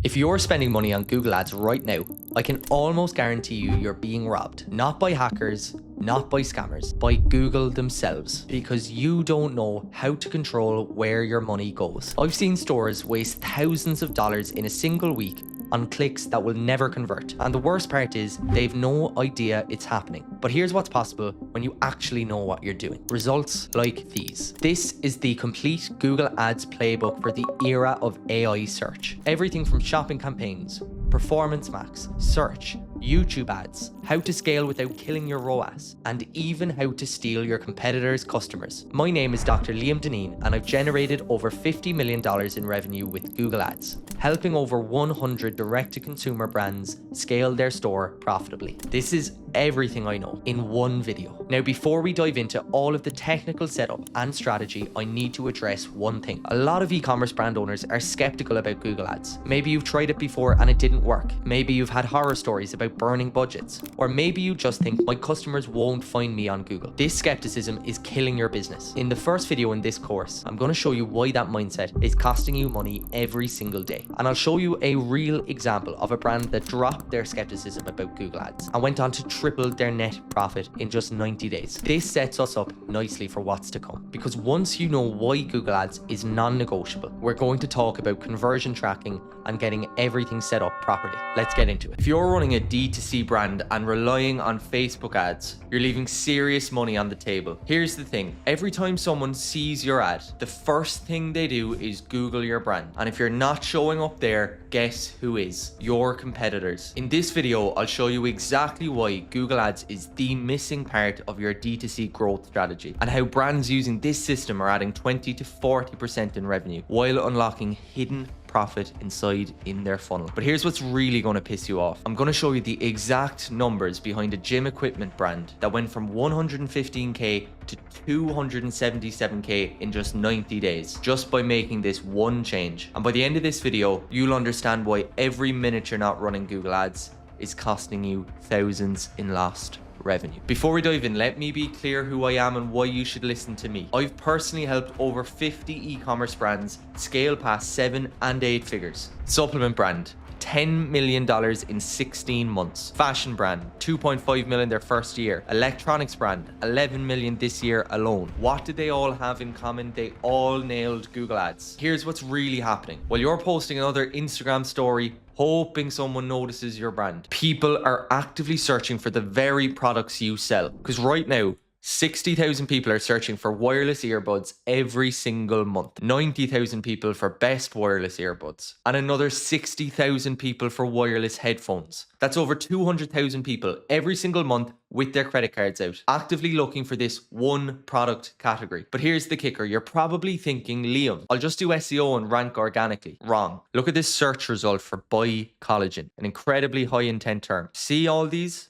If you're spending money on Google Ads right now, I can almost guarantee you're being robbed. Not by hackers, not by scammers, by Google themselves, because you don't know how to control where your money goes. I've seen stores waste thousands of dollars in a single week on clicks that will never convert. And the worst part is they've no idea it's happening. But here's what's possible when you actually know what you're doing. Results like these. This is the complete Google Ads playbook for the era of AI search. Everything from shopping campaigns, performance max, search, YouTube ads, how to scale without killing your ROAS, and even how to steal your competitors' customers. My name is Dr. Liam Deneen, and I've generated over $50 million in revenue with Google Ads, helping over 100 direct-to-consumer brands scale their store profitably. This is everything I know in one video. Now, before we dive into all of the technical setup and strategy, I need to address one thing. A lot of e-commerce brand owners are skeptical about Google Ads. Maybe you've tried it before and it didn't work. Maybe you've had horror stories about burning budgets. Or maybe you just think my customers won't find me on Google. This skepticism is killing your business. In the first video in this course, I'm going to show you why that mindset is costing you money every single day. And I'll show you a real example of a brand that dropped their skepticism about Google Ads and went on to triple their net profit in just 90 days. This sets us up nicely for what's to come, because once you know why Google Ads is non-negotiable, we're going to talk about conversion tracking and getting everything set up properly. Let's get into it. If you're running a D2C brand and relying on Facebook ads, you're leaving serious money on the table. Here's the thing, every time someone sees your ad, the first thing they do is Google your brand. And if you're not showing up there, guess who is? Your competitors. In this video, I'll show you exactly why Google Ads is the missing part of your D2C growth strategy, and how brands using this system are adding 20 to 40% in revenue while unlocking hidden profit inside in their funnel. But here's what's really going to piss you off. I'm going to show you the exact numbers behind a gym equipment brand that went from 115k to 277k in just 90 days, just by making this one change. And by the end of this video, you'll understand why every minute you're not running Google Ads is costing you thousands in lost revenue. Before we dive in, let me be clear who I am and why you should listen to me. I've personally helped over 50 e-commerce brands scale past 7 and 8 figures. Supplement brand, $10 million in 16 months. Fashion brand, $2.5 million their first year. Electronics brand, $11 million this year alone. What did they all have in common? They all nailed Google Ads. Here's what's really happening. While you're posting another Instagram story, hoping someone notices your brand, people are actively searching for the very products you sell. Because right now, 60,000 people are searching for wireless earbuds every single month. 90,000 people for best wireless earbuds. And another 60,000 people for wireless headphones. That's over 200,000 people every single month with their credit cards out, actively looking for this one product category. But here's the kicker. You're probably thinking, Liam, I'll just do SEO and rank organically. Wrong. Look at this search result for buy collagen, an incredibly high intent term. See all these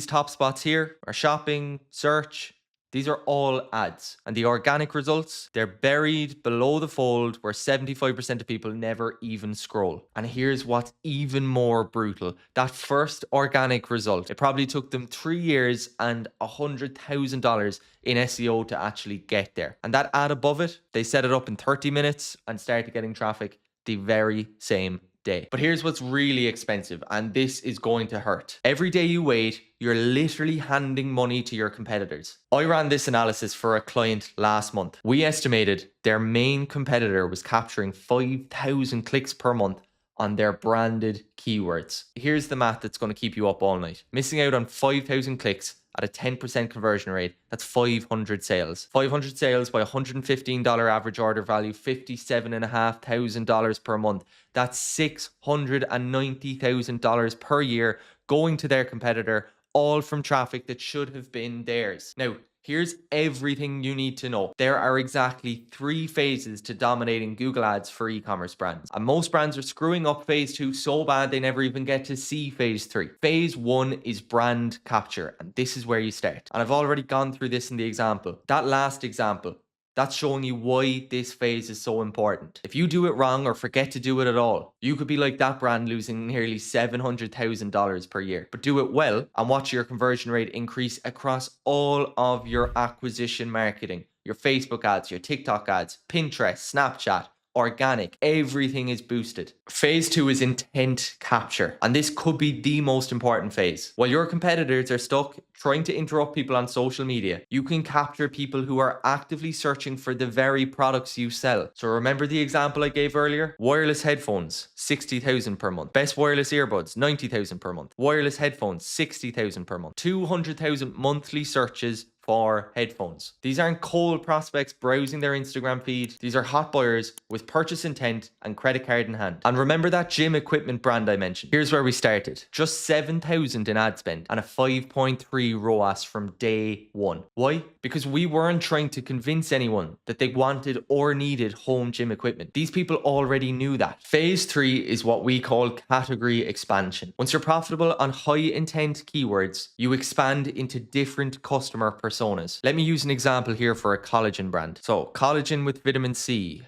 top spots here are shopping, search. These are all ads, and the organic results, they're buried below the fold where 75% of people never even scroll. And here's what's even more brutal. That first organic result, it probably took them 3 years and $100,000 in SEO to actually get there. And that ad above it, they set it up in 30 minutes and started getting traffic the very same day. But here's what's really expensive, and this is going to hurt. Every day you wait, you're literally handing money to your competitors. I ran this analysis for a client last month. We estimated their main competitor was capturing 5,000 clicks per month on their branded keywords. Here's the math that's going to keep you up all night. Missing out on 5,000 clicks at a 10% conversion rate, that's 500 sales. 500 sales by $115 average order value, $57,500 per month. That's $690,000 per year going to their competitor, all from traffic that should have been theirs. Now, here's everything you need to know. There are exactly 3 phases to dominating Google Ads for e-commerce brands. And most brands are screwing up phase 2 so bad they never even get to see phase 3. Phase 1 is brand capture, and this is where you start. And I've already gone through this in the example. That last example, that's showing you why this phase is so important. If you do it wrong or forget to do it at all, you could be like that brand losing nearly $700,000 per year. But do it well and watch your conversion rate increase across all of your acquisition marketing. Your Facebook ads, your TikTok ads, Pinterest, Snapchat, organic, everything is boosted. Phase 2 is intent capture, and this could be the most important phase. While your competitors are stuck trying to interrupt people on social media, you can capture people who are actively searching for the very products you sell. So remember the example I gave earlier? Wireless headphones, 60,000 per month. Best wireless earbuds, 90,000 per month. Wireless headphones, 60,000 per month. 200,000 monthly searches for headphones. These aren't cold prospects browsing their Instagram feed. These are hot buyers with purchase intent and credit card in hand. And remember that gym equipment brand I mentioned? Here's where we started. Just 7,000 in ad spend and a 5.3 ROAS from day one. Why? Because we weren't trying to convince anyone that they wanted or needed home gym equipment. These people already knew that. Phase 3 is what we call category expansion. Once you're profitable on high intent keywords, you expand into different customer personas. Let me use an example here for a collagen brand. So collagen with vitamin C,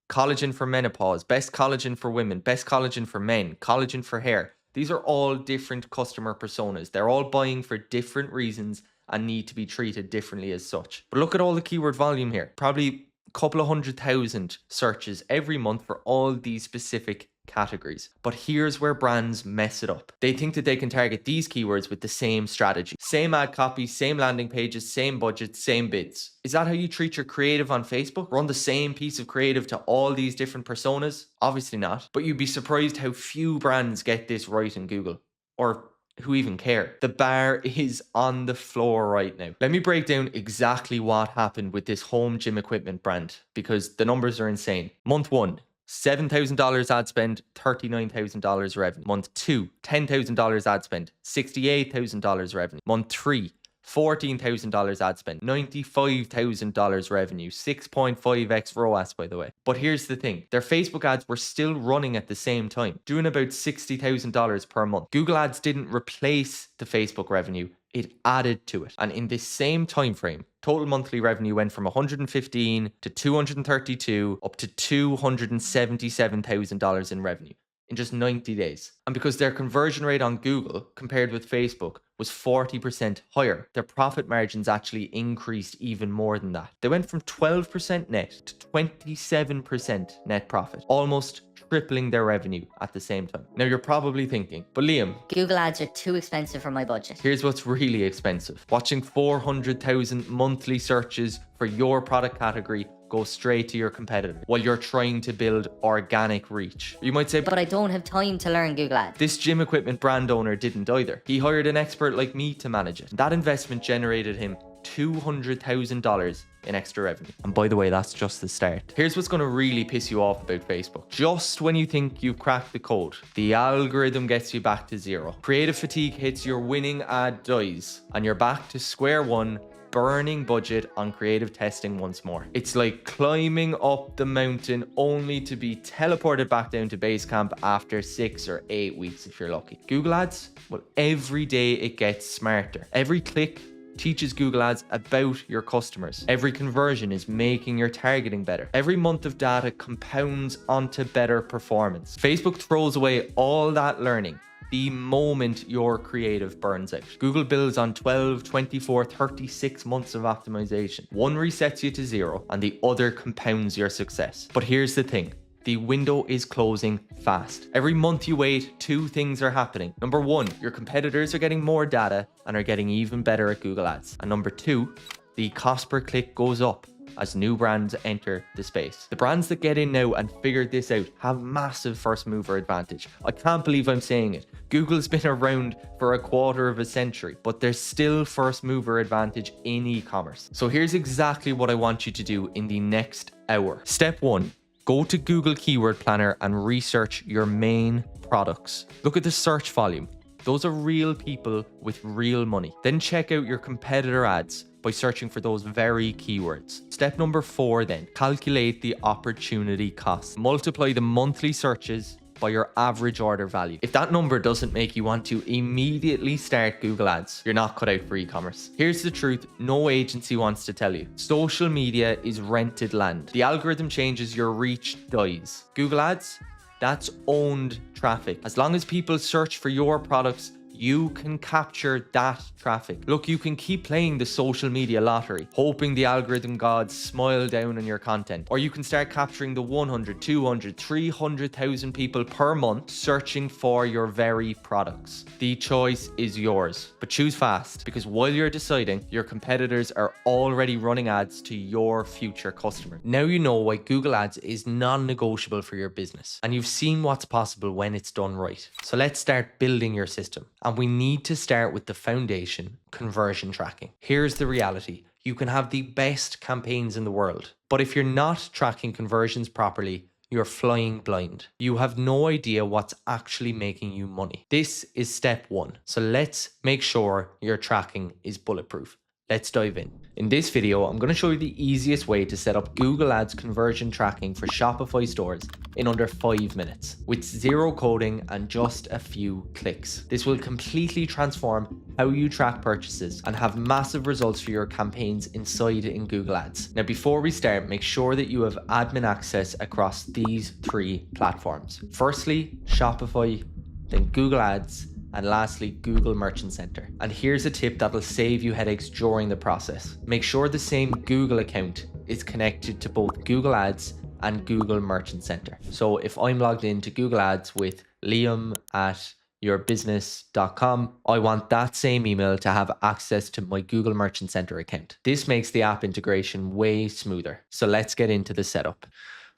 collagen for menopause, best collagen for women, best collagen for men, collagen for hair. These are all different customer personas. They're all buying for different reasons and need to be treated differently as such. But look at all the keyword volume here. Probably a couple of 100,000 searches every month for all these specific categories. But here's where brands mess it up. They think that they can target these keywords with the same strategy. Same ad copy, same landing pages, same budget, same bids. Is that how you treat your creative on Facebook? Run the same piece of creative to all these different personas? Obviously not. But you'd be surprised how few brands get this right in Google. Or who even care? The bar is on the floor right now. Let me break down exactly what happened with this home gym equipment brand, because the numbers are insane. Month 1, $7,000 ad spend, $39,000 revenue. Month 2, $10,000 ad spend, $68,000 revenue. Month 3, $14,000 ad spend, $95,000 revenue, 6.5x ROAS, by the way. But here's the thing, their Facebook ads were still running at the same time, doing about $60,000 per month. Google ads didn't replace the Facebook revenue, it added to it. And in this same time frame, total monthly revenue went from 115 to 232 up to $277,000 in revenue in just 90 days. And because their conversion rate on Google compared with Facebook was 40% higher, their profit margins actually increased even more than that. They went from 12% net to 27% net profit, almost tripling their revenue at the same time. Now you're probably thinking, but Liam, Google ads are too expensive for my budget. Here's what's really expensive. Watching 400,000 monthly searches for your product category go straight to your competitor while you're trying to build organic reach. You might say, but I don't have time to learn Google ads. This gym equipment brand owner didn't either. He hired an expert like me to manage it. That investment generated him $200,000 in extra revenue. And by the way, that's just the start. Here's what's going to really piss you off about Facebook. Just when you think you've cracked the code, the algorithm gets you back to zero. Creative fatigue hits, your winning ad dies, and you're back to square one, burning budget on creative testing once more. It's like climbing up the mountain only to be teleported back down to base camp after 6 or 8 weeks if you're lucky. Google ads, well, every day it gets smarter. Every click teaches Google ads about your customers. Every conversion is making your targeting better. Every month of data compounds onto better performance. Facebook throws away all that learning the moment your creative burns out. Google builds on 12, 24, 36 months of optimization. One resets you to zero and the other compounds your success. But here's the thing. The window is closing fast. Every month you wait, 2 things are happening. Number 1, your competitors are getting more data and are getting even better at Google ads. And number 2, the cost per click goes up as new brands enter the space. The brands that get in now and figured this out have massive first mover advantage. I can't believe I'm saying it. Google's been around for a quarter of a century, but there's still first mover advantage in e-commerce. So here's exactly what I want you to do in the next hour. Step 1, go to Google Keyword Planner and research your main products. Look at the search volume. Those are real people with real money. Then check out your competitor ads by searching for those very keywords. Step number 4 then, calculate the opportunity cost. Multiply the monthly searches by your average order value. If that number doesn't make you want to immediately start Google ads, you're not cut out for e-commerce. Here's the truth no agency wants to tell you. Social media is rented land. The algorithm changes, your reach dies. Google ads, that's owned traffic. As long as people search for your products, you can capture that traffic. Look, you can keep playing the social media lottery, hoping the algorithm gods smile down on your content. Or you can start capturing the 100, 200, 300,000 people per month searching for your very products. The choice is yours, but choose fast, because while you're deciding, your competitors are already running ads to your future customers. Now you know why Google Ads is non-negotiable for your business, and you've seen what's possible when it's done right. So let's start building your system, and we need to start with the foundation: conversion tracking. Here's the reality: you can have the best campaigns in the world, but if you're not tracking conversions properly, you're flying blind. You have no idea what's actually making you money. This is step one. So let's make sure your tracking is bulletproof. Let's dive in. In this video, I'm going to show you the easiest way to set up Google Ads conversion tracking for Shopify stores in under 5 minutes with zero coding and just a few clicks. This will completely transform how you track purchases and have massive results for your campaigns inside in Google Ads. Now, before we start, make sure that you have admin access across these 3 platforms. Firstly, Shopify, then Google Ads, and lastly, Google Merchant Center. And here's a tip that'll save you headaches during the process. Make sure the same Google account is connected to both Google Ads and Google Merchant Center. So if I'm logged into Google Ads with liam@yourbusiness.com, I want that same email to have access to my Google Merchant Center account. This makes the app integration way smoother. So let's get into the setup.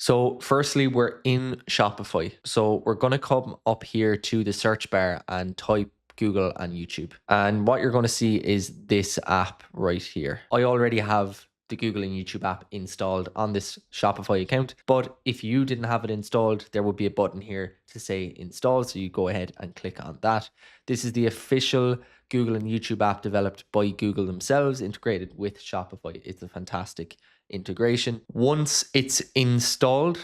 So firstly, we're in Shopify. So we're going to come up here to the search bar and type Google and YouTube. And what you're going to see is this app right here. I already have the Google and YouTube app installed on this Shopify account, but if you didn't have it installed, there would be a button here to say install. So you go ahead and click on that. This is the official Google and YouTube app developed by Google themselves, integrated with Shopify. It's a fantastic integration. Once it's installed,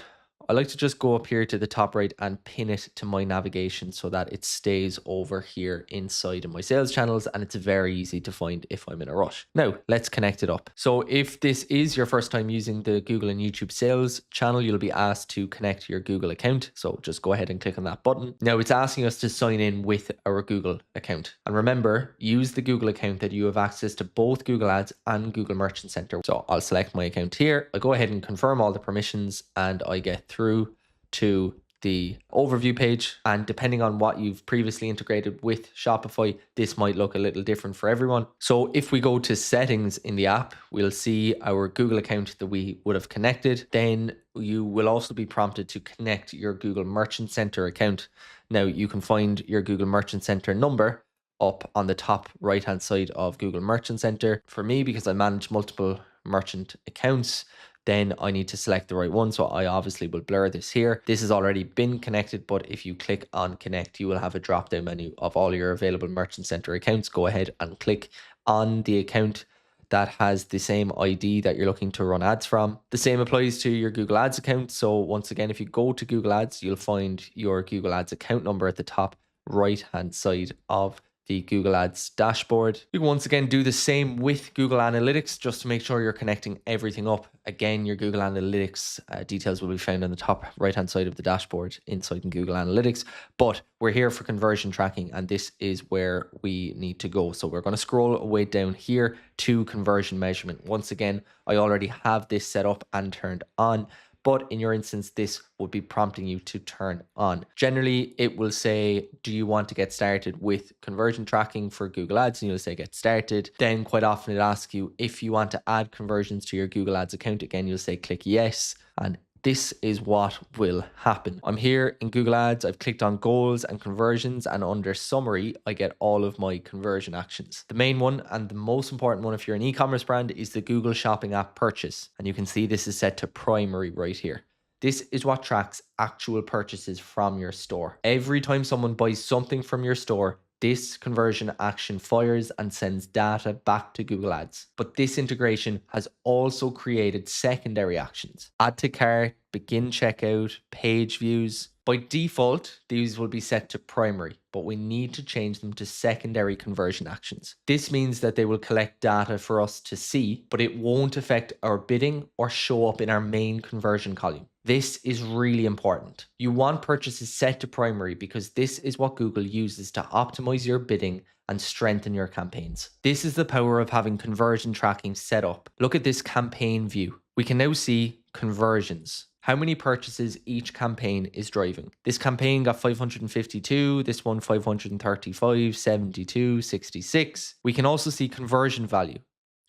I like to just go up here to the top right and pin it to my navigation so that it stays over here inside of my sales channels, and it's very easy to find if I'm in a rush. Now, let's connect it up. So if this is your first time using the Google and YouTube sales channel, you'll be asked to connect your Google account. So just go ahead and click on that button. Now it's asking us to sign in with our Google account. And remember, use the Google account that you have access to both Google Ads and Google Merchant Center. So I'll select my account here. I go ahead and confirm all the permissions, and I get through to the overview page. And depending on what you've previously integrated with Shopify, this might look a little different for everyone. So if we go to settings in the app, we'll see our Google account that we would have connected. Then you will also be prompted to connect your Google Merchant Center account. Now you can find your Google Merchant Center number up on the top right hand side of Google Merchant Center. For me, because I manage multiple merchant accounts, then I need to select the right one. So I obviously will blur this here. This has already been connected, but if you click on connect, you will have a drop down menu of all your available Merchant Center accounts. Go ahead and click on the account that has the same ID that you're looking to run ads from. The same applies to your Google Ads account. So once again, if you go to Google Ads, you'll find your Google Ads account number at the top right hand side of the Google Ads dashboard. You can once again do the same with Google Analytics just to make sure you're connecting everything up. Again, your Google Analytics details will be found on the top right hand side of the dashboard inside in Google Analytics. But we're here for conversion tracking, and this is where we need to go. So we're going to scroll way down here to conversion measurement. Once again, I already have this set up and turned on, but in your instance, this would be prompting you to turn on. Generally, it will say, do you want to get started with conversion tracking for Google Ads? And you'll say get started. Then quite often it asks you if you want to add conversions to your Google Ads account. Again, you'll say click yes. And this is what will happen. I'm here in Google Ads. I've clicked on goals and conversions, and under summary, I get all of my conversion actions. The main one and the most important one if you're an e-commerce brand is the Google Shopping app purchase. And you can see this is set to primary right here. This is what tracks actual purchases from your store. Every time someone buys something from your store, this conversion action fires and sends data back to Google Ads. But this integration has also created secondary actions: add to cart, begin checkout, page views. By default, these will be set to primary, but we need to change them to secondary conversion actions. This means that they will collect data for us to see, but it won't affect our bidding or show up in our main conversion column. This is really important. You want purchases set to primary because this is what Google uses to optimize your bidding and strengthen your campaigns. This is the power of having conversion tracking set up. Look at this campaign view. We can now see conversions. How many purchases each campaign is driving. This campaign got 552, this one 535, 72, 66. We can also see conversion value,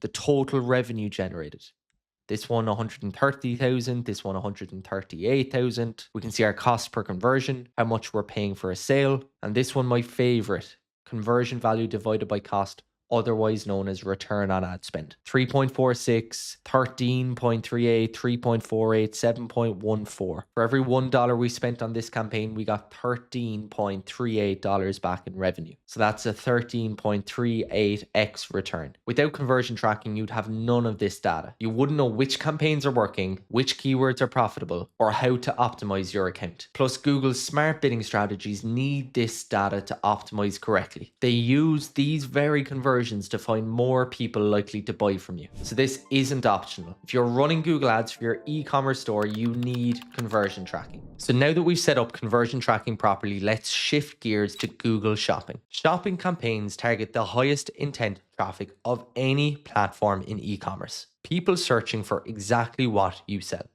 the total revenue generated. This one 130,000, this one 138,000. We can see our cost per conversion, how much we're paying for a sale. And this one, my favorite, conversion value divided by cost, otherwise known as return on ad spend. 3.46, 13.38, 3.48, 7.14. For every $1 we spent on this campaign, we got $13.38 back in revenue. So that's a 13.38x return. Without conversion tracking, you'd have none of this data. You wouldn't know which campaigns are working, which keywords are profitable, or how to optimize your account. Plus, Google's smart bidding strategies need this data to optimize correctly. They use these very conversions to find more people likely to buy from you. So this isn't optional. If you're running Google Ads for your e-commerce store, you need conversion tracking. So now that we've set up conversion tracking properly, let's shift gears to Google Shopping. Shopping campaigns target the highest intent traffic of any platform in e-commerce. People searching for exactly what you sell.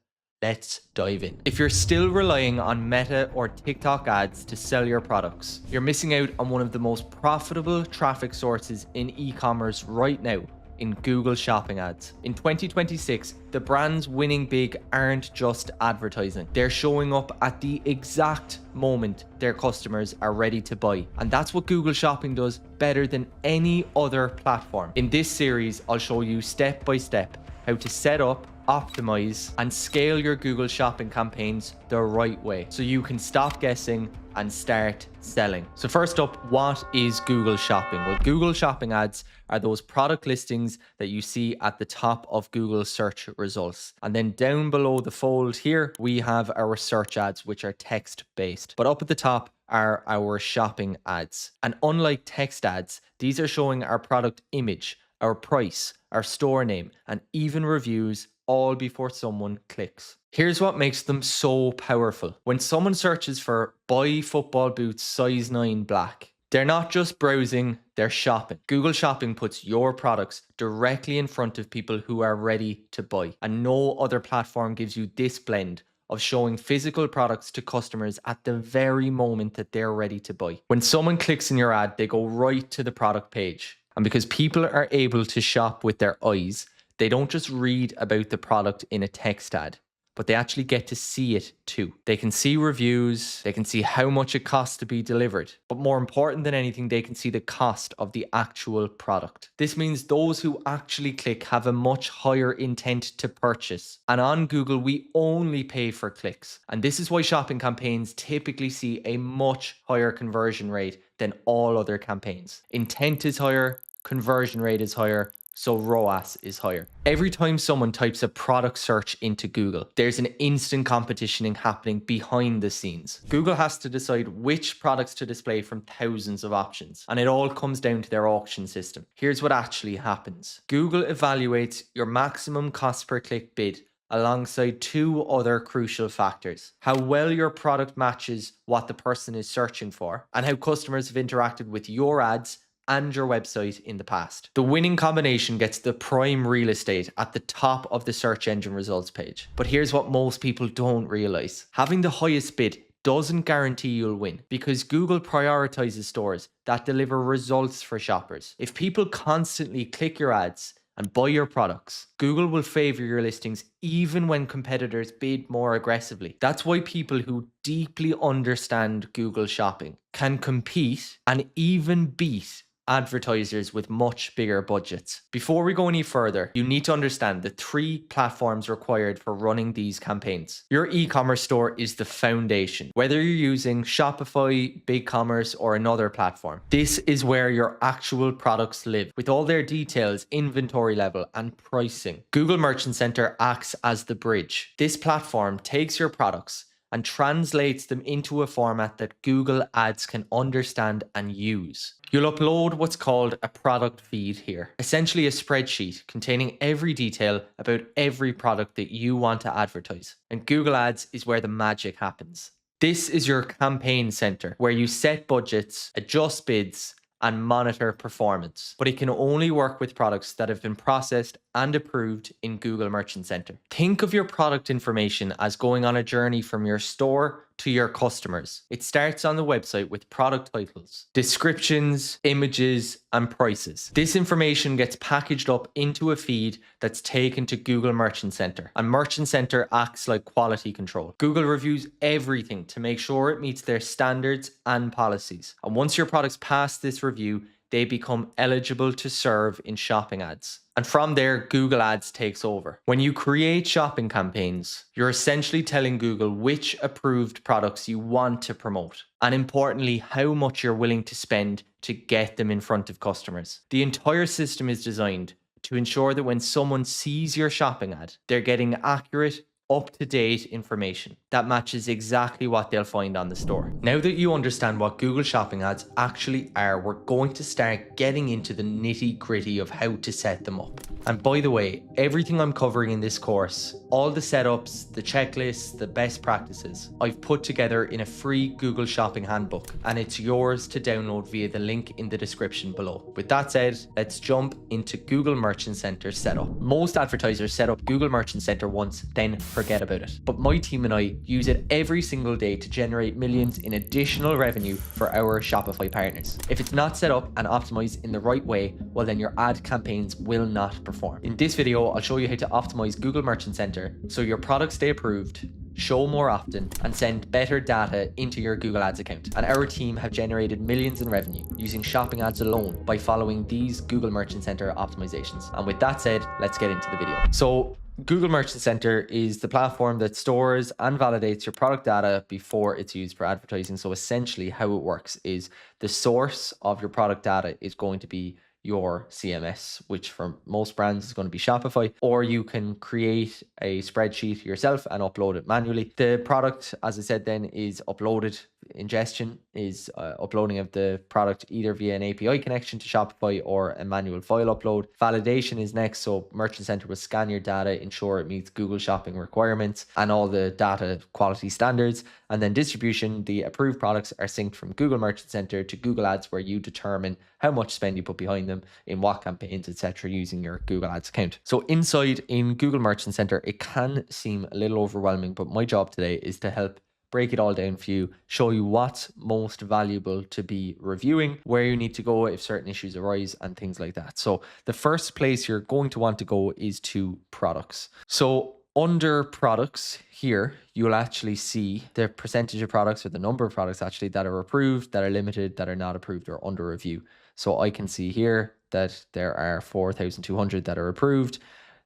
Let's dive in. If you're still relying on Meta or TikTok ads to sell your products, you're missing out on one of the most profitable traffic sources in e-commerce right now, in Google Shopping ads. In 2026, the brands winning big aren't just advertising. They're showing up at the exact moment their customers are ready to buy. And that's what Google Shopping does better than any other platform. In this series, I'll show you step by step how to set up, optimize, and scale your Google Shopping campaigns the right way so you can stop guessing and start selling. So first up, what is Google Shopping? Well, Google Shopping ads are those product listings that you see at the top of Google search results. And then down below the fold here, we have our search ads, which are text-based. But up at the top are our shopping ads. And unlike text ads, these are showing our product image, our price, our store name, and even reviews, all before someone clicks. Here's what makes them so powerful. When someone searches for buy football boots size 9 black, they're not just browsing, they're shopping. Google Shopping puts your products directly in front of people who are ready to buy. And no other platform gives you this blend of showing physical products to customers at the very moment that they're ready to buy. When someone clicks in your ad, they go right to the product page. And because people are able to shop with their eyes, they don't just read about the product in a text ad, but they actually get to see it too. They can see reviews, they can see how much it costs to be delivered, but more important than anything, they can see the cost of the actual product. This means those who actually click have a much higher intent to purchase. And on Google, we only pay for clicks. And this is why shopping campaigns typically see a much higher conversion rate than all other campaigns. Intent is higher, conversion rate is higher, so ROAS is higher. Every time someone types a product search into Google, there's an instant competitioning happening behind the scenes. Google has to decide which products to display from thousands of options, and it all comes down to their auction system. Here's what actually happens. Google evaluates your maximum cost per click bid alongside two other crucial factors: how well your product matches what the person is searching for, and how customers have interacted with your ads and your website in the past. The winning combination gets the prime real estate at the top of the search engine results page. But here's what most people don't realize. Having the highest bid doesn't guarantee you'll win, because Google prioritizes stores that deliver results for shoppers. If people constantly click your ads and buy your products, Google will favor your listings even when competitors bid more aggressively. That's why people who deeply understand Google Shopping can compete and even beat advertisers with much bigger budgets. Before we go any further, you need to understand the 3 platforms required for running these campaigns. Your e-commerce store is the foundation. Whether you're using Shopify, BigCommerce, or another platform, this is where your actual products live, with all their details, inventory level, and pricing. Google Merchant Center acts as the bridge. This platform takes your products and translates them into a format that Google Ads can understand and use. You'll upload what's called a product feed here, essentially a spreadsheet containing every detail about every product that you want to advertise. And Google Ads is where the magic happens. This is your campaign center where you set budgets, adjust bids, and monitor performance. But it can only work with products that have been processed and approved in Google Merchant Center. Think of your product information as going on a journey from your store to your customers. It starts on the website with product titles, descriptions, images, and prices. This information gets packaged up into a feed that's taken to Google Merchant Center, and Merchant Center acts like quality control. Google reviews everything to make sure it meets their standards and policies. And once your products pass this review, they become eligible to serve in shopping ads. And from there, Google Ads takes over. When you create shopping campaigns, you're essentially telling Google which approved products you want to promote, and importantly, how much you're willing to spend to get them in front of customers. The entire system is designed to ensure that when someone sees your shopping ad, they're getting accurate, up-to-date information that matches exactly what they'll find on the store. Now that you understand what Google Shopping Ads actually are, we're going to start getting into the nitty-gritty of how to set them up. And by the way, everything I'm covering in this course, all the setups, the checklists, the best practices, I've put together in a free Google Shopping Handbook, and it's yours to download via the link in the description below. With that said, let's jump into Google Merchant Center setup. Most advertisers set up Google Merchant Center once, then forget about it. But my team and I use it every single day to generate millions in additional revenue for our Shopify partners. If it's not set up and optimized in the right way, well then your ad campaigns will not perform. In this video, I'll show you how to optimize Google Merchant Center so your products stay approved, show more often, and send better data into your Google Ads account. And our team have generated millions in revenue using shopping ads alone by following these Google Merchant Center optimizations. And with that said, let's get into the video. So Google Merchant Center is the platform that stores and validates your product data before it's used for advertising. So essentially how it works is the source of your product data is going to be your CMS, which for most brands is going to be Shopify, or you can create a spreadsheet yourself and upload it manually. The product, as I said then, is uploaded. Ingestion is uploading of the product either via an API connection to Shopify or a manual file upload. Validation is next, so Merchant Center will scan your data, ensure it meets Google Shopping requirements and all the data quality standards. And then distribution, the approved products are synced from Google Merchant Center to Google Ads, where you determine how much spend you put behind them, in what campaigns, etc., using your Google Ads account. So inside in Google Merchant Center, it can seem a little overwhelming, but my job today is to help break it all down for you, show you what's most valuable to be reviewing, where you need to go if certain issues arise, and things like that. So the first place you're going to want to go is to products. So under products here, you'll actually see the percentage of products, or the number of products actually, that are approved, that are limited, that are not approved, or under review. So I can see here that there are 4,200 that are approved,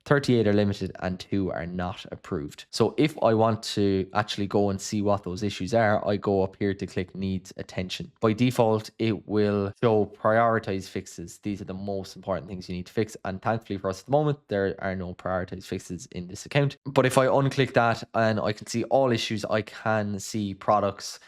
38 are limited, and 2 are not approved. So if I want to actually go and see what those issues are, I go up here to click needs attention. By default, it will show prioritize fixes. These are the most important things you need to fix. And thankfully for us at the moment, there are no prioritized fixes in this account. But if I unclick that and I can see all issues, I can see products,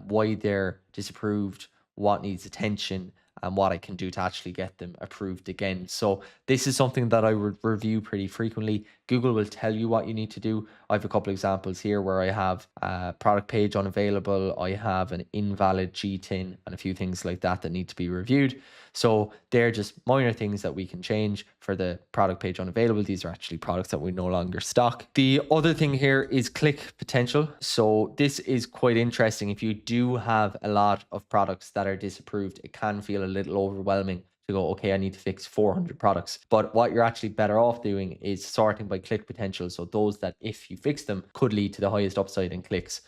why they're disapproved, what needs attention, and what I can do to actually get them approved again. So this is something that I would review pretty frequently. Google will tell you what you need to do. I have a couple examples here where I have a product page unavailable, I have an invalid GTIN, and a few things like that that need to be reviewed. So they're just minor things that we can change. For the product page unavailable, these are actually products that we no longer stock. The other thing here is click potential. So this is quite interesting. If you do have a lot of products that are disapproved, it can feel a little overwhelming to go, okay, I need to fix 400 products. But what you're actually better off doing is sorting by click potential. So those that, if you fix them, could lead to the highest upside in clicks.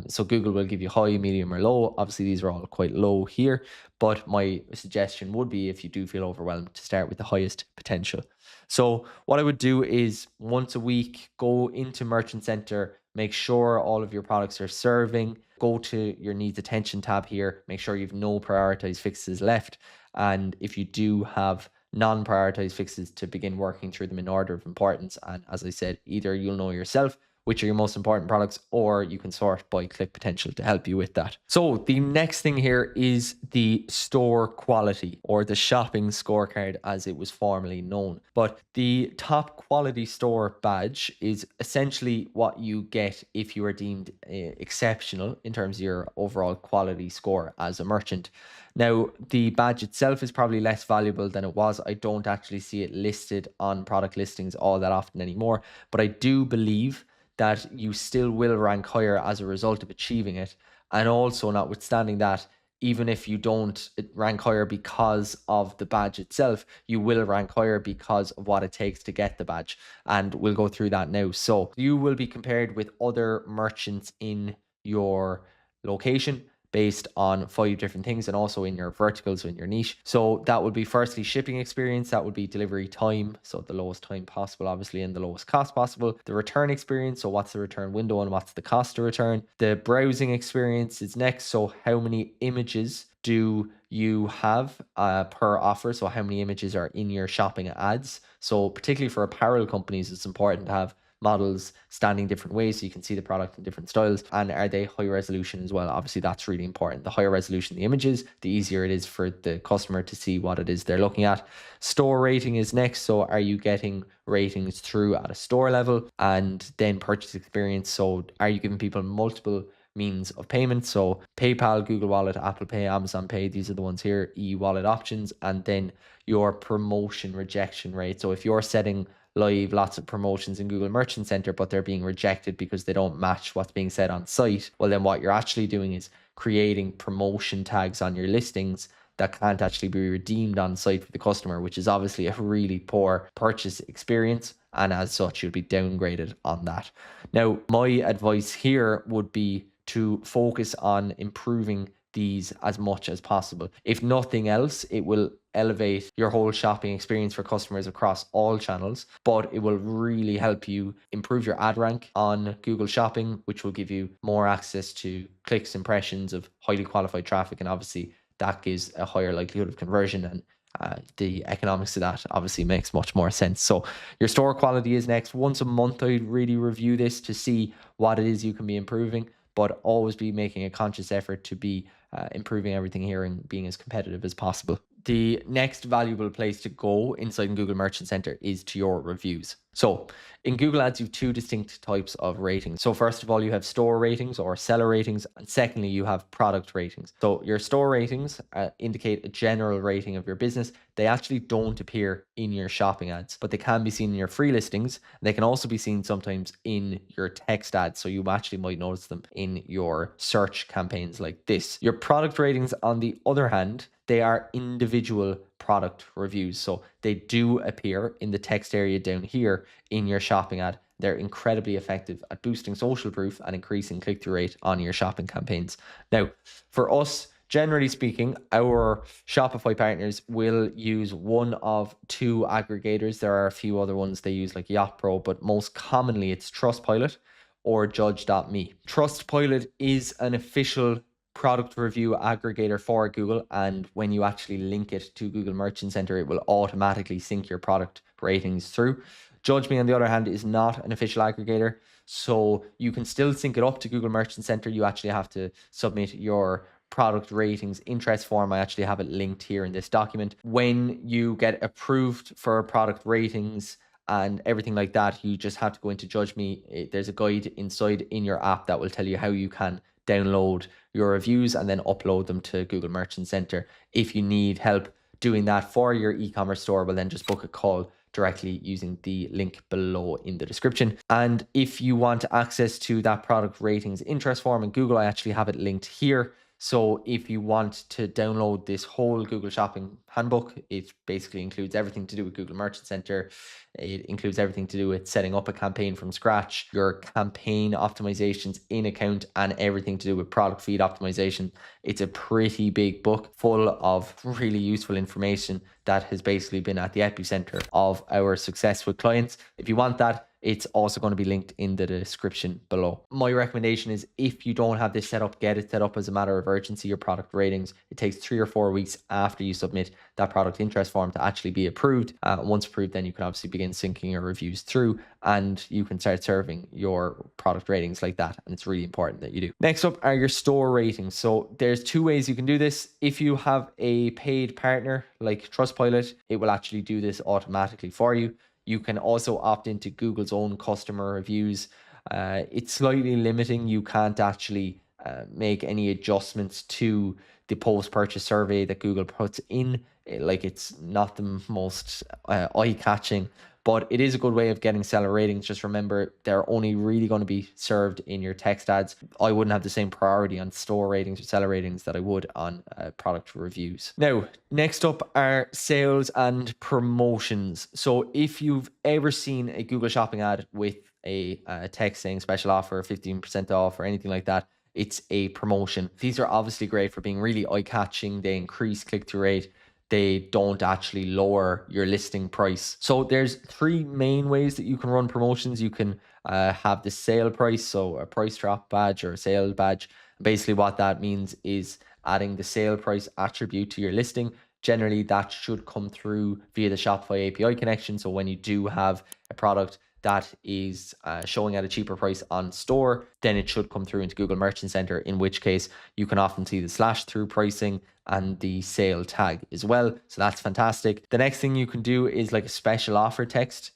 So Google will give you high, medium, or low. Obviously, these are all quite low here. But my suggestion would be, if you do feel overwhelmed, to start with the highest potential. So what I would do is once a week, go into Merchant Center, make sure all of your products are serving, go to your needs attention tab here, make sure you've no prioritized fixes left. And if you do have non-prioritized fixes, to begin working through them in order of importance. And as I said, either you'll know yourself which are your most important products, or you can sort by click potential to help you with that. So the next thing here is the store quality, or the shopping scorecard as it was formerly known. But the top quality store badge is essentially what you get if you are deemed exceptional in terms of your overall quality score as a merchant. Now, the badge itself is probably less valuable than it was. I don't actually see it listed on product listings all that often anymore, but I do believe that you still will rank higher as a result of achieving it. And also, notwithstanding that, even if you don't rank higher because of the badge itself, you will rank higher because of what it takes to get the badge. And we'll go through that now. So you will be compared with other merchants in your location based on 5 different things, and also in your verticals, so in your niche. So that would be firstly shipping experience, that would be delivery time, so the lowest time possible obviously and the lowest cost possible. The return experience, so what's the return window and what's the cost to return. The browsing experience is next, so how many images do you have per offer, so how many images are in your shopping ads. So particularly for apparel companies, it's important to have models standing different ways so you can see the product in different styles, and are they high resolution as well. Obviously that's really important. The higher resolution the images, the easier it is for the customer to see what it is they're looking at. Store rating is next, so are you getting ratings through at a store level? And then purchase experience, so are you giving people multiple means of payment, so PayPal, Google Wallet, Apple Pay, Amazon Pay, these are the ones here, e-wallet options. And then your promotion rejection rate, so if you're setting live lots of promotions in Google Merchant Center, but they're being rejected because they don't match what's being said on site, well then what you're actually doing is creating promotion tags on your listings that can't actually be redeemed on site for the customer, which is obviously a really poor purchase experience, and as such you'll be downgraded on that. Now my advice here would be to focus on improving these as much as possible. If nothing else, it will elevate your whole shopping experience for customers across all channels, but it will really help you improve your ad rank on Google Shopping, which will give you more access to clicks, impressions of highly qualified traffic, and obviously that gives a higher likelihood of conversion, and the economics of that obviously makes much more sense. So your store quality is next. Once a month I'd really review this to see what it is you can be improving, but always be making a conscious effort to be improving everything here and being as competitive as possible. The next valuable place to go inside Google Merchant Center is to your reviews. So in Google Ads, you have 2 distinct types of ratings. So first of all, you have store ratings or seller ratings, and secondly, you have product ratings. So your store ratings indicate a general rating of your business. They actually don't appear in your shopping ads, but they can be seen in your free listings. They can also be seen sometimes in your text ads, so you actually might notice them in your search campaigns like this. Your product ratings, on the other hand, they are individual product reviews. So they do appear in the text area down here in your shopping ad. They're incredibly effective at boosting social proof and increasing click-through rate on your shopping campaigns. Now, for us, generally speaking, our Shopify partners will use one of 2 aggregators. There are a few other ones they use like Yacht Pro, but most commonly it's Trustpilot or Judge.me. Trustpilot is an official product review aggregator for Google, and when you actually link it to Google Merchant Center, it will automatically sync your product ratings through. Judge.me, on the other hand, is not an official aggregator, so you can still sync it up to Google Merchant Center. You actually have to submit your product ratings interest form. I actually have it linked here in this document. When you get approved for product ratings and everything like that, you just have to go into Judge.me. There's a guide inside in your app that will tell you how you can download your reviews and then upload them to Google Merchant Center. If you need help doing that for your e-commerce store, well then just book a call directly using the link below in the description. And if you want access to that product ratings interest form in Google, I actually have it linked here. So if you want to download this whole Google Shopping handbook, it basically includes everything to do with Google Merchant Center. It includes everything to do with setting up a campaign from scratch, your campaign optimizations in account, and everything to do with product feed optimization. It's a pretty big book full of really useful information that has basically been at the epicenter of our success with clients. If you want that, It's also going to be linked in the description below. My recommendation is, if you don't have this set up, get it set up as a matter of urgency. Your product ratings, it takes 3 or 4 weeks after you submit that product interest form to actually be approved. Once approved, then you can obviously begin syncing your reviews through, and you can start serving your product ratings like that. And it's really important that you do. Next up are your store ratings. So there's 2 ways you can do this. If you have a paid partner like Trustpilot, it will actually do this automatically for you. You can also opt into Google's own customer reviews. It's slightly limiting. You can't actually make any adjustments to the post-purchase survey that Google puts in. Like, it's not the most eye-catching, but it is a good way of getting seller ratings. Just remember, they're only really going to be served in your text ads. I wouldn't have the same priority on store ratings or seller ratings that I would on product reviews. Now, next up are sales and promotions. So if you've ever seen a Google Shopping ad with a text saying special offer, 15% off, or anything like that, it's a promotion. These are obviously great for being really eye-catching. They increase click-through rate. They don't actually lower your listing price. So there's 3 main ways that you can run promotions. You can have the sale price, so a price drop badge or a sale badge. Basically what that means is adding the sale price attribute to your listing. Generally, that should come through via the Shopify API connection. So when you do have a product that is showing at a cheaper price on store, then it should come through into Google Merchant Center, in which case you can often see the slash through pricing and the sale tag as well. So that's fantastic. The next thing you can do is like a special offer text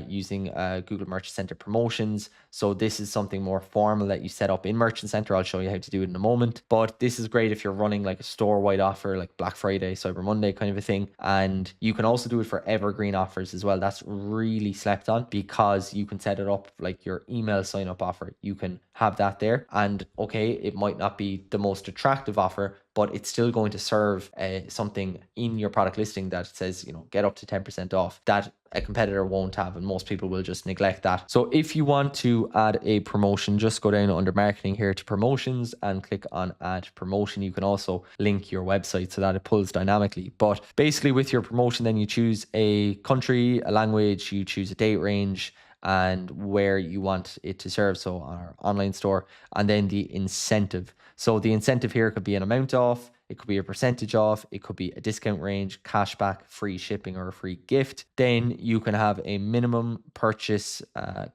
using Google Merchant Center promotions. So this is something more formal that you set up in Merchant Center. I'll show you how to do it in a moment. But this is great if you're running like a store-wide offer, like Black Friday, Cyber Monday kind of a thing. And you can also do it for evergreen offers as well. That's really slept on, because you can set it up like your email sign-up offer. You can have that there. And okay, it might not be the most attractive offer, but it's still going to serve something in your product listing that says, get up to 10% off, that a competitor won't have, and most people will just neglect that. So if you want to add a promotion, just go down under marketing here to promotions and click on add promotion. You can also link your website so that it pulls dynamically. But basically with your promotion, then you choose a country, a language, you choose a date range, and where you want it to serve, so on our online store, and then the incentive. So the incentive here could be an amount off, it could be a percentage off, it could be a discount range, cashback, free shipping, or a free gift. Then you can have a minimum purchase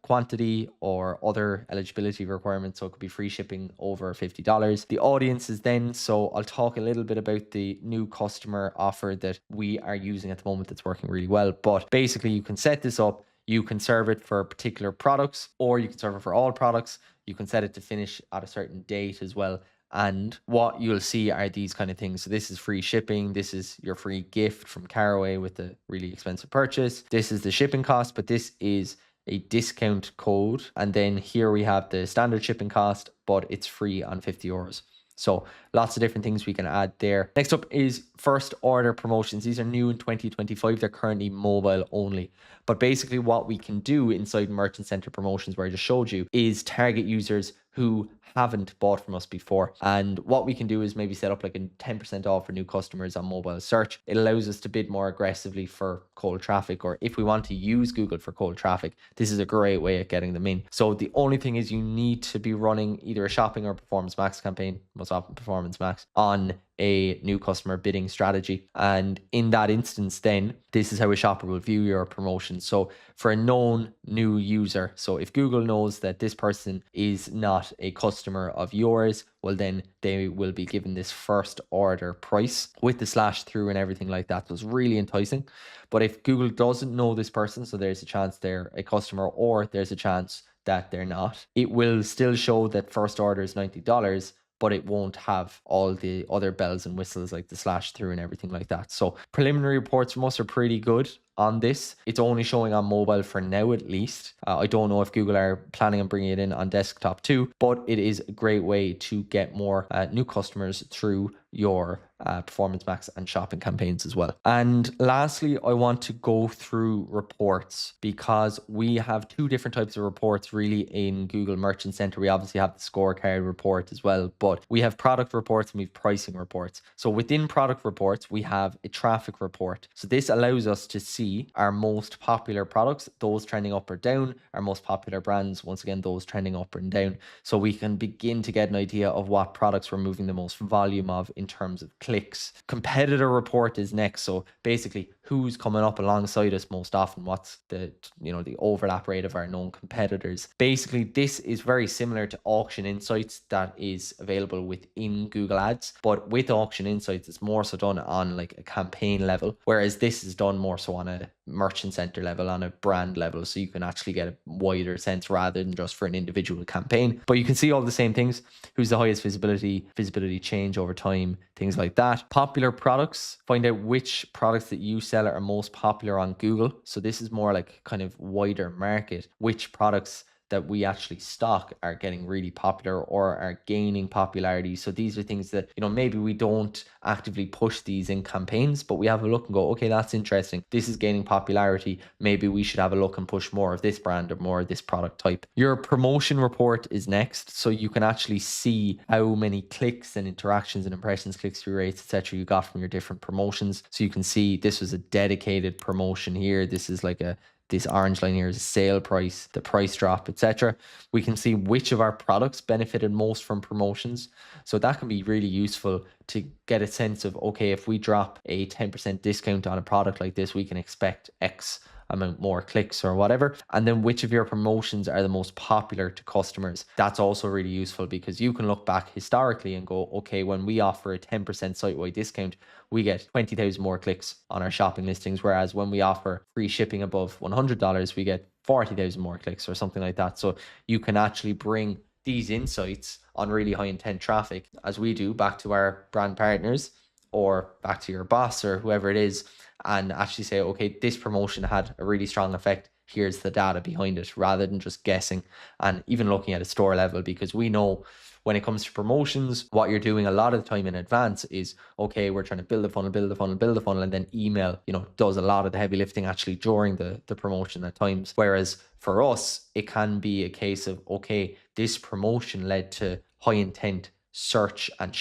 quantity or other eligibility requirements. So it could be free shipping over $50. The audience is then, so I'll talk a little bit about the new customer offer that we are using at the moment that's working really well. But basically you can set this up. You can serve it for particular products, or you can serve it for all products. You can set it to finish at a certain date as well. And what you'll see are these kind of things. So this is free shipping. This is your free gift from Caraway with the really expensive purchase. This is the shipping cost, but this is a discount code. And then here we have the standard shipping cost, but it's free on €50. So lots of different things we can add there. Next up is first order promotions. These are new in 2025. They're currently mobile only. But basically what we can do inside Merchant Center promotions, where I just showed you, is target users who haven't bought from us before. And what we can do is maybe set up like a 10% off for new customers on mobile search. It allows us to bid more aggressively for cold traffic, or if we want to use Google for cold traffic, this is a great way of getting them in. So the only thing is you need to be running either a shopping or performance max campaign, most often performance max, on a new customer bidding strategy. And in that instance, then this is how a shopper will view your promotion. So for a known new user, so if Google knows that this person is not a customer of yours, well, then they will be given this first order price with the slash through and everything like that. So it's really enticing. But if Google doesn't know this person, so there's a chance they're a customer, or there's a chance that they're not, it will still show that first order is $90, but it won't have all the other bells and whistles like the slash through and everything like that. So preliminary reports from us are pretty good on this. It's only showing on mobile for now, at least. I don't know if Google are planning on bringing it in on desktop too, but it is a great way to get more new customers through your Performance Max and shopping campaigns as well. And lastly, I want to go through reports, because we have 2 different types of reports really in Google Merchant Center. We obviously have the scorecard report as well, but we have product reports and we have pricing reports. So within product reports, we have a traffic report. So this allows us to see see our most popular products, those trending up or down, our most popular brands, once again, those trending up and down. So we can begin to get an idea of what products we're moving the most volume of in terms of clicks. Competitor report is next. So basically, who's coming up alongside us most often? What's the overlap rate of our known competitors? Basically, this is very similar to Auction Insights that is available within Google Ads, but with Auction Insights, it's more so done on like a campaign level, whereas this is done more so on a merchant center level, on a brand level, so you can actually get a wider sense rather than just for an individual campaign. But you can see all the same things: who's the highest visibility change over time, things like that. Popular products, find out which products that you sell are most popular on Google. So this is more like kind of wider market, which products that we actually stock are getting really popular or are gaining popularity. So these are things that, maybe we don't actively push these in campaigns, but we have a look and go, okay, that's interesting. This is gaining popularity. Maybe we should have a look and push more of this brand or more of this product type. Your promotion report is next. So you can actually see how many clicks and interactions and impressions, click-through rates, etc. you got from your different promotions. So you can see this was a dedicated promotion here. This is like this orange line here is a sale price, the price drop, etc. We can see which of our products benefited most from promotions. So that can be really useful to get a sense of, okay, if we drop a 10% discount on a product like this, we can expect X amount more clicks or whatever. And then which of your promotions are the most popular to customers? That's also really useful because you can look back historically and go, okay, when we offer a 10% site-wide discount, we get 20,000 more clicks on our shopping listings. Whereas when we offer free shipping above $100, we get 40,000 more clicks or something like that. So you can actually bring these insights on really high intent traffic, as we do, back to our brand partners or back to your boss or whoever it is, and actually say, okay, this promotion had a really strong effect. Here's the data behind it, rather than just guessing and even looking at a store level, because we know when it comes to promotions, what you're doing a lot of the time in advance is, okay, we're trying to build a funnel, and then email, does a lot of the heavy lifting actually during the promotion at times. Whereas for us, it can be a case of, okay, this promotion led to high intent search and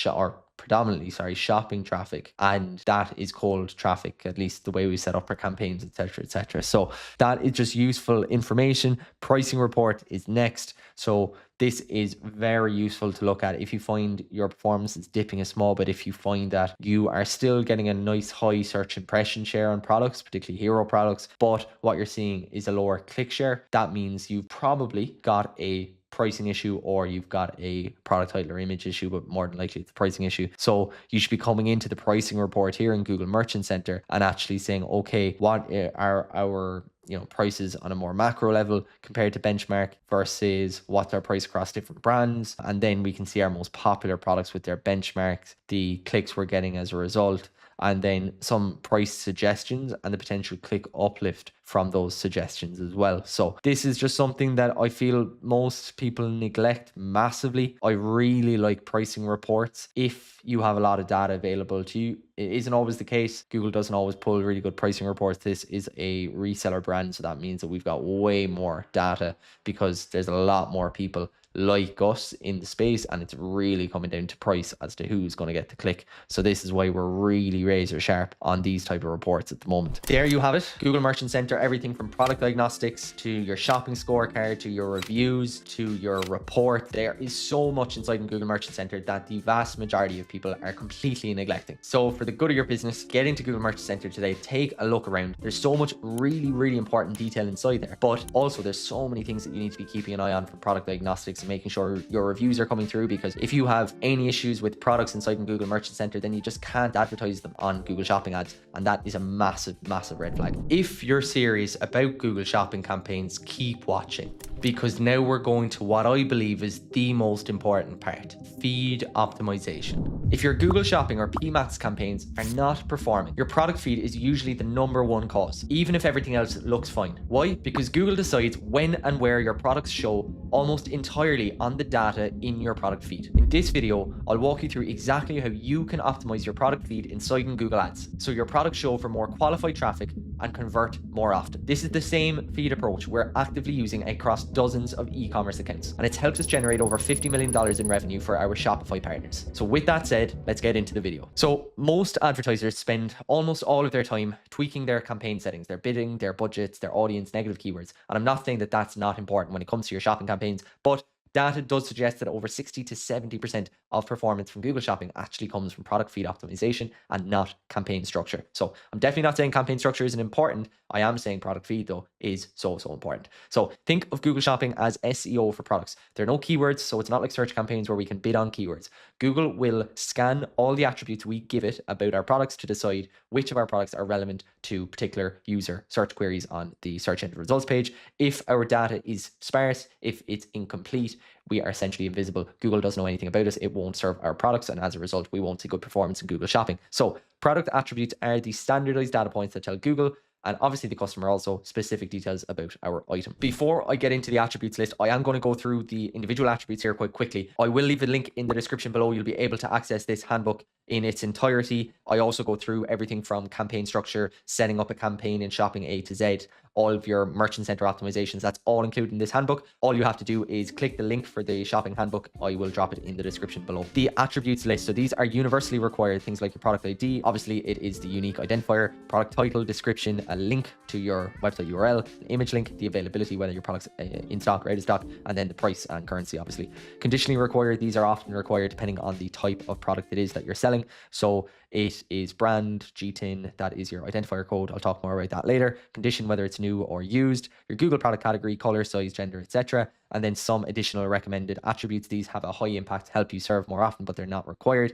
predominantly shopping traffic, and that is cold traffic, at least the way we set up our campaigns, etc. So that is just useful information. Pricing report is next. So this is very useful to look at if you find your performance is dipping a small bit. If you find that you are still getting a nice high search impression share on products, particularly hero products, but what you're seeing is a lower click share, that means you've probably got a pricing issue, or you've got a product title or image issue, but more than likely it's a pricing issue. So you should be coming into the pricing report here in Google Merchant Center and actually saying, okay, what are our prices on a more macro level compared to benchmark versus what's our price across different brands. And then we can see our most popular products with their benchmarks, the clicks we're getting as a result, and then some price suggestions and the potential click uplift from those suggestions as well. So this is just something that I feel most people neglect massively. I really like pricing reports if you have a lot of data available to you. It isn't always the case. Google doesn't always pull really good pricing reports. This is a reseller brand, so that means that we've got way more data because there's a lot more people like us in the space, and it's really coming down to price as to who's going to get the click. So this is why we're really razor sharp on these type of reports at the moment. There you have it. Google Merchant Center, everything from product diagnostics to your shopping scorecard to your reviews to your report. There is so much inside in Google Merchant Center that the vast majority of people are completely neglecting. So for the good of your business, get into Google Merchant Center today. Take a look around. There's so much really important detail inside there, but also there's so many things that you need to be keeping an eye on for product diagnostics and making sure your reviews are coming through, because if you have any issues with products inside in Google Merchant Center, then you just can't advertise them on Google Shopping ads, and that is a massive red flag. If you're serious about Google Shopping campaigns, keep watching, because now we're going to what I believe is the most important part: feed optimization. If your Google Shopping or PMAX campaigns are not performing, your product feed is usually the #1 cause, even if everything else looks fine. Why? Because Google decides when and where your products show almost entirely on the data in your product feed. In this video, I'll walk you through exactly how you can optimize your product feed inside in Google Ads, so your products show for more qualified traffic, and convert more often. This is the same feed approach we're actively using across dozens of e-commerce accounts, and it's helped us generate over $50 million in revenue for our Shopify partners. So with that said, let's get into the video. So most advertisers spend almost all of their time tweaking their campaign settings, their bidding, their budgets, their audience, negative keywords. And I'm not saying that that's not important when it comes to your shopping campaigns, but data does suggest that over 60 to 70% of performance from Google Shopping actually comes from product feed optimization and not campaign structure. So I'm definitely not saying campaign structure isn't important. I am saying product feed though is so important. So think of Google Shopping as SEO for products. There are no keywords, so it's not like search campaigns where we can bid on keywords. Google will scan all the attributes we give it about our products to decide which of our products are relevant to particular user search queries on the search engine results page. If our data is sparse, if it's incomplete, we are essentially invisible. Google doesn't know anything about us. It won't serve our products, and as a result, we won't see good performance in Google Shopping. So product attributes are the standardized data points that tell Google, and obviously the customer also, specific details about our item. Before I get into the attributes list, I am going to go through the individual attributes here quite quickly. I will leave a link in the description below. You'll be able to access this handbook in its entirety. I also go through everything from campaign structure, setting up a campaign in shopping A to Z, all of your merchant center optimizations. That's all included in this handbook. All you have to do is click the link for the shopping handbook. I will drop it in the description below. The attributes list. So these are universally required, things like your product ID. Obviously it is the unique identifier, product title, description, a link to your website URL, an image link, the availability, whether your product's in stock or out of stock, and then the price and currency, obviously. Conditionally required. These are often required depending on the type of product it is that you're selling. So it is brand, GTIN, that is your identifier code. I'll talk more about that later. Condition, whether it's new or used, your Google product category, color, size, gender, etc. And then some additional recommended attributes. These have a high impact, help you serve more often, but they're not required.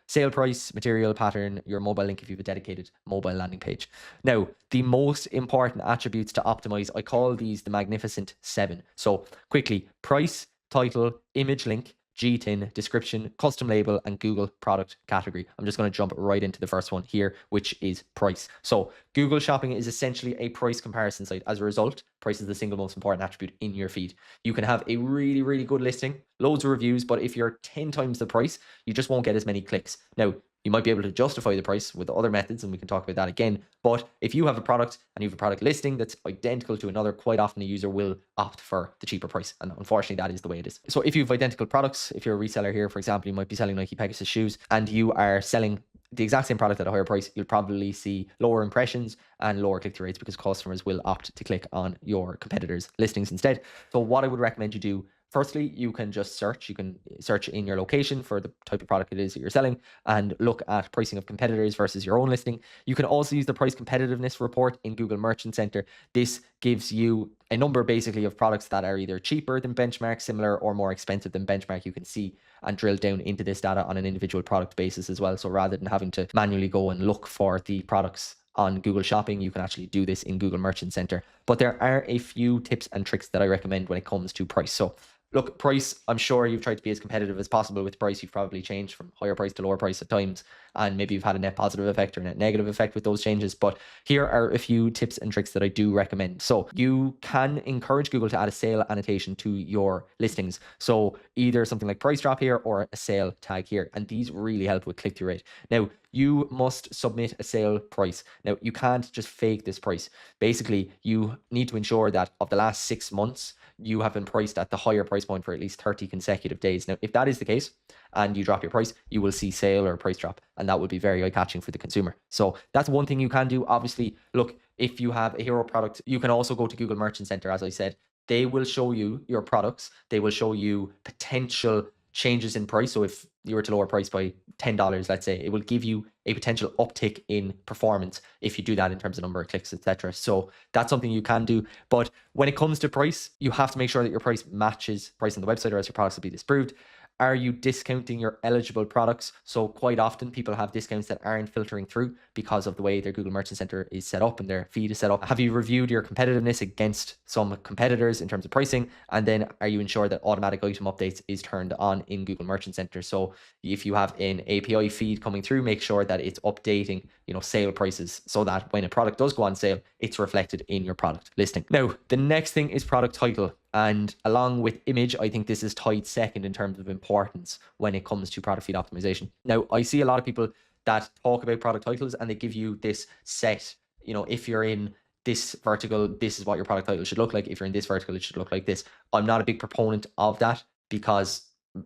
Sale price, material pattern, your mobile link if you have a dedicated mobile landing page. Now, the most important attributes to optimize, I call these the Magnificent Seven. So quickly, price, title, image link, GTIN, description, custom label, and Google product category. I'm just going to jump right into the first one here, which is price. So Google Shopping is essentially a price comparison site. As a result, price is the single most important attribute in your feed. You can have a really good listing, loads of reviews, but if you're 10 times the price, you just won't get as many clicks. Now, you might be able to justify the price with other methods, and we can talk about that again. But if you have a product and you have a product listing that's identical to another, quite often a user will opt for the cheaper price. And unfortunately, that is the way it is. So if you have identical products, if you're a reseller here, for example, you might be selling Nike Pegasus shoes and you are selling the exact same product at a higher price, you'll probably see lower impressions and lower click-through rates because customers will opt to click on your competitors' listings instead. So what I would recommend you do, firstly, you can just search. You can search in your location for the type of product it is that you're selling and look at pricing of competitors versus your own listing. You can also use the price competitiveness report in Google Merchant Center. This gives you a number basically of products that are either cheaper than benchmark, similar, or more expensive than benchmark. You can see and drill down into this data on an individual product basis as well. So rather than having to manually go and look for the products on Google Shopping, you can actually do this in Google Merchant Center. But there are a few tips and tricks that I recommend when it comes to price. So look, price, I'm sure you've tried to be as competitive as possible with price. You've probably changed from higher price to lower price at times, and maybe you've had a net positive effect or a net negative effect with those changes. But here are a few tips and tricks that I do recommend. So you can encourage Google to add a sale annotation to your listings. So either something like price drop here or a sale tag here. And these really help with click-through rate. Now, you must submit a sale price. Now, you can't just fake this price. Basically, you need to ensure that of the last 6 months, you have been priced at the higher price point for at least 30 consecutive days. Now, if that is the case and you drop your price, you will see sale or price drop, and that would be very eye-catching for the consumer. So that's one thing you can do. Obviously, look, if you have a hero product, you can also go to Google Merchant Center, as I said. They will show you your products. They will show you potential changes in price. So if you were to lower price by $10, let's say, it will give you a potential uptick in performance if you do that in terms of number of clicks, etc. So that's something you can do. But when it comes to price, you have to make sure that your price matches price on the website, or else your products will be disproved. Are you discounting your eligible products? So quite often people have discounts that aren't filtering through because of the way their Google Merchant Center is set up and their feed is set up. Have you reviewed your competitiveness against some competitors in terms of pricing? And then are you ensured that automatic item updates is turned on in Google Merchant Center? So if you have an API feed coming through, make sure that it's updating, sale prices so that when a product does go on sale, it's reflected in your product listing. Now, the next thing is product title. And along with image, I think this is tied second in terms of importance when it comes to product feed optimization. Now, I see a lot of people that talk about product titles and they give you this set if you're in this vertical, this is what your product title should look like. If you're in this vertical, it should look like this. I'm not a big proponent of that because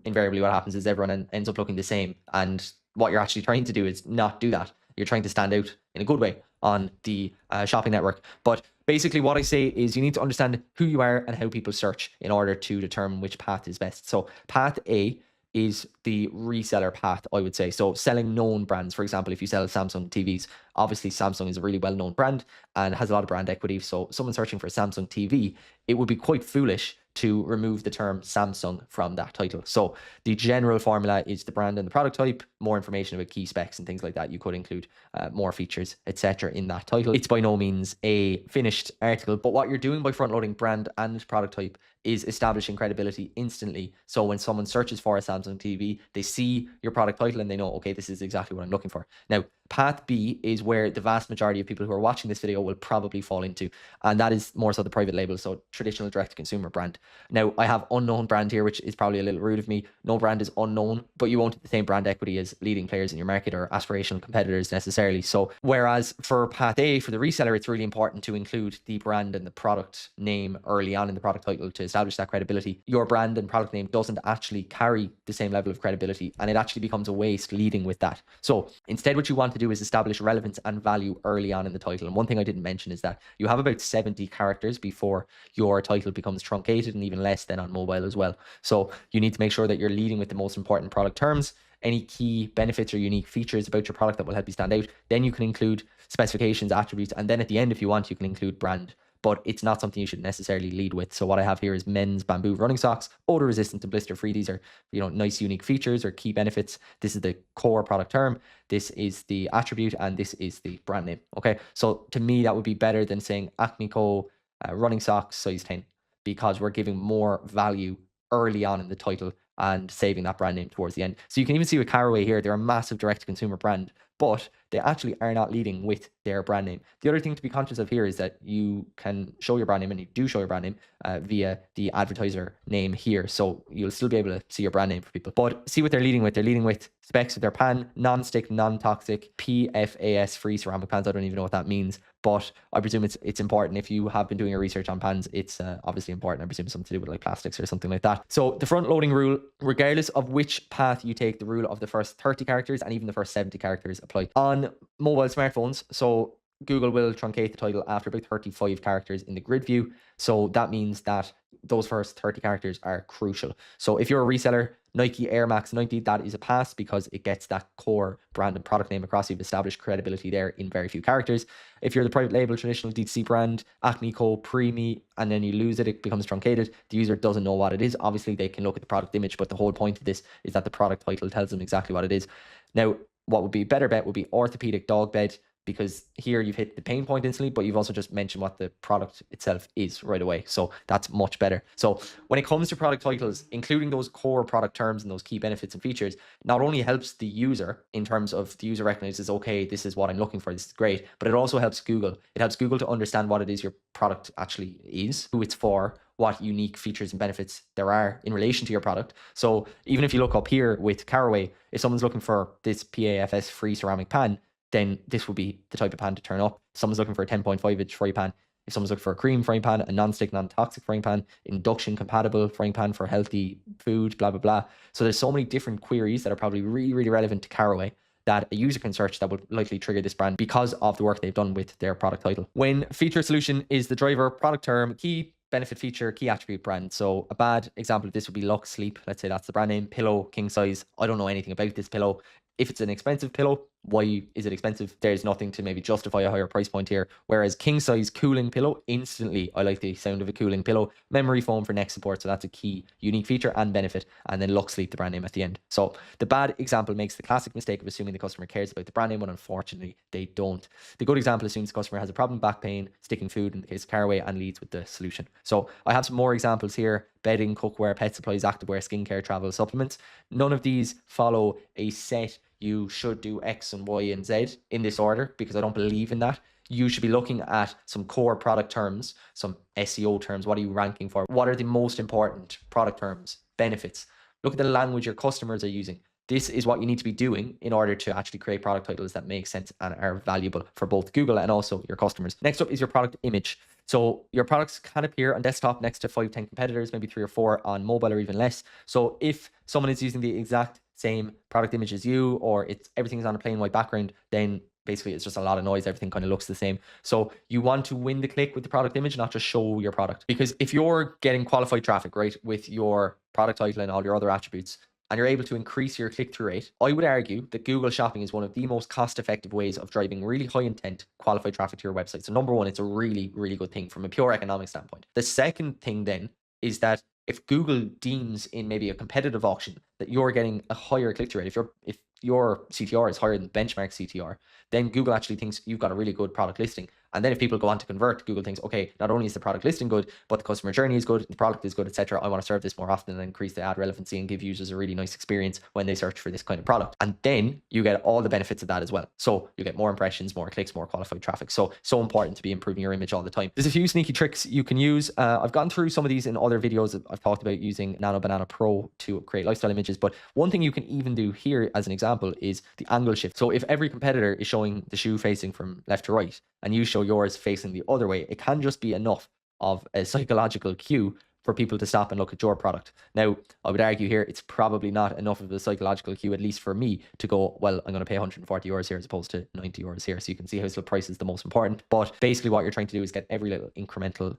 invariably what happens is everyone ends up looking the same. And what you're actually trying to do is not do that. You're trying to stand out in a good way on the shopping network. But basically what I say is you need to understand who you are and how people search in order to determine which path is best. So path A is the reseller path, I would say. So selling known brands. For example, if you sell Samsung TVs, obviously Samsung is a really well-known brand and has a lot of brand equity. So someone searching for a Samsung TV, it would be quite foolish to remove the term Samsung from that title. So the general formula is the brand and the product type, more information about key specs and things like that. You could include more features, etc. in that title. It's by no means a finished article, but what you're doing by front loading brand and product type is establishing credibility instantly. So when someone searches for a Samsung TV, they see your product title and they know, okay, this is exactly what I'm looking for. Now, path B is where the vast majority of people who are watching this video will probably fall into, and that is more so the private label, so traditional direct-to-consumer brand. Now, I have unknown brand here, which is probably a little rude of me. No brand is unknown, but you won't have the same brand equity as leading players in your market or aspirational competitors necessarily. So whereas for path A, for the reseller, it's really important to include the brand and the product name early on in the product title to establish that credibility. Your brand and product name doesn't actually carry the same level of credibility, and it actually becomes a waste leading with that. So instead, what you want to do is establish relevance and value early on in the title. And one thing I didn't mention is that you have about 70 characters before your title becomes truncated, and even less then on mobile as well. So you need to make sure that you're leading with the most important product terms, any key benefits or unique features about your product that will help you stand out. Then you can include specifications, attributes, and then at the end, if you want, you can include brand. But it's not something you should necessarily lead with. So what I have here is men's bamboo running socks, odor resistant and blister free. These are, nice unique features or key benefits. This is the core product term. This is the attribute, and this is the brand name. Okay. So to me, that would be better than saying Acme Co running socks size 10, because we're giving more value early on in the title and saving that brand name towards the end. So you can even see with Caraway here, they're a massive direct-to-consumer brand, but they actually are not leading with their brand name. The other thing to be conscious of here is that you can show your brand name, and you do show your brand name via the advertiser name here. So you'll still be able to see your brand name for people. But see what they're leading with. They're leading with specs of their pan, non-stick, non-toxic, PFAS free ceramic pans. I don't even know what that means, but I presume it's important. If you have been doing your research on pans, it's obviously important. I presume it's something to do with like plastics or something like that. So the front loading rule, regardless of which path you take, the rule of the first 30 characters and even the first 70 characters apply on mobile smartphones. So Google will truncate the title after about 35 characters in the grid view. So that means that those first 30 characters are crucial. So if you're a reseller, Nike Air Max 90, that is a pass because it gets that core brand and product name across. You've established credibility there in very few characters. If you're the private label, traditional D2C brand, Acme Co, Preemie, and then you lose it, it becomes truncated. The user doesn't know what it is. Obviously, they can look at the product image, but the whole point of this is that the product title tells them exactly what it is. Now, what would be a better bet would be orthopedic dog bed, because here you've hit the pain point instantly, but you've also just mentioned what the product itself is right away. So that's much better. So when it comes to product titles, including those core product terms and those key benefits and features, not only helps the user in terms of the user recognizes, okay, this is what I'm looking for, this is great, but it also helps Google. It helps Google to understand what it is your product actually is, who it's for, what unique features and benefits there are in relation to your product. So even if you look up here with Caraway, if someone's looking for this PAFS free ceramic pan, then this would be the type of pan to turn up. If someone's looking for a 10.5 inch frying pan, if someone's looking for a cream frying pan, a non-stick, non-toxic frying pan, induction compatible frying pan for healthy food, blah, blah, blah. So there's so many different queries that are probably really, really relevant to Caraway that a user can search that would likely trigger this brand because of the work they've done with their product title. When feature solution is the driver, product term, key benefit feature, key attribute brand. So a bad example of this would be Lux Sleep. Let's say that's the brand name. Pillow, king size. I don't know anything about this pillow. If it's an expensive pillow, why is it expensive? There's nothing to maybe justify a higher price point here. Whereas king size cooling pillow, instantly, I like the sound of a cooling pillow. Memory foam for neck support. So that's a key unique feature and benefit. And then Lux Sleep, the brand name at the end. So the bad example makes the classic mistake of assuming the customer cares about the brand name when unfortunately they don't. The good example assumes the customer has a problem, back pain, sticking food in the case of Caraway, and leads with the solution. So I have some more examples here: bedding, cookware, pet supplies, activewear, skincare, travel, supplements. None of these follow a set you should do X and Y and Z in this order, because I don't believe in that. You should be looking at some core product terms, some SEO terms. What are you ranking for? What are the most important product terms, benefits? Look at the language your customers are using. This is what you need to be doing in order to actually create product titles that make sense and are valuable for both Google and also your customers. Next up is your product image. So your products can appear on desktop next to 5-10 competitors, maybe 3 or 4 on mobile or even less. So if someone is using the exact same product image as you, or everything's on a plain white background, then basically it's just a lot of noise. Everything kind of looks the same. So you want to win the click with the product image, not just show your product. Because if you're getting qualified traffic, right, with your product title and all your other attributes, and you're able to increase your click-through rate, I would argue that Google Shopping is one of the most cost-effective ways of driving really high intent qualified traffic to your website. So number one, it's a really, really good thing from a pure economic standpoint. The second thing then is that if Google deems in maybe a competitive auction that you're getting a higher click-through rate, if your CTR is higher than benchmark CTR, then Google actually thinks you've got a really good product listing. And then if people go on to convert, Google thinks, okay, not only is the product listing good, but the customer journey is good, the product is good, etc. I want to serve this more often and increase the ad relevancy and give users a really nice experience when they search for this kind of product. And then you get all the benefits of that as well. So you get more impressions, more clicks, more qualified traffic. So important to be improving your image all the time. There's a few sneaky tricks you can use. I've gone through some of these in other videos. I've talked about using Nano Banana Pro to create lifestyle images. But one thing you can even do here as an example is the angle shift. So if every competitor is showing the shoe facing from left to right and you show yours facing the other way, it can just be enough of a psychological cue for people to stop and look at your product. Now, I would argue here it's probably not enough of a psychological cue, at least for me, to go, well, I'm going to pay 140 euros here as opposed to 90 euros here. So you can see how the price is the most important. But basically what you're trying to do is get every little incremental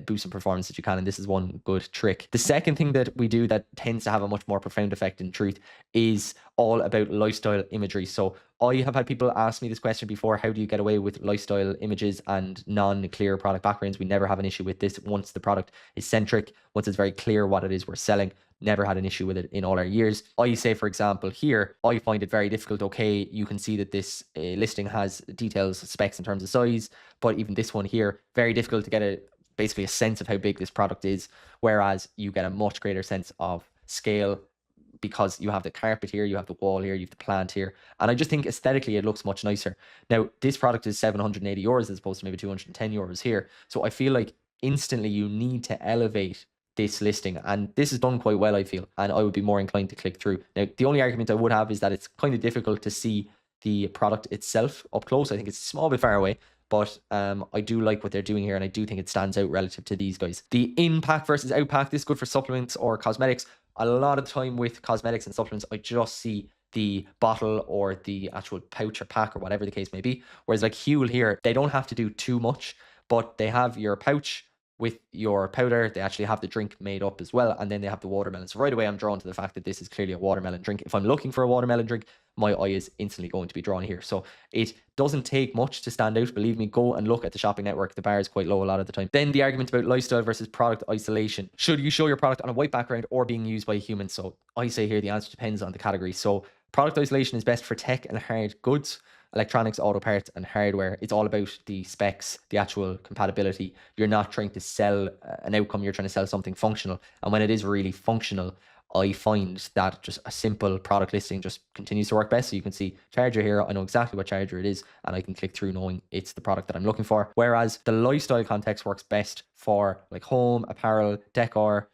boost in performance that you can. And this is one good trick. The second thing that we do that tends to have a much more profound effect in truth is all about lifestyle imagery. So I have had people ask me this question before: how do you get away with lifestyle images and non-clear product backgrounds? We never have an issue with this once the product is centric, once it's very clear what it is we're selling. Never had an issue with it in all our years. I say, for example, here, I find it very difficult. Okay, you can see that this listing has details, specs in terms of size, but even this one here, very difficult to get basically a sense of how big this product is, whereas you get a much greater sense of scale, because you have the carpet here, you have the wall here, you have the plant here. And I just think aesthetically it looks much nicer. Now, this product is 780 euros as opposed to maybe 210 euros here. So I feel like instantly you need to elevate this listing. And this is done quite well, I feel. And I would be more inclined to click through. Now, the only argument I would have is that it's kind of difficult to see the product itself up close. I think it's a small bit far away. But I do like what they're doing here, and I do think it stands out relative to these guys. The in-pack versus out-pack, this is good for supplements or cosmetics. A lot of the time with cosmetics and supplements, I just see the bottle or the actual pouch or pack or whatever the case may be. Whereas like Huel here, they don't have to do too much, but they have your pouch with your powder. They actually have the drink made up as well, and then they have the watermelon. So right away I'm drawn to the fact that this is clearly a watermelon drink. If I'm looking for a watermelon drink, my eye is instantly going to be drawn here. So it doesn't take much to stand out. Believe me, go and look at the shopping network. The bar is quite low a lot of the time. Then the argument about lifestyle versus product isolation. Should you show your product on a white background or being used by a human? So I say here the answer depends on the category. So product isolation is best for tech and hard goods, electronics, auto parts, and hardware. It's all about the specs, the actual compatibility. You're not trying to sell an outcome, you're trying to sell something functional. And when it is really functional, I find that just a simple product listing just continues to work best. So you can see charger here, I know exactly what charger it is, and I can click through knowing it's the product that I'm looking for. Whereas the lifestyle context works best for like home, apparel, decor,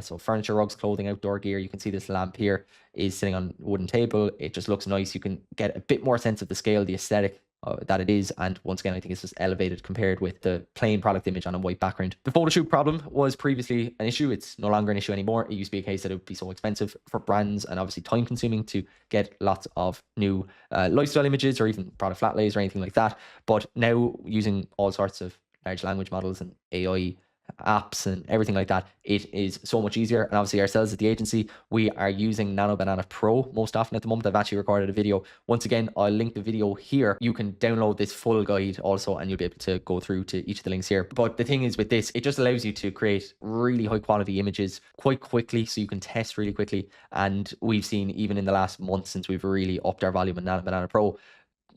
so furniture, rugs, clothing, outdoor gear. You can see this lamp here is sitting on a wooden table. It just looks nice. You can get a bit more sense of the scale, the aesthetic that it is. And once again, I think it's just elevated compared with the plain product image on a white background. The photo shoot problem was previously an issue. It's no longer an issue anymore. It used to be a case that it would be so expensive for brands and obviously time consuming to get lots of new lifestyle images or even product flat lays or anything like that. But now using all sorts of large language models and AI apps and everything like that, it is so much easier. And obviously ourselves at the agency, we are using Nano Banana Pro most often at the moment. I've actually recorded a video. Once again, I'll link the video here. You can download this full guide also, and you'll be able to go through to each of the links here. But the thing is with this, it just allows you to create really high quality images quite quickly, so you can test really quickly. And we've seen, even in the last month since we've really upped our volume in Nano Banana Pro,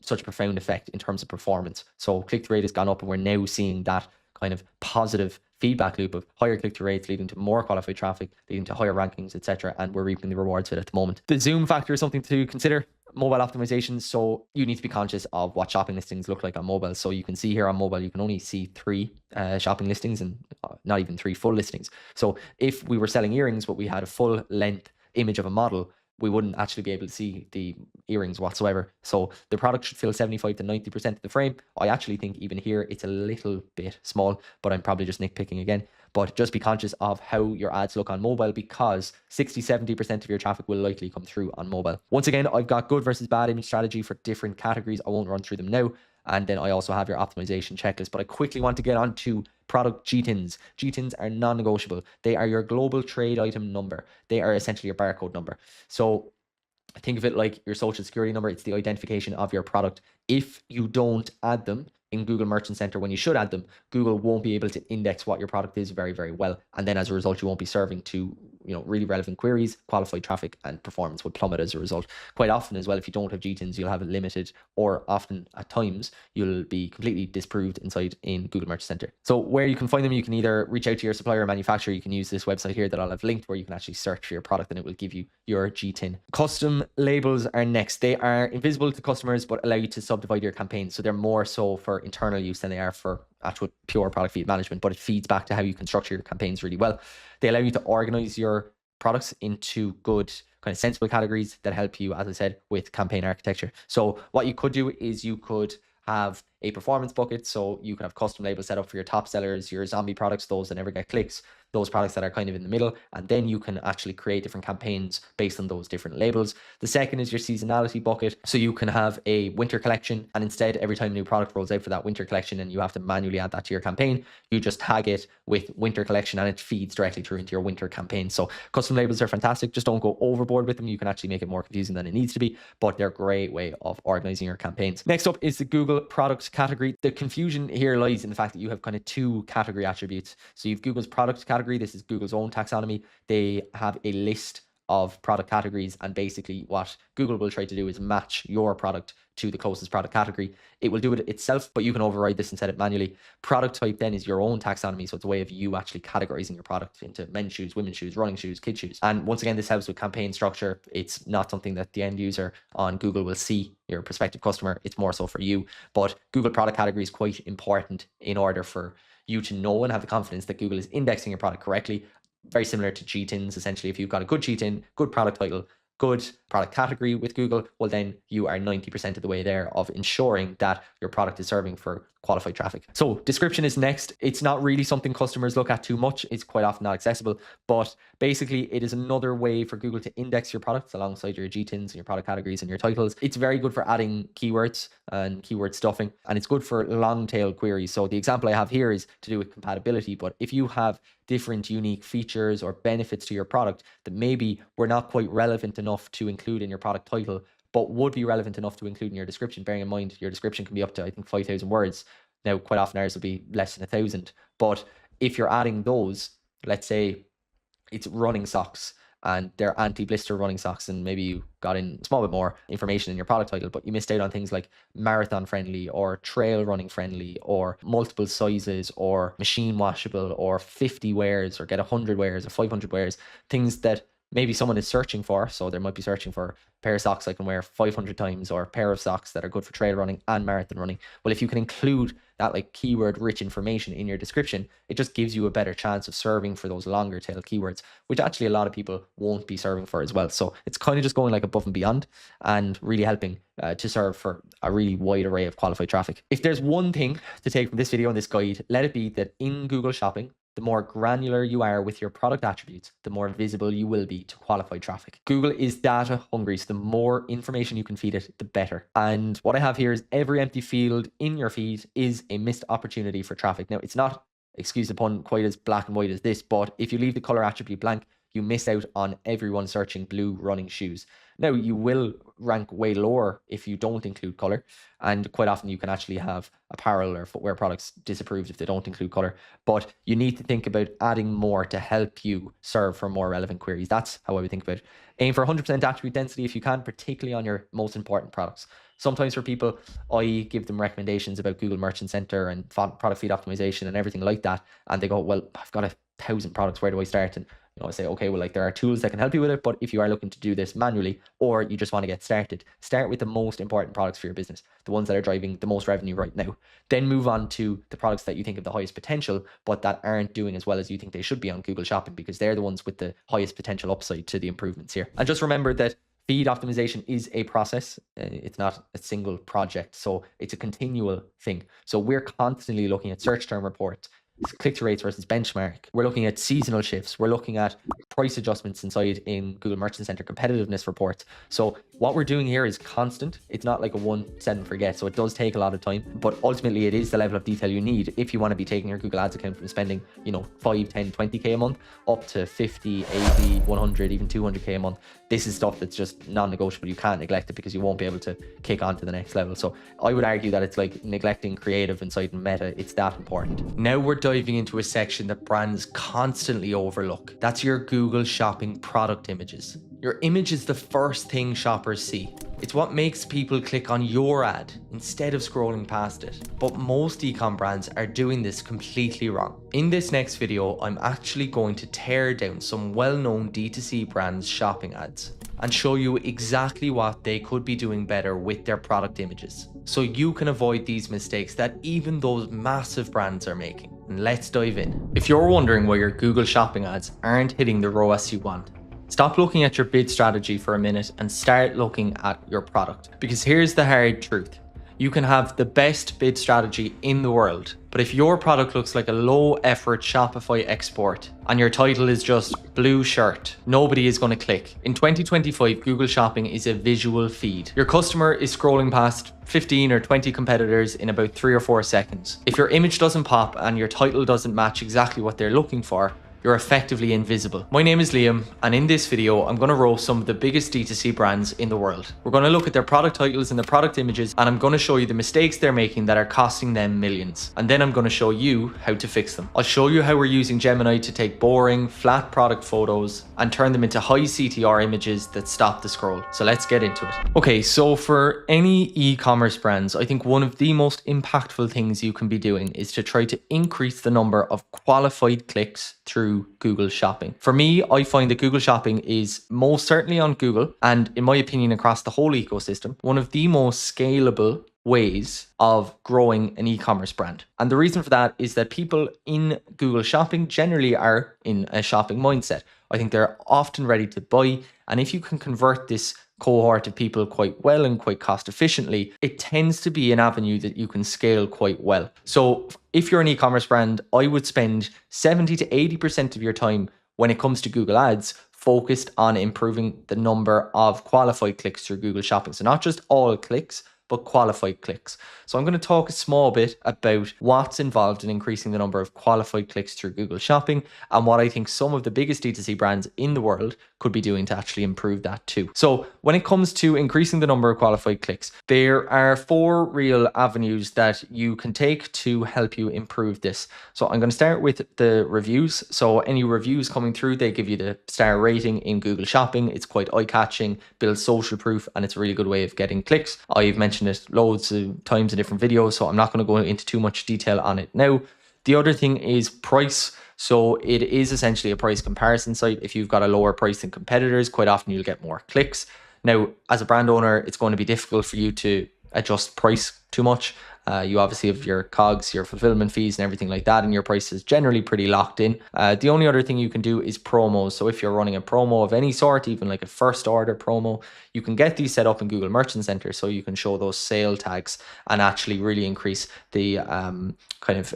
such a profound effect in terms of performance. So click-through rate has gone up, and we're now seeing that kind of positive feedback loop of higher click-through rates leading to more qualified traffic, leading to higher rankings, etc. And we're reaping the rewards of it at the moment. The zoom factor is something to consider. Mobile optimization. So you need to be conscious of what shopping listings look like on mobile. So you can see here on mobile, you can only see 3 shopping listings and not even 3 full listings. So if we were selling earrings, but we had a full length image of a model, we wouldn't actually be able to see the earrings whatsoever. So the product should fill 75 to 90% of the frame. I actually think even here it's a little bit small, but I'm probably just nitpicking again. But just be conscious of how your ads look on mobile, because 60-70% of your traffic will likely come through on mobile. Once again, I've got good versus bad image strategy for different categories. I won't run through them now. And then I also have your optimization checklist. But I quickly want to get on to product GTINs. GTINs are non-negotiable. They are your global trade item number. They are essentially your barcode number. So think of it like your social security number. It's the identification of your product. If you don't add them in Google Merchant Center when you should add them, Google won't be able to index what your product is very, very well. And then as a result, you won't be serving to really relevant queries, qualified traffic, and performance would plummet as a result. Quite often as well, if you don't have GTINs, you'll have it limited, or often at times you'll be completely disproved inside in Google Merchant Center. So where you can find them, you can either reach out to your supplier or manufacturer. You can use this website here that I'll have linked, where you can actually search for your product and it will give you your GTIN. Custom labels are next. They are invisible to customers but allow you to subdivide your campaigns. So they're more so for internal use than they are for actual pure product feed management, but it feeds back to how you can structure your campaigns really well. They allow you to organize your products into good kind of sensible categories that help you, as I said, with campaign architecture. So what you could do is you could have a performance bucket. So you can have custom labels set up for your top sellers, your zombie products, those that never get clicks, those products that are kind of in the middle. And then you can actually create different campaigns based on those different labels. The second is your seasonality bucket. So you can have a winter collection, and instead every time a new product rolls out for that winter collection and you have to manually add that to your campaign, you just tag it with winter collection and it feeds directly through into your winter campaign. So custom labels are fantastic. Just don't go overboard with them. You can actually make it more confusing than it needs to be, but they're a great way of organizing your campaigns. Next up is the Google product category. The confusion here lies in the fact that you have kind of two category attributes. So you've Google's product category. This is Google's own taxonomy. They have a list of product categories, and basically what Google will try to do is match your product to the closest product category. It will do it itself, but you can override this and set it manually. Product type then is your own taxonomy, so it's a way of you actually categorizing your product into men's shoes, women's shoes, running shoes, kids shoes. And once again, this helps with campaign structure. It's not something that the end user on Google will see, your prospective customer. It's more so for you. But Google product category is quite important in order for you to know and have the confidence that Google is indexing your product correctly. Very similar to GTINs. Essentially, if you've got a good GTIN, good product title, good product category with Google, well then you are 90% of the way there of ensuring that your product is serving for qualified traffic. So description is next. It's not really something customers look at too much. It's quite often not accessible, but basically it is another way for Google to index your products alongside your GTINs and your product categories and your titles. It's very good for adding keywords and keyword stuffing, and it's good for long tail queries. So the example I have here is to do with compatibility, but if you have different unique features or benefits to your product that maybe were not quite relevant enough to include in your product title, but would be relevant enough to include in your description, bearing in mind your description can be up to, I think, 5,000 words. Now, quite often ours will be less than 1,000. But if you're adding those, let's say it's running socks and they're anti-blister running socks, and maybe you got in a small bit more information in your product title, but you missed out on things like marathon friendly or trail running friendly or multiple sizes or machine washable or 50 wears or get 100 wears or 500 wears, things that maybe someone is searching for. So they might be searching for a pair of socks I can wear 500 times, or a pair of socks that are good for trail running and marathon running. Well, if you can include that like keyword rich information in your description, it just gives you a better chance of serving for those longer tail keywords, which actually a lot of people won't be serving for as well. So it's kind of just going like above and beyond and really helping to serve for a really wide array of qualified traffic. If there's one thing to take from this video and this guide, let it be that in Google Shopping, the more granular you are with your product attributes, the more visible you will be to qualified traffic. Google is data hungry, so the more information you can feed it, the better. And what I have here is every empty field in your feed is a missed opportunity for traffic. Now, it's not, excuse the pun, quite as black and white as this, but if you leave the color attribute blank, you miss out on everyone searching blue running shoes. Now, you will rank way lower if you don't include color, and quite often you can actually have apparel or footwear products disapproved if they don't include color, but you need to think about adding more to help you serve for more relevant queries. That's how I would think about it. Aim for 100% attribute density if you can, particularly on your most important products. Sometimes for people, I give them recommendations about Google Merchant Center and product feed optimization and everything like that, and they go, well, I've got 1,000 products, where do I start? And I say, okay, well, like there are tools that can help you with it, but if you are looking to do this manually, or you just want to get started, start with the most important products for your business, the ones that are driving the most revenue right now. Then move on to the products that you think have the highest potential, but that aren't doing as well as you think they should be on Google Shopping, because they're the ones with the highest potential upside to the improvements here. And just remember that Feed optimization is a process. It's not a single project. So it's a continual thing. So we're constantly looking at search term reports, click-through rates versus benchmark. We're looking at seasonal shifts. We're looking at price adjustments inside in Google Merchant Center competitiveness reports. So what we're doing here is constant. It's not like a one set and forget. So it does take a lot of time, but ultimately it is the level of detail you need if you want to be taking your Google Ads account from spending, 5, 10, 20K a month up to 50, 80, 100, even 200K a month. This is stuff that's just non-negotiable. You can't neglect it because you won't be able to kick on to the next level. So I would argue that it's like neglecting creative inside Meta. It's that important. Now we're diving into a section that brands constantly overlook. That's your Google Shopping product images. Your image is the first thing shoppers see. It's what makes people click on your ad instead of scrolling past it. But most e-com brands are doing this completely wrong. In this next video, I'm actually going to tear down some well-known D2C brands' shopping ads and show you exactly what they could be doing better with their product images, so you can avoid these mistakes that even those massive brands are making. And let's dive in. If you're wondering why your Google Shopping ads aren't hitting the ROAS you want, stop looking at your bid strategy for a minute and start looking at your product. Because here's the hard truth. You can have the best bid strategy in the world, but if your product looks like a low effort Shopify export and your title is just blue shirt, nobody is going to click. In 2025, Google Shopping is a visual feed. Your customer is scrolling past 15 or 20 competitors in about 3 or 4 seconds. If your image doesn't pop and your title doesn't match exactly what they're looking for, you're effectively invisible. My name is Liam, and in this video, I'm going to roast some of the biggest D2C brands in the world. We're going to look at their product titles and their product images, and I'm going to show you the mistakes they're making that are costing them millions. And then I'm going to show you how to fix them. I'll show you how we're using Gemini to take boring, flat product photos and turn them into high CTR images that stop the scroll. So let's get into it. Okay, so for any e-commerce brands, I think one of the most impactful things you can be doing is to try to increase the number of qualified clicks through Google Shopping. For me, I find that Google Shopping is most certainly on Google, and in my opinion across the whole ecosystem, one of the most scalable ways of growing an e-commerce brand. And the reason for that is that people in Google Shopping generally are in a shopping mindset. I think they're often ready to buy, and if you can convert this cohort of people quite well and quite cost efficiently, it tends to be an avenue that you can scale quite well. So if you're an e-commerce brand, I would spend 70 to 80% of your time when it comes to Google Ads focused on improving the number of qualified clicks through Google Shopping. So not just all clicks, but qualified clicks. So I'm going to talk a small bit about what's involved in increasing the number of qualified clicks through Google Shopping and what I think some of the biggest D2C brands in the world could be doing to actually improve that too. So when it comes to increasing the number of qualified clicks, there are 4 real avenues that you can take to help you improve this. So I'm going to start with the reviews. So any reviews coming through, they give you the star rating in Google Shopping. It's quite eye-catching, builds social proof, and it's a really good way of getting clicks. I've mentioned it loads of times in different videos, so I'm not going to go into too much detail on it now. The other thing is price. So it is essentially a price comparison site. If you've got a lower price than competitors, quite often you'll get more clicks. Now, as a brand owner, it's going to be difficult for you to adjust price too much. You obviously have your COGS, your fulfillment fees and everything like that, and your price is generally pretty locked in. The only other thing you can do is promos. So if you're running a promo of any sort, even like a first order promo, you can get these set up in Google Merchant Center so you can show those sale tags and actually really increase the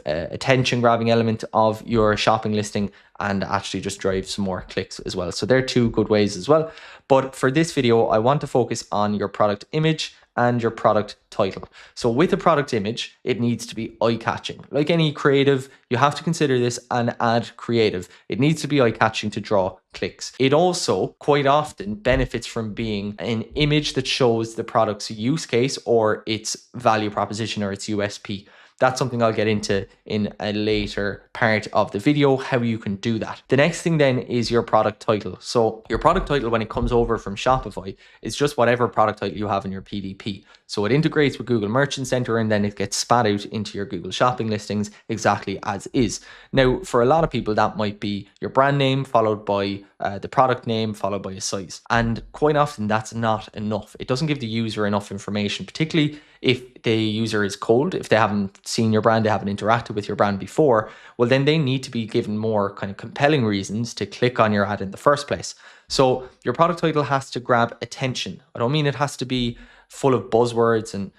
attention grabbing element of your shopping listing and actually just drive some more clicks as well. So they're 2 good ways as well. But for this video, I want to focus on your product image and your product title. So with a product image, it needs to be eye-catching. Like any creative, you have to consider this an ad creative. It needs to be eye-catching to draw clicks. It also quite often benefits from being an image that shows the product's use case or its value proposition or its USP. That's something I'll get into in a later part of the video, how you can do that. The next thing then is your product title. So your product title, when it comes over from Shopify, is just whatever product title you have in your PDP. So it integrates with Google Merchant Center and then it gets spat out into your Google Shopping listings exactly as is. Now, for a lot of people, that might be your brand name followed by the product name followed by a size. And quite often that's not enough. It doesn't give the user enough information, particularly if the user is cold, if they haven't seen your brand, they haven't interacted with your brand before, well, then they need to be given more kind of compelling reasons to click on your ad in the first place. So your product title has to grab attention. I don't mean it has to be full of buzzwords and,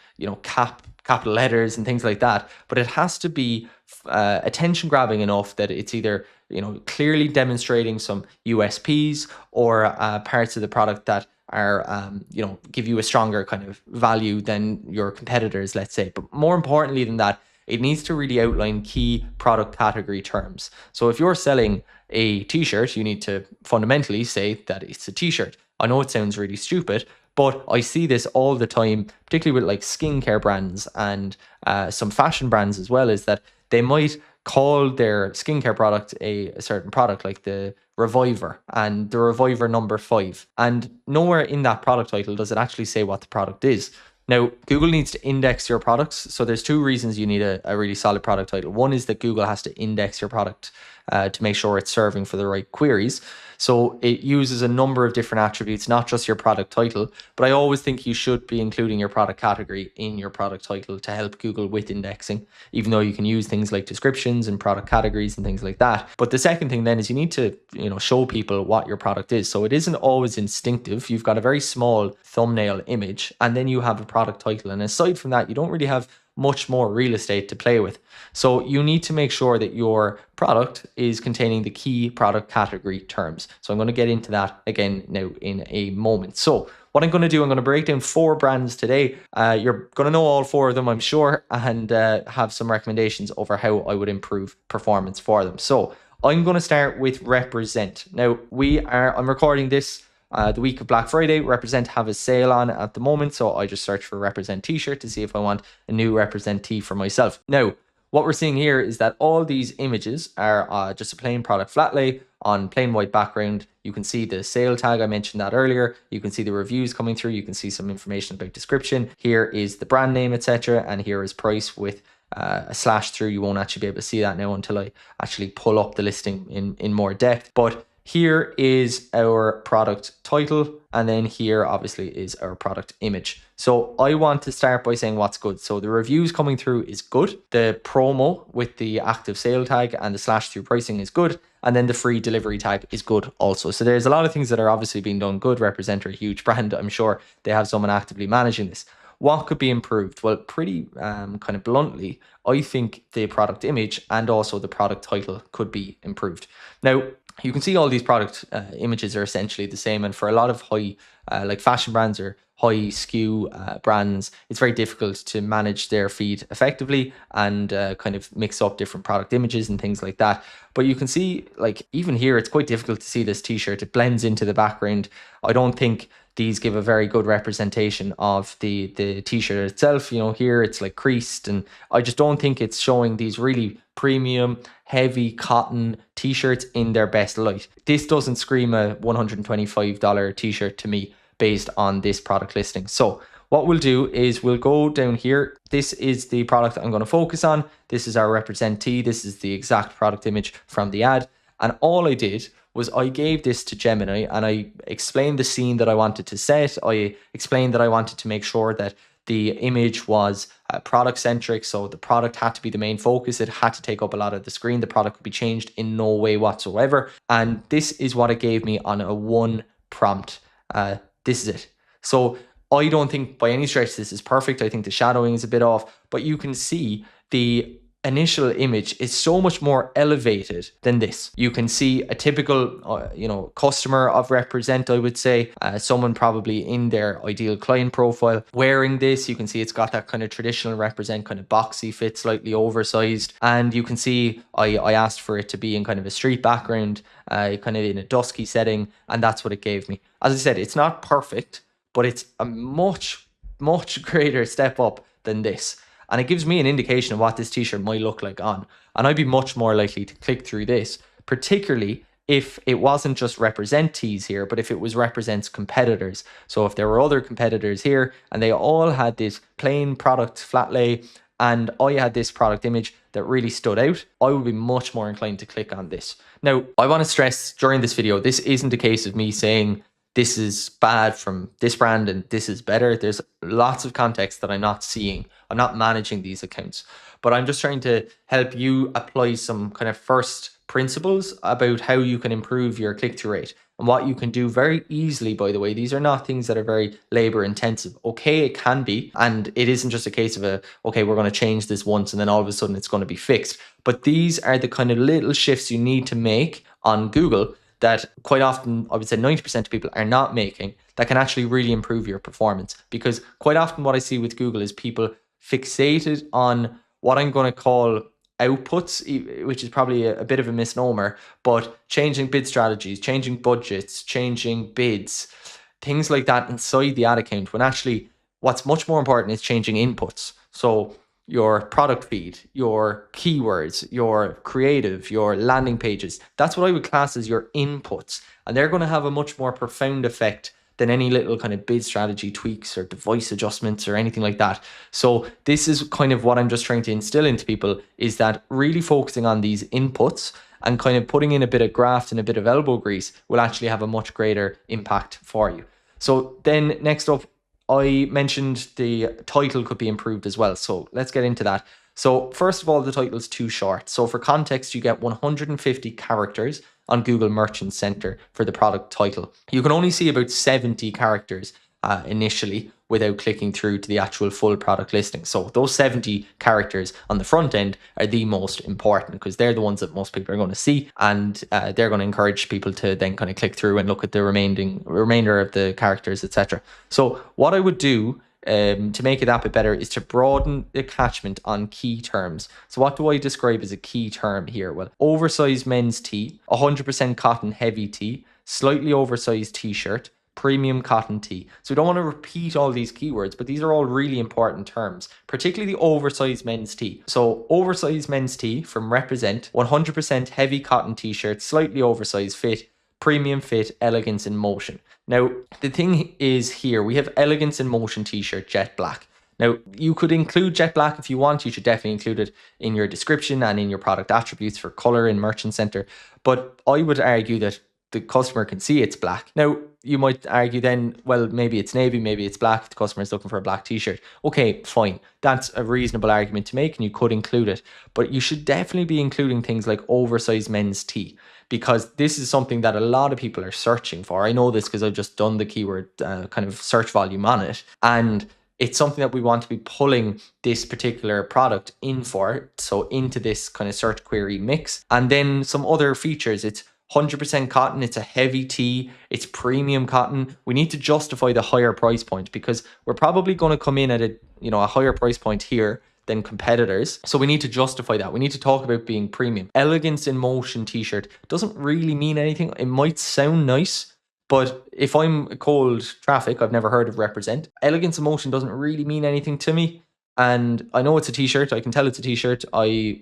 capital letters and things like that, but it has to be attention grabbing enough that it's either, clearly demonstrating some USPs or parts of the product that are, give you a stronger kind of value than your competitors, let's say. But more importantly than that, it needs to really outline key product category terms. So if you're selling a t-shirt, you need to fundamentally say that it's a t-shirt. I know it sounds really stupid, but I see this all the time, particularly with like skincare brands and some fashion brands as well, is that they might call their skincare product a certain product, like the Reviver and the Reviver number 5. And nowhere in that product title does it actually say what the product is. Now, Google needs to index your products. So there's two reasons you need a really solid product title. One is that Google has to index your product to make sure it's serving for the right queries. So it uses a number of different attributes, not just your product title, but I always think you should be including your product category in your product title to help Google with indexing, even though you can use things like descriptions and product categories and things like that. But the second thing then is you need to, show people what your product is. So it isn't always instinctive. You've got a very small thumbnail image and then you have a product title. And aside from that, you don't really have much more real estate to play with. So you need to make sure that your product is containing the key product category terms. So I'm going to get into that again now in a moment. So what I'm going to do, I'm going to break down 4 brands today. You're going to know all 4 of them, I'm sure, and have some recommendations over how I would improve performance for them. So I'm going to start with Represent. Now I'm recording this the week of Black Friday. Represent have a sale on at the moment, so I just search for Represent t-shirt to see if I want a new Represent tee for myself. Now, what we're seeing here is that all these images are just a plain product flat lay on plain white background. You can see the sale tag, I mentioned that earlier. You can see the reviews coming through. You can see some information about description. Here is the brand name, etc. And here is price with a slash through. You won't actually be able to see that now until I actually pull up the listing in more depth. But here is our product title, and then here obviously is our product image. So I want to start by saying what's good. So the reviews coming through is good. The promo with the active sale tag and the slash through pricing is good. And then the free delivery tag is good also. So there's a lot of things that are obviously being done good. Represent a huge brand. I'm sure they have someone actively managing this. What could be improved? Well, pretty kind of bluntly, I think the product image and also the product title could be improved. Now, you can see all these product images are essentially the same. And for a lot of high, like fashion brands or high SKU brands, it's very difficult to manage their feed effectively and kind of mix up different product images and things like that. But you can see, like, even here, it's quite difficult to see this t-shirt. It blends into the background. I don't think these give a very good representation of the t-shirt itself. Here it's like creased, and I just don't think it's showing these really premium, heavy cotton t-shirts in their best light. This doesn't scream a $125 t-shirt to me based on this product listing. So what we'll do is we'll go down here. This is the product I'm going to focus on. This is our Represent tee. This is the exact product image from the ad. And all I did was I gave this to Gemini and I explained the scene that I wanted to set. I explained that I wanted to make sure that the image was product centric. So the product had to be the main focus. It had to take up a lot of the screen. The product could be changed in no way whatsoever. And this is what it gave me on a 1 prompt. This is it. So I don't think by any stretch this is perfect. I think the shadowing is a bit off, but you can see the initial image is so much more elevated than this. You can see a typical, customer of Represent, I would say, someone probably in their ideal client profile wearing this. You can see it's got that kind of traditional Represent kind of boxy fit, slightly oversized. And you can see I asked for it to be in kind of a street background, kind of in a dusky setting. And that's what it gave me. As I said, it's not perfect, but it's a much, much greater step up than this. And it gives me an indication of what this t-shirt might look like on. And I'd be much more likely to click through this, particularly if it wasn't just Represent tees here, but if it was Represent's competitors. So if there were other competitors here and they all had this plain product flat lay and I had this product image that really stood out, I would be much more inclined to click on this. Now, I want to stress during this video, this isn't a case of me saying this is bad from this brand and this is better. There's lots of context that I'm not seeing. I'm not managing these accounts, but I'm just trying to help you apply some kind of first principles about how you can improve your click-through rate and what you can do very easily. By the way, these are not things that are very labor intensive. Okay, it can be, and it isn't just a case of okay, we're going to change this once and then all of a sudden it's going to be fixed. But these are the kind of little shifts you need to make on Google that quite often, I would say 90% of people are not making, that can actually really improve your performance. Because quite often what I see with Google is people fixated on what I'm going to call outputs, which is probably a bit of a misnomer, but changing bid strategies, changing budgets, changing bids, things like that inside the ad account, when actually what's much more important is changing inputs. So your product feed, your keywords, your creative, your landing pages, that's what I would class as your inputs. And they're going to have a much more profound effect than any little kind of bid strategy tweaks or device adjustments or anything like that. So this is kind of what I'm just trying to instill into people, is that really focusing on these inputs and kind of putting in a bit of graft and a bit of elbow grease will actually have a much greater impact for you. So then next up, I mentioned the title could be improved as well. So let's get into that. So first of all, the title is too short. So for context, you get 150 characters on Google Merchant Center for the product title. You can only see about 70 characters initially without clicking through to the actual full product listing. So those 70 characters on the front end are the most important because they're the ones that most people are going to see, and they're going to encourage people to then kind of click through and look at the remainder of the characters, etc. So what I would do to make it that bit better is to broaden the catchment on key terms. So what do I describe as a key term here? Well, oversized men's tee, 100% cotton heavy tee, slightly oversized t-shirt, premium cotton tee. So we don't want to repeat all these keywords, but these are all really important terms, particularly the oversized men's tee. So oversized men's tee from Represent, 100% heavy cotton t-shirt, slightly oversized fit, premium fit, elegance in motion. Now, the thing is here, we have elegance in motion t-shirt, jet black. Now, you could include jet black if you want. You should definitely include it in your description and in your product attributes for color in Merchant Center. But I would argue that the customer can see it's black. Now, you might argue then, well, maybe it's navy, maybe it's black if the customer is looking for a black t-shirt. Okay, fine. That's a reasonable argument to make and you could include it. But you should definitely be including things like oversized men's tee, because this is something that a lot of people are searching for. I know this because I've just done the keyword kind of search volume on it. And it's something that we want to be pulling this particular product in for. So into this kind of search query mix. And then some other features. It's 100% cotton, it's a heavy tee, it's premium cotton. We need to justify the higher price point because we're probably going to come in at a higher price point here than competitors. So we need to justify that. We need to talk about being premium. Elegance in motion t-shirt doesn't really mean anything. It might sound nice, but if I'm cold traffic, I've never heard of Represent. Elegance in motion doesn't really mean anything to me. And I know it's a t-shirt. I can tell it's a t-shirt. I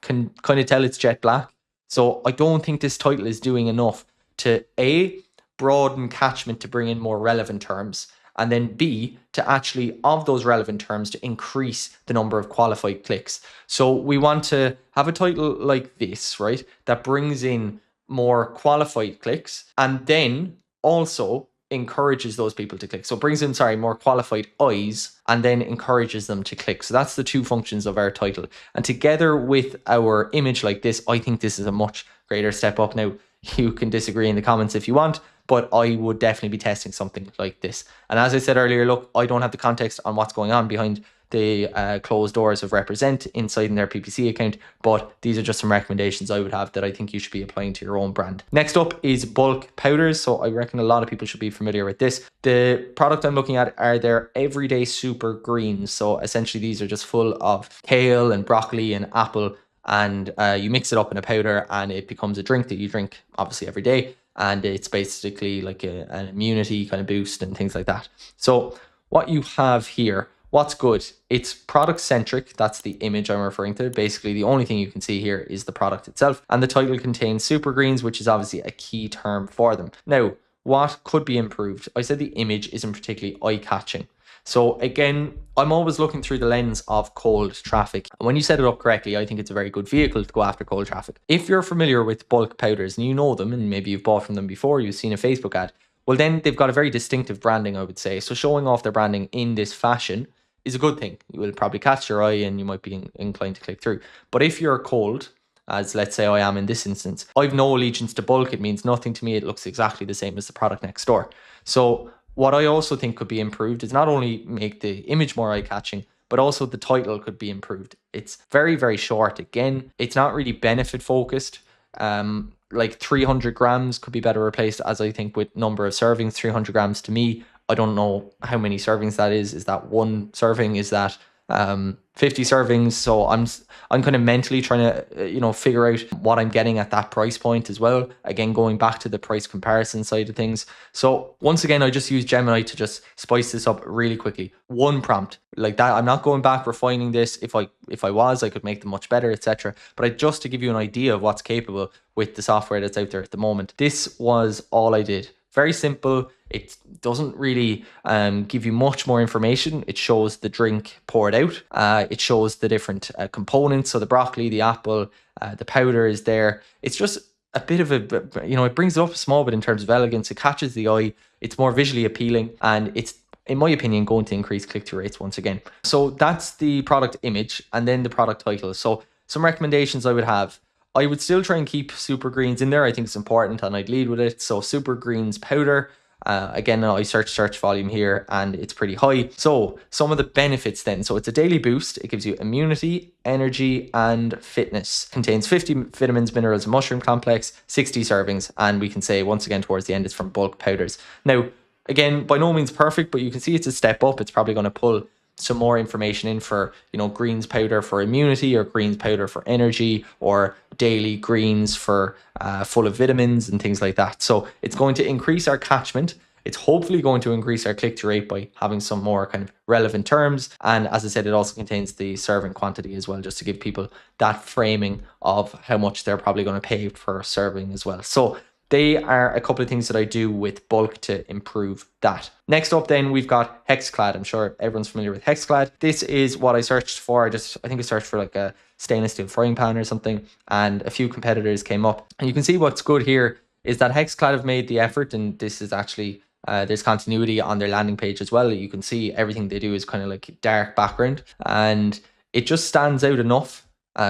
can kind of tell it's jet black. So I don't think this title is doing enough to A, broaden catchment to bring in more relevant terms, and then B, to actually, of those relevant terms, to increase the number of qualified clicks. So we want to have a title like this, right, that brings in more qualified clicks and then also encourages those people to click. So it brings in, more qualified eyes and then encourages them to click. So that's the two functions of our title. And together with our image like this, I think this is a much greater step up. Now, you can disagree in the comments if you want, but I would definitely be testing something like this. And as I said earlier, look, I don't have the context on what's going on behind the closed doors of Represent inside in their PPC account, but these are just some recommendations I would have that I think you should be applying to your own brand. Next up is bulk powders. So I reckon a lot of people should be familiar with this. The product I'm looking at are their everyday super greens. So essentially these are just full of kale and broccoli and apple, and you mix it up in a powder and it becomes a drink that you drink obviously every day. And it's basically like an immunity kind of boost and things like that. So what you have here, what's good? It's product centric. That's the image I'm referring to. Basically, the only thing you can see here is the product itself. And the title contains super greens, which is obviously a key term for them. Now, what could be improved? I said the image isn't particularly eye-catching. So again, I'm always looking through the lens of cold traffic. And when you set it up correctly, I think it's a very good vehicle to go after cold traffic. If you're familiar with bulk powders and you know them, and maybe you've bought from them before, you've seen a Facebook ad, well, then they've got a very distinctive branding, I would say. So showing off their branding in this fashion is a good thing. It will probably catch your eye and you might be inclined to click through. But if you're cold, as let's say I am in this instance, I've no allegiance to bulk. It means nothing to me. It looks exactly the same as the product next door. So what I also think could be improved is not only make the image more eye-catching, but also the title could be improved. It's very, very short. Again, it's not really benefit focused. Like 300 grams could be better replaced, as I think with number of servings. 300 grams to me, I don't know how many servings that is. Is that one serving? Is that 50 servings? So I'm kind of mentally trying to figure out what I'm getting at that price point as well. Again, going back to the price comparison side of things. So once again, I just use Gemini to just spice this up really quickly. One prompt like that. I'm not going back refining this. If I was, I could make them much better, etc. But just to give you an idea of what's capable with the software that's out there at the moment, this was all I did. Very simple. It doesn't really give you much more information. It shows the drink poured out. It shows the different components. So the broccoli, the apple, the powder is there. It's just a bit of it brings it up a small bit in terms of elegance. It catches the eye. It's more visually appealing. And it's, in my opinion, going to increase click-through rates once again. So that's the product image and then the product title. So some recommendations I would have. I would still try and keep super greens in there. I think it's important and I'd lead with it. So super greens powder. Again, I search volume here and it's pretty high. So some of the benefits then. So it's a daily boost. It gives you immunity, energy and fitness. Contains 50 vitamins, minerals and mushroom complex, 60 servings. And we can say once again towards the end it's from bulk powders. Now, again, by no means perfect, but you can see it's a step up. It's probably going to pull some more information in for, greens powder for immunity or greens powder for energy or daily greens for full of vitamins and things like that. So it's going to increase our catchment. It's hopefully going to increase our click-through rate by having some more kind of relevant terms. And as I said, it also contains the serving quantity as well, just to give people that framing of how much they're probably going to pay for serving as well. So they are a couple of things that I do with bulk to improve that. Next up then, we've got Hexclad. I'm sure everyone's familiar with Hexclad. This is what I searched for. I think I searched for like a stainless steel frying pan or something, and a few competitors came up. And you can see what's good here is that Hexclad have made the effort, and this is actually, there's continuity on their landing page as well. You can see everything they do is kind of like dark background, and it just stands out enough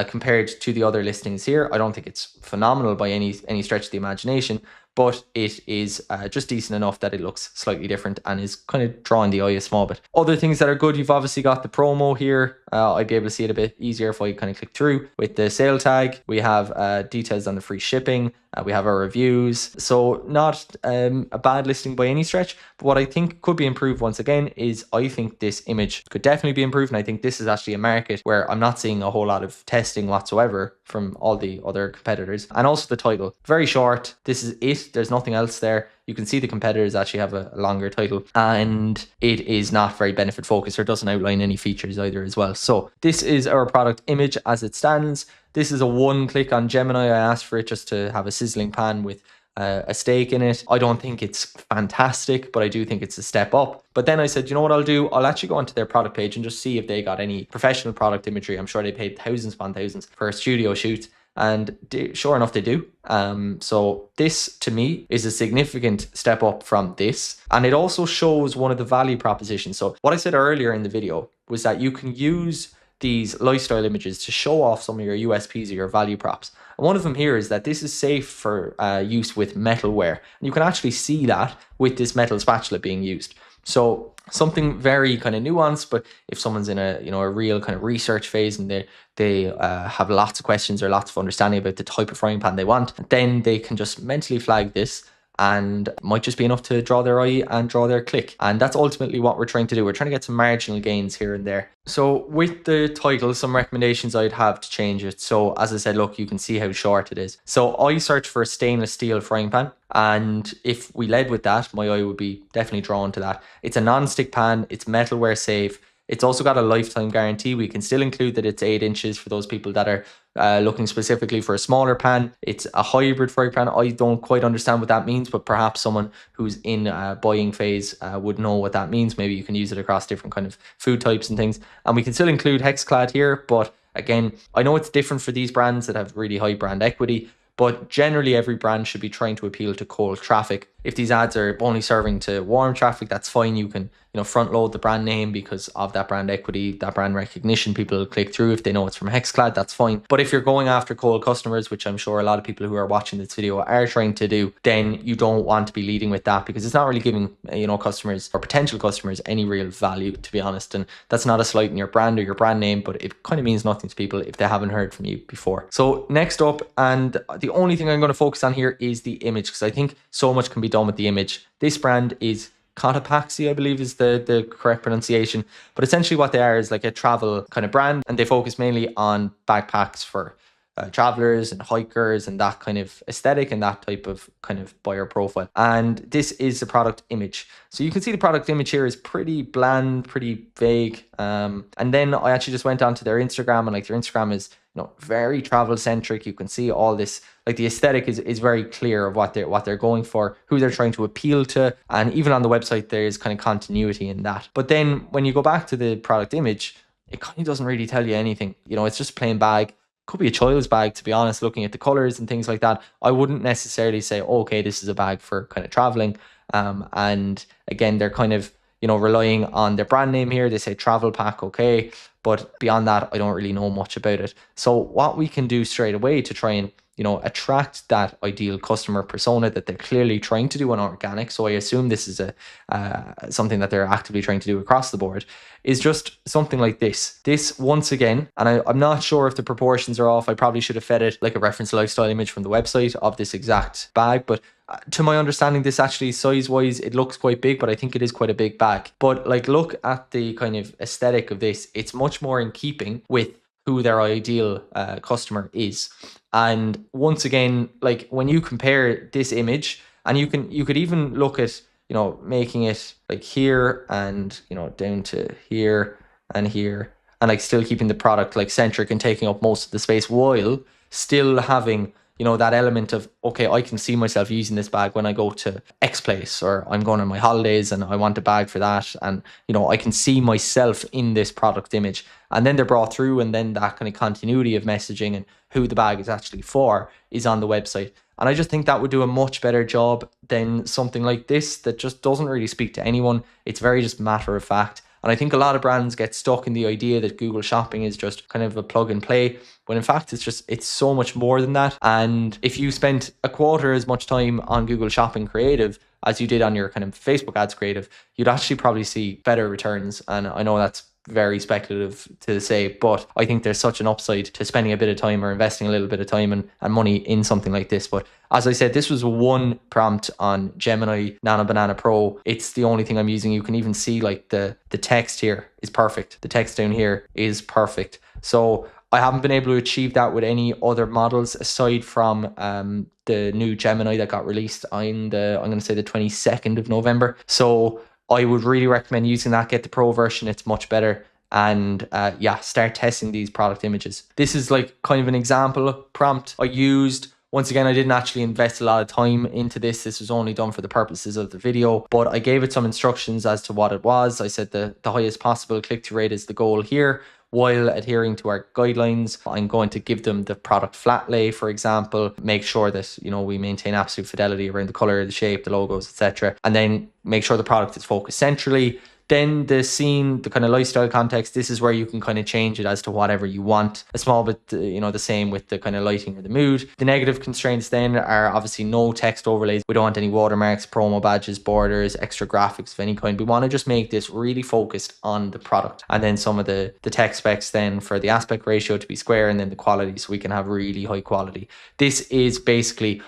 compared to the other listings here. I don't think it's phenomenal by any stretch of the imagination, but it is just decent enough that it looks slightly different and is kind of drawing the eye a small bit. Other things that are good, you've obviously got the promo here. I'd be able to see it a bit easier if I kind of click through with the sale tag. We have details on the free shipping. We have our reviews. So not a bad listing by any stretch, but what I think could be improved once again is I think this image could definitely be improved. And I think this is actually a market where I'm not seeing a whole lot of testing whatsoever from all the other competitors. And also the title, very short. This is it. There's nothing else there. You can see the competitors actually have a longer title, and it is not very benefit focused or doesn't outline any features either as well. So this is our product image as it stands. This is a one click on Gemini. I asked for it just to have a sizzling pan with a steak in it. I don't think it's fantastic, but I do think it's a step up. But then I said, you know what I'll do? I'll actually go onto their product page and just see if they got any professional product imagery. I'm sure they paid thousands upon thousands for a studio shoot. And sure enough, they do. So this, to me, is a significant step up from this. And it also shows one of the value propositions. So what I said earlier in the video was that you can use these lifestyle images to show off some of your USPs or your value props. And one of them here is that this is safe for use with metalware. And you can actually see that with this metal spatula being used. So something very kind of nuanced, but if someone's in a real kind of research phase and they have lots of questions or lots of understanding about the type of frying pan they want, then they can just mentally flag this, and it might just be enough to draw their eye and draw their click. And that's ultimately what we're trying to do. We're trying to get some marginal gains here and there. So with the title, some recommendations I'd have to change it. So as I said, look, you can see how short it is. So I searched for a stainless steel frying pan. And if we led with that, my eye would be definitely drawn to that. It's a non-stick pan. It's metalware safe. It's also got a lifetime guarantee. We can still include that it's 8 inches for those people that are looking specifically for a smaller pan. It's a hybrid fry pan. I don't quite understand what that means, but perhaps someone who's in a buying phase would know what that means. Maybe you can use it across different kind of food types and things. And we can still include Hexclad here, but again, I know it's different for these brands that have really high brand equity, but generally every brand should be trying to appeal to cold traffic. If these ads are only serving to warm traffic, that's fine. You can, front load the brand name because of that brand equity, that brand recognition. People will click through if they know it's from Hexclad, that's fine. But if you're going after cold customers, which I'm sure a lot of people who are watching this video are trying to do, then you don't want to be leading with that, because it's not really giving, customers or potential customers any real value, to be honest. And that's not a slight in your brand or your brand name, but it kind of means nothing to people if they haven't heard from you before. So next up, and the only thing I'm going to focus on here is the image, because I think so much can be done with the image. This brand is Cotopaxi, I believe is the correct pronunciation. But essentially what they are is like a travel kind of brand, and they focus mainly on backpacks for travelers and hikers and that kind of aesthetic and that type of kind of buyer profile. And this is the product image. So you can see the product image here is pretty bland, pretty vague. And then I actually just went onto their Instagram, and like their Instagram is, very travel centric. You can see all this, like the aesthetic is very clear of what they're going for, who they're trying to appeal to. And even on the website, there's kind of continuity in that. But then when you go back to the product image, it kind of doesn't really tell you anything. It's just a plain bag. Could be a child's bag, to be honest. Looking at the colors and things like that, I wouldn't necessarily say, okay, this is a bag for kind of traveling. And again, they're kind of, relying on their brand name here. They say travel pack, okay. But beyond that, I don't really know much about it. So what we can do straight away to try and, attract that ideal customer persona that they're clearly trying to do on organic, so I assume this is something that they're actively trying to do across the board, is just something like this. This, once again, and I'm not sure if the proportions are off. I probably should have fed it like a reference lifestyle image from the website of this exact bag, but to my understanding, this actually size-wise, it looks quite big, but I think it is quite a big bag. But like, look at the kind of aesthetic of this. It's much more in keeping with who their ideal customer is. And once again, like when you compare this image, and you could even look at, making it like here and, down to here, and like still keeping the product like centric and taking up most of the space, while still having, that element of, okay, I can see myself using this bag when I go to X place, or I'm going on my holidays and I want a bag for that. And, I can see myself in this product image. And then they're brought through, and then that kind of continuity of messaging and who the bag is actually for is on the website. And I just think that would do a much better job than something like this that just doesn't really speak to anyone. It's very just matter of fact. And I think a lot of brands get stuck in the idea that Google Shopping is just kind of a plug and play, when in fact it's so much more than that. And if you spent a quarter as much time on Google Shopping creative as you did on your kind of Facebook ads creative, you'd actually probably see better returns. And I know that's very speculative to say, but I think there's such an upside to spending a bit of time or investing a little bit of time and money in something like this. But as I said, this was one prompt on Gemini Nano Banana Pro. It's the only thing I'm using. You can even see like the text here is perfect. The text down here is perfect. So I haven't been able to achieve that with any other models aside from the new Gemini that got released on I'm going to say the 22nd of November. So I would really recommend using that. Get the Pro version, it's much better. And start testing these product images. This is like kind of an example prompt I used. Once again, I didn't actually invest a lot of time into this. This was only done for the purposes of the video, but I gave it some instructions as to what it was. I said the highest possible click-through rate is the goal here, while adhering to our guidelines. I'm going to give them the product flat lay, for example, make sure that, we maintain absolute fidelity around the color, the shape, the logos, etc. And then make sure the product is focused centrally. Then the scene, the kind of lifestyle context, this is where you can kind of change it as to whatever you want. A small bit, the same with the kind of lighting or the mood. The negative constraints then are obviously no text overlays. We don't want any watermarks, promo badges, borders, extra graphics of any kind. We want to just make this really focused on the product. And then some of the text specs then for the aspect ratio to be square, and then the quality so we can have really high quality. This is basically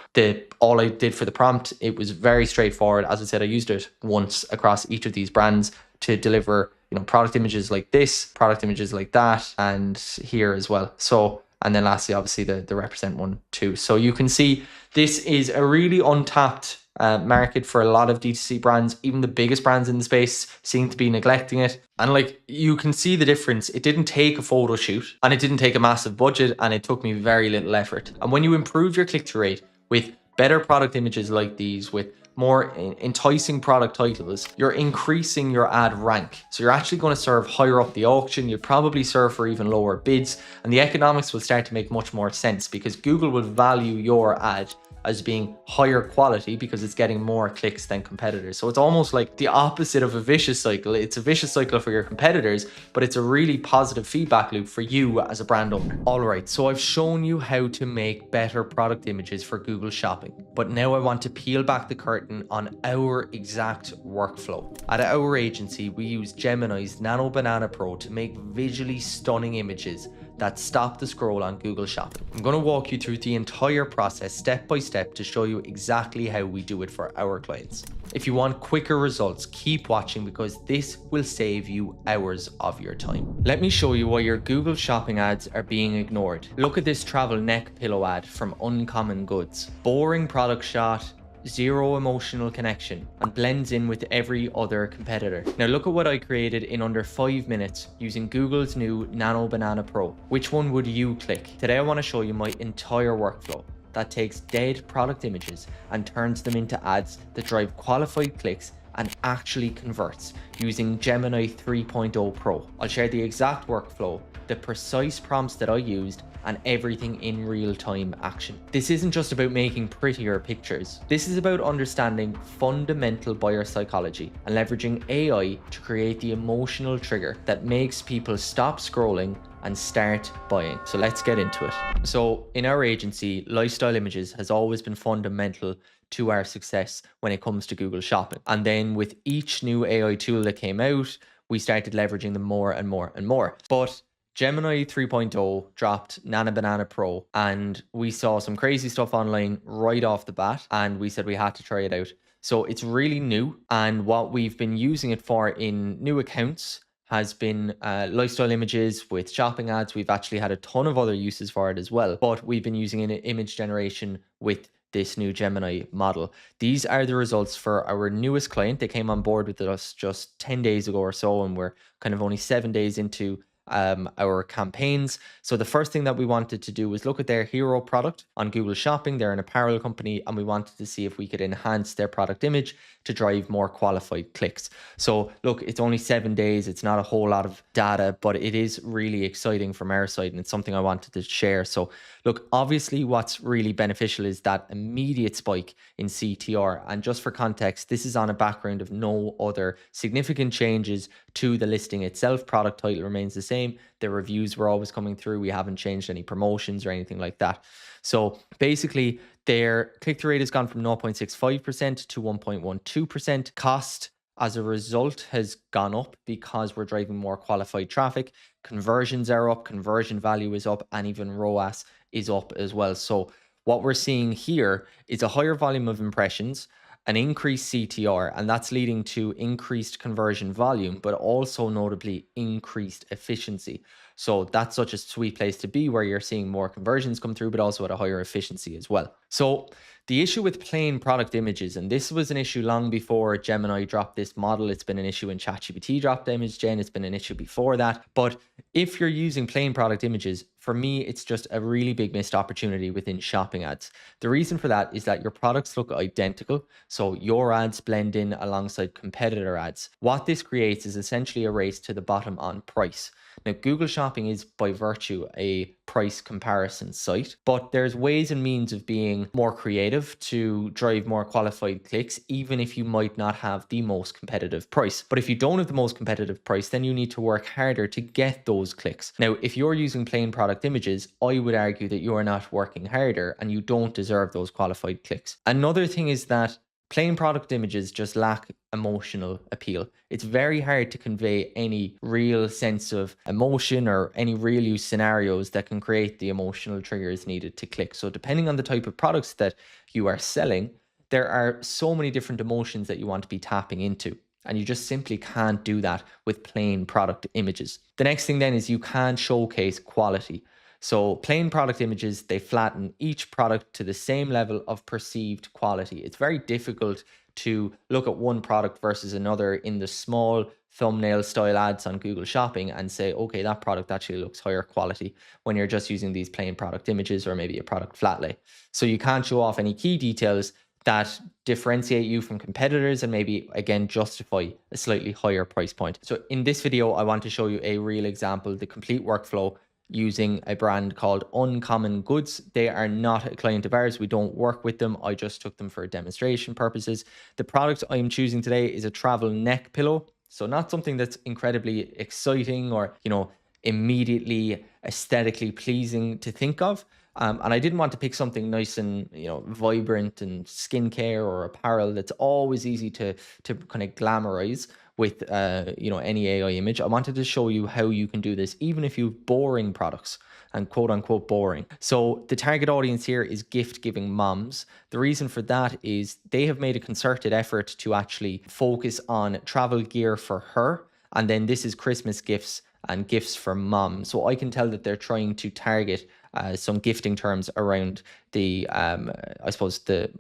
all I did for the prompt. It was very straightforward. As I said, I used it once across each of these brands to deliver, product images like this, product images like that, and here as well. So, and then lastly, obviously the represent one too. So you can see this is a really untapped market for a lot of D2C brands. Even the biggest brands in the space seem to be neglecting it. And like, you can see the difference. It didn't take a photo shoot, and it didn't take a massive budget, and it took me very little effort. And when you improve your click-through rate with better product images like these, with more enticing product titles, you're increasing your ad rank. So you're actually going to serve higher up the auction. You'll probably serve for even lower bids, and the economics will start to make much more sense because Google will value your ad as being higher quality because it's getting more clicks than competitors. So it's almost like the opposite of a vicious cycle. It's a vicious cycle for your competitors, but it's a really positive feedback loop for you as a brand owner. All right, so I've shown you how to make better product images for Google Shopping, but now I want to peel back the curtain on our exact workflow. At our agency, we use Gemini's Nano Banana Pro to make visually stunning images that stop the scroll on Google Shopping. I'm going to walk you through the entire process step by step to show you exactly how we do it for our clients. If you want quicker results, keep watching because this will save you hours of your time. Let me show you why your Google Shopping ads are being ignored. Look at this travel neck pillow ad from Uncommon Goods. Boring product shot, zero emotional connection, and blends in with every other competitor. Now look at what I created in under 5 minutes using Google's new Nano Banana Pro. Which one would you click? Today I want to show you my entire workflow that takes dead product images and turns them into ads that drive qualified clicks and actually converts using Gemini 3.0 Pro. I'll share the exact workflow, the precise prompts that I used, and everything in real-time action. This isn't just about making prettier pictures. This is about understanding fundamental buyer psychology and leveraging AI to create the emotional trigger that makes people stop scrolling and start buying. So let's get into it. So in our agency, lifestyle images has always been fundamental to our success when it comes to Google Shopping. And then with each new AI tool that came out, we started leveraging them more and more and more. But Gemini 3.0 dropped Nano Banana Pro and we saw some crazy stuff online right off the bat and we said we had to try it out. So it's really new, and what we've been using it for in new accounts has been lifestyle images with shopping ads. We've actually had a ton of other uses for it as well, but we've been using it in image generation with this new Gemini model. These are the results for our newest client. They came on board with us just 10 days ago or so, and we're kind of only 7 days into our campaigns. So the first thing that we wanted to do was look at their hero product on Google Shopping. They're an apparel company, and we wanted to see if we could enhance their product image to drive more qualified clicks. So look, it's only 7 days. It's not a whole lot of data, but it is really exciting from our side, and it's something I wanted to share. So look, obviously what's really beneficial is that immediate spike in CTR. And just for context, this is on a background of no other significant changes to the listing itself. Product title remains the same. The reviews were always coming through. We haven't changed any promotions or anything like that. So basically their click-through rate has gone from 0.65% to 1.12%. Cost as a result has gone up because we're driving more qualified traffic. Conversions are up, conversion value is up, and even ROAS is up as well. So what we're seeing here is a higher volume of impressions, an increased CTR, and that's leading to increased conversion volume, but also notably increased efficiency. So that's such a sweet place to be, where you're seeing more conversions come through, but also at a higher efficiency as well. So the issue with plain product images, and this was an issue long before Gemini dropped this model. It's been an issue when ChatGPT dropped image gen. It's been an issue before that. But if you're using plain product images, for me, it's just a really big missed opportunity within shopping ads. The reason for that is that your products look identical. So your ads blend in alongside competitor ads. What this creates is essentially a race to the bottom on price. Now, Google Shopping is by virtue a price comparison site, but there's ways and means of being more creative to drive more qualified clicks, even if you might not have the most competitive price. But if you don't have the most competitive price, then you need to work harder to get those clicks. Now, if you're using plain product images, I would argue that you are not working harder and you don't deserve those qualified clicks. Another thing is that plain product images just lack emotional appeal. It's very hard to convey any real sense of emotion or any real use scenarios that can create the emotional triggers needed to click. So depending on the type of products that you are selling, there are so many different emotions that you want to be tapping into. And you just simply can't do that with plain product images. The next thing then is you can't showcase quality. So plain product images, they flatten each product to the same level of perceived quality. It's very difficult to look at one product versus another in the small thumbnail style ads on Google Shopping and say, okay, that product actually looks higher quality when you're just using these plain product images or maybe a product flat lay. So you can't show off any key details that differentiate you from competitors and maybe again justify a slightly higher price point. So in this video, I want to show you a real example, the complete workflow using a brand called Uncommon Goods. They are not a client of ours. We don't work with them. I just took them for demonstration purposes. The product I'm choosing today is a travel neck pillow. So not something that's incredibly exciting or, immediately aesthetically pleasing to think of. And I didn't want to pick something nice and vibrant and skincare or apparel that's always easy to kind of glamorize with any AI image. I wanted to show you how you can do this even if you have boring products and quote unquote boring. So the target audience here is gift giving moms. The reason for that is they have made a concerted effort to actually focus on travel gear for her. And then this is Christmas gifts and gifts for mom. So I can tell that they're trying to target some gifting terms around the, I suppose, the,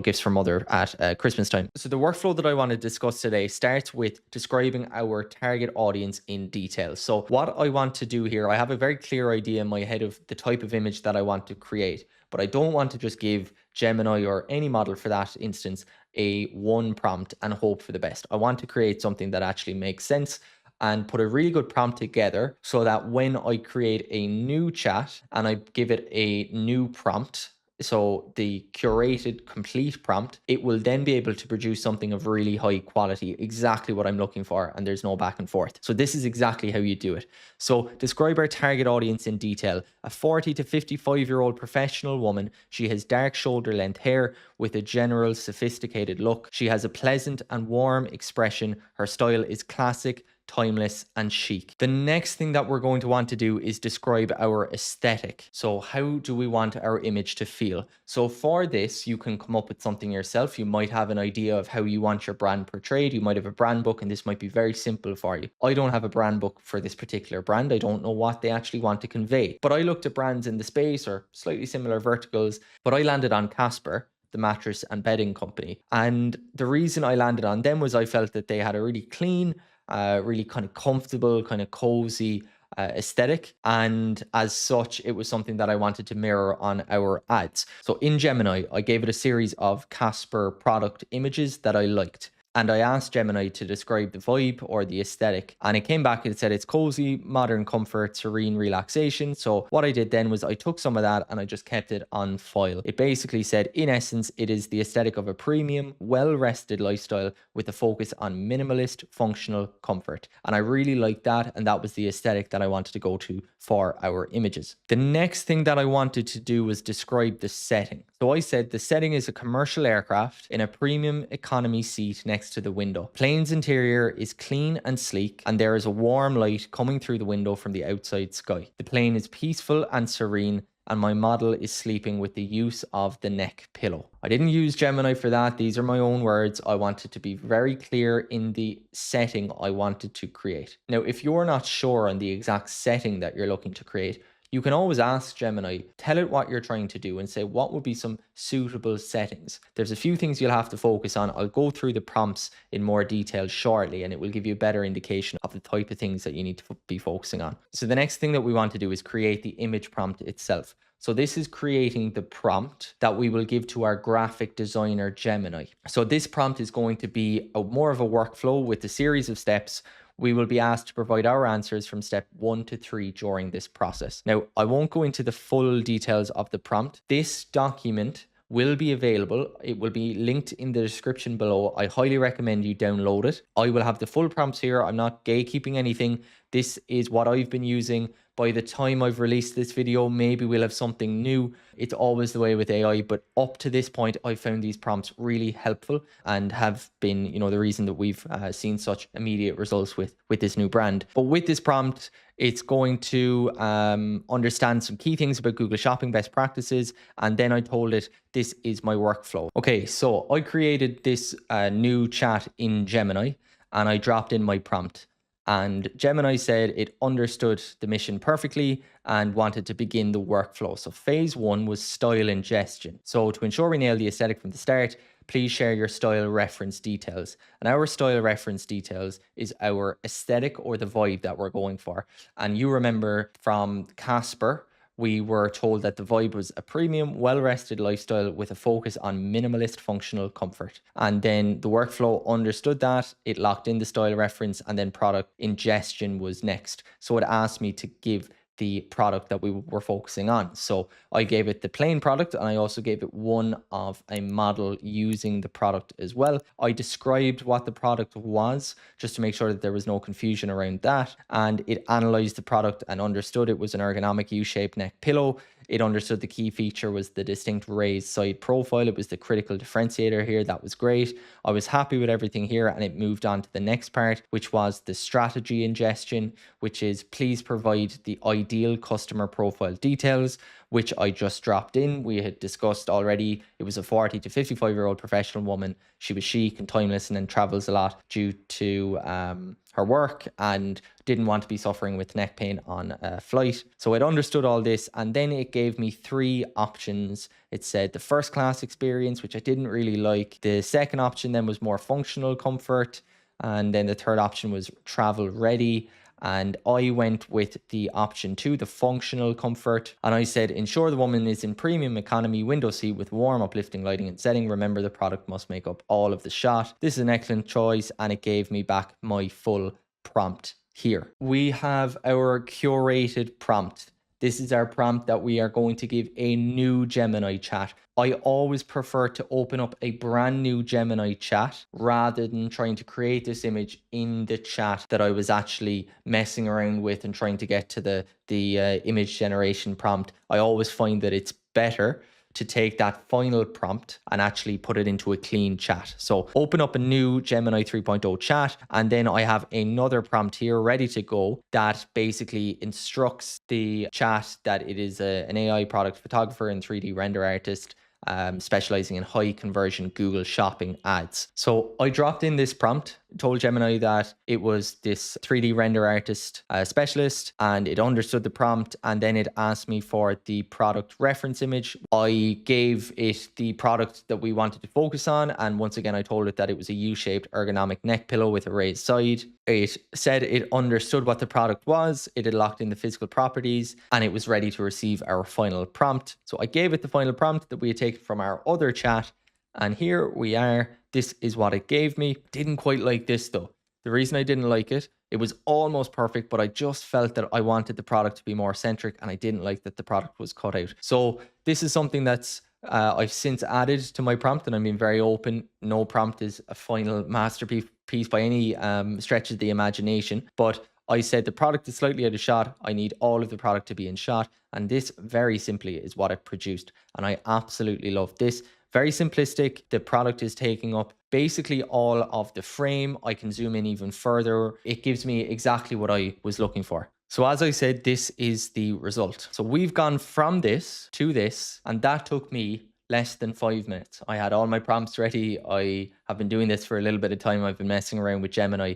gifts for mother at Christmas time. So the workflow that I want to discuss today starts with describing our target audience in detail. So what I want to do here, I have a very clear idea in my head of the type of image that I want to create, but I don't want to just give Gemini or any model for that instance a one prompt and hope for the best. I want to create something that actually makes sense and put a really good prompt together so that when I create a new chat and I give it a new prompt, so the curated complete prompt, it will then be able to produce something of really high quality, exactly what I'm looking for, and there's no back and forth. So this is exactly how you do it. So describe our target audience in detail. A 40 to 55-year-old professional woman. She has dark shoulder length hair with a general sophisticated look. She has a pleasant and warm expression. Her style is classic, timeless, and chic. The next thing that we're going to want to do is describe our aesthetic. So how do we want our image to feel? So for this, you can come up with something yourself. You might have an idea of how you want your brand portrayed. You might have a brand book, and this might be very simple for you. I don't have a brand book for this particular brand. I don't know what they actually want to convey, but I looked at brands in the space or slightly similar verticals, but I landed on Casper, the mattress and bedding company. And the reason I landed on them was I felt that they had a really clean, really kind of comfortable, kind of cozy aesthetic. And as such, it was something that I wanted to mirror on our ads. So in Gemini, I gave it a series of Casper product images that I liked. And I asked Gemini to describe the vibe or the aesthetic. And it came back and it said it's cozy, modern comfort, serene relaxation. So what I did then was I took some of that and I just kept it on file. It basically said, in essence, it is the aesthetic of a premium, well-rested lifestyle with a focus on minimalist, functional comfort. And I really liked that. And that was the aesthetic that I wanted to go to for our images. The next thing that I wanted to do was describe the setting. So I said the setting is a commercial aircraft in a premium economy seat next to the window. Plane's interior is clean and sleek, and there is a warm light coming through the window from the outside sky. The plane is peaceful and serene, and my model is sleeping with the use of the neck pillow. I didn't use Gemini for that. These are my own words. I wanted to be very clear in the setting I wanted to create. Now, if you're not sure on the exact setting that you're looking to create, you can always ask Gemini, tell it what you're trying to do and say, what would be some suitable settings? There's a few things you'll have to focus on. I'll go through the prompts in more detail shortly, and it will give you a better indication of the type of things that you need to be focusing on. So the next thing that we want to do is create the image prompt itself. So this is creating the prompt that we will give to our graphic designer, Gemini. So this prompt is going to be more of a workflow with a series of steps. We will be asked to provide our answers from step 1 to 3 during this process. Now, I won't go into the full details of the prompt. This document will be available. It will be linked in the description below. I highly recommend you download it. I will have the full prompts here. I'm not gatekeeping anything. This is what I've been using. By the time I've released this video, maybe we'll have something new. It's always the way with AI, but up to this point, I found these prompts really helpful and have been, the reason that we've seen such immediate results with this new brand. But with this prompt, it's going to understand some key things about Google Shopping best practices. And then I told it, this is my workflow. Okay, so I created this new chat in Gemini and I dropped in my prompt. And Gemini said it understood the mission perfectly and wanted to begin the workflow. So phase 1 was style ingestion. So to ensure we nail the aesthetic from the start, please share your style reference details. And our style reference details is our aesthetic or the vibe that we're going for. And you remember from Casper, we were told that the vibe was a premium, well-rested lifestyle with a focus on minimalist functional comfort. And then the workflow understood that, it locked in the style reference, and then product ingestion was next. So it asked me to give the product that we were focusing on. So I gave it the plain product, and I also gave it one of a model using the product as well. I described what the product was just to make sure that there was no confusion around that. And it analyzed the product and understood it was an ergonomic U-shaped neck pillow. It understood the key feature was the distinct raised side profile. It was the critical differentiator here. That was great. I was happy with everything here, and it moved on to the next part, which was the strategy ingestion, which is please provide the ideal customer profile details, which I just dropped in. We had discussed already. It was a 40 to 55-year-old professional woman. She was chic and timeless and then travels a lot due to her work and didn't want to be suffering with neck pain on a flight. So it understood all this, and then it gave me 3 options. It said the first class experience, which I didn't really like. The second option then was more functional comfort. And then the third option was travel ready. And I went with the option 2, the functional comfort. And I said, ensure the woman is in premium economy window seat with warm uplifting lighting and setting. Remember, the product must make up all of the shot. This is an excellent choice, and it gave me back my full prompt here. We have our curated prompt. This is our prompt that we are going to give a new Gemini chat. I always prefer to open up a brand new Gemini chat rather than trying to create this image in the chat that I was actually messing around with and trying to get to the image generation prompt. I always find that it's better to take that final prompt and actually put it into a clean chat. So open up a new Gemini 3.0 chat, and then I have another prompt here ready to go that basically instructs the chat that it is an AI product photographer and 3D render artist, specializing in high conversion Google shopping ads. So I dropped in this prompt, told Gemini that it was this 3D render artist specialist, and it understood the prompt, and then it asked me for the product reference image. I gave it the product that we wanted to focus on, and once again I told it that it was a U-shaped ergonomic neck pillow with a raised side. It said it understood what the product was, it had locked in the physical properties, and it was ready to receive our final prompt. So I gave it the final prompt that we had taken from our other chat, and here we are. This is what it gave me. Didn't quite like this though. The reason I didn't like it, it was almost perfect, but I just felt that I wanted the product to be more centric, and I didn't like that the product was cut out. So this is something that's I've since added to my prompt, and I'm being very open. No prompt is a final masterpiece by any stretch of the imagination, but I said the product is slightly out of shot. I need all of the product to be in shot. And this very simply is what it produced. And I absolutely love this. Very simplistic. The product is taking up basically all of the frame. I can zoom in even further. It gives me exactly what I was looking for. So as I said, this is the result. So we've gone from this to this, and that took me less than 5 minutes. I had all my prompts ready. I have been doing this for a little bit of time. I've been messing around with Gemini,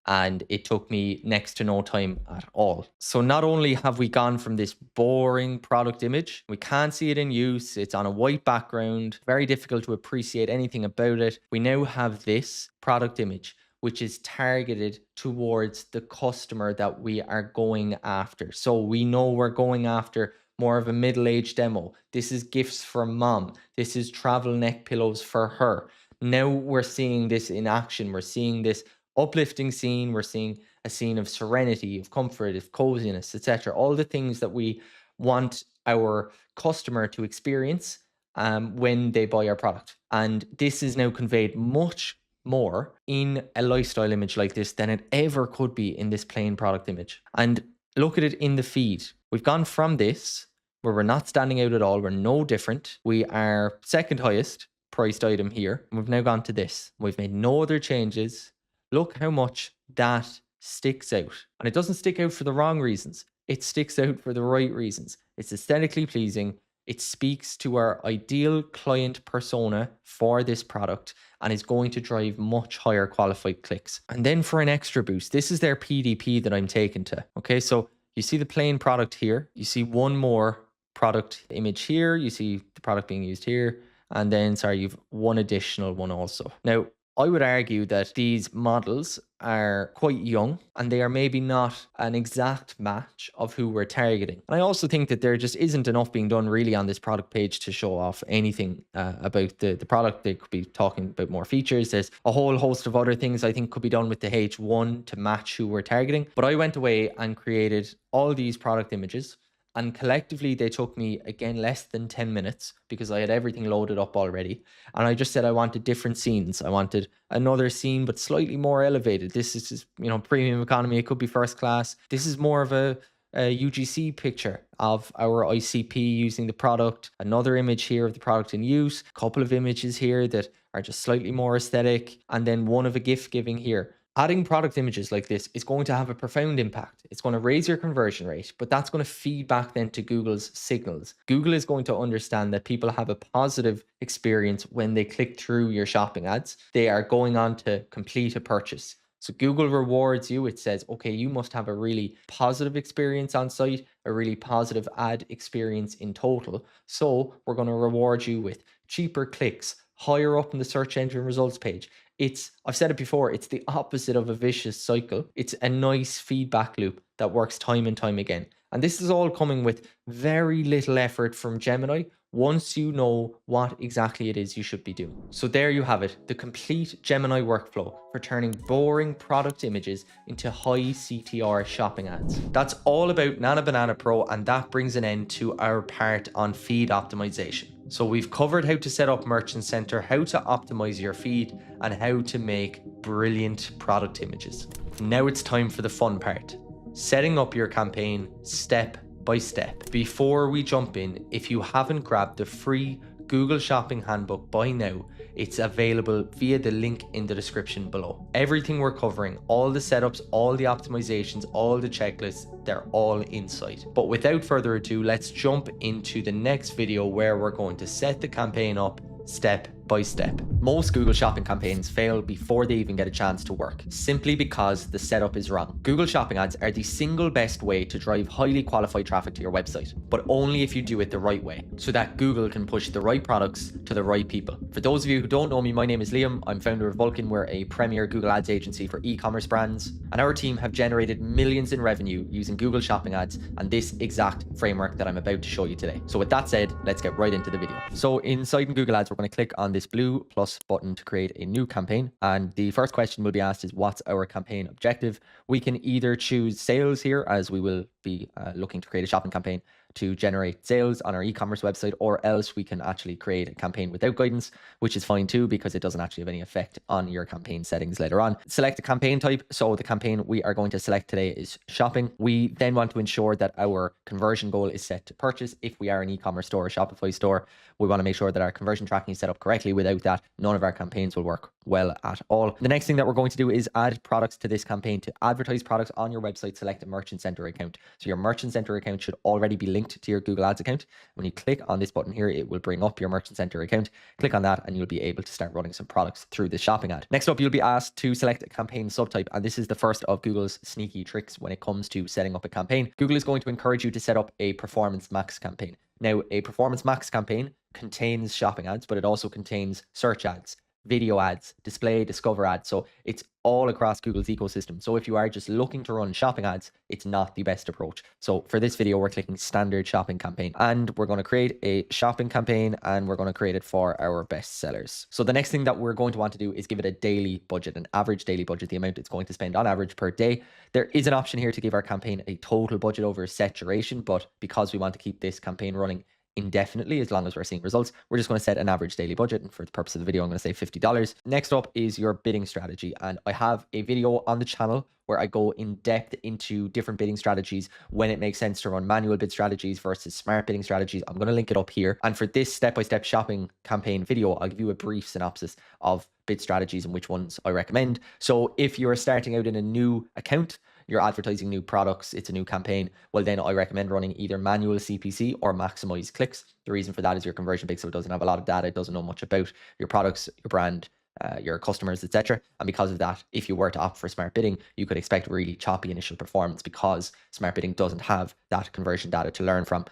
and it took me next to no time at all. So not only have we gone from this boring product image, we can't see it in use, it's on a white background, very difficult to appreciate anything about it. We now have this product image, which is targeted towards the customer that we are going after. So we know we're going after more of a middle-aged demo. This is gifts for mom. This is travel neck pillows for her. Now we're seeing this in action. We're seeing this uplifting scene. We're seeing a scene of serenity, of comfort, of coziness, etc. All the things that we want our customer to experience when they buy our product. And this is now conveyed much more in a lifestyle image like this than it ever could be in this plain product image. And look at it in the feed. We've gone from this, where we're not standing out at all, we're no different. We are second highest priced item here. We've now gone to this. We've made no other changes. Look how much that sticks out. And it doesn't stick out for the wrong reasons. It sticks out for the right reasons. It's aesthetically pleasing. It speaks to our ideal client persona for this product and is going to drive much higher qualified clicks. And then for an extra boost, this is their PDP that I'm taking to. Okay, so you see the plain product here. You see one more product image here. You see the product being used here. And then, sorry, you've one additional one also. Now, I would argue that these models are quite young and they are maybe not an exact match of who we're targeting. And I also think that there just isn't enough being done really on this product page to show off anything about the product. They could be talking about more features. There's a whole host of other things I think could be done with the H1 to match who we're targeting. But I went away and created all these product images. And collectively, they took me, again, less than 10 minutes because I had everything loaded up already. And I just said I wanted different scenes. I wanted another scene, but slightly more elevated. This is just, premium economy. It could be first class. This is more of a UGC picture of our ICP using the product. Another image here of the product in use. A couple of images here that are just slightly more aesthetic. And then one of a gift giving here. Adding product images like this is going to have a profound impact. It's going to raise your conversion rate, but that's going to feed back then to Google's signals. Google is going to understand that people have a positive experience when they click through your shopping ads. They are going on to complete a purchase. So Google rewards you. It says, okay, you must have a really positive experience on site, a really positive ad experience in total. So we're going to reward you with cheaper clicks, higher up in the search engine results page. I've said it before, it's the opposite of a vicious cycle. It's a nice feedback loop that works time and time again. And this is all coming with very little effort from Gemini once you know what exactly it is you should be doing. So there you have it, the complete Gemini workflow for turning boring product images into high CTR shopping ads. That's all about Nana Banana Pro, and that brings an end to our part on feed optimization. So we've covered how to set up Merchant Center, how to optimize your feed, and how to make brilliant product images. Now it's time for the fun part, setting up your campaign step by step. Before we jump in, if you haven't grabbed the free Google Shopping Handbook by now, it's available via the link in the description below. Everything we're covering, all the setups, all the optimizations, all the checklists, they're all inside. But without further ado, let's jump into the next video where we're going to set the campaign up step by step. Most Google Shopping campaigns fail before they even get a chance to work, simply because the setup is wrong. Google Shopping ads are the single best way to drive highly qualified traffic to your website, but only if you do it the right way, so that Google can push the right products to the right people. For those of you who don't know me, my name is Liam. I'm founder of Vulcan. We're a premier Google Ads agency for e-commerce brands, and our team have generated millions in revenue using Google Shopping ads and this exact framework that I'm about to show you today. So with that said, let's get right into the video. So inside in Google Ads, we're going to click on this blue plus button to create a new campaign. And the first question we'll be asked is, what's our campaign objective? We can either choose sales here, as we will be looking to create a shopping campaign to generate sales on our e-commerce website, or else we can actually create a campaign without guidance, which is fine too, because it doesn't actually have any effect on your campaign settings later on. Select a campaign type. So the campaign we are going to select today is shopping. We then want to ensure that our conversion goal is set to purchase. If we are an e-commerce store or Shopify store, we want to make sure that our conversion tracking is set up correctly. Without that, none of our campaigns will work well at all. The next thing that we're going to do is add products to this campaign. To advertise products on your website, select a Merchant Center account. So your Merchant Center account should already be linked to your Google Ads account. When you click on this button here, it will bring up your Merchant Center account. Click on that and you'll be able to start running some products through this shopping ad. Next up, you'll be asked to select a campaign subtype, and this is the first of Google's sneaky tricks when it comes to setting up a campaign. Google is going to encourage you to set up a Performance Max campaign. Now, a Performance Max campaign contains shopping ads, but it also contains search ads, video ads, display, discover ads. So it's all across Google's ecosystem. So if you are just looking to run shopping ads, it's not the best approach. So for this video, we're clicking standard shopping campaign, and we're going to create a shopping campaign, and we're going to create it for our best sellers. So the next thing that we're going to want to do is give it a daily budget, an average daily budget, the amount it's going to spend on average per day. There is an option here to give our campaign a total budget over a set duration, but because we want to keep this campaign running indefinitely, as long as we're seeing results, we're just going to set an average daily budget, and for the purpose of the video, I'm going to say $50. Next up is your bidding strategy, and I have a video on the channel where I go in depth into different bidding strategies, when it makes sense to run manual bid strategies versus smart bidding strategies. I'm going to link it up here, and for this step-by-step shopping campaign video, I'll give you a brief synopsis of bid strategies and which ones I recommend. So if you're starting out in a new account, you're advertising new products, it's a new campaign, well then I recommend running either manual CPC or maximize clicks. The reason for that is your conversion pixel doesn't have a lot of data, it doesn't know much about your products, your brand, your customers, etc. And because of that, if you were to opt for smart bidding, you could expect really choppy initial performance because smart bidding doesn't have that conversion data to learn from.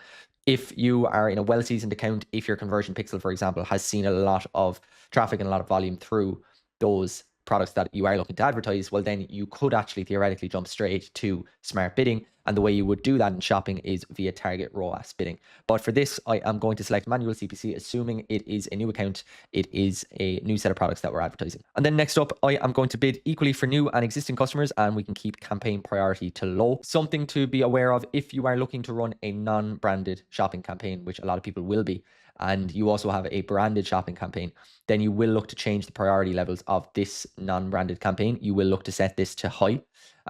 If you are in a well-seasoned account, if your conversion pixel, for example, has seen a lot of traffic and a lot of volume through those products that you are looking to advertise, well, then you could actually theoretically jump straight to smart bidding. And the way you would do that in shopping is via target ROAS bidding. But for this, I am going to select manual CPC, assuming it is a new account. It is a new set of products that we're advertising. And then next up, I am going to bid equally for new and existing customers, and we can keep campaign priority to low. Something to be aware of if you are looking to run a non-branded shopping campaign, which a lot of people will be, and you also have a branded shopping campaign, then you will look to change the priority levels of this non-branded campaign. You will look to set this to high,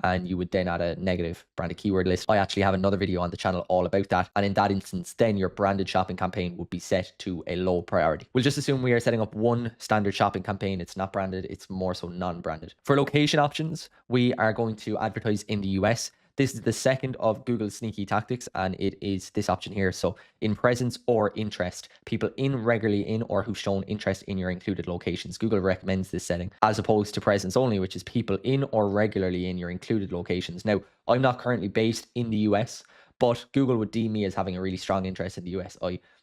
and you would then add a negative branded keyword list. I actually have another video on the channel all about that. And in that instance, then your branded shopping campaign would be set to a low priority. We'll just assume we are setting up one standard shopping campaign. It's not branded, it's more so non-branded. For location options, we are going to advertise in the US. This is the second of Google's sneaky tactics, and it is this option here. So in presence or interest, people regularly in or who've shown interest in your included locations. Google recommends this setting as opposed to presence only, which is people in or regularly in your included locations. Now, I'm not currently based in the US, but Google would deem me as having a really strong interest in the US.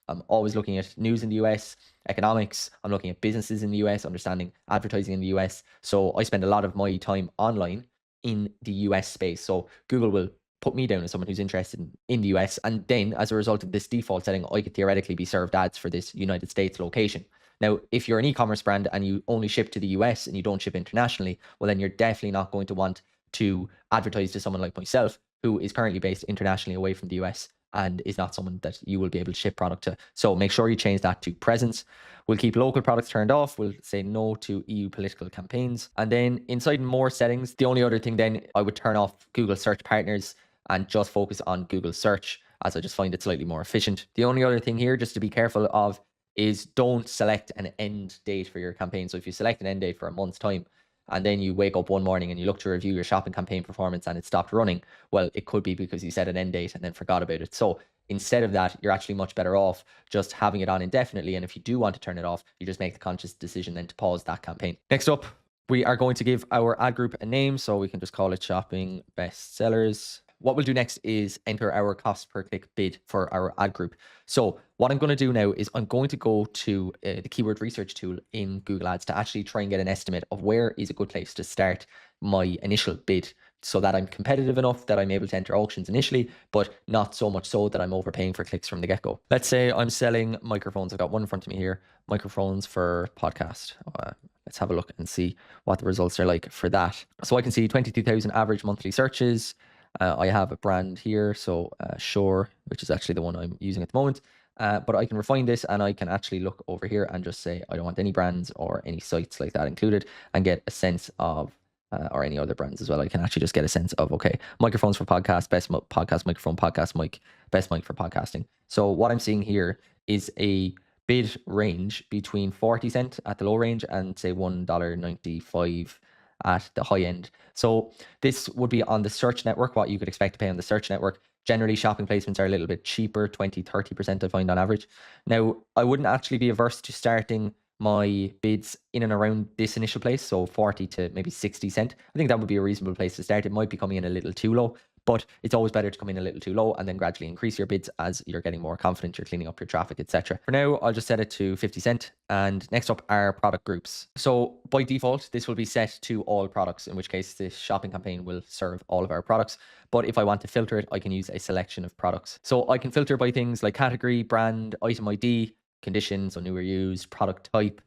I'm always looking at news in the US, economics. I'm looking at businesses in the US, understanding advertising in the US. So I spend a lot of my time online in the US space. So Google will put me down as someone who's interested in the US. And then as a result of this default setting, I could theoretically be served ads for this United States location. Now, if you're an e-commerce brand and you only ship to the US and you don't ship internationally, well, then you're definitely not going to want to advertise to someone like myself, who is currently based internationally away from the US and is not someone that you will be able to ship product to. So make sure you change that to presence. We'll keep local products turned off. We'll say no to EU political campaigns. And then inside more settings, the only other thing then, I would turn off Google search partners and just focus on Google search, as I just find it slightly more efficient. The only other thing here, just to be careful of, is don't select an end date for your campaign. So if you select an end date for a month's time, and then you wake up one morning and you look to review your shopping campaign performance and it stopped running, well, it could be because you set an end date and then forgot about it. So instead of that, you're actually much better off just having it on indefinitely. And if you do want to turn it off, you just make the conscious decision then to pause that campaign. Next up, we are going to give our ad group a name. So we can just call it Shopping Bestsellers. What we'll do next is enter our cost per click bid for our ad group. So what I'm going to do now is I'm going to go to the keyword research tool in Google Ads to actually try and get an estimate of where is a good place to start my initial bid, so that I'm competitive enough that I'm able to enter auctions initially, but not so much so that I'm overpaying for clicks from the get-go. Let's say I'm selling microphones. I've got one in front of me here, microphones for podcast. Let's have a look and see what the results are like for that. So I can see 22,000 average monthly searches. I have a brand here, so Shure, which is actually the one I'm using at the moment. But I can refine this and I can actually look over here and just say I don't want any brands or any sites like that included, and get a sense of, or any other brands as well. I can actually just get a sense of, okay, microphones for podcast, best podcast microphone, podcast mic, best mic for podcasting. So what I'm seeing here is a bid range between 40 cents at the low range and say $1.95 at the high end. So this would be on the search network, what you could expect to pay on the search network. Generally, shopping placements are a little bit cheaper, 20-30% I find on average. Now, I wouldn't actually be averse to starting my bids in and around this initial place, so 40 to maybe 60 cent. I think that would be a reasonable place to start. It might be coming in a little too low, but it's always better to come in a little too low and then gradually increase your bids as you're getting more confident, you're cleaning up your traffic, etc. For now, I'll just set it to 50 cent. And next up are product groups. So by default, this will be set to all products, in which case this shopping campaign will serve all of our products. But if I want to filter it, I can use a selection of products. So I can filter by things like category, brand, item ID, conditions, so new or used, product type,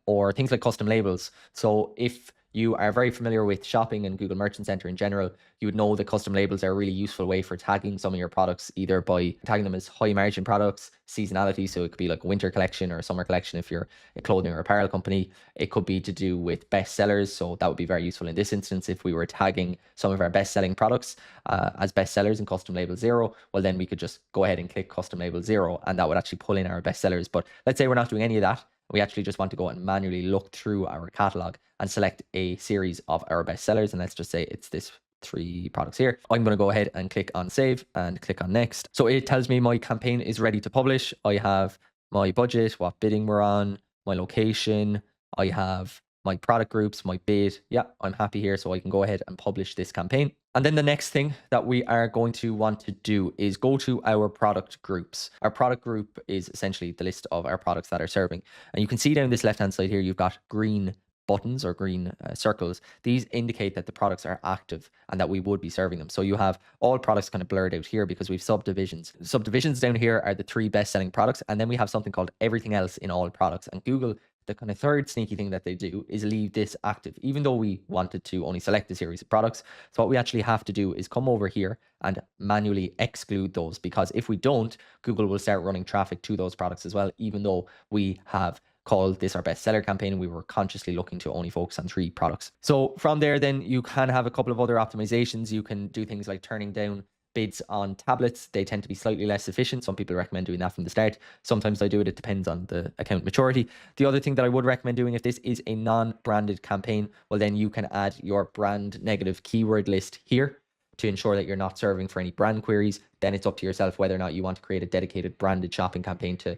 or things like custom labels. So if you are very familiar with shopping and Google Merchant Center in general, you would know that custom labels are a really useful way for tagging some of your products, either by tagging them as high margin products, seasonality, so it could be like a winter collection or a summer collection if you're a clothing or apparel company. It could be to do with best sellers, so that would be very useful in this instance. If we were tagging some of our best selling products as best sellers in custom label 0, well then we could just go ahead and click custom label 0 and that would actually pull in our best sellers. But let's say we're not doing any of that. We actually just want to go and manually look through our catalog and select a series of our best sellers. And let's just say it's this 3 products here. I'm going to go ahead and click on save and click on next. So it tells me my campaign is ready to publish. I have my budget, what bidding we're on, my location. I have my product groups, my bid. Yeah, I'm happy here. So I can go ahead and publish this campaign. And then the next thing that we are going to want to do is go to our product groups. Our product group is essentially the list of our products that are serving. And you can see down this left-hand side here, you've got green buttons or green circles, these indicate that the products are active and that we would be serving them. So you have all products kind of blurred out here because we've subdivisions. Subdivisions down here are the 3 best selling products. And then we have something called everything else in all products. And Google, the kind of third sneaky thing that they do is leave this active, even though we wanted to only select a series of products. So what we actually have to do is come over here and manually exclude those, because if we don't, Google will start running traffic to those products as well, even though we have called this our bestseller campaign and we were consciously looking to only focus on 3 products. So from there, then you can have a couple of other optimizations. You can do things like turning down bids on tablets. They tend to be slightly less efficient. Some people recommend doing that from the start. Sometimes I do it. It depends on the account maturity. The other thing that I would recommend doing, if this is a non-branded campaign, well, then you can add your brand negative keyword list here to ensure that you're not serving for any brand queries. Then it's up to yourself whether or not you want to create a dedicated branded shopping campaign to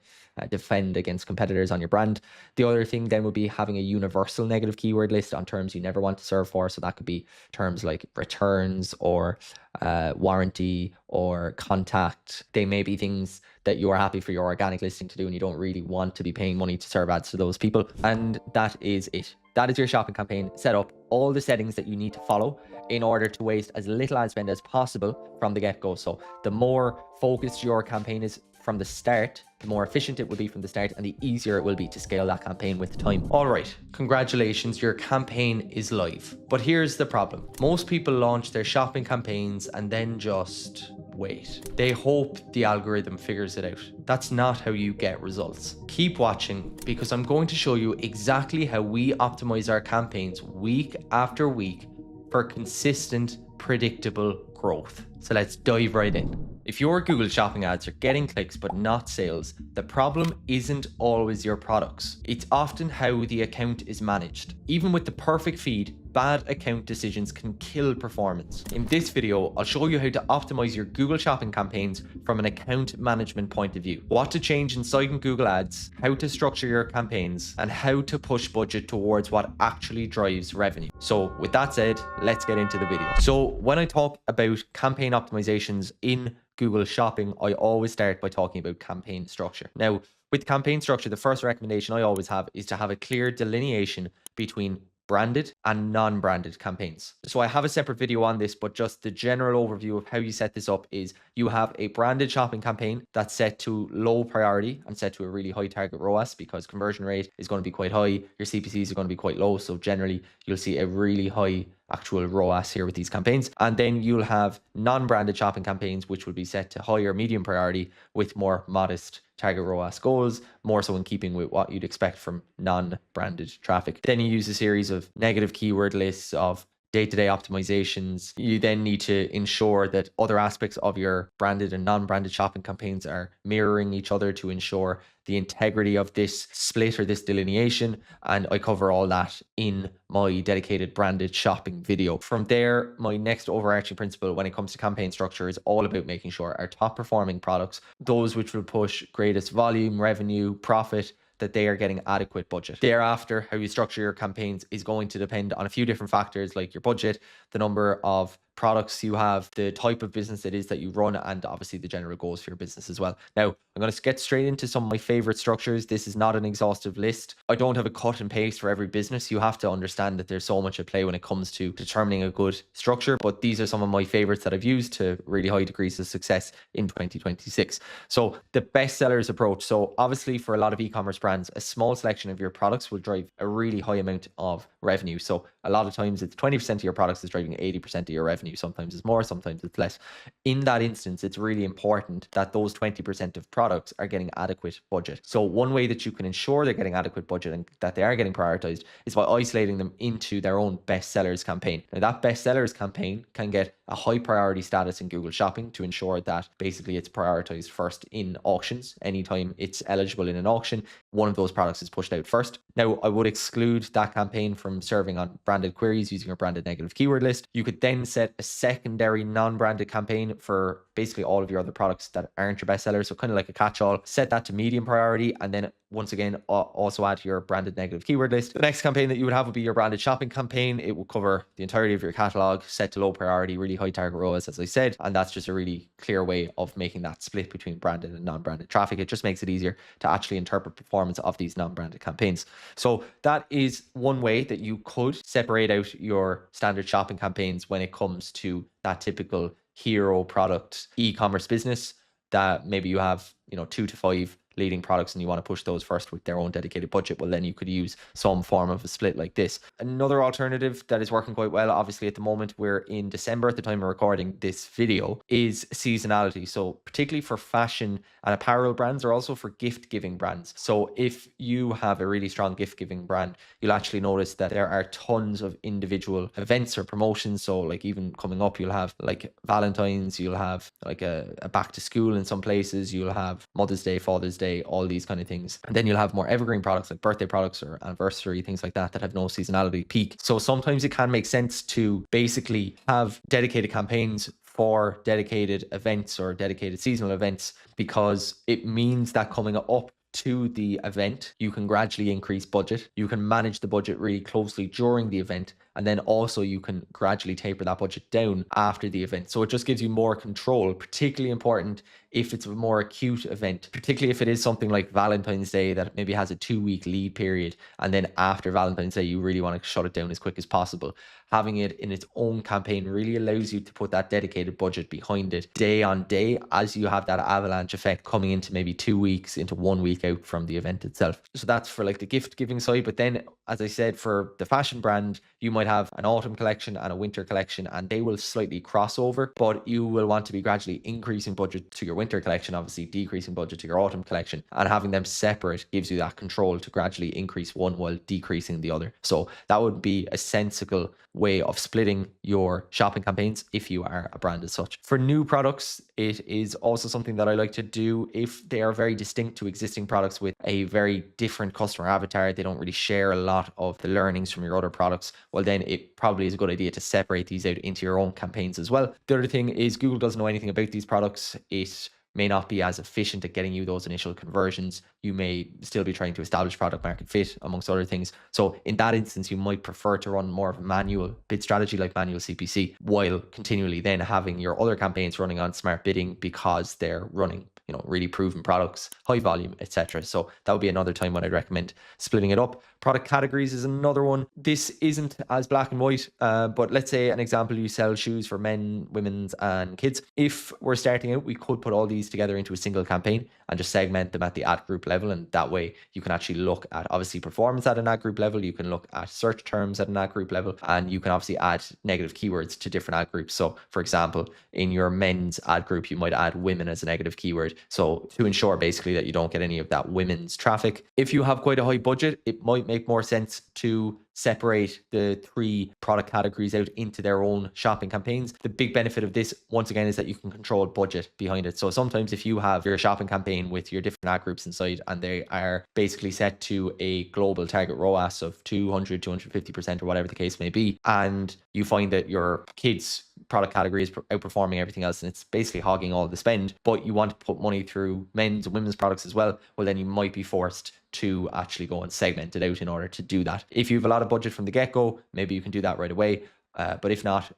defend against competitors on your brand. The other thing then would be having a universal negative keyword list on terms you never want to serve for. So that could be terms like returns or warranty or contact. They may be things that you are happy for your organic listing to do and you don't really want to be paying money to serve ads to those people. And that is it. That is your shopping campaign set up. All the settings that you need to follow in order to waste as little ad spend as possible from the get-go. So the more focused your campaign is from the start, the more efficient it will be from the start and the easier it will be to scale that campaign with time. All right, congratulations, your campaign is live. But here's the problem. Most people launch their shopping campaigns and then just wait. They hope the algorithm figures it out. That's not how you get results. Keep watching because I'm going to show you exactly how we optimize our campaigns week after week for consistent, predictable growth. So let's dive right in. If your Google shopping ads are getting clicks but not sales, the problem isn't always your products. It's often how the account is managed. Even with the perfect feed, bad account decisions can kill performance. In this video, I'll show you how to optimize your Google shopping campaigns from an account management point of view, what to change inside in Google Ads, how to structure your campaigns, and how to push budget towards what actually drives revenue. So with that said, let's get into the video. So when I talk about campaign optimizations in Google Shopping, I always start by talking about campaign structure. Now, with campaign structure, the first recommendation I always have is to have a clear delineation between branded and non-branded campaigns. So I have a separate video on this, but just the general overview of how you set this up is you have a branded shopping campaign that's set to low priority and set to a really high target ROAS because conversion rate is going to be quite high. Your CPCs are going to be quite low. So generally you'll see a really high actual ROAS here with these campaigns. And then you'll have non-branded shopping campaigns, which will be set to high or medium priority with more modest target ROAS goals, more so in keeping with what you'd expect from non-branded traffic. Then you use a series of negative keyword lists of day-to-day optimizations. You then need to ensure that other aspects of your branded and non-branded shopping campaigns are mirroring each other to ensure the integrity of this split or this delineation. And I cover all that in my dedicated branded shopping video. From there, my next overarching principle when it comes to campaign structure is all about making sure our top performing products, those which will push greatest volume, revenue, profit, that they are getting adequate budget. Thereafter, how you structure your campaigns is going to depend on a few different factors like your budget, the number of products you have, the type of business it is that you run, and obviously the general goals for your business as well. Now, I'm going to get straight into some of my favorite structures. This is not an exhaustive list. I don't have a cut and paste for every business. You have to understand that there's so much at play when it comes to determining a good structure, but these are some of my favorites that I've used to really high degrees of success in 2026. So the best sellers approach. So obviously for a lot of e-commerce brands, a small selection of your products will drive a really high amount of revenue. So a lot of times it's 20% of your products is driving 80% of your revenue. Sometimes it's more, sometimes it's less. In that instance, it's really important that those 20% of products are getting adequate budget. So one way that you can ensure they're getting adequate budget and that they are getting prioritized is by isolating them into their own best sellers campaign. Now that best sellers campaign can get a high priority status in Google Shopping to ensure that basically it's prioritized first in auctions. Anytime it's eligible in an auction, one of those products is pushed out first. Now, I would exclude that campaign from serving on branded queries using a branded negative keyword list. You could then set a secondary non-branded campaign for basically all of your other products that aren't your best sellers. So kind of like a catch-all, set that to medium priority and then once again, also add your branded negative keyword list. The next campaign that you would have would be your branded shopping campaign. It will cover the entirety of your catalog, set to low priority, really high target ROAS, as I said. And that's just a really clear way of making that split between branded and non-branded traffic. It just makes it easier to actually interpret performance of these non-branded campaigns. So that is one way that you could separate out your standard shopping campaigns when it comes to that typical hero product e-commerce business that maybe you have, 2 to 5 leading products and you want to push those first with their own dedicated budget. Well, then you could use some form of a split like this. Another alternative that is working quite well, obviously at the moment we're in December at the time of recording this video, is seasonality. So particularly for fashion and apparel brands, or also for gift giving brands. So if you have a really strong gift giving brand, you'll actually notice that there are tons of individual events or promotions. So like even coming up, you'll have like Valentine's, you'll have like a back to school in some places, you'll have Mother's Day, Father's Day, all these kind of things. And then you'll have more evergreen products like birthday products or anniversary, things like that have no seasonality peak. So sometimes it can make sense to basically have dedicated campaigns for dedicated events or dedicated seasonal events, because it means that coming up to the event, you can gradually increase budget. You can manage the budget really closely during the event. And then also you can gradually taper that budget down after the event. So it just gives you more control, particularly important if it's a more acute event, particularly if it is something like Valentine's Day that maybe has a 2-week lead period. And then after Valentine's Day, you really want to shut it down as quick as possible. Having it in its own campaign really allows you to put that dedicated budget behind it day on day, as you have that avalanche effect coming into maybe 2 weeks, into 1 week out from the event itself. So that's for like the gift giving side. But then, as I said, for the fashion brand, you might have an autumn collection and a winter collection, and they will slightly cross over, but you will want to be gradually increasing budget to your winter collection, obviously decreasing budget to your autumn collection, and having them separate gives you that control to gradually increase one while decreasing the other. So that would be a sensible way of splitting your shopping campaigns if you are a brand as such. For new products, it is also something that I like to do if they are very distinct to existing products with a very different customer avatar. They don't really share a lot of the learnings from your other products. Well, then it probably is a good idea to separate these out into your own campaigns as well. The other thing is Google doesn't know anything about these products. It may not be as efficient at getting you those initial conversions. You may still be trying to establish product market fit, amongst other things. So in that instance, you might prefer to run more of a manual bid strategy like manual CPC, while continually then having your other campaigns running on smart bidding, because they're running really proven products, high volume, etc. So that would be another time when I'd recommend splitting it up. Product categories is another one. This isn't as black and white, but let's say an example, you sell shoes for men, women's and kids. If we're starting out, we could put all these together into a single campaign and just segment them at the ad group level. And that way you can actually look at obviously performance at an ad group level. You can look at search terms at an ad group level, and you can obviously add negative keywords to different ad groups. So for example, in your men's ad group, you might add women as a negative keyword. So to ensure basically that you don't get any of that women's traffic. If you have quite a high budget, it might make more sense to separate the 3 product categories out into their own shopping campaigns. The big benefit of this, once again, is that you can control budget behind it. So sometimes if you have your shopping campaign with your different ad groups inside, and they are basically set to a global target ROAS of 200, 250% or whatever the case may be, and you find that your kids product category is outperforming everything else and it's basically hogging all the spend, but you want to put money through men's and women's products as well, well then you might be forced to actually go and segment it out in order to do that. If you have a lot of budget from the get-go, maybe you can do that right away. But if not,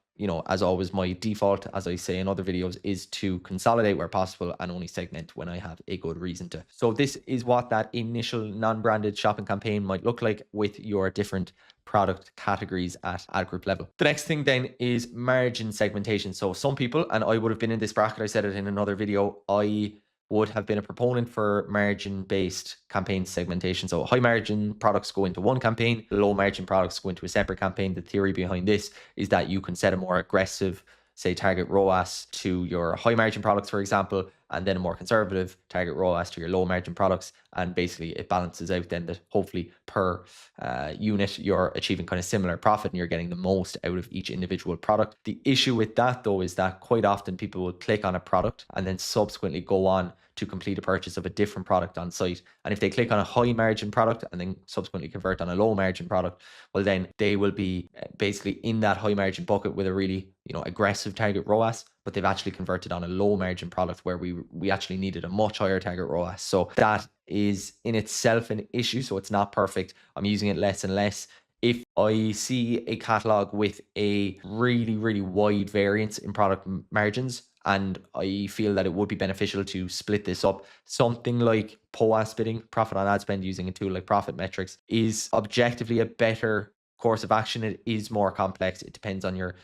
as always, my default, as I say in other videos, is to consolidate where possible and only segment when I have a good reason to. So this is what that initial non-branded shopping campaign might look like with your different product categories at ad group level. The next thing then is margin segmentation. So some people, and I would have been in this bracket, I said it in another video, I would have been a proponent for margin-based campaign segmentation. So high margin products go into one campaign, low margin products go into a separate campaign. The theory behind this is that you can set a more aggressive, say, target ROAS to your high margin products, for example, and then a more conservative target ROAS to your low margin products. And basically it balances out then that hopefully per unit, you're achieving kind of similar profit and you're getting the most out of each individual product. The issue with that though is that quite often people will click on a product and then subsequently go on to complete a purchase of a different product on site. And if they click on a high margin product and then subsequently convert on a low margin product, well, then they will be basically in that high margin bucket with a really, aggressive target ROAS, but they've actually converted on a low margin product where we actually needed a much higher target ROAS. So that is in itself an issue. So it's not perfect. I'm using it less and less. If I see a catalog with a really, really wide variance in product margins, and I feel that it would be beneficial to split this up, something like POAS bidding, profit on ad spend, using a tool like Profit Metrics, is objectively a better course of action. It is more complex. It depends on your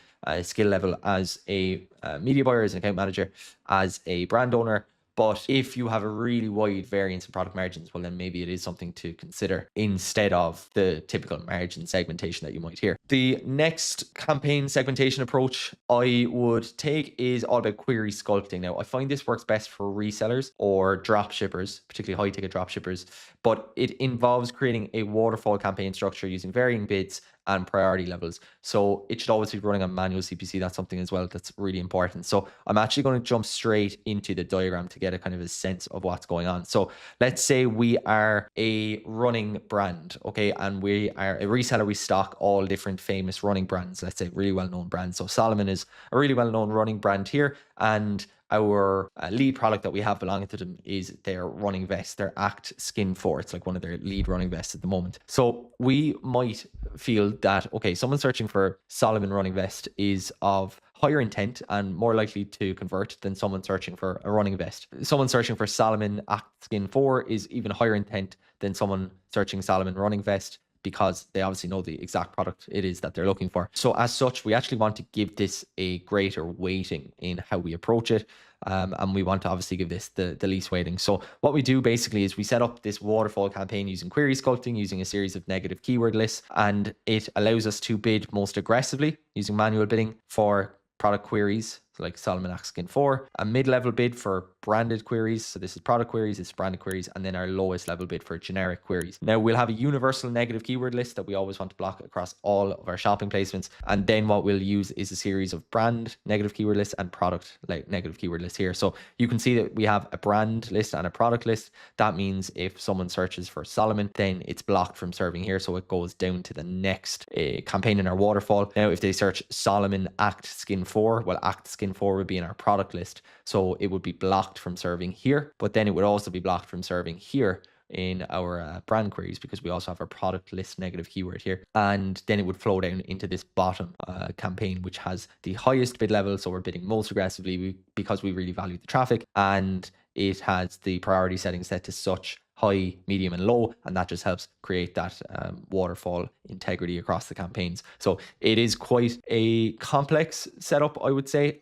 skill level as a media buyer, as an account manager, as a brand owner. But if you have a really wide variance in product margins, well, then maybe it is something to consider instead of the typical margin segmentation that you might hear. The next campaign segmentation approach I would take is all about query sculpting. Now, I find this works best for resellers or drop shippers, particularly high ticket drop shippers, but it involves creating a waterfall campaign structure using varying bids and priority levels. So it should always be running on manual CPC. That's something as well that's really important. So I'm actually going to jump straight into the diagram to get a kind of a sense of what's going on. So let's say we are a running brand, okay, and we are a reseller. We stock all different famous running brands, let's say really well-known brands. So Salomon is a really well-known running brand here, and our lead product that we have belonging to them is their running vest, their Act Skin 4. It's like one of their lead running vests at the moment. So we might feel that, okay, someone searching for Salomon running vest is of higher intent and more likely to convert than someone searching for a running vest. Someone searching for Salomon Act Skin 4 is even higher intent than someone searching Salomon running vest, because they obviously know the exact product it is that they're looking for. So as such, we actually want to give this a greater weighting in how we approach it. And we want to obviously give this the least weighting. So what we do basically is we set up this waterfall campaign using query sculpting, using a series of negative keyword lists, and it allows us to bid most aggressively using manual bidding for product queries, so like Salomon Act Skin 4, a mid-level bid for branded queries. So this is product queries, it's branded queries, and then our lowest level bid for generic queries. Now we'll have a universal negative keyword list that we always want to block across all of our shopping placements. And then what we'll use is a series of brand negative keyword lists and product like negative keyword lists here. So you can see that we have a brand list and a product list. That means if someone searches for Salomon, then it's blocked from serving here. So it goes down to the next campaign in our waterfall. Now, if they search Salomon Act Skin 4, well, Act Skin 4 would be in our product list. So it would be blocked from serving here, but then it would also be blocked from serving here in our brand queries, because we also have our product list negative keyword here. And then it would flow down into this bottom campaign, which has the highest bid level. So we're bidding most aggressively because we really value the traffic, and it has the priority settings set to such high, medium, and low, and that just helps create that waterfall integrity across the campaigns. So it is quite a complex setup, I would say.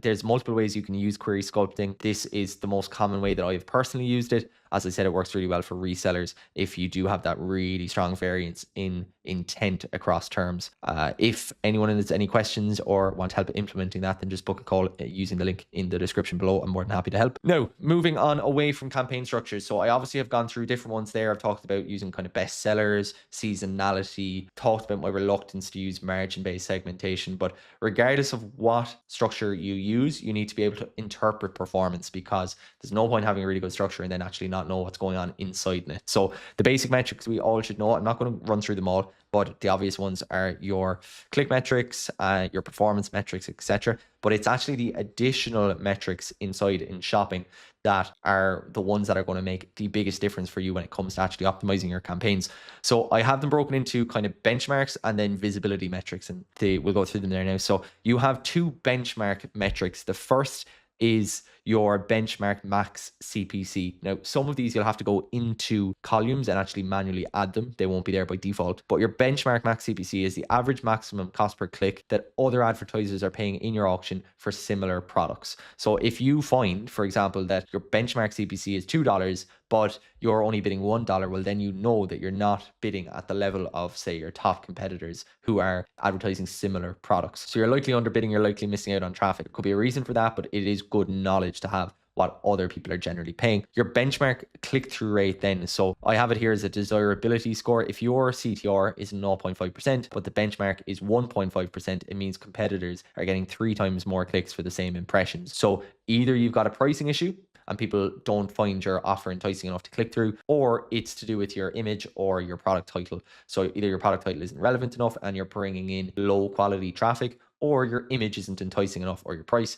There's multiple ways you can use query sculpting. This is the most common way that I've personally used it. As I said, it works really well for resellers if you do have that really strong variance in intent across terms. If anyone has any questions or want help implementing that, then just book a call using the link in the description below. I'm more than happy to help. Now, moving on away from campaign structures. So I obviously have gone through different ones there. I've talked about using kind of best sellers, seasonality, talked about my reluctance to use margin-based segmentation. But regardless of what structure you use, you need to be able to interpret performance, because there's no point having a really good structure and then actually not know what's going on inside it. So the basic metrics we all should know, I'm not going to run through them all, but the obvious ones are your click metrics, your performance metrics, etc. But it's actually the additional metrics inside in shopping that are the ones that are going to make the biggest difference for you when it comes to actually optimizing your campaigns. So I have them broken into kind of benchmarks and then visibility metrics, and we'll go through them there now. So you have two benchmark metrics. The first is your benchmark max CPC. Now, some of these you'll have to go into columns and actually manually add them. They won't be there by default. But your benchmark max CPC is the average maximum cost per click that other advertisers are paying in your auction for similar products. So if you find, for example, that your benchmark CPC is $2, but you're only bidding $1, well, then you know that you're not bidding at the level of, say, your top competitors who are advertising similar products. So you're likely underbidding, you're likely missing out on traffic. It could be a reason for that, but it is good knowledge to have what other people are generally paying. Your benchmark click-through rate then, so I have it here as a desirability score. If your CTR is 0.5%, but the benchmark is 1.5%, it means competitors are getting 3 times more clicks for the same impressions. So either you've got a pricing issue and people don't find your offer enticing enough to click through, or it's to do with your image or your product title. So either your product title isn't relevant enough and you're bringing in low quality traffic, or your image isn't enticing enough, or your price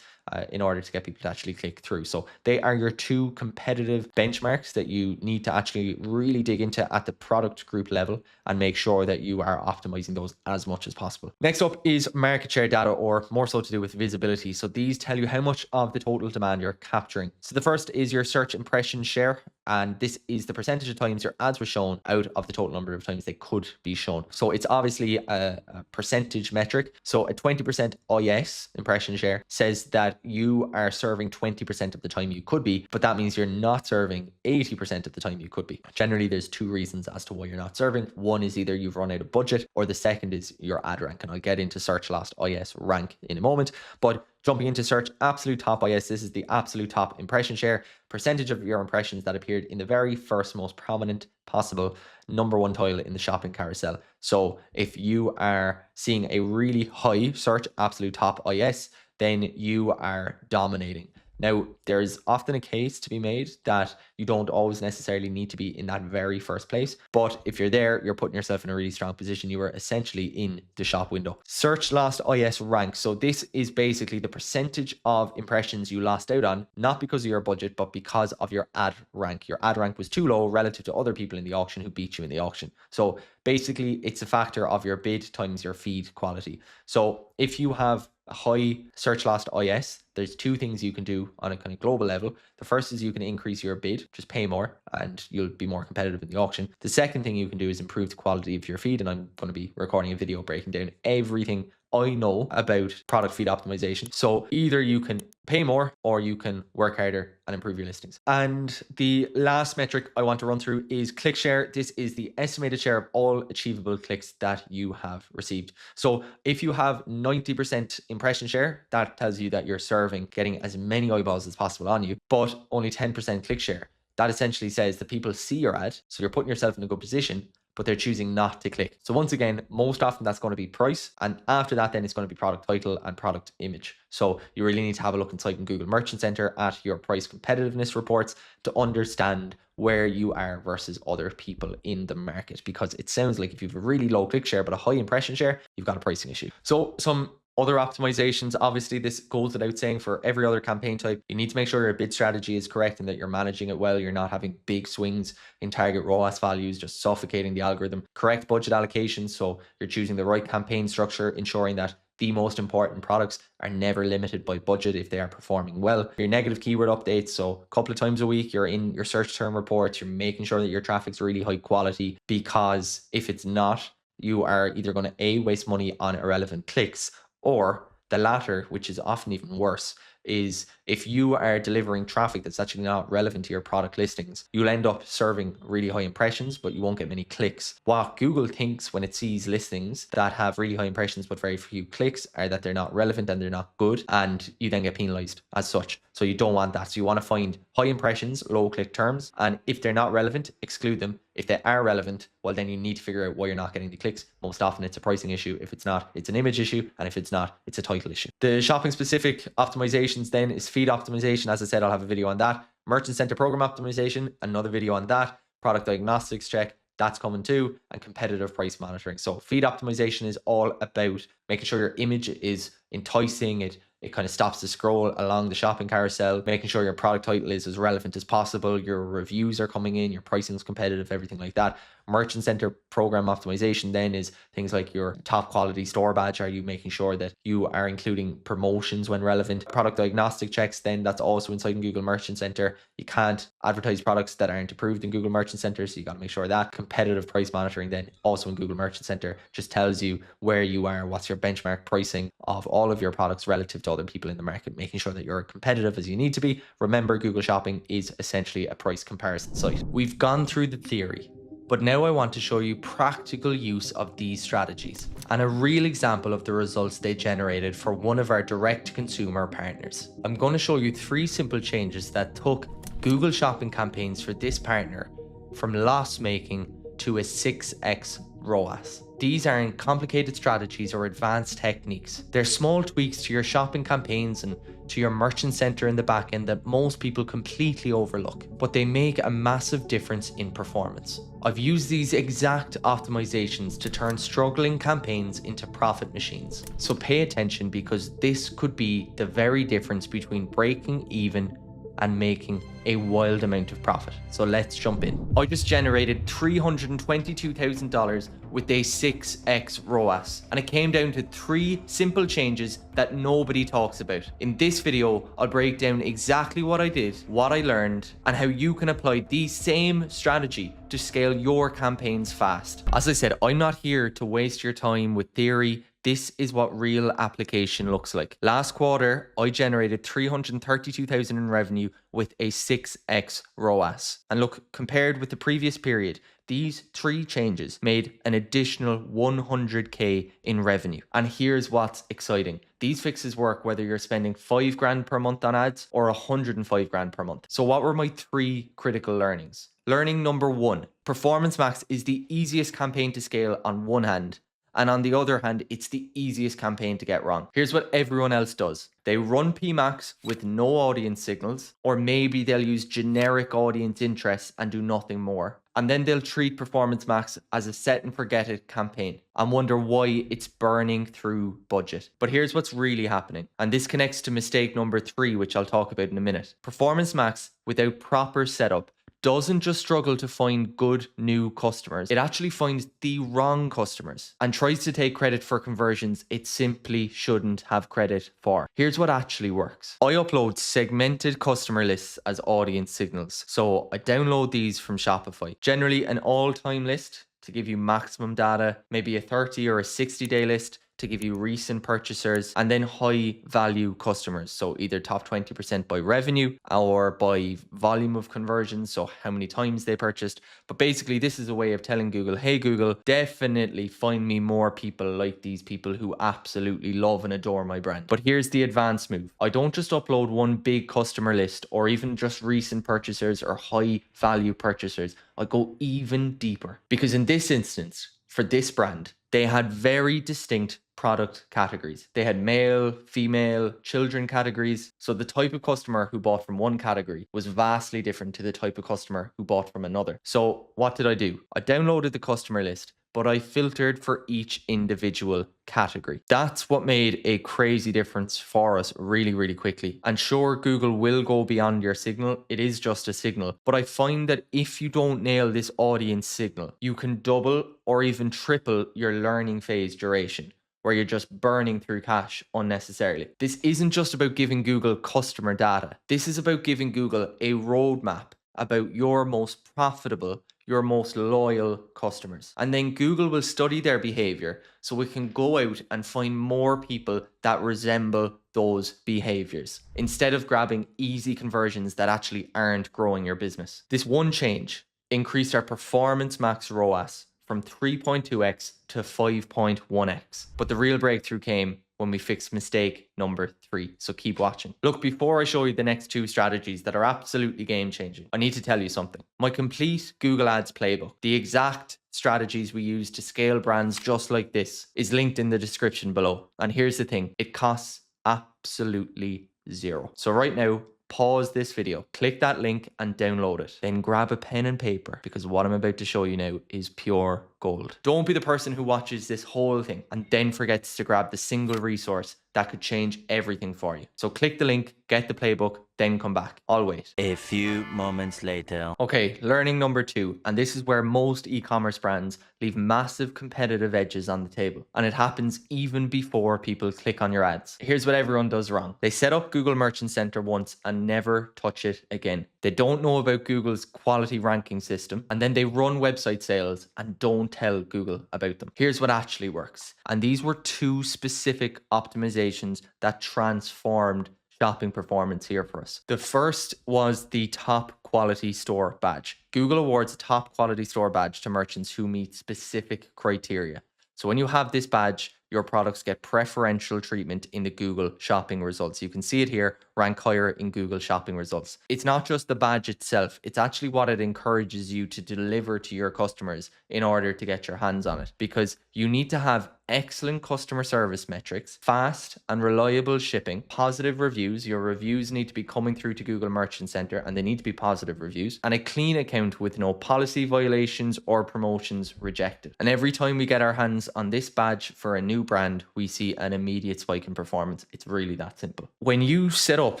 in order to get people to actually click through. So they are your two competitive benchmarks that you need to actually really dig into at the product group level and make sure that you are optimizing those as much as possible. Next up is market share data, or more so to do with visibility. So these tell you how much of the total demand you're capturing. So the first is your search impression share, and this is the percentage of times your ads were shown out of the total number of times they could be shown. So it's obviously a percentage metric. So a 20% IS impression share says that you are serving 20% of the time you could be, but that means you're not serving 80% of the time you could be. Generally, there's two reasons as to why you're not serving. One is either you've run out of budget, or the second is your ad rank. And I'll get into search last IS rank in a moment, but jumping into search absolute top IS, this is the absolute top impression share, percentage of your impressions that appeared in the very first most prominent possible number one tile in the shopping carousel. So if you are seeing a really high search absolute top IS, then you are dominating. Now, there's often a case to be made that you don't always necessarily need to be in that very first place, but if you're there, you're putting yourself in a really strong position. You are essentially in the shop window. Search last IS rank. So this is basically the percentage of impressions you lost out on, not because of your budget, but because of your ad rank. Your ad rank was too low relative to other people in the auction who beat you in the auction. So basically, it's a factor of your bid times your feed quality. So if you have a high search last IS, there's two things you can do on a kind of global level. The first is you can increase your bid, just pay more, and you'll be more competitive in the auction. The second thing you can do is improve the quality of your feed, and I'm going to be recording a video breaking down everything I know about product feed optimization. So either you can pay more or you can work harder and improve your listings. And the last metric I want to run through is click share. This is the estimated share of all achievable clicks that you have received. So if you have 90% impression share, that tells you that you're serving getting as many eyeballs as possible on you, but only 10% click share. That essentially says that people see your ad, so you're putting yourself in a good position, but they're choosing not to click. So once again, most often that's going to be price. And after that, then it's going to be product title and product image. So you really need to have a look inside in Google Merchant Center at your price competitiveness reports to understand where you are versus other people in the market. Because it sounds like if you have a really low click share, but a high impression share, you've got a pricing issue. So some other optimizations, obviously this goes without saying for every other campaign type, you need to make sure your bid strategy is correct and that you're managing it well. You're not having big swings in target ROAS values, just suffocating the algorithm. Correct budget allocation, so you're choosing the right campaign structure, ensuring that the most important products are never limited by budget if they are performing well. Your negative keyword updates, so a couple of times a week, you're in your search term reports, you're making sure that your traffic's really high quality, because if it's not, you are either going to A, waste money on irrelevant clicks, or the latter, which is often even worse, is if you are delivering traffic that's actually not relevant to your product listings, you'll end up serving really high impressions, but you won't get many clicks. What Google thinks when it sees listings that have really high impressions but very few clicks are that they're not relevant and they're not good, and you then get penalized as such. So you don't want that. So you want to find high impressions, low click terms, and if they're not relevant, exclude them. If they are relevant, well, then you need to figure out why you're not getting the clicks. Most often it's a pricing issue. If it's not, it's an image issue. And if it's not, it's a title issue. The shopping specific optimizations then is feed optimization. As I said, I'll have a video on that. Merchant Center program optimization, another video on that. Product diagnostics check, that's coming too. And competitive price monitoring. So feed optimization is all about making sure your image is enticing. It kind of stops the scroll along the shopping carousel, making sure your product title is as relevant as possible, your reviews are coming in, your pricing is competitive, everything like that. Merchant Center program optimization then is things like your top quality store badge. Are you making sure that you are including promotions when relevant? Product diagnostic checks then, that's also inside in Google Merchant Center. You can't advertise products that aren't approved in Google Merchant Center, so you got to make sure that. Competitive price monitoring then, also in Google Merchant Center, just tells you where you are, what's your benchmark pricing of all of your products relative to other people in the market, making sure that you're competitive as you need to be. Remember, Google Shopping is essentially a price comparison site. We've gone through the theory, but now I want to show you practical use of these strategies and a real example of the results they generated for one of our direct consumer partners. I'm going to show you 3 simple changes that took Google Shopping campaigns for this partner from loss making to a 6x ROAS. These aren't complicated strategies or advanced techniques. They're small tweaks to your shopping campaigns and to your merchant center in the back end that most people completely overlook, but they make a massive difference in performance. I've used these exact optimizations to turn struggling campaigns into profit machines. So pay attention, because this could be the very difference between breaking even and making a wild amount of profit. So let's jump in. I just generated $322,000 with a 6x ROAS, and it came down to 3 simple changes that nobody talks about. In this video, I'll break down exactly what I did, what I learned, and how you can apply the same strategy to scale your campaigns fast. As I said, I'm not here to waste your time with theory. This is what real application looks like. Last quarter, I generated $332,000 in revenue with a 6x ROAS. And look, compared with the previous period, these 3 changes made an additional $100K in revenue. And here's what's exciting. These fixes work whether you're spending $5,000 per month on ads or $105,000 per month. So what were my 3 critical learnings? Learning number 1, Performance Max is the easiest campaign to scale on one hand, and on the other hand, it's the easiest campaign to get wrong. Here's what everyone else does. They run PMax with no audience signals, or maybe they'll use generic audience interests and do nothing more. And then they'll treat Performance Max as a set and forget it campaign and wonder why it's burning through budget. But here's what's really happening. And this connects to mistake number 3, which I'll talk about in a minute. Performance Max without proper setup doesn't just struggle to find good new customers, it actually finds the wrong customers and tries to take credit for conversions it simply shouldn't have credit for. Here's what actually works. I upload segmented customer lists as audience signals. So I download these from Shopify. Generally an all-time list to give you maximum data, maybe a 30 or a 60-day list to give you recent purchasers, and then high value customers. So either top 20% by revenue or by volume of conversions, so how many times they purchased. But basically this is a way of telling Google, hey Google, definitely find me more people like these people who absolutely love and adore my brand. But here's the advanced move. I don't just upload one big customer list or even just recent purchasers or high value purchasers. I go even deeper, because in this instance, for this brand, they had very distinct product categories. They had male, female, children categories. So the type of customer who bought from one category was vastly different to the type of customer who bought from another. So what did I do? I downloaded the customer list, but I filtered for each individual category. That's what made a crazy difference for us really, really quickly. And sure, Google will go beyond your signal. It is just a signal. But I find that if you don't nail this audience signal, you can double or even triple your learning phase duration, where you're just burning through cash unnecessarily. This isn't just about giving Google customer data. This is about giving Google a roadmap about your most profitable, your most loyal customers. And then Google will study their behavior so we can go out and find more people that resemble those behaviors, instead of grabbing easy conversions that actually aren't growing your business. This one change increased our Performance Max ROAS from 3.2x to 5.1x. But the real breakthrough came when we fixed mistake number 3. So keep watching. Look, before I show you the next 2 strategies that are absolutely game changing, I need to tell you something. My complete Google Ads playbook, the exact strategies we use to scale brands just like this, is linked in the description below. And here's the thing, it costs absolutely zero. So right now, pause this video, click that link and download it. Then grab a pen and paper, because what I'm about to show you now is pure gold. Don't be the person who watches this whole thing and then forgets to grab the single resource that could change everything for you. So click the link, get the playbook, then come back. I'll wait. A few moments later. Okay, learning number 2, and this is where most e-commerce brands leave massive competitive edges on the table. And it happens even before people click on your ads. Here's what everyone does wrong. They set up Google Merchant Center once and never touch it again. They don't know about Google's quality ranking system, and then they run website sales and don't tell Google about them. Here's what actually works. And these were 2 specific optimizations that transformed shopping performance here for us. The first was the top quality store badge. Google awards a top quality store badge to merchants who meet specific criteria. So when you have this badge, your products get preferential treatment in the Google shopping results. You can see it here, rank higher in Google shopping results. It's not just the badge itself, it's actually what it encourages you to deliver to your customers in order to get your hands on it, because you need to have excellent customer service metrics, fast and reliable shipping, positive reviews. Your reviews need to be coming through to Google Merchant Center and they need to be positive reviews, and a clean account with no policy violations or promotions rejected. And every time we get our hands on this badge for a new brand, we see an immediate spike in performance. It's really that simple. When you set up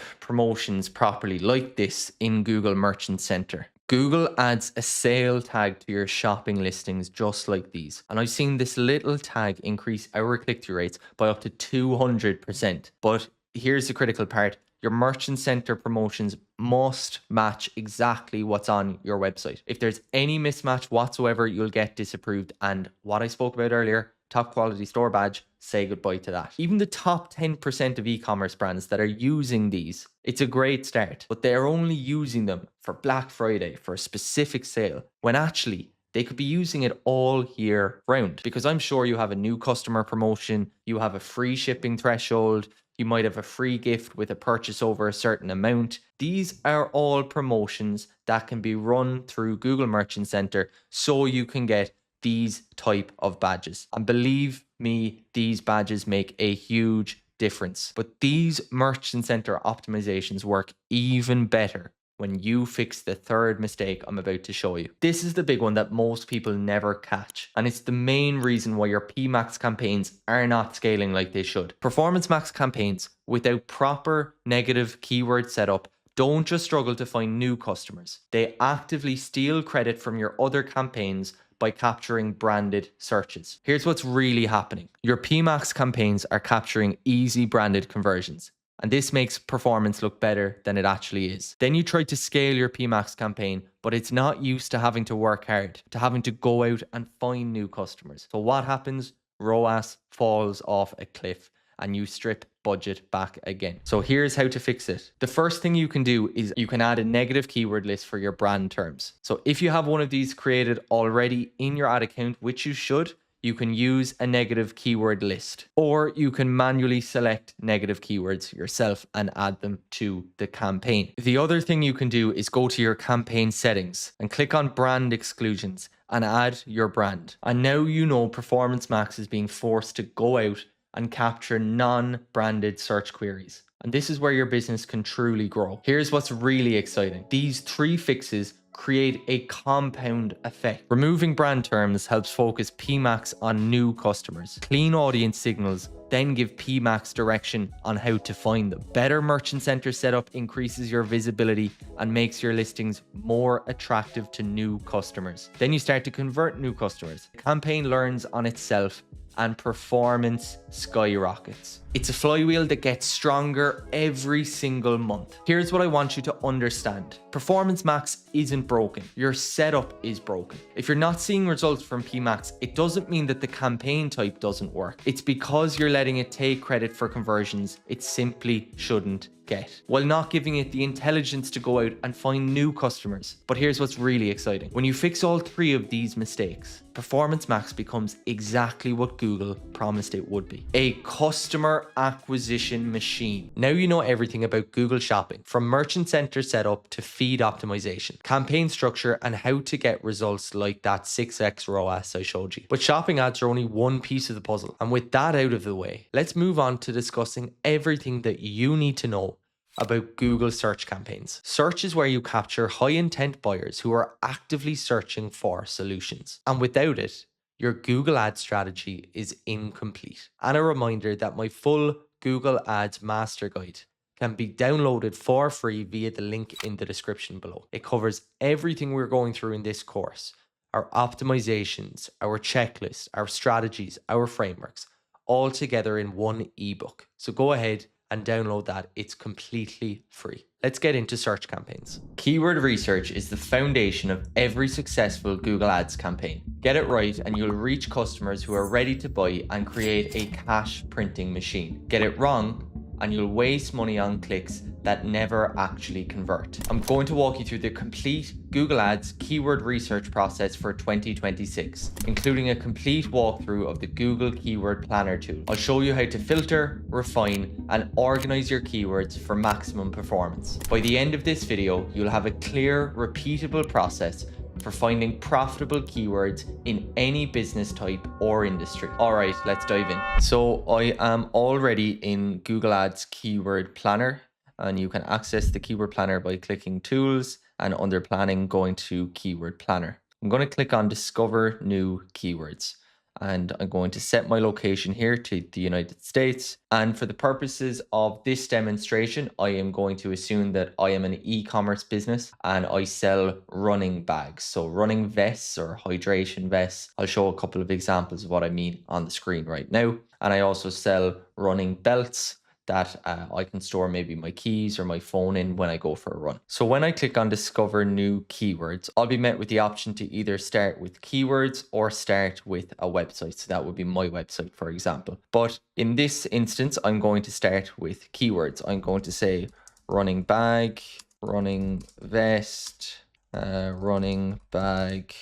promotions properly like this in Google Merchant Center, Google adds a sale tag to your shopping listings just like these. And I've seen this little tag increase our click-through rates by up to 200%. But here's the critical part. Your Merchant Center promotions must match exactly what's on your website. If there's any mismatch whatsoever, you'll get disapproved. And what I spoke about earlier, top quality store badge, say goodbye to that. Even the top 10% of e-commerce brands that are using these, it's a great start, but they're only using them for Black Friday, for a specific sale, when actually they could be using it all year round. Because I'm sure you have a new customer promotion, you have a free shipping threshold, you might have a free gift with a purchase over a certain amount. These are all promotions that can be run through Google Merchant Center so you can get these type of badges. And believe me, these badges make a huge difference. But these Merchant Center optimizations work even better when you fix the third mistake I'm about to show you. This is the big one that most people never catch, and it's the main reason why your PMax campaigns are not scaling like they should. Performance Max campaigns without proper negative keyword setup don't just struggle to find new customers. They actively steal credit from your other campaigns by capturing branded searches. Here's what's really happening. Your PMax campaigns are capturing easy branded conversions, and this makes performance look better than it actually is. Then you try to scale your PMax campaign, but it's not used to having to work hard, to having to go out and find new customers. So what happens? ROAS falls off a cliff and you strip budget back again. So here's how to fix it. The first thing you can do is you can add a negative keyword list for your brand terms. So if you have one of these created already in your ad account, which you should, you can use a negative keyword list, or you can manually select negative keywords yourself and add them to the campaign. The other thing you can do is go to your campaign settings and click on brand exclusions and add your brand. And now you know Performance Max is being forced to go out and capture non-branded search queries. And this is where your business can truly grow. Here's what's really exciting. These 3 fixes create a compound effect. Removing brand terms helps focus PMax on new customers. Clean audience signals then give PMax direction on how to find them. Better Merchant Center setup increases your visibility and makes your listings more attractive to new customers. Then you start to convert new customers. The campaign learns on itself and performance skyrockets. It's a flywheel that gets stronger every single month. Here's what I want you to understand. Performance Max isn't broken. Your setup is broken. If you're not seeing results from PMax, it doesn't mean that the campaign type doesn't work. It's because you're letting it take credit for conversions it simply shouldn't get, while not giving it the intelligence to go out and find new customers. But here's what's really exciting. When you fix all 3 of these mistakes, Performance Max becomes exactly what Google promised it would be: a customer acquisition machine. Now you know everything about Google Shopping, from Merchant Center setup to feed optimization, campaign structure, and how to get results like that 6x ROAS I showed you. But shopping ads are only one piece of the puzzle. And with that out of the way, let's move on to discussing everything that you need to know about Google search campaigns. Search is where you capture high intent buyers who are actively searching for solutions. And without it, your Google ad strategy is incomplete. And a reminder that my full Google Ads Master Guide can be downloaded for free via the link in the description below. It covers everything we're going through in this course: our optimizations, our checklist, our strategies, our frameworks, all together in one ebook. So go ahead and download that. It's completely free. Let's get into search campaigns. Keyword research is the foundation of every successful Google Ads campaign. Get it right and you'll reach customers who are ready to buy and create a cash printing machine. Get it wrong and you'll waste money on clicks that never actually convert. I'm going to walk you through the complete Google Ads keyword research process for 2026, including a complete walkthrough of the Google Keyword Planner tool. I'll show you how to filter, refine, and organize your keywords for maximum performance. By the end of this video, you'll have a clear, repeatable process for finding profitable keywords in any business type or industry. All right, let's dive in. So I am already in Google Ads Keyword Planner, and you can access the Keyword Planner by clicking Tools and under Planning, going to Keyword Planner. I'm going to click on Discover New Keywords. And I'm going to set my location here to the United States. And for the purposes of this demonstration, I am going to assume that I am an e-commerce business and I sell running bags. So running vests or hydration vests. I'll show a couple of examples of what I mean on the screen right now. And I also sell running belts that I can store maybe my keys or my phone in when I go for a run. So when I click on Discover New Keywords, I'll be met with the option to either start with keywords or start with a website. So that would be my website, for example. But in this instance, I'm going to start with keywords. I'm going to say running bag, running vest, running bag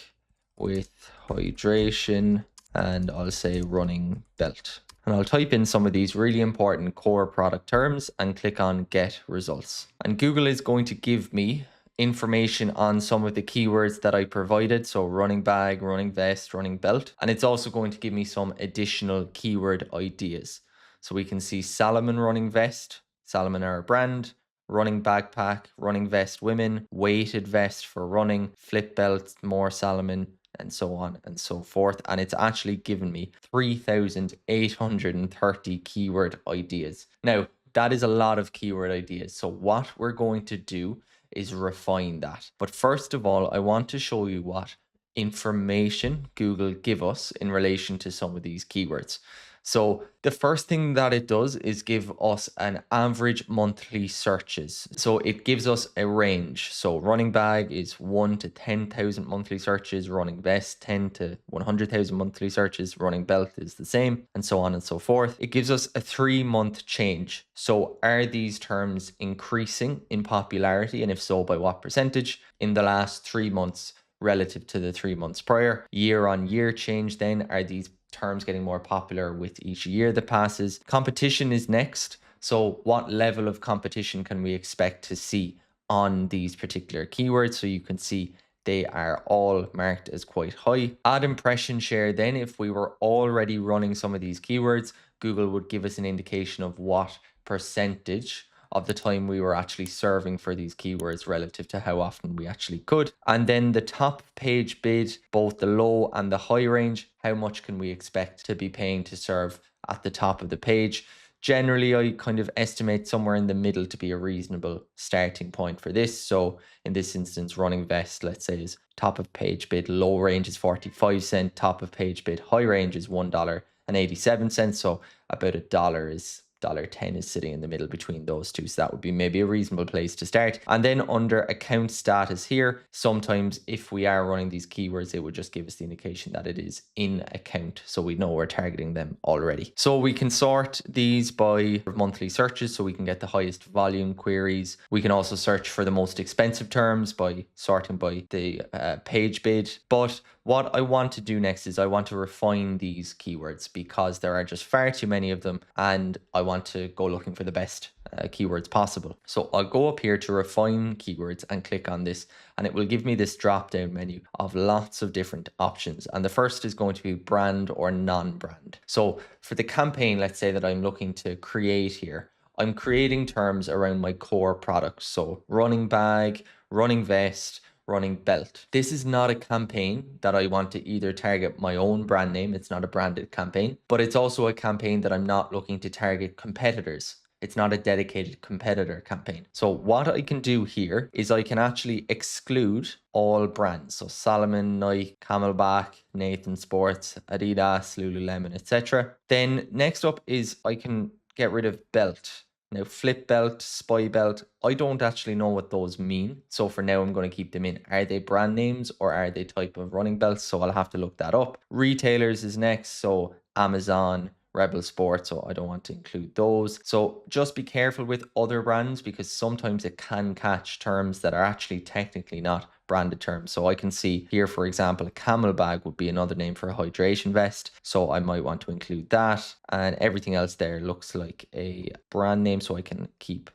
with hydration, and I'll say running belt. And I'll type in some of these really important core product terms and click on Get Results. And Google is going to give me information on some of the keywords that I provided. So running bag, running vest, running belt. And it's also going to give me some additional keyword ideas. So we can see Salomon running vest, Salomon are a brand, running backpack, running vest women, weighted vest for running, flip belt, more Salomon, and so on and so forth. And it's actually given me 3,830 keyword ideas. Now, that is a lot of keyword ideas. So what we're going to do is refine that. But first of all, I want to show you what information Google give us in relation to some of these keywords. So the first thing that it does is give us an average monthly searches. So it gives us a range. So running bag is 1 to 10,000 monthly searches, running vest 10 to 100,000 monthly searches, running belt is the same, and so on and so forth. It gives us a 3-month change. So are these terms increasing in popularity, and if so, by what percentage in the last 3 months relative to the 3 months prior? Year on year change then, are these terms getting more popular with each year that passes? Competition is next. So what level of competition can we expect to see on these particular keywords? So you can see they are all marked as quite high. Ad impression share then, if we were already running some of these keywords, Google would give us an indication of what percentage of the time we were actually serving for these keywords relative to how often we actually could. And then the top page bid, both the low and the high range, how much can we expect to be paying to serve at the top of the page? Generally, I kind of estimate somewhere in the middle to be a reasonable starting point for this. So in this instance, running vest, let's say, is top of page bid, low range is 45 cents, top of page bid, high range is $1.87. So about $1 is $1.10 is sitting in the middle between those two. So that would be maybe a reasonable place to start. And then under account status here, sometimes if we are running these keywords, it would just give us the indication that it is in account. So we know we're targeting them already. So we can sort these by monthly searches so we can get the highest volume queries. We can also search for the most expensive terms by sorting by the page bid. But what I want to do next is I want to refine these keywords because there are just far too many of them, and I want to go looking for the best keywords possible. So I'll go up here to refine keywords and click on this, and it will give me this drop down menu of lots of different options. And the first is going to be brand or non-brand. So for the campaign, let's say that I'm looking to create here, I'm creating terms around my core products. So running bag, running vest, running belt. This is not a campaign that I want to either target my own brand name. It's not a branded campaign, but it's also a campaign that I'm not looking to target competitors. It's not a dedicated competitor campaign. So what I can do here is I can actually exclude all brands. So Salomon, Nike, Camelback, Nathan Sports, Adidas, Lululemon, etc. Then next up is I can get rid of belt. Now, flip belt, spy belt, I don't actually know what those mean. So for now, I'm going to keep them in. Are they brand names or are they type of running belts? So I'll have to look that up. Retailers is next. So Amazon, Rebel Sport, so I don't want to include those. So just be careful with other brands because sometimes it can catch terms that are actually technically not branded terms. So I can see here, for example, a camel bag would be another name for a hydration vest. So I might want to include that, and everything else there looks like a brand name, so I can keep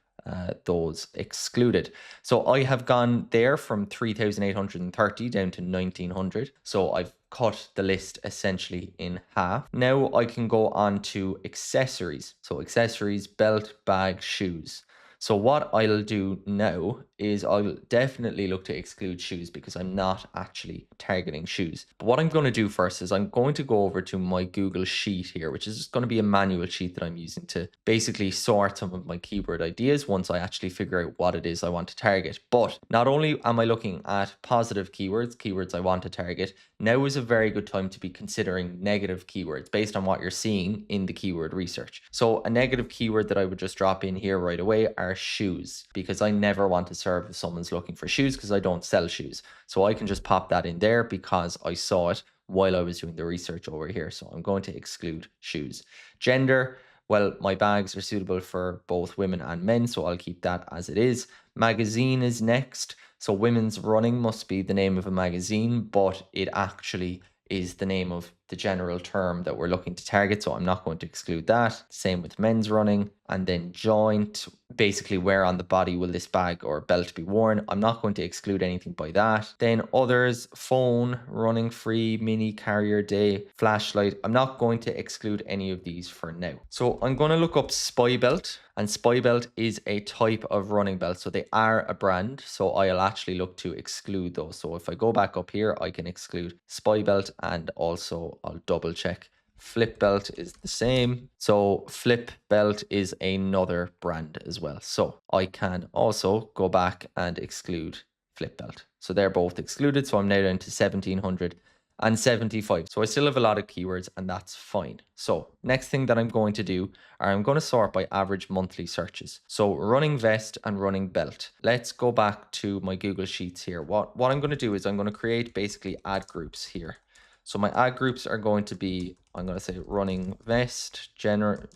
those excluded. So I have gone there from 3,830 down to 1,900. So I've cut the list essentially in half. Now I can go on to accessories. So accessories, belt, bag, shoes. So what I'll do now is I'll definitely look to exclude shoes because I'm not actually targeting shoes. But what I'm going to do first is I'm going to go over to my Google Sheet here, which is just going to be a manual sheet that I'm using to basically sort some of my keyword ideas once I actually figure out what it is I want to target. But not only am I looking at positive keywords I want to target, now is a very good time to be considering negative keywords based on what you're seeing in the keyword research. So a negative keyword that I would just drop in here right away are shoes, because I never want to serve if someone's looking for shoes because I don't sell shoes. So I can just pop that in there because I saw it while I was doing the research over here. So I'm going to exclude shoes. Gender, well, my bags are suitable for both women and men, so I'll keep that as it is. Magazine is next. So women's running must be the name of a magazine, but it actually is the name of the general term that we're looking to target. So I'm not going to exclude that. Same with men's running. And then joint, basically where on the body will this bag or belt be worn? I'm not going to exclude anything by that. Then others, phone, running free, mini carrier day, flashlight. I'm not going to exclude any of these for now. So I'm going to look up Spy Belt, and Spy Belt is a type of running belt. So they are a brand. So I'll actually look to exclude those. So if I go back up here, I can exclude Spy Belt, and also I'll double check. Flip Belt is the same. So Flip Belt is another brand as well. So I can also go back and exclude Flip Belt. So they're both excluded. So I'm now down to 1,775. So I still have a lot of keywords, and that's fine. So next thing that I'm going to do, I'm going to sort by average monthly searches. So running vest and running belt. Let's go back to my Google Sheets here. What I'm going to do is I'm going to create basically ad groups here. So my ad groups are going to be, I'm going to say running vest, generic,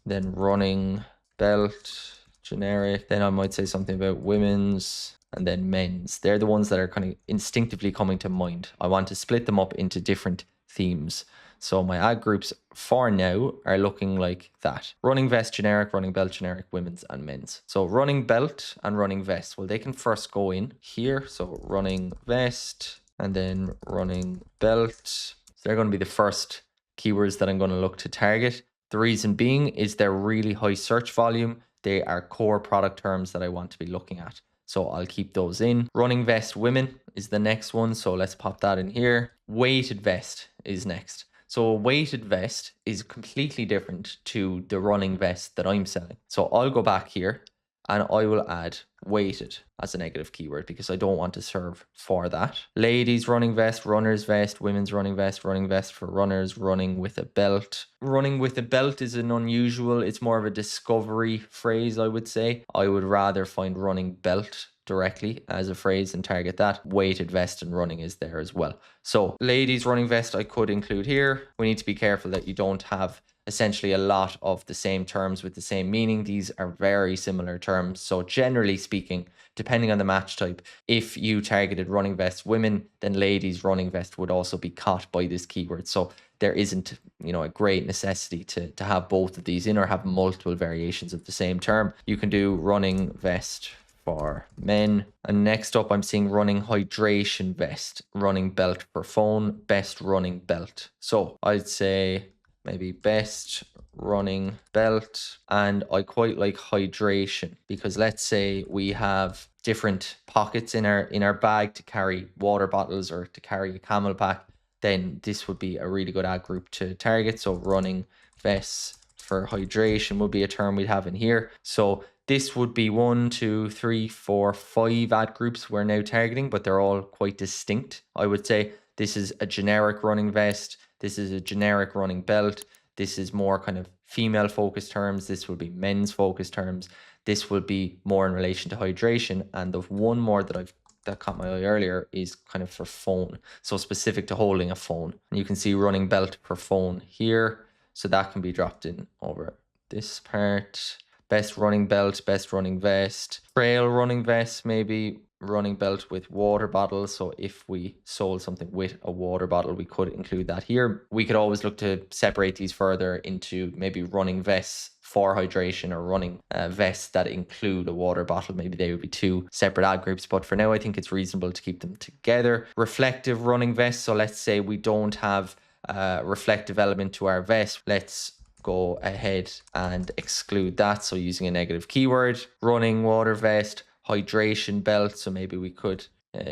then running belt, generic. Then I might say something about women's, and then men's. They're the ones that are kind of instinctively coming to mind. I want to split them up into different themes. So my ad groups for now are looking like that. Running vest generic, running belt generic, women's and men's. So running belt and running vest, well, they can first go in here. So running vest and then running belt. So they're going to be the first keywords that I'm going to look to target. The reason being is they're really high search volume. They are core product terms that I want to be looking at. So I'll keep those in. Running vest women is the next one. So let's pop that in here. Weighted vest is next. So a weighted vest is completely different to the running vest that I'm selling. So I'll go back here and I will add weighted as a negative keyword because I don't want to serve for that. Ladies running vest, runner's vest, women's running vest for runners, running with a belt. Running with a belt is an unusual, it's more of a discovery phrase, I would say. I would rather find running belt directly as a phrase and target that. Weighted vest and running is there as well. So ladies running vest I could include here. We need to be careful that you don't have essentially a lot of the same terms with the same meaning. These are very similar terms. So generally speaking, depending on the match type, if you targeted running vest women, then ladies running vest would also be caught by this keyword. So there isn't, a great necessity to have both of these in or have multiple variations of the same term. You can do running vest for men. And next up, I'm seeing running hydration vest, running belt for phone, best running belt. So I'd say maybe best running belt, and I quite like hydration because let's say we have different pockets in our bag to carry water bottles or to carry a camel pack, then this would be a really good ad group to target. So running vests for hydration would be a term we'd have in here. So this would be 1, 2, 3, 4, 5 ad groups we're now targeting, but they're all quite distinct. I would say this is a generic running vest. This is a generic running belt. This is more kind of female focused terms. This will be men's focused terms. This will be more in relation to hydration. And the one more that caught my eye earlier is kind of for phone. So specific to holding a phone. And you can see running belt for phone here. So that can be dropped in over this part. Best running belt, best running vest, trail running vest, maybe running belt with water bottles. So if we sold something with a water bottle, we could include that here. We could always look to separate these further into maybe running vests for hydration or running vests that include a water bottle. Maybe they would be two separate ad groups, but for now I think it's reasonable to keep them together. Reflective running vests. So let's say we don't have a reflective element to our vest. Let's go ahead and exclude that. So using a negative keyword. Running water vest, hydration belt. So maybe we could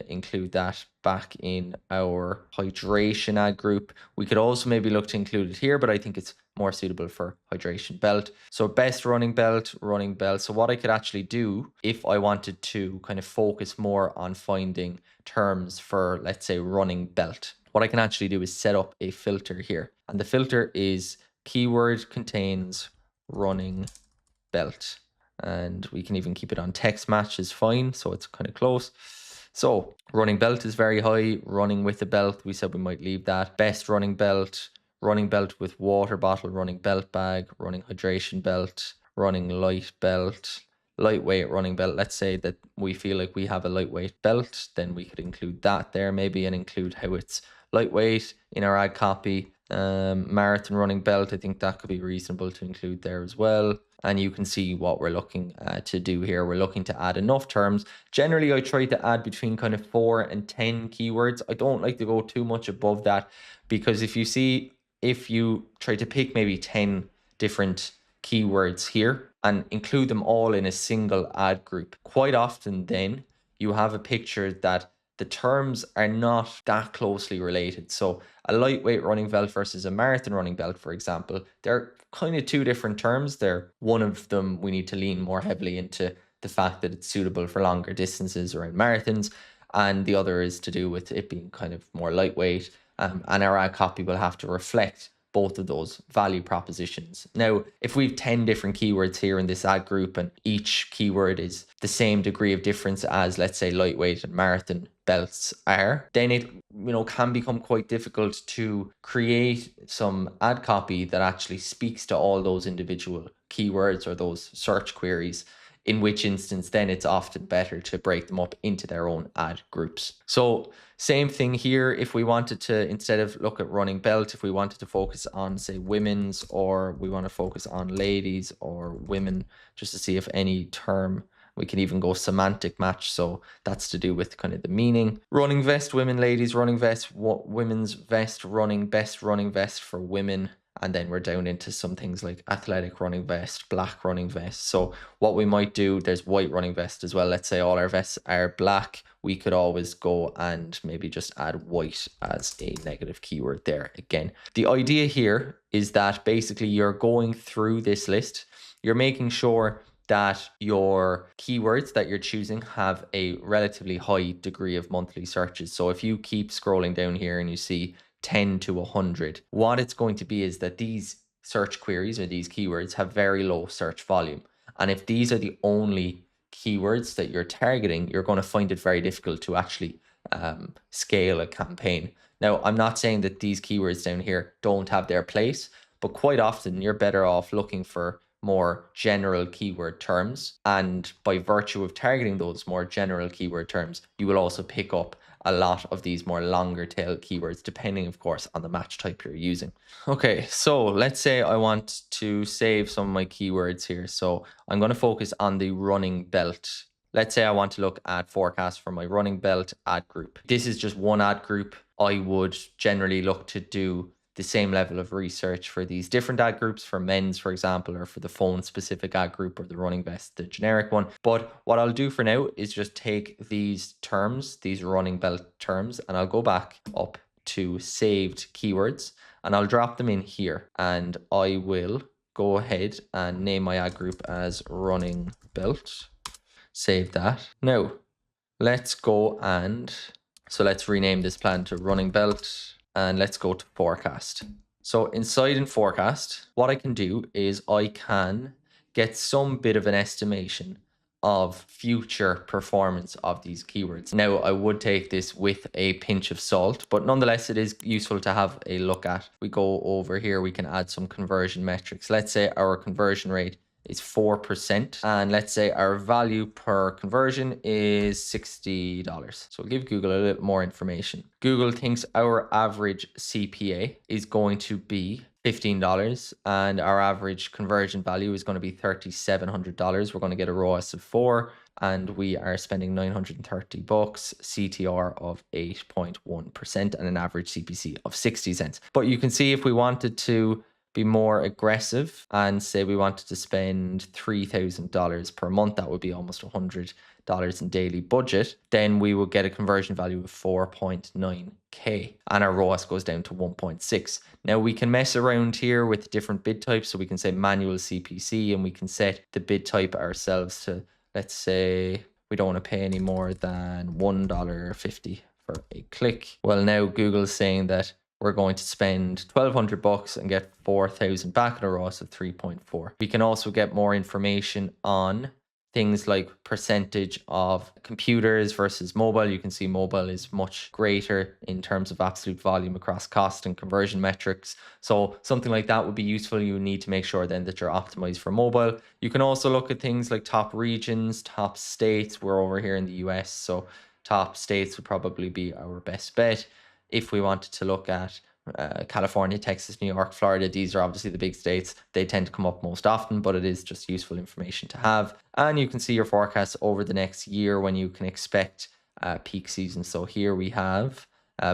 include that back in our hydration ad group. We could also maybe look to include it here, but I think it's more suitable for hydration belt. So best running belt, running belt. So what I could actually do if I wanted to kind of focus more on finding terms for, let's say, running belt, what I can actually do is set up a filter here. And the filter is keyword contains running belt. And we can even keep it on text match is fine. So it's kind of close. So running belt is very high. Running with a belt, we said we might leave that. Best running belt with water bottle, running belt bag, running hydration belt, running light belt, lightweight running belt. Let's say that we feel like we have a lightweight belt, then we could include that there maybe and include how it's lightweight in our ad copy. Marathon running belt, I think that could be reasonable to include there as well. And you can see what we're looking to do here. We're looking to add enough terms. Generally, I try to add between kind of 4 and 10 keywords. I don't like to go too much above that, because if you try to pick maybe 10 different keywords here and include them all in a single ad group, quite often then you have a picture that the terms are not that closely related. So a lightweight running belt versus a marathon running belt, for example, they're kind of two different terms. One of them we need to lean more heavily into the fact that it's suitable for longer distances around marathons, and the other is to do with it being kind of more lightweight. And our ad copy will have to reflect both of those value propositions. Now, if we have 10 different keywords here in this ad group and each keyword is the same degree of difference as, let's say, lightweight and marathon belts are, then it can become quite difficult to create some ad copy that actually speaks to all those individual keywords or those search queries, in which instance then it's often better to break them up into their own ad groups. So same thing here. If we wanted to, instead of look at running belt, if we wanted to focus on, say, women's, or we want to focus on ladies or women, just to see if any term, we can even go semantic match. So that's to do with kind of the meaning. Running vest, women, ladies, running vest, women's vest, running, best running vest for women. And then we're down into some things like athletic running vest, black running vest. So what we might do, there's white running vest as well. Let's say all our vests are black. We could always go and maybe just add white as a negative keyword there. Again, the idea here is that basically you're going through this list. You're making sure that your keywords that you're choosing have a relatively high degree of monthly searches. So if you keep scrolling down here and you see 10 to 100, what it's going to be is that these search queries or these keywords have very low search volume. And if these are the only keywords that you're targeting, you're going to find it very difficult to actually scale a campaign. Now, I'm not saying that these keywords down here don't have their place, but quite often you're better off looking for more general keyword terms. And by virtue of targeting those more general keyword terms, you will also pick up a lot of these more longer tail keywords, depending, of course, on the match type you're using. Okay, so let's say I want to save some of my keywords here. So I'm going to focus on the running belt. Let's say I want to look at forecasts for my running belt ad group. This is just one ad group. I would generally look to do the same level of research for these different ad groups, for men's, for example, or for the phone specific ad group, or the running vest, the generic one. But what I'll do for now is just take these terms, these running belt terms, and I'll go back up to saved keywords and I'll drop them in here, and I will go ahead and name my ad group as running belt. Save that. Now let's go and let's rename this plan to running belt. And let's go to forecast. So inside in forecast, what I can do is I can get some bit of an estimation of future performance of these keywords. Now, I would take this with a pinch of salt, but nonetheless, it is useful to have a look at. We go over here, we can add some conversion metrics. Let's say our conversion rate is 4%, and let's say our value per conversion is $60. So we'll give Google a little more information. Google thinks our average CPA is going to be $15, and our average conversion value is going to be $3,700. We're going to get a ROAS of 4, and we are spending $930, CTR of 8.1%, and an average CPC of 60 cents. But you can see if we wanted to be more aggressive and say we wanted to spend $3,000 per month, that would be almost $100 in daily budget, then we would get a conversion value of 4.9k, and our ROAS goes down to 1.6. Now we can mess around here with different bid types, so we can say manual CPC, and we can set the bid type ourselves to, let's say we don't want to pay any more than $1.50 for a click. Well, now Google's saying that we're going to spend $1,200 and get 4,000 back at a ROAS of 3.4. We can also get more information on things like percentage of computers versus mobile. You can see mobile is much greater in terms of absolute volume across cost and conversion metrics. So something like that would be useful. You need to make sure then that you're optimized for mobile. You can also look at things like top regions, top states. We're over here in the US, so top states would probably be our best bet. If we wanted to look at California, Texas, New York, Florida, these are obviously the big states. They tend to come up most often, but it is just useful information to have. And you can see your forecasts over the next year when you can expect peak season. So here we have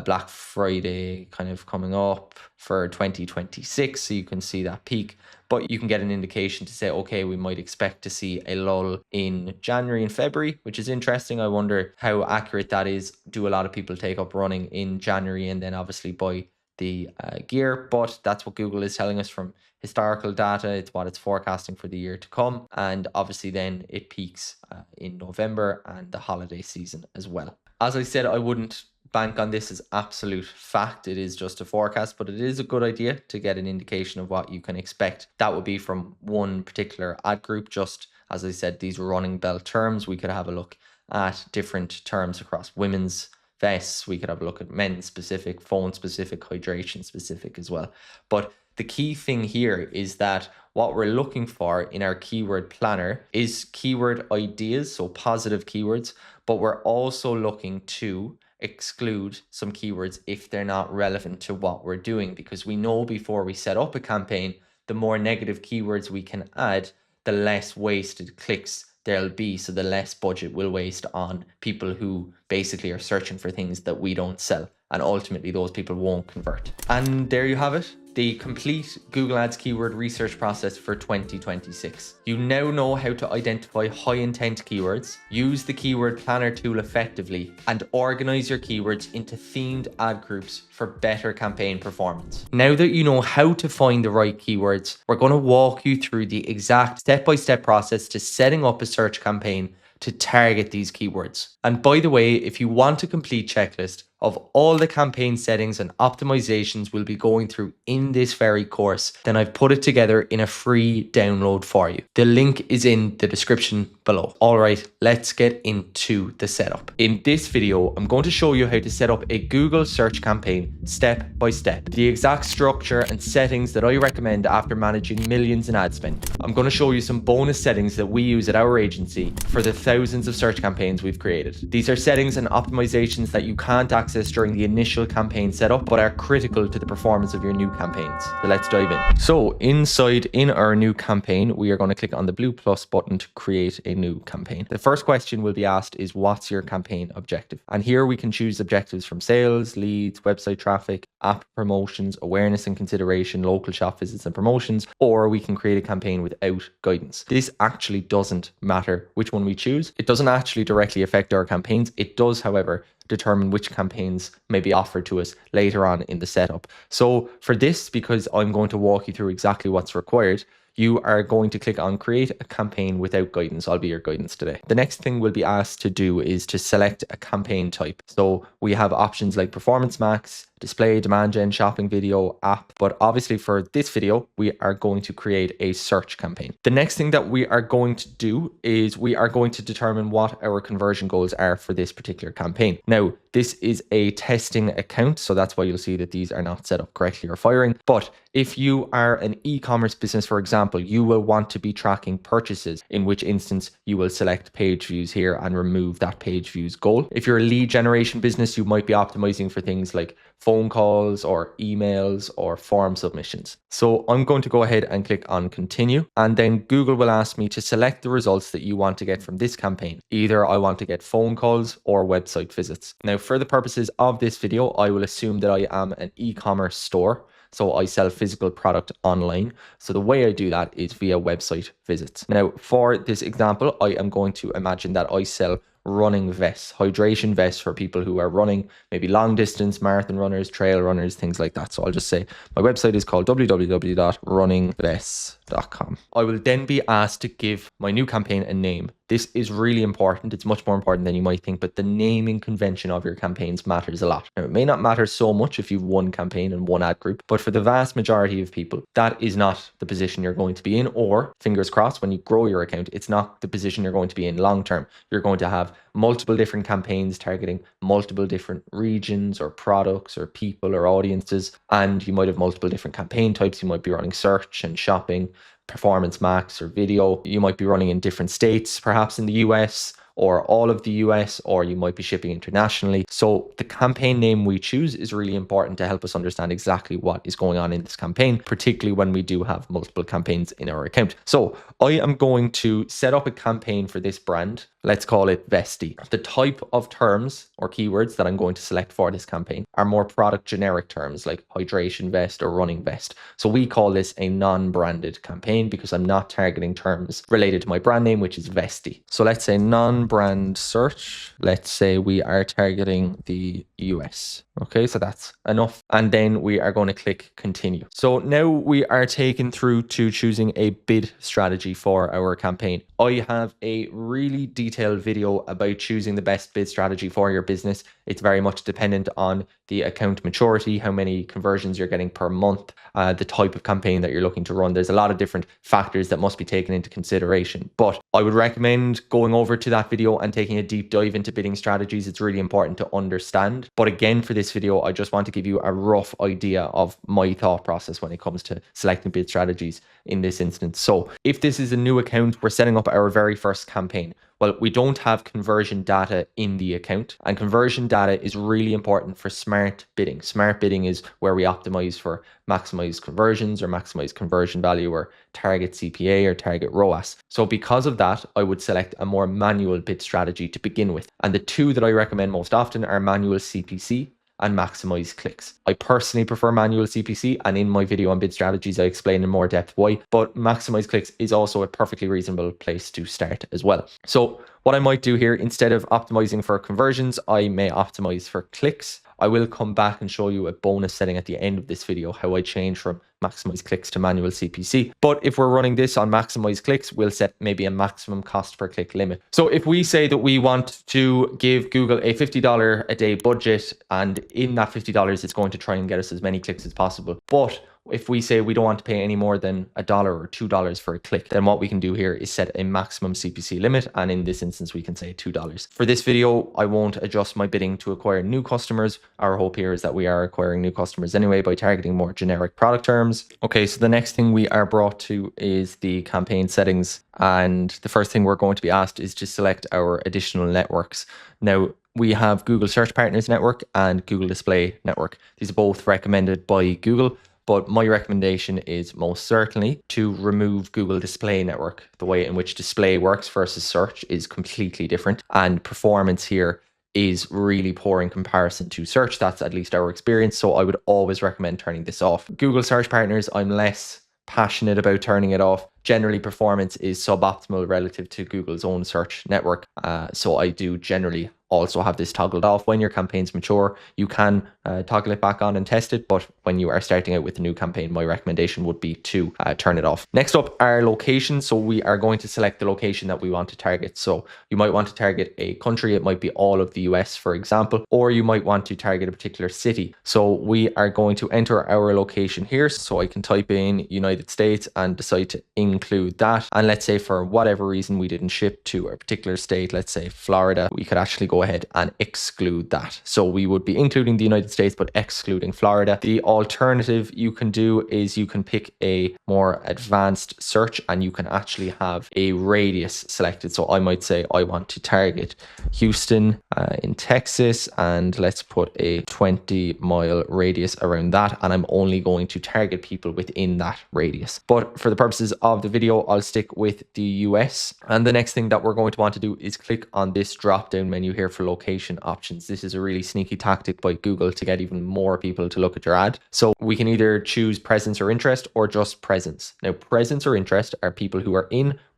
Black Friday kind of coming up for 2026. So you can see that peak, but you can get an indication to say, okay, we might expect to see a lull in January and February, which is interesting. I wonder how accurate that is. Do a lot of people take up running in January and then obviously buy the gear? But that's what Google is telling us from historical data. It's what it's forecasting for the year to come. And obviously then it peaks in November and the holiday season as well. As I said, I wouldn't bank on this as absolute fact. It is just a forecast, but it is a good idea to get an indication of what you can expect. That would be from one particular ad group. Just as I said, these running bell terms, we could have a look at different terms across women's vests. We could have a look at men's specific, phone specific, hydration specific as well. But the key thing here is that what we're looking for in our keyword planner is keyword ideas, so positive keywords, but we're also looking to exclude some keywords if they're not relevant to what we're doing, because we know before we set up a campaign, the more negative keywords we can add, the less wasted clicks there'll be. So the less budget we'll waste on people who basically are searching for things that we don't sell. And ultimately those people won't convert. And there you have it. The complete Google Ads keyword research process for 2026. You now know how to identify high intent keywords, use the keyword planner tool effectively, and organize your keywords into themed ad groups for better campaign performance. Now that you know how to find the right keywords, we're going to walk you through the exact step-by-step process to setting up a search campaign to target these keywords. And by the way, if you want a complete checklist of all the campaign settings and optimizations we'll be going through in this very course, then I've put it together in a free download for you. The link is in the description below. All right, let's get into the setup. In this video, I'm going to show you how to set up a Google search campaign step by step, the exact structure and settings that I recommend after managing millions in ad spend. I'm going to show you some bonus settings that we use at our agency for the thousands of search campaigns we've created. These are settings and optimizations that you can't access during the initial campaign setup, but are critical to the performance of your new campaigns. So let's dive in. So inside in our new campaign, we are going to click on the blue plus button to create a new campaign. The first question will be asked is, what's your campaign objective? And here we can choose objectives from sales, leads, website traffic, app promotions, awareness and consideration, local shop visits and promotions, or we can create a campaign without guidance. This actually doesn't matter which one we choose. It doesn't actually directly affect our campaigns. It does, however, determine which campaigns may be offered to us later on in the setup. So for this, because I'm going to walk you through exactly what's required, you are going to click on create a campaign without guidance. I'll be your guidance today. The next thing we'll be asked to do is to select a campaign type. So we have options like performance max, display, demand gen, shopping video, app. But obviously for this video, we are going to create a search campaign. The next thing that we are going to do is we are going to determine what our conversion goals are for this particular campaign. Now, this is a testing account, so that's why you'll see that these are not set up correctly or firing. But if you are an e-commerce business, for example, you will want to be tracking purchases, in which instance you will select page views here and remove that page views goal. If you're a lead generation business, you might be optimizing for things like phone calls or emails or form submissions. So I'm going to go ahead and click on continue, and then Google will ask me to select the results that you want to get from this campaign. Either I want to get phone calls or website visits. Now, for the purposes of this video, I will assume that I am an e-commerce store. So I sell physical product online. So the way I do that is via website visits. Now, for this example, I am going to imagine that I sell running vests, hydration vests for people who are running, maybe long distance, marathon runners, trail runners, things like that. So I'll just say my website is called www.runningvests.com. I will then be asked to give my new campaign a name. This is really important. It's much more important than you might think, but the naming convention of your campaigns matters a lot. Now, it may not matter so much if you've one campaign and one ad group, but for the vast majority of people, that is not the position you're going to be in, or fingers crossed, when you grow your account, it's not the position you're going to be in long term. You're going to have multiple different campaigns targeting multiple different regions or products or people or audiences, and you might have multiple different campaign types. You might be running search and shopping, performance max or video. You might be running in different states, perhaps in the US or all of the US, or you might be shipping internationally. So the campaign name we choose is really important to help us understand exactly what is going on in this campaign, particularly when we do have multiple campaigns in our account. So I am going to set up a campaign for this brand. Let's call it Vesty. The type of terms or keywords that I'm going to select for this campaign are more product generic terms like hydration vest or running vest. So we call this a non-branded campaign because I'm not targeting terms related to my brand name, which is Vesty. So let's say non-brand search. Let's say we are targeting the US. Okay, so that's enough. And then we are going to click continue. So now we are taken through to choosing a bid strategy for our campaign. I have a really detailed video about choosing the best bid strategy for your business. It's very much dependent on the account maturity, how many conversions you're getting per month, the type of campaign that you're looking to run. There's a lot of different factors that must be taken into consideration. But I would recommend going over to that video and taking a deep dive into bidding strategies. It's really important to understand. But again, for this video, I just want to give you a rough idea of my thought process when it comes to selecting bid strategies in this instance. So if this is a new account, we're setting up our very first campaign. Well, we don't have conversion data in the account, and conversion data is really important for smart bidding. Smart bidding is where we optimize for maximized conversions or maximized conversion value or target CPA or target ROAS. So because of that, I would select a more manual bid strategy to begin with. And the two that I recommend most often are manual CPC and maximize clicks. I personally prefer manual CPC, and in my video on bid strategies, I explain in more depth why, but maximize clicks is also a perfectly reasonable place to start as well. So what I might do here, instead of optimizing for conversions, I may optimize for clicks. I will come back and show you a bonus setting at the end of this video, how I change from maximize clicks to manual CPC. But if we're running this on maximize clicks, we'll set maybe a maximum cost per click limit. So if we say that we want to give Google a $50 a day budget, and in that $50, it's going to try and get us as many clicks as possible. But if we say we don't want to pay any more than $1 or $2 for a click, then what we can do here is set a maximum CPC limit. And in this instance, we can say $2. For this video, I won't adjust my bidding to acquire new customers. Our hope here is that we are acquiring new customers anyway by targeting more generic product terms. Okay, so the next thing we are brought to is the campaign settings. And the first thing we're going to be asked is to select our additional networks. Now, we have Google Search Partners Network and Google Display Network. These are both recommended by Google, but my recommendation is most certainly to remove Google Display Network. The way in which display works versus search is completely different, and performance here is really poor in comparison to search. That's at least our experience, so I would always recommend turning this off. Google Search Partners, I'm less passionate about turning it off. Generally, performance is suboptimal relative to Google's own search network, so I do generally also have this toggled off. When your campaign's mature, you can toggle it back on and test it. But when you are starting out with a new campaign, my recommendation would be to turn it off. Next up are locations. So we are going to select the location that we want to target. So you might want to target a country. It might be all of the US, for example, or you might want to target a particular city. So we are going to enter our location here. So I can type in United States and decide to include that. And let's say for whatever reason we didn't ship to a particular state, let's say Florida, we could actually go ahead and exclude that. So we would be including the United States, but excluding Florida. The alternative you can do is you can pick a more advanced search and you can actually have a radius selected. So I might say I want to target Houston in Texas, and let's put a 20-mile radius around that. And I'm only going to target people within that radius. But for the purposes of the video, I'll stick with the US. And the next thing that we're going to want to do is click on this drop down menu here for location options. This is a really sneaky tactic by Google to get even more people to look at your ad. So we can either choose presence or interest or just presence. Now, presence or interest are people who are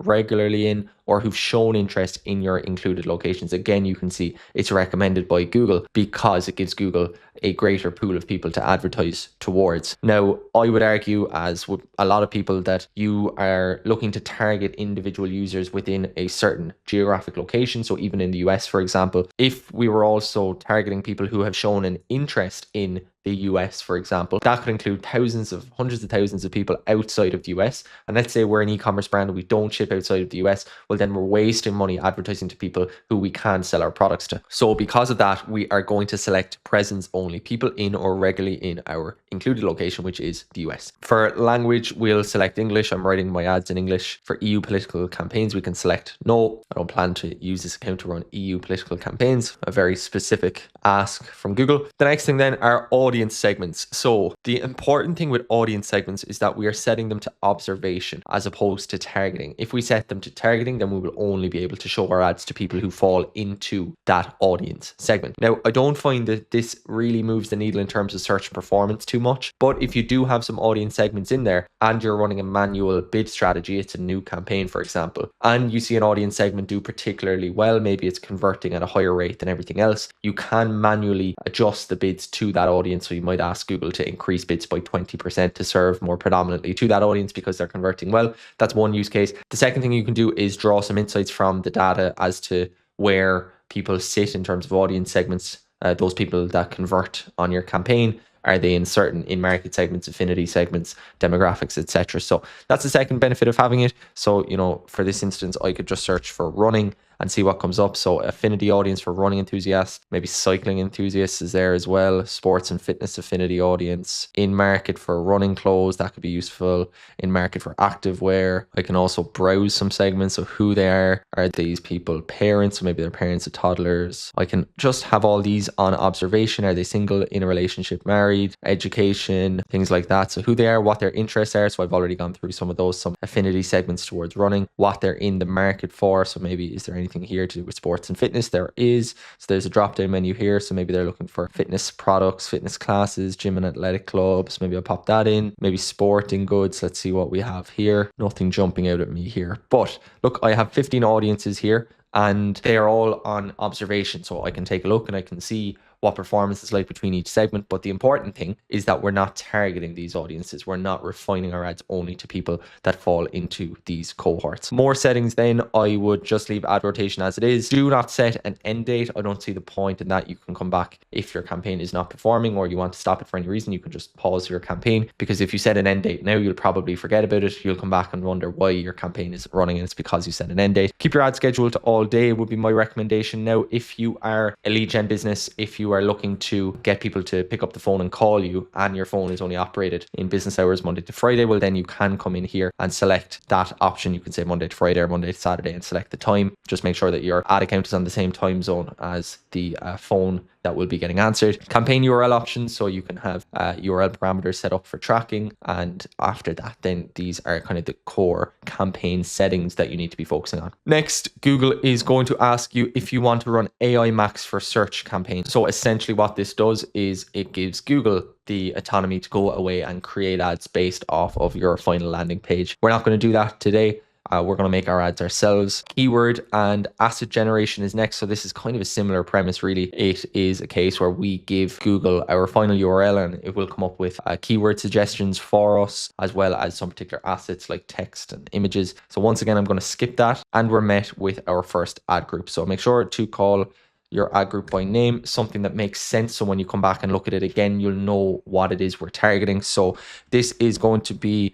regularly in, or who've shown interest in your included locations. Again, you can see it's recommended by Google because it gives Google a greater pool of people to advertise towards. Now, I would argue, as with a lot of people, that you are looking to target individual users within a certain geographic location. So even in the US, for example, if we were also targeting people who have shown an interest in the US, for example, that could include hundreds of thousands of people outside of the US. And let's say we're an e-commerce brand and we don't ship outside of the US, well, then we're wasting money advertising to people who we can sell our products to. So because of that, we are going to select presence only, people in or regularly in our included location, which is the US. For language, we'll select English. I'm writing my ads in English. For EU political campaigns, we can select no. I don't plan to use this account to run EU political campaigns, a very specific ask from Google. The next thing then are audience segments. So the important thing with audience segments is that we are setting them to observation as opposed to targeting. If we set them to targeting, then we will only be able to show our ads to people who fall into that audience segment. Now, I don't find that this really moves the needle in terms of search performance too much, but if you do have some audience segments in there and you're running a manual bid strategy, it's a new campaign, for example, and you see an audience segment do particularly well, maybe it's converting at a higher rate than everything else, you can manually adjust the bids to that audience. So you might ask Google to increase bids by 20% to serve more predominantly to that audience because they're converting well. That's one use case. The second thing you can do is draw some insights from the data as to where people sit in terms of audience segments, those people that convert on your campaign. Are they in certain in-market segments, affinity segments, demographics, etc.? So that's the second benefit of having it. So, for this instance, I could just search for running and see what comes up. So affinity audience for running enthusiasts, maybe cycling enthusiasts is there as well. Sports and fitness affinity audience. In market for running clothes, that could be useful. In market for active wear. I can also browse some segments of who they are. Are these people parents? So maybe they're parents of toddlers. I can just have all these on observation. Are they single, in a relationship, married, education, things like that. So who they are, what their interests are. So I've already gone through some of those, some affinity segments towards running, what they're in the market for. So maybe is there anything here to do with sports and fitness? There is. So there's a drop down menu here. So maybe they're looking for fitness products, fitness classes, gym and athletic clubs. Maybe I'll pop that in. Maybe sporting goods. Let's see what we have here. Nothing jumping out at me here. But look, I have 15 audiences here and they are all on observation. So I can take a look and I can see what performance is like between each segment. But the important thing is that we're not targeting these audiences. We're not refining our ads only to people that fall into these cohorts. More settings then, I would just leave ad rotation as it is. Do not set an end date. I don't see the point in that. You can come back if your campaign is not performing or you want to stop it for any reason. You can just pause your campaign, because if you set an end date now, you'll probably forget about it. You'll come back and wonder why your campaign isn't running, and it's because you set an end date. Keep your ad scheduled all day would be my recommendation. Now, if you are a lead gen business, if you are looking to get people to pick up the phone and call you and your phone is only operated in business hours Monday to Friday, well, then you can come in here and select that option. You can say Monday to Friday or Monday to Saturday and select the time. Just make sure that your ad account is on the same time zone as the phone that will be getting answered. Campaign URL options, so you can have URL parameters set up for tracking, and after that then these are kind of the core campaign settings that you need to be focusing on. Next, Google is going to ask you if you want to run AI Max for search campaigns. So essentially what this does is it gives Google the autonomy to go away and create ads based off of your final landing page. We're not going to do that today. We're going to make our ads ourselves. Keyword and asset generation is next. So this is kind of a similar premise, really. It is a case where we give Google our final URL and it will come up with keyword suggestions for us, as well as some particular assets like text and images. So once again, I'm going to skip that and we're met with our first ad group. So make sure to call your ad group by name, something that makes sense. So when you come back and look at it again, you'll know what it is we're targeting. So this is going to be,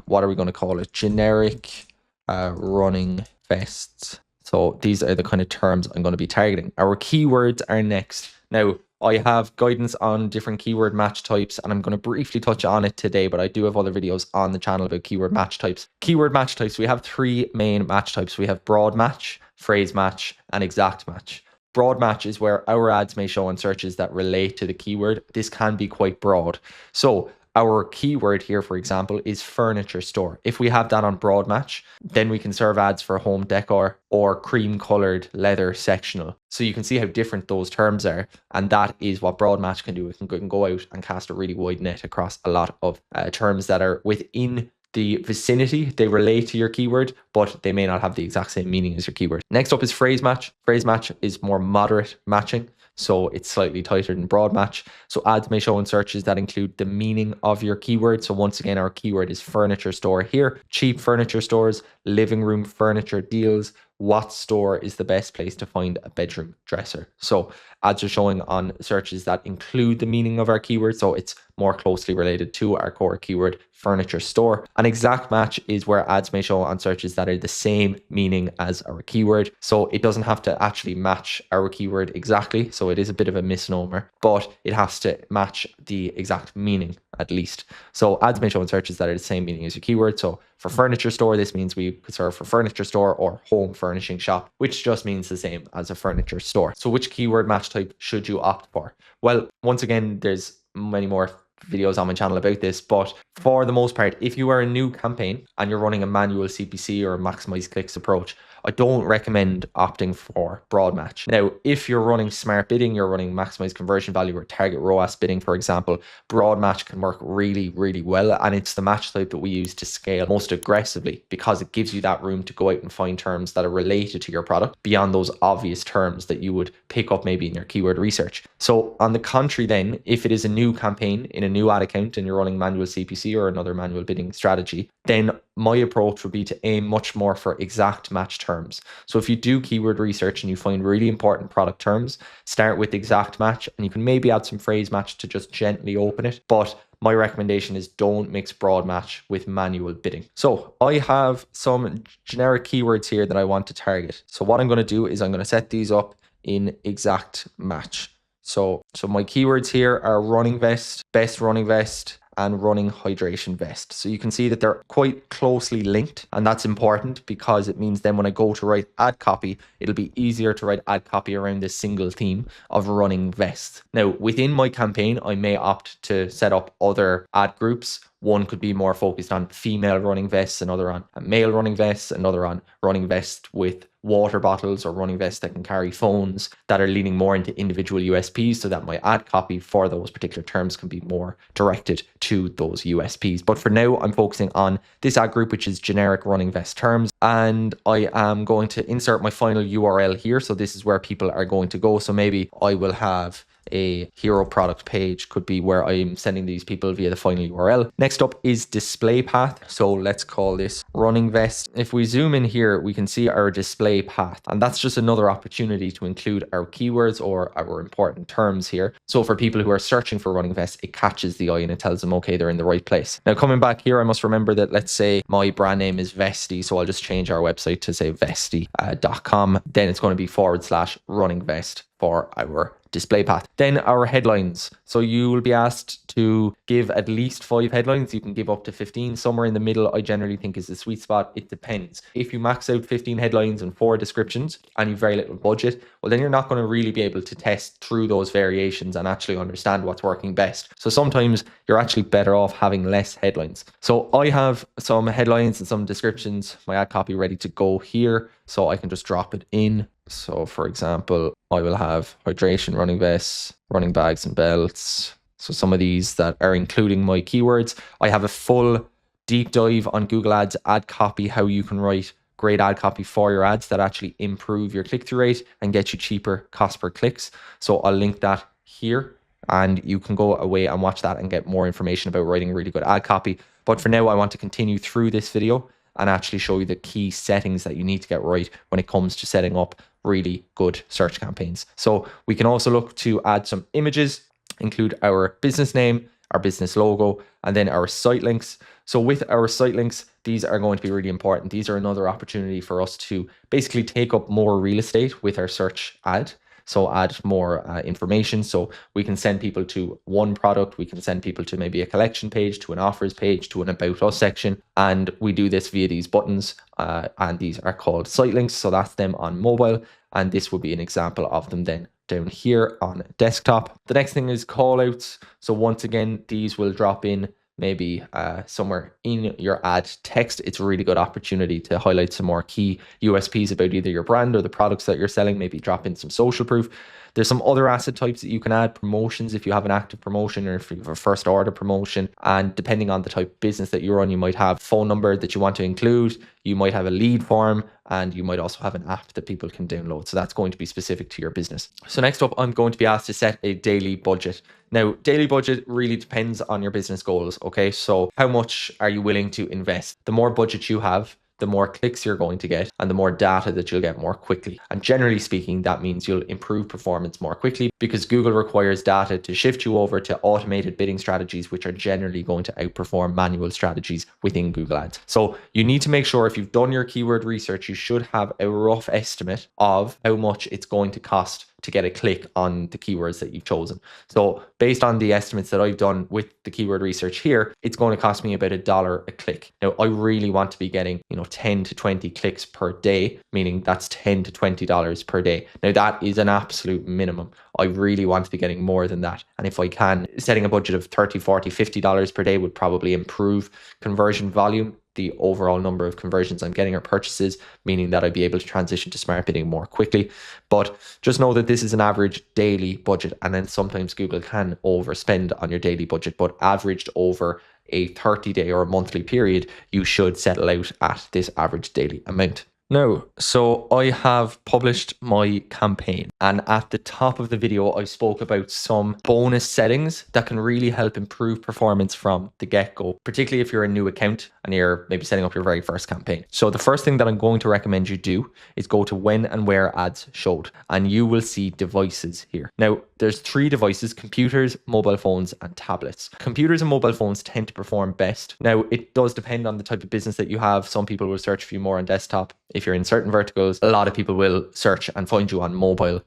what are we going to call it? Generic running vests. So these are the kind of terms I'm going to be targeting. Our keywords are next. Now, I have guidance on different keyword match types, and I'm going to briefly touch on it today, but I do have other videos on the channel about keyword match types. Keyword match types, we have three main match types. We have broad match, phrase match, and exact match. Broad match is where our ads may show on searches that relate to the keyword. This can be quite broad. So our keyword here, for example, is furniture store. If we have that on broad match, then we can serve ads for home decor or cream colored leather sectional. So you can see how different those terms are. And that is what broad match can do. It can go out and cast a really wide net across a lot of terms that are within the vicinity. They relate to your keyword, but they may not have the exact same meaning as your keyword. Next up is phrase match. Phrase match is more moderate matching, so it's slightly tighter than broad match. So ads may show in searches that include the meaning of your keyword. So once again, our keyword is furniture store here. Cheap furniture stores, living room furniture deals. What store is the best place to find a bedroom dresser? So ads are showing on searches that include the meaning of our keyword. So it's more closely related to our core keyword, furniture store. An exact match is where ads may show on searches that are the same meaning as our keyword. So it doesn't have to actually match our keyword exactly. So it is a bit of a misnomer, but it has to match the exact meaning at least. So ads may show on searches that are the same meaning as your keyword. So for furniture store, this means we could serve for furniture store or home furnishing shop, which just means the same as a furniture store. So which keyword match type should you opt for? Well, once again, there's many more videos on my channel about this, but for the most part, if you are a new campaign and you're running a manual CPC or a maximize clicks approach, I don't recommend opting for broad match. Now, if you're running smart bidding, you're running maximize conversion value or target ROAS bidding, for example, broad match can work really, really well. And it's the match type that we use to scale most aggressively because it gives you that room to go out and find terms that are related to your product beyond those obvious terms that you would pick up maybe in your keyword research. So on the contrary then, if it is a new campaign in a new ad account and you're running manual CPC or another manual bidding strategy, then my approach would be to aim much more for exact match terms. So if you do keyword research and you find really important product terms, start with exact match, and you can maybe add some phrase match to just gently open it. But my recommendation is don't mix broad match with manual bidding. So I have some generic keywords here that I want to target. So what I'm going to do is I'm going to set these up in exact match. So my keywords here are running vest, best running vest, and running hydration vest. So you can see that they're quite closely linked, and that's important because it means then when I go to write ad copy, it'll be easier to write ad copy around this single theme of running vest. Now, within my campaign, I may opt to set up other ad groups. One could be more focused on female running vests, another on male running vests, another on running vests with water bottles or running vests that can carry phones, that are leaning more into individual USPs so that my ad copy for those particular terms can be more directed to those USPs. But for now, I'm focusing on this ad group, which is generic running vest terms. And I am going to insert my final URL here. So this is where people are going to go. So maybe I will have a hero product page, could be where I'm sending these people via the final URL. Next up is display path. So let's call this running vest. If we zoom in here, we can see our display path, and that's just another opportunity to include our keywords or our important terms here. So for people who are searching for running vest, it catches the eye and it tells them, okay, they're in the right place. Now coming back here, I must remember that, let's say my brand name is Vesty. So I'll just change our website to say vesty.com. Then it's going to be /running vest for our display path. Then our headlines. So you will be asked to give at least 5 headlines. You can give up to 15. Somewhere in the middle, I generally think, is the sweet spot. It depends. If you max out 15 headlines and 4 descriptions and you've very little budget, well, then you're not going to really be able to test through those variations and actually understand what's working best. So sometimes you're actually better off having less headlines. So I have some headlines and some descriptions, my ad copy ready to go here. So I can just drop it in. So for example, I will have hydration, running vests, running bags and belts. So some of these that are including my keywords. I have a full deep dive on Google Ads, ad copy, how you can write great ad copy for your ads that actually improve your click-through rate and get you cheaper cost per clicks. So I'll link that here and you can go away and watch that and get more information about writing really good ad copy. But for now, I want to continue through this video and actually show you the key settings that you need to get right when it comes to setting up really good search campaigns. So we can also look to add some images, include our business name, our business logo, and then our site links. So with our site links, these are going to be really important. These are another opportunity for us to basically take up more real estate with our search ad. So add more information. So we can send people to one product. We can send people to maybe a collection page, to an offers page, to an about us section. And we do this via these buttons and these are called site links. So that's them on mobile. And this would be an example of them then down here on desktop. The next thing is call outs. So once again, these will drop in maybe somewhere in your ad text. It's a really good opportunity to highlight some more key USPs about either your brand or the products that you're selling, maybe drop in some social proof. There's some other asset types that you can add, promotions if you have an active promotion or if you have a first order promotion. And depending on the type of business that you're on, you might have phone number that you want to include, you might have a lead form, and you might also have an app that people can download. So that's going to be specific to your business. So next up, I'm going to be asked to set a daily budget. Now, daily budget really depends on your business goals, okay? So how much are you willing to invest? The more budget you have, the more clicks you're going to get and the more data that you'll get more quickly. And generally speaking, that means you'll improve performance more quickly because Google requires data to shift you over to automated bidding strategies, which are generally going to outperform manual strategies within Google Ads. So you need to make sure if you've done your keyword research, you should have a rough estimate of how much it's going to cost to get a click on the keywords that you've chosen. So based on the estimates that I've done with the keyword research here, it's going to cost me about $1 a click. Now, I really want to be getting, 10 to 20 clicks per day, meaning that's $10 to $20 per day. Now, that is an absolute minimum. I really want to be getting more than that. And if I can, setting a budget of $30, $40, $50 per day would probably improve conversion volume. The overall number of conversions I'm getting or purchases, meaning that I'd be able to transition to smart bidding more quickly. But just know that this is an average daily budget, and then sometimes Google can overspend on your daily budget, but averaged over a 30-day or a monthly period, you should settle out at this average daily amount. Now, so I have published my campaign, and at the top of the video, I spoke about some bonus settings that can really help improve performance from the get-go, particularly if you're a new account and you're maybe setting up your very first campaign. So the first thing that I'm going to recommend you do is go to when and where ads showed, and you will see devices here. Now, there's 3 devices: computers, mobile phones, and tablets. Computers and mobile phones tend to perform best. Now, it does depend on the type of business that you have. Some people will search for you more on desktop. If you're in certain verticals, a lot of people will search and find you on mobile.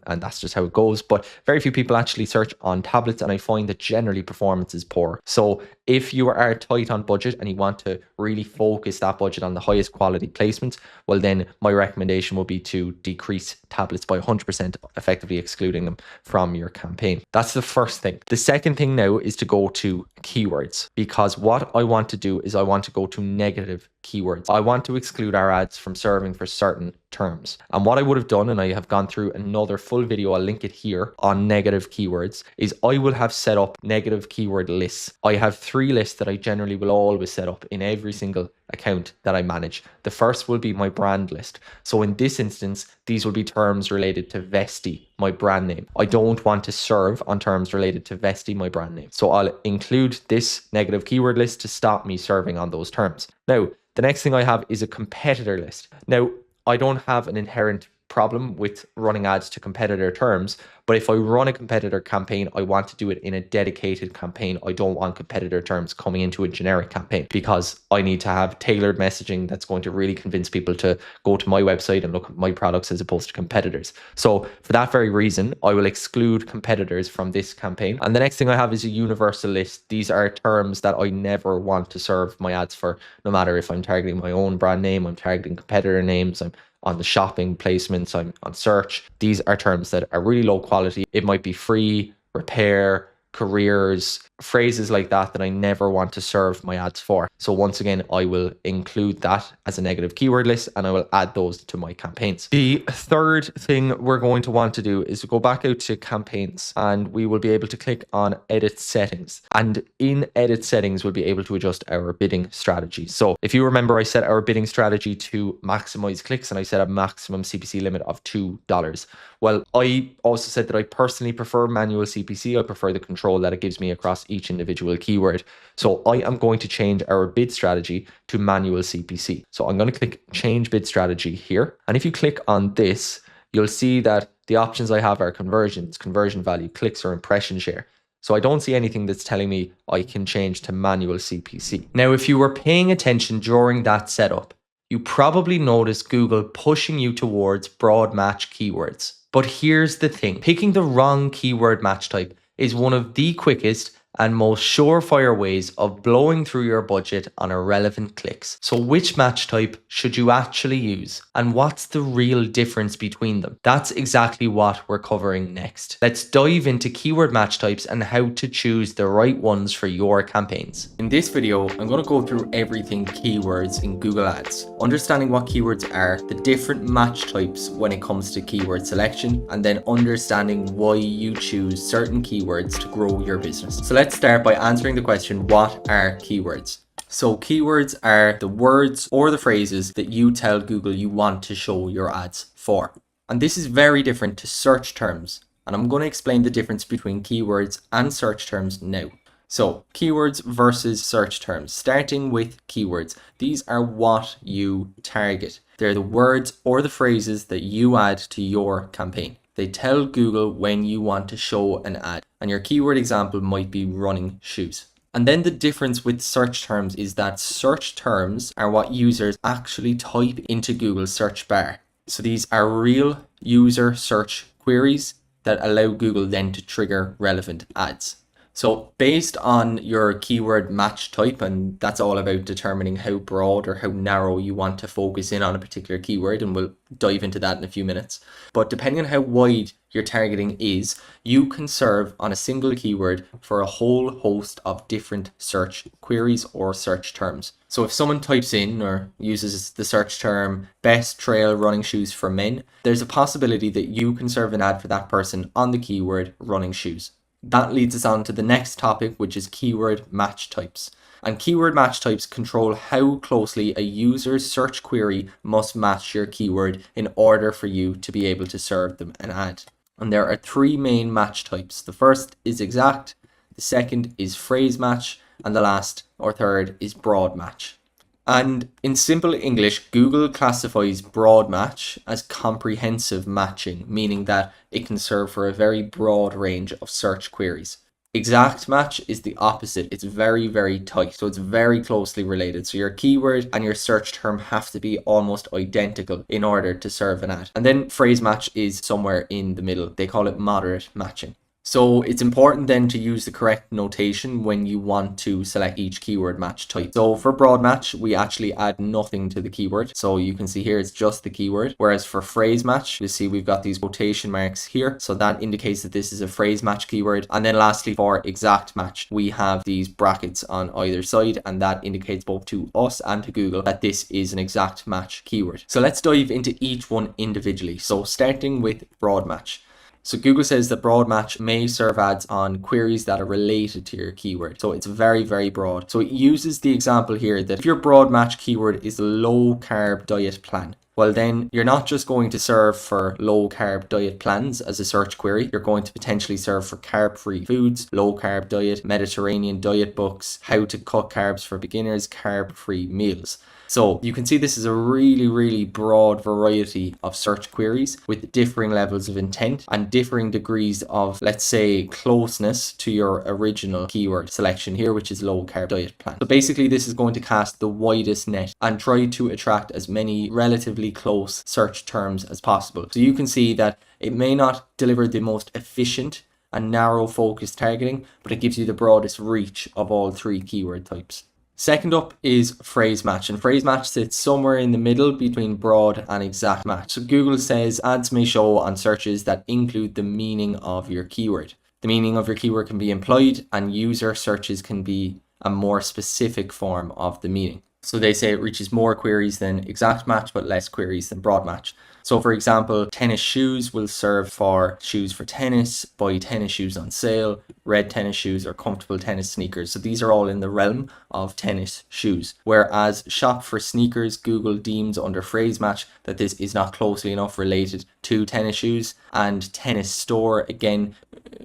And that's just how it goes. But very few people actually search on tablets, and I find that generally performance is poor. So if you are tight on budget and you want to really focus that budget on the highest quality placements, well then my recommendation will be to decrease tablets by 100%, effectively excluding them from your campaign. That's the first thing. The second thing now is to go to keywords, because what I want to do is I want to go to negative keywords. I want to exclude our ads from serving for certain terms. And what I would have done, and I have gone through another full video, I'll link it here, on negative keywords, is I will have set up negative keyword lists. I have 3 lists that I generally will always set up in every single account that I manage. The first will be my brand list. So in this instance, these will be terms related to Vesti, my brand name. I don't want to serve on terms related to Vesti, my brand name. So I'll include this negative keyword list to stop me serving on those terms. Now, the next thing I have is a competitor list. Now, I don't have an inherent problem with running ads to competitor terms, but if I run a competitor campaign, I want to do it in a dedicated campaign. I don't want competitor terms coming into a generic campaign, because I need to have tailored messaging that's going to really convince people to go to my website and look at my products as opposed to competitors. So for that very reason, I will exclude competitors from this campaign. And the next thing I have is a universal list. These are terms that I never want to serve my ads for, no matter if I'm targeting my own brand name, I'm targeting competitor names, I'm on the shopping placements, I'm on search. These are terms that are really low quality. It might be free, repair, careers, phrases like that I never want to serve my ads for. So once again, I will include that as a negative keyword list and I will add those to my campaigns. The third thing we're going to want to do is go back out to campaigns and we will be able to click on edit settings. And in edit settings, we'll be able to adjust our bidding strategy. So if you remember, I set our bidding strategy to maximize clicks and I set a maximum CPC limit of $2. Well, I also said that I personally prefer manual CPC. I prefer the control that it gives me across each individual keyword. So I am going to change our bid strategy to manual CPC. So I'm going to click change bid strategy here. And if you click on this, you'll see that the options I have are conversions, conversion value, clicks, or impression share. So I don't see anything that's telling me I can change to manual CPC. Now, if you were paying attention during that setup, you probably noticed Google pushing you towards broad match keywords. But here's the thing, picking the wrong keyword match type is one of the quickest and most surefire ways of blowing through your budget on irrelevant clicks. So which match type should you actually use? And what's the real difference between them? That's exactly what we're covering next. Let's dive into keyword match types and how to choose the right ones for your campaigns. In this video, I'm going to go through everything keywords in Google Ads, understanding what keywords are, the different match types when it comes to keyword selection, and then understanding why you choose certain keywords to grow your business. So let's start by answering the question, what are keywords? So keywords are the words or the phrases that you tell Google you want to show your ads for. And this is very different to search terms. And I'm going to explain the difference between keywords and search terms now. So keywords versus search terms, starting with keywords. These are what you target. They're the words or the phrases that you add to your campaign. They tell Google when you want to show an ad. And your keyword example might be running shoes. And then the difference with search terms is that search terms are what users actually type into Google's search bar. So these are real user search queries that allow Google then to trigger relevant ads. So based on your keyword match type, and that's all about determining how broad or how narrow you want to focus in on a particular keyword, and we'll dive into that in a few minutes. But depending on how wide your targeting is, you can serve on a single keyword for a whole host of different search queries or search terms. So if someone types in or uses the search term best trail running shoes for men, there's a possibility that you can serve an ad for that person on the keyword running shoes. That leads us on to the next topic, which is keyword match types. And keyword match types control how closely a user's search query must match your keyword in order for you to be able to serve them an ad. And there are three main match types. The first is exact, the second is phrase match, and the last or third is broad match. And in simple English, Google classifies broad match as comprehensive matching, meaning that it can serve for a very broad range of search queries. Exact match is the opposite. It's very, very tight. So it's very closely related. So your keyword and your search term have to be almost identical in order to serve an ad. And then phrase match is somewhere in the middle. They call it moderate matching. So it's important then to use the correct notation when you want to select each keyword match type. So for broad match, we actually add nothing to the keyword. So you can see here it's just the keyword. Whereas for phrase match, you see we've got these quotation marks here. So that indicates that this is a phrase match keyword. And then lastly, for exact match, we have these brackets on either side, and that indicates both to us and to Google that this is an exact match keyword. So let's dive into each one individually. So starting with broad match. So Google says that broad match may serve ads on queries that are related to your keyword. So it's very, very broad. So it uses the example here that if your broad match keyword is low carb diet plan, well then you're not just going to serve for low carb diet plans as a search query. You're going to potentially serve for carb free foods, low carb diet, Mediterranean diet books, how to cut carbs for beginners, carb free meals. So you can see this is a really, really broad variety of search queries with differing levels of intent and differing degrees of, let's say, closeness to your original keyword selection here, which is low carb diet plan. So basically this is going to cast the widest net and try to attract as many relatively close search terms as possible. So you can see that it may not deliver the most efficient and narrow focused targeting, but it gives you the broadest reach of all three keyword types. Second up is phrase match, and phrase match sits somewhere in the middle between broad and exact match. So Google says ads may show on searches that include the meaning of your keyword. The meaning of your keyword can be implied, and user searches can be a more specific form of the meaning. So they say it reaches more queries than exact match, but less queries than broad match. So for example, tennis shoes will serve for shoes for tennis, buy tennis shoes on sale, red tennis shoes, or comfortable tennis sneakers. So these are all in the realm of tennis shoes. Whereas shop for sneakers, Google deems under phrase match that this is not closely enough related to tennis shoes, and tennis store, again,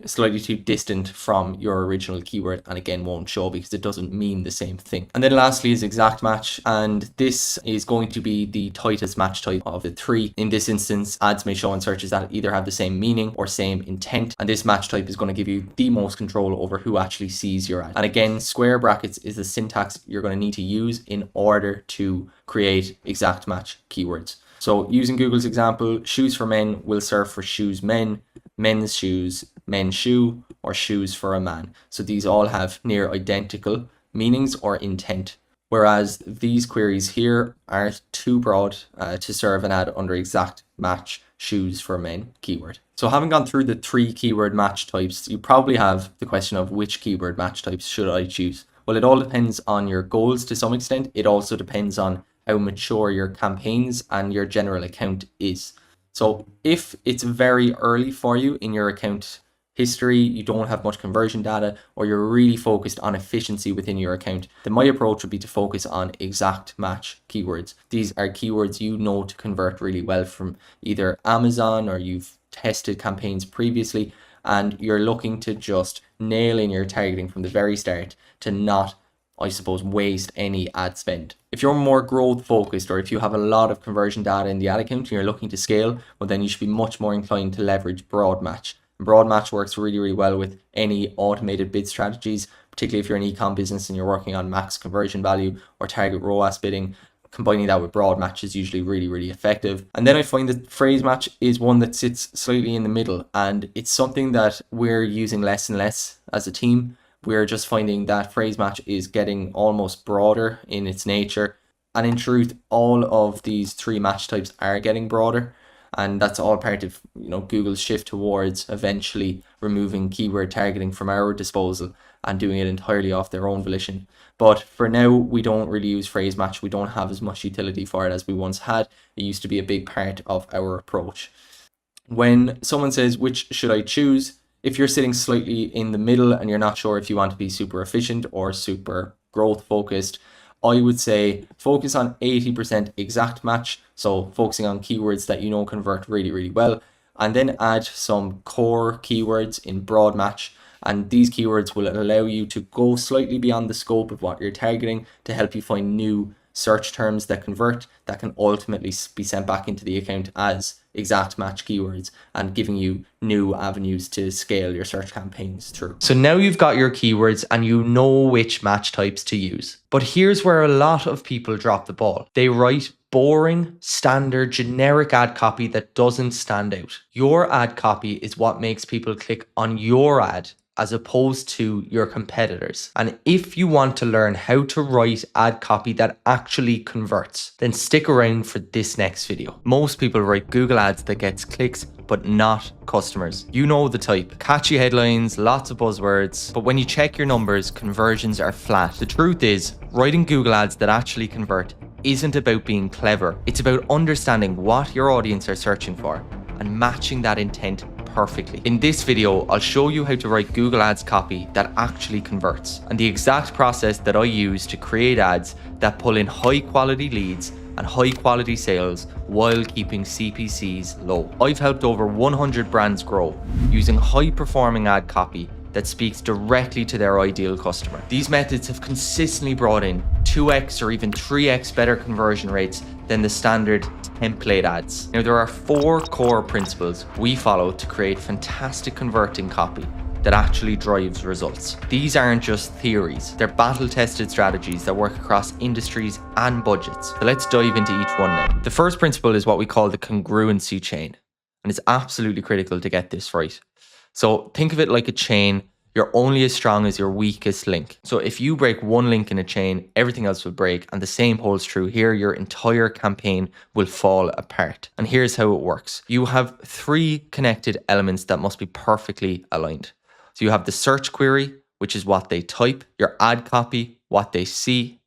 slightly too distant from your original keyword, and again won't show because it doesn't mean the same thing. And then lastly is exact match, and this is going to be the tightest match type of the three. In this instance, ads may show in searches that either have the same meaning or same intent, and this match type is going to give you the most control over who actually sees your ad. And again, square brackets is the syntax you're going to need to use in order to create exact match keywords. So using Google's example, shoes for men will serve for shoes men, men's shoes, men's shoe, or shoes for a man. So these all have near identical meanings or intent. Whereas these queries here are too broad to serve an ad under exact match shoes for men keyword. So having gone through the three keyword match types, you probably have the question of which keyword match types should I choose? Well, it all depends on your goals to some extent. It also depends on how mature your campaigns and your general account is. So if it's very early for you in your account history, you don't have much conversion data, or you're really focused on efficiency within your account, then my approach would be to focus on exact match keywords. These are keywords you know to convert really well from either Amazon, or you've tested campaigns previously, and you're looking to just nail in your targeting from the very start to not, I suppose, waste any ad spend. If you're more growth focused, or if you have a lot of conversion data in the ad account and you're looking to scale, well then you should be much more inclined to leverage broad match. Broad match works really, really well with any automated bid strategies, particularly if you're an ecom business and you're working on max conversion value or target ROAS bidding. Combining that with broad match is usually really, really effective. And then I find that phrase match is one that sits slightly in the middle, and it's something that we're using less and less as a team. We're just finding that phrase match is getting almost broader in its nature. And in truth, all of these three match types are getting broader. And that's all part of, Google's shift towards eventually removing keyword targeting from our disposal and doing it entirely off their own volition. But for now, we don't really use phrase match. We don't have as much utility for it as we once had. It used to be a big part of our approach. When someone says, which should I choose? If you're sitting slightly in the middle and you're not sure if you want to be super efficient or super growth focused, I would say focus on 80% exact match. So focusing on keywords that you know convert really, really well, and then add some core keywords in broad match. And these keywords will allow you to go slightly beyond the scope of what you're targeting to help you find new search terms that convert, that can ultimately be sent back into the account as exact match keywords, and giving you new avenues to scale your search campaigns through. So now you've got your keywords and you know which match types to use. But here's where a lot of people drop the ball. They write boring, standard, generic ad copy that doesn't stand out. Your ad copy is what makes people click on your ad as opposed to your competitors. And if you want to learn how to write ad copy that actually converts, then stick around for this next video. Most people write Google ads that gets clicks, but not customers. You know the type. Catchy headlines, lots of buzzwords, but when you check your numbers, conversions are flat. The truth is, writing Google ads that actually convert isn't about being clever. It's about understanding what your audience are searching for and matching that intent perfectly. In this video, I'll show you how to write Google Ads copy that actually converts, and the exact process that I use to create ads that pull in high quality leads and high quality sales while keeping CPCs low. I've helped over 100 brands grow using high performing ad copy that speaks directly to their ideal customer. These methods have consistently brought in 2x or even 3x better conversion rates than the standard template ads. Now, there are 4 core principles we follow to create fantastic converting copy that actually drives results. These aren't just theories, they're battle-tested strategies that work across industries and budgets. So let's dive into each one now. The first principle is what we call the congruency chain, and it's absolutely critical to get this right. So think of it like a chain. You're only as strong as your weakest link. So if you break one link in a chain, everything else will break, and the same holds true here. Your entire campaign will fall apart. And here's how it works. You have 3 connected elements that must be perfectly aligned. So you have the search query, which is what they type, your ad copy, what they see,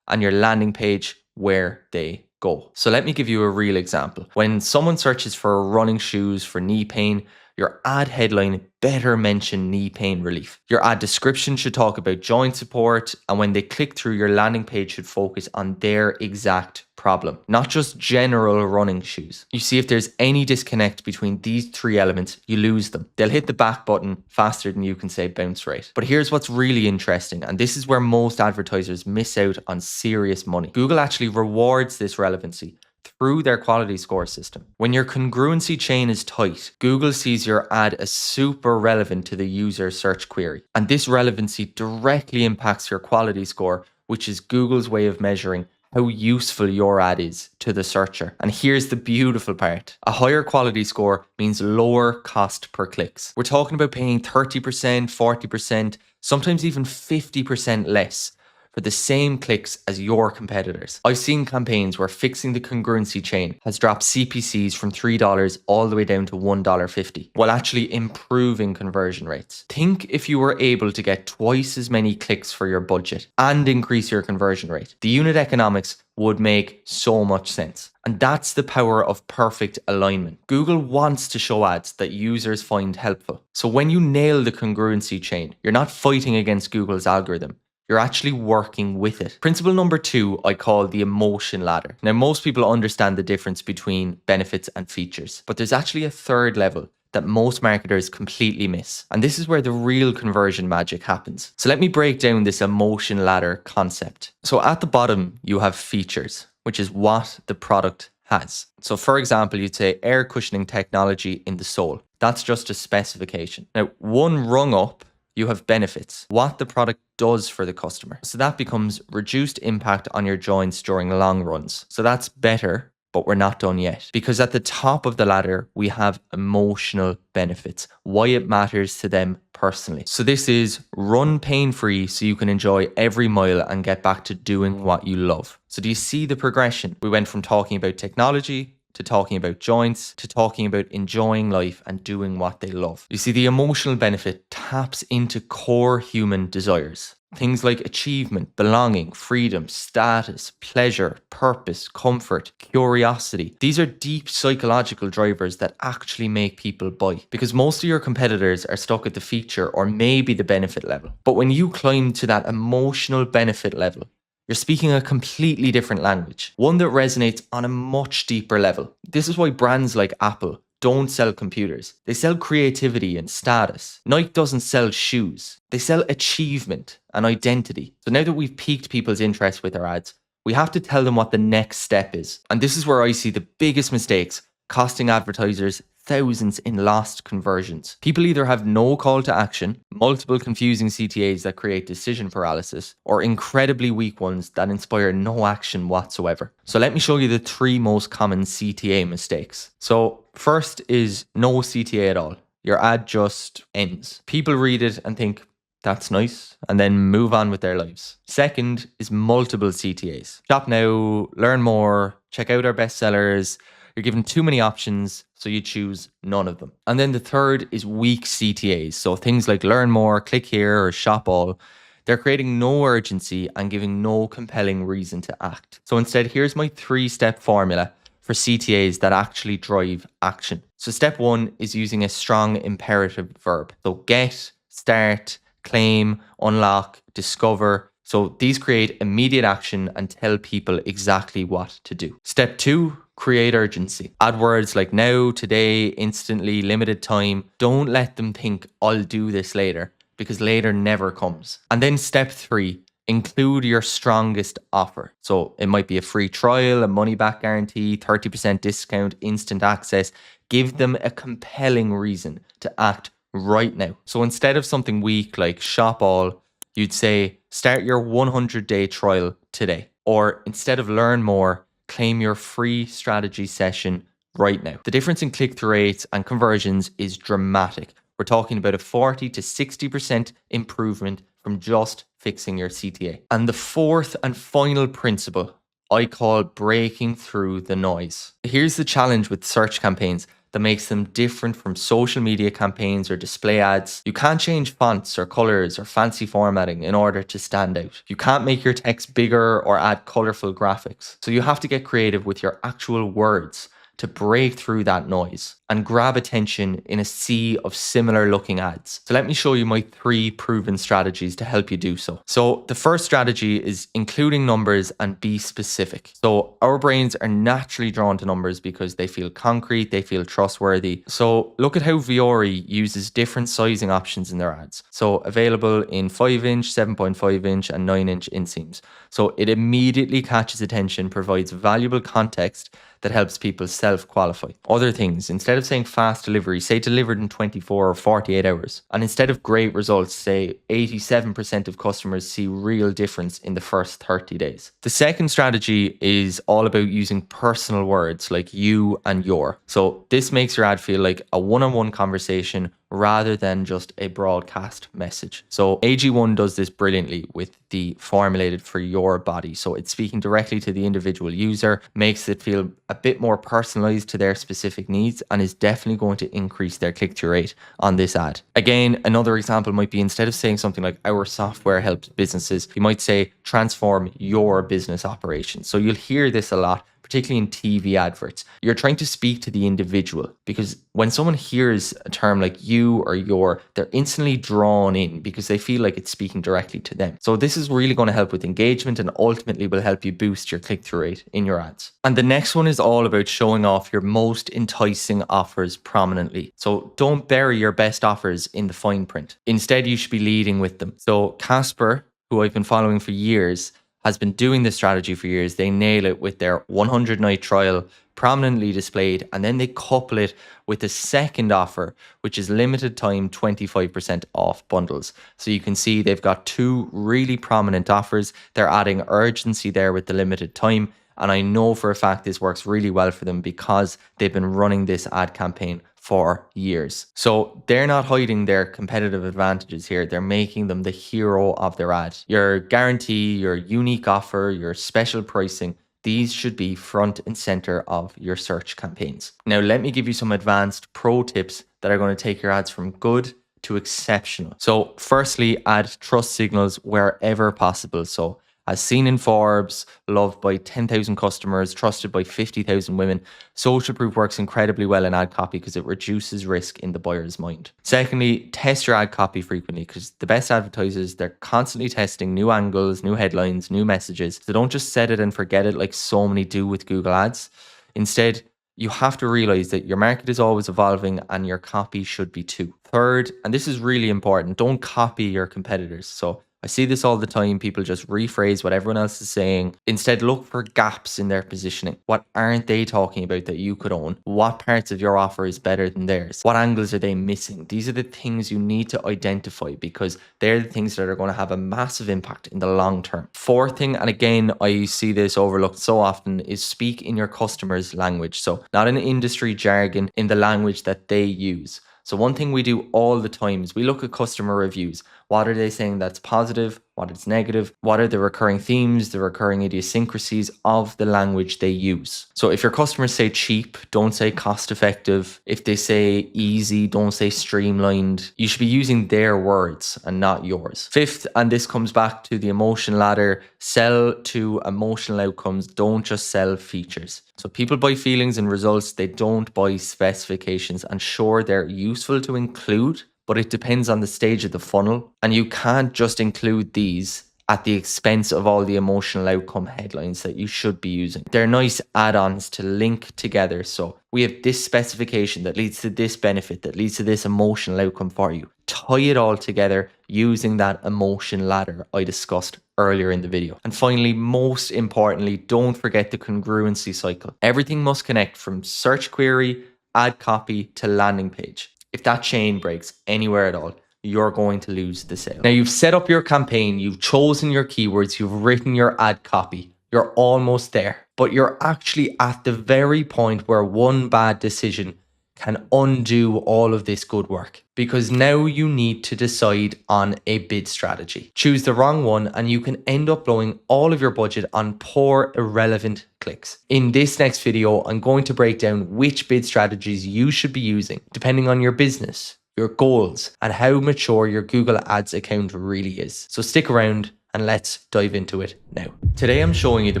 and your landing page, where they go. So let me give you a real example. When someone searches for running shoes for knee pain, your ad headline better mention knee pain relief. Your ad description should talk about joint support, and when they click through, your landing page should focus on their exact problem, not just general running shoes. You see, if there's any disconnect between these three elements, you lose them. They'll hit the back button faster than you can say bounce rate. But here's what's really interesting, and this is where most advertisers miss out on serious money. Google actually rewards this relevancy through their quality score system. When your congruency chain is tight, Google sees your ad as super relevant to the user search query. And this relevancy directly impacts your quality score, which is Google's way of measuring how useful your ad is to the searcher. And here's the beautiful part. A higher quality score means lower cost per clicks. We're talking about paying 30%, 40%, sometimes even 50% less for the same clicks as your competitors. I've seen campaigns where fixing the congruency chain has dropped CPCs from $3 all the way down to $1.50, while actually improving conversion rates. Think if you were able to get twice as many clicks for your budget and increase your conversion rate. The unit economics would make so much sense. And that's the power of perfect alignment. Google wants to show ads that users find helpful. So when you nail the congruency chain, you're not fighting against Google's algorithm. You're actually working with it. Principle number 2, I call the emotion ladder. Now, most people understand the difference between benefits and features, but there's actually a third level that most marketers completely miss. And this is where the real conversion magic happens. So let me break down this emotion ladder concept. So at the bottom, you have features, which is what the product has. So for example, you'd say air cushioning technology in the sole. That's just a specification. Now, one rung up, you have benefits, what the product does for the customer. So that becomes reduced impact on your joints during long runs. So that's better, but we're not done yet. Because at the top of the ladder, we have emotional benefits, why it matters to them personally. So this is run pain-free so you can enjoy every mile and get back to doing what you love. So do you see the progression? We went from talking about technology to talking about joints, to talking about enjoying life and doing what they love. You see, the emotional benefit taps into core human desires. Things like achievement, belonging, freedom, status, pleasure, purpose, comfort, curiosity. These are deep psychological drivers that actually make people buy, because most of your competitors are stuck at the feature or maybe the benefit level. But when you climb to that emotional benefit level, you're speaking a completely different language, one that resonates on a much deeper level. This is why brands like Apple don't sell computers. They sell creativity and status. Nike doesn't sell shoes. They sell achievement and identity. So now that we've piqued people's interest with our ads, we have to tell them what the next step is. And this is where I see the biggest mistakes, costing advertisers thousands in lost conversions. People either have no call to action, multiple confusing CTAs that create decision paralysis, or incredibly weak ones that inspire no action whatsoever. So let me show you the 3 most common CTA mistakes. So first is no CTA at all. Your ad just ends. People read it and think, that's nice, and then move on with their lives. Second is multiple CTAs. Shop now, learn more, check out our bestsellers. You're given too many options, so you choose none of them. And then the third is weak CTAs. So things like learn more, click here, or shop all. They're creating no urgency and giving no compelling reason to act. So instead, here's my 3-step formula for CTAs that actually drive action. So step 1 is using a strong imperative verb. So get, start, claim, unlock, discover. So these create immediate action and tell people exactly what to do. Step 2, create urgency. Add words like now, today, instantly, limited time. Don't let them think, I'll do this later, because later never comes. And then step 3, include your strongest offer. So it might be a free trial, a money back guarantee, 30% discount, instant access. Give them a compelling reason to act right now. So instead of something weak like shop all, you'd say start your 100-day trial today. Or instead of learn more, claim your free strategy session right now. The difference in click-through rates and conversions is dramatic. We're talking about a 40 to 60% improvement from just fixing your CTA. And the 4th and final principle I call breaking through the noise. Here's the challenge with search campaigns that makes them different from social media campaigns or display ads. You can't change fonts or colors or fancy formatting in order to stand out. You can't make your text bigger or add colorful graphics. So you have to get creative with your actual words to break through that noise and grab attention in a sea of similar looking ads. So let me show you my 3 proven strategies to help you do so. So the first strategy is including numbers and be specific. So our brains are naturally drawn to numbers because they feel concrete, they feel trustworthy. So look at how Viore uses different sizing options in their ads. So available in 5-inch, 7.5-inch and 9-inch inseams. So it immediately catches attention, provides valuable context that helps people self-qualify. Other things, instead of saying fast delivery, say delivered in 24 or 48 hours. And instead of great results, say 87% of customers see real difference in the first 30 days. The second strategy is all about using personal words like you and your. So this makes your ad feel like a one-on-one conversation rather than just a broadcast message. So AG1 does this brilliantly with the formulated for your body. So it's speaking directly to the individual user, makes it feel a bit more personalized to their specific needs, and is definitely going to increase their click-through rate on this ad. Again, another example might be instead of saying something like our software helps businesses, you might say transform your business operations. So you'll hear this a lot, particularly in TV adverts. You're trying to speak to the individual because when someone hears a term like you or your, they're instantly drawn in because they feel like it's speaking directly to them. So this is really going to help with engagement and ultimately will help you boost your click-through rate in your ads. And the next one is all about showing off your most enticing offers prominently. So don't bury your best offers in the fine print. Instead, you should be leading with them. So Casper, who I've been following for years, has been doing this strategy for years. They nail it with their 100-night trial prominently displayed, and then they couple it with a second offer, which is limited time 25% off bundles. So you can see they've got 2 really prominent offers. They're adding urgency there with the limited time. And I know for a fact this works really well for them because they've been running this ad campaign for years. So they're not hiding their competitive advantages here. They're making them the hero of their ad. Your guarantee, your unique offer, your special pricing, these should be front and center of your search campaigns. Now, let me give you some advanced pro tips that are going to take your ads from good to exceptional. So firstly, add trust signals wherever possible. So as seen in Forbes, loved by 10,000 customers, trusted by 50,000 women, social proof works incredibly well in ad copy because it reduces risk in the buyer's mind. Secondly, test your ad copy frequently because the best advertisers, they're constantly testing new angles, new headlines, new messages. So don't just set it and forget it like so many do with Google Ads. Instead, you have to realize that your market is always evolving and your copy should be too. Third, and this is really important, don't copy your competitors. So I see this all the time. People just rephrase what everyone else is saying. Instead, look for gaps in their positioning. What aren't they talking about that you could own? What parts of your offer is better than theirs? What angles are they missing? These are the things you need to identify because they're the things that are going to have a massive impact in the long term. Fourth thing, and again, I see this overlooked so often, is speak in your customer's language. So not in industry jargon, in the language that they use. So one thing we do all the time is we look at customer reviews. What are they saying that's positive? What is negative? What are the recurring themes, the recurring idiosyncrasies of the language they use? So if your customers say cheap, don't say cost effective. If they say easy, don't say streamlined. You should be using their words and not yours. Fifth, and this comes back to the emotion ladder, sell to emotional outcomes. Don't just sell features. So people buy feelings and results. They don't buy specifications. And sure, they're useful to include, but it depends on the stage of the funnel. And you can't just include these at the expense of all the emotional outcome headlines that you should be using. They're nice add-ons to link together. So we have this specification that leads to this benefit, that leads to this emotional outcome for you. Tie it all together using that emotion ladder I discussed earlier in the video. And finally, most importantly, don't forget the congruency cycle. Everything must connect from search query, ad copy to landing page. If that chain breaks anywhere at all, you're going to lose the sale. Now you've set up your campaign, you've chosen your keywords, you've written your ad copy. You're almost there, but you're actually at the very point where one bad decision can undo all of this good work, because now you need to decide on a bid strategy. Choose the wrong one and you can end up blowing all of your budget on poor, irrelevant clicks. In this next video, I'm going to break down which bid strategies you should be using depending on your business, your goals, and how mature your Google Ads account really is. So stick around and let's dive into it now. Today I'm showing you the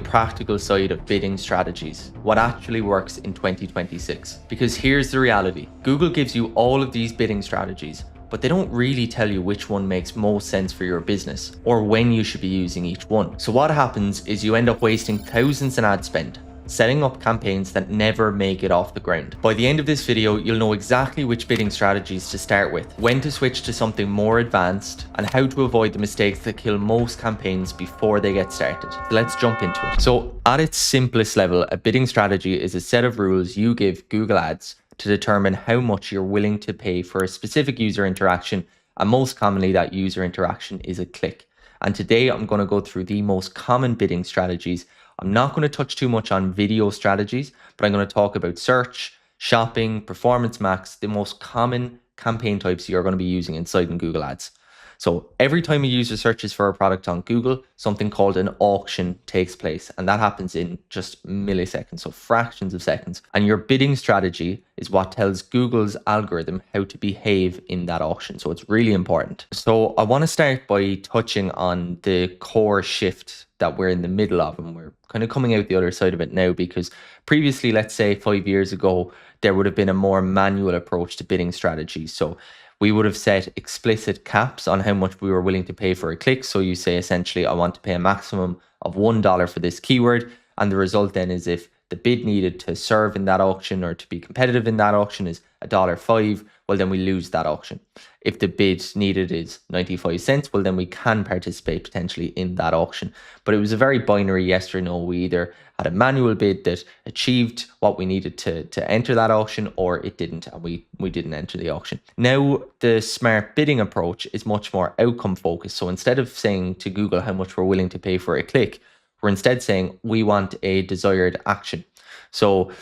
practical side of bidding strategies, what actually works in 2026. Because here's the reality, Google gives you all of these bidding strategies, but they don't really tell you which one makes most sense for your business or when you should be using each one. So what happens is you end up wasting thousands in ad spend, setting up campaigns that never make it off the ground. By the end of this video, you'll know exactly which bidding strategies to start with, when to switch to something more advanced, and how to avoid the mistakes that kill most campaigns before they get started. So let's jump into it. So at its simplest level, a bidding strategy is a set of rules you give Google Ads to determine how much you're willing to pay for a specific user interaction, and most commonly that user interaction is a click. And today I'm going to go through the most common bidding strategies. I'm not going to touch too much on video strategies, but I'm going to talk about search, shopping, performance max, the most common campaign types you're going to be using inside in Google Ads. So every time a user searches for a product on Google, something called an auction takes place, and that happens in just milliseconds, so fractions of seconds. And your bidding strategy is what tells Google's algorithm how to behave in that auction. So it's really important. So I want to start by touching on the core shift that we're in the middle of, and we're kind of coming out the other side of it now, because previously, let's say 5 years ago, there would have been a more manual approach to bidding strategies. So we would have set explicit caps on how much we were willing to pay for a click. So you say essentially, I want to pay a maximum of $1 for this keyword. And the result then is if the bid needed to serve in that auction or to be competitive in that auction is $1.05, well, then we lose that auction. If the bid needed is 95 cents, well, then we can participate potentially in that auction. But it was a very binary yes or no. We either had a manual bid that achieved what we needed to enter that auction, or it didn't, and we didn't enter the auction. Now, the smart bidding approach is much more outcome focused. So instead of saying to Google how much we're willing to pay for a click, we're instead saying we want a desired action. So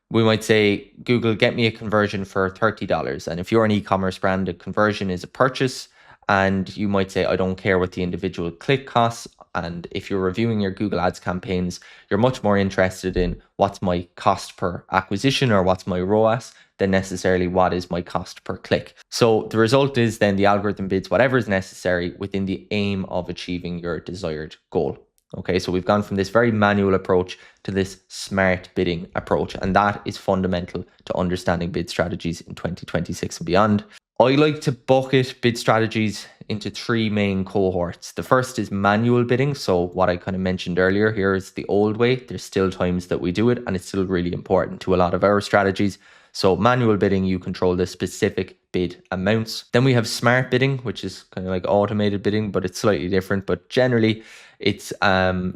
we might say, Google, get me a conversion for $30. And if you're an e-commerce brand, a conversion is a purchase. And you might say, I don't care what the individual click costs. And if you're reviewing your Google Ads campaigns, you're much more interested in what's my cost per acquisition or what's my ROAS than necessarily what is my cost per click. So the result is then the algorithm bids whatever is necessary within the aim of achieving your desired goal. Okay, so we've gone from this very manual approach to this smart bidding approach, and that is fundamental to understanding bid strategies in 2026 and beyond. I like to bucket bid strategies into three main cohorts. The first is manual bidding. So what I kind of mentioned earlier, here is the old way. There's still times that we do it, and it's still really important to a lot of our strategies. So manual bidding, you control the specific bid amounts. Then we have smart bidding, which is kind of like automated bidding, but it's slightly different. But generally, it's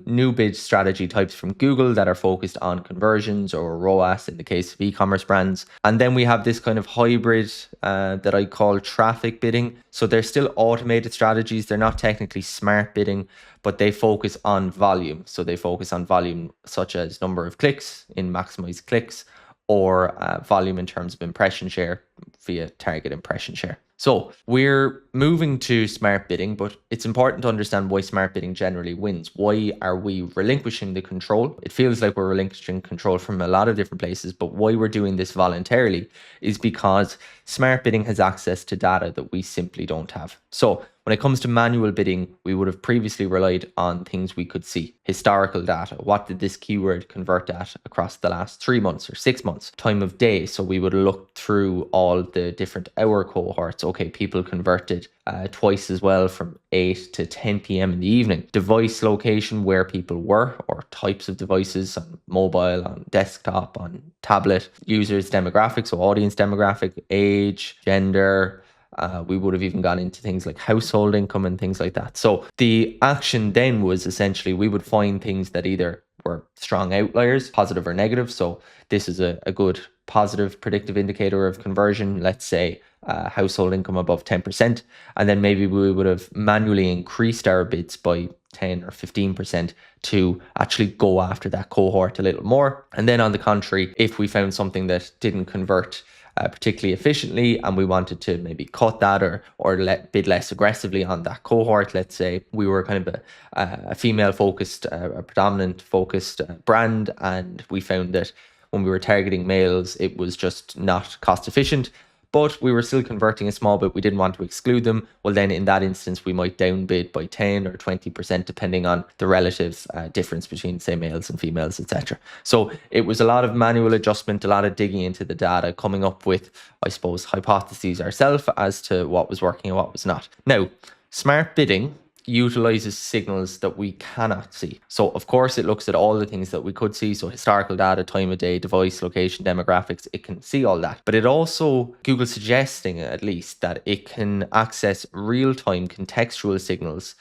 new bid strategy types from Google that are focused on conversions or ROAS in the case of e-commerce brands. And then we have this kind of hybrid that I call traffic bidding. So they're still automated strategies. They're not technically smart bidding, but they focus on volume. So they focus on volume such as number of clicks in maximize clicks, or volume in terms of impression share via target impression share. So we're moving to smart bidding, but it's important to understand why smart bidding generally wins. Why are we relinquishing the control? It feels like we're relinquishing control from a lot of different places, but why we're doing this voluntarily is because smart bidding has access to data that we simply don't have. So when it comes to manual bidding, we would have previously relied on things we could see. Historical data. What did this keyword convert at across the last 3 months or 6 months? Time of day. So we would look through all the different hour cohorts. Okay, people converted twice as well from 8 to 10 p.m. in the evening. Device location, where people were, or types of devices, on mobile, on desktop, on tablet. Users demographics, so audience demographic, age, gender. We would have even gone into things like household income and things like that. So the action then was essentially we would find things that either were strong outliers, positive or negative. So this is a good positive predictive indicator of conversion, let's say household income above 10%. And then maybe we would have manually increased our bids by 10 or 15% to actually go after that cohort a little more. And then on the contrary, if we found something that didn't convert particularly efficiently, and we wanted to maybe cut that or bid less aggressively on that cohort. Let's say we were kind of a female focused, a predominant focused brand, and we found that when we were targeting males, it was just not cost efficient. But we were still converting a small bit. We didn't want to exclude them. Well, then in that instance, we might downbid by 10 or 20%, depending on the relative difference between, say, males and females, etc. So it was a lot of manual adjustment, a lot of digging into the data, coming up with, I suppose, hypotheses ourselves as to what was working and what was not. Now, smart bidding utilizes signals that we cannot see. So of course it looks at all the things that we could see. So historical data, time of day, device, location, demographics, it can see all that. But it also, Google's suggesting at least, that it can access real-time contextual signals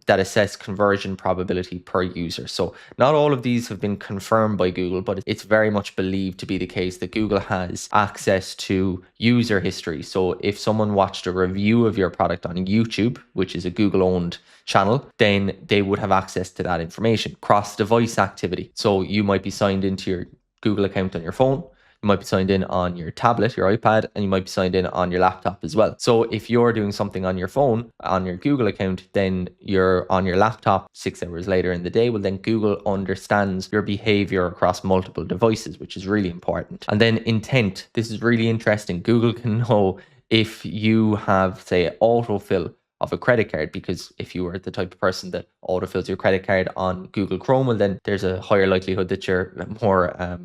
that assess conversion probability per user. So not all of these have been confirmed by Google, but it's very much believed to be the case that Google has access to user history. So if someone watched a review of your product on YouTube, which is a Google-owned channel, then they would have access to that information. Cross-device activity. So you might be signed into your Google account on your phone. You might be signed in on your tablet, your iPad, and you might be signed in on your laptop as well. So if you're doing something on your phone, on your Google account, then you're on your laptop 6 hours later in the day. Well, then Google understands your behavior across multiple devices, which is really important. And then intent. This is really interesting. Google can know if you have, say, autofill of a credit card, because if you are the type of person that autofills your credit card on Google Chrome, well, then there's a higher likelihood that you're more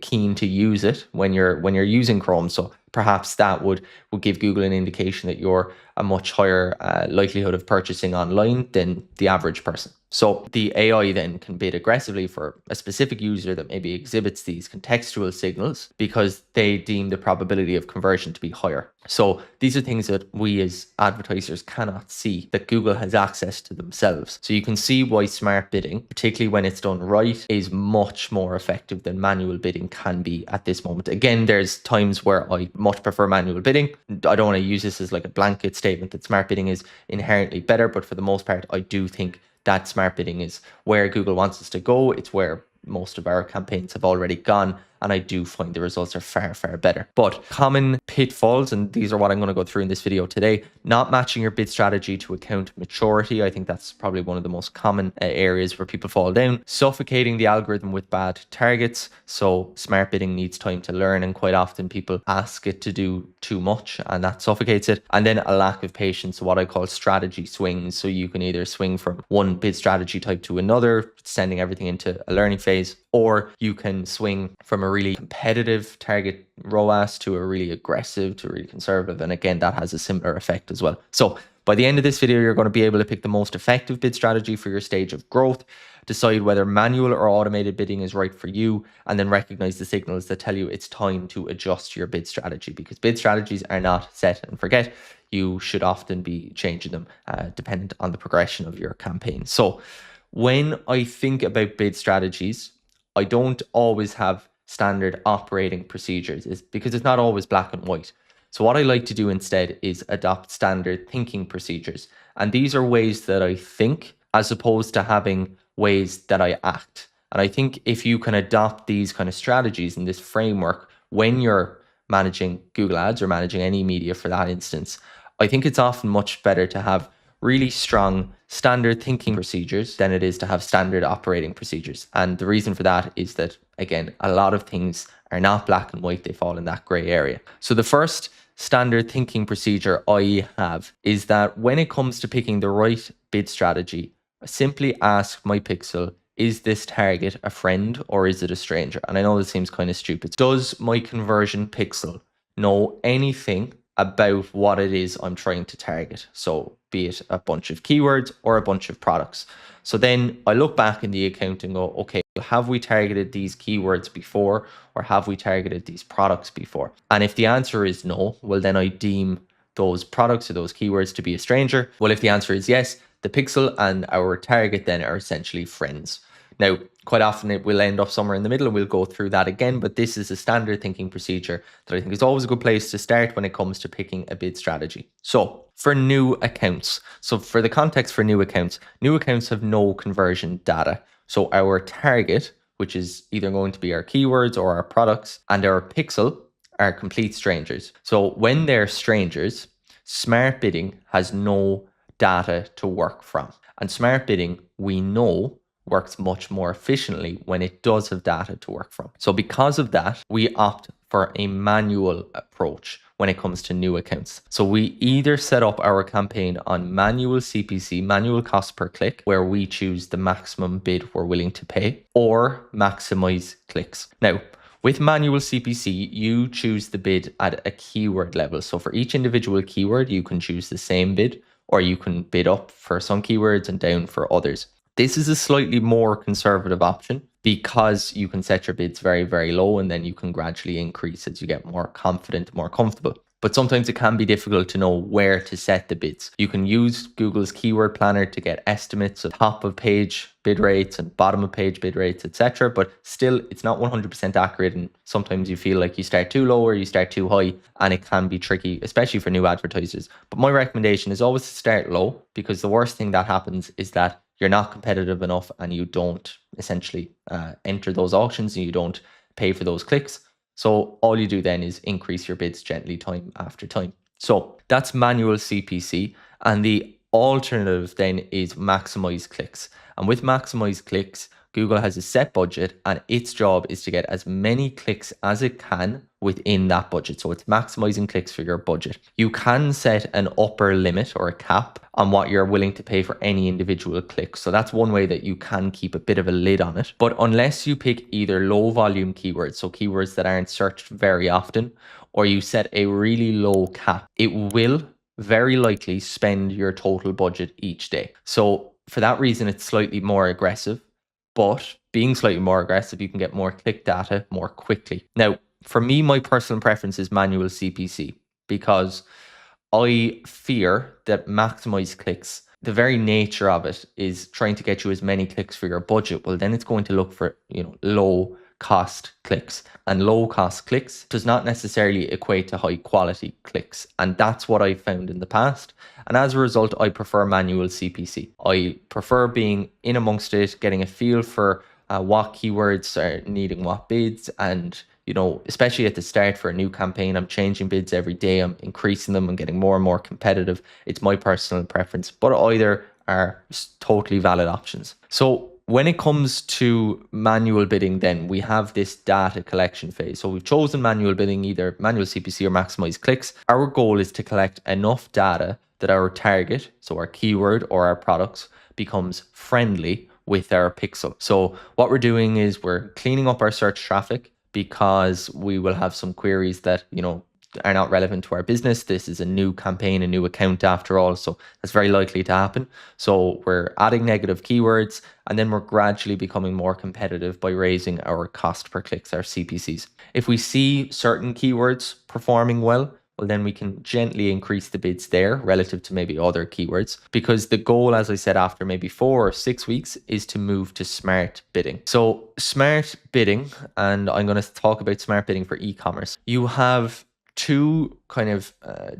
keen to use it when you're using Chrome. So perhaps that would give Google an indication that you're a much higher likelihood of purchasing online than the average person. So the AI then can bid aggressively for a specific user that maybe exhibits these contextual signals because they deem the probability of conversion to be higher. So these are things that we as advertisers cannot see, that Google has access to themselves. So you can see why smart bidding, particularly when it's done right, is much more effective than manual bidding can be at this moment. Again, there's times where I much prefer manual bidding. I don't want to use this as like a blanket statement that smart bidding is inherently better, but for the most part, I do think that smart bidding is where Google wants us to go. It's where most of our campaigns have already gone, and I do find the results are far, far better. But common pitfalls, and these are what I'm going to go through in this video today: not matching your bid strategy to account maturity. I think that's probably one of the most common areas where people fall down. Suffocating the algorithm with bad targets. So smart bidding needs time to learn, and quite often people ask it to do too much, and that suffocates it. And then a lack of patience, what I call strategy swings. So you can either swing from one bid strategy type to another, sending everything into a learning phase, or you can swing from a really competitive target ROAS to a really aggressive to a really conservative. And again, that has a similar effect as well. So by the end of this video, you're going to be able to pick the most effective bid strategy for your stage of growth, decide whether manual or automated bidding is right for you, and then recognize the signals that tell you it's time to adjust your bid strategy, because bid strategies are not set and forget. You should often be changing them dependent on the progression of your campaign. So when I think about bid strategies, I don't always have standard operating procedures, because it's not always black and white. So what I like to do instead is adopt standard thinking procedures. And these are ways that I think as opposed to having ways that I act. And I think if you can adopt these kind of strategies in this framework when you're managing Google Ads or managing any media for that instance, I think it's often much better to have really strong standard thinking procedures than it is to have standard operating procedures. And the reason for that is that, again, a lot of things are not black and white. They fall in that gray area. So the first standard thinking procedure I have is that when it comes to picking the right bid strategy, I simply ask my pixel, is this target a friend or is it a stranger? And I know this seems kind of stupid. Does my conversion pixel know anything about what it is I'm trying to target? So be it a bunch of keywords or a bunch of products. So then I look back in the account and go, okay, have we targeted these keywords before, or have we targeted these products before? And if the answer is no, well, then I deem those products or those keywords to be a stranger. Well, if the answer is yes, the pixel and our target then are essentially friends. Now, quite often it will end up somewhere in the middle, and we'll go through that again, but this is a standard thinking procedure that I think is always a good place to start when it comes to picking a bid strategy. So for new accounts, so for the context for new accounts have no conversion data. So our target, which is either going to be our keywords or our products, and our pixel, are complete strangers. So when they're strangers, smart bidding has no data to work from. And smart bidding, we know, works much more efficiently when it does have data to work from. So because of that, we opt for a manual approach when it comes to new accounts. So we either set up our campaign on manual CPC, manual cost per click, where we choose the maximum bid we're willing to pay, or maximize clicks. Now, with manual CPC, you choose the bid at a keyword level. So for each individual keyword, you can choose the same bid, or you can bid up for some keywords and down for others. This is a slightly more conservative option because you can set your bids very, very low, and then you can gradually increase as you get more confident, more comfortable. But sometimes it can be difficult to know where to set the bids. You can use Google's keyword planner to get estimates of top of page bid rates and bottom of page bid rates, etc. But still, it's not 100% accurate. And sometimes you feel like you start too low or you start too high, and it can be tricky, especially for new advertisers. But my recommendation is always to start low, because the worst thing that happens is that you're not competitive enough and you don't essentially enter those auctions and you don't pay for those clicks. So all you do then is increase your bids gently time after time. So that's manual CPC. And the alternative then is maximize clicks. And with maximize clicks, Google has a set budget and its job is to get as many clicks as it can within that budget. So it's maximizing clicks for your budget. You can set an upper limit or a cap on what you're willing to pay for any individual click. So that's one way that you can keep a bit of a lid on it. But unless you pick either low volume keywords, so keywords that aren't searched very often, or you set a really low cap, it will very likely spend your total budget each day. So for that reason, it's slightly more aggressive. But being slightly more aggressive, you can get more click data more quickly. Now, for me, my personal preference is manual CPC, because I fear that maximize clicks, the very nature of it is trying to get you as many clicks for your budget. Well, then it's going to look for, low cost clicks, and low cost clicks does not necessarily equate to high quality clicks. And that's what I found in the past. And as a result, I prefer manual CPC. I prefer being in amongst it, getting a feel for what keywords are needing what bids. And, especially at the start for a new campaign, I'm changing bids every day. I'm increasing them. I'm getting more and more competitive. It's my personal preference, but either are totally valid options. So when it comes to manual bidding, then we have this data collection phase. So we've chosen manual bidding, either manual CPC or maximize clicks. Our goal is to collect enough data that our target, so our keyword or our products, becomes friendly with our pixel. So what we're doing is we're cleaning up our search traffic, because we will have some queries that, are not relevant to our business. This is a new campaign, a new account after all. So that's very likely to happen. So we're adding negative keywords, and then we're gradually becoming more competitive by raising our cost per clicks, our CPCs. If we see certain keywords performing well, then we can gently increase the bids there relative to maybe other keywords, because the goal, as I said, after maybe 4 or 6 weeks is to move to smart bidding. So smart bidding, and I'm going to talk about smart bidding for e-commerce. You have two kind of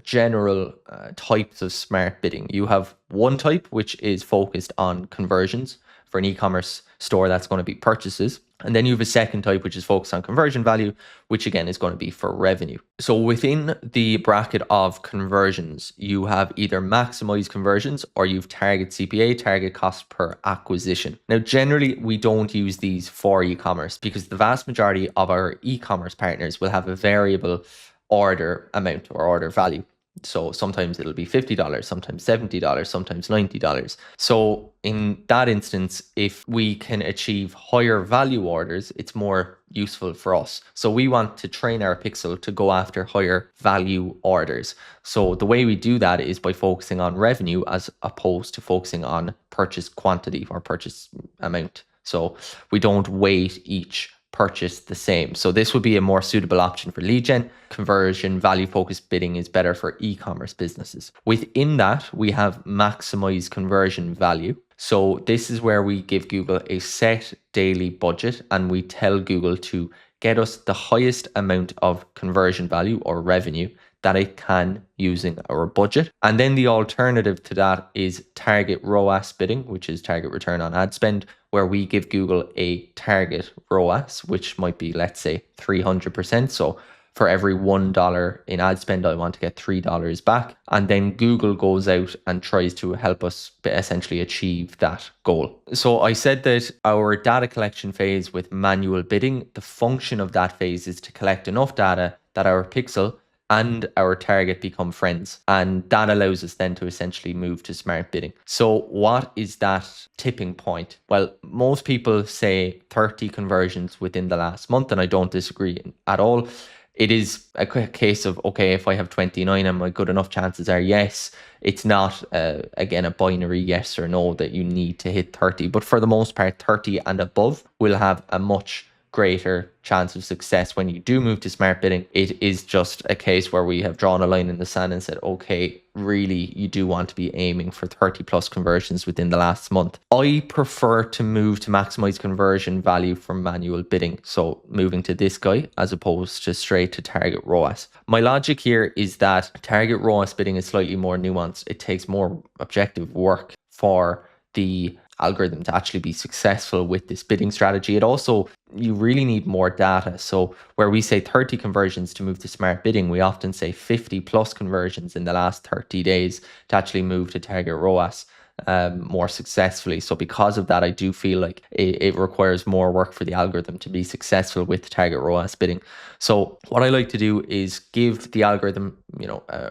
general types of smart bidding. You have one type which is focused on conversions. For an e-commerce store, that's going to be purchases. And then you have a second type which is focused on conversion value, which again is going to be for revenue. So within the bracket of conversions, you have either maximize conversions or you've target CPA, target cost per acquisition. Now, generally, we don't use these for e-commerce, because the vast majority of our e-commerce partners will have a variable order amount or order value. So sometimes it'll be $50, sometimes $70, sometimes $90. So in that instance, if we can achieve higher value orders, it's more useful for us. So we want to train our pixel to go after higher value orders. So the way we do that is by focusing on revenue as opposed to focusing on purchase quantity or purchase amount. So we don't weight each purchase the same. So this would be a more suitable option for lead gen. Conversion value focused bidding is better for e-commerce businesses. Within that, we have maximize conversion value. So this is where we give Google a set daily budget, and we tell Google to get us the highest amount of conversion value or revenue that it can using our budget. And then the alternative to that is target ROAS bidding, which is target return on ad spend, where we give Google a target ROAS, which might be, let's say, 300%. So for every $1 in ad spend, I want to get $3 back. And then Google goes out and tries to help us essentially achieve that goal. So I said that our data collection phase with manual bidding, the function of that phase is to collect enough data that our pixel and our target become friends. And that allows us then to essentially move to smart bidding. So what is that tipping point? Well, most people say 30 conversions within the last month, and I don't disagree at all. It is a case of, okay, if I have 29 and my good enough chances are yes. It's not, again, a binary yes or no that you need to hit 30. But for the most part, 30 and above will have a much greater chance of success when you do move to smart bidding. It is just a case where we have drawn a line in the sand and said, okay, really, you do want to be aiming for 30 plus conversions within the last month. I prefer to move to maximize conversion value from manual bidding. So moving to this guy as opposed to straight to target ROAS. My logic here is that target ROAS bidding is slightly more nuanced. It takes more objective work for the algorithm to actually be successful with this bidding strategy. It also, you really need more data. So where we say 30 conversions to move to smart bidding, we often say 50 plus conversions in the last 30 days to actually move to target ROAS more successfully. So because of that, I do feel like it requires more work for the algorithm to be successful with target ROAS bidding. So what I like to do is give the algorithm,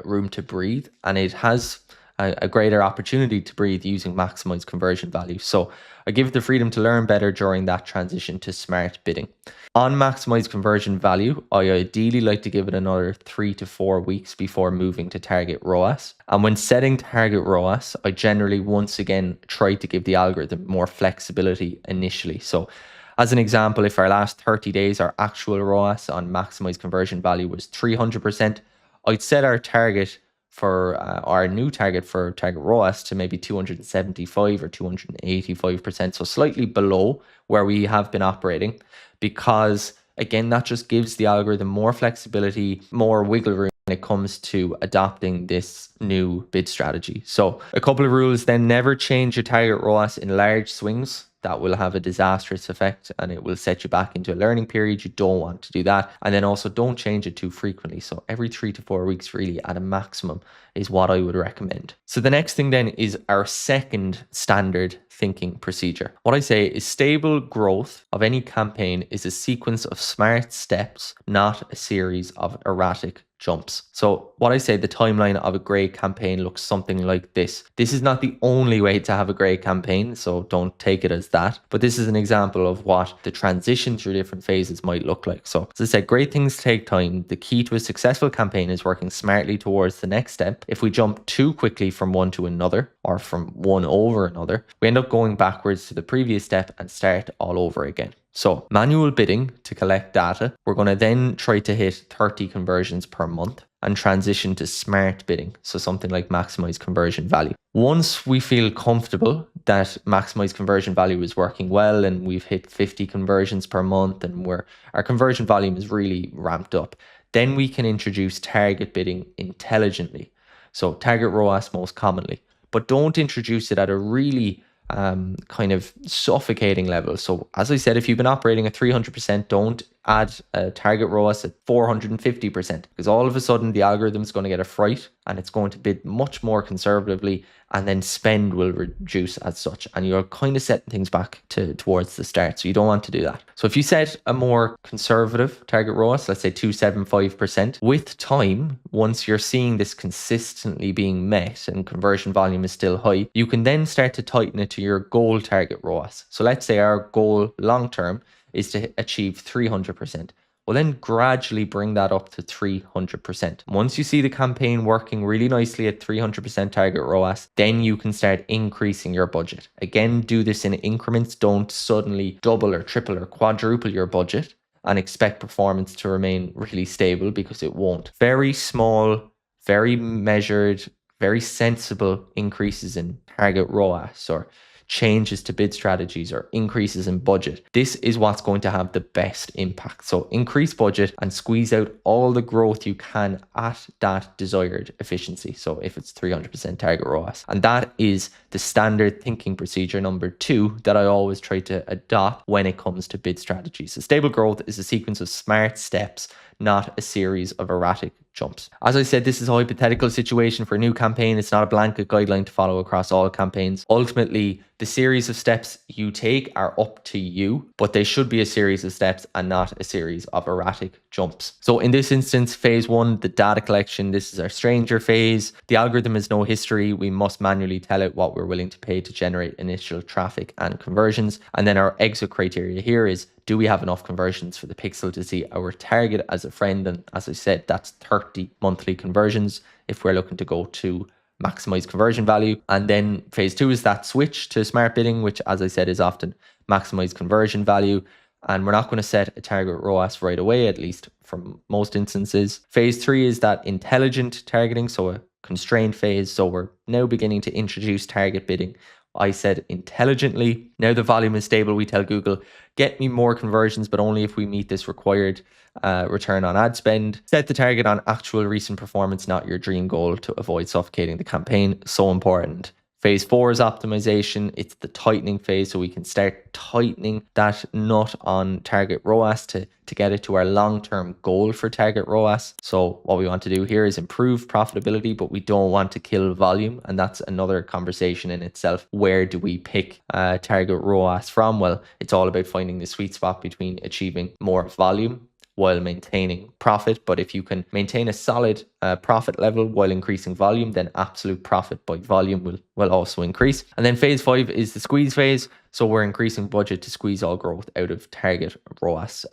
room to breathe, and it has a greater opportunity to breathe using maximized conversion value. So I give the freedom to learn better during that transition to smart bidding. On maximized conversion value, I ideally like to give it another 3 to 4 weeks before moving to target ROAS. And when setting target ROAS, I generally once again try to give the algorithm more flexibility initially. So as an example, if our last 30 days, our actual ROAS on maximized conversion value was 300%, I'd set our target for our new target for target ROAS to maybe 275 or 285%, so slightly below where we have been operating, because again, that just gives the algorithm more flexibility, more wiggle room when it comes to adopting this new bid strategy. So a couple of rules then: never change your target ROAS in large swings. That will have a disastrous effect and it will set you back into a learning period. You don't want to do that. And then also don't change it too frequently. So every 3 to 4 weeks really at a maximum is what I would recommend. So the next thing then is our second standard thinking procedure. What I say is stable growth of any campaign is a sequence of smart steps, not a series of erratic jumps. So what I say, the timeline of a great campaign looks something like this. This is not the only way to have a great campaign, so don't take it as that, but this is an example of what the transition through different phases might look like. So as I said, great things take time. The key to a successful campaign is working smartly towards the next step. If we jump too quickly from one to another or from one over another, we end up going backwards to the previous step and start all over again. So manual bidding to collect data. We're going to then try to hit 30 conversions per month and transition to smart bidding. So something like maximize conversion value. Once we feel comfortable that maximize conversion value is working well and we've hit 50 conversions per month and our conversion volume is really ramped up, then we can introduce target bidding intelligently. So target ROAS most commonly, but don't introduce it at a really kind of suffocating level. So as I said, if you've been operating at 300%, don't add a target ROAS at 450%, because all of a sudden the algorithm is going to get a fright and it's going to bid much more conservatively, and then spend will reduce as such, and you're kind of setting things back towards the start. So you don't want to do that. So if you set a more conservative target ROAS, let's say 275%, with time, once you're seeing this consistently being met and conversion volume is still high, you can then start to tighten it to your goal target ROAS. So let's say our goal long term is to achieve 300%. Well, then gradually bring that up to 300%. Once you see the campaign working really nicely at 300% target ROAS, then you can start increasing your budget. Again, do this in increments. Don't suddenly double or triple or quadruple your budget and expect performance to remain really stable, because it won't. Very small, very measured, very sensible increases in target ROAS, or changes to bid strategies or increases in budget, this is what's going to have the best impact. So increase budget and squeeze out all the growth you can at that desired efficiency. So if it's 300% target ROAS, and that is the standard thinking procedure number 2 that I always try to adopt when it comes to bid strategies. So stable growth is a sequence of smart steps, not a series of erratic jumps. As I said, this is a hypothetical situation for a new campaign. It's not a blanket guideline to follow across all campaigns. Ultimately, the series of steps you take are up to you, but they should be a series of steps and not a series of erratic jumps. So in this instance, phase 1, the data collection, this is our stranger phase. The algorithm has no history. We must manually tell it what we're willing to pay to generate initial traffic and conversions. And then our exit criteria here is, do we have enough conversions for the pixel to see our target as a friend? And as I said, that's 30 monthly conversions if we're looking to go to maximize conversion value. And then phase 2 is that switch to smart bidding, which, as I said, is often maximize conversion value. And we're not going to set a target ROAS right away, at least from most instances. Phase 3 is that intelligent targeting, so a constrained phase. So we're now beginning to introduce target bidding. I said intelligently. Now the volume is stable. We tell Google, get me more conversions, but only if we meet this required return on ad spend. Set the target on actual recent performance, not your dream goal, to avoid suffocating the campaign. So important. Phase 4 is optimization. It's the tightening phase, so we can start tightening that nut on target ROAS to get it to our long-term goal for target ROAS. So what we want to do here is improve profitability, but we don't want to kill volume. And that's another conversation in itself. Where do we pick target ROAS from? Well, it's all about finding the sweet spot between achieving more volume while maintaining profit. But if you can maintain a solid profit level while increasing volume, then absolute profit by volume will also increase. And then phase 5 is the squeeze phase. So we're increasing budget to squeeze all growth out of target ROAS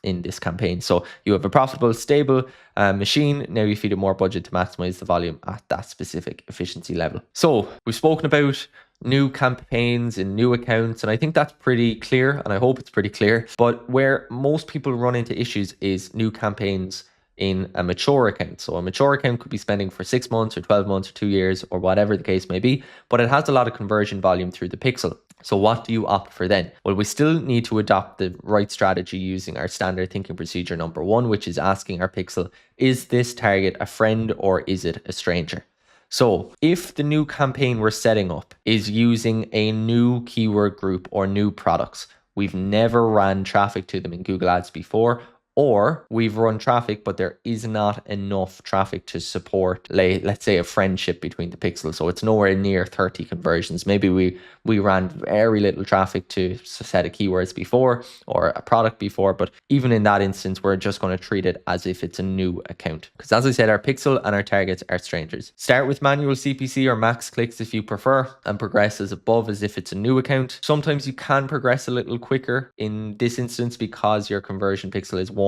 in this campaign. So you have a profitable, stable machine. Now you feed it more budget to maximize the volume at that specific efficiency level. So we've spoken about new campaigns and new accounts, and I think that's pretty clear, and I hope it's pretty clear. But where most people run into issues is new campaigns in a mature account. So a mature account could be spending for 6 months or 12 months or 2 years or whatever the case may be, but it has a lot of conversion volume through the pixel. So what do you opt for then? Well, we still need to adopt the right strategy using our standard thinking procedure number 1, which is asking our pixel, is this target a friend or is it a stranger? So if the new campaign we're setting up is using a new keyword group or new products, we've never ran traffic to them in Google Ads before, or we've run traffic, but there is not enough traffic to support, let's say, a friendship between the pixels. So it's nowhere near 30 conversions. Maybe we ran very little traffic to a set of keywords before or a product before, but even in that instance, we're just going to treat it as if it's a new account. Because as I said, our pixel and our targets are strangers. Start with manual CPC or max clicks if you prefer, and progress as above as if it's a new account. Sometimes you can progress a little quicker in this instance because your conversion pixel is warm,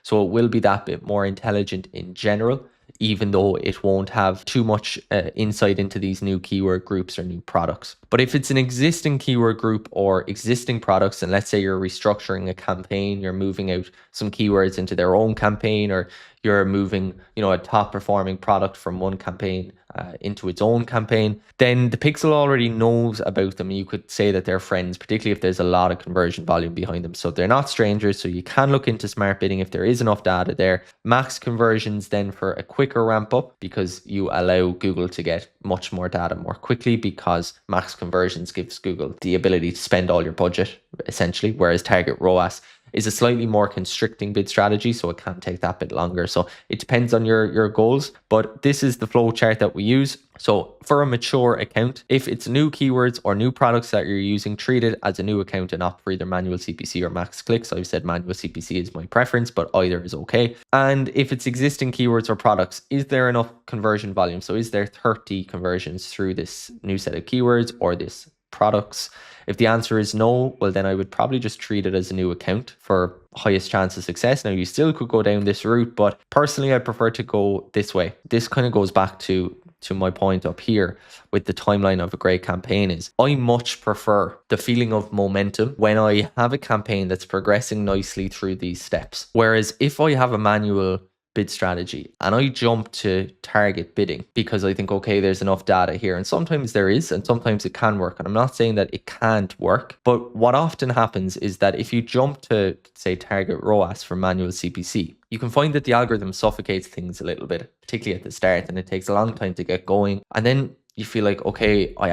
so it will be that bit more intelligent in general, even though it won't have too much insight into these new keyword groups or new products. But if it's an existing keyword group or existing products, and let's say you're restructuring a campaign, you're moving out some keywords into their own campaign, or you're moving, a top performing product from one campaign into its own campaign, then the pixel already knows about them. You could say that they're friends, particularly if there's a lot of conversion volume behind them. So they're not strangers. So you can look into smart bidding if there is enough data there. Max conversions then for a quicker ramp up, because you allow Google to get much more data more quickly, because max conversions gives Google the ability to spend all your budget essentially, whereas target ROAS is a slightly more constricting bid strategy, so it can take that bit longer. So it depends on your goals, but this is the flow chart that we use. So for a mature account, if it's new keywords or new products that you're using, treat it as a new account and opt for either manual CPC or max clicks. I've said manual CPC is my preference, but either is okay. And if it's existing keywords or products, is there enough conversion volume? So is there 30 conversions through this new set of keywords or this products? If the answer is no, well, then I would probably just treat it as a new account for highest chance of success. Now, you still could go down this route, but personally, I prefer to go this way. This kind of goes back to my point up here with the timeline of a great campaign is I much prefer the feeling of momentum when I have a campaign that's progressing nicely through these steps. Whereas if I have a manual bid strategy and I jump to target bidding because I think, okay, there's enough data here. And sometimes there is, and sometimes it can work. And I'm not saying that it can't work, but what often happens is that if you jump to, say, target ROAS for manual CPC, you can find that the algorithm suffocates things a little bit, particularly at the start, and it takes a long time to get going. And then you feel like, okay, I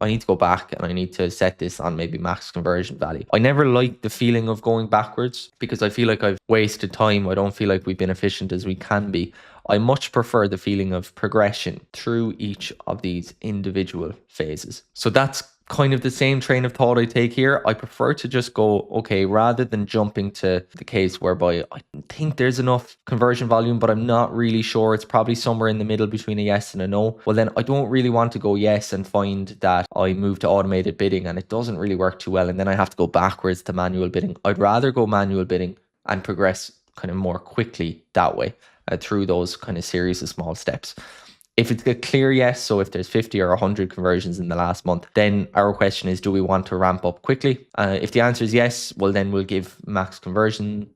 need to go back and I need to set this on maybe max conversion value. I never like the feeling of going backwards because I feel like I've wasted time. I don't feel like we've been efficient as we can be. I much prefer the feeling of progression through each of these individual phases. So that's kind of the same train of thought I take here. I prefer to just go, okay, rather than jumping to the case whereby I think there's enough conversion volume, but I'm not really sure. It's probably somewhere in the middle between a yes and a no. Well, then I don't really want to go yes and find that I move to automated bidding and it doesn't really work too well. And then I have to go backwards to manual bidding. I'd rather go manual bidding and progress kind of more quickly that way through those kind of series of small steps. If it's a clear yes, so if there's 50 or 100 conversions in the last month, then our question is, do we want to ramp up quickly? If the answer is yes, well, then we'll give max conversion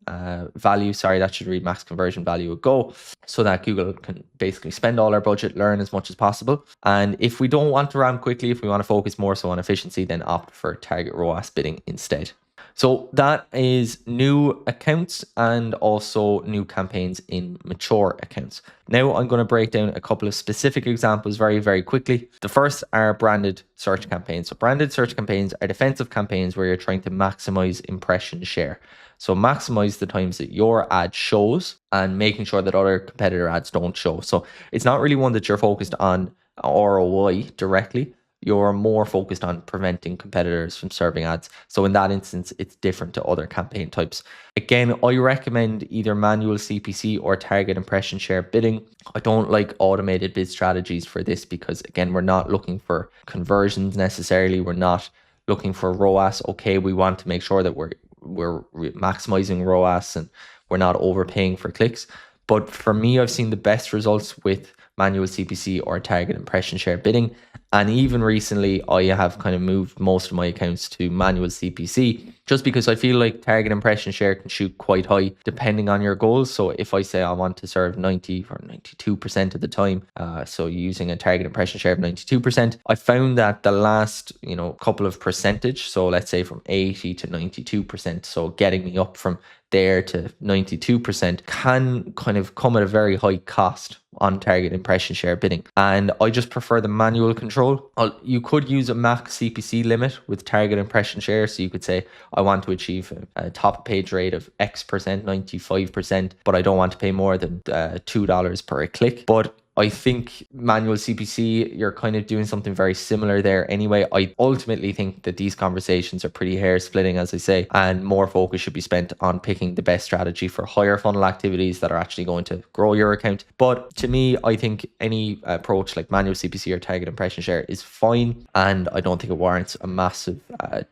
value. Sorry, that should read max conversion value a go so that Google can basically spend all our budget, learn as much as possible. And if we don't want to ramp quickly, if we want to focus more so on efficiency, then opt for target ROAS bidding instead. So that is new accounts and also new campaigns in mature accounts. Now I'm going to break down a couple of specific examples very, very quickly. The first are branded search campaigns. So branded search campaigns are defensive campaigns where you're trying to maximize impression share. So maximize the times that your ad shows and making sure that other competitor ads don't show. So it's not really one that you're focused on ROI directly. You're more focused on preventing competitors from serving ads. So in that instance, it's different to other campaign types. Again, I recommend either manual CPC or target impression share bidding. I don't like automated bid strategies for this because, again, we're not looking for conversions necessarily. We're not looking for ROAS. Okay, we want to make sure that we're maximizing ROAS and we're not overpaying for clicks. But for me, I've seen the best results with manual CPC or target impression share bidding. And even recently, I have kind of moved most of my accounts to manual CPC just because I feel like target impression share can shoot quite high depending on your goals. So if I say I want to serve 90 or 92% of the time, so using a target impression share of 92%, I found that the last, couple of percentage, so let's say from 80 to 92%, so getting me up from there to 92% can kind of come at a very high cost on target impression share bidding. And I just prefer the manual control. You could use a max CPC limit with target impression share. So you could say, I want to achieve a top page rate of X%, 95%, but I don't want to pay more than $2 per click. But I think manual CPC, you're kind of doing something very similar there anyway. I ultimately think that these conversations are pretty hair splitting, as I say, and more focus should be spent on picking the best strategy for higher funnel activities that are actually going to grow your account. But to me, I think any approach like manual CPC or target impression share is fine. And I don't think it warrants a massive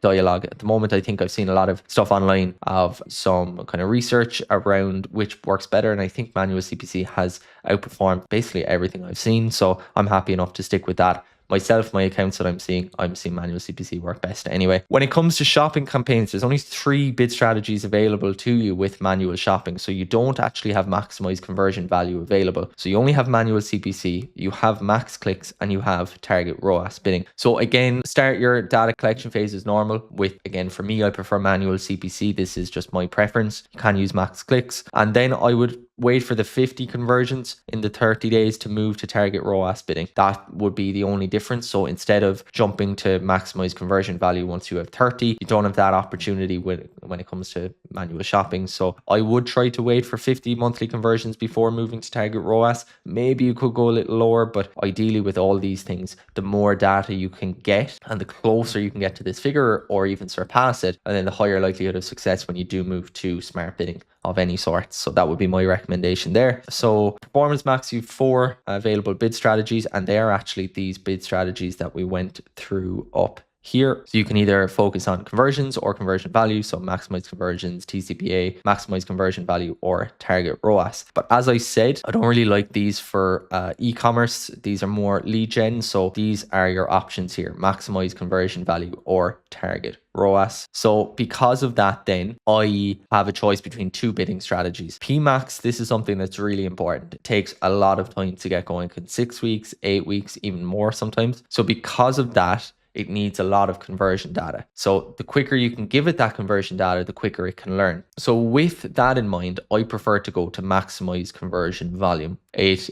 dialogue at the moment. I think I've seen a lot of stuff online of some kind of research around which works better. And I think manual CPC has outperformed basically everything I've seen. So I'm happy enough to stick with that. Myself, my accounts that I'm seeing manual CPC work best anyway. When it comes to shopping campaigns, there's only 3 bid strategies available to you with manual shopping. So you don't actually have maximized conversion value available. So you only have manual CPC, you have max clicks, and you have target ROAS bidding. So again, start your data collection phase as normal with, again, for me, I prefer manual CPC. This is just my preference. You can use max clicks. And then I would wait for the 50 conversions in the 30 days to move to target ROAS bidding. That would be the only difference. So instead of jumping to maximize conversion value once you have 30, you don't have that opportunity when it comes to manual shopping. So I would try to wait for 50 monthly conversions before moving to target ROAS. Maybe you could go a little lower, but ideally with all these things, the more data you can get and the closer you can get to this figure or even surpass it, and then the higher likelihood of success when you do move to smart bidding of any sort. So that would be my recommendation there. So Performance Max, you've 4 available bid strategies, and they are actually these bid strategies that we went through up here. So you can either focus on conversions or conversion value. So maximize conversions, TCPA, maximize conversion value, or target ROAS. But as I said, I don't really like these for e-commerce. These are more lead gen. So these are your options here: maximize conversion value or target ROAS. So because of that, then I have a choice between two bidding strategies. PMax, this is something that's really important. It takes a lot of time to get going. It can 6 weeks, 8 weeks, even more sometimes. So because of that, it needs a lot of conversion data. So the quicker you can give it that conversion data, the quicker it can learn. So with that in mind, I prefer to go to maximize conversion volume. It's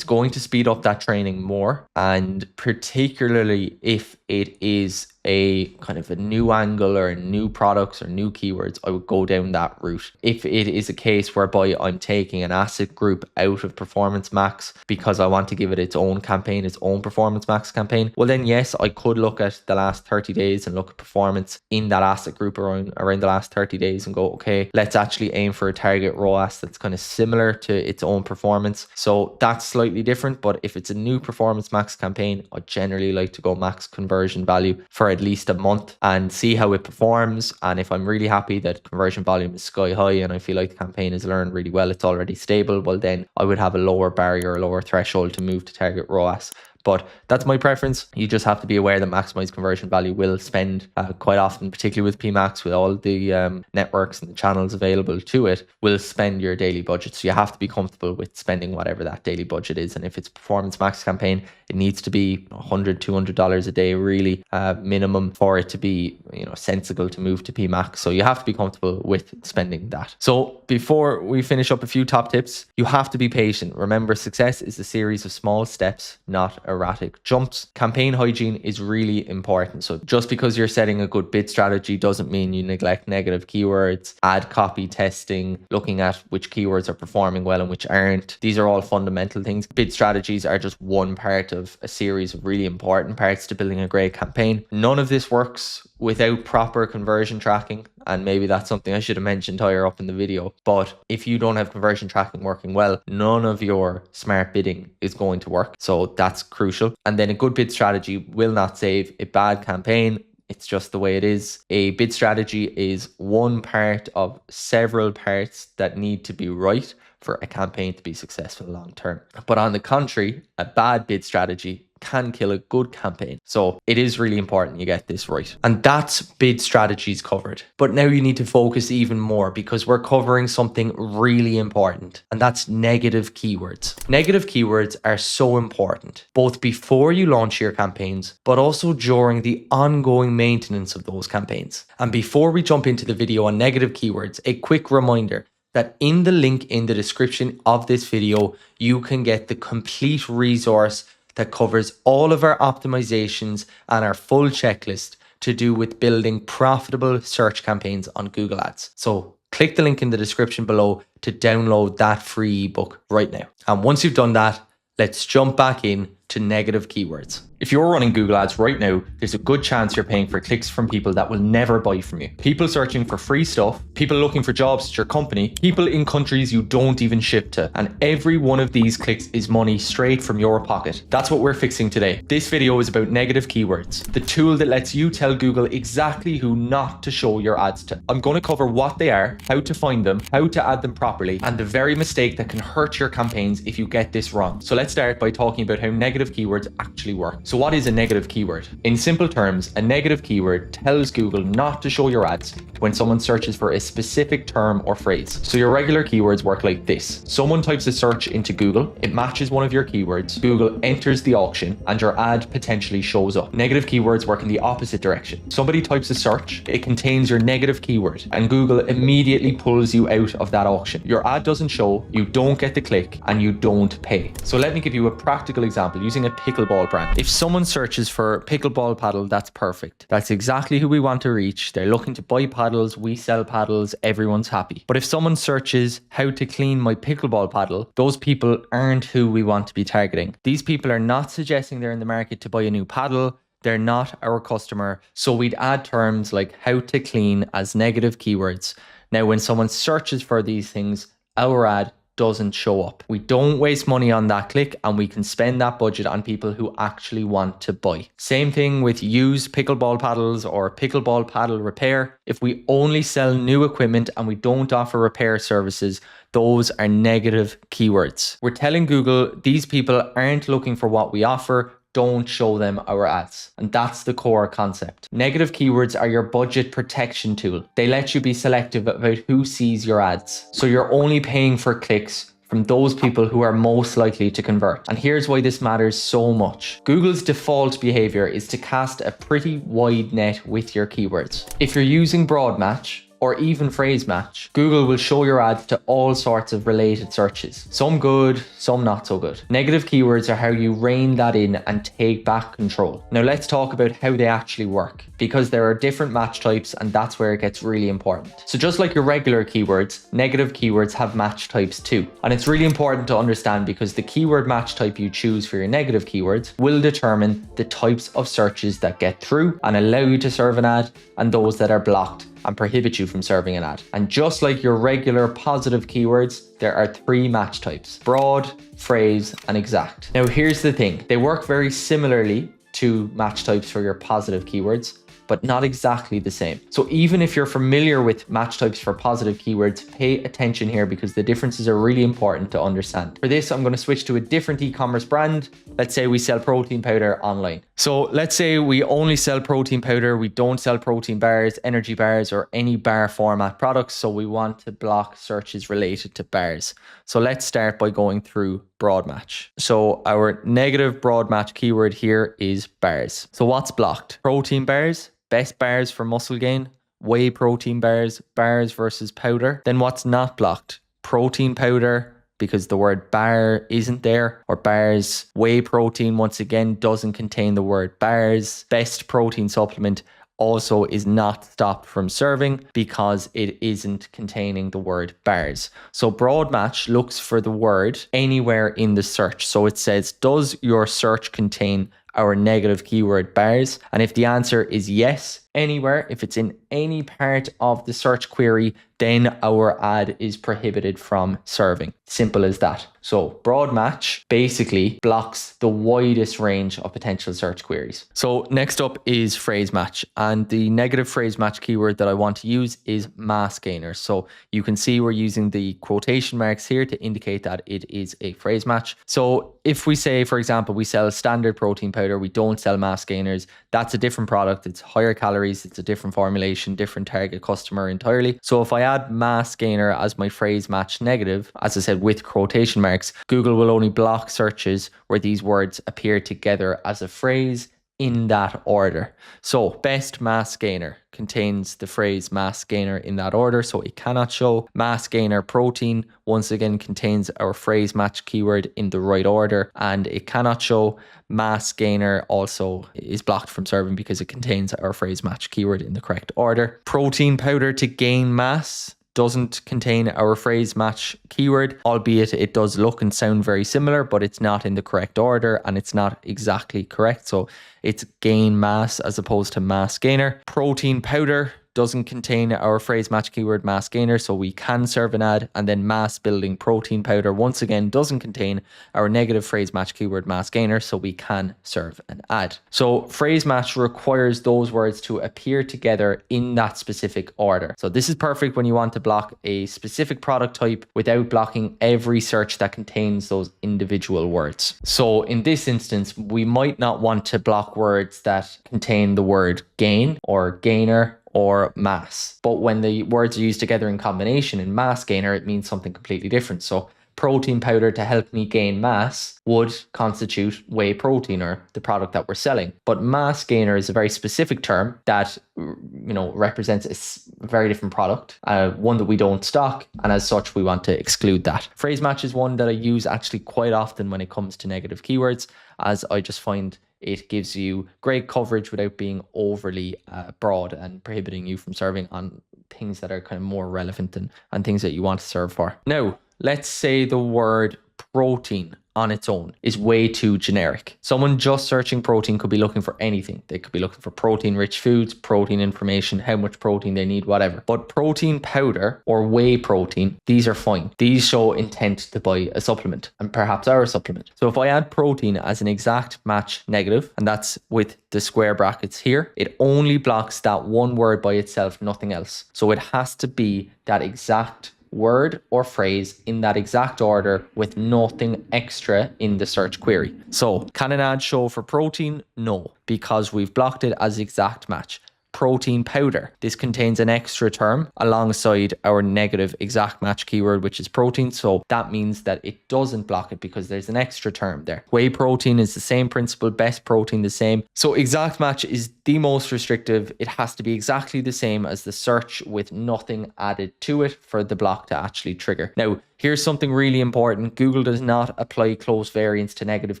going to speed up that training more, and particularly if it is a kind of a new angle or new products or new keywords, I would go down that route. If it is a case whereby I'm taking an asset group out of Performance Max because I want to give it its own campaign, its own Performance Max campaign, well then yes, I could look at the last 30 days and look at performance in that asset group around the last 30 days and go, okay, let's actually aim for a target ROAS that's kind of similar to its own performance. So that's slightly different, but if it's a new Performance Max campaign, I generally like to go max conversion value for at least a month and see how it performs. And if I'm really happy that conversion volume is sky high and I feel like the campaign has learned really well, it's already stable, well then I would have a lower barrier, a lower threshold to move to target ROAS. But that's my preference. You just have to be aware that maximize conversion value will spend quite often, particularly with PMax, with all the networks and the channels available to it, will spend your daily budget. So you have to be comfortable with spending whatever that daily budget is. And if it's a Performance Max campaign, it needs to be $100, $200 a day, really minimum, for it to be sensible to move to PMax. So you have to be comfortable with spending that. So before we finish up, a few top tips. You have to be patient. Remember, success is a series of small steps, not erratic jumps. Campaign hygiene is really important. So just because you're setting a good bid strategy doesn't mean you neglect negative keywords, ad copy testing, looking at which keywords are performing well and which aren't. These are all fundamental things. Bid strategies are just one part of a series of really important parts to building a great campaign. None of this works without proper conversion tracking. And maybe that's something I should have mentioned higher up in the video. But if you don't have conversion tracking working well, none of your smart bidding is going to work. So that's crucial. And then a good bid strategy will not save a bad campaign. It's just the way it is. A bid strategy is one part of several parts that need to be right for a campaign to be successful long term. But on the contrary, a bad bid strategy can kill a good campaign. So it is really important you get this right. And that's bid strategies covered. But now you need to focus even more, because we're covering something really important, and that's negative keywords. Negative keywords are so important, both before you launch your campaigns, but also during the ongoing maintenance of those campaigns. And before we jump into the video on negative keywords, a quick reminder that in the link in the description of this video, you can get the complete resource that covers all of our optimizations and our full checklist to do with building profitable search campaigns on Google Ads. So click the link in the description below to download that free ebook right now. And once you've done that, let's jump back in to negative keywords. If you're running Google Ads right now, there's a good chance you're paying for clicks from people that will never buy from you. People searching for free stuff, people looking for jobs at your company, people in countries you don't even ship to. And every one of these clicks is money straight from your pocket. That's what we're fixing today. This video is about negative keywords, the tool that lets you tell Google exactly who not to show your ads to. I'm going to cover what they are, how to find them, how to add them properly, and the very mistake that can hurt your campaigns if you get this wrong. So let's start by talking about how negative keywords actually work. So what is a negative keyword? In simple terms, a negative keyword tells Google not to show your ads when someone searches for a specific term or phrase. So your regular keywords work like this. Someone types a search into Google, it matches one of your keywords, Google enters the auction, and your ad potentially shows up. Negative keywords work in the opposite direction. Somebody types a search, it contains your negative keyword, and Google immediately pulls you out of that auction. Your ad doesn't show, you don't get the click, and you don't pay. So let me give you a practical example using a pickleball brand. If someone searches for pickleball paddle, that's perfect. That's exactly who we want to reach. They're looking to buy paddles, we sell paddles, everyone's happy. But if someone searches how to clean my pickleball paddle, those people aren't who we want to be targeting. These people are not suggesting they're in the market to buy a new paddle. They're not our customer. So we'd add terms like how to clean as negative keywords. Now, when someone searches for these things, our ad doesn't show up. We don't waste money on that click, and we can spend that budget on people who actually want to buy. Same thing with used pickleball paddles or pickleball paddle repair. If we only sell new equipment and we don't offer repair services, those are negative keywords. We're telling Google these people aren't looking for what we offer. Don't show them our ads. And that's the core concept. Negative keywords are your budget protection tool. They let you be selective about who sees your ads. So you're only paying for clicks from those people who are most likely to convert. And here's why this matters so much. Google's default behavior is to cast a pretty wide net with your keywords. If you're using broad match, or even phrase match, Google will show your ads to all sorts of related searches. Some good, some not so good. Negative keywords are how you rein that in and take back control. Now let's talk about how they actually work, because there are different match types and that's where it gets really important. So just like your regular keywords, negative keywords have match types too. And it's really important to understand because the keyword match type you choose for your negative keywords will determine the types of searches that get through and allow you to serve an ad, and those that are blocked and prohibit you from serving an ad. And just like your regular positive keywords, there are 3 match types: broad, phrase, and exact. Now here's the thing, they work very similarly to match types for your positive keywords, but not exactly the same. So even if you're familiar with match types for positive keywords, pay attention here because the differences are really important to understand. For this, I'm going to switch to a different e-commerce brand. Let's say we sell protein powder online. So let's say we only sell protein powder. We don't sell protein bars, energy bars, or any bar format products. So we want to block searches related to bars. So let's start by going through broad match. So our negative broad match keyword here is bars. So what's blocked? Protein bars, best bars for muscle gain, whey protein bars, bars versus powder. Then what's not blocked? Protein powder, because the word bar isn't there, or bars. Whey protein, once again, doesn't contain the word bars. Best protein supplement also is not stopped from serving because it isn't containing the word bars. So broad match looks for the word anywhere in the search. So it says, does your search contain our negative keyword bars? And if the answer is yes, anywhere, if it's in any part of the search query, then our ad is prohibited from serving. Simple as that. So broad match basically blocks the widest range of potential search queries. So next up is phrase match, and the negative phrase match keyword that I want to use is mass gainer. So you can see we're using the quotation marks here to indicate that it is a phrase match. So if we say, for example, we sell standard protein powder, we don't sell mass gainers, that's a different product. It's higher calories, it's a different formulation, different target customer entirely. So if I add mass gainer as my phrase match negative, as I said, with quotation marks, Google will only block searches where these words appear together as a phrase in that order. So best mass gainer contains the phrase mass gainer in that order, so it cannot show. Mass gainer protein once again contains our phrase match keyword in the right order, and it cannot show. Mass gainer also is blocked from serving because it contains our phrase match keyword in the correct order. Protein powder to gain mass doesn't contain our phrase match keyword, albeit it does look and sound very similar, but it's not in the correct order and it's not exactly correct. So it's gain mass as opposed to mass gainer. Protein powder doesn't contain our phrase match keyword mass gainer, so we can serve an ad. And then mass building protein powder once again doesn't contain our negative phrase match keyword mass gainer, so we can serve an ad. So phrase match requires those words to appear together in that specific order. So this is perfect when you want to block a specific product type without blocking every search that contains those individual words. So in this instance, we might not want to block words that contain the word gain or gainer or mass. But when the words are used together in combination in mass gainer, it means something completely different. So protein powder to help me gain mass would constitute whey protein or the product that we're selling. But mass gainer is a very specific term that, represents a very different product, one that we don't stock. And as such, we want to exclude that. Phrase match is one that I use actually quite often when it comes to negative keywords, as I just find it gives you great coverage without being overly broad and prohibiting you from serving on things that are kind of more relevant and things that you want to serve for. Now, let's say the word protein on its own is way too generic. Someone just searching protein could be looking for anything. They could be looking for protein rich foods, protein information, how much protein they need, whatever. But protein powder or whey protein, these are fine. These show intent to buy a supplement, and perhaps our supplement. So if I add protein as an exact match negative, and that's with the square brackets here, it only blocks that one word by itself, nothing else. So it has to be that exact word or phrase in that exact order with nothing extra in the search query. So can an ad show for protein? No, because we've blocked it as exact match. Protein powder. This contains an extra term alongside our negative exact match keyword, which is protein. So that means that it doesn't block it because there's an extra term there. Whey protein is the same principle, best protein the same. So exact match is the most restrictive. It has to be exactly the same as the search with nothing added to it for the block to actually trigger. Now, here's something really important. Google does not apply close variance to negative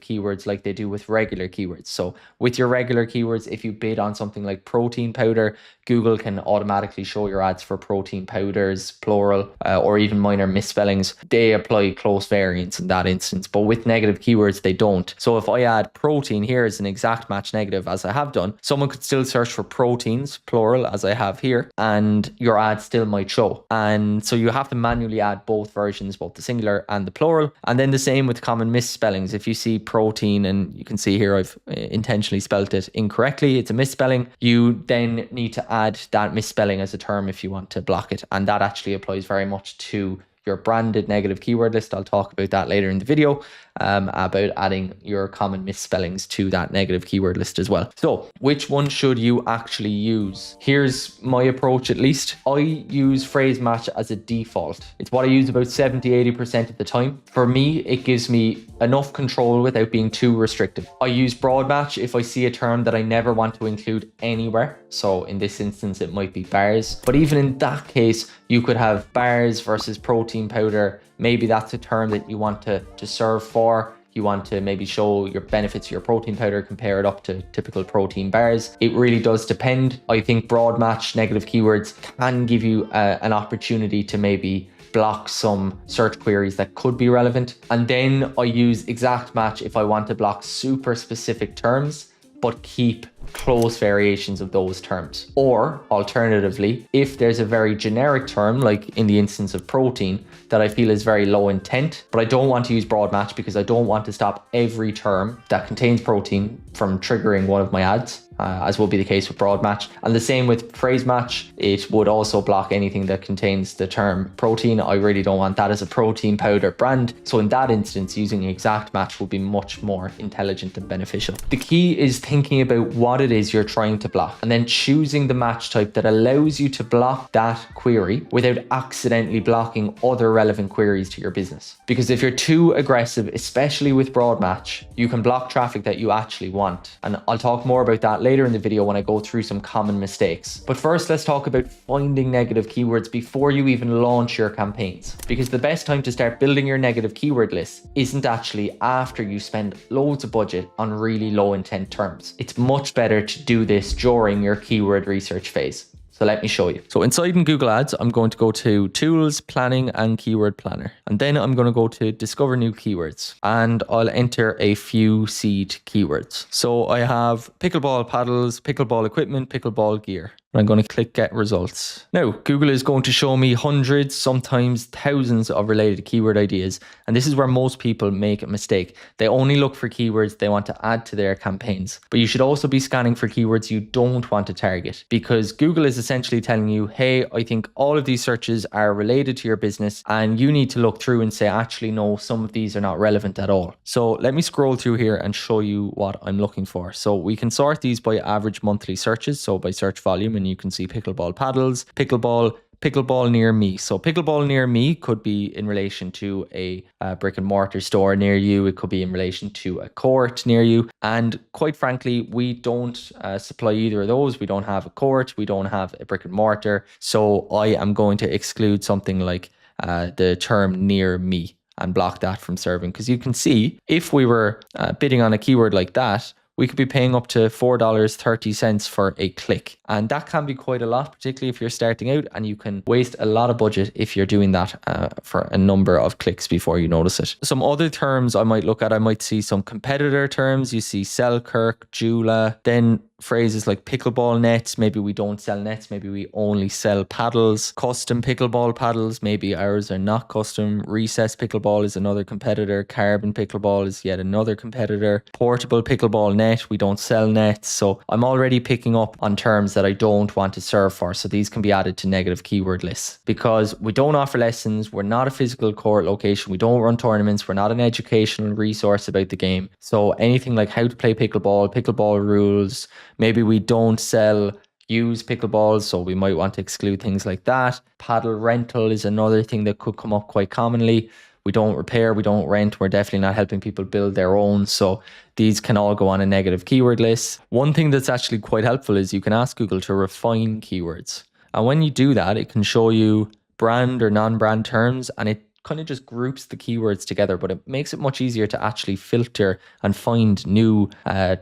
keywords like they do with regular keywords. So with your regular keywords, if you bid on something like protein powder, Google can automatically show your ads for protein powders, plural, or even minor misspellings. They apply close variance in that instance, but with negative keywords, they don't. So if I add protein here as an exact match negative, as I have done, someone could still search for proteins, plural, as I have here, and your ad still might show. And so you have to manually add both versions, both the singular and the plural. And then the same with common misspellings. If you see protein, and you can see here I've intentionally spelt it incorrectly, it's a misspelling, you then need to add that misspelling as a term if you want to block it. And that actually applies very much to your branded negative keyword list. I'll talk about that later in the video, about adding your common misspellings to that negative keyword list as well. So which one should you actually use? Here's my approach, at least. I use phrase match as a default. It's what I use about 70-80% of the time. For me, it gives me enough control without being too restrictive. I use broad match if I see a term that I never want to include anywhere. So in this instance, it might be bars. But even in that case, you could have bars versus protein powder. Maybe that's a term that you want to serve for. You want to maybe show your benefits of your protein powder, compare it up to typical protein bars. It really does depend. I think broad match negative keywords can give you an opportunity to maybe block some search queries that could be relevant. And then I use exact match if I want to block super specific terms, but keep close variations of those terms. Or alternatively, if there's a very generic term, like in the instance of protein, that I feel is very low intent, but I don't want to use broad match because I don't want to stop every term that contains protein from triggering one of my ads, as will be the case with broad match. And the same with phrase match, it would also block anything that contains the term protein. I really don't want that as a protein powder brand. So in that instance, using exact match would be much more intelligent and beneficial. The key is thinking about what it is you're trying to block and then choosing the match type that allows you to block that query without accidentally blocking other relevant queries to your business. Because if you're too aggressive, especially with broad match, you can block traffic that you actually want. And I'll talk more about that later in the video when I go through some common mistakes. But first, let's talk about finding negative keywords before you even launch your campaigns. Because the best time to start building your negative keyword list isn't actually after you spend loads of budget on really low intent terms. It's much better to do this during your keyword research phase. So let me show you. So inside in Google Ads, I'm going to go to Tools, Planning and Keyword Planner. And then I'm going to go to Discover New Keywords. And I'll enter a few seed keywords. So I have pickleball paddles, pickleball equipment, pickleball gear. I'm going to click Get Results. Now, Google is going to show me hundreds, sometimes thousands of related keyword ideas. And this is where most people make a mistake. They only look for keywords they want to add to their campaigns. But you should also be scanning for keywords you don't want to target, because Google is essentially telling you, hey, I think all of these searches are related to your business, and you need to look through and say, actually, no, some of these are not relevant at all. So let me scroll through here and show you what I'm looking for. So we can sort these by average monthly searches, so by search volume. And you can see pickleball paddles, pickleball near me. So pickleball near me could be in relation to a brick and mortar store near you. It could be in relation to a court near you. And quite frankly, we don't supply either of those. We don't have a court. We don't have a brick and mortar. So I am going to exclude something like the term near me and block that from serving. Because you can see if we were bidding on a keyword like that, we could be paying up to $4.30 for a click. And that can be quite a lot, particularly if you're starting out, and you can waste a lot of budget if you're doing that for a number of clicks before you notice it. Some other terms I might look at, I might see some competitor terms. You see Selkirk, Jula, then phrases like pickleball nets. Maybe we don't sell nets, maybe we only sell paddles. Custom pickleball paddles, maybe ours are not custom. Recess pickleball is another competitor. Carbon pickleball is yet another competitor. Portable pickleball net, we don't sell nets. So I'm already picking up on terms that I don't want to serve for. So these can be added to negative keyword lists. Because we don't offer lessons, we're not a physical court location, we don't run tournaments, we're not an educational resource about the game. So anything like how to play pickleball rules, maybe we don't sell used pickleballs, so we might want to exclude things like that. Paddle rental is another thing that could come up quite commonly. We don't repair, we don't rent, we're definitely not helping people build their own. So these can all go on a negative keyword list. One thing that's actually quite helpful is you can ask Google to refine keywords. And when you do that, it can show you brand or non-brand terms, and it kind of just groups the keywords together, but it makes it much easier to actually filter and find new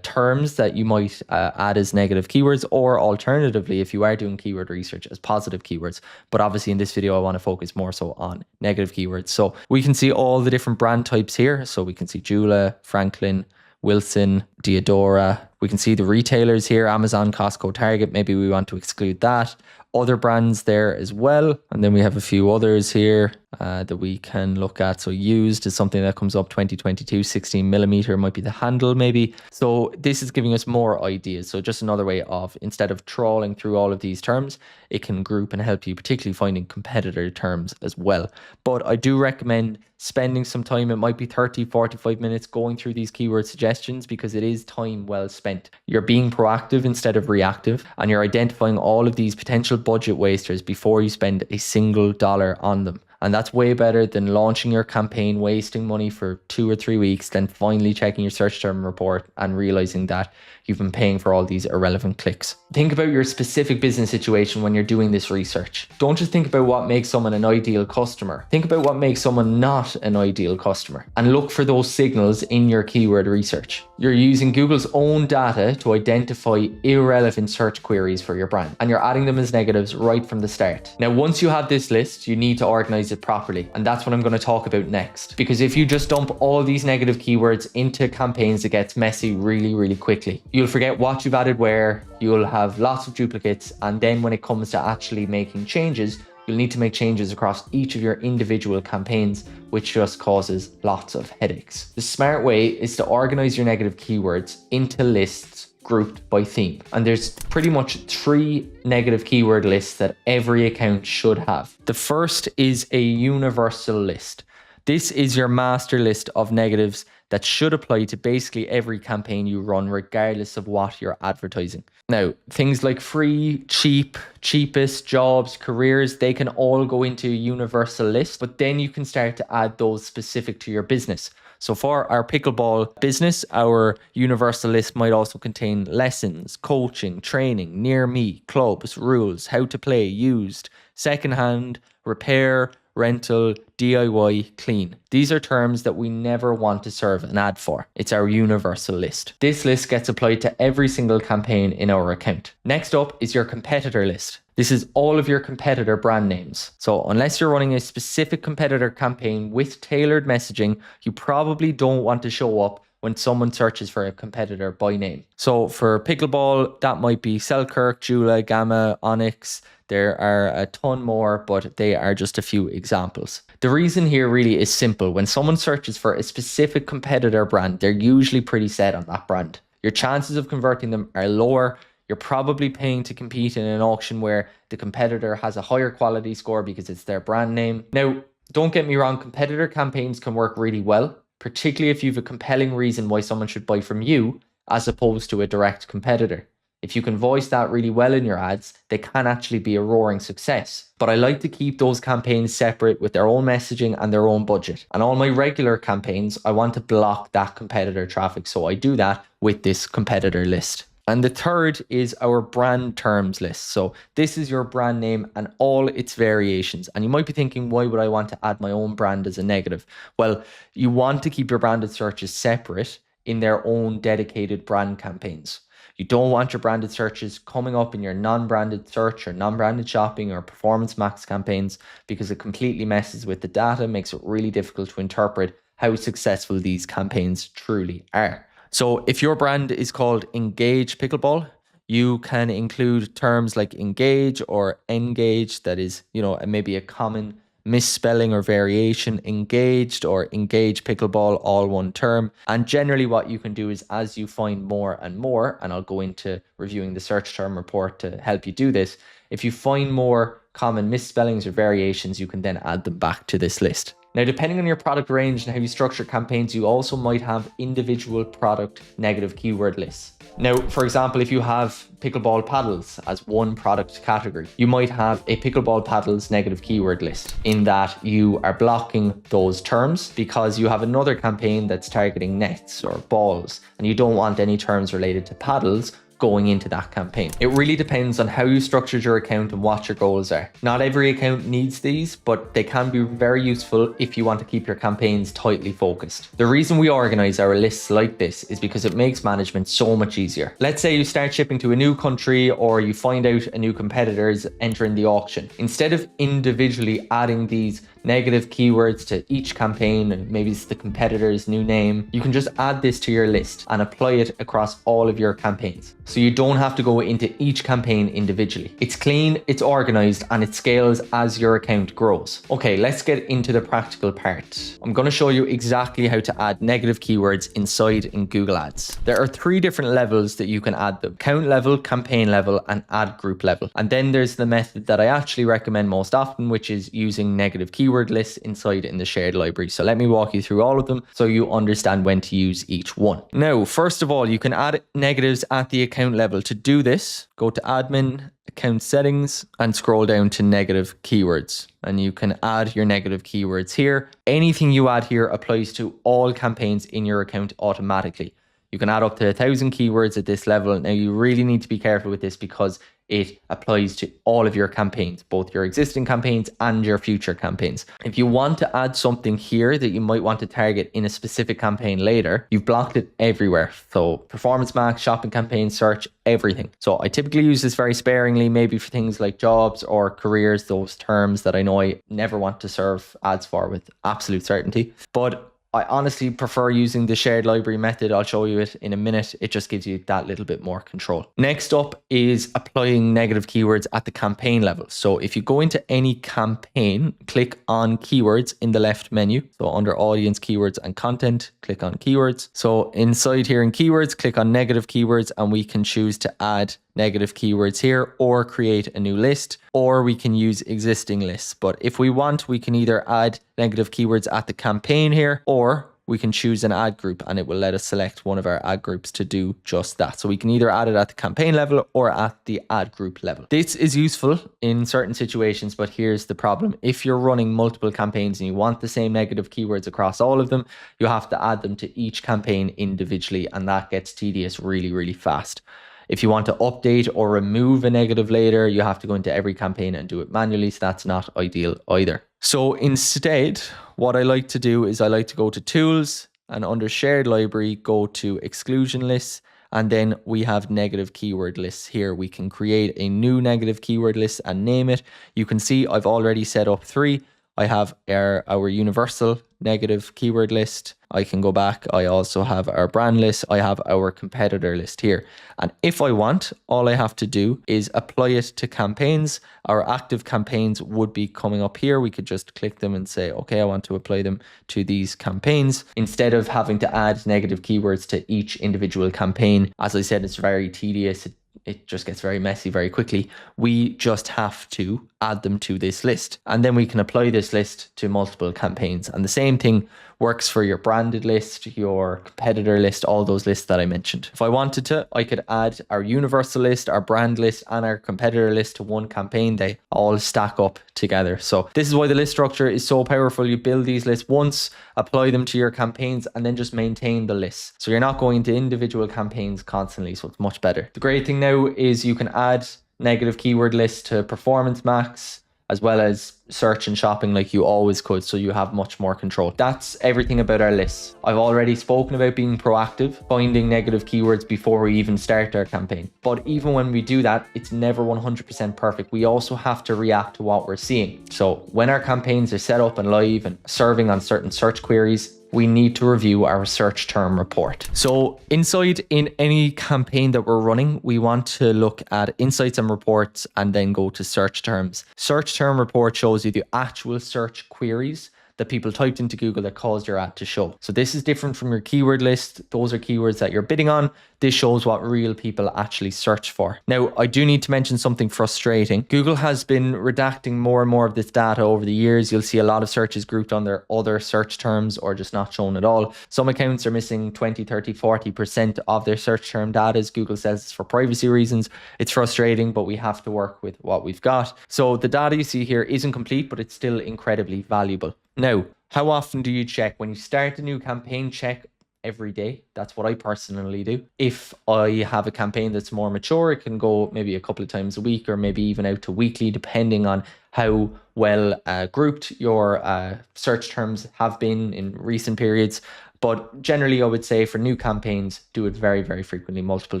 terms that you might add as negative keywords, or alternatively, if you are doing keyword research, as positive keywords. But obviously in this video, I want to focus more so on negative keywords. So we can see all the different brand types here. So we can see Jula, Franklin, Wilson, Diodora. We can see the retailers here, Amazon, Costco, Target. Maybe we want to exclude that. Other brands there as well. And then we have a few others here that we can look at. So used is something that comes up, 2022, 16mm might be the handle maybe. So this is giving us more ideas. So just another way of, instead of trawling through all of these terms, it can group and help you, particularly finding competitor terms as well. But I do recommend spending some time, it might be 30, 45 minutes going through these keyword suggestions, because it is time well spent. You're being proactive instead of reactive, and you're identifying all of these potential budget wasters before you spend a single dollar on them. And that's way better than launching your campaign, wasting money for 2 or 3 weeks, then finally checking your search term report and realizing that you've been paying for all these irrelevant clicks. Think about your specific business situation when you're doing this research. Don't just think about what makes someone an ideal customer. Think about what makes someone not an ideal customer, and look for those signals in your keyword research. You're using Google's own data to identify irrelevant search queries for your brand, and you're adding them as negatives right from the start. Now, once you have this list, you need to organize it properly, and that's what I'm going to talk about next. Because if you just dump all these negative keywords into campaigns, it gets messy really, really quickly. You'll forget what you've added where, you'll have lots of duplicates, and then when it comes to actually making changes, you'll need to make changes across each of your individual campaigns, which just causes lots of headaches. The smart way is to organize your negative keywords into lists grouped by theme. And there's pretty much 3 negative keyword lists that every account should have. The first is a universal list. This is your master list of negatives that should apply to basically every campaign you run, regardless of what you're advertising. Now, things like free, cheap, cheapest, jobs, careers, they can all go into a universal list, but then you can start to add those specific to your business. So for our pickleball business, our universal list might also contain lessons, coaching, training, near me, clubs, rules, how to play, used, secondhand, repair, rental, DIY, clean. These are terms that we never want to serve an ad for. It's our universal list. This list gets applied to every single campaign in our account. Next up is your competitor list. This is all of your competitor brand names. So unless you're running a specific competitor campaign with tailored messaging, you probably don't want to show up when someone searches for a competitor by name. So for pickleball, that might be Selkirk, Jula, Gamma, Onyx. There are a ton more, but they are just a few examples. The reason here really is simple. When someone searches for a specific competitor brand, they're usually pretty set on that brand. Your chances of converting them are lower. You're probably paying to compete in an auction where the competitor has a higher quality score because it's their brand name. Now, don't get me wrong, competitor campaigns can work really well, particularly if you have a compelling reason why someone should buy from you as opposed to a direct competitor. If you can voice that really well in your ads, they can actually be a roaring success. But I like to keep those campaigns separate with their own messaging and their own budget. And all my regular campaigns, I want to block that competitor traffic. So I do that with this competitor list. And the third is our brand terms list. So this is your brand name and all its variations. And you might be thinking, why would I want to add my own brand as a negative? Well, you want to keep your branded searches separate in their own dedicated brand campaigns. You don't want your branded searches coming up in your non-branded search or non-branded shopping or performance max campaigns, because it completely messes with the data, makes it really difficult to interpret how successful these campaigns truly are. So if your brand is called Engage Pickleball, you can include terms like engage or engage, that is, maybe a common misspelling or variation, engaged or engage pickleball, all one term. And generally what you can do is, as you find more and more, and I'll go into reviewing the search term report to help you do this, if you find more common misspellings or variations, you can then add them back to this list. Now, depending on your product range and how you structure campaigns, you also might have individual product negative keyword lists. Now, for example, if you have pickleball paddles as one product category, you might have a pickleball paddles negative keyword list, in that you are blocking those terms because you have another campaign that's targeting nets or balls, and you don't want any terms related to paddles going into that campaign. It really depends on how you structured your account and what your goals are. Not every account needs these, but they can be very useful if you want to keep your campaigns tightly focused. The reason we organize our lists like this is because it makes management so much easier. Let's say you start shipping to a new country, or you find out a new competitor is entering the auction. Instead of individually adding these negative keywords to each campaign, and maybe it's the competitor's new name, you can just add this to your list and apply it across all of your campaigns. So you don't have to go into each campaign individually. It's clean, it's organized, and it scales as your account grows. Okay, let's get into the practical part. I'm going to show you exactly how to add negative keywords inside in Google Ads. There are 3 different levels that you can add them: account level, campaign level, and ad group level. And then there's the method that I actually recommend most often, which is using negative keyword lists inside in the shared library. So let me walk you through all of them so you understand when to use each one. Now, first of all, you can add negatives at the account level. To do this, go to admin, account settings, and scroll down to negative keywords. And you can add your negative keywords here. Anything you add here applies to all campaigns in your account automatically. You can add up to 1,000 keywords at this level. Now, you really need to be careful with this because it applies to all of your campaigns, both your existing campaigns and your future campaigns. If you want to add something here that you might want to target in a specific campaign later, you've blocked it everywhere. So performance max, shopping campaign, search, everything. So I typically use this very sparingly, maybe for things like jobs or careers, those terms that I know I never want to serve ads for with absolute certainty. But I honestly prefer using the shared library method. I'll show you it in a minute. It just gives you that little bit more control. Next up is applying negative keywords at the campaign level. So if you go into any campaign, click on keywords in the left menu. So under audience, keywords and content, click on keywords. So inside here in keywords, click on negative keywords, and we can choose to add negative keywords here or create a new list, or we can use existing lists. But if we want, we can either add negative keywords at the campaign here, or we can choose an ad group and it will let us select one of our ad groups to do just that. So we can either add it at the campaign level or at the ad group level. This is useful in certain situations, but here's the problem. If you're running multiple campaigns and you want the same negative keywords across all of them, you have to add them to each campaign individually, and that gets tedious really, really fast. If you want to update or remove a negative later, you have to go into every campaign and do it manually. So that's not ideal either. So instead, what I like to do is I like to go to tools, and under shared library, go to exclusion lists. And then we have negative keyword lists here. We can create a new negative keyword list and name it. You can see I've already set up 3. I have our universal negative keyword list. I can go back. I also have our brand list. I have our competitor list here. And if I want, all I have to do is apply it to campaigns. Our active campaigns would be coming up here. We could just click them and say, okay, I want to apply them to these campaigns, instead of having to add negative keywords to each individual campaign. As I said, it's very tedious. It just gets very messy very quickly. We just have to add them to this list, and then we can apply this list to multiple campaigns. And the same thing works for your branded list, your competitor list, all those lists that I mentioned. If I wanted to, I could add our universal list, our brand list, and our competitor list to one campaign. They all stack up together. So this is why the list structure is so powerful. You build these lists once, apply them to your campaigns, and then just maintain the lists. So you're not going to individual campaigns constantly. So it's much better. The great thing now is you can add negative keyword lists to performance max, as well as search and shopping like you always could, so you have much more control. That's everything about our lists. I've already spoken about being proactive, finding negative keywords before we even start our campaign. But even when we do that, it's never 100% perfect. We also have to react to what we're seeing. So when our campaigns are set up and live and serving on certain search queries, we need to review our search term report. So inside in any campaign that we're running, we want to look at insights and reports and then go to search terms. Search term report shows you the actual search queries that people typed into Google that caused your ad to show. So this is different from your keyword list. Those are keywords that you're bidding on. This shows what real people actually search for. Now, I do need to mention something frustrating. Google has been redacting more and more of this data over the years. You'll see a lot of searches grouped under other search terms or just not shown at all. Some accounts are missing 20, 30, 40% of their search term data as Google says it's for privacy reasons. It's frustrating, but we have to work with what we've got. So the data you see here isn't complete, but it's still incredibly valuable. Now, how often do you check? When you start a new campaign, check every day. That's what I personally do. If I have a campaign that's more mature, it can go maybe a couple of times a week or maybe even out to weekly, depending on how well grouped your search terms have been in recent periods. But generally, I would say for new campaigns, do it very, very frequently, multiple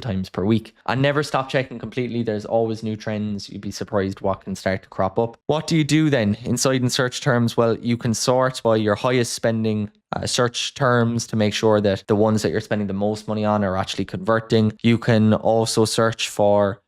times per week. And never stop checking completely. There's always new trends. You'd be surprised what can start to crop up. What do you do then inside in search terms? Well, you can sort by your highest spending search terms to make sure that the ones that you're spending the most money on are actually converting. You can also search for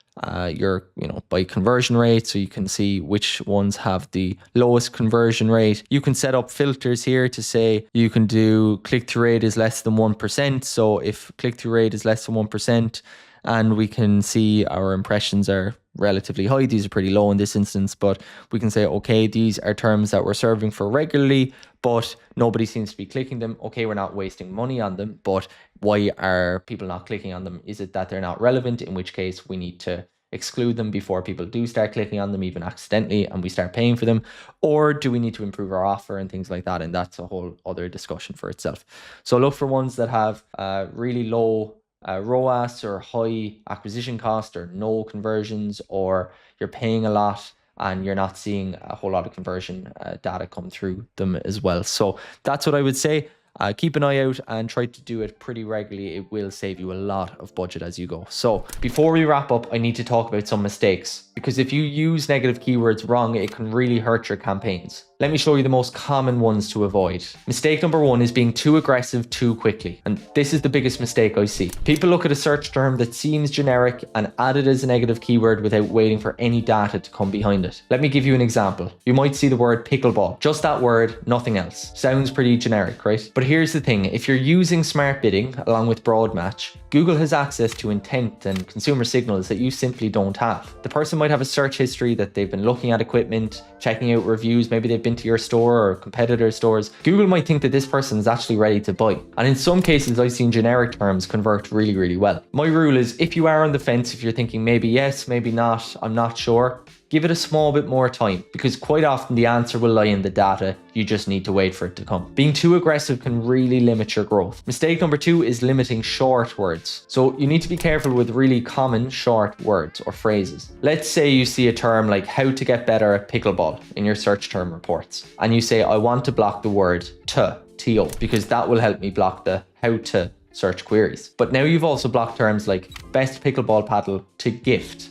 by conversion rate, so you can see which ones have the lowest conversion rate. You can set up filters here to say you can do click-through rate is less than 1%. So if click-through rate is less than 1% and we can see our impressions are relatively high, these are pretty low in this instance, but we can say, okay, these are terms that we're serving for regularly, but nobody seems to be clicking them. Okay, we're not wasting money on them, but why are people not clicking on them? Is it that they're not relevant? In which case we need to exclude them before people do start clicking on them, even accidentally, and we start paying for them? Or do we need to improve our offer and things like that? And that's a whole other discussion for itself. So look for ones that have really low ROAS or high acquisition cost or no conversions, or you're paying a lot and you're not seeing a whole lot of conversion data come through them as well. So that's what I would say. Keep an eye out and try to do it pretty regularly. It will save you a lot of budget as you go. So before we wrap up, I need to talk about some mistakes, because if you use negative keywords wrong, it can really hurt your campaigns. Let me show you the most common ones to avoid. Mistake number one is being too aggressive too quickly. And this is the biggest mistake I see. People look at a search term that seems generic and add it as a negative keyword without waiting for any data to come behind it. Let me give you an example. You might see the word pickleball, just that word, nothing else. Sounds pretty generic, right? But here's the thing. If you're using smart bidding along with broad match, Google has access to intent and consumer signals that you simply don't have. The person might have a search history that they've been looking at equipment, checking out reviews, maybe they've been to your store or competitor stores. Google might think that this person is actually ready to buy. And in some cases, I've seen generic terms convert really, really well. My rule is, if you are on the fence, if you're thinking maybe yes, maybe not, I'm not sure, give it a small bit more time, because quite often the answer will lie in the data. You just need to wait for it to come. Being too aggressive can really limit your growth. Mistake number two is limiting short words. So you need to be careful with really common short words or phrases. Let's say you see a term like how to get better at pickleball in your search term reports, and you say, I want to block the word to, because that will help me block the how to search queries. But now you've also blocked terms like best pickleball paddle to gift,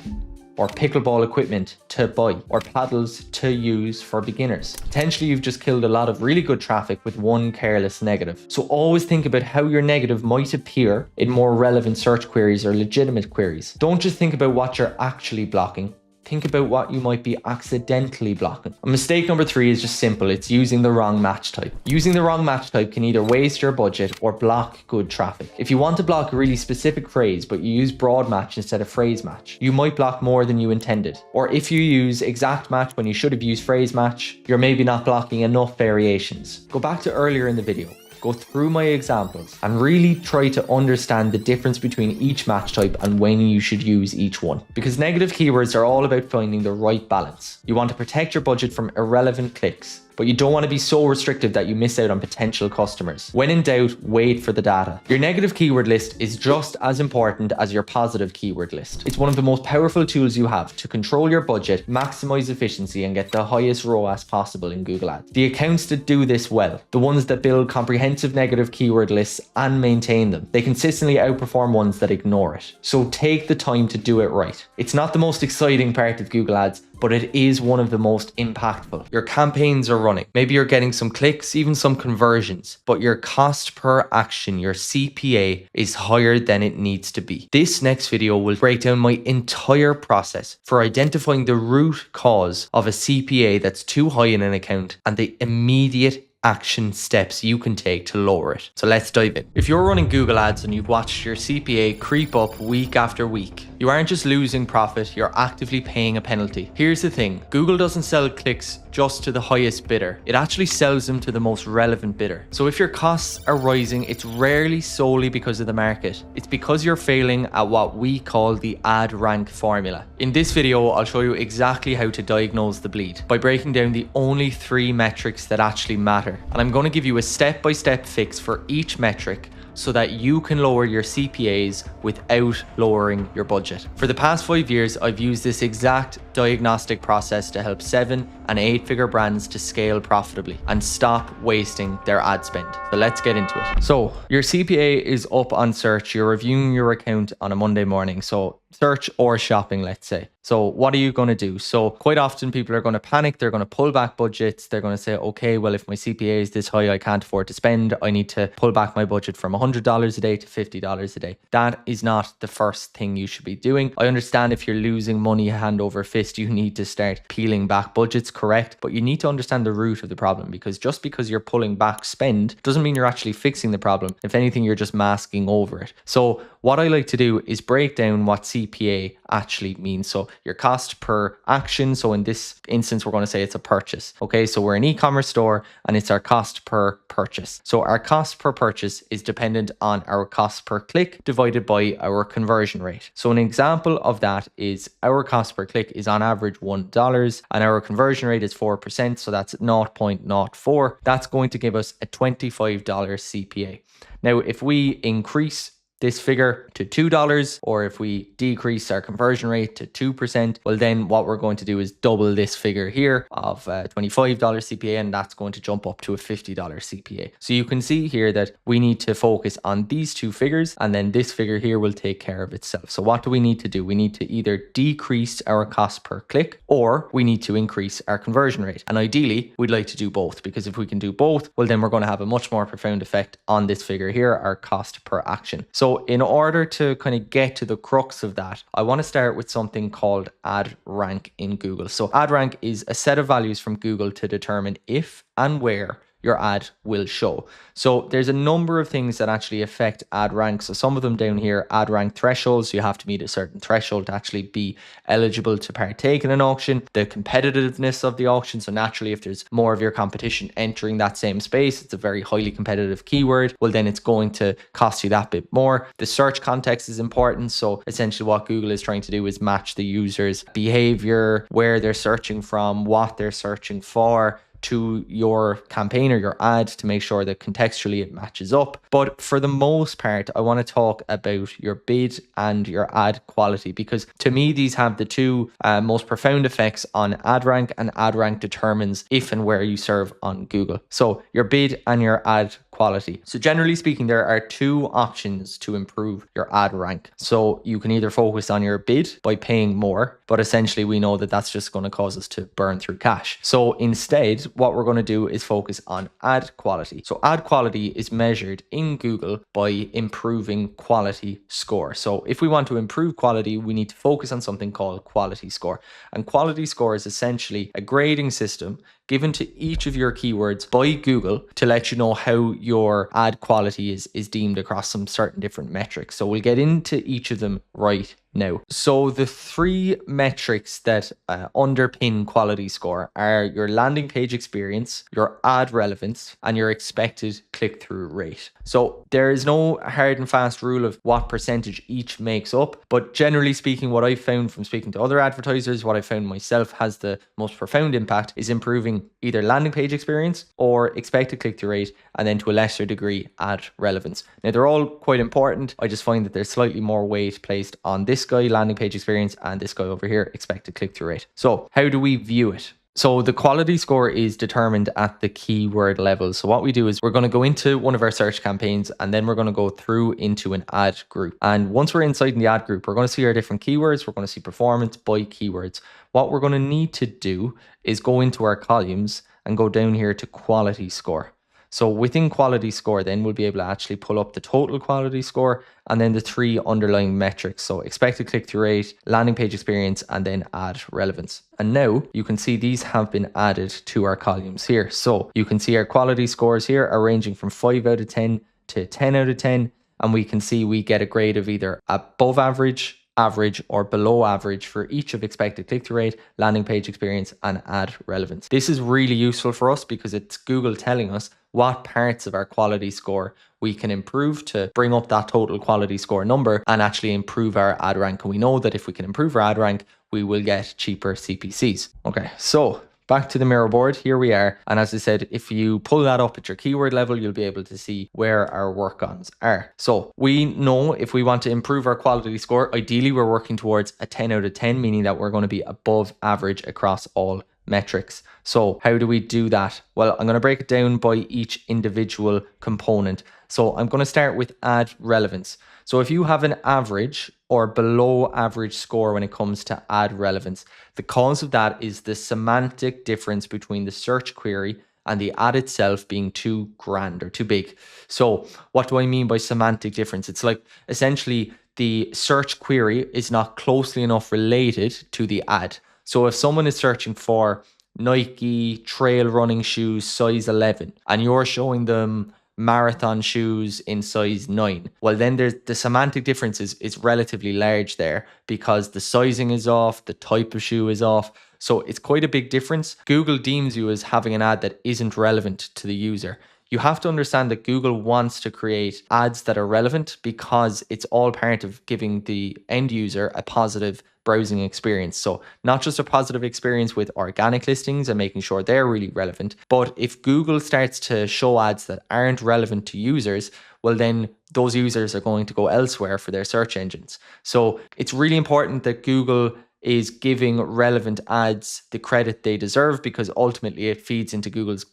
or pickleball equipment to buy, or paddles to use for beginners. Potentially you've just killed a lot of really good traffic with one careless negative. So always think about how your negative might appear in more relevant search queries or legitimate queries. Don't just think about what you're actually blocking. Think about what you might be accidentally blocking. And mistake number three is just simple. It's using the wrong match type. Using the wrong match type can either waste your budget or block good traffic. If you want to block a really specific phrase, but you use broad match instead of phrase match, you might block more than you intended. Or if you use exact match when you should have used phrase match, you're maybe not blocking enough variations. Go back to earlier in the video. Go through my examples and really try to understand the difference between each match type and when you should use each one. Because negative keywords are all about finding the right balance. You want to protect your budget from irrelevant clicks, but you don't want to be so restrictive that you miss out on potential customers. When in doubt, wait for the data. Your negative keyword list is just as important as your positive keyword list. It's one of the most powerful tools you have to control your budget, maximize efficiency, and get the highest ROAS possible in Google Ads. The accounts that do this well, the ones that build comprehensive negative keyword lists and maintain them, they consistently outperform ones that ignore it. So take the time to do it right. It's not the most exciting part of Google Ads, but it is one of the most impactful. Your campaigns are running. Maybe you're getting some clicks, even some conversions, but your cost per action, your CPA, is higher than it needs to be. This next video will break down my entire process for identifying the root cause of a CPA that's too high in an account and the immediate action steps you can take to lower it. So let's dive in. If you're running Google Ads and you've watched your CPA creep up week after week, you aren't just losing profit, you're actively paying a penalty. Here's the thing, Google doesn't sell clicks just to the highest bidder. It actually sells them to the most relevant bidder. So if your costs are rising, it's rarely solely because of the market. It's because you're failing at what we call the ad rank formula. In this video, I'll show you exactly how to diagnose the bleed by breaking down the only 3 metrics that actually matter. And I'm going to give you a step-by-step fix for each metric so that you can lower your CPAs without lowering your budget. For the past 5 years, I've used this exact diagnostic process to help 7- and 8-figure brands to scale profitably and stop wasting their ad spend. So let's get into it. So your CPA is up on search. You're reviewing your account on a Monday morning. So search or shopping, let's say. So what are you going to do? So quite often people are going to panic. They're going to pull back budgets. They're going to say, okay, well, if my CPA is this high, I can't afford to spend. I need to pull back my budget from $100 a day to $50 a day. That is not the first thing you should be doing. I understand if you're losing money hand over fist, you need to start peeling back budgets, correct? But you need to understand the root of the problem, because just because you're pulling back spend doesn't mean you're actually fixing the problem. If anything, you're just masking over it. So what I like to do is break down what CPA actually means. So your cost per action. So in this instance, we're going to say it's a purchase. Okay, so we're an e-commerce store and it's our cost per purchase. So our cost per purchase is dependent on our cost per click divided by our conversion rate. So an example of that is our cost per click is on average $1 and our conversion rate is 4%. So that's 0.04. That's going to give us a $25 CPA. Now, if we increase this figure to $2, or if we decrease our conversion rate to 2%, well, then what we're going to do is double this figure here of $25 CPA, and that's going to jump up to a $50 CPA. So you can see here that we need to focus on these 2 figures, and then this figure here will take care of itself. So what do we need to do? We need to either decrease our cost per click, or we need to increase our conversion rate. And ideally, we'd like to do both, because if we can do both, well, then we're going to have a much more profound effect on this figure here, our cost per action. So in order to kind of get to the crux of that, I want to start with something called ad rank in Google. So ad rank is a set of values from Google to determine if and where your ad will show. So there's a number of things that actually affect ad rank. So some of them down here, ad rank thresholds. You have to meet a certain threshold to actually be eligible to partake in an auction. The competitiveness of the auction. So naturally, if there's more of your competition entering that same space, it's a very highly competitive keyword. Well, then it's going to cost you that bit more. The search context is important. So essentially what Google is trying to do is match the user's behavior, where they're searching from, what they're searching for, to your campaign or your ad to make sure that contextually it matches up. But for the most part, I want to talk about your bid and your ad quality, because to me, these have the 2 most profound effects on ad rank, and ad rank determines if and where you serve on Google. So your bid and your ad quality. So generally speaking, there are 2 options to improve your ad rank. So you can either focus on your bid by paying more, but essentially we know that that's just going to cause us to burn through cash. So instead, what we're going to do is focus on ad quality. So ad quality is measured in Google by improving quality score. So if we want to improve quality, we need to focus on something called quality score. And quality score is essentially a grading system given to each of your keywords by Google to let you know how your ad quality is deemed across some certain different metrics. So we'll get into each of them right now. So the three metrics that underpin quality score are your landing page experience, your ad relevance, and your expected click-through rate. So there is no hard and fast rule of what percentage each makes up, but generally speaking, what I've found from speaking to other advertisers, what I found myself has the most profound impact is improving either landing page experience or expected click-through rate, and then to a lesser degree, ad relevance. Now they're all quite important. I just find that there's slightly more weight placed on this guy, landing page experience, and this guy over here, expected click-through rate. So how do we view it? So the quality score is determined at the keyword level. So what we do is we're going to go into one of our search campaigns, and then we're going to go through into an ad group. And once we're inside in the ad group, we're going to see our different keywords. We're going to see performance by keywords. What we're going to need to do is go into our columns and go down here to quality score. So within quality score, then we'll be able to actually pull up the total quality score and then the three underlying metrics. So expected click-through rate, landing page experience, and then ad relevance. And now you can see these have been added to our columns here. So you can see our quality scores here are ranging from 5 out of 10 to 10 out of 10. And we can see we get a grade of either above average, average, or below average for each of expected click-through rate, landing page experience, and ad relevance. This is really useful for us because it's Google telling us what parts of our quality score we can improve to bring up that total quality score number and actually improve our ad rank. And we know that if we can improve our ad rank, we will get cheaper CPCs. Okay, so back to the mirror board, here we are. And as I said, if you pull that up at your keyword level, you'll be able to see where our work-ons are. So we know if we want to improve our quality score, ideally we're working towards a 10 out of 10, meaning that we're going to be above average across all metrics. So how do we do that? Well, I'm going to break it down by each individual component. So I'm going to start with ad relevance. So if you have an average or below average score when it comes to ad relevance, the cause of that is the semantic difference between the search query and the ad itself being too grand or too big. So what do I mean by semantic difference? It's like essentially the search query is not closely enough related to the ad. So if someone is searching for Nike trail running shoes size 11 and you're showing them marathon shoes in size 9, well then there's the semantic difference is relatively large there because the sizing is off, the type of shoe is off. So it's quite a big difference. Google deems you as having an ad that isn't relevant to the user. You have to understand that Google wants to create ads that are relevant because it's all part of giving the end user a positive browsing experience. So not just a positive experience with organic listings and making sure they're really relevant, but if Google starts to show ads that aren't relevant to users, well then those users are going to go elsewhere for their search engines. So it's really important that Google is giving relevant ads the credit they deserve because ultimately it feeds into Google's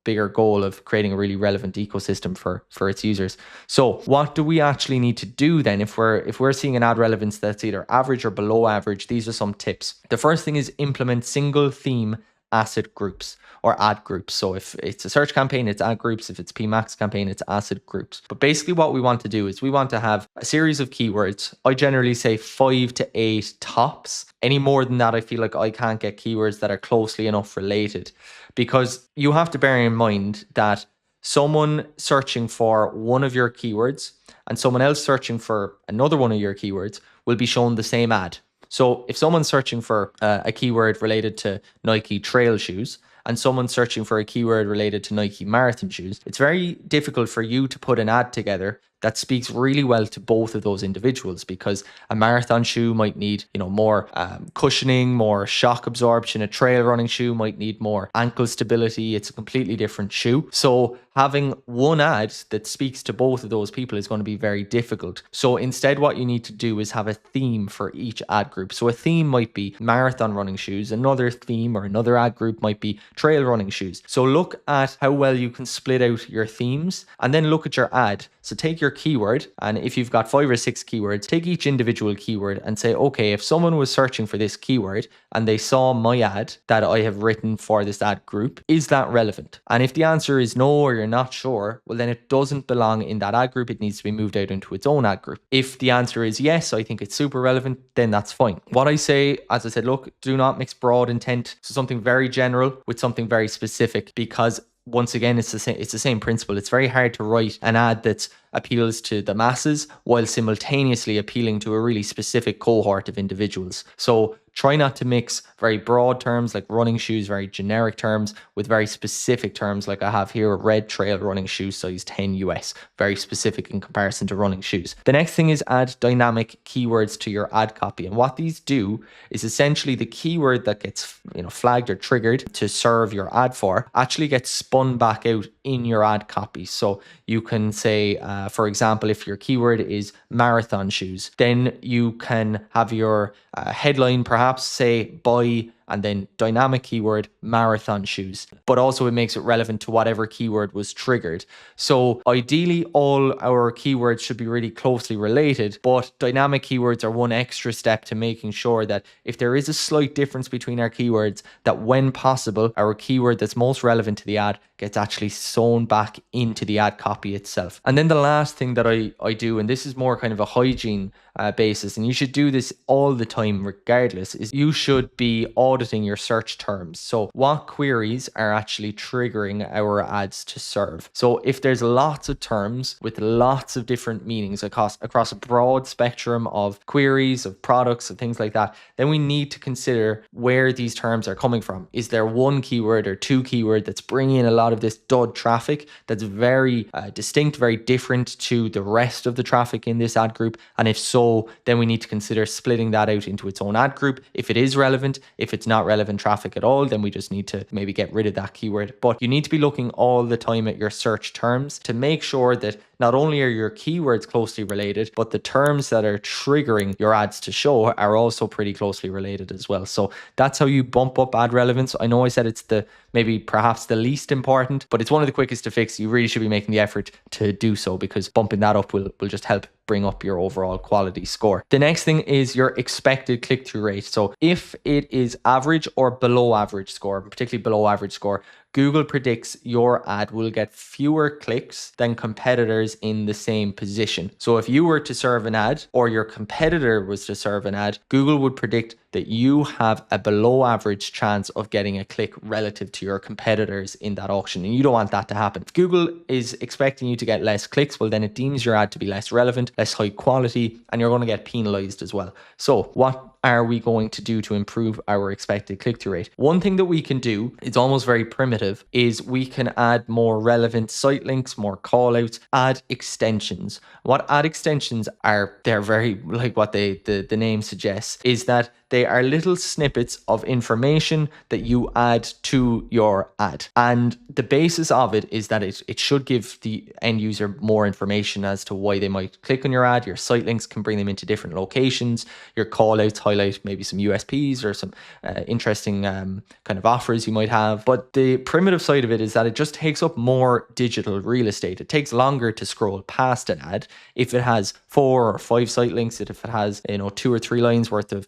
bigger goal of creating a really relevant ecosystem for its users. So what do we actually need to do then if we're seeing an ad relevance that's either average or below average? These are some tips. The first thing is implement single theme asset groups or ad groups. So if it's a search campaign, it's ad groups. If it's PMAX campaign, it's asset groups. But basically what we want to do is we want to have a series of keywords. I generally say 5 to 8 tops. Any more than that, I feel like I can't get keywords that are closely enough related, because you have to bear in mind that someone searching for one of your keywords and someone else searching for another one of your keywords will be shown the same ad. So if someone's searching for a keyword related to Nike trail shoes and someone's searching for a keyword related to Nike marathon shoes, it's very difficult for you to put an ad together that speaks really well to both of those individuals, because a marathon shoe might need, more cushioning, more shock absorption. A trail running shoe might need more ankle stability. It's a completely different shoe. So having one ad that speaks to both of those people is going to be very difficult. So instead, what you need to do is have a theme for each ad group. So a theme might be marathon running shoes. Another theme or another ad group might be trail running shoes. So look at how well you can split out your themes and then look at your ad. So take your keyword, and if you've got 5 or 6 keywords, take each individual keyword and say, okay, if someone was searching for this keyword and they saw my ad that I have written for this ad group, is that relevant? And if the answer is no, or you're not sure, well then it doesn't belong in that ad group. It needs to be moved out into its own ad group. If the answer is yes, I think it's super relevant, then that's fine. What I say, as I said, look, do not mix broad intent, so something very general with something very specific, because once again, it's the same principle. It's very hard to write an ad that appeals to the masses while simultaneously appealing to a really specific cohort of individuals. So try not to mix very broad terms like running shoes, very generic terms, with very specific terms like I have here, red trail running shoes size 10 US, very specific in comparison to running shoes. The next thing is add dynamic keywords to your ad copy. And what these do is essentially the keyword that gets flagged or triggered to serve your ad for actually gets spun back out in your ad copy. So you can say, for example, if your keyword is marathon shoes, then you can have your headline perhaps say buy and then dynamic keyword marathon shoes, but also it makes it relevant to whatever keyword was triggered. So ideally all our keywords should be really closely related, but dynamic keywords are one extra step to making sure that if there is a slight difference between our keywords, that when possible, our keyword that's most relevant to the ad gets actually sewn back into the ad copy itself. And then the last thing that I do, and this is more kind of a hygiene basis, and you should do this all the time regardless, is you should be auditing your search terms. So what queries are actually triggering our ads to serve? So if there's lots of terms with lots of different meanings across a broad spectrum of queries, of products, of things like that, then we need to consider where these terms are coming from. Is there one keyword or two keyword that's bringing in a lot of this dud traffic that's very distinct, very different to the rest of the traffic in this ad group? And if so, then we need to consider splitting that out into its own ad group if it is relevant. If it's not relevant traffic at all, then we just need to maybe get rid of that keyword. But you need to be looking all the time at your search terms to make sure that not only are your keywords closely related, but the terms that are triggering your ads to show are also pretty closely related as well. So that's how you bump up ad relevance. I know I said it's perhaps the least important, but it's one of the quickest to fix. You really should be making the effort to do so, because bumping that up will just help bring up your overall quality score. The next thing is your expected click-through rate. So if it is average or below average score, particularly below average score, Google predicts your ad will get fewer clicks than competitors in the same position. So if you were to serve an ad or your competitor was to serve an ad, Google would predict that you have a below average chance of getting a click relative to your competitors in that auction. And you don't want that to happen. If Google is expecting you to get less clicks, well, then it deems your ad to be less relevant, less high quality, and you're going to get penalized as well. So what are we going to do to improve our expected click-through rate? One thing that we can do, it's almost very primitive, is we can add more relevant site links, more callouts, add extensions. What ad extensions are, they're very like what the name suggests, is that they are little snippets of information that you add to your ad. And the basis of it is that it should give the end user more information as to why they might click on your ad. Your site links can bring them into different locations. Your callouts highlight maybe some USPs or some interesting kind of offers you might have. But the primitive side of it is that it just takes up more digital real estate. It takes longer to scroll past an ad if it has 4 or 5 site links, if it has 2 or 3 lines worth of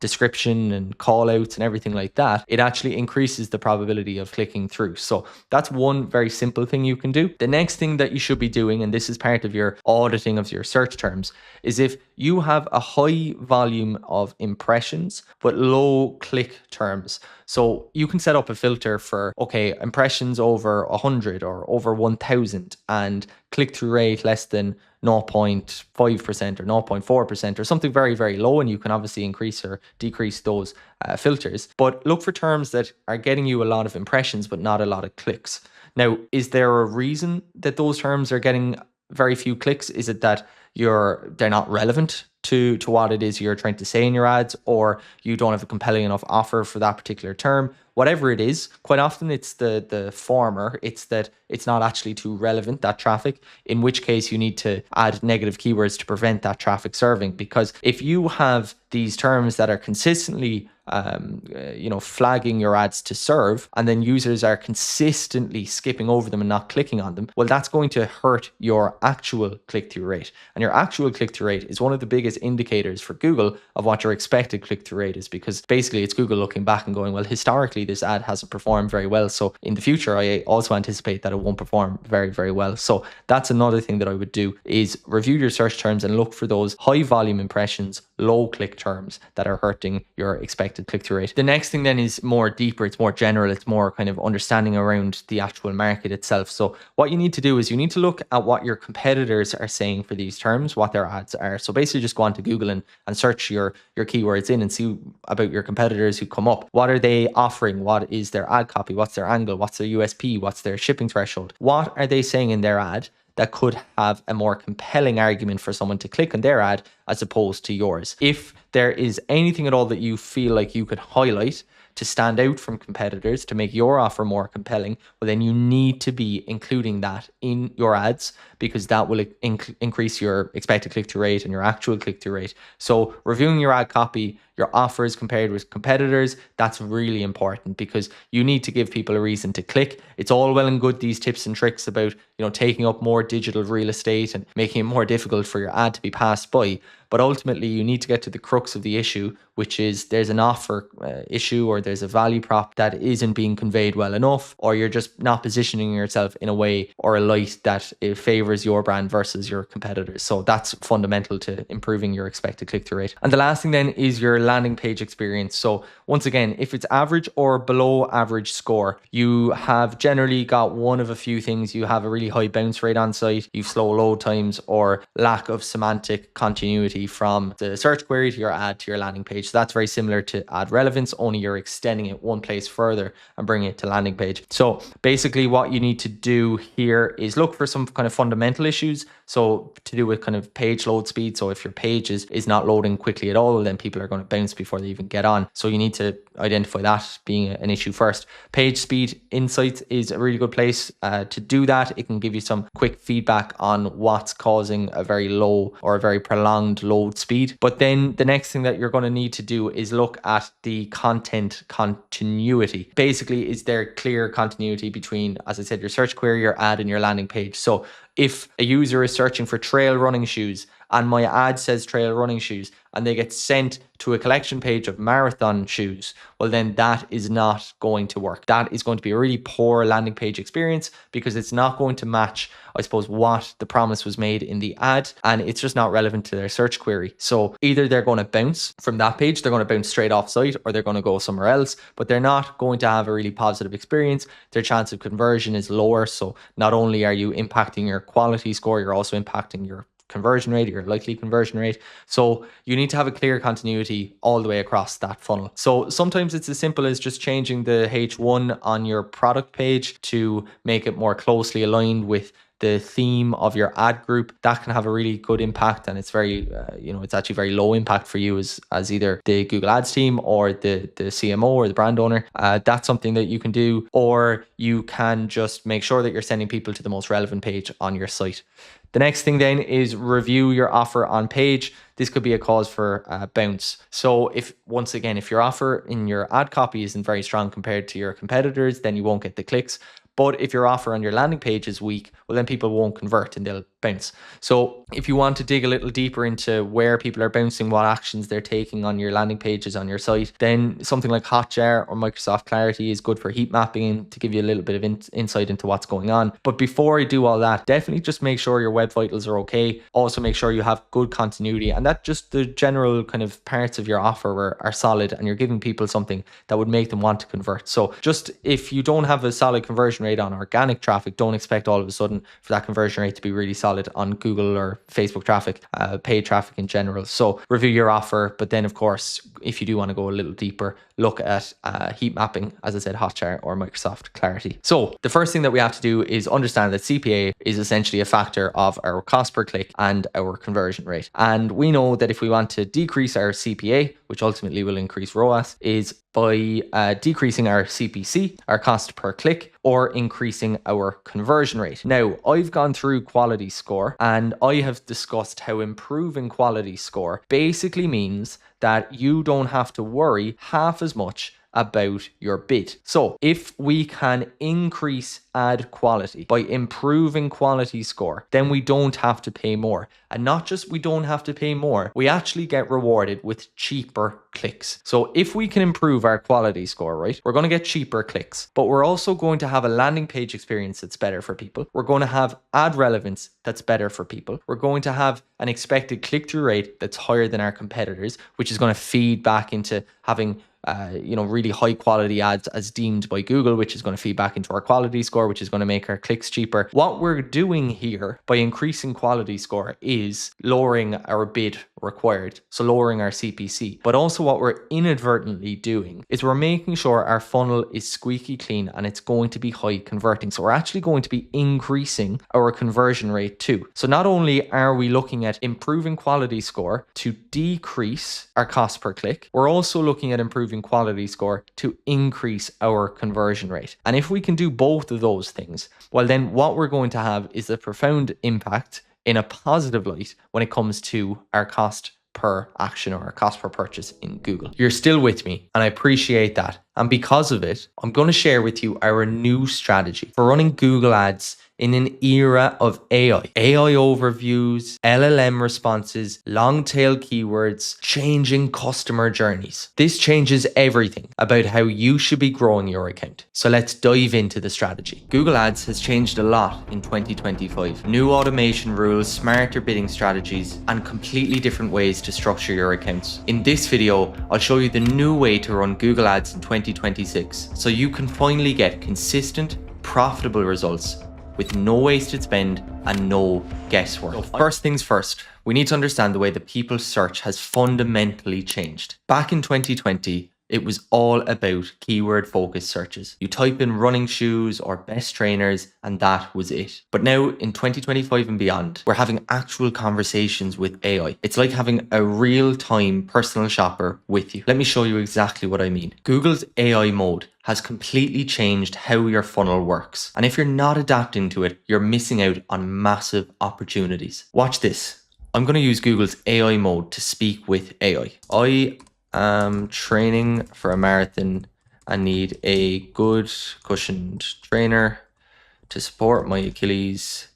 description and call outs and everything like that, it actually increases the probability of clicking through. So that's one very simple thing you can do. The next thing that you should be doing, and this is part of your auditing of your search terms, is if you have a high volume of impressions but low click terms. So you can set up a filter for, okay, impressions over 100 or over 1000 and click-through rate less than 0.5% or 0.4% or something very, very low. And you can obviously increase or decrease those filters. But look for terms that are getting you a lot of impressions but not a lot of clicks. Now, is there a reason that those terms are getting very few clicks? Is it that they're not relevant to what it is you're trying to say in your ads, or you don't have a compelling enough offer for that particular term? Whatever it is, quite often it's the former. It's that it's not actually too relevant, that traffic, in which case you need to add negative keywords to prevent that traffic serving. Because if you have these terms that are consistently flagging your ads to serve, and then users are consistently skipping over them and not clicking on them, well, that's going to hurt your actual click-through rate. And your actual click-through rate is one of the biggest biggest indicators for Google of what your expected click-through rate is, because basically it's Google looking back and going, well, historically this ad hasn't performed very well, so in the future I also anticipate that it won't perform very, very well. So that's another thing that I would do, is review your search terms and look for those high volume impressions, low click terms that are hurting your expected click-through rate. The next thing then is more deeper, it's more general, it's more kind of understanding around the actual market itself. So what you need to do is you need to look at what your competitors are saying for these terms, what their ads are. So basically just go onto Google and search your keywords in and see about your competitors who come up. What are they offering? What is their ad copy? What's their angle? What's their USP? What's their shipping threshold? What are they saying in their ad that could have a more compelling argument for someone to click on their ad as opposed to yours? If there is anything at all that you feel like you could highlight to stand out from competitors to make your offer more compelling, well, then you need to be including that in your ads, because that will increase your expected click-through rate and your actual click-through rate. So reviewing your ad copy, your offers compared with competitors, that's really important, because you need to give people a reason to click. It's all well and good, these tips and tricks about, taking up more digital real estate and making it more difficult for your ad to be passed by. But ultimately, you need to get to the crux of the issue, which is there's an offer issue, or there's a value prop that isn't being conveyed well enough, or you're just not positioning yourself in a way or a light that it favors your brand versus your competitors. So that's fundamental to improving your expected click-through rate. And the last thing then is your landing page experience. So once again, if it's average or below average score, you have generally got one of a few things. You have a really high bounce rate on site, you've slow load times, or lack of semantic continuity from the search query to your ad to your landing page. So that's very similar to ad relevance, only you're extending it one place further and bringing it to landing page. So basically what you need to do here is look for some kind of fundamental issues. So to do with kind of page load speed. So if your page is not loading quickly at all, then people are going to bounce before they even get on. So you need to identify that being an issue first. Page speed insights is a really good place to do that. It can give you some quick feedback on what's causing a very low or a very prolonged load speed. But then the next thing that you're going to need to do is look at the content continuity. Basically, is there clear continuity between, as I said, your search query, your ad, and your landing page? So if a user is searching for trail running shoes and my ad says trail running shoes and they get sent to a collection page of marathon shoes, well, then that is not going to work. That is going to be a really poor landing page experience, because it's not going to match, I suppose, what the promise was made in the ad, and it's just not relevant to their search query. So either they're going to bounce from that page, they're going to bounce straight off site, or they're going to go somewhere else, but they're not going to have a really positive experience. Their chance of conversion is lower. So not only are you impacting your quality score, you're also impacting your conversion rate, your likely conversion rate. So you need to have a clear continuity all the way across that funnel. So sometimes it's as simple as just changing the H1 on your product page to make it more closely aligned with the theme of your ad group. That can have a really good impact, and it's very it's actually very low impact for you as either the Google Ads team or the CMO or the brand owner. That's something that you can do, or you can just make sure that you're sending people to the most relevant page on your site. The next thing then is review your offer on page. This could be a cause for bounce. So if your offer in your ad copy isn't very strong compared to your competitors, then you won't get the clicks. But if your offer on your landing page is weak, well, then people won't convert and they'll bounce. So if you want to dig a little deeper into where people are bouncing, what actions they're taking on your landing pages on your site, then something like Hotjar or Microsoft Clarity is good for heat mapping to give you a little bit of insight into what's going on. But before you do all that, definitely just make sure your web vitals are okay. Also make sure you have good continuity, and that just the general kind of parts of your offer are solid, and you're giving people something that would make them want to convert. So just if you don't have a solid conversion rate on organic traffic, don't expect all of a sudden for that conversion rate to be really solid on Google or Facebook traffic, paid traffic in general. So review your offer, but then of course, if you do want to go a little deeper, look at heat mapping, as I said, Hotjar or Microsoft Clarity. So the first thing that we have to do is understand that CPA is essentially a factor of our cost per click and our conversion rate. And we know that if we want to decrease our CPA, which ultimately will increase ROAS, is by decreasing our CPC, our cost per click, or increasing our conversion rate. Now, I've gone through quality score and I have discussed how improving quality score basically means that you don't have to worry half as much about your bid. So if we can increase ad quality by improving quality score, then we don't have to pay more. And not just we don't have to pay more, we actually get rewarded with cheaper clicks. So if we can improve our quality score, right, we're going to get cheaper clicks, but we're also going to have a landing page experience that's better for people. We're going to have ad relevance that's better for people. We're going to have an expected click-through rate that's higher than our competitors, which is going to feed back into having really high quality ads as deemed by Google, which is going to feed back into our quality score, which is going to make our clicks cheaper. What we're doing here by increasing quality score is lowering our bid required, so lowering our CPC. But also what we're inadvertently doing is we're making sure our funnel is squeaky clean and it's going to be high converting. So we're actually going to be increasing our conversion rate too. So not only are we looking at improving quality score to decrease our cost per click, we're also looking at improving quality score to increase our conversion rate. And if we can do both of those things, well, then what we're going to have is a profound impact in a positive light when it comes to our cost per action or our cost per purchase in Google. You're still with me and I appreciate that. And because of it, I'm going to share with you our new strategy for running Google ads in an era of AI overviews, LLM responses, long tail keywords, changing customer journeys. This changes everything about how you should be growing your account. So let's dive into the strategy. Google Ads has changed a lot in 2025. New automation rules, smarter bidding strategies, and completely different ways to structure your accounts. In this video, I'll show you the new way to run Google Ads in 2026 so you can finally get consistent, profitable results with no wasted spend and no guesswork. So first things first, we need to understand the way that people search has fundamentally changed. Back in 2020, it was all about keyword focused searches. You type in running shoes or best trainers and that was it. But now in 2025 and beyond, we're having actual conversations with AI. It's like having a real-time personal shopper with you. Let me show you exactly what I mean. Google's AI mode has completely changed how your funnel works. And if you're not adapting to it, you're missing out on massive opportunities. Watch this. I'm going to use Google's AI mode to speak with AI. I am training for a marathon and need a good cushioned trainer to support my Achilles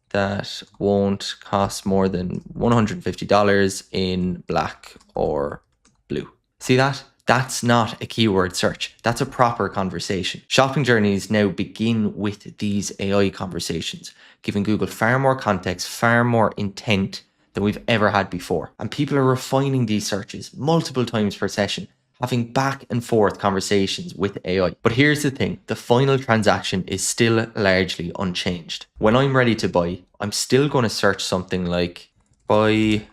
that won't cost more than $150 in black or blue. See that? That's not a keyword search. That's a proper conversation. Shopping journeys now begin with these AI conversations, giving Google far more context, far more intent than we've ever had before. And people are refining these searches multiple times per session, having back and forth conversations with AI. But here's the thing, the final transaction is still largely unchanged. When I'm ready to buy, I'm still going to search something like buy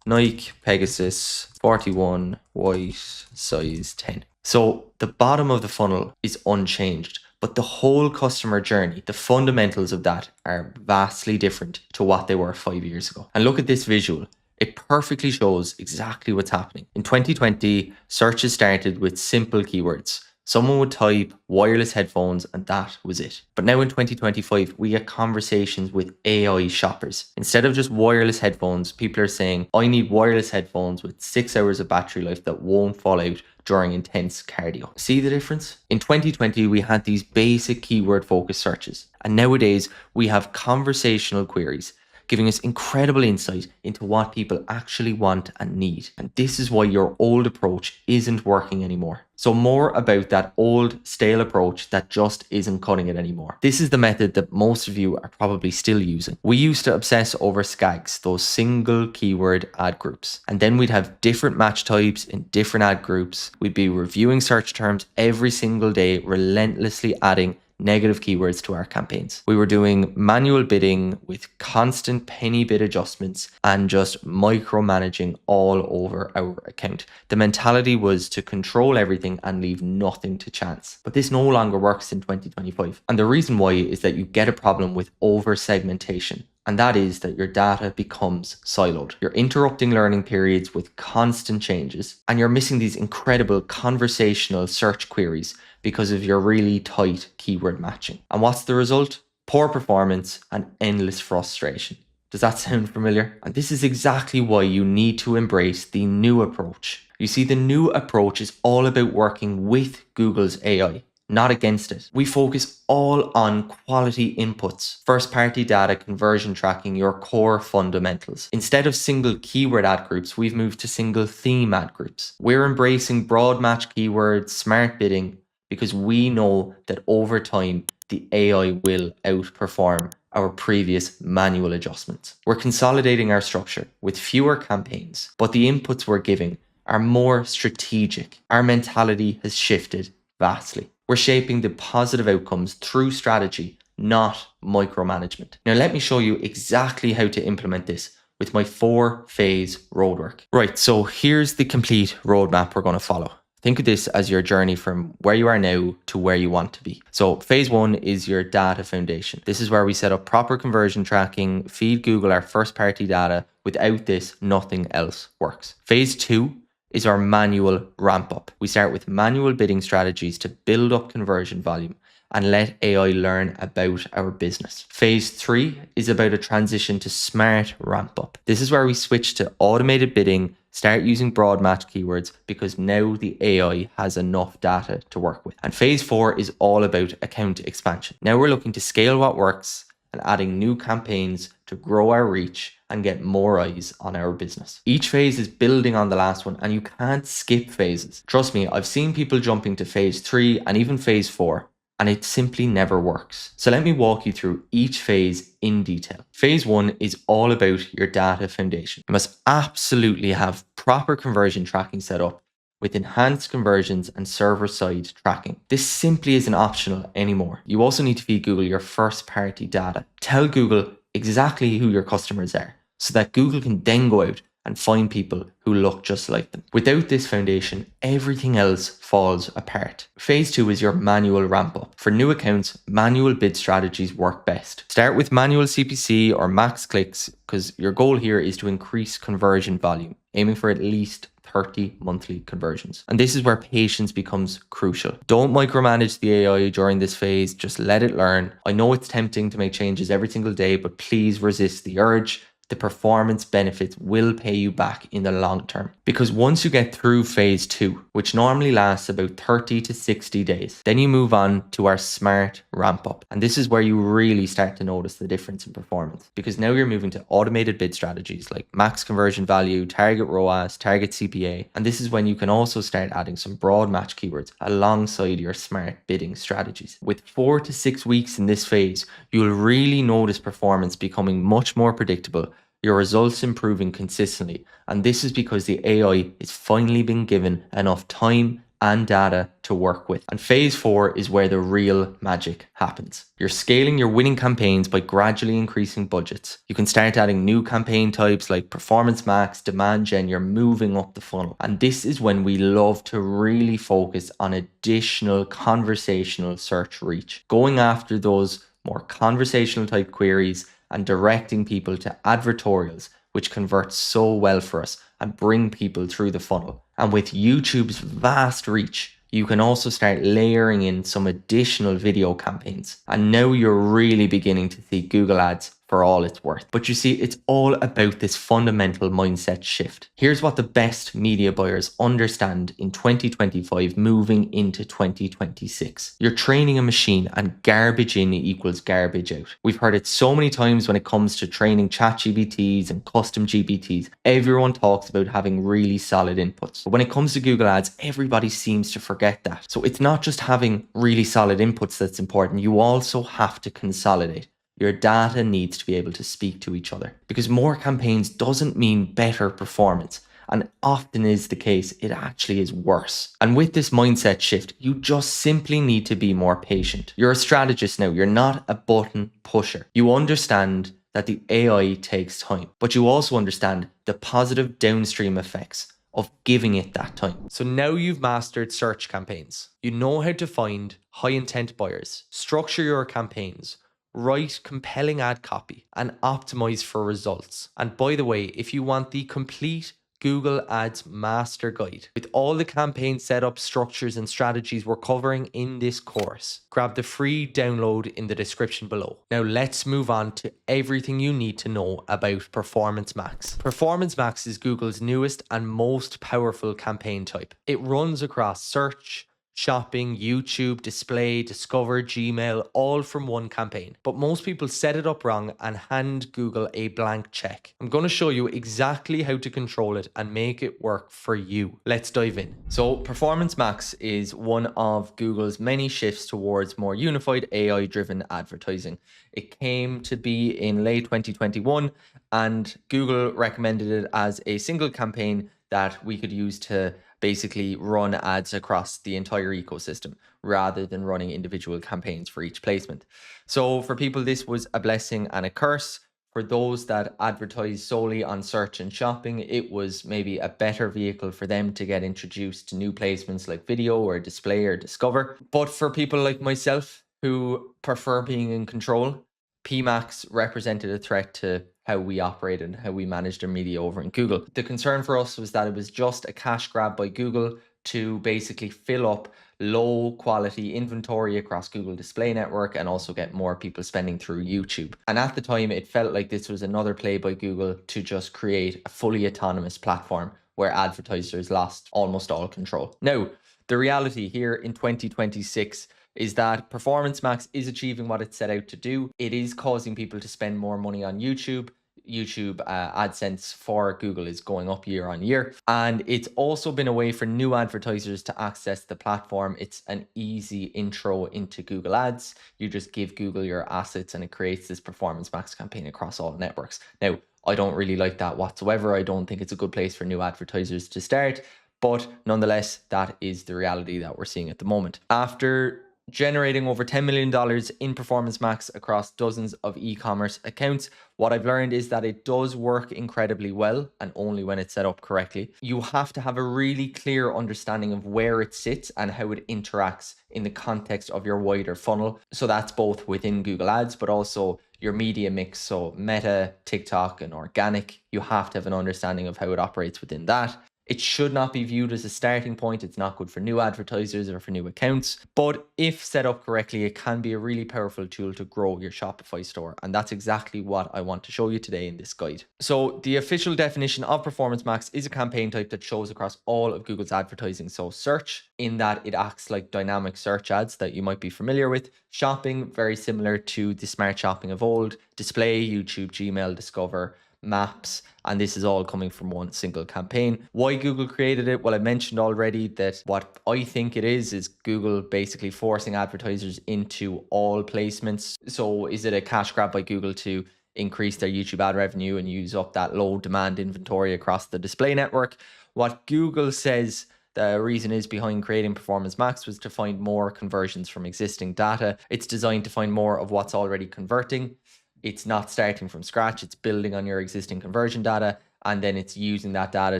Nike Pegasus 41 white size 10. So the bottom of the funnel is unchanged, but the whole customer journey, the fundamentals of that are vastly different to what they were 5 years ago. And look at this visual. It perfectly shows exactly what's happening. In 2020, searches started with simple keywords. Someone would type wireless headphones and that was it. But now in 2025, we get conversations with AI shoppers. Instead of just wireless headphones, people are saying, I need wireless headphones with 6 hours of battery life that won't fall out during intense cardio. See the difference? In 2020, we had these basic keyword focused searches. And nowadays we have conversational queries, giving us incredible insight into what people actually want and need. And this is why your old approach isn't working anymore. So more about that old stale approach that just isn't cutting it anymore. This is the method that most of you are probably still using. We used to obsess over SKAGs, those single keyword ad groups. And then we'd have different match types in different ad groups. We'd be reviewing search terms every single day, relentlessly adding negative keywords to our campaigns. We were doing manual bidding with constant penny bid adjustments and just micromanaging all over our account. The mentality was to control everything and leave nothing to chance. But this no longer works in 2025. And the reason why is that you get a problem with over segmentation. And that is that your data becomes siloed. You're interrupting learning periods with constant changes, and you're missing these incredible conversational search queries because of your really tight keyword matching. And what's the result? Poor performance and endless frustration. Does that sound familiar? And this is exactly why you need to embrace the new approach. You see, the new approach is all about working with Google's AI, not against it. We focus all on quality inputs, first-party data, conversion tracking, your core fundamentals. Instead of single keyword ad groups, we've moved to single theme ad groups. We're embracing broad match keywords, smart bidding, because we know that over time, the AI will outperform our previous manual adjustments. We're consolidating our structure with fewer campaigns, but the inputs we're giving are more strategic. Our mentality has shifted vastly. We're shaping the positive outcomes through strategy, not micromanagement. Now, let me show you exactly how to implement this with my 4-phase roadwork. Right, so here's the complete roadmap we're going to follow. Think of this as your journey from where you are now to where you want to be. So phase 1 is your data foundation. This is where we set up proper conversion tracking, feed Google our first party data. Without this, nothing else works. Phase 2 is our manual ramp up. We start with manual bidding strategies to build up conversion volume and let AI learn about our business. Phase 3 is about a transition to smart ramp up. This is where we switch to automated bidding, start using broad match keywords because now the AI has enough data to work with. And phase 4 is all about account expansion. Now we're looking to scale what works and adding new campaigns to grow our reach and get more eyes on our business. Each phase is building on the last one and you can't skip phases. Trust me, I've seen people jumping to phase 3 and even phase 4 and it simply never works. So let me walk you through each phase in detail. Phase 1 is all about your data foundation. You must absolutely have proper conversion tracking set up with enhanced conversions and server-side tracking. This simply isn't optional anymore. You also need to feed Google your first-party data. Tell Google exactly who your customers are so that Google can then go out and find people who look just like them. Without this foundation, everything else falls apart. Phase 2 is your manual ramp up. For new accounts, manual bid strategies work best. Start with manual CPC or max clicks because your goal here is to increase conversion volume, aiming for at least 30 monthly conversions. And this is where patience becomes crucial. Don't micromanage the AI during this phase, just let it learn. I know it's tempting to make changes every single day, but please resist the urge. The performance benefits will pay you back in the long term. Because once you get through phase 2, which normally lasts about 30 to 60 days, then you move on to our smart ramp up. And this is where you really start to notice the difference in performance. Because now you're moving to automated bid strategies like max conversion value, target ROAS, target CPA. And this is when you can also start adding some broad match keywords alongside your smart bidding strategies. With 4 to 6 weeks in this phase, you'll really notice performance becoming much more predictable, your results improving consistently, and this is because the AI is finally being given enough time and data to work with. And phase 4 is where the real magic happens. You're scaling your winning campaigns by gradually increasing budgets. You can start adding new campaign types like performance max, demand gen. You're moving up the funnel. And this is when we love to really focus on additional conversational search reach, going after those more conversational type queries and directing people to advertorials, which convert so well for us and bring people through the funnel. And with YouTube's vast reach, you can also start layering in some additional video campaigns. And now you're really beginning to see Google Ads for all it's worth. But you see, it's all about this fundamental mindset shift. Here's what the best media buyers understand in 2025 moving into 2026. You're training a machine and garbage in equals garbage out. We've heard it so many times when it comes to training ChatGPTs and custom GPTs. Everyone talks about having really solid inputs. But when it comes to Google Ads, everybody seems to forget that. So it's not just having really solid inputs that's important. You also have to consolidate. Your data needs to be able to speak to each other because more campaigns doesn't mean better performance. And often is the case, it actually is worse. And with this mindset shift, you just simply need to be more patient. You're a strategist now. You're not a button pusher. You understand that the AI takes time, but you also understand the positive downstream effects of giving it that time. So now you've mastered search campaigns. You know how to find high intent buyers, structure your campaigns, write compelling ad copy, and optimize for results. And by the way, if you want the complete Google Ads Master Guide with all the campaign setup, structures, and strategies we're covering in this course. Grab the free download in the description below. Now let's move on to everything you need to know about Performance Max. Performance Max is Google's newest and most powerful campaign type. It runs across search, shopping, YouTube, display, discover, Gmail, all from one campaign. But most people set it up wrong and hand Google a blank check. I'm going to show you exactly how to control it and make it work for you. Let's dive in. So Performance Max is one of Google's many shifts towards more unified AI-driven advertising. It came to be in late 2021 and Google recommended it as a single campaign that we could use to basically run ads across the entire ecosystem rather than running individual campaigns for each placement. So for people, this was a blessing and a curse. For those that advertise solely on search and shopping, it was maybe a better vehicle for them to get introduced to new placements like video or display or discover. But for people like myself who prefer being in control, PMax represented a threat to how we operate and how we managed our media over in Google. The concern for us was that it was just a cash grab by Google to basically fill up low quality inventory across Google Display Network and also get more people spending through YouTube. And at the time, it felt like this was another play by Google to just create a fully autonomous platform where advertisers lost almost all control. Now, the reality here in 2026 is that Performance Max is achieving what it set out to do. It is causing people to spend more money on YouTube. YouTube AdSense for Google is going up year on year. And it's also been a way for new advertisers to access the platform. It's an easy intro into Google Ads. You just give Google your assets and it creates this Performance Max campaign across all networks. Now, I don't really like that whatsoever. I don't think it's a good place for new advertisers to start. But nonetheless, that is the reality that we're seeing at the moment. After generating over $10 million in Performance Max across dozens of e-commerce accounts, what I've learned is that it does work incredibly well and only when it's set up correctly. You have to have a really clear understanding of where it sits and how it interacts in the context of your wider funnel. So that's both within Google Ads, but also your media mix. So Meta, TikTok, and organic. You have to have an understanding of how it operates within that. It should not be viewed as a starting point. It's not good for new advertisers or for new accounts. But if set up correctly, it can be a really powerful tool to grow your Shopify store. And that's exactly what I want to show you today in this guide. So the official definition of Performance Max is a campaign type that shows across all of Google's advertising. So search, in that it acts like dynamic search ads that you might be familiar with. Shopping, very similar to the smart shopping of old. Display, YouTube, Gmail, Discover, Maps, and this is all coming from one single campaign. Why Google created it? Well, I mentioned already that what I think it is Google basically forcing advertisers into all placements. So is it a cash grab by Google to increase their YouTube ad revenue and use up that low demand inventory across the display network? What Google says the reason is behind creating Performance Max was to find more conversions from existing data. It's designed to find more of what's already converting. It's not starting from scratch. It's building on your existing conversion data, and then it's using that data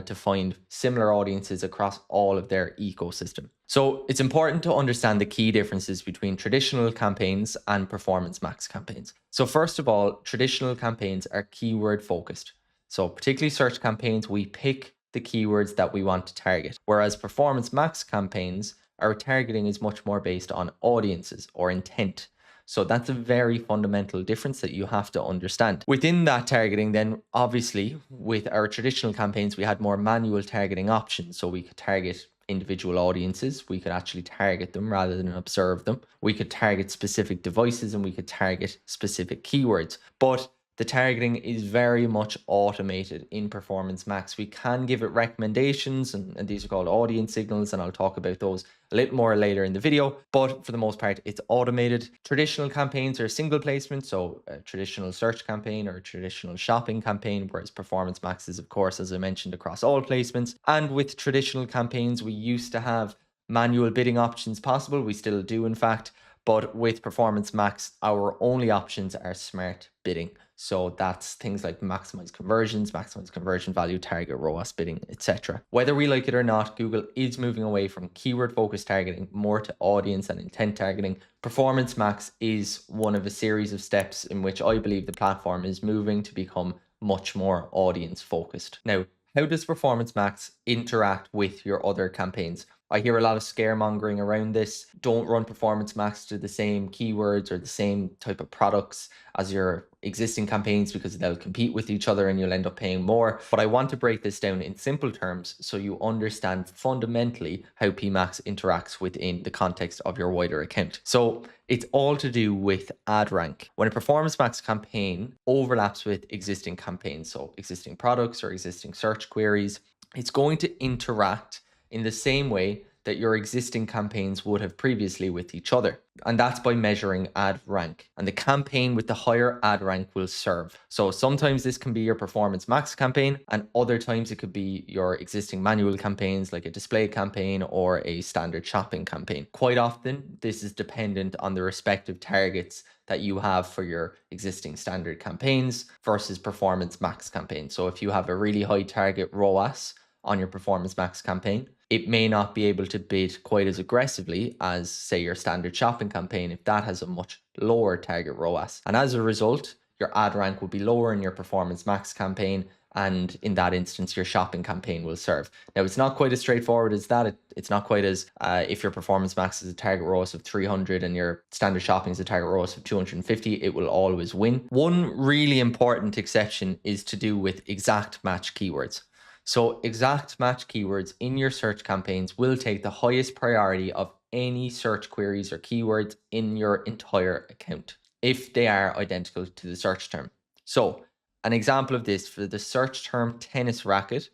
to find similar audiences across all of their ecosystem. So it's important to understand the key differences between traditional campaigns and Performance Max campaigns. So first of all, traditional campaigns are keyword focused. So particularly search campaigns, we pick the keywords that we want to target, whereas Performance Max campaigns, our targeting is much more based on audiences or intent. So that's a very fundamental difference that you have to understand. Within that targeting, then obviously with our traditional campaigns, we had more manual targeting options. So we could target individual audiences. We could actually target them rather than observe them. We could target specific devices and we could target specific keywords. But the targeting is very much automated in Performance Max. We can give it recommendations, and these are called audience signals, and I'll talk about those a little more later in the video. But for the most part, it's automated. Traditional campaigns are single placement, so a traditional search campaign or a traditional shopping campaign, whereas Performance Max is, of course, as I mentioned, across all placements. And with traditional campaigns, we used to have manual bidding options possible. We still do, in fact. But with Performance Max, our only options are smart bidding. So that's things like maximize conversions, maximize conversion value, target ROAS bidding, etc. Whether we like it or not, Google is moving away from keyword focused targeting more to audience and intent targeting. Performance Max is one of a series of steps in which I believe the platform is moving to become much more audience focused. Now, How does Performance Max interact with your other campaigns? I hear a lot of scaremongering around this. Don't run Performance Max to the same keywords or the same type of products as your existing campaigns because they'll compete with each other and you'll end up paying more. But I want to break this down in simple terms so you understand fundamentally how PMax interacts within the context of your wider account. So it's all to do with ad rank. When a Performance Max campaign overlaps with existing campaigns, so existing products or existing search queries, it's going to interact in the same way that your existing campaigns would have previously with each other. And that's by measuring ad rank. And the campaign with the higher ad rank will serve. So sometimes this can be your Performance Max campaign, and other times it could be your existing manual campaigns like a display campaign or a standard shopping campaign. Quite often, this is dependent on the respective targets that you have for your existing standard campaigns versus Performance Max campaign. So if you have a really high target ROAS on your Performance Max campaign, it may not be able to bid quite as aggressively as, say, your standard shopping campaign if that has a much lower target ROAS. And as a result, your ad rank will be lower in your Performance Max campaign, and in that instance, your shopping campaign will serve. Now, it's not quite as straightforward as that. It's not quite as if your Performance Max is a target ROAS of 300 and your standard shopping is a target ROAS of 250, it will always win. One really important exception is to do with exact match keywords. So exact match keywords in your search campaigns will take the highest priority of any search queries or keywords in your entire account if they are identical to the search term. So an example of this, for the search term tennis racket,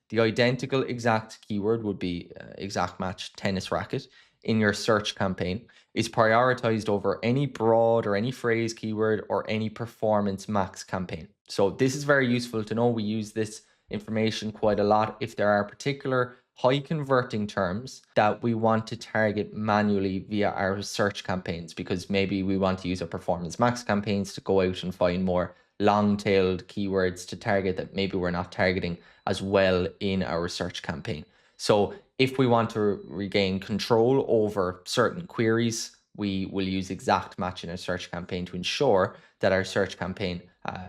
the identical exact keyword would be exact match tennis racket in your search campaign is prioritized over any broad or any phrase keyword or any Performance Max campaign. So this is very useful to know. We use this information quite a lot if there are particular high converting terms that we want to target manually via our search campaigns, because maybe we want to use our Performance Max campaigns to go out and find more long-tailed keywords to target that maybe we're not targeting as well in our search campaign. So if we want to regain control over certain queries, we will use exact match in our search campaign to ensure that our search campaign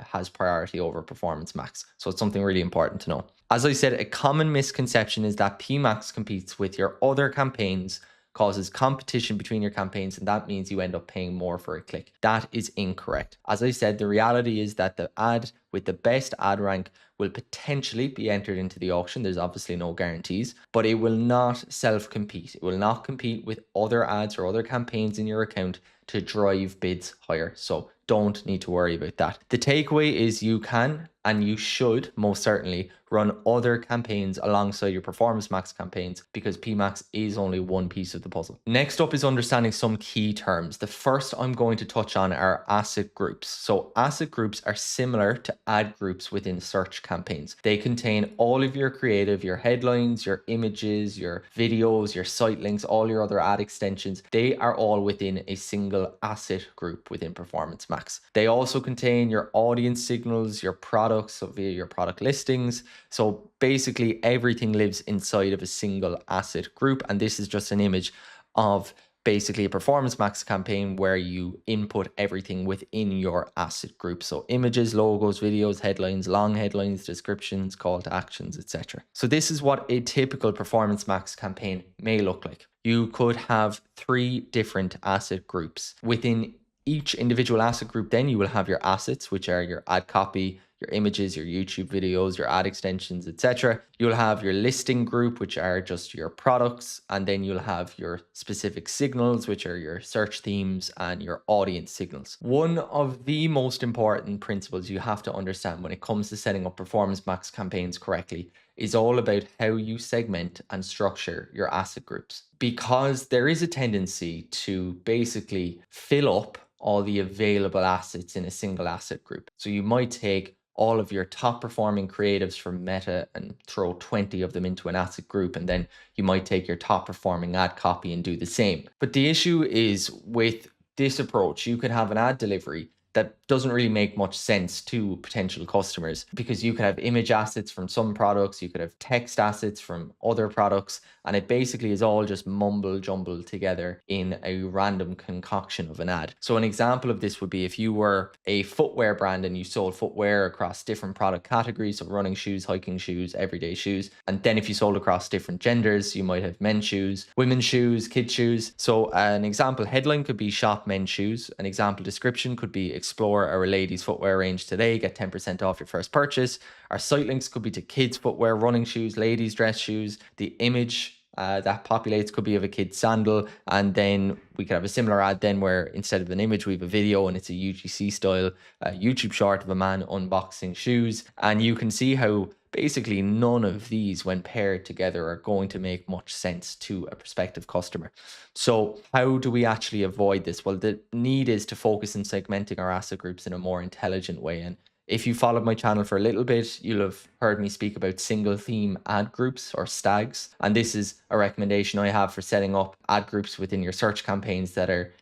has priority over Performance Max. So it's something really important to know. As I said, a common misconception is that PMax competes with your other campaigns, causes competition between your campaigns, and that means you end up paying more for a click. That is incorrect. As I said, the reality is that the ad with the best ad rank will potentially be entered into the auction. There's obviously no guarantees, but it will not self-compete. It will not compete with other ads or other campaigns in your account to drive bids higher. So don't need to worry about that. The takeaway is you can and you should most certainly run other campaigns alongside your Performance Max campaigns, because PMax is only one piece of the puzzle. Next up is understanding some key terms. The first I'm going to touch on are asset groups. So asset groups are similar to ad groups within search campaigns. They contain all of your creative, your headlines, your images, your videos, your site links, all your other ad extensions. They are all within a single asset group within Performance Max. They also contain your audience signals, your products, so via your product listings. So basically everything lives inside of a single asset group. And this is just an image of basically a Performance Max campaign where you input everything within your asset group. So images, logos, videos, headlines, long headlines, descriptions, call to actions, etc. So this is what a typical Performance Max campaign may look like. You could have 3 different asset groups. Within each individual asset group, then you will have your assets, which are your ad copy, your images, your YouTube videos, your ad extensions, etc. You'll have your listing group, which are just your products, and then you'll have your specific signals, which are your search themes and your audience signals. One of the most important principles you have to understand when it comes to setting up Performance Max campaigns correctly is all about how you segment and structure your asset groups, because there is a tendency to basically fill up all the available assets in a single asset group. So you might take all of your top performing creatives from Meta and throw 20 of them into an asset group, and then you might take your top performing ad copy and do the same. But the issue is with this approach, you could have an ad delivery that doesn't really make much sense to potential customers, because you could have image assets from some products, you could have text assets from other products, and it basically is all just mumble jumbled together in a random concoction of an ad. So an example of this would be if you were a footwear brand and you sold footwear across different product categories, so running shoes, hiking shoes, everyday shoes. And then if you sold across different genders, you might have men's shoes, women's shoes, kids shoes. So an example headline could be shop men's shoes. An example description could be explore our ladies footwear range today, get 10% off your first purchase. Our site links could be to kids footwear, running shoes, ladies dress shoes. The image that populates could be of a kid's sandal, and then we could have a similar ad then where instead of an image we have a video and it's a UGC style YouTube short of a man unboxing shoes. And you can see how basically none of these when paired together are going to make much sense to a prospective customer. So how do we actually avoid this? Well, the need is to focus on segmenting our asset groups in a more intelligent way. And if you followed my channel for a little bit, you'll have heard me speak about single theme ad groups or stags. And this is a recommendation I have for setting up ad groups within your search campaigns that are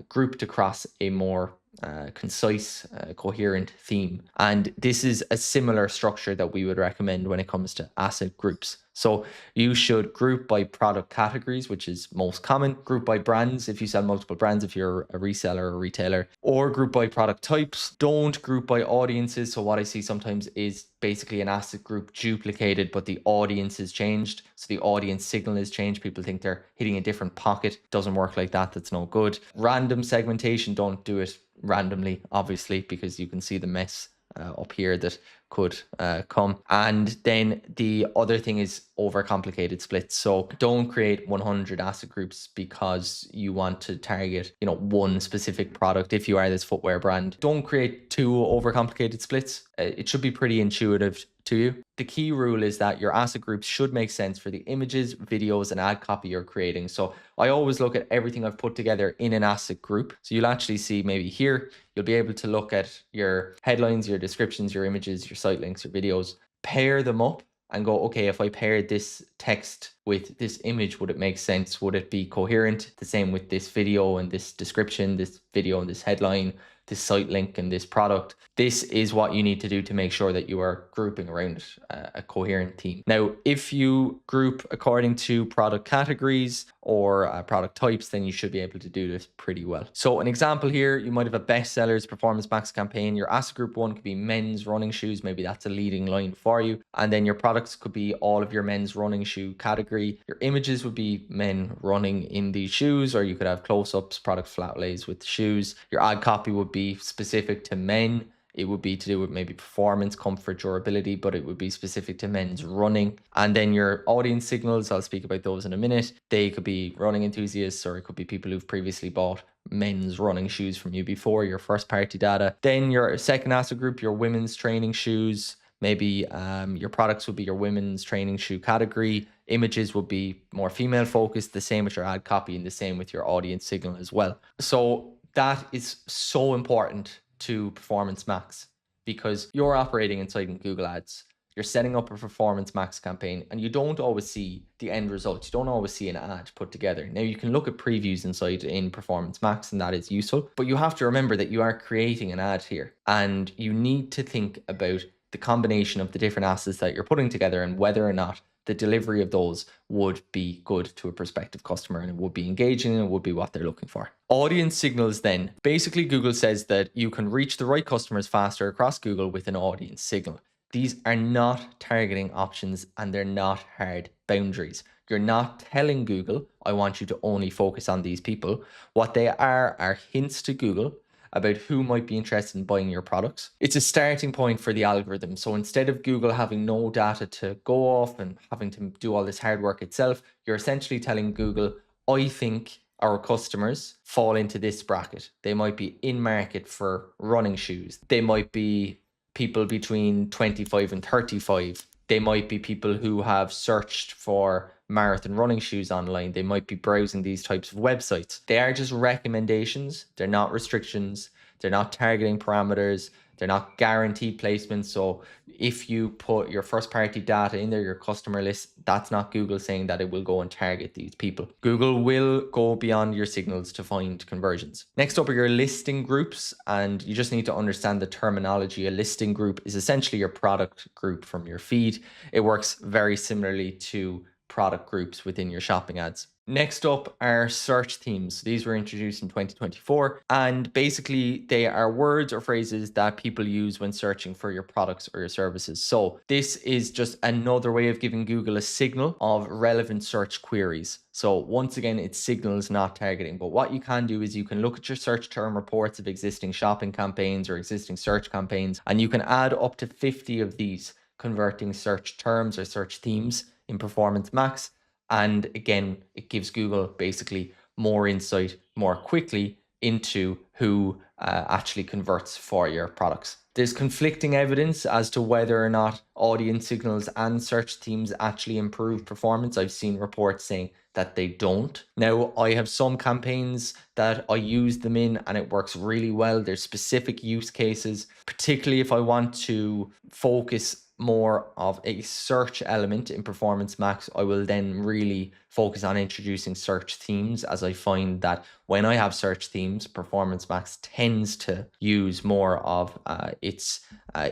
grouped across a more concise, coherent theme. And this is a similar structure that we would recommend when it comes to asset groups. So you should group by product categories, which is most common, group by brands if you sell multiple brands, if you're a reseller or retailer, or group by product types. Don't group by audiences. So what I see sometimes is basically an asset group duplicated, but the audience is changed. So the audience signal is changed. People think they're hitting a different pocket. Doesn't work like that. That's no good. Random segmentation, don't do it randomly, obviously, because you can see the mess up here that could come. And then the other thing is overcomplicated splits. So don't create 100 asset groups because you want to target, one specific product. If you are this footwear brand, don't create 2 overcomplicated splits. It should be pretty intuitive to you. The key rule is that your asset groups should make sense for the images, videos, and ad copy you're creating. So I always look at everything I've put together in an asset group. So you'll actually see maybe here, you'll be able to look at your headlines, your descriptions, your images, your site links, your videos, pair them up and go, okay, if I paired this text with this image, would it make sense? Would it be coherent? The same with this video and this description, this video and this headline, this site link and this product. This is what you need to do to make sure that you are grouping around a coherent theme. Now, if you group according to product categories or product types, then you should be able to do this pretty well. So an example here, you might have a bestsellers performance max campaign. Your asset group 1 could be men's running shoes. Maybe that's a leading line for you. And then your products could be all of your men's running shoe category. Your images would be men running in these shoes, or you could have close-ups, product flat lays with the shoes. Your ad copy would be specific to men. It would be to do with maybe performance, comfort, durability, but it would be specific to men's running. And then your audience signals, I'll speak about those in a minute. They could be running enthusiasts, or it could be people who've previously bought men's running shoes from you before, your first party data. Then your second asset group, your women's training shoes. Maybe your products would be your women's training shoe category. Images would be more female focused, the same with your ad copy and the same with your audience signal as well. So that is so important to Performance Max, because you're operating inside in Google Ads. You're setting up a Performance Max campaign and you don't always see the end result. You don't always see an ad put together. Now you can look at previews inside in Performance Max and that is useful, but you have to remember that you are creating an ad here and you need to think about the combination of the different assets that you're putting together and whether or not the delivery of those would be good to a prospective customer and it would be engaging and it would be what they're looking for. Audience signals then. Basically, Google says that you can reach the right customers faster across Google with an audience signal. These are not targeting options and they're not hard boundaries. You're not telling Google, I want you to only focus on these people. What they are hints to Google about who might be interested in buying your products. It's a starting point for the algorithm. So instead of Google having no data to go off and having to do all this hard work itself, you're essentially telling Google, I think our customers fall into this bracket. They might be in market for running shoes. They might be people between 25 and 35. They might be people who have searched for marathon running shoes online. They might be browsing these types of websites. They are just recommendations. They're not restrictions. They're not targeting parameters. They're not guaranteed placements. So if you put your first party data in there, your customer list, that's not Google saying that it will go and target these people. Google will go beyond your signals to find conversions. Next up are your listing groups, and you just need to understand the terminology. A listing group is essentially your product group from your feed. It works very similarly to product groups within your shopping ads. Next up are search themes. These were introduced in 2024, and basically they are words or phrases that people use when searching for your products or your services. So this is just another way of giving Google a signal of relevant search queries. So once again, it's signals, not targeting. But what you can do is you can look at your search term reports of existing shopping campaigns or existing search campaigns, and you can add up to 50 of these converting search terms or search themes in Performance Max. And again, it gives Google basically more insight more quickly into who actually converts for your products. There's conflicting evidence as to whether or not audience signals and search themes actually improve performance. I've seen reports saying that they don't. Now, I have some campaigns that I use them in and it works really well. There's specific use cases, particularly if I want to focus more of a search element in Performance Max. I will then really focus on introducing search themes, as I find that when I have search themes, Performance Max tends to use more of its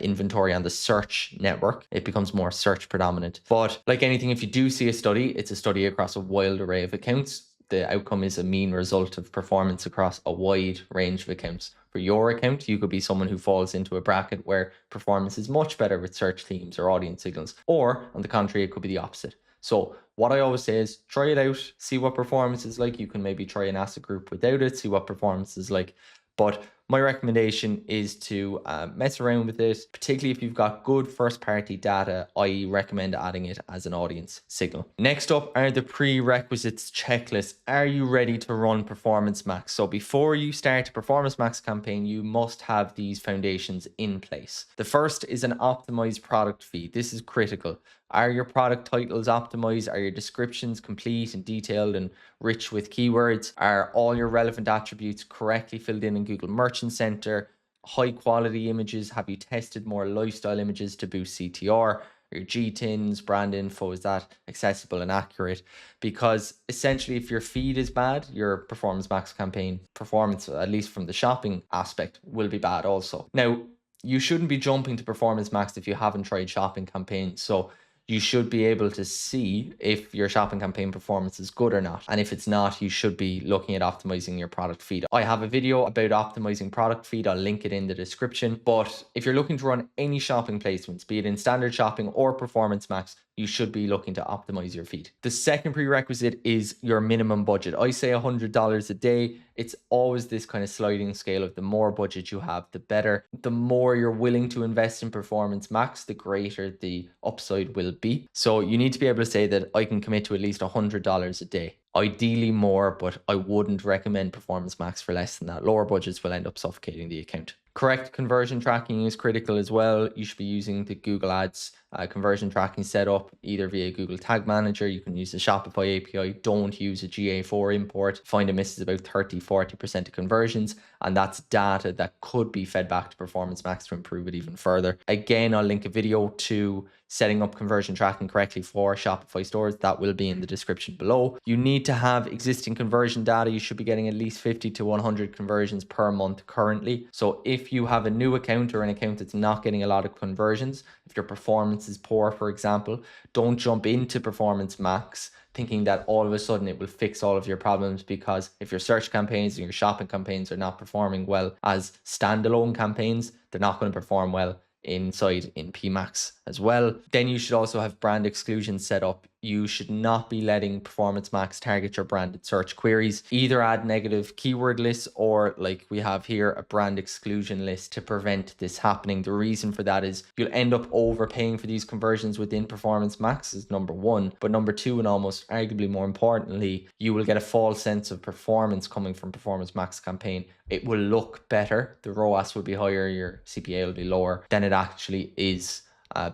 inventory on the search network. It becomes more search predominant. But like anything, if you do see a study, it's a study across a wild array of accounts. The outcome is a mean result of performance across a wide range of accounts. For your account, you could be someone who falls into a bracket where performance is much better with search themes or audience signals, or on the contrary, it could be the opposite. So what I always say is try it out, see what performance is like. You can maybe try an asset group without it, see what performance is like. But my recommendation is to mess around with it, particularly if you've got good first party data. I recommend adding it as an audience signal. Next up are the prerequisites checklist. Are you ready to run Performance Max? So before you start a Performance Max campaign, you must have these foundations in place. The first is an optimized product feed. This is critical. Are your product titles optimized? Are your descriptions complete and detailed and rich with keywords? Are all your relevant attributes correctly filled in Google Merchant Center? High quality images? Have you tested more lifestyle images to boost CTR? Your GTINs, brand info, is that accessible and accurate? Because essentially, if your feed is bad, your Performance Max campaign performance, at least from the shopping aspect, will be bad also. Now, you shouldn't be jumping to Performance Max if you haven't tried shopping campaigns. So you should be able to see if your shopping campaign performance is good or not. And if it's not, you should be looking at optimizing your product feed. I have a video about optimizing product feed. I'll link it in the description. But if you're looking to run any shopping placements, be it in standard shopping or Performance Max, you should be looking to optimize your feed. The second prerequisite is your minimum budget. I say $100 a day. It's always this kind of sliding scale of the more budget you have, the better. The more you're willing to invest in Performance Max, the greater the upside will be. So you need to be able to say that I can commit to at least $100 a day. Ideally more, but I wouldn't recommend Performance Max for less than that. Lower budgets will end up suffocating the account. Correct conversion tracking is critical as well. You should be using the Google Ads conversion tracking setup either via Google Tag Manager. You can use the Shopify API. Don't use a GA4 import. Find it misses about 30-40% of conversions, and that's data that could be fed back to Performance Max to improve it even further. Again, I'll link a video to setting up conversion tracking correctly for Shopify stores. That will be in the description below. You need to have existing conversion data. You should be getting at least 50 to 100 conversions per month currently. So if you have a new account or an account that's not getting a lot of conversions, if your performance is poor, for example, don't jump into Performance Max thinking that all of a sudden it will fix all of your problems, because if your search campaigns and your shopping campaigns are not performing well as standalone campaigns, they're not going to perform well inside in PMax as well. Then you should also have brand exclusion set up. You should not be letting Performance Max target your branded search queries. Either add negative keyword lists or, like we have here, a brand exclusion list to prevent this happening. The reason for that is you'll end up overpaying for these conversions within Performance Max is number one. But number two, and almost arguably more importantly, you will get a false sense of performance coming from Performance Max campaign. It will look better. The ROAS will be higher. Your CPA will be lower than it actually is.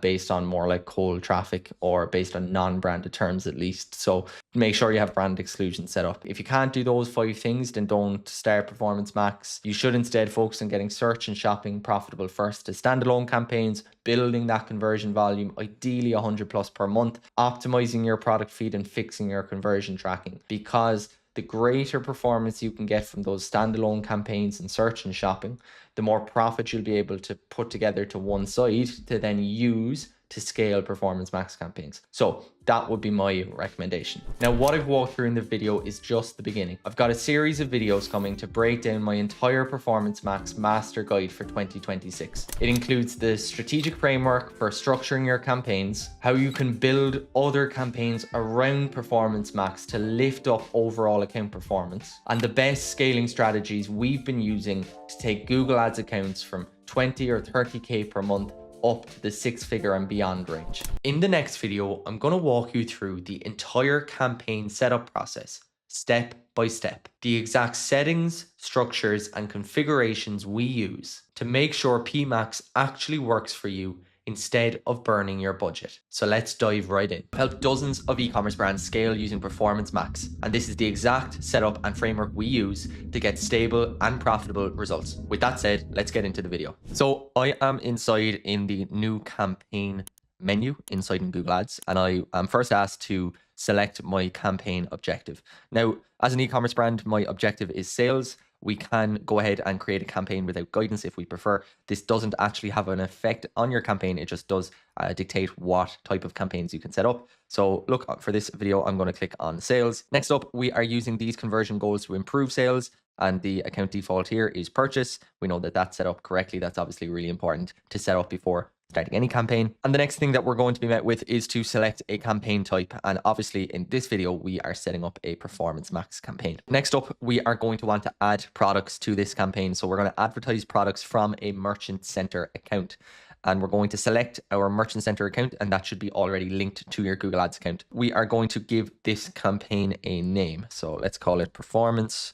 based on more like cold traffic or based on non-branded terms at least. So make sure you have brand exclusion set up. If you can't do those 5 things, then don't start Performance Max. You should instead focus on getting search and shopping profitable first to standalone campaigns, building that conversion volume, ideally 100 plus per month, optimizing your product feed and fixing your conversion tracking, because the greater performance you can get from those standalone campaigns in search and shopping, the more profit you'll be able to put together to one side to then use to scale Performance Max campaigns. So that would be my recommendation. Now, what I've walked through in the video is just the beginning. I've got a series of videos coming to break down my entire Performance Max master guide for 2026. It includes the strategic framework for structuring your campaigns, how you can build other campaigns around Performance Max to lift up overall account performance, and the best scaling strategies we've been using to take Google Ads accounts from 20 or 30K per month up to the 6-figure and beyond range. In the next video, I'm going to walk you through the entire campaign setup process, step by step, the exact settings, structures, and configurations we use to make sure PMax actually works for you instead of burning your budget. So let's dive right in. I've helped dozens of e-commerce brands scale using Performance Max, and this is the exact setup and framework we use to get stable and profitable results. With that said, let's get into the video. So I am inside in the new campaign menu inside in Google Ads, and I am first asked to select my campaign objective. Now, as an e-commerce brand, my objective is sales. We can go ahead and create a campaign without guidance if we prefer. This doesn't actually have an effect on your campaign. It just does dictate what type of campaigns you can set up. So look, for this video, I'm going to click on sales. Next up, we are using these conversion goals to improve sales, and the account default here is purchase. We know that that's set up correctly. That's obviously really important to set up before starting any campaign. And the next thing that we're going to be met with is to select a campaign type. And obviously in this video, we are setting up a Performance Max campaign. Next up, we are going to want to add products to this campaign. So we're going to advertise products from a Merchant Center account. And we're going to select our Merchant Center account, and that should be already linked to your Google Ads account. We are going to give this campaign a name. So let's call it Performance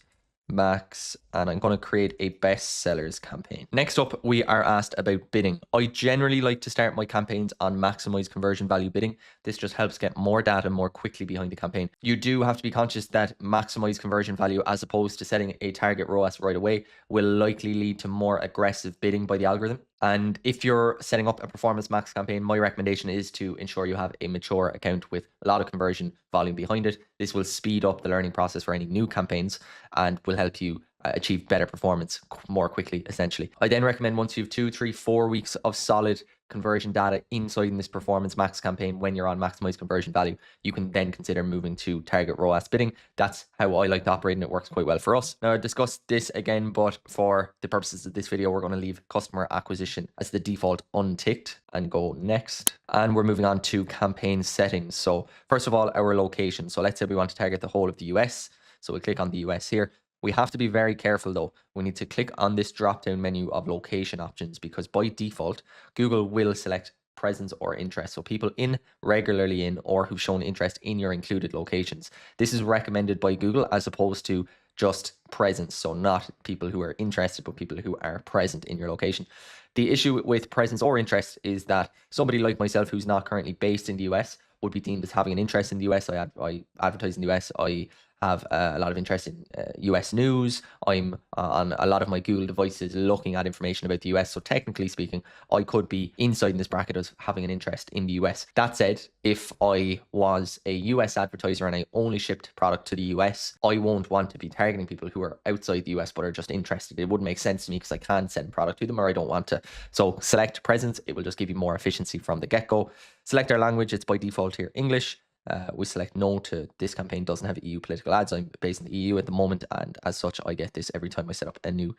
Max, and I'm going to create a best sellers campaign. Next up, we are asked about bidding. I generally like to start my campaigns on maximize conversion value bidding. This just helps get more data more quickly behind the campaign. You do have to be conscious that maximize conversion value as opposed to setting a target ROAS right away will likely lead to more aggressive bidding by the algorithm. And if you're setting up a Performance Max campaign, my recommendation is to ensure you have a mature account with a lot of conversion volume behind it. This will speed up the learning process for any new campaigns and will help you achieve better performance more quickly, essentially. I then recommend once you have 2, 3, 4 weeks of solid conversion data inside in this Performance Max campaign, when you're on maximize conversion value, you can then consider moving to target ROAS bidding. That's how I like to operate, and it works quite well for us. Now, I discussed this again, but for the purposes of this video, we're going to leave customer acquisition as the default unticked and go next. And we're moving on to campaign settings. So first of all, our location. So let's say we want to target the whole of the US. So we click on the US here. We have to be very careful though. We need to click on this drop down menu of location options, because by default, Google will select presence or interest. So people regularly in or who've shown interest in your included locations. This is recommended by Google as opposed to just presence. So not people who are interested, but people who are present in your location. The issue with presence or interest is that somebody like myself who's not currently based in the US would be deemed as having an interest in the US. I advertise in the US. I have a lot of interest in US news. I'm on a lot of my Google devices looking at information about the US. So technically speaking, I could be inside in this bracket as having an interest in the US. That said, if I was a US advertiser and I only shipped product to the US, I won't want to be targeting people who are outside the US but are just interested. It wouldn't make sense to me because I can't send product to them, or I don't want to. So select presence. It will just give you more efficiency from the get-go. Select our language. It's by default here English. We select no to this campaign doesn't have EU political ads. I'm based in the EU at the moment, and as such, I get this every time I set up a new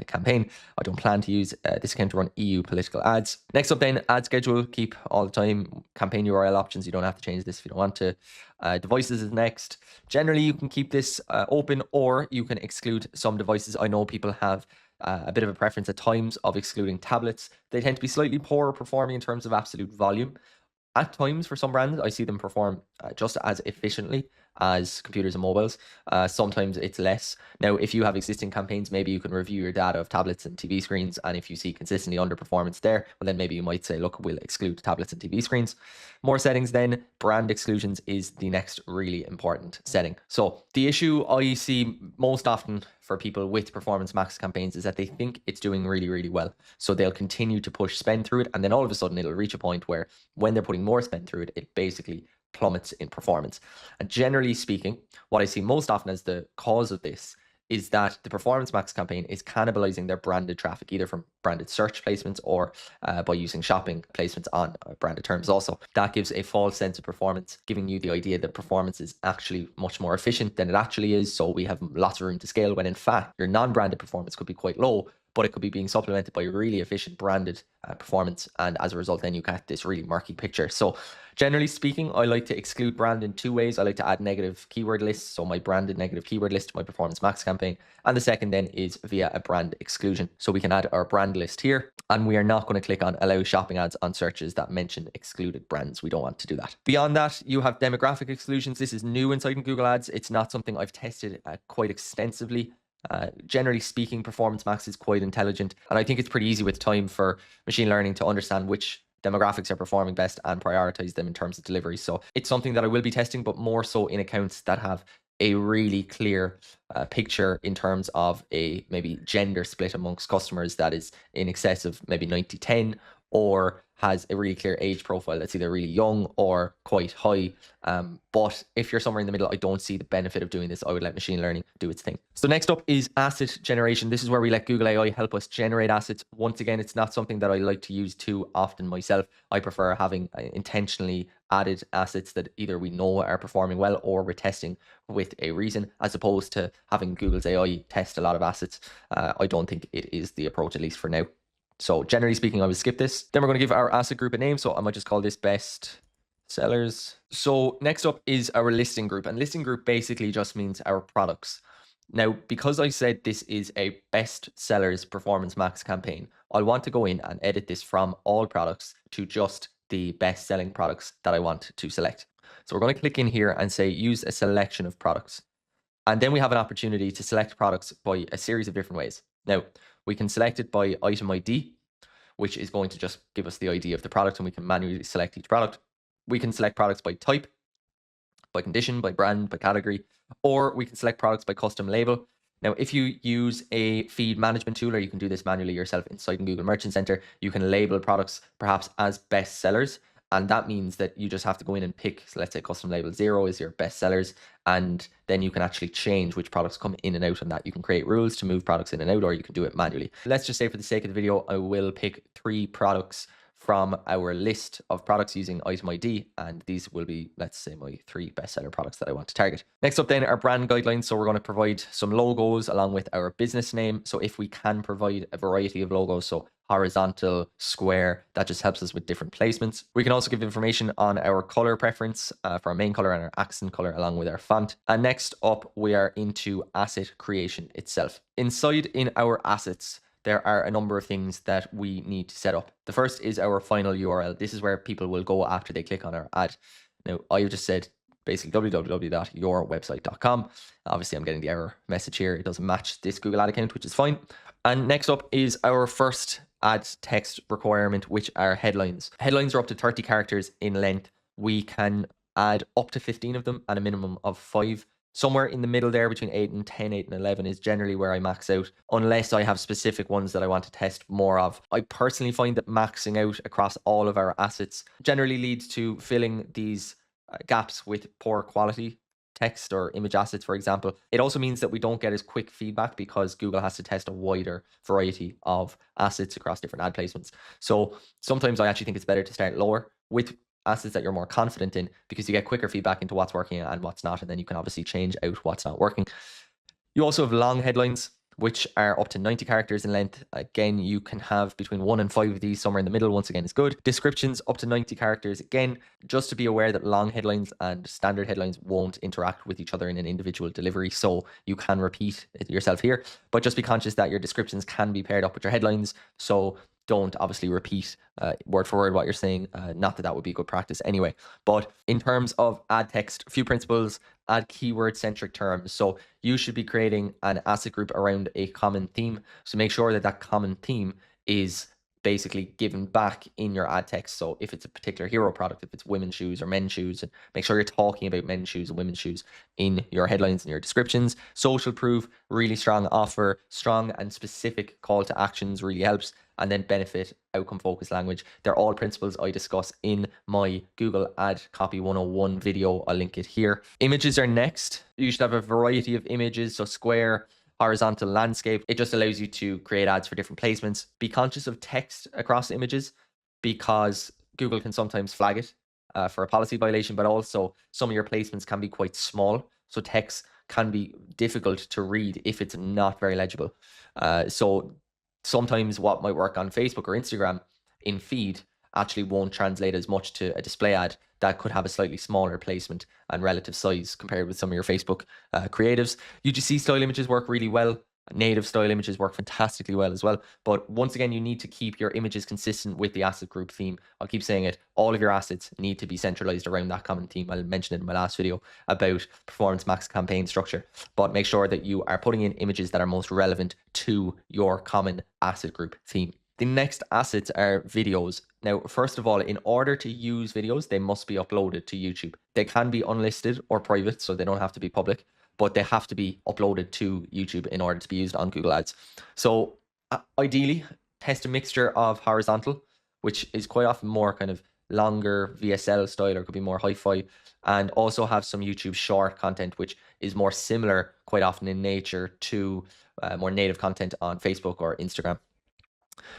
campaign. I don't plan to use this account to run EU political ads. Next up then, ad schedule, keep all the time. Campaign URL options, you don't have to change this if you don't want to. Devices is next. Generally, you can keep this open, or you can exclude some devices. I know people have a bit of a preference at times of excluding tablets. They tend to be slightly poorer performing in terms of absolute volume. At times, for some brands, I see them perform just as efficiently. as computers and mobiles. Sometimes it's less. Now, if you have existing campaigns, maybe you can review your data of tablets and TV screens. And if you see consistently underperformance there, well, then maybe you might say, look, we'll exclude tablets and TV screens. More settings then, brand exclusions is the next really important setting. So the issue I see most often for people with Performance Max campaigns is that they think it's doing really, really well. So they'll continue to push spend through it. And then all of a sudden it'll reach a point where when they're putting more spend through it, it basically plummets in performance. And generally speaking, what I see most often as the cause of this is that the Performance Max campaign is cannibalizing their branded traffic, either from branded search placements or by using shopping placements on branded terms also. That gives a false sense of performance, giving you the idea that performance is actually much more efficient than it actually is. So we have lots of room to scale, when in fact your non-branded performance could be quite low, but it could be being supplemented by really efficient branded performance. And as a result, then you get this really murky picture. So generally speaking, I like to exclude brand in two ways. I like to add negative keyword lists, so my branded negative keyword list to my Performance Max campaign. And the second then is via a brand exclusion. So we can add our brand list here, and we are not going to click on allow shopping ads on searches that mention excluded brands. We don't want to do that. Beyond that, you have demographic exclusions. This is new inside Google Ads. It's not something I've tested quite extensively. Generally speaking, Performance Max is quite intelligent, and I think it's pretty easy with time for machine learning to understand which demographics are performing best and prioritize them in terms of delivery. So it's something that I will be testing, but more so in accounts that have a really clear picture in terms of a maybe gender split amongst customers that is in excess of maybe 90-10, or has a really clear age profile that's either really young or quite high. But if you're somewhere in the middle, I don't see the benefit of doing this. I would let machine learning do its thing. So next up is asset generation. This is where we let Google AI help us generate assets. Once again, it's not something that I like to use too often myself. I prefer having intentionally added assets that either we know are performing well or we're testing with a reason, as opposed to having Google's AI test a lot of assets. I don't think it is the approach, at least for now. So generally speaking, I will skip this. Then we're going to give our asset group a name. So I might just call this best sellers. So next up is our listing group, and listing group basically just means our products. Now, because I said this is a best sellers Performance Max campaign, I'll want to go in and edit this from all products to just the best selling products that I want to select. So we're going to click in here and say use a selection of products. And then we have an opportunity to select products by a series of different ways. Now, we can select it by item ID, which is going to just give us the ID of the product, and we can manually select each product. We can select products by type, by condition, by brand, by category, or we can select products by custom label. Now, if you use a feed management tool, or you can do this manually yourself inside Google Merchant Center, you can label products perhaps as best sellers. And that means that you just have to go in and pick, so let's say custom label 0 is your best sellers. And then you can actually change which products come in and out on that. You can create rules to move products in and out, or you can do it manually. Let's just say for the sake of the video, I will pick 3 products from our list of products using item ID, and these will be, let's say, my 3 bestseller products that I want to target. Next up then are brand guidelines. So we're going to provide some logos along with our business name. So if we can provide a variety of logos, so horizontal, square, that just helps us with different placements. We can also give information on our color preference for our main color and our accent color along with our font. And next up, we are into asset creation itself. Inside in our assets, there are a number of things that we need to set up. The first is our final URL. This is where people will go after they click on our ad. Now, I've just said basically www.yourwebsite.com. Obviously, I'm getting the error message here. It doesn't match this Google ad account, which is fine. And next up is our first ad text requirement, which are headlines. Headlines are up to 30 characters in length. We can add up to 15 of them and a minimum of 5. Somewhere in the middle there between 8 and 10, 8 and 11 is generally where I max out, unless I have specific ones that I want to test more of. I personally find that maxing out across all of our assets generally leads to filling these gaps with poor quality text or image assets, for example. It also means that we don't get as quick feedback because Google has to test a wider variety of assets across different ad placements. So sometimes I actually think it's better to start lower with assets that you're more confident in, because you get quicker feedback into what's working and what's not, and then you can obviously change out what's not working. You also have long headlines, which are up to 90 characters in length. Again, you can have between 1 and 5 of these. Somewhere in the middle, once again, is good. Descriptions up to 90 characters. Again, just to be aware that long headlines and standard headlines won't interact with each other in an individual delivery, so you can repeat it yourself here, but just be conscious that your descriptions can be paired up with your headlines. So don't obviously repeat word for word what you're saying. Not that that would be good practice anyway. But in terms of ad text, a few principles: add keyword centric terms. So you should be creating an asset group around a common theme. So make sure that that common theme is basically given back in your ad text. So if it's a particular hero product, if it's women's shoes or men's shoes, and make sure you're talking about men's shoes and women's shoes in your headlines and your descriptions. Social proof, really strong offer, strong and specific call to actions really helps. And then benefit, outcome focused language. They're all principles I discuss in my Google Ad Copy 101 video. I'll link it here. Images are next. You should have a variety of images, so square, horizontal, landscape. It just allows you to create ads for different placements. Be conscious of text across images because Google can sometimes flag it for a policy violation, but also some of your placements can be quite small. So text can be difficult to read if it's not very legible. So sometimes what might work on Facebook or Instagram in feed actually won't translate as much to a display ad that could have a slightly smaller placement and relative size compared with some of your Facebook creatives. UGC style images work really well. Native style images work fantastically well as well. But once again, you need to keep your images consistent with the asset group theme. I'll keep saying it. All of your assets need to be centralized around that common theme. I'll mention it in my last video about performance max campaign structure. But make sure that you are putting in images that are most relevant to your common asset group theme. The next assets are videos. Now, first of all, in order to use videos, they must be uploaded to YouTube. They can be unlisted or private, so they don't have to be public, but they have to be uploaded to YouTube in order to be used on Google Ads. So ideally, test a mixture of horizontal, which is quite often more kind of longer VSL style, or could be more hi-fi, and also have some YouTube short content, which is more similar quite often in nature to more native content on Facebook or Instagram.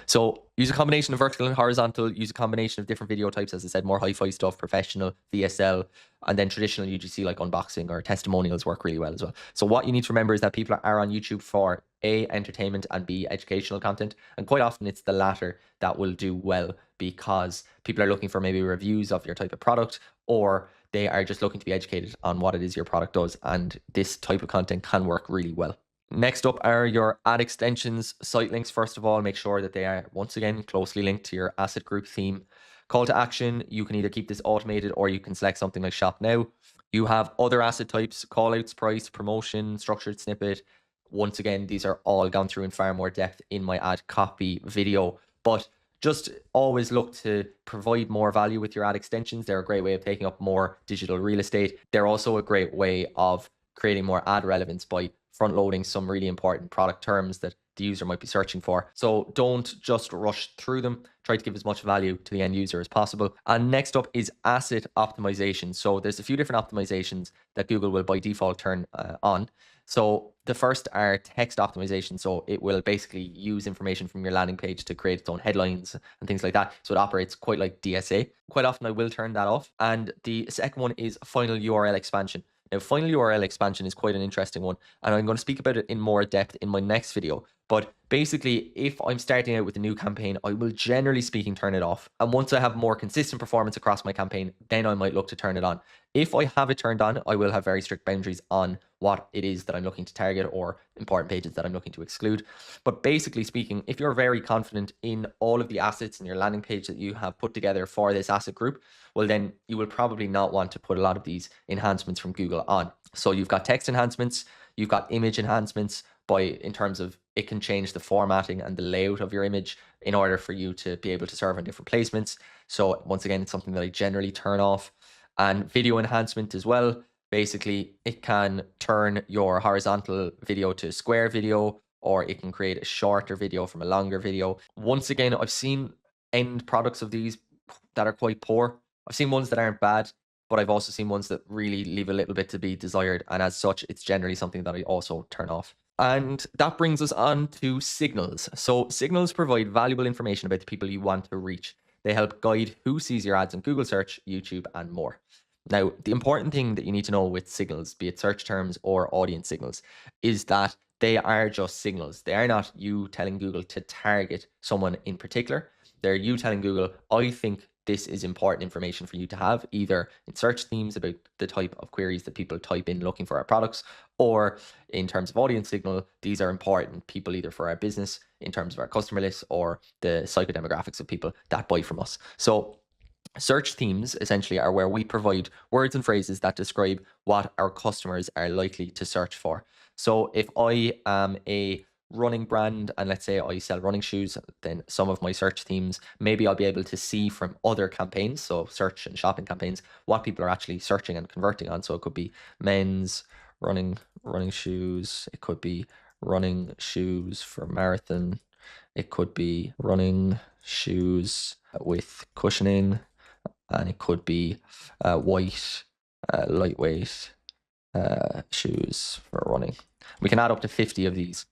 So use a combination of vertical and horizontal, use a combination of different video types, as I said, more hi-fi stuff, professional, VSL, and then traditional UGC like unboxing or testimonials work really well as well. So what you need to remember is that people are on YouTube for A, entertainment, and B, educational content. And quite often it's the latter that will do well because people are looking for maybe reviews of your type of product, or they are just looking to be educated on what it is your product does. And this type of content can work really well. Next up are your ad extensions, site links. First of all, make sure that they are, once again, closely linked to your asset group theme. Call to action, you can either keep this automated or you can select something like Shop Now. You have other asset types: callouts, price, promotion, structured snippet. Once again, these are all gone through in far more depth in my ad copy video, but just always look to provide more value with your ad extensions. They're a great way of taking up more digital real estate. They're also a great way of creating more ad relevance by front loading some really important product terms that the user might be searching for. So don't just rush through them. Try to give as much value to the end user as possible. And next up is asset optimization. So there's a few different optimizations that Google will by default turn on. So the first are text optimization. So it will basically use information from your landing page to create its own headlines and things like that. So it operates quite like DSA. Quite often I will turn that off. And the second one is final URL expansion. Now, final URL expansion is quite an interesting one, and I'm going to speak about it in more depth in my next video. But basically, if I'm starting out with a new campaign, I will generally speaking turn it off. And once I have more consistent performance across my campaign, then I might look to turn it on. If I have it turned on, I will have very strict boundaries on what it is that I'm looking to target or important pages that I'm looking to exclude. But basically speaking, if you're very confident in all of the assets in your landing page that you have put together for this asset group, well, then you will probably not want to put a lot of these enhancements from Google on. So you've got text enhancements, you've got image enhancements in terms of it can change the formatting and the layout of your image in order for you to be able to serve on different placements. So once again, it's something that I generally turn off. And video enhancement as well. Basically, it can turn your horizontal video to square video, or it can create a shorter video from a longer video. Once again, I've seen end products of these that are quite poor. I've seen ones that aren't bad, but I've also seen ones that really leave a little bit to be desired. And as such, it's generally something that I also turn off. And that brings us on to signals. So signals provide valuable information about the people you want to reach. They help guide who sees your ads on Google search, YouTube, and more. Now, the important thing that you need to know with signals, be it search terms or audience signals, is that they are just signals. They are not you telling Google to target someone in particular. They're you telling Google, I think this is important information for you to have, either in search themes about the type of queries that people type in looking for our products, or in terms of audience signal, these are important people either for our business in terms of our customer list or the psychodemographics of people that buy from us. So search themes essentially are where we provide words and phrases that describe what our customers are likely to search for. So if I am a running brand and let's say I sell running shoes, then some of my search themes, maybe I'll be able to see from other campaigns, so search and shopping campaigns, what people are actually searching and converting on. So it could be men's running shoes, it could be running shoes for marathon, it could be running shoes with cushioning, and it could be white, lightweight shoes for running. We can add up to 50 of these.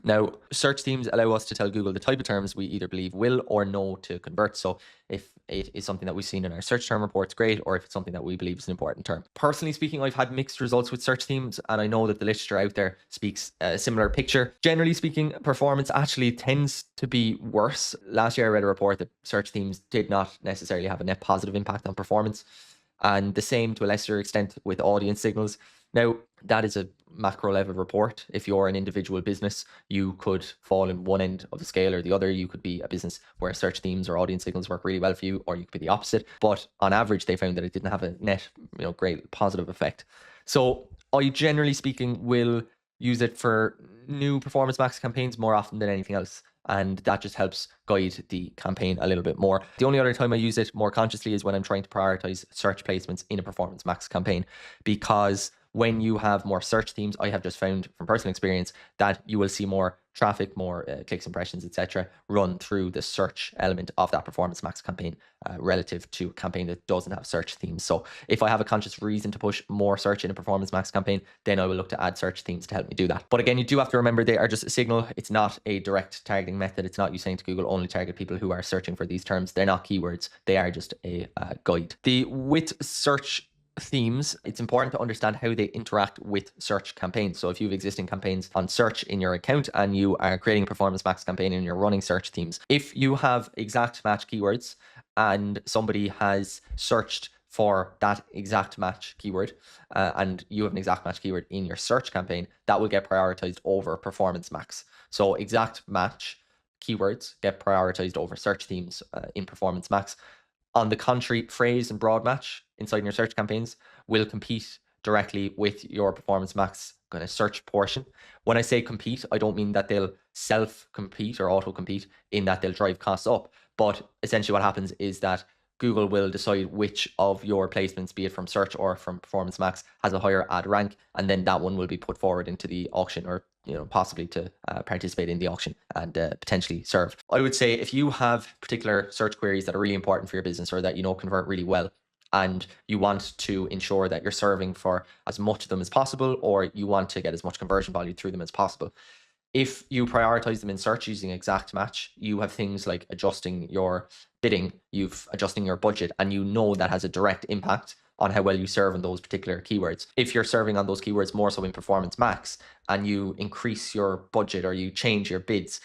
Now, search themes allow us to tell Google the type of terms we either believe will or no to convert. So if it is something that we've seen in our search term reports, great, or if it's something that we believe is an important term. Personally speaking, I've had mixed results with search themes, and I know that the literature out there speaks a similar picture. Generally speaking, performance actually tends to be worse. Last year, I read a report that search themes did not necessarily have a net positive impact on performance, and the same to a lesser extent with audience signals. Now, that is a macro level report. If you're an individual business, you could fall in one end of the scale or the other. You could be a business where search themes or audience signals work really well for you, or you could be the opposite. But on average, they found that it didn't have a net, great positive effect. So I generally speaking will use it for new Performance Max campaigns more often than anything else. And that just helps guide the campaign a little bit more. The only other time I use it more consciously is when I'm trying to prioritize search placements in a Performance Max campaign, because when you have more search themes, I have just found from personal experience that you will see more traffic, more clicks, impressions, etc., run through the search element of that Performance Max campaign relative to a campaign that doesn't have search themes. So if I have a conscious reason to push more search in a Performance Max campaign, then I will look to add search themes to help me do that. But again, you do have to remember they are just a signal. It's not a direct targeting method. It's not you saying to Google only target people who are searching for these terms. They're not keywords. They are just a guide. With search themes, it's important to understand how they interact with search campaigns. So if you have existing campaigns on search in your account and you are creating a Performance Max campaign and you're running search themes, if you have exact match keywords and somebody has searched for that exact match keyword and you have an exact match keyword in your search campaign, that will get prioritized over Performance Max. So exact match keywords get prioritized over search themes in Performance Max. On the contrary, phrase and broad match inside your search campaigns will compete directly with your Performance Max kind of search portion. When I say compete, I don't mean that they'll self-compete or auto-compete in that they'll drive costs up. But essentially what happens is that Google will decide which of your placements, be it from search or from Performance Max, has a higher ad rank, and then that one will be put forward into the auction, or possibly to participate in the auction and potentially serve. I would say if you have particular search queries that are really important for your business or that convert really well, and you want to ensure that you're serving for as much of them as possible, or you want to get as much conversion value through them as possible, if you prioritize them in search using exact match, you have things like adjusting your bidding, adjusting your budget, and that has a direct impact on how well you serve on those particular keywords. If you're serving on those keywords more so in Performance Max and you increase your budget or you change your bids,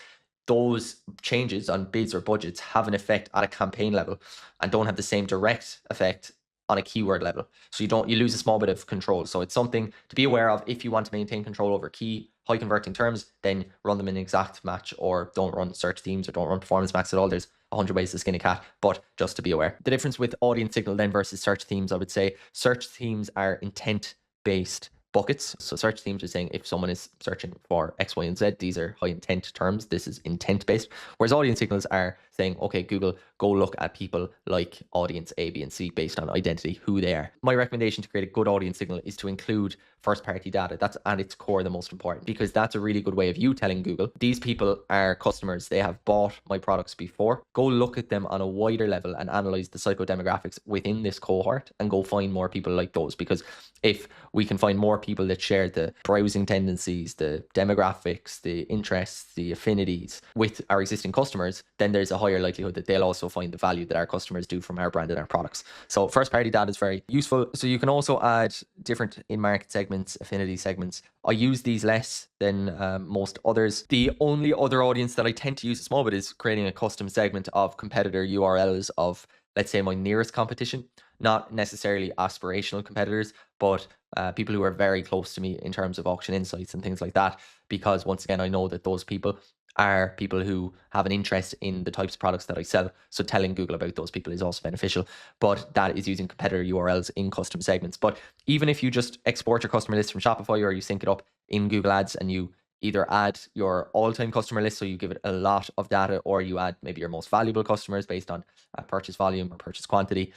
those changes on bids or budgets have an effect at a campaign level and don't have the same direct effect on a keyword level. So you lose a small bit of control. So it's something to be aware of. If you want to maintain control over key high converting terms, then run them in exact match, or don't run search themes, or don't run Performance Max at all. There's 100 ways to skin a cat, but just to be aware. The difference with audience signal then versus search themes, I would say search themes are intent-based buckets. So search themes are saying if someone is searching for X, Y, and Z, these are high intent terms. This is intent based. Whereas audience signals are saying, okay, Google, go look at people like audience A, B, and C based on identity, who they are. My recommendation to create a good audience signal is to include first party data. That's at its core the most important, because that's a really good way of you telling Google, these people are customers. They have bought my products before. Go look at them on a wider level and analyze the psychodemographics within this cohort and go find more people like those. Because if we can find more people that share the browsing tendencies, the demographics, the interests, the affinities with our existing customers, then there's a higher likelihood that they'll also find the value that our customers do from our brand and our products. So first party data is very useful. So you can also add different in-market segments, affinity segments. I use these less than most others. The only other audience that I tend to use a small bit is creating a custom segment of competitor URLs of let's say, my nearest competition, not necessarily aspirational competitors, but people who are very close to me in terms of auction insights and things like that. Because once again, I know that those people are people who have an interest in the types of products that I sell. So telling Google about those people is also beneficial, but that is using competitor URLs in custom segments. But even if you just export your customer list from Shopify, or you sync it up in Google Ads and you either add your all-time customer list, so you give it a lot of data, or you add maybe your most valuable customers based on purchase volume or purchase quantity,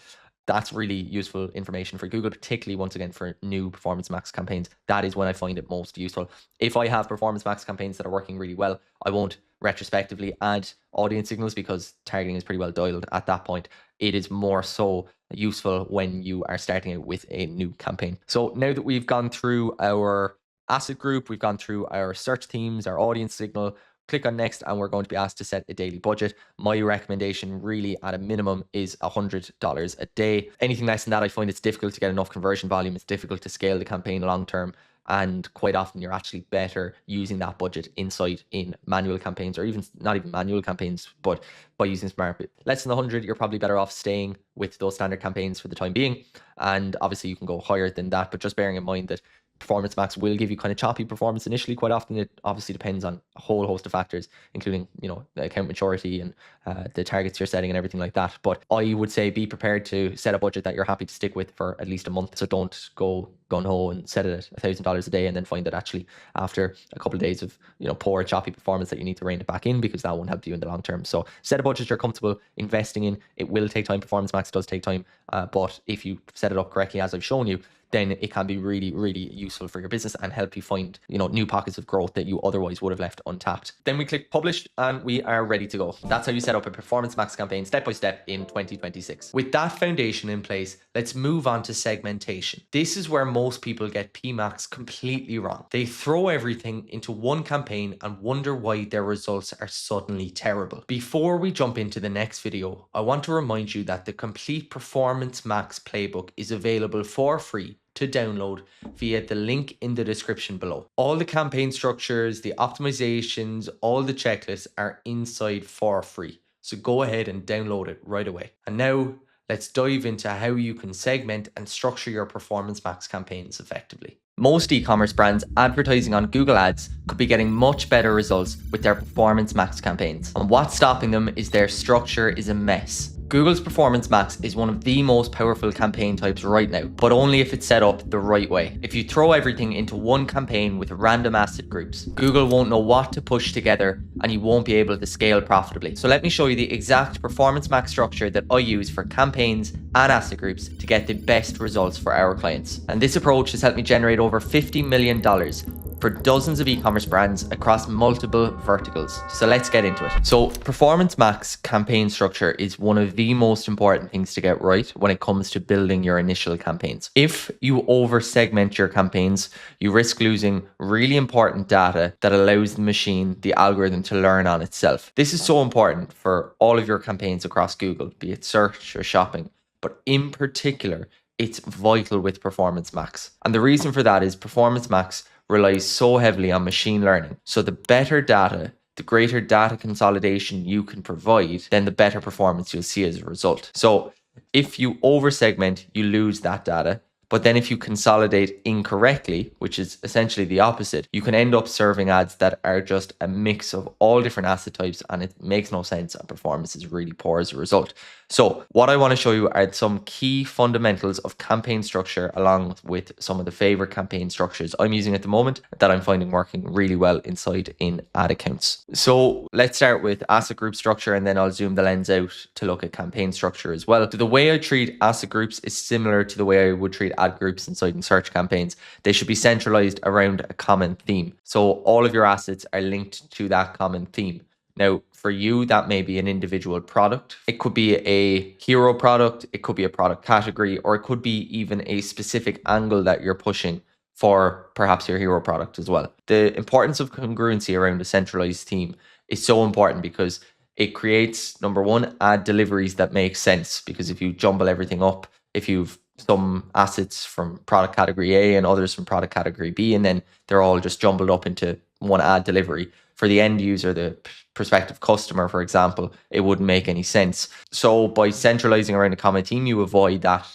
that's really useful information for Google, particularly once again for new Performance Max campaigns. That is when I find it most useful. If I have Performance Max campaigns that are working really well, I won't retrospectively add audience signals because targeting is pretty well dialed at that point. It is more so useful when you are starting out with a new campaign. So now that we've gone through our asset group, we've gone through our search themes, our audience signal, click on next, and we're going to be asked to set a daily budget. My recommendation really at a minimum is $100 a day. Anything less than that, I find it's difficult to get enough conversion volume. It's difficult to scale the campaign long term. And quite often you're actually better using that budget inside in manual campaigns, or even not even manual campaigns, but by using smart. Less than 100, you're probably better off staying with those standard campaigns for the time being. And obviously you can go higher than that, but just bearing in mind that Performance Max will give you kind of choppy performance initially. Quite often it obviously depends on a whole host of factors, including, the account maturity and the targets you're setting and everything like that. But I would say be prepared to set a budget that you're happy to stick with for at least a month. So don't go gung-ho and set it at $1,000 a day and then find that actually after a couple of days of poor choppy performance that you need to rein it back in, because that won't help you in the long term. So set a budget you're comfortable investing in. It will take time. Performance Max does take time, but if you set it up correctly as I've shown you, then it can be really, really useful for your business and help you find, new pockets of growth that you otherwise would have left untapped. Then we click publish and we are ready to go. That's how you set up a Performance Max campaign step by step in 2026. With that foundation in place, let's move on to segmentation. This is where most people get PMax completely wrong. They throw everything into one campaign and wonder why their results are suddenly terrible. Before we jump into the next video, I want to remind you that the complete Performance Max playbook is available for free to download via the link in the description below. All the campaign structures, the optimizations, all the checklists are inside for free. So go ahead and download it right away. And now let's dive into how you can segment and structure your Performance Max campaigns effectively. Most e-commerce brands advertising on Google Ads could be getting much better results with their Performance Max campaigns. And what's stopping them is their structure is a mess. Google's Performance Max is one of the most powerful campaign types right now, but only if it's set up the right way. If you throw everything into one campaign with random asset groups, Google won't know what to push together and you won't be able to scale profitably. So let me show you the exact Performance Max structure that I use for campaigns and asset groups to get the best results for our clients. And this approach has helped me generate over $50 million for dozens of e-commerce brands across multiple verticals. So let's get into it. So Performance Max campaign structure is one of the most important things to get right when it comes to building your initial campaigns. If you over segment your campaigns, you risk losing really important data that allows the machine, the algorithm, to learn on itself. This is so important for all of your campaigns across Google, be it search or shopping, but in particular, it's vital with Performance Max. And the reason for that is Performance Max relies so heavily on machine learning. So the better data, the greater data consolidation you can provide, then the better performance you'll see as a result. So if you over segment, you lose that data. But then if you consolidate incorrectly, which is essentially the opposite, you can end up serving ads that are just a mix of all different asset types and it makes no sense and performance is really poor as a result. So what I want to show you are some key fundamentals of campaign structure along with some of the favorite campaign structures I'm using at the moment that I'm finding working really well inside in ad accounts. So let's start with asset group structure and then I'll zoom the lens out to look at campaign structure as well. So the way I treat asset groups is similar to the way I would treat ad groups inside in search campaigns. They should be centralized around a common theme. So all of your assets are linked to that common theme. Now, for you, that may be an individual product. It could be a hero product. It could be a product category, or it could be even a specific angle that you're pushing for perhaps your hero product as well. The importance of congruency around a centralized theme is so important because it creates, number one, ad deliveries that make sense. Because if you jumble everything up, if you've some assets from product category A and others from product category B, and then they're all just jumbled up into one ad delivery, for the end user, the prospective customer, for example, it wouldn't make any sense. So by centralizing around a common theme, you avoid that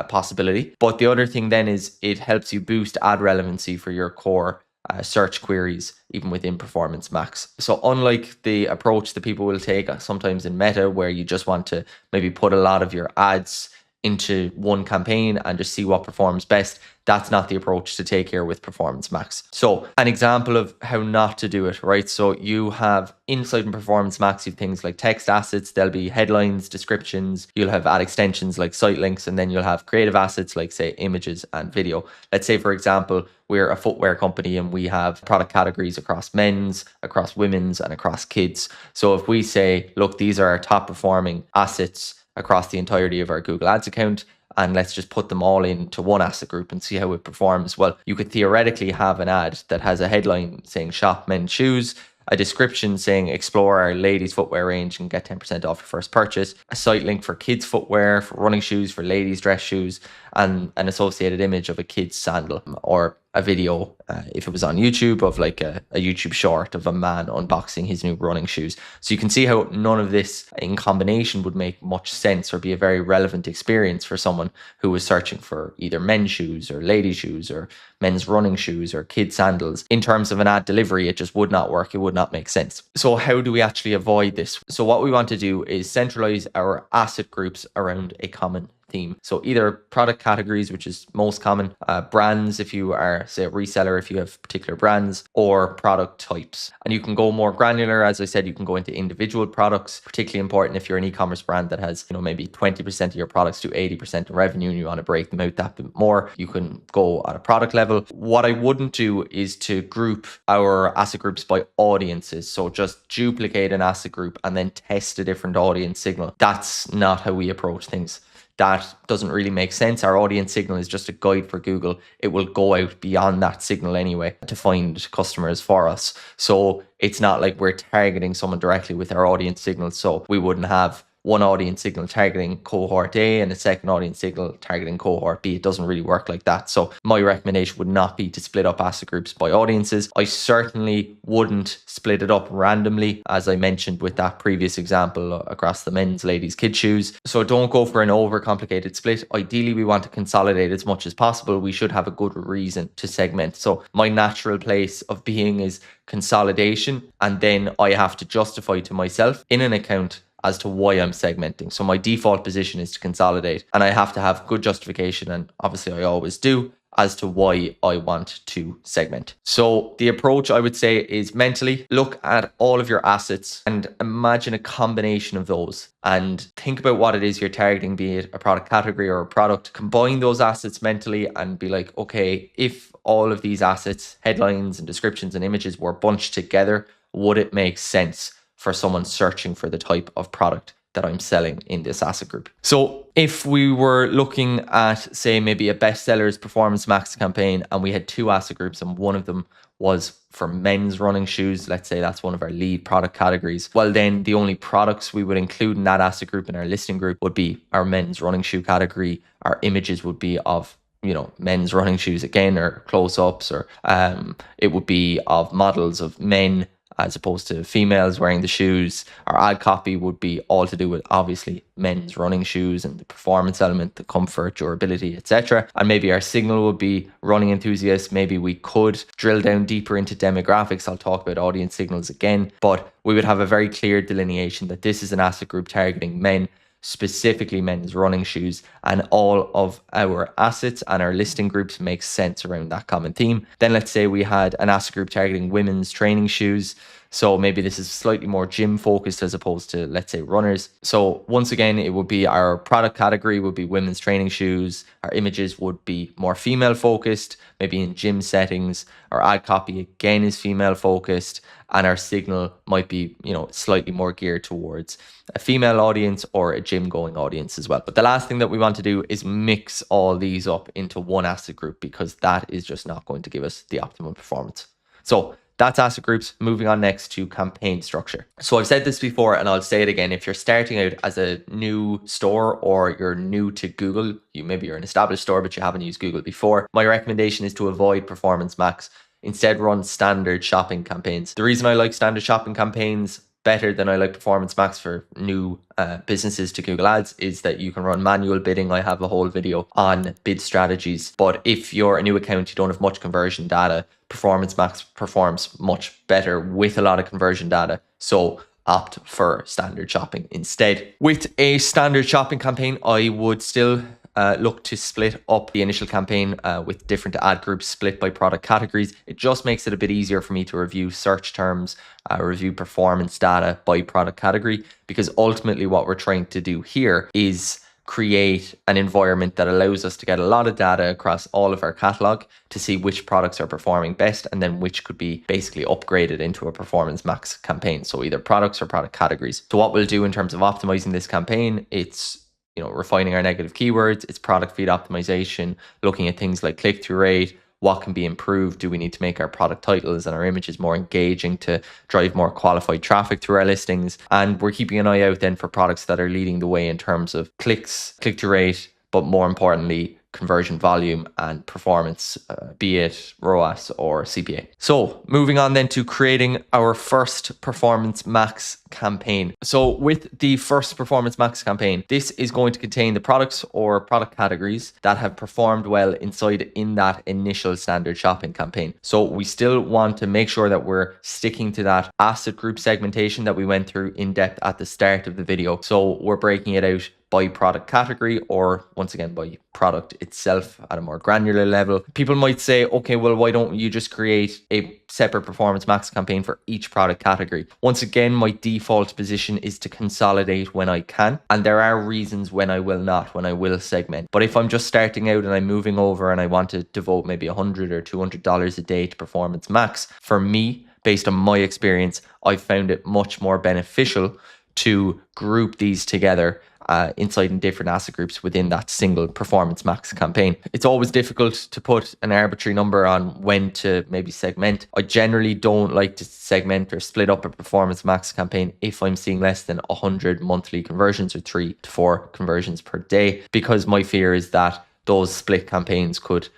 possibility. But the other thing then is it helps you boost ad relevancy for your core search queries, even within Performance Max. So unlike the approach that people will take sometimes in Meta, where you just want to maybe put a lot of your ads into one campaign and just see what performs best, that's not the approach to take here with Performance Max. So an example of how not to do it, right? So you have inside in Performance Max, you have things like text assets, there'll be headlines, descriptions, you'll have ad extensions like site links, and then you'll have creative assets like say images and video. Let's say, for example, we're a footwear company and we have product categories across men's, across women's, and across kids. So if we say, look, these are our top performing assets across the entirety of our Google Ads account, and let's just put them all into one asset group and see how it performs. Well, you could theoretically have an ad that has a headline saying shop men's shoes, a description saying explore our ladies footwear range and get 10% off your first purchase, a site link for kids footwear, for running shoes, for ladies dress shoes, and an associated image of a kid's sandal, or a video, if it was on YouTube, of like a YouTube short of a man unboxing his new running shoes. So you can see how none of this in combination would make much sense or be a very relevant experience for someone who was searching for either men's shoes or ladies shoes or men's running shoes or kid sandals. In terms of an ad delivery, it just would not work. It would not make sense. So how do we actually avoid this? So what we want to do is centralize our asset groups around a common theme. So either product categories, which is most common, brands, if you are, say, a reseller, if you have particular brands, or product types. And you can go more granular. As I said, you can go into individual products, particularly important if you're an e-commerce brand that has, maybe 20% of your products to 80% of revenue and you want to break them out that bit more. You can go at a product level. What I wouldn't do is to group our asset groups by audiences. So just duplicate an asset group and then test a different audience signal. That's not how we approach things. That doesn't really make sense. Our audience signal is just a guide for Google. It will go out beyond that signal anyway to find customers for us. So it's not like we're targeting someone directly with our audience signal. So we wouldn't have one audience signal targeting cohort A and a second audience signal targeting cohort B. It doesn't really work like that. So my recommendation would not be to split up asset groups by audiences. I certainly wouldn't split it up randomly, as I mentioned with that previous example across the men's, ladies, kids shoes. So don't go for an overcomplicated split. Ideally, we want to consolidate as much as possible. We should have a good reason to segment. So my natural place of being is consolidation, and then I have to justify to myself in an account as to why I'm segmenting. So my default position is to consolidate, and I have to have good justification, and obviously I always do, as to why I want to segment. So the approach I would say is mentally look at all of your assets and imagine a combination of those and think about what it is you're targeting, be it a product category or a product. Combine those assets mentally and be like, okay, if all of these assets, headlines and descriptions and images were bunched together, would it make sense for someone searching for the type of product that I'm selling in this asset group? So if we were looking at, say, maybe a bestsellers Performance Max campaign and we had two asset groups and one of them was for men's running shoes, let's say that's one of our lead product categories, well then the only products we would include in that asset group in our listing group would be our men's running shoe category. Our images would be of men's running shoes again, or close-ups, or it would be of models of men as opposed to females wearing the shoes. Our ad copy would be all to do with obviously men's running shoes and the performance element, the comfort, durability, etc. And maybe our signal would be running enthusiasts. Maybe we could drill down deeper into demographics. I'll talk about audience signals again, but we would have a very clear delineation that this is an asset group targeting men, specifically men's running shoes, and all of our assets and our listing groups make sense around that common theme. Then let's say we had an asset group targeting women's training shoes. So maybe this is slightly more gym focused as opposed to, let's say, runners. So once again, it would be our product category would be women's training shoes. Our images would be more female focused, maybe in gym settings. Our ad copy again is female focused, and our signal might be, slightly more geared towards a female audience or a gym going audience as well. But the last thing that we want to do is mix all these up into one asset group, because that is just not going to give us the optimum performance. So that's asset groups. Moving on next to campaign structure. So I've said this before and I'll say it again. If you're starting out as a new store or you're new to Google, maybe you're an established store but you haven't used Google before, my recommendation is to avoid Performance Max. instead run standard shopping campaigns. The reason I like standard shopping campaigns better than I like Performance Max for new businesses to Google Ads is that you can run manual bidding. I have a whole video on bid strategies, but if you're a new account, you don't have much conversion data, Performance Max performs much better with a lot of conversion data. So opt for standard shopping instead. With a standard shopping campaign, I would still look to split up the initial campaign with different ad groups split by product categories. It just makes it a bit easier for me to review search terms, review performance data by product category, because ultimately what we're trying to do here is create an environment that allows us to get a lot of data across all of our catalog to see which products are performing best and then which could be basically upgraded into a Performance Max campaign. So either products or product categories. So what we'll do in terms of optimizing this campaign, it's refining our negative keywords, it's product feed optimization, looking at things like click-through rate, what can be improved, do we need to make our product titles and our images more engaging to drive more qualified traffic through our listings. And we're keeping an eye out then for products that are leading the way in terms of clicks, click-through rate, but more importantly, conversion volume and performance, be it ROAS or CPA. So moving on then to creating our first Performance Max campaign. So with the first Performance Max campaign, this is going to contain the products or product categories that have performed well in that initial standard shopping campaign. So we still want to make sure that we're sticking to that asset group segmentation that we went through in depth at the start of the video. So we're breaking it out by product category, or once again by product itself at a more granular level. People might say, okay, well, why don't you just create a separate Performance Max campaign for each product category? Once again, my default position is to consolidate when I can, and there are reasons when I will not, when I will segment. But if I'm just starting out and I'm moving over and I want to devote maybe $100 or $200 a day to Performance Max, for me, based on my experience, I've found it much more beneficial to group these together inside in different asset groups within that single Performance Max campaign. It's always difficult to put an arbitrary number on when to maybe segment. I generally don't like to segment or split up a Performance Max campaign if I'm seeing less than 100 monthly conversions or 3 to 4 conversions per day, because my fear is that those split campaigns could,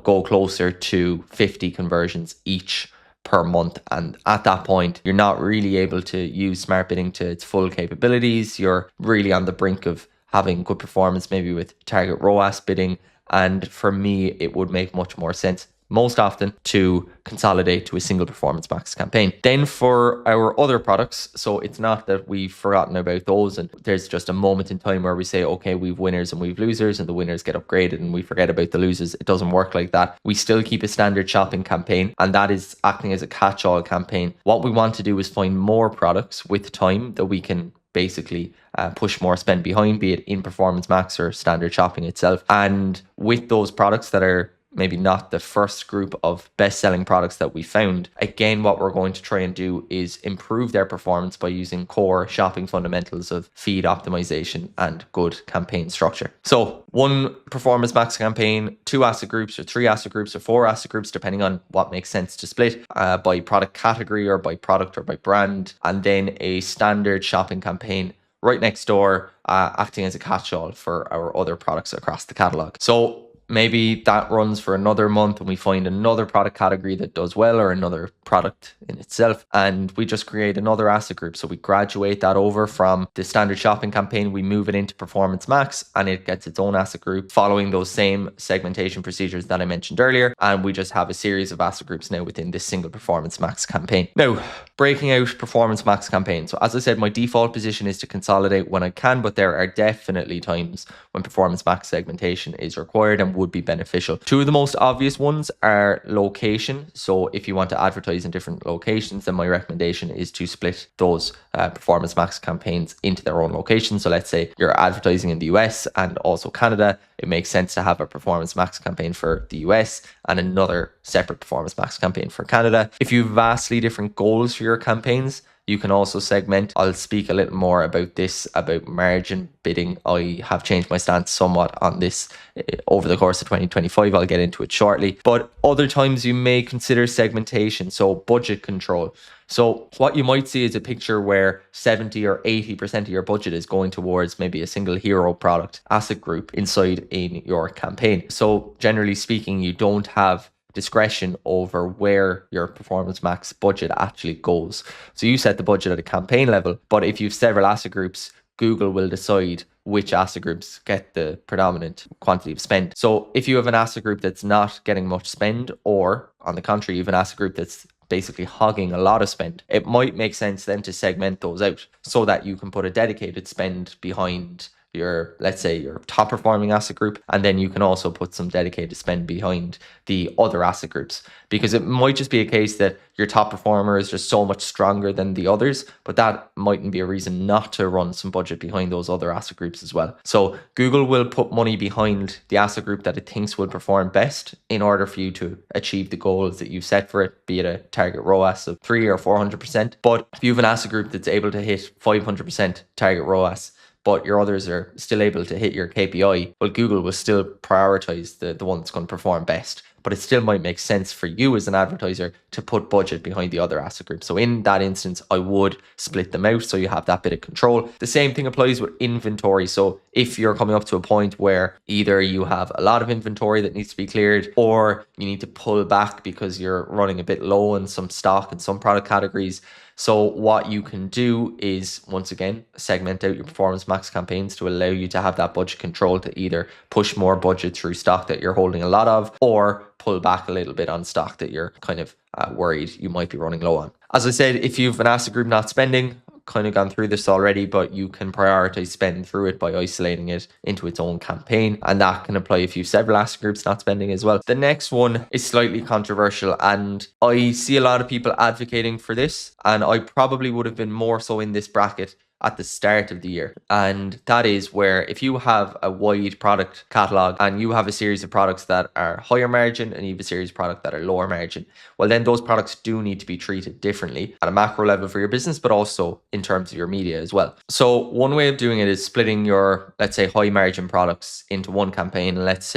go closer to 50 conversions each per month. And at that point, you're not really able to use smart bidding to its full capabilities. You're really on the brink of having good performance, maybe with target ROAS bidding. And for me, it would make much more sense most often to consolidate to a single Performance Max campaign. Then for our other products, so it's not that we've forgotten about those and there's just a moment in time where we say, okay, we've winners and we've losers and the winners get upgraded and we forget about the losers. It doesn't work like that. We still keep a standard shopping campaign, and that is acting as a catch-all campaign. What we want to do is find more products with time that we can basically push more spend behind, be it in Performance Max or standard shopping itself. And with those products that are maybe not the first group of best-selling products that we found, again, what we're going to try and do is improve their performance by using core shopping fundamentals of feed optimization and good campaign structure. So one Performance Max campaign, 2 asset groups or 3 asset groups or 4 asset groups, depending on what makes sense to split by product category or by product or by brand, and then a standard shopping campaign right next door, acting as a catch-all for our other products across the catalog. So maybe that runs for another month and we find another product category that does well, or another product in itself, and we just create another asset group. So we graduate that over from the standard shopping campaign, we move it into Performance Max, and it gets its own asset group following those same segmentation procedures that I mentioned earlier. And we just have a series of asset groups now within this single Performance Max campaign. Now, breaking out Performance Max campaign. So as I said, my default position is to consolidate when I can, but there are definitely times when Performance Max segmentation is required and would be beneficial. 2 of the most obvious ones are location. So if you want to advertise in different locations, then my recommendation is to split those Performance Max campaigns into their own locations. So let's say you're advertising in the US and also Canada. It makes sense to have a Performance Max campaign for the US and another separate Performance Max campaign for Canada. If you have vastly different goals for your campaigns, you can also segment. I'll speak a little more about this, about margin bidding. I have changed my stance somewhat on this over the course of 2025. I'll get into it shortly. But other times you may consider segmentation, so budget control. So what you might see is a picture where 70 or 80% of your budget is going towards maybe a single hero product asset group inside in your campaign. So generally speaking, you don't have discretion over where your Performance Max budget actually goes. So you set the budget at a campaign level, but if you've several asset groups, Google will decide which asset groups get the predominant quantity of spend. So if you have an asset group that's not getting much spend, or on the contrary, you have an asset group that's basically hogging a lot of spend, it might make sense then to segment those out so that you can put a dedicated spend behind your, let's say, your top performing asset group, and then you can also put some dedicated spend behind the other asset groups, because it might just be a case that your top performer is just so much stronger than the others, but that mightn't be a reason not to run some budget behind those other asset groups as well. So Google will put money behind the asset group that it thinks will perform best in order for you to achieve the goals that you've set for it, be it a target ROAS of 300 or 400%. But if you have an asset group that's able to hit 500% target ROAS, but your others are still able to hit your KPI, well, Google will still prioritize the one that's going to perform best. But it still might make sense for you as an advertiser to put budget behind the other asset group. So in that instance, I would split them out so you have that bit of control. The same thing applies with inventory. So if you're coming up to a point where either you have a lot of inventory that needs to be cleared, or you need to pull back because you're running a bit low on some stock in some product categories, so what you can do is, once again, segment out your Performance Max campaigns to allow you to have that budget control to either push more budget through stock that you're holding a lot of, or pull back a little bit on stock that you're kind of worried you might be running low on. As I said, if you've an asset group not spending, kind of gone through this already, but you can prioritize spend through it by isolating it into its own campaign, and that can apply if you have several asset groups not spending as well. The next one is slightly controversial, and I see a lot of people advocating for this, and I probably would have been more so in this bracket at the start of the year. And that is where if you have a wide product catalog and you have a series of products that are higher margin and you have a series of products that are lower margin, well, then those products do need to be treated differently at a macro level for your business, but also in terms of your media as well. So one way of doing it is splitting your, let's say, high margin products into one campaign. Let's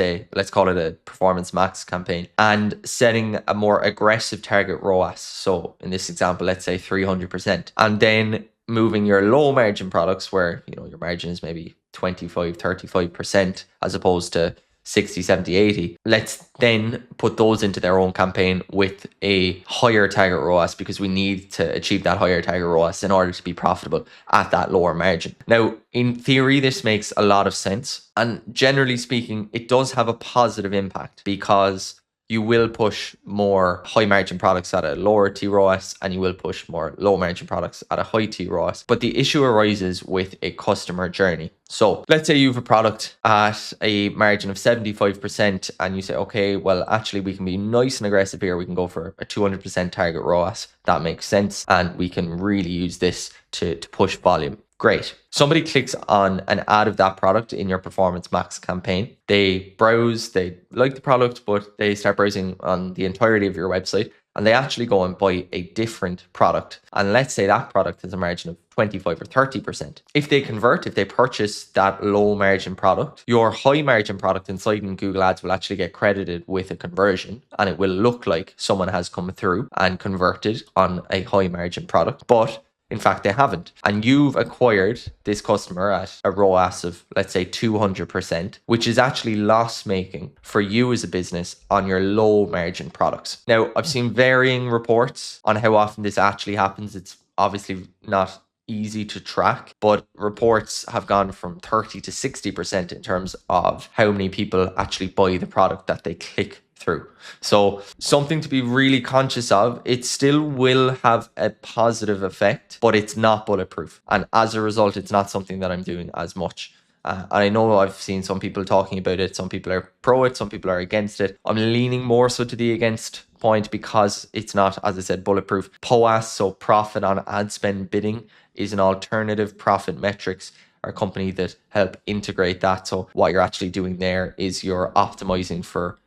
call it a Performance Max campaign, and setting a more aggressive target ROAS. So in this example, let's say 300%, and then moving your low margin products where, you know, your margin is maybe 25, 35% as opposed to 60, 70, 80. Let's then put those into their own campaign with a higher target ROAS, because we need to achieve that higher target ROAS in order to be profitable at that lower margin. Now, in theory, this makes a lot of sense. And generally speaking, it does have a positive impact, because you will push more high margin products at a lower TROAS, and you will push more low margin products at a high TROAS. But the issue arises with a customer journey. So let's say you have a product at a margin of 75%, and you say, okay, well, actually we can be nice and aggressive here. We can go for a 200% target ROAS. That makes sense. And we can really use this to push volume. Great. Somebody clicks on an ad of that product in your Performance Max campaign. They browse, they like the product, but they start browsing on the entirety of your website, and they actually go and buy a different product. And let's say that product has a margin of 25 or 30%. If they convert, if they purchase that low margin product, your high margin product inside in Google Ads will actually get credited with a conversion, and it will look like someone has come through and converted on a high margin product. But in fact, they haven't. And you've acquired this customer at a ROAS of, let's say, 200%, which is actually loss making for you as a business on your low margin products. Now, I've seen varying reports on how often this actually happens. It's obviously not easy to track, but reports have gone from 30 to 60% in terms of how many people actually buy the product that they click through. So something to be really conscious of. It still will have a positive effect, but it's not bulletproof. And as a result, it's not something that I'm doing as much. And I know I've seen some people talking about it. Some people are pro it, some people are against it. I'm leaning more so to the against point, because it's not, as I said, bulletproof. POAS, so profit on ad spend bidding, is an alternative profit metrics, or a company that help integrate that. So what you're actually doing there is you're optimizing for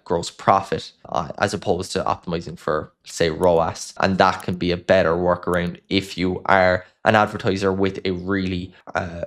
gross profit as opposed to optimizing for, say, ROAS. And that can be a better workaround if you are an advertiser with a really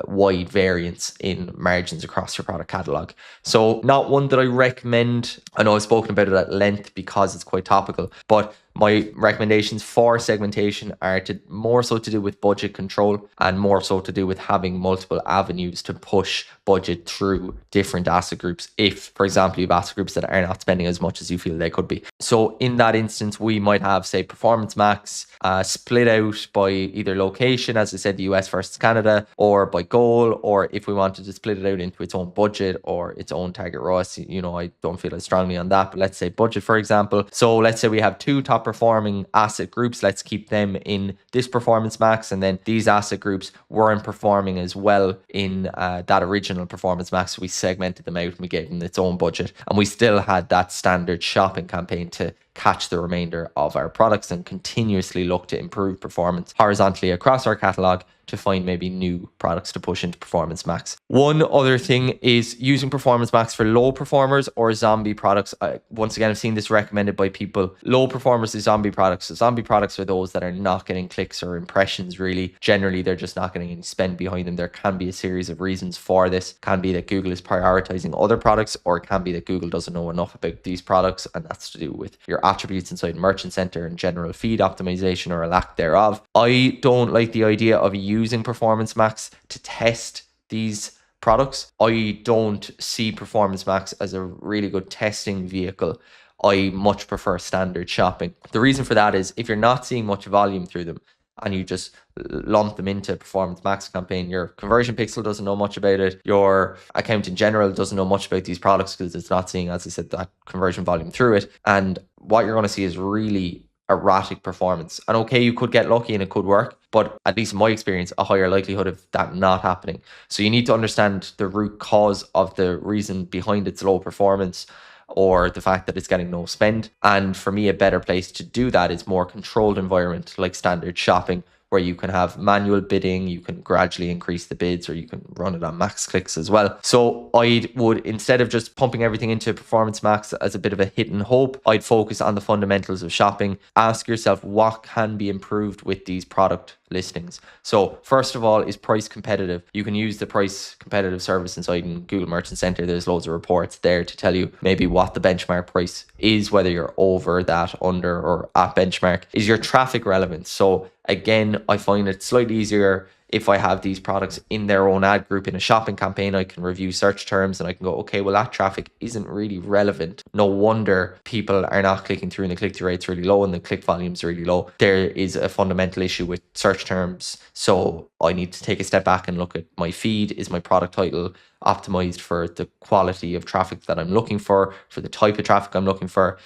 wide variance in margins across your product catalog. So not one that I recommend. I know I've spoken about it at length because it's quite topical, but My recommendations for segmentation are more so to do with budget control and more so to do with having multiple avenues to push budget through different asset groups. If, for example, you have asset groups that are not spending as much as you feel they could be. So in that instance, we might have, say, Performance Max split out by either location, as I said, the US versus Canada, or by goal, or if we wanted to split it out into its own budget or its own target ROAS. I don't feel as strongly on that, but let's say budget, for example. So let's say we have 2 top performing asset groups. Let's keep them in this Performance Max, and then these asset groups weren't performing as well in that original Performance Max. We segmented them out and we gave them its own budget, and we still had that standard shopping campaign to catch the remainder of our products and continuously look to improve performance horizontally across our catalog to find maybe new products to push into Performance Max. One other thing is using Performance Max for low performers or zombie products. Once again, I've seen this recommended by people. Low performers is zombie products. So zombie products are those that are not getting clicks or impressions really. Generally, they're just not getting any spend behind them. There can be a series of reasons for this. It can be that Google is prioritizing other products, or it can be that Google doesn't know enough about these products, and that's to do with your attributes inside Merchant Center and general feed optimization or a lack thereof. I don't like the idea of using Performance Max to test these products. I don't see Performance Max as a really good testing vehicle. I much prefer standard shopping. The reason for that is if you're not seeing much volume through them and you just lump them into Performance Max campaign, your conversion pixel doesn't know much about it. Your account in general doesn't know much about these products because it's not seeing, as I said, that conversion volume through it. And what you're going to see is really erratic performance. And okay, you could get lucky and it could work, but at least in my experience, a higher likelihood of that not happening. So you need to understand the root cause of the reason behind its low performance, or the fact that it's getting no spend. And for me, a better place to do that is more controlled environment like standard shopping, where you can have manual bidding, you can gradually increase the bids, or you can run it on max clicks as well. So I would, instead of just pumping everything into Performance Max as a bit of a hit and hope, I'd focus on the fundamentals of shopping. Ask yourself what can be improved with these product listings. So first of all, is price competitive? You can use the price competitive service inside in Google Merchant Center. There's loads of reports there to tell you maybe what the benchmark price is, whether you're over that, under, or at benchmark. Is your traffic relevant? So again, I find it slightly easier if I have these products in their own ad group in a shopping campaign. I can review search terms and I can go, okay, well, that traffic isn't really relevant. No wonder people are not clicking through and the click-through rate's really low and the click volume's really low. There is a fundamental issue with search terms. So I need to take a step back and look at my feed. Is my product title optimized for the quality of traffic that I'm looking for the type of traffic I'm looking for,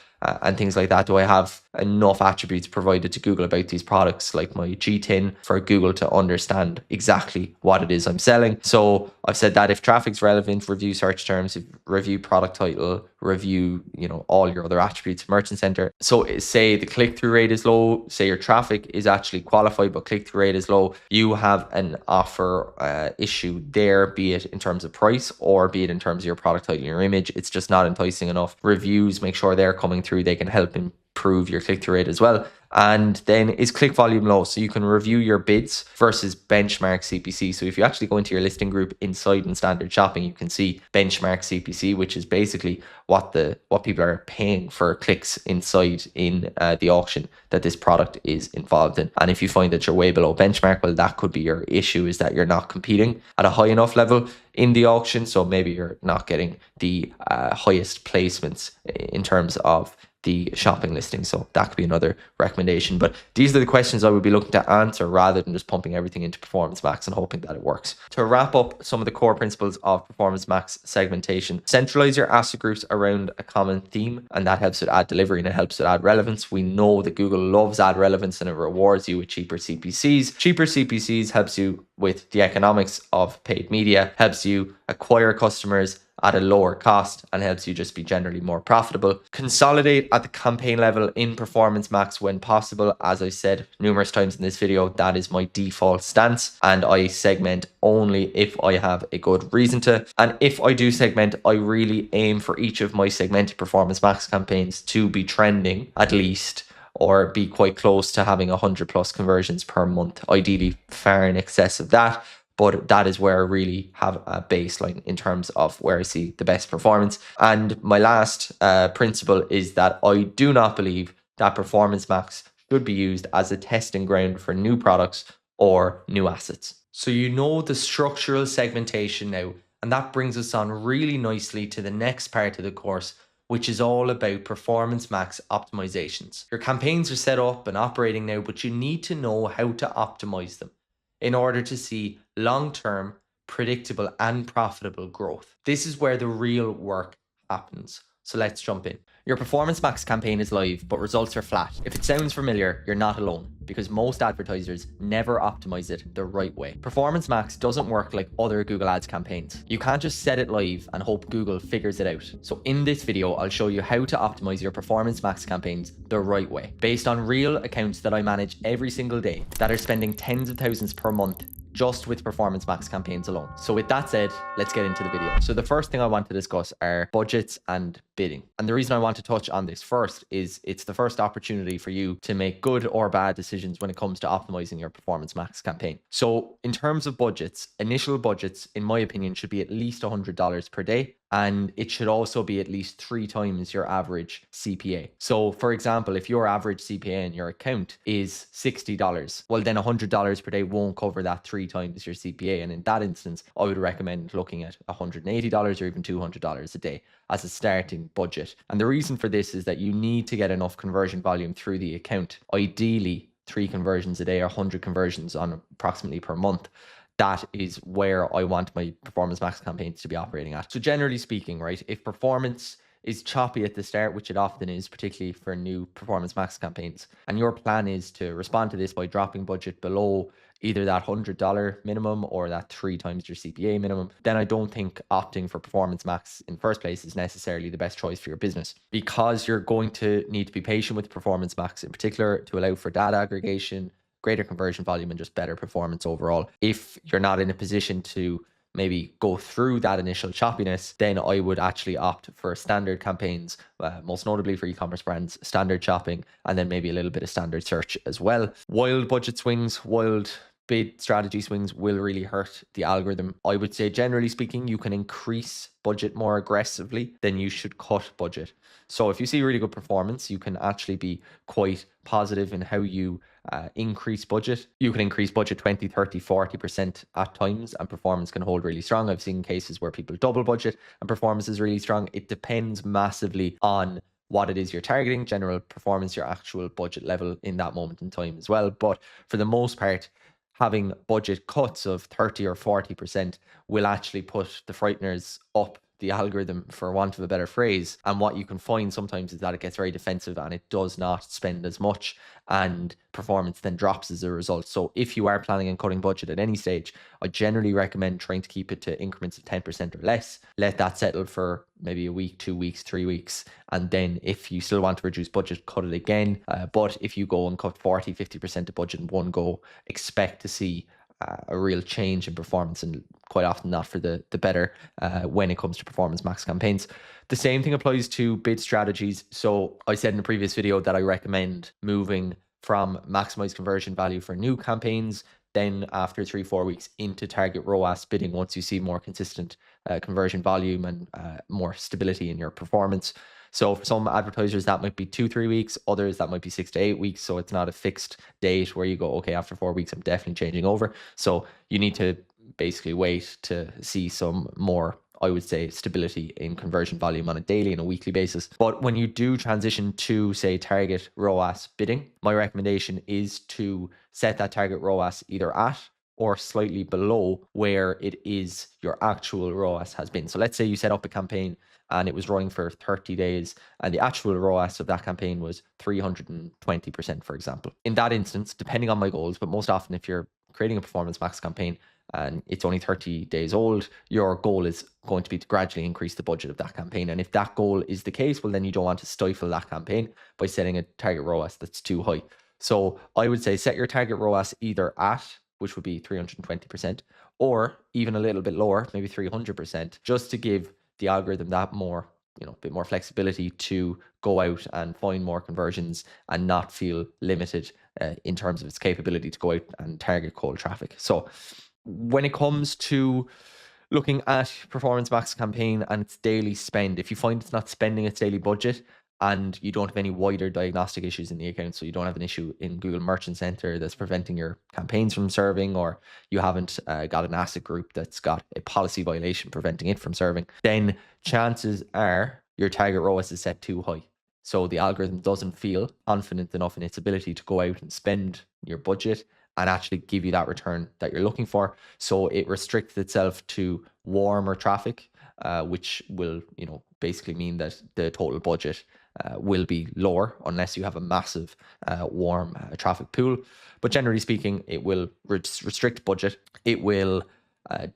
and things like that? Do I have enough attributes provided to Google about these products, like my GTIN, for Google to understand exactly what it is I'm selling? So I've said that if traffic's relevant, review search terms, review product title, review, all your other attributes, Merchant Center. So say the click-through rate is low, say your traffic is actually qualified, but click-through rate is low, you have an offer issue there, be it in terms of price or be it in terms of your product title and your image. It's just not enticing enough. Reviews, make sure they're coming through. They can help improve your click-through rate as well. And then is click volume low? So you can review your bids versus benchmark CPC. So if you actually go into your listing group inside in standard shopping, you can see benchmark CPC, which is basically what people are paying for clicks inside in the auction that this product is involved in. And if you find that you're way below benchmark, well, that could be your issue, is that you're not competing at a high enough level in the auction. So maybe you're not getting the highest placements in terms of the shopping listing. So that could be another recommendation. But these are the questions I would be looking to answer rather than just pumping everything into Performance Max and hoping that it works. To wrap up some of the core principles of Performance Max segmentation: centralize your asset groups around a common theme, and that helps with ad delivery and it helps with ad relevance. We know that Google loves ad relevance and it rewards you with cheaper CPCs. Cheaper CPCs helps you with the economics of paid media, helps you acquire customers at a lower cost, and helps you just be generally more profitable. Consolidate at the campaign level in Performance Max when possible. As I said numerous times in this video, that is my default stance, and I segment only if I have a good reason to. And if I do segment, I really aim for each of my segmented Performance Max campaigns to be trending at least, or be quite close to having 100+ conversions per month, ideally far in excess of that. But that is where I really have a baseline in terms of where I see the best performance. And my last principle is that I do not believe that Performance Max should be used as a testing ground for new products or new assets. So you know the structural segmentation now, and that brings us on really nicely to the next part of the course, which is all about Performance Max optimizations. Your campaigns are set up and operating now, but you need to know how to optimize them in order to see long-term, predictable and profitable growth. This is where the real work happens. So let's jump in. Your Performance Max campaign is live, but results are flat. If it sounds familiar, you're not alone, because most advertisers never optimize it the right way. Performance Max doesn't work like other Google Ads campaigns. You can't just set it live and hope Google figures it out. So in this video, I'll show you how to optimize your Performance Max campaigns the right way, based on real accounts that I manage every single day that are spending tens of thousands per month just with Performance Max campaigns alone. So with that said, let's get into the video. So the first thing I want to discuss are budgets and bidding. And the reason I want to touch on this first is it's the first opportunity for you to make good or bad decisions when it comes to optimizing your Performance Max campaign. So in terms of budgets, initial budgets, in my opinion, should be at least $100 per day. And it should also be at least 3 times your average CPA. So for example, if your average CPA in your account is $60, well then $100 per day won't cover that 3 times your CPA. And in that instance, I would recommend looking at $180 or even $200 a day as a starting budget. And the reason for this is that you need to get enough conversion volume through the account. Ideally, 3 conversions a day or 100 conversions on approximately per month. That is where I want my Performance Max campaigns to be operating at. So generally speaking, right, if performance is choppy at the start, which it often is, particularly for new Performance Max campaigns, and your plan is to respond to this by dropping budget below either that $100 minimum or that 3 times your CPA minimum, then I don't think opting for Performance Max in the first place is necessarily the best choice for your business, because you're going to need to be patient with Performance Max in particular to allow for data aggregation, greater conversion volume, and just better performance overall. If you're not in a position to maybe go through that initial choppiness, then I would actually opt for standard campaigns, most notably for e-commerce brands, standard shopping, and then maybe a little bit of standard search as well. Wild budget swings, wild bid strategy swings will really hurt the algorithm. I would say, generally speaking, you can increase budget more aggressively than you should cut budget. So if you see really good performance, you can actually be quite positive in how you increase budget. You can increase budget 20, 30, 40% at times, and performance can hold really strong. I've seen cases where people double budget and performance is really strong. It depends massively on what it is you're targeting, general performance, your actual budget level in that moment in time as well. But for the most part, having budget cuts of 30 or 40% will actually put the frighteners up the algorithm, for want of a better phrase. And what you can find sometimes is that it gets very defensive and it does not spend as much, and performance then drops as a result. So if you are planning on cutting budget at any stage, I generally recommend trying to keep it to increments of 10% or less. Let that settle for maybe a week, 2 weeks, 3 weeks. And then if you still want to reduce budget, cut it again. But if you go and cut 40, 50% of budget in one go, expect to see a real change in performance, and quite often not for the better when it comes to Performance Max campaigns. The same thing applies to bid strategies. So I said in a previous video that I recommend moving from maximize conversion value for new campaigns, then after 3-4 weeks into target ROAS bidding once you see more consistent conversion volume and more stability in your performance. So for some advertisers, that might be 2-3 weeks. Others, that might be 6 to 8 weeks. So it's not a fixed date where you go, okay, after 4 weeks, I'm definitely changing over. So you need to basically wait to see some more, I would say, stability in conversion volume on a daily and a weekly basis. But when you do transition to, say, target ROAS bidding, my recommendation is to set that target ROAS either at or slightly below where it is your actual ROAS has been. So let's say you set up a campaign and it was running for 30 days and the actual ROAS of that campaign was 320%, for example. In that instance, depending on my goals, but most often if you're creating a Performance Max campaign and it's only 30 days old, your goal is going to be to gradually increase the budget of that campaign. And if that goal is the case, well, then you don't want to stifle that campaign by setting a target ROAS that's too high. So I would say set your target ROAS either at, which would be 320%, or even a little bit lower, maybe 300%, just to give the algorithm that more, bit more flexibility to go out and find more conversions and not feel limited in terms of its capability to go out and target cold traffic. So when it comes to looking at Performance Max campaign and its daily spend, if you find it's not spending its daily budget, and you don't have any wider diagnostic issues in the account. So you don't have an issue in Google Merchant Center that's preventing your campaigns from serving, or you haven't got an asset group that's got a policy violation preventing it from serving, then chances are your target ROAS is set too high. So the algorithm doesn't feel confident enough in its ability to go out and spend your budget and actually give you that return that you're looking for. So it restricts itself to warmer traffic, which will, basically mean that the total budget will be lower unless you have a massive warm traffic pool. But generally speaking, it will restrict budget. It will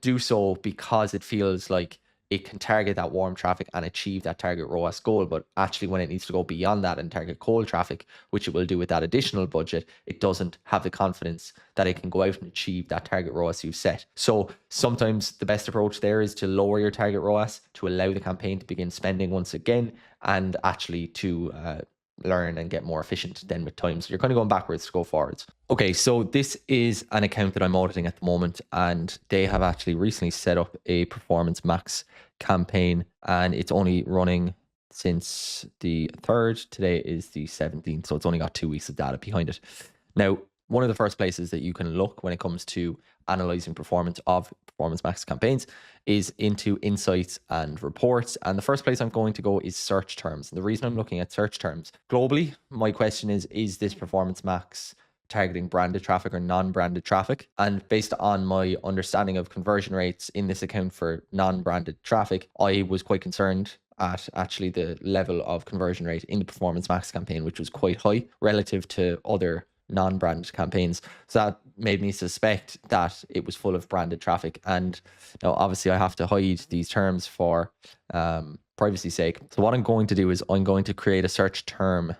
do so because it feels like it can target that warm traffic and achieve that target ROAS goal. But actually, when it needs to go beyond that and target cold traffic, which it will do with that additional budget, it doesn't have the confidence that it can go out and achieve that target ROAS you've set. So sometimes the best approach there is to lower your target ROAS to allow the campaign to begin spending once again, and actually to learn and get more efficient then with time. So you're kind of going backwards to go forwards. Okay, so this is an account that I'm auditing at the moment, and they have actually recently set up a Performance Max campaign, and it's only running since the 3rd. Today is the 17th, so it's only got 2 weeks of data behind it. Now, one of the first places that you can look when it comes to analyzing performance of Performance Max campaigns is into insights and reports. And the first place I'm going to go is search terms. And the reason I'm looking at search terms globally, my question is this Performance Max targeting branded traffic or non-branded traffic? And based on my understanding of conversion rates in this account for non-branded traffic, I was quite concerned at actually the level of conversion rate in the Performance Max campaign, which was quite high relative to other non-branded campaigns. So that made me suspect that it was full of branded traffic. And now obviously I have to hide these terms for privacy's sake. So what I'm going to do is I'm going to create a search term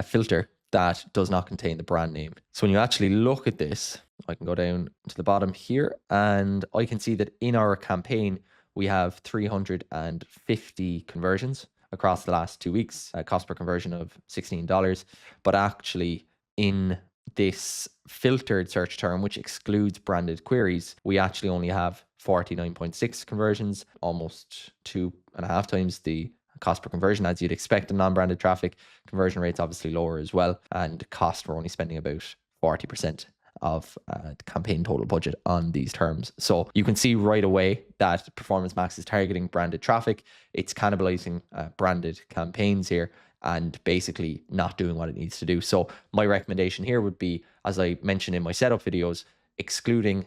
filter that does not contain the brand name. So when you actually look at this, I can go down to the bottom here and I can see that in our campaign, we have 350 conversions across the last 2 weeks, cost per conversion of $16. But actually in this filtered search term, which excludes branded queries, we actually only have 49.6 conversions, almost 2.5 times the cost per conversion as you'd expect in non-branded traffic. Conversion rates obviously lower as well, and cost, we're only spending about 40% of the campaign total budget on these terms. So you can see right away that Performance Max is targeting branded traffic. It's cannibalizing branded campaigns here and basically not doing what it needs to do. So my recommendation here would be, as I mentioned in my setup videos, excluding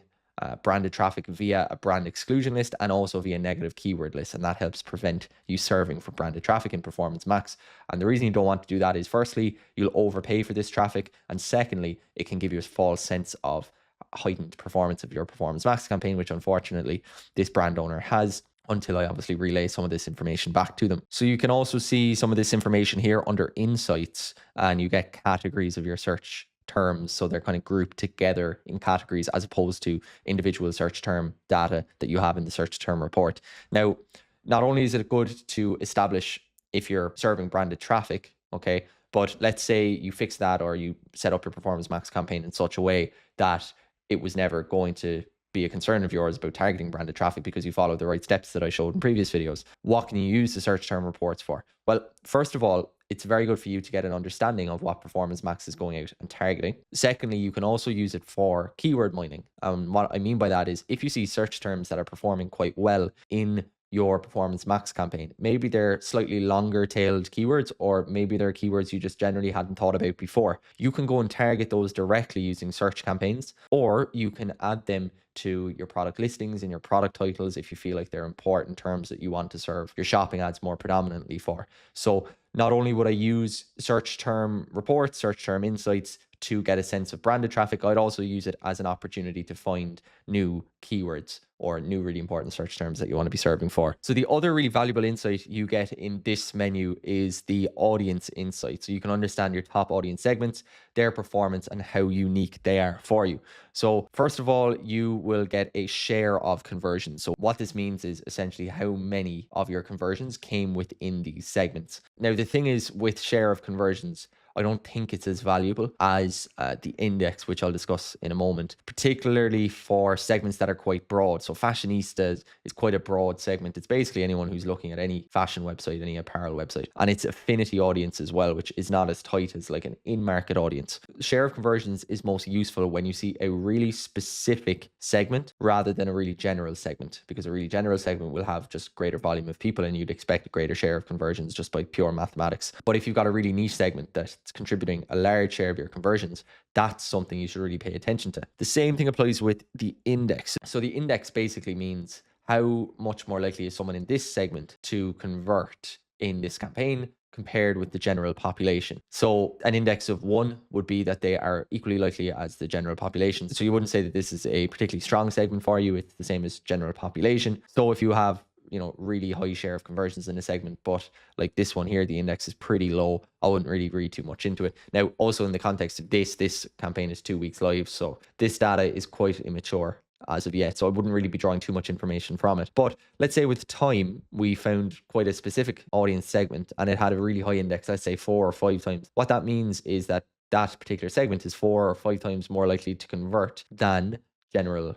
branded traffic via a brand exclusion list and also via negative keyword lists. And that helps prevent you serving for branded traffic in Performance Max. And the reason you don't want to do that is, firstly, you'll overpay for this traffic. And secondly, it can give you a false sense of heightened performance of your Performance Max campaign, which unfortunately this brand owner has, until I obviously relay some of this information back to them. So you can also see some of this information here under insights, and you get categories of your search terms. So they're kind of grouped together in categories as opposed to individual search term data that you have in the search term report. Now, not only is it good to establish if you're serving branded traffic, okay, but let's say you fix that or you set up your Performance Max campaign in such a way that it was never going to be a concern of yours about targeting branded traffic because you followed the right steps that I showed in previous videos. What can you use the search term reports for? Well, first of all, it's very good for you to get an understanding of what Performance Max is going out and targeting. Secondly, you can also use it for keyword mining. What I mean by that is, if you see search terms that are performing quite well in your Performance Max campaign, maybe they're slightly longer tailed keywords, or maybe they're keywords you just generally hadn't thought about before. You can go and target those directly using search campaigns, or you can add them to your product listings and your product titles if you feel like they're important terms that you want to serve your shopping ads more predominantly for. So not only would I use search term reports, search term insights to get a sense of branded traffic, I'd also use it as an opportunity to find new keywords or new really important search terms that you want to be serving for. So the other really valuable insight you get in this menu is the audience insight. So you can understand your top audience segments, their performance, and how unique they are for you. So first of all, you will get a share of conversions. So what this means is essentially how many of your conversions came within these segments. Now, the thing is with share of conversions, I don't think it's as valuable as the index, which I'll discuss in a moment, particularly for segments that are quite broad. So fashionistas is quite a broad segment. It's basically anyone who's looking at any fashion website, any apparel website, and it's affinity audience as well, which is not as tight as like an in-market audience. Share of conversions is most useful when you see a really specific segment rather than a really general segment, because a really general segment will have just greater volume of people and you'd expect a greater share of conversions just by pure mathematics. But if you've got a really niche segment that's contributing a large share of your conversions, that's something you should really pay attention to. The same thing applies with the index. So the index basically means how much more likely is someone in this segment to convert in this campaign compared with the general population. So an index of 1 would be that they are equally likely as the general population. So you wouldn't say that this is a particularly strong segment for you. It's the same as general population. So if you have, you know, really high share of conversions in a segment, but like this one here, the index is pretty low, I wouldn't really read too much into it. Now, also in the context of this campaign is 2 weeks live, so this data is quite immature as of yet, so I wouldn't really be drawing too much information from it. But let's say with time, we found quite a specific audience segment and it had a really high index, let's say 4 or 5 times. What that means is that that particular segment is 4 or 5 times more likely to convert than general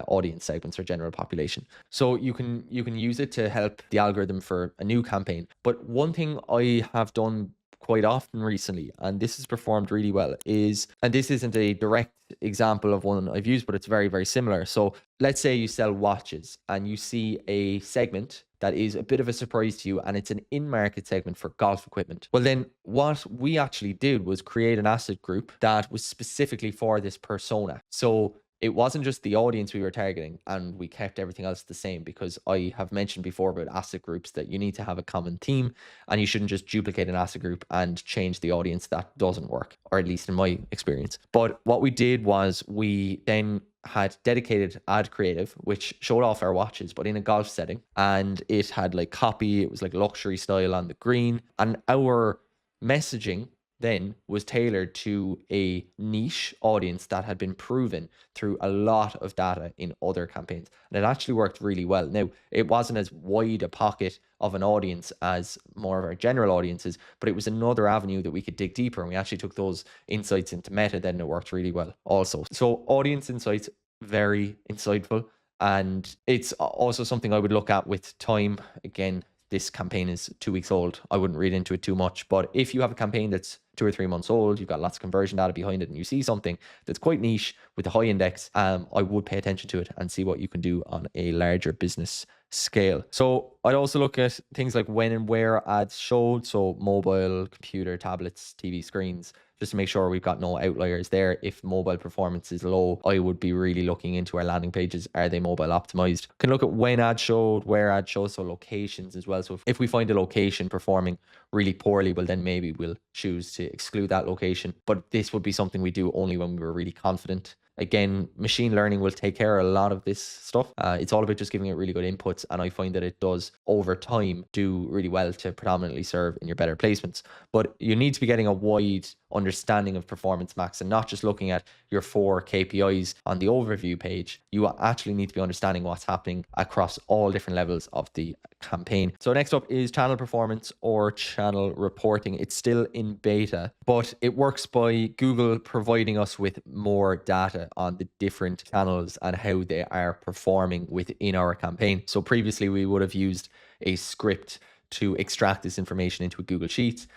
audience segments or general population. So you can use it to help the algorithm for a new campaign. But one thing I have done quite often recently, and this has performed really well, is, and this isn't a direct example of one I've used, but it's very, very similar. So let's say you sell watches and you see a segment that is a bit of a surprise to you and it's an in-market segment for golf equipment. Well, then what we actually did was create an asset group that was specifically for this persona. So it wasn't just the audience we were targeting, and we kept everything else the same, because I have mentioned before about asset groups that you need to have a common theme and you shouldn't just duplicate an asset group and change the audience. That doesn't work, or at least in my experience. But what we did was we then had dedicated ad creative, which showed off our watches, but in a golf setting, and it had like copy, it was like luxury style on the green, and our messaging then was tailored to a niche audience that had been proven through a lot of data in other campaigns. And it actually worked really well. Now, it wasn't as wide a pocket of an audience as more of our general audiences, but it was another avenue that we could dig deeper. And we actually took those insights into Meta, then it worked really well also. So audience insights, very insightful. And it's also something I would look at with time. Again, this campaign is 2 weeks old. I wouldn't read into it too much. But if you have a campaign that's 2 or 3 months old, you've got lots of conversion data behind it, and you see something that's quite niche with a high index, I would pay attention to it and see what you can do on a larger business scale. So I'd also look at things like when and where ads showed. So mobile, computer, tablets, TV screens, just to make sure we've got no outliers there. If mobile performance is low, I would be really looking into our landing pages. Are they mobile optimized? Can look at when ads showed, where ads showed, so locations as well. So if we find a location performing really poorly, well, then maybe we'll choose to exclude that location. But this would be something we do only when we were really confident. Again, machine learning will take care of a lot of this stuff. It's all about just giving it really good inputs. And I find that it does, over time, do really well to predominantly serve in your better placements. But you need to be getting a wide understanding of Performance Max and not just looking at your 4 KPIs on the overview page. You actually need to be understanding what's happening across all different levels of the campaign. So next up is channel performance or channel reporting. It's still in beta, but it works by Google providing us with more data on the different channels and how they are performing within our campaign. So previously we would have used a script to extract this information into a Google Sheets.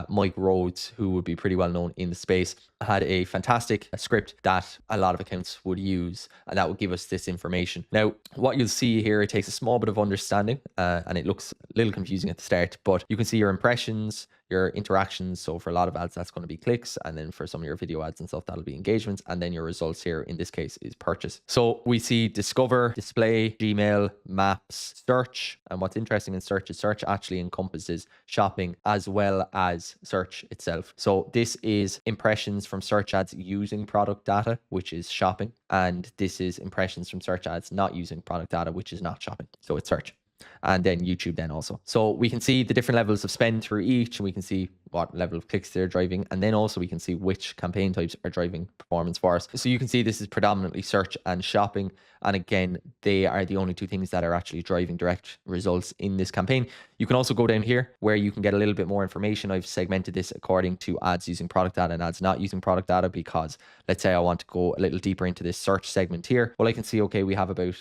Mike Rhodes, who would be pretty well known in the space, had a fantastic script that a lot of accounts would use, and that would give us this information. Now, what you'll see here, it takes a small bit of understanding, and it looks a little confusing at the start, but you can see your impressions, your interactions. So for a lot of ads, that's going to be clicks. And then for some of your video ads and stuff, that'll be engagements. And then your results here, in this case, is purchase. So we see discover, display, Gmail, maps, search. And what's interesting in search is search actually encompasses shopping as well as search itself. So this is impressions from search ads using product data, which is shopping. And this is impressions from search ads not using product data, which is not shopping. So it's search. And then YouTube then also. So we can see the different levels of spend through each, and we can see what level of clicks they're driving. And then also we can see which campaign types are driving performance for us. So you can see this is predominantly search and shopping. And again, they are the only two things that are actually driving direct results in this campaign. You can also go down here where you can get a little bit more information. I've segmented this according to ads using product data and ads not using product data, because let's say I want to go a little deeper into this search segment here. Well, I can see, okay, we have about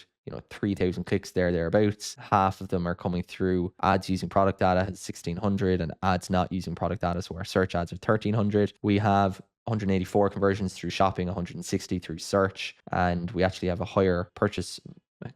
3,000 clicks thereabouts. Half of them are coming through ads using product data, 1,600, and ads not using product data. So our search ads are 1,300. We have 184 conversions through shopping, 160 through search, and we actually have a higher purchase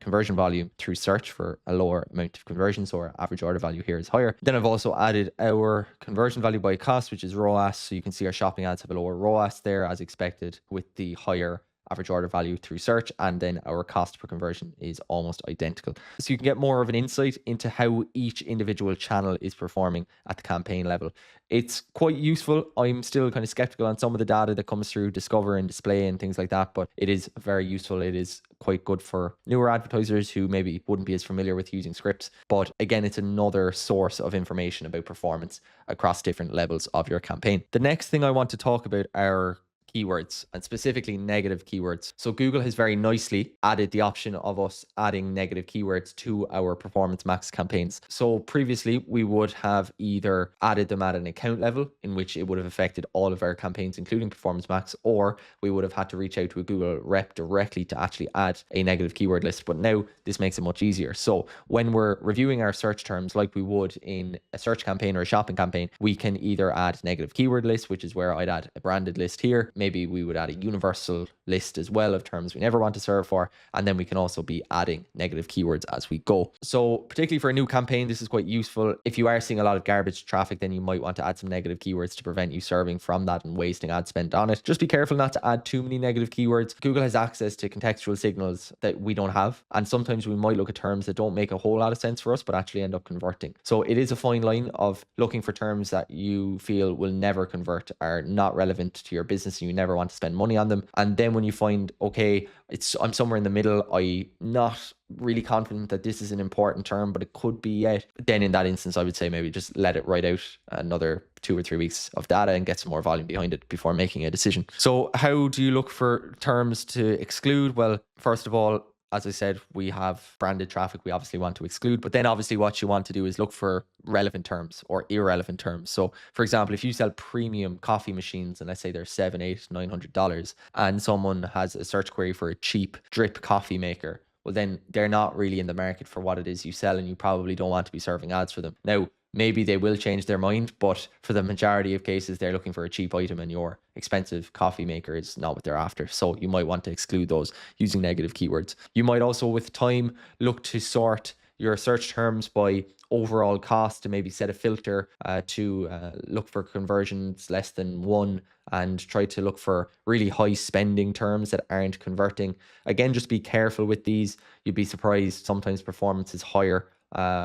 conversion volume through search for a lower amount of conversions, so our average order value here is higher. Then I've also added our conversion value by cost, which is ROAS. So you can see our shopping ads have a lower ROAS there as expected, with the higher average order value through search, and then our cost per conversion is almost identical. So you can get more of an insight into how each individual channel is performing at the campaign level. It's quite useful. I'm still kind of skeptical on some of the data that comes through Discover and Display and things like that, but it is very useful. It is quite good for newer advertisers who maybe wouldn't be as familiar with using scripts. But again, it's another source of information about performance across different levels of your campaign. The next thing I want to talk about are keywords, and specifically negative keywords. So Google has very nicely added the option of us adding negative keywords to our Performance Max campaigns. So previously we would have either added them at an account level, in which it would have affected all of our campaigns, including Performance Max, or we would have had to reach out to a Google rep directly to actually add a negative keyword list. But now this makes it much easier. So when we're reviewing our search terms like we would in a search campaign or a shopping campaign, we can either add negative keyword lists, which is where I'd add a branded list here. Maybe we would add a universal list as well of terms we never want to serve for. And then we can also be adding negative keywords as we go. So particularly for a new campaign, this is quite useful. If you are seeing a lot of garbage traffic, then you might want to add some negative keywords to prevent you serving from that and wasting ad spend on it. Just be careful not to add too many negative keywords. Google has access to contextual signals that we don't have. And sometimes we might look at terms that don't make a whole lot of sense for us, but actually end up converting. So it is a fine line of looking for terms that you feel will never convert, are not relevant to your business, and you never want to spend money on them. And then when you find, okay, I'm somewhere in the middle, I'm not really confident that this is an important term, but it could be yet, then in that instance, I would say maybe just let it ride out another 2 or 3 weeks of data and get some more volume behind it before making a decision. So how do you look for terms to exclude? Well, first of all, as I said, we have branded traffic we obviously want to exclude, but then obviously what you want to do is look for relevant terms or irrelevant terms. So for example, if you sell premium coffee machines and let's say they're $700, $800, $900, and someone has a search query for a cheap drip coffee maker, well then they're not really in the market for what it is you sell, and you probably don't want to be serving ads for them. Now, maybe they will change their mind, but for the majority of cases, they're looking for a cheap item and your expensive coffee maker is not what they're after. So you might want to exclude those using negative keywords. You might also, with time, look to sort your search terms by overall cost, to maybe set a filter to look for conversions less than 1, and try to look for really high spending terms that aren't converting. Again, just be careful with these. You'd be surprised, sometimes performance is higher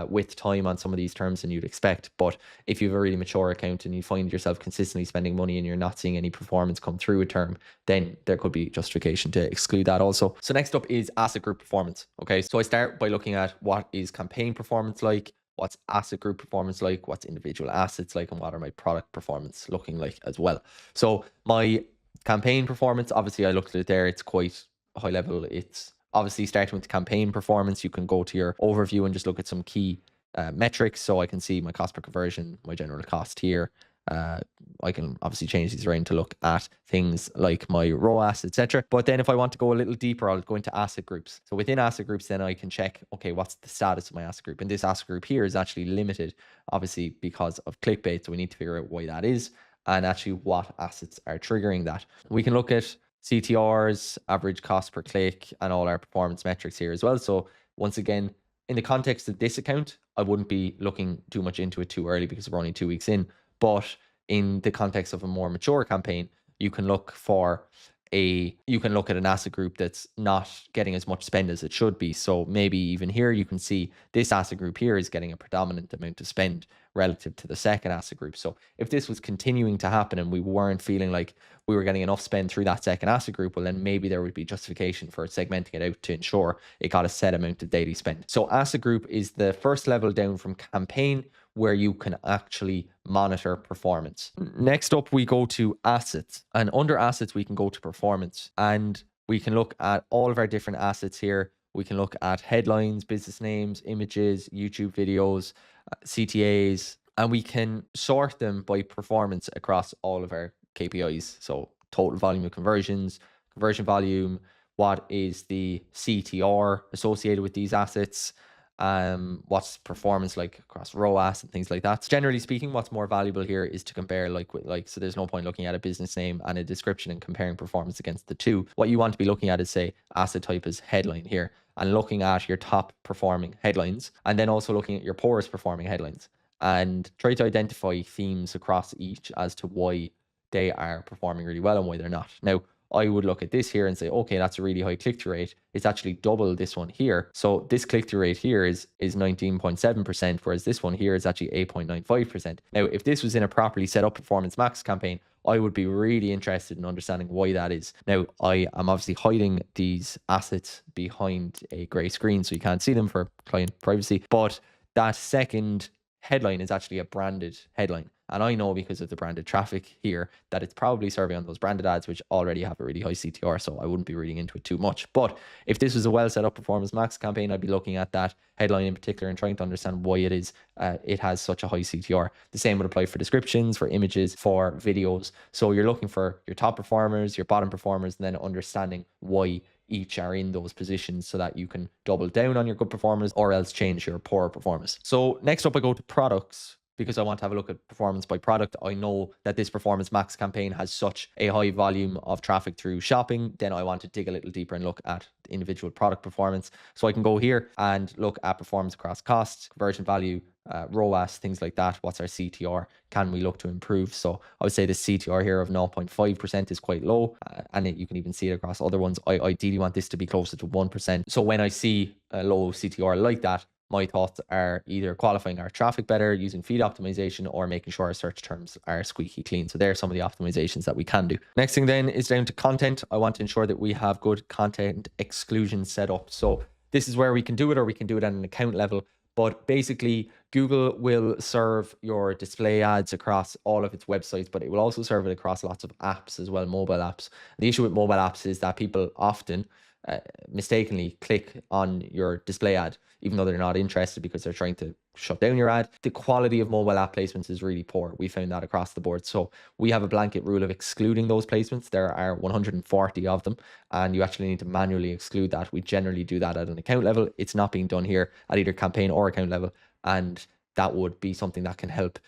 with time on some of these terms than you'd expect. But if you have a really mature account and you find yourself consistently spending money and you're not seeing any performance come through a term, then there could be justification to exclude that also. So next up is asset group performance. Okay, so I start by looking at what is campaign performance like, what's asset group performance like, what's individual assets like, and what are my product performance looking like as well. So my campaign performance, obviously I looked at it there, it's quite high level. It's obviously starting with campaign performance. You can go to your overview and just look at some key metrics. So I can see my cost per conversion, my general cost here. I can obviously change these around to look at things like my ROAS, etc. But then if I want to go a little deeper, I'll go into asset groups. So within asset groups, then I can check, okay, what's the status of my asset group? And this asset group here is actually limited, obviously, because of clickbait. So we need to figure out why that is and actually what assets are triggering that. We can look at CTRs, average cost per click, and all our performance metrics here as well. So once again, in the context of this account, I wouldn't be looking too much into it too early because we're only 2 weeks in. But in the context of a more mature campaign, you can look at an asset group that's not getting as much spend as it should be. So maybe even here you can see this asset group here is getting a predominant amount of spend, relative to the second asset group. So if this was continuing to happen and we weren't feeling like we were getting enough spend through that second asset group, well, then maybe there would be justification for segmenting it out to ensure it got a set amount of daily spend. So asset group is the first level down from campaign, where you can actually monitor performance. Next up, we go to assets, and under assets, we can go to performance, and we can look at all of our different assets here. We can look at headlines, business names, images, YouTube videos, CTAs, and we can sort them by performance across all of our KPIs. So total volume of conversions, conversion volume, what is the CTR associated with these assets, what's performance like across ROAS and things like that. Generally speaking, what's more valuable here is to compare like with like, so there's no point looking at a business name and a description and comparing performance against the two. What you want to be looking at is, say, asset type is headline here, and looking at your top performing headlines, and then also looking at your poorest performing headlines, and try to identify themes across each as to why they are performing really well and why they're not. Now, I would look at this here and say, okay, that's a really high click-through rate. It's actually double this one here. So this click-through rate here is 19.7%, whereas this one here is actually 8.95%. Now, if this was in a properly set up Performance Max campaign, I would be really interested in understanding why that is. Now, I am obviously hiding these assets behind a gray screen, so you can't see them for client privacy, but that second headline is actually a branded headline. And I know because of the branded traffic here that it's probably serving on those branded ads, which already have a really high CTR. So I wouldn't be reading into it too much. But if this was a well set up Performance Max campaign, I'd be looking at that headline in particular and trying to understand why it is it has such a high CTR. The same would apply for descriptions, for images, for videos. So you're looking for your top performers, your bottom performers, and then understanding why each are in those positions so that you can double down on your good performers or else change your poor performance. So next up, I go to products, because I want to have a look at performance by product. I know that this Performance Max campaign has such a high volume of traffic through shopping. Then I want to dig a little deeper and look at the individual product performance. So I can go here and look at performance across costs, conversion value, ROAS, things like that. What's our CTR? Can we look to improve? So I would say the CTR here of 0.5% is quite low, and you can even see it across other ones. I ideally want this to be closer to 1%. So when I see a low CTR like that, my thoughts are either qualifying our traffic better, using feed optimization, or making sure our search terms are squeaky clean. So there are some of the optimizations that we can do. Next thing then is down to content. I want to ensure that we have good content exclusion set up. So this is where we can do it, or we can do it at an account level. But basically, Google will serve your display ads across all of its websites, but it will also serve it across lots of apps as well, mobile apps. The issue with mobile apps is that people often mistakenly click on your display ad, even though they're not interested because they're trying to shut down your ad. The quality of mobile app placements is really poor. We found that across the board. So we have a blanket rule of excluding those placements. There are 140 of them, and you actually need to manually exclude that. We generally do that at an account level. It's not being done here at either campaign or account level, and that would be something that can help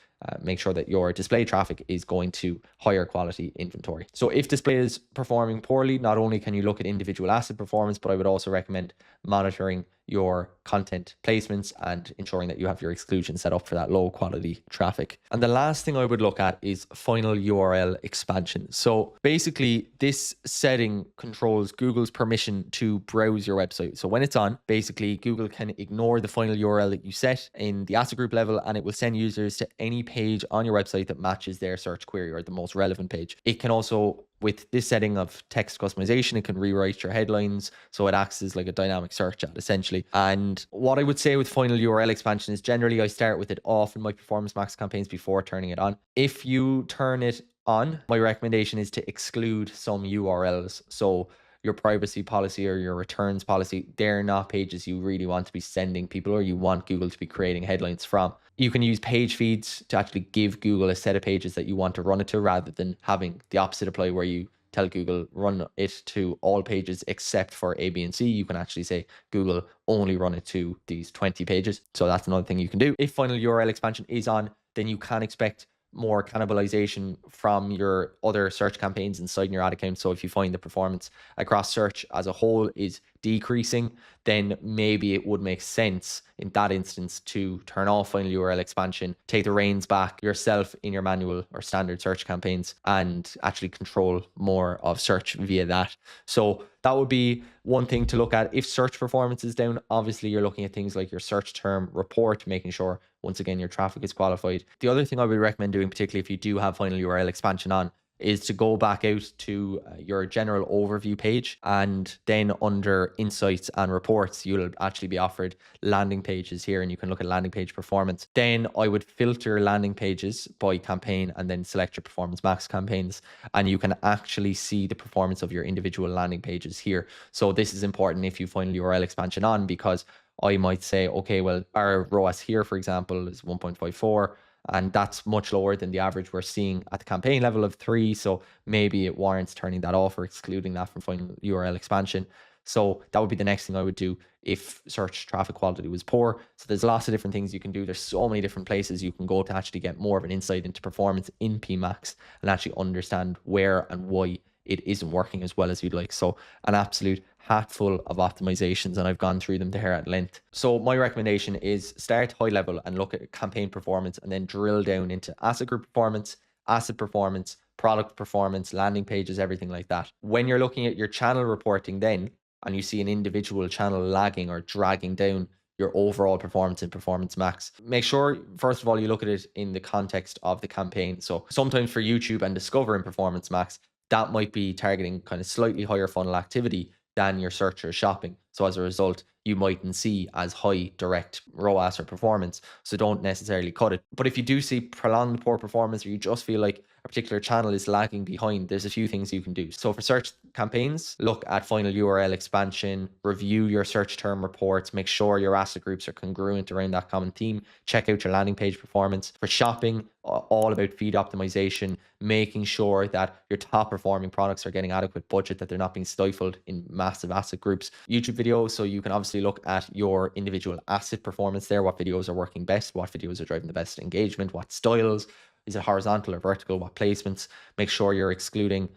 make sure that your display traffic is going to higher quality inventory. So if display is performing poorly, not only can you look at individual asset performance, but I would also recommend monitoring your content placements and ensuring that you have your exclusion set up for that low quality traffic. And the last thing I would look at is final URL expansion. So basically this setting controls Google's permission to browse your website. So when it's on, basically Google can ignore the final URL that you set in the asset group level, and it will send users to any page on your website that matches their search query or the most relevant page. It can also, with this setting of text customization, it can rewrite your headlines, so it acts as like a dynamic search ad essentially. And what I would say with final URL expansion is generally I start with it off in my Performance Max campaigns before turning it on. If you turn it on, my recommendation is to exclude some URLs. So your privacy policy or your returns policy, they're not pages you really want to be sending people or you want Google to be creating headlines from. You can use page feeds to actually give Google a set of pages that you want to run it to, rather than having the opposite apply where you tell Google run it to all pages except for A, B, and C. You can actually say Google only run it to these 20 pages. So that's another thing you can do. If final URL expansion is on, then you can expect more cannibalization from your other search campaigns inside your ad account. So if you find the performance across search as a whole is decreasing, then maybe it would make sense in that instance to turn off final URL expansion, take the reins back yourself in your manual or standard search campaigns, and actually control more of search via that. So that would be one thing to look at. If search performance is down, obviously you're looking at things like your search term report, making sure, once again, your traffic is qualified. The other thing I would recommend doing, particularly if you do have final URL expansion on, is to go back out to your general overview page, and then under insights and reports, you'll actually be offered landing pages here, and you can look at landing page performance. Then I would filter landing pages by campaign and then select your Performance Max campaigns, and you can actually see the performance of your individual landing pages here. So this is important if you final URL expansion on, because I might say, okay, well, our ROAS here, for example, is 1.54. And that's much lower than the average we're seeing at the campaign level of 3. So maybe it warrants turning that off or excluding that from final URL expansion. So that would be the next thing I would do if search traffic quality was poor. So there's lots of different things you can do. There's so many different places you can go to actually get more of an insight into performance in PMax and actually understand where and why it isn't working as well as you'd like. So an absolute hatful of optimizations, and I've gone through them there at length. So my recommendation is start high level and look at campaign performance, and then drill down into asset group performance, asset performance, product performance, landing pages, everything like that. When you're looking at your channel reporting then, and you see an individual channel lagging or dragging down your overall performance in Performance Max, make sure, first of all, you look at it in the context of the campaign. So sometimes for YouTube and Discover in Performance Max, that might be targeting kind of slightly higher funnel activity than your search or shopping. So as a result, you mightn't see as high direct ROAS or performance. So don't necessarily cut it. But if you do see prolonged poor performance, or you just feel like a particular channel is lagging behind, there's a few things you can do. So for search campaigns, look at final URL expansion, review your search term reports, make sure your asset groups are congruent around that common theme, check out your landing page performance. For shopping, all about feed optimization, making sure that your top performing products are getting adequate budget, that they're not being stifled in massive asset groups. YouTube videos, so you can obviously look at your individual asset performance there, what videos are working best, what videos are driving the best engagement, what styles, is it horizontal or vertical, what placements. Make sure you're excluding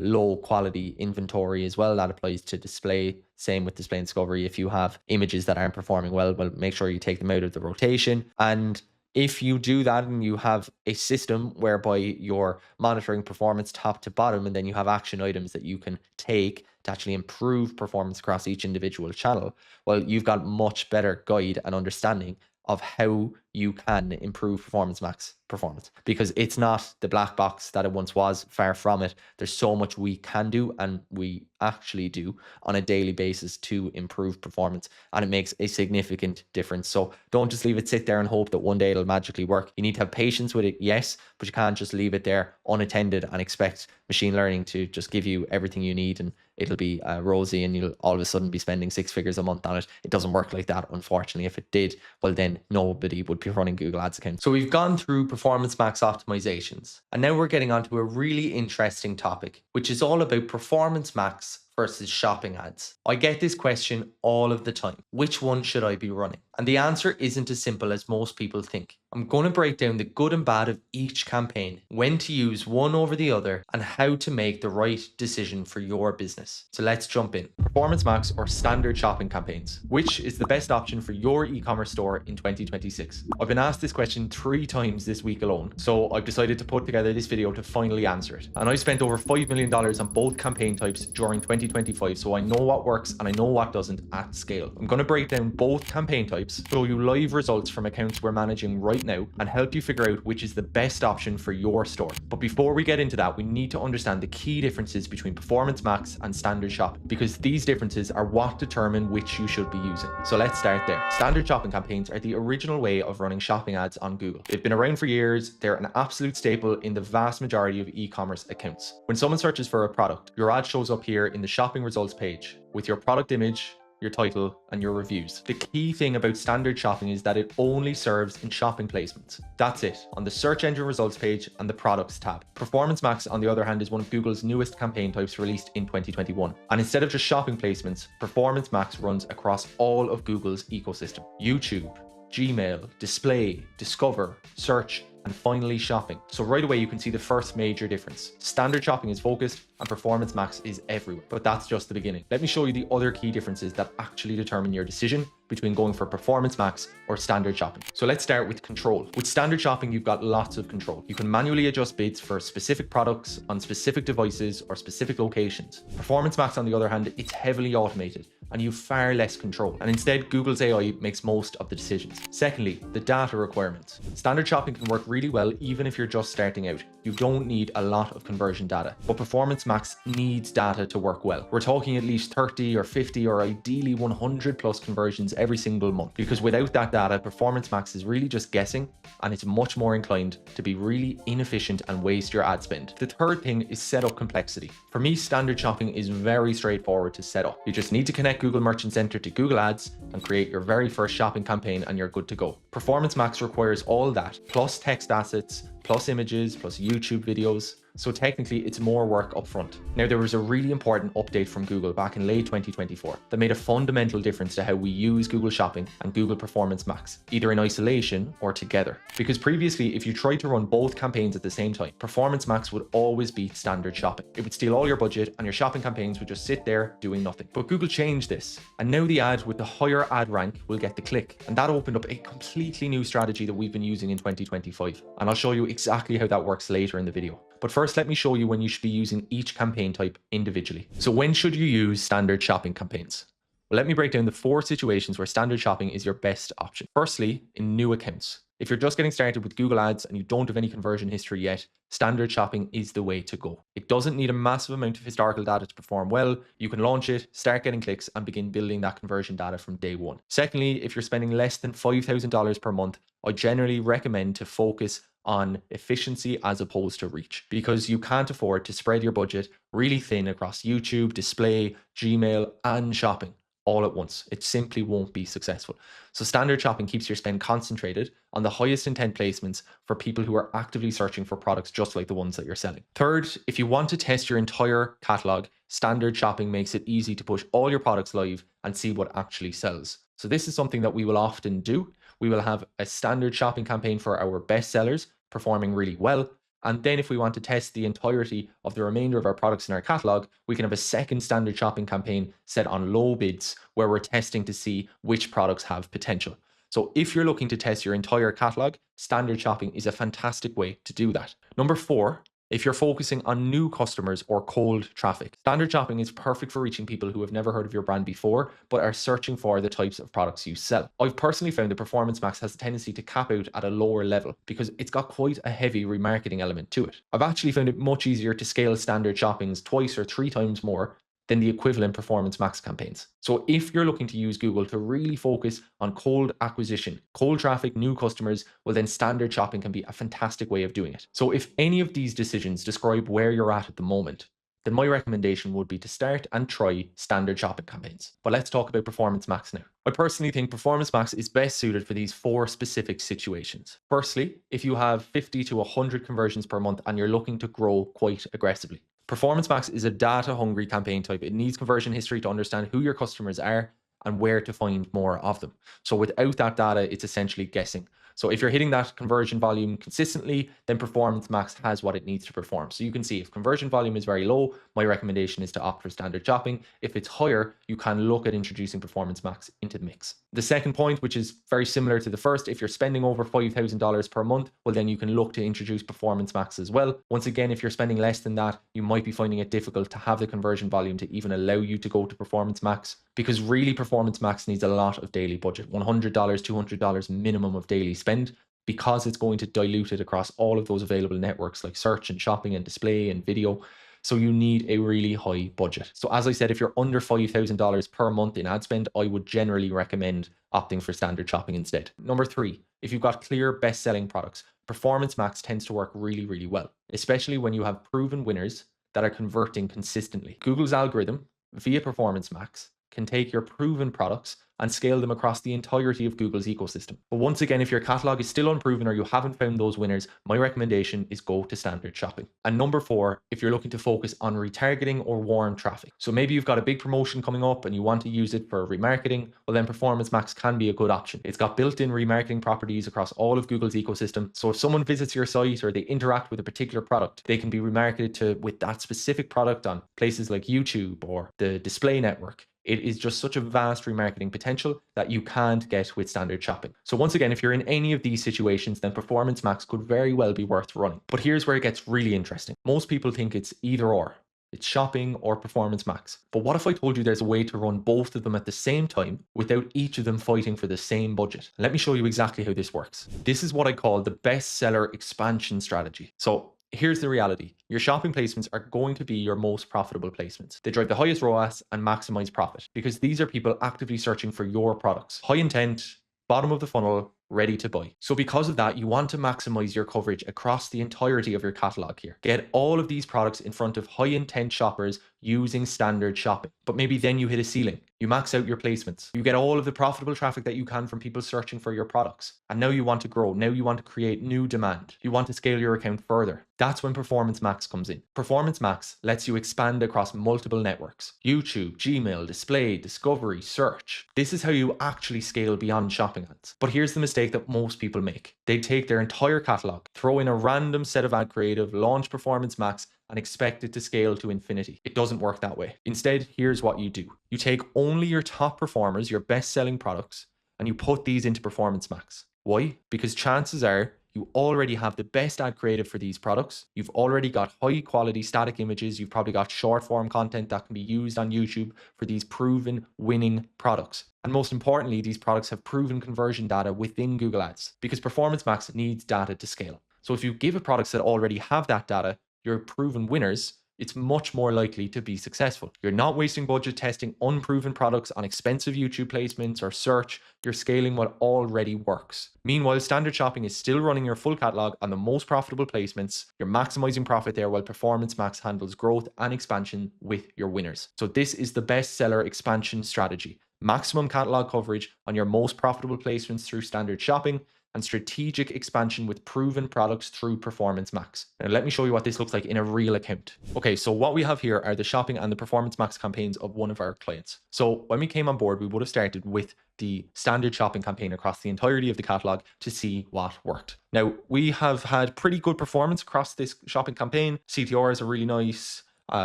low quality inventory as well. That applies to display. Same with display and discovery. If you have images that aren't performing well, make sure you take them out of the rotation. And if you do that and you have a system whereby you're monitoring performance top to bottom, and then you have action items that you can take to actually improve performance across each individual channel, well, you've got much better guide and understanding of how you can improve Performance Max performance, because it's not the black box that it once was. Far from it. There's so much we can do, and we actually do on a daily basis to improve performance, and it makes a significant difference. So don't just leave it sit there and hope that one day it'll magically work. You need to have patience with it, yes, but you can't just leave it there unattended and expect machine learning to just give you everything you need and it'll be rosy and you'll all of a sudden be spending 6 figures a month on it. It doesn't work like that, unfortunately. If it did, well, then nobody would be running Google Ads accounts. So we've gone through Performance Max optimizations, and now we're getting onto a really interesting topic, which is all about Performance Max versus shopping ads. I get this question all of the time. Which one should I be running? And the answer isn't as simple as most people think. I'm going to break down the good and bad of each campaign, when to use one over the other, and how to make the right decision for your business. So let's jump in. Performance Max or standard shopping campaigns. Which is the best option for your e-commerce store in 2026? I've been asked this question 3 times this week alone, so I've decided to put together this video to finally answer it. And I spent over $5 million on both campaign types during 2025, so I know what works and I know what doesn't at scale. I'm going to break down both campaign types, show you live results from accounts we're managing right now, and help you figure out which is the best option for your store. But before we get into that, we need to understand the key differences between Performance Max and standard shopping, because these differences are what determine which you should be using. So let's start there. Standard shopping campaigns are the original way of running shopping ads on Google. They've been around for years. They're an absolute staple in the vast majority of e-commerce accounts. When someone searches for a product, your ad shows up here in the shopping results page with your product image, your title, and your reviews. The key thing about standard shopping is that it only serves in shopping placements. That's it, on the search engine results page and the products tab. Performance Max, on the other hand, is one of Google's newest campaign types released in 2021. And instead of just shopping placements, Performance Max runs across all of Google's ecosystem. YouTube, Gmail, Display, Discover, Search, and finally shopping. So right away you can see the first major difference. Standard shopping is focused and Performance Max is everywhere. But that's just the beginning. Let me show you the other key differences that actually determine your decision between going for Performance Max or standard shopping. So let's start with control. With standard shopping, you've got lots of control. You can manually adjust bids for specific products on specific devices or specific locations. Performance Max, on the other hand, it's heavily automated and you've far less control. And instead, Google's AI makes most of the decisions. Secondly, the data requirements. Standard shopping can work really well even if you're just starting out. You don't need a lot of conversion data, but Performance Max needs data to work well. We're talking at least 30 or 50 or ideally 100 plus conversions every single month, because without that data, Performance Max is really just guessing and it's much more inclined to be really inefficient and waste your ad spend. The third thing is setup complexity. For me, standard shopping is very straightforward to set up. You just need to connect Google Merchant Center to Google Ads and create your very first shopping campaign and you're good to go. Performance Max requires all that, plus text assets, plus images, plus YouTube videos. So technically it's more work up front. Now, there was a really important update from Google back in late 2024 that made a fundamental difference to how we use Google Shopping and Google Performance Max, either in isolation or together. Because previously, if you tried to run both campaigns at the same time, Performance Max would always beat standard shopping. It would steal all your budget and your shopping campaigns would just sit there doing nothing. But Google changed this. And now the ad with the higher ad rank will get the click. And that opened up a completely new strategy that we've been using in 2025. And I'll show you exactly how that works later in the video. But first, let me show you when you should be using each campaign type individually. So when should you use standard shopping campaigns? Well, let me break down the 4 situations where standard shopping is your best option. Firstly, in new accounts. If you're just getting started with Google Ads and you don't have any conversion history yet, standard shopping is the way to go. It doesn't need a massive amount of historical data to perform well. You can launch it, start getting clicks, and begin building that conversion data from day one. Secondly, if you're spending less than $5,000 per month, I generally recommend to focus on efficiency as opposed to reach, because you can't afford to spread your budget really thin across YouTube, display, Gmail, and shopping all at once. It simply won't be successful. So standard shopping keeps your spend concentrated on the highest intent placements for people who are actively searching for products just like the ones that you're selling. Third, if you want to test your entire catalog, standard shopping makes it easy to push all your products live and see what actually sells. So this is something that we will often do. We will have a standard shopping campaign for our best sellers performing really well. And then if we want to test the entirety of the remainder of our products in our catalog, we can have a second standard shopping campaign set on low bids where we're testing to see which products have potential. So if you're looking to test your entire catalog, standard shopping is a fantastic way to do that. Number 4, if you're focusing on new customers or cold traffic, standard shopping is perfect for reaching people who have never heard of your brand before, but are searching for the types of products you sell. I've personally found that Performance Max has a tendency to cap out at a lower level because it's got quite a heavy remarketing element to it. I've actually found it much easier to scale standard shoppings 2 or 3 times more than the equivalent Performance Max campaigns. So if you're looking to use Google to really focus on cold acquisition, cold traffic, new customers, well then standard shopping can be a fantastic way of doing it. So if any of these decisions describe where you're at the moment, then my recommendation would be to start and try standard shopping campaigns. But let's talk about Performance Max now. I personally think Performance Max is best suited for these 4 specific situations. Firstly, if you have 50 to 100 conversions per month and you're looking to grow quite aggressively. Performance Max is a data-hungry campaign type. It needs conversion history to understand who your customers are and where to find more of them. So without that data, it's essentially guessing. So if you're hitting that conversion volume consistently, then Performance Max has what it needs to perform. So you can see if conversion volume is very low, my recommendation is to opt for standard shopping. If it's higher, you can look at introducing Performance Max into the mix. The second point, which is very similar to the first, if you're spending over $5,000 per month, well, then you can look to introduce Performance Max as well. Once again, if you're spending less than that, you might be finding it difficult to have the conversion volume to even allow you to go to Performance Max, because really Performance Max needs a lot of daily budget, $100, $200 minimum of daily spend, because it's going to dilute it across all of those available networks like search and shopping and display and video. So you need a really high budget. So as I said, if you're under $5,000 per month in ad spend, I would generally recommend opting for standard shopping instead. Number 3, if you've got clear best-selling products, Performance Max tends to work really, really well, especially when you have proven winners that are converting consistently. Google's algorithm via Performance Max can take your proven products and scale them across the entirety of Google's ecosystem. But once again, if your catalog is still unproven or you haven't found those winners, my recommendation is go to standard shopping. And number 4, if you're looking to focus on retargeting or warm traffic. So maybe you've got a big promotion coming up and you want to use it for remarketing, well then Performance Max can be a good option. It's got built-in remarketing properties across all of Google's ecosystem. So if someone visits your site or they interact with a particular product, they can be remarketed to with that specific product on places like YouTube or the display network. It is just such a vast remarketing potential that you can't get with standard shopping. So once again, if you're in any of these situations, then Performance Max could very well be worth running. But here's where it gets really interesting. Most people think it's either or. It's shopping or Performance Max. But what if I told you there's a way to run both of them at the same time without each of them fighting for the same budget? Let me show you exactly how this works. This is what I call the bestseller expansion strategy. So here's the reality. Your shopping placements are going to be your most profitable placements. They drive the highest ROAS and maximize profit because these are people actively searching for your products. High intent, bottom of the funnel, ready to buy. So because of that, you want to maximize your coverage across the entirety of your catalog here. Get all of these products in front of high intent shoppers using standard shopping. But maybe then you hit a ceiling. You max out your placements. You get all of the profitable traffic that you can from people searching for your products. And now you want to grow. Now you want to create new demand. You want to scale your account further. That's when Performance Max comes in. Performance Max lets you expand across multiple networks. YouTube, Gmail, display, discovery, search. This is how you actually scale beyond shopping ads. But here's the mistake that most people make. They take their entire catalog, throw in a random set of ad creative, launch Performance Max, and expect it to scale to infinity. It doesn't work that way. Instead, here's what you do. You take only your top performers, your best-selling products, and you put these into Performance Max. Why? Because chances are you already have the best ad creative for these products. You've already got high quality static images. You've probably got short form content that can be used on YouTube for these proven winning products. And most importantly, these products have proven conversion data within Google Ads because Performance Max needs data to scale. So if you give it products that already have that data, your proven winners, it's much more likely to be successful. You're not wasting budget testing unproven products on expensive YouTube placements or search. You're scaling what already works. Meanwhile, standard shopping is still running your full catalog on the most profitable placements. You're maximizing profit there while Performance Max handles growth and expansion with your winners. So this is the bestseller expansion strategy. Maximum catalog coverage on your most profitable placements through standard shopping, and strategic expansion with proven products through Performance Max. Now let me show you what this looks like in a real account. Okay, so what we have here are the shopping and the Performance Max campaigns of one of our clients. So when we came on board, we would have started with the standard shopping campaign across the entirety of the catalog to see what worked. Now we have had pretty good performance across this shopping campaign. CTRs are really nice.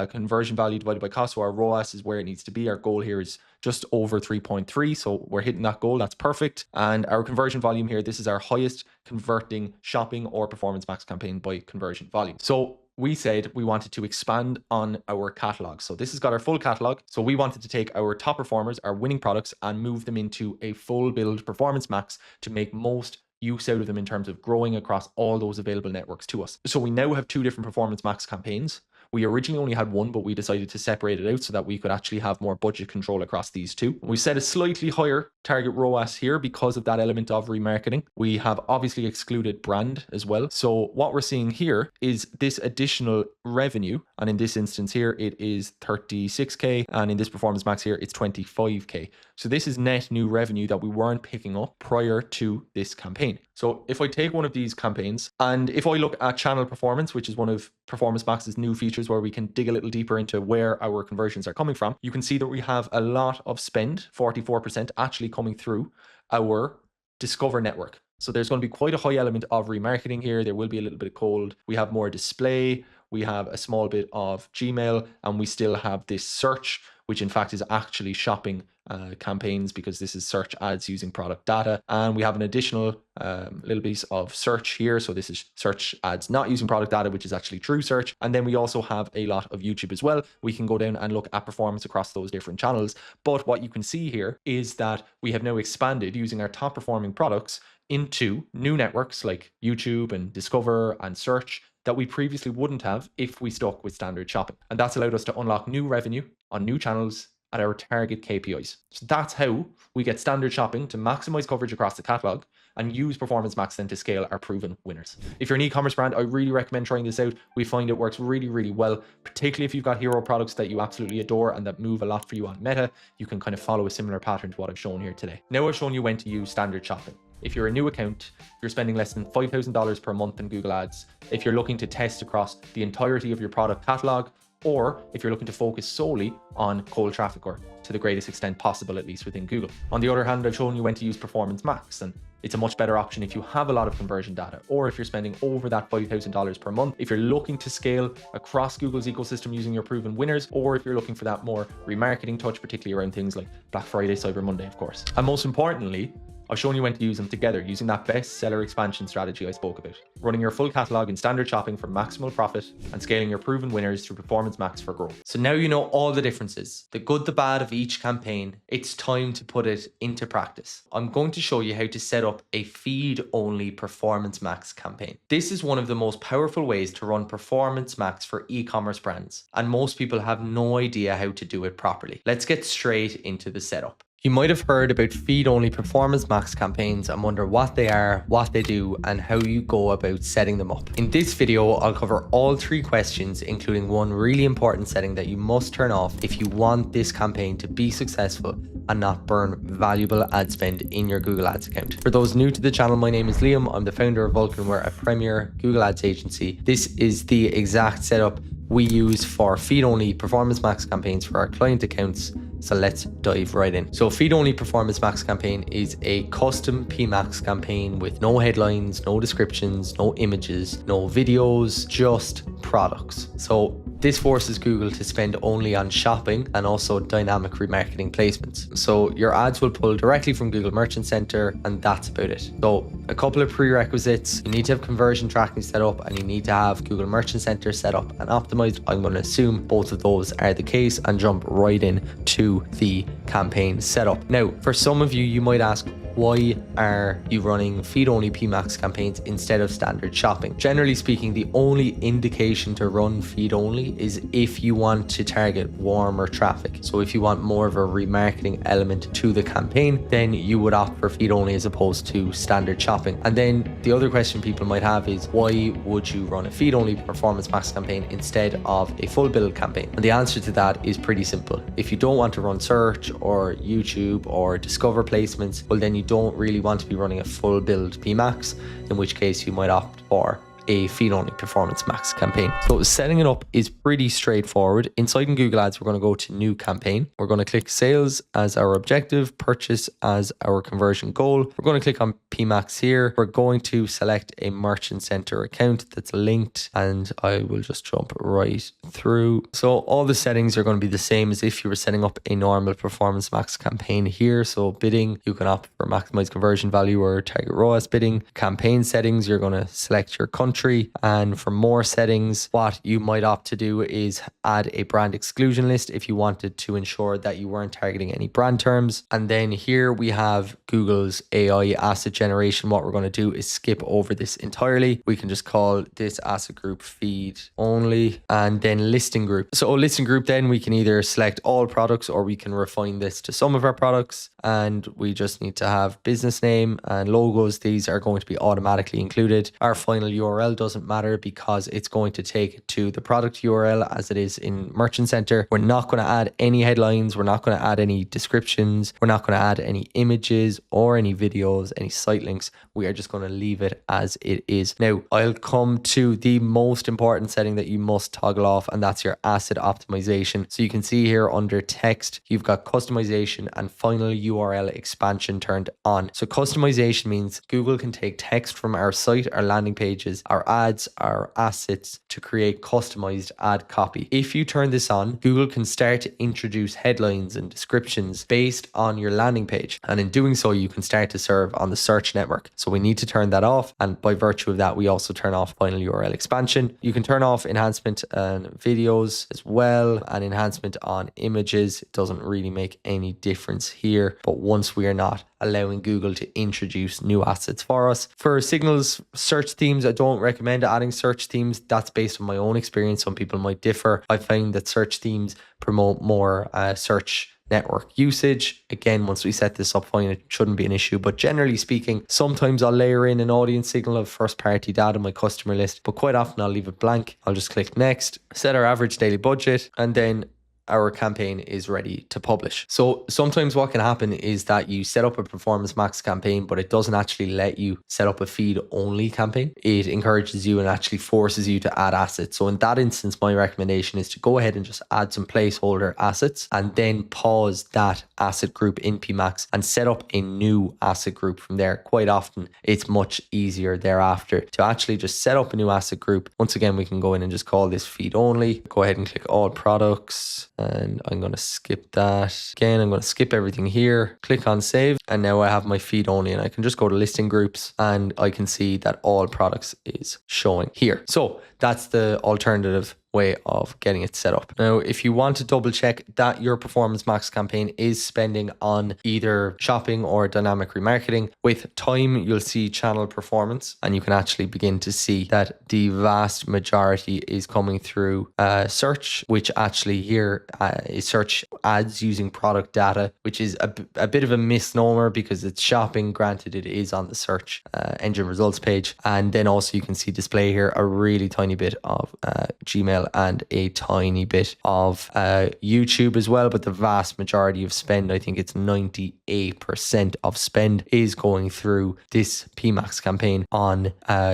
Conversion value divided by cost, so our ROAS is where it needs to be. Our goal here is just over 3.3, so we're hitting that goal. That's perfect. And our conversion volume here, this is our highest converting shopping or Performance Max campaign by conversion volume. So we said we wanted to expand on our catalog. So this has got our full catalog. So we wanted to take our top performers, our winning products, and move them into a full build Performance Max to make most use out of them in terms of growing across all those available networks to us. So we now have 2 different Performance Max campaigns. We originally only had one, but we decided to separate it out so that we could actually have more budget control across these 2. We set a slightly higher target ROAS here because of that element of remarketing. We have obviously excluded brand as well. So what we're seeing here is this additional revenue. And in this instance here, it is 36K. And in this Performance Max here, it's 25K. So this is net new revenue that we weren't picking up prior to this campaign. So if I take one of these campaigns and if I look at channel performance, which is one of Performance Max's new features where we can dig a little deeper into where our conversions are coming from, you can see that we have a lot of spend, 44% actually coming through our Discover network. So there's going to be quite a high element of remarketing here. There will be a little bit of cold. We have more display. We have a small bit of Gmail, and we still have this search, which in fact is actually shopping campaigns because this is search ads using product data. And we have an additional little piece of search here. So this is search ads not using product data, which is actually true search. And then we also have a lot of YouTube as well. We can go down and look at performance across those different channels. But what you can see here is that we have now expanded using our top performing products into new networks like YouTube and Discover and search that we previously wouldn't have if we stuck with standard shopping. And that's allowed us to unlock new revenue on new channels at our target KPIs. So that's how we get standard shopping to maximize coverage across the catalog and use Performance Max then to scale our proven winners. If you're an e-commerce brand, I really recommend trying this out. We find it works really, really well, particularly if you've got hero products that you absolutely adore and that move a lot for you on Meta. You can kind of follow a similar pattern to what I've shown here today. Now I've shown you when to use standard shopping. If you're a new account, you're spending less than $5,000 per month in Google Ads. If you're looking to test across the entirety of your product catalog, or if you're looking to focus solely on cold traffic, or to the greatest extent possible, at least within Google. On the other hand, I've shown you when to use Performance Max, and it's a much better option if you have a lot of conversion data, or if you're spending over that $5,000 per month, if you're looking to scale across Google's ecosystem using your proven winners, or if you're looking for that more remarketing touch, particularly around things like Black Friday, Cyber Monday, of course. And most importantly, I've shown you when to use them together using that bestseller expansion strategy I spoke about. Running your full catalog in standard shopping for maximal profit and scaling your proven winners through Performance Max for growth. So now you know all the differences, the good, the bad of each campaign. It's time to put it into practice. I'm going to show you how to set up a feed-only Performance Max campaign. This is one of the most powerful ways to run Performance Max for e-commerce brands, and most people have no idea how to do it properly. Let's get straight into the setup. You might have heard about feed-only Performance Max campaigns and wonder what they are, what they do, and how you go about setting them up. In this video, I'll cover all 3 questions, including one really important setting that you must turn off if you want this campaign to be successful and not burn valuable ad spend in your Google Ads account. For those new to the channel, my name is Liam. I'm the founder of Vulcan. We're a premier Google Ads agency. This is the exact setup we use for feed-only Performance Max campaigns for our client accounts. So let's dive right in. So feed-only Performance Max campaign is a custom PMax campaign with no headlines, no descriptions, no images, no videos, just products. So this forces Google to spend only on shopping and also dynamic remarketing placements. So your ads will pull directly from Google Merchant Center, and that's about it. So a couple of prerequisites: you need to have conversion tracking set up, and you need to have Google Merchant Center set up and optimized. I'm going to assume both of those are the case and jump right in to the campaign setup. Now, for some of you, you might ask, why are you running feed-only PMax campaigns instead of standard shopping? Generally speaking, the only indication to run feed-only is if you want to target warmer traffic. So if you want more of a remarketing element to the campaign, then you would opt for feed-only as opposed to standard shopping. And then the other question people might have is, why would you run a feed-only Performance Max campaign instead of a full build campaign? And the answer to that is pretty simple. If you don't want to run search or YouTube or discover placements, well, then you don't really want to be running a full build PMax, in which case you might opt for a feed-only Performance Max campaign. So setting it up is pretty straightforward. Inside in Google Ads, we're going to go to New Campaign. We're going to click Sales as our objective, Purchase as our conversion goal. We're going to click on PMax here. We're going to select a Merchant Center account that's linked, and I will just jump right through. So all the settings are going to be the same as if you were setting up a normal Performance Max campaign here. So bidding, you can opt for maximize conversion value or target ROAS bidding. Campaign settings, you're going to select your country. And for more settings, what you might opt to do is add a brand exclusion list if you wanted to ensure that you weren't targeting any brand terms. And then here we have Google's AI asset generation. What we're going to do is skip over this entirely. We can just call this asset group feed only, and then listing group. So listing group, then we can either select all products or we can refine this to some of our products. And we just need to have business name and logos. These are going to be automatically included. Our final URL doesn't matter because it's going to take it to the product URL as it is in Merchant Center. We're not going to add any headlines. We're not going to add any descriptions. We're not going to add any images or any videos, any site links. We are just going to leave it as it is. Now, I'll come to the most important setting that you must toggle off, and that's your asset optimization. So you can see here under text, you've got customization and final URL expansion turned on. So customization means Google can take text from our site, our landing pages, our ads, our assets to create customized ad copy. If you turn this on, Google can start to introduce headlines and descriptions based on your landing page. And in doing so, you can start to serve on the search network. So we need to turn that off. And by virtue of that, we also turn off final URL expansion. You can turn off enhancement on videos as well, and enhancement on images. It doesn't really make any difference here. But once we are not allowing Google to introduce new assets for us. For signals search themes, I don't recommend adding search themes. That's based on my own experience. Some people might differ. I find that search themes promote more search network usage. Again, once we set this up fine, it shouldn't be an issue. But generally speaking, sometimes I'll layer in an audience signal of first party data, my customer list, but quite often I'll leave it blank. I'll just click next, set our average daily budget, and then our campaign is ready to publish. So sometimes what can happen is that you set up a performance max campaign, but it doesn't actually let you set up a feed only campaign. It encourages you and actually forces you to add assets. So in that instance, my recommendation is to go ahead and just add some placeholder assets and then pause that asset group in PMax and set up a new asset group from there. Quite often, it's much easier thereafter to actually just set up a new asset group. Once again, we can go in and just call this feed only. Go ahead and click all products. And I'm going to skip that. Again, I'm going to skip everything here, click on save. And now I have my feed only and I can just go to listing groups and I can see that all products is showing here. So that's the alternative way of getting it set up. Now, if you want to double check that your performance max campaign is spending on either shopping or dynamic remarketing, with time you'll see channel performance and you can actually begin to see that the vast majority is coming through search, which actually here is search ads using product data, which is a bit of a misnomer because it's shopping. Granted, it is on the search engine results page. And then also you can see display here a really tiny bit of Gmail and a tiny bit of YouTube as well, but the vast majority of spend, I think it's 98% of spend, is going through this PMax campaign on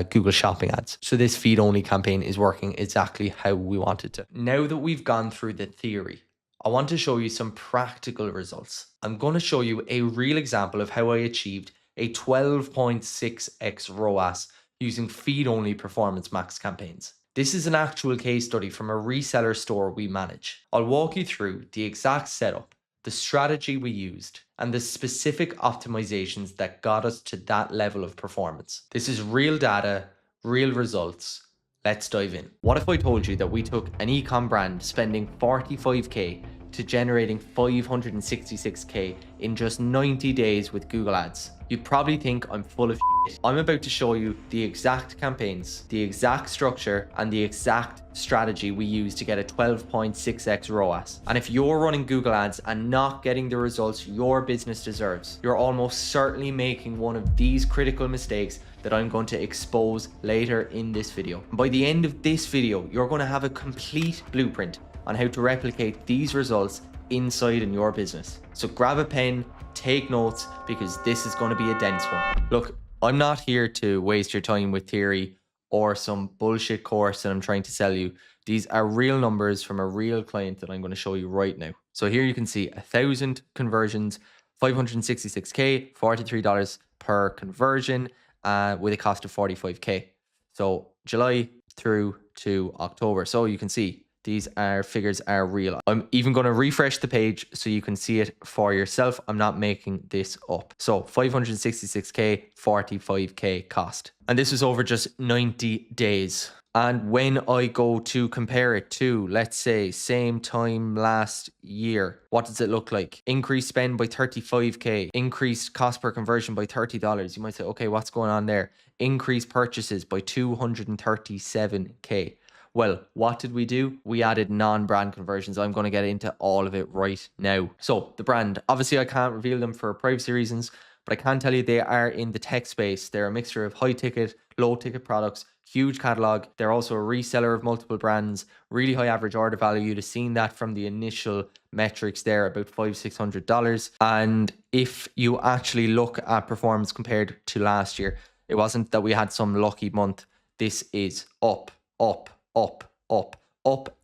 Google Shopping ads. So this feed only campaign is working exactly how we want it to. Now that we've gone through the theory, I want to show you some practical results. I'm going to show you a real example of how I achieved a 12.6x ROAS using feed only performance max campaigns. This is an actual case study from a reseller store we manage. I'll walk you through the exact setup, the strategy we used, and the specific optimizations that got us to that level of performance. This is real data, real results. Let's dive in. What if I told you that we took an ecom brand spending 45k to generating 566k in just 90 days with Google Ads? You'd probably think I'm full of shit. I'm about to show you the exact campaigns, the exact structure, and the exact strategy we use to get a 12.6x ROAS. And if you're running Google Ads and not getting the results your business deserves, you're almost certainly making one of these critical mistakes that I'm going to expose later in this video. And by the end of this video, you're going to have a complete blueprint on how to replicate these results inside in your business. So grab a pen, take notes, because this is going to be a dense one. Look, I'm not here to waste your time with theory or some bullshit course that I'm trying to sell you. These are real numbers from a real client that I'm going to show you right now. So here you can see 1,000 conversions, 566k, $43 per conversion, with a cost of 45k. So July through to October. So you can see these figures are real. I'm even going to refresh the page so you can see it for yourself. I'm not making this up. So 566k, 45k cost. And this was over just 90 days. And when I go to compare it to, let's say, same time last year, what does it look like? Increased spend by 35k, increased cost per conversion by $30. You might say, okay, what's going on there? Increased purchases by 237k. Well, what did we do? We added non-brand conversions. I'm going to get into all of it right now. So the brand, obviously I can't reveal them for privacy reasons, but I can tell you they are in the tech space. They're a mixture of high ticket, low ticket products, huge catalog. They're also a reseller of multiple brands, really high average order value. You'd have seen that from the initial metrics there, about $500-600. And if you actually look at performance compared to last year, it wasn't that we had some lucky month. This is up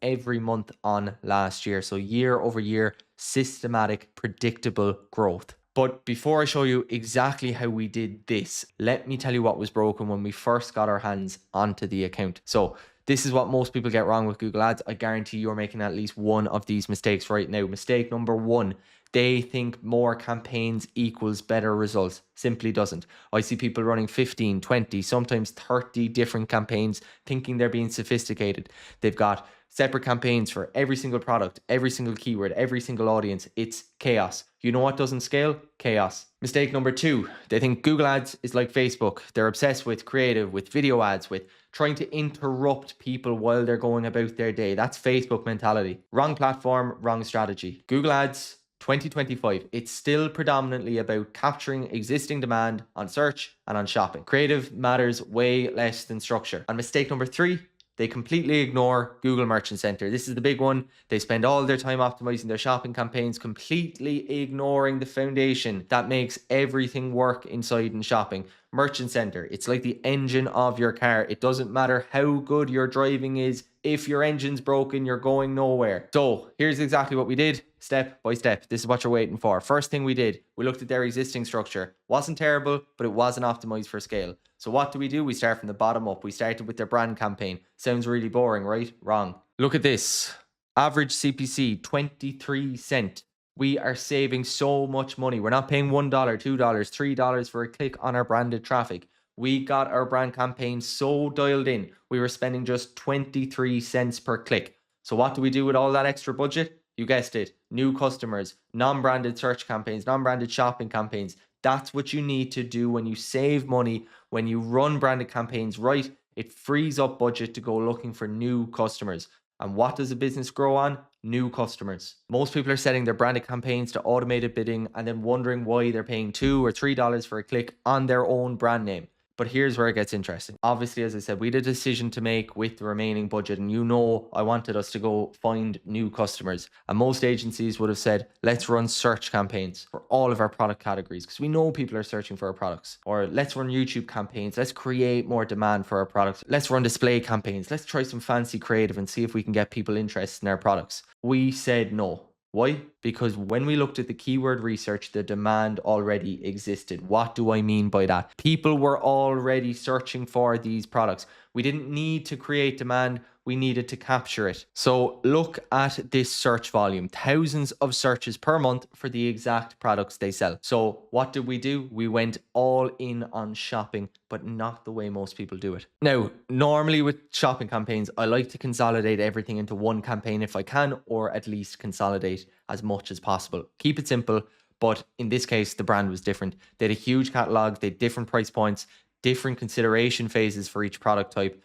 every month on last year. So year over year, systematic, predictable growth. But before I show you exactly how we did this, let me tell you what was broken when we first got our hands onto the account. So this is what most people get wrong with Google Ads. I guarantee you're making at least one of these mistakes right now. Mistake number one, they think more campaigns equals better results. Simply doesn't. I see people running 15, 20, sometimes 30 different campaigns thinking they're being sophisticated. They've got separate campaigns for every single product, every single keyword, every single audience. It's chaos. You know what doesn't scale? Chaos. Mistake number 2, they think Google Ads is like Facebook. They're obsessed with creative, with video ads, with trying to interrupt people while they're going about their day. That's Facebook mentality. Wrong platform, wrong strategy. Google Ads 2025, it's still predominantly about capturing existing demand on search and on shopping. Creative matters way less than structure. And mistake number 3, they completely ignore Google Merchant Center. This is the big one. They spend all their time optimizing their shopping campaigns, completely ignoring the foundation that makes everything work inside in shopping. Merchant Center, it's like the engine of your car. It doesn't matter how good your driving is. If your engine's broken, you're going nowhere. So here's exactly what we did, step by step. This is what you're waiting for. First thing we did, we looked at their existing structure. Wasn't terrible, but it wasn't optimized for scale. So what do? We start from the bottom up. We started with their brand campaign. Sounds really boring, right? Wrong. Look at this. Average CPC, 23 cents. We are saving so much money. We're not paying $1, $2, $3 for a click on our branded traffic. We got our brand campaign so dialed in. We were spending just 23 cents per click. So what do we do with all that extra budget? You guessed it. New customers, non-branded search campaigns, non-branded shopping campaigns. That's what you need to do when you save money, when you run branded campaigns right. It frees up budget to go looking for new customers. And what does a business grow on? New customers. Most people are setting their branded campaigns to automated bidding and then wondering why they're paying $2 or $3 for a click on their own brand name. But here's where it gets interesting. Obviously, as I said, we had a decision to make with the remaining budget, and I wanted us to go find new customers. And most agencies would have said, let's run search campaigns for all of our product categories because we know people are searching for our products. Or let's run YouTube campaigns. Let's create more demand for our products. Let's run display campaigns. Let's try some fancy creative and see if we can get people interested in our products. We said no. Why? Because when we looked at the keyword research, the demand already existed. What do I mean by that? People were already searching for these products. We didn't need to create demand. We needed to capture it. So look at this search volume, thousands of searches per month for the exact products they sell. So what did we do? We went all in on shopping, but not the way most people do it. Now, normally with shopping campaigns, I like to consolidate everything into one campaign if I can, or at least consolidate as much as possible. Keep it simple, but in this case, the brand was different. They had a huge catalog, they had different price points, different consideration phases for each product type.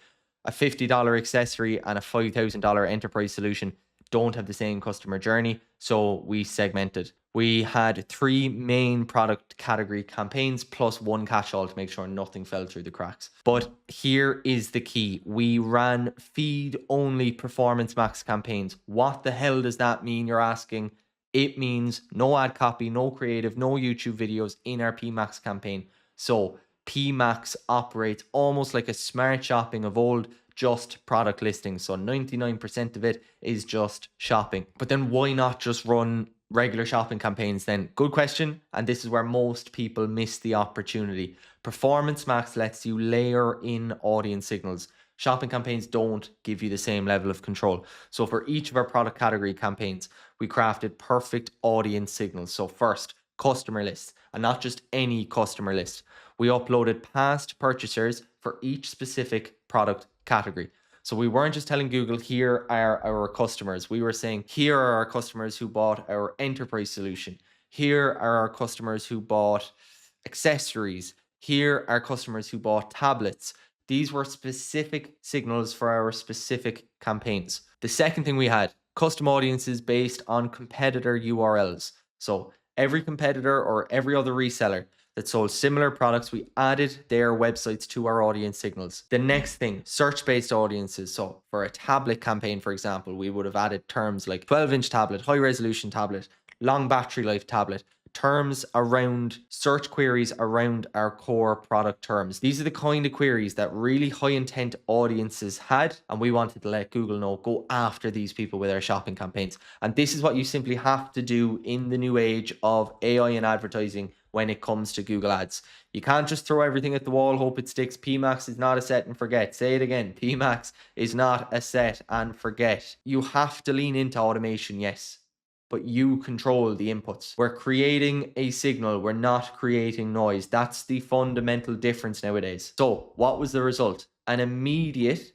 A $50 accessory and a $5,000 enterprise solution don't have the same customer journey, so we segmented. We had 3 main product category campaigns plus 1 catch-all to make sure nothing fell through the cracks. But here is the key. We ran feed-only Performance Max campaigns. What the hell does that mean, you're asking? It means no ad copy, no creative, no YouTube videos in our PMax campaign. So PMax operates almost like a smart shopping of old, just product listings. So 99% of it is just shopping. But then why not just run regular shopping campaigns then? Good question. And this is where most people miss the opportunity. Performance Max lets you layer in audience signals. Shopping campaigns don't give you the same level of control. So for each of our product category campaigns, we crafted perfect audience signals. So first, customer lists, and not just any customer list. We uploaded past purchasers for each specific product category. So we weren't just telling Google, here are our customers. We were saying, here are our customers who bought our enterprise solution. Here are our customers who bought accessories. Here are customers who bought tablets. These were specific signals for our specific campaigns. The second thing we had, custom audiences based on competitor URLs. So every competitor or every other reseller that sold similar products, we added their websites to our audience signals. The next thing, search-based audiences. So for a tablet campaign, for example, we would have added terms like 12-inch tablet, high-resolution tablet, long battery life tablet, terms around search queries around our core product terms. These are the kind of queries that really high intent audiences had, and we wanted to let Google know, go after these people with our shopping campaigns. And this is what you simply have to do in the new age of AI and advertising when it comes to Google Ads. You can't just throw everything at the wall, hope it sticks. PMax is not a set and forget. Say it again, PMax is not a set and forget. You have to lean into automation, yes, but you control the inputs. We're creating a signal, we're not creating noise. That's the fundamental difference nowadays. So what was the result? An immediate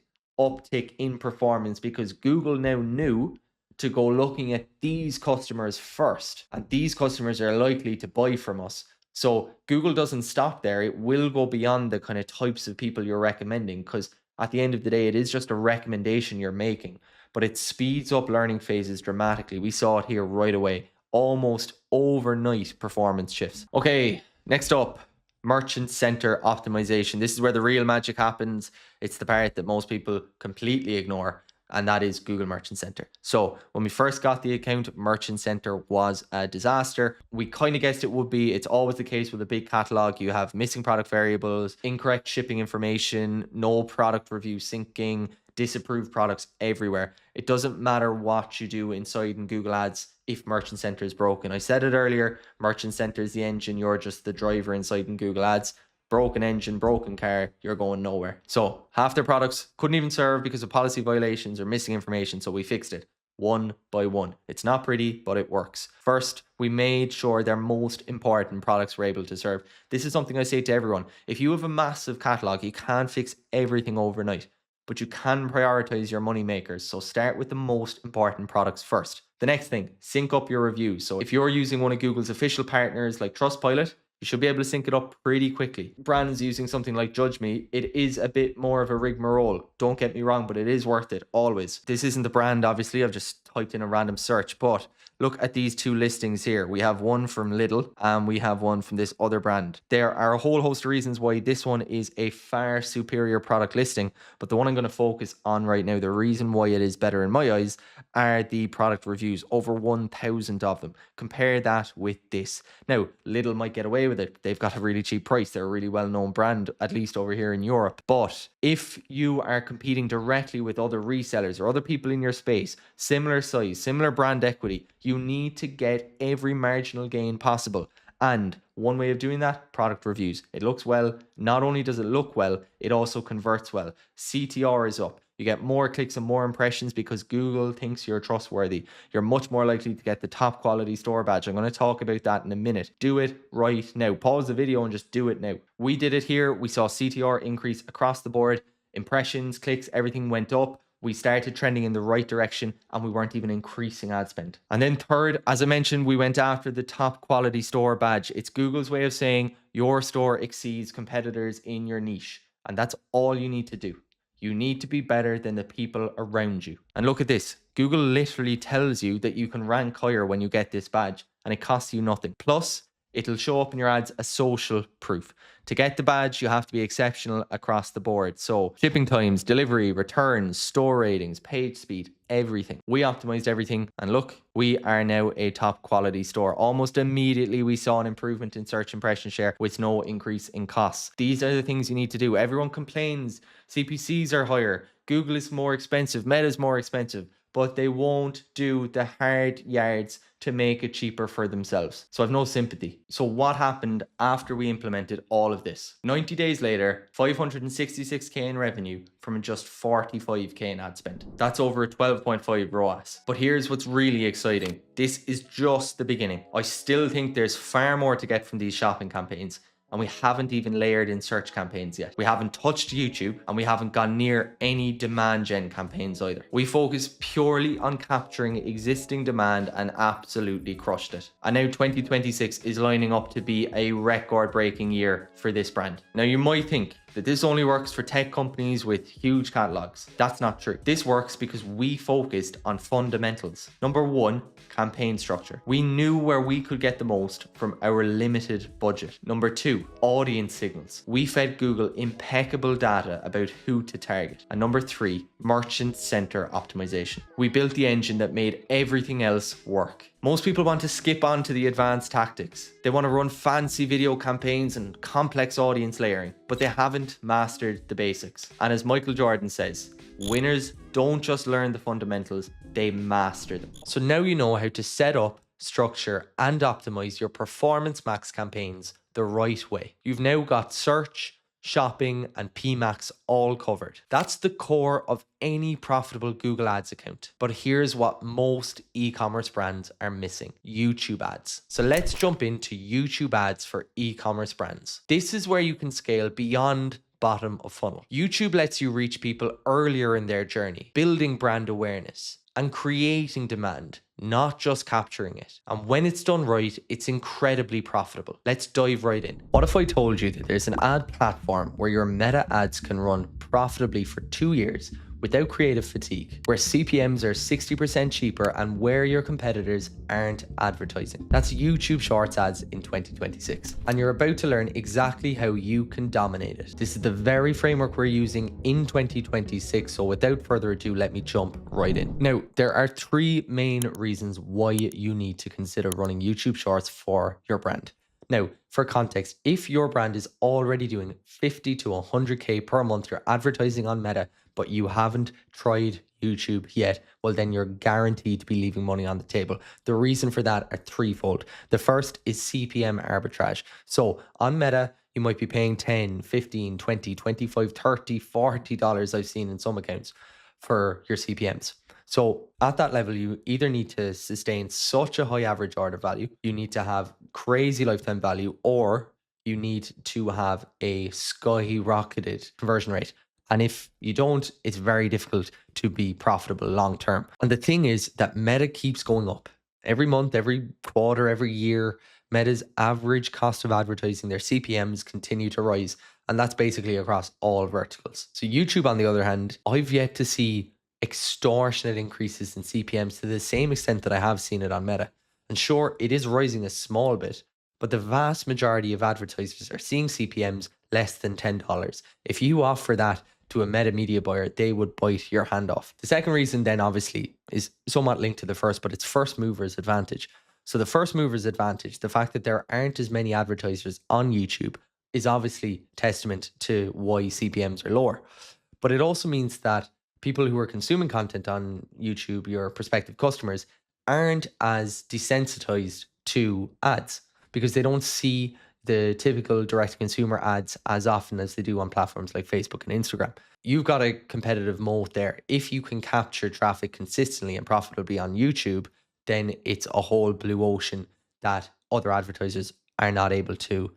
uptick in performance because Google now knew to go looking at these customers first, and these customers are likely to buy from us. So Google doesn't stop there. It will go beyond the kind of types of people you're recommending, because at the end of the day, it is just a recommendation you're making, but it speeds up learning phases dramatically. We saw it here right away, almost overnight performance shifts. Okay, next up, Merchant Center optimization. This is where the real magic happens. It's the part that most people completely ignore, and that is Google Merchant Center. So when we first got the account, Merchant Center was a disaster. We kind of guessed it would be. It's always the case with a big catalog. You have missing product variables, incorrect shipping information, no product review syncing, disapproved products everywhere. It doesn't matter what you do inside in Google Ads if Merchant Center is broken. I said it earlier, Merchant Center is the engine, you're just the driver inside in Google Ads. Broken engine, broken car, you're going nowhere. So half their products couldn't even serve because of policy violations or missing information, so we fixed it one by one. It's not pretty, but it works. First, we made sure their most important products were able to serve. This is something I say to everyone. If you have a massive catalog, you can't fix everything overnight, but you can prioritize your money makers. So start with the most important products first. The next thing, sync up your reviews. So if you're using one of Google's official partners like Trustpilot, you should be able to sync it up pretty quickly. Brands using something like Judge Me, it is a bit more of a rigmarole. Don't get me wrong, but it is worth it, always. This isn't the brand, obviously. I've just typed in a random search, but look at these two listings here. We have one from Lidl and we have one from this other brand. There are a whole host of reasons why this one is a far superior product listing, but the one I'm going to focus on right now, the reason why it is better in my eyes, are the product reviews. Over 1,000 of them. Compare that with this. Now, Lidl might get away with it. They've got a really cheap price. They're a really well-known brand, at least over here in Europe. But if you are competing directly with other resellers or other people in your space, similar size, similar brand equity, you need to get every marginal gain possible. And one way of doing that, product reviews. It looks well. Not only does it look well, it also converts well. CTR is up. You get more clicks and more impressions because Google thinks you're trustworthy. You're much more likely to get the top quality store badge. I'm going to talk about that in a minute. Do it right now. Pause the video and just do it now. We did it here. We saw CTR increase across the board. Impressions, clicks, everything went up. We started trending in the right direction and we weren't even increasing ad spend. And then third, as I mentioned, we went after the top quality store badge. It's Google's way of saying your store exceeds competitors in your niche. And that's all you need to do. You need to be better than the people around you. And look at this. Google literally tells you that you can rank higher when you get this badge and it costs you nothing. Plus, it'll show up in your ads as social proof. To get the badge, you have to be exceptional across the board. So shipping times, delivery, returns, store ratings, page speed, everything. We optimized everything. And look, we are now a top quality store. Almost immediately, we saw an improvement in search impression share with no increase in costs. These are the things you need to do. Everyone complains CPCs are higher. Google is more expensive. Meta is more expensive. But they won't do the hard yards to make it cheaper for themselves. So I've no sympathy. So what happened after we implemented all of this? 90 days later, 566k in revenue from just 45k in ad spend. That's over a 12.5 ROAS. But here's what's really exciting. This is just the beginning. I still think there's far more to get from these shopping campaigns. And we haven't even layered in search campaigns yet. We haven't touched YouTube and we haven't gone near any demand gen campaigns either. We focus purely on capturing existing demand and absolutely crushed it. And now 2026 is lining up to be a record-breaking year for this brand. Now you might think that this only works for tech companies with huge catalogs. That's not true. This works because we focused on fundamentals. Number one, campaign structure. We knew where we could get the most from our limited budget. Number two, audience signals. We fed Google impeccable data about who to target. And number three, merchant center optimization. We built the engine that made everything else work. Most people want to skip on to the advanced tactics. They want to run fancy video campaigns and complex audience layering, but they haven't mastered the basics. And as Michael Jordan says, winners don't just learn the fundamentals, they master them. So now you know how to set up, structure, and optimize your Performance Max campaigns the right way. You've now got search, shopping, and PMax all covered. That's the core of any profitable Google Ads account. But here's what most e-commerce brands are missing: YouTube ads. So let's jump into YouTube ads for e-commerce brands. This is where you can scale beyond bottom of funnel. YouTube lets you reach people earlier in their journey, building brand awareness and creating demand, not just capturing it. And when it's done right, it's incredibly profitable. Let's dive right in. What if I told you that there's an ad platform where your meta ads can run profitably for 2 years without creative fatigue, where CPMs are 60% cheaper and where your competitors aren't advertising? That's YouTube Shorts ads in 2026. And you're about to learn exactly how you can dominate it. This is the very framework we're using in 2026. So without further ado, let me jump right in. Now, there are 3 main reasons why you need to consider running YouTube Shorts for your brand. Now, for context, if your brand is already doing 50 to 100K per month, you're advertising on Meta, but you haven't tried YouTube yet, well, then you're guaranteed to be leaving money on the table. The reason for that are threefold. The first is CPM arbitrage. So on Meta, you might be paying 10, 15, 20, 25, 30, $40 I've seen in some accounts for your CPMs. So at that level, you either need to sustain such a high average order value, you need to have crazy lifetime value, or you need to have a skyrocketed conversion rate. And if you don't, it's very difficult to be profitable long term. And the thing is that Meta keeps going up. Every month, every quarter, every year, Meta's average cost of advertising, their CPMs continue to rise. And that's basically across all verticals. So YouTube, on the other hand, I've yet to see extortionate increases in CPMs to the same extent that I have seen it on Meta. And sure, it is rising a small bit, but the vast majority of advertisers are seeing CPMs less than $10. If you offer that to a Meta media buyer, they would bite your hand off. The second reason then obviously is somewhat linked to the first, but it's first movers advantage. So the first movers advantage, the fact that there aren't as many advertisers on YouTube, is obviously testament to why CPMs are lower. But it also means that people who are consuming content on YouTube, your prospective customers, aren't as desensitized to ads because they don't see the typical direct consumer ads as often as they do on platforms like Facebook and Instagram. You've got a competitive moat there. If you can capture traffic consistently and profitably on YouTube, then it's a whole blue ocean that other advertisers are not able to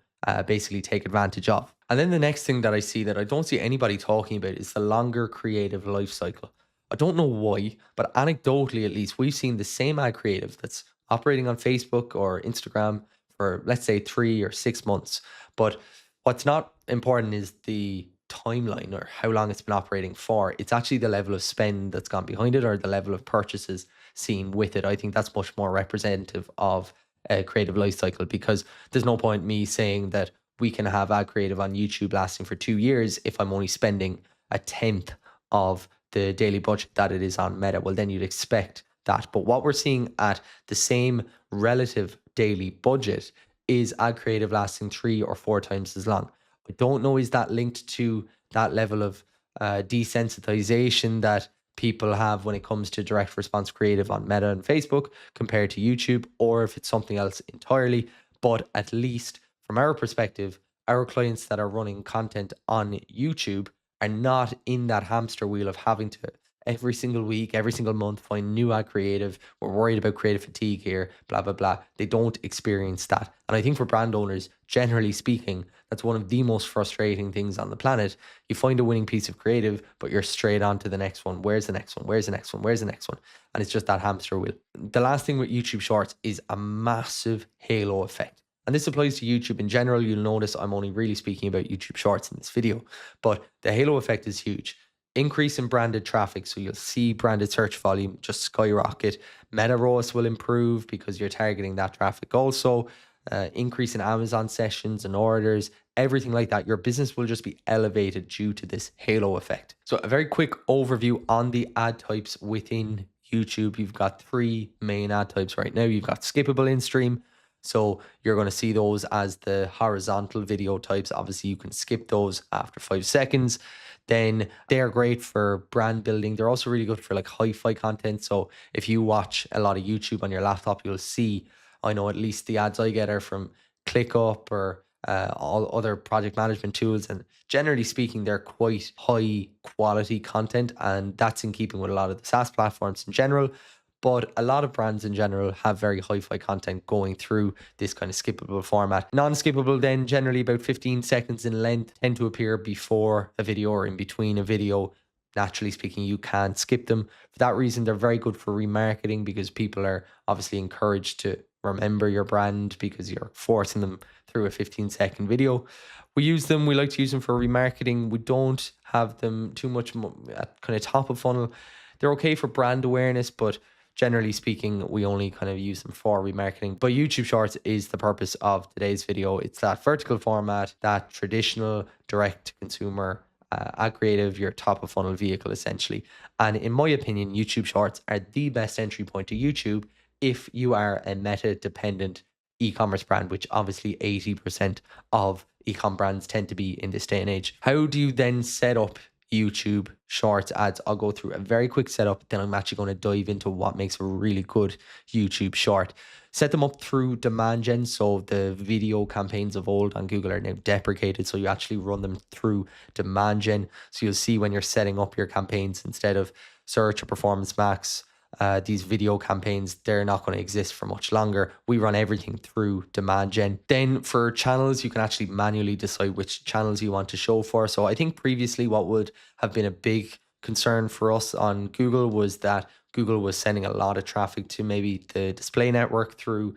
basically take advantage of. And then the next thing that I see that I don't see anybody talking about is the longer creative life cycle. I don't know why, but anecdotally at least, we've seen the same ad creative that's operating on Facebook or Instagram for, let's say, 3 or 6 months. But what's not important is the timeline or how long it's been operating for. It's actually the level of spend that's gone behind it or the level of purchases seen with it. I think that's much more representative of a creative life cycle, because there's no point me saying that we can have ad creative on YouTube lasting for 2 years if I'm only spending a tenth of the daily budget that it is on Meta. Well, then you'd expect that. But what we're seeing at the same relative daily budget is ad creative lasting 3 or 4 times as long. I don't know, is that linked to that level of desensitization that people have when it comes to direct response creative on Meta and Facebook compared to YouTube, or if it's something else entirely. But at least from our perspective, our clients that are running content on YouTube are not in that hamster wheel of having to every single week, every single month find new ad creative. We're worried about creative fatigue here, blah, blah, blah. They don't experience that. And I think for brand owners, generally speaking, that's one of the most frustrating things on the planet. You find a winning piece of creative, but you're straight on to the next one. Where's the next one? Where's the next one? Where's the next one? And it's just that hamster wheel. The last thing with YouTube Shorts is a massive halo effect. And this applies to YouTube in general. You'll notice I'm only really speaking about YouTube Shorts in this video, but the halo effect is huge. Increase in branded traffic, so you'll see branded search volume just skyrocket. Meta ROAS will improve because you're targeting that traffic also. Increase in Amazon sessions and orders, everything like that. Your business will just be elevated due to this halo effect. So a very quick overview on the ad types within YouTube. You've got 3 main ad types right now. You've got skippable in stream. So you're going to see those as the horizontal video types. Obviously, you can skip those after 5 seconds. Then they're great for brand building. They're also really good for like hi-fi content. So if you watch a lot of YouTube on your laptop, you'll see, I know at least the ads I get are from ClickUp or all other project management tools. And generally speaking, they're quite high quality content. And that's in keeping with a lot of the SaaS platforms in general. but a lot of brands in general have very hi-fi content going through this kind of skippable format. Non-skippable then, generally about 15 seconds in length, tend to appear before a video or in between a video. Naturally speaking, you can't skip them. For that reason, they're very good for remarketing because people are obviously encouraged to remember your brand because you're forcing them through a 15-second video. We like to use them for remarketing. We don't have them too much at kind of top of funnel. They're okay for brand awareness, but generally speaking, we only kind of use them for remarketing. But YouTube Shorts is the purpose of today's video. It's that vertical format, that traditional direct to consumer ad creative, your top of funnel vehicle essentially. And in my opinion, YouTube Shorts are the best entry point to YouTube if you are a meta dependent e-commerce brand, which obviously 80% of e-com brands tend to be in this day and age. How do you then set up YouTube Shorts ads? I'll go through a very quick setup, then I'm actually going to dive into what makes a really good YouTube short. Set them up through demand gen. So the video campaigns of old on Google are now deprecated. So you actually run them through demand gen. So you'll see when you're setting up your campaigns, instead of search or performance max, these video campaigns, they're not going to exist for much longer. We run everything through demand gen. Then for channels, you can actually manually decide which channels you want to show for. So I think previously what would have been a big concern for us on Google was that Google was sending a lot of traffic to maybe the display network through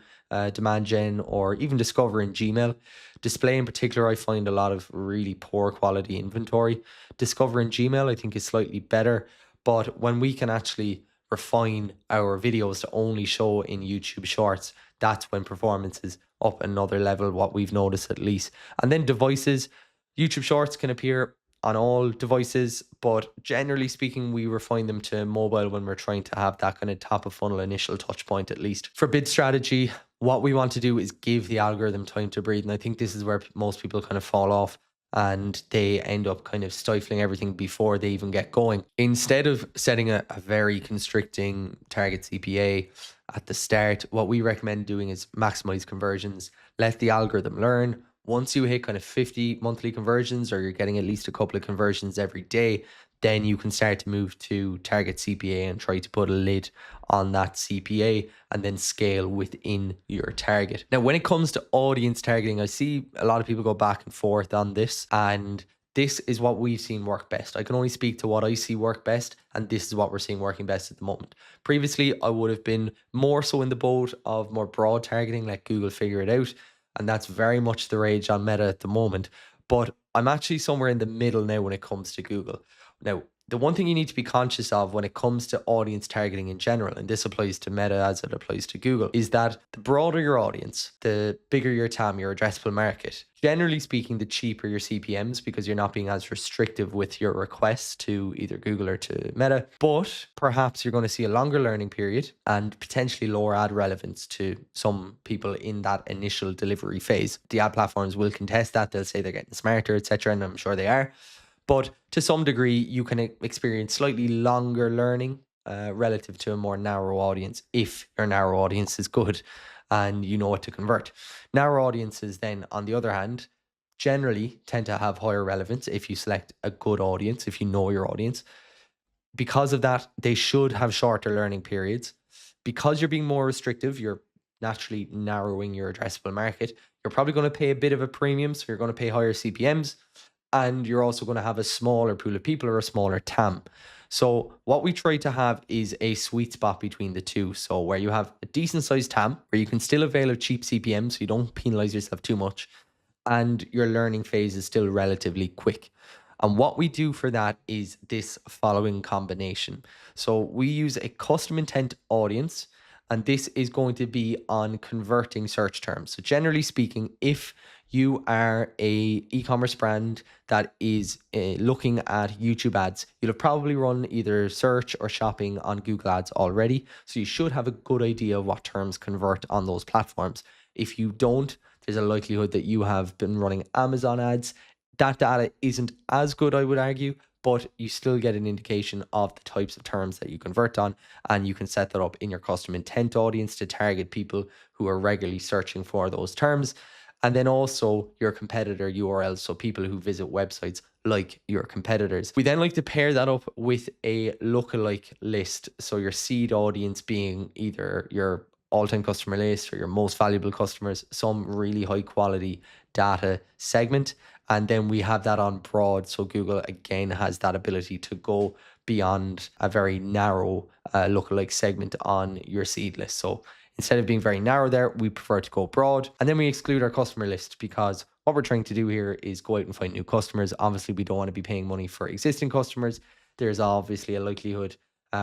demand gen or even Discover in Gmail. Display in particular, I find a lot of really poor quality inventory. Discover in Gmail, I think, is slightly better. But when we can actually refine our videos to only show in YouTube Shorts, that's when performance is up another level, what we've noticed at least. And then devices, YouTube Shorts can appear on all devices, but generally speaking, we refine them to mobile when we're trying to have that kind of top of funnel initial touch point at least. For bid strategy, what we want to do is give the algorithm time to breathe. And I think this is where most people kind of fall off and they end up kind of stifling everything before they even get going. Instead of setting a very constricting target CPA at the start, what we recommend doing is maximize conversions, let the algorithm learn. Once you hit kind of 50 monthly conversions, or you're getting at least a couple of conversions every day, then you can start to move to target CPA and try to put a lid on that CPA and then scale within your target. Now, when it comes to audience targeting, I see a lot of people go back and forth on this, and this is what we've seen work best. I can only speak to what I see work best, and this is what we're seeing working best at the moment. Previously, I would have been more so in the boat of more broad targeting, let Google figure it out. And that's very much the rage on Meta at the moment. But I'm actually somewhere in the middle now when it comes to Google. Now, the one thing you need to be conscious of when it comes to audience targeting in general, and this applies to Meta as it applies to Google, is that the broader your audience, the bigger your TAM, your addressable market. Generally speaking, the cheaper your CPMs, because you're not being as restrictive with your requests to either Google or to Meta. But perhaps you're going to see a longer learning period and potentially lower ad relevance to some people in that initial delivery phase. The ad platforms will contest that. They'll say they're getting smarter, etc., and I'm sure they are. But to some degree, you can experience slightly longer learning relative to a more narrow audience if your narrow audience is good and you know what to convert. Narrow audiences then, on the other hand, generally tend to have higher relevance if you select a good audience, if you know your audience. Because of that, they should have shorter learning periods. Because you're being more restrictive, you're naturally narrowing your addressable market. You're probably going to pay a bit of a premium, so you're going to pay higher CPMs. And you're also going to have a smaller pool of people or a smaller TAM. So what we try to have is a sweet spot between the two. So where you have a decent sized TAM, where you can still avail of cheap CPM, so you don't penalize yourself too much, and your learning phase is still relatively quick. And what we do for that is this following combination. So we use a custom intent audience, and this is going to be on converting search terms. So generally speaking, if you are a e-commerce brand that is looking at YouTube ads, you'll have probably run either search or shopping on Google Ads already. So you should have a good idea of what terms convert on those platforms. If you don't, there's a likelihood that you have been running Amazon ads. That data isn't as good, I would argue, but you still get an indication of the types of terms that you convert on, and you can set that up in your custom intent audience to target people who are regularly searching for those terms. And then also your competitor URLs, so people who visit websites like your competitors. We then like to pair that up with a lookalike list. So your seed audience being either your all-time customer list or your most valuable customers, some really high quality data segment. And then we have that on broad. So Google again has that ability to go beyond a very narrow lookalike segment on your seed list. So instead of being very narrow there, we prefer to go broad. And then we exclude our customer list because what we're trying to do here is go out and find new customers. Obviously, we don't want to be paying money for existing customers. There's obviously a likelihood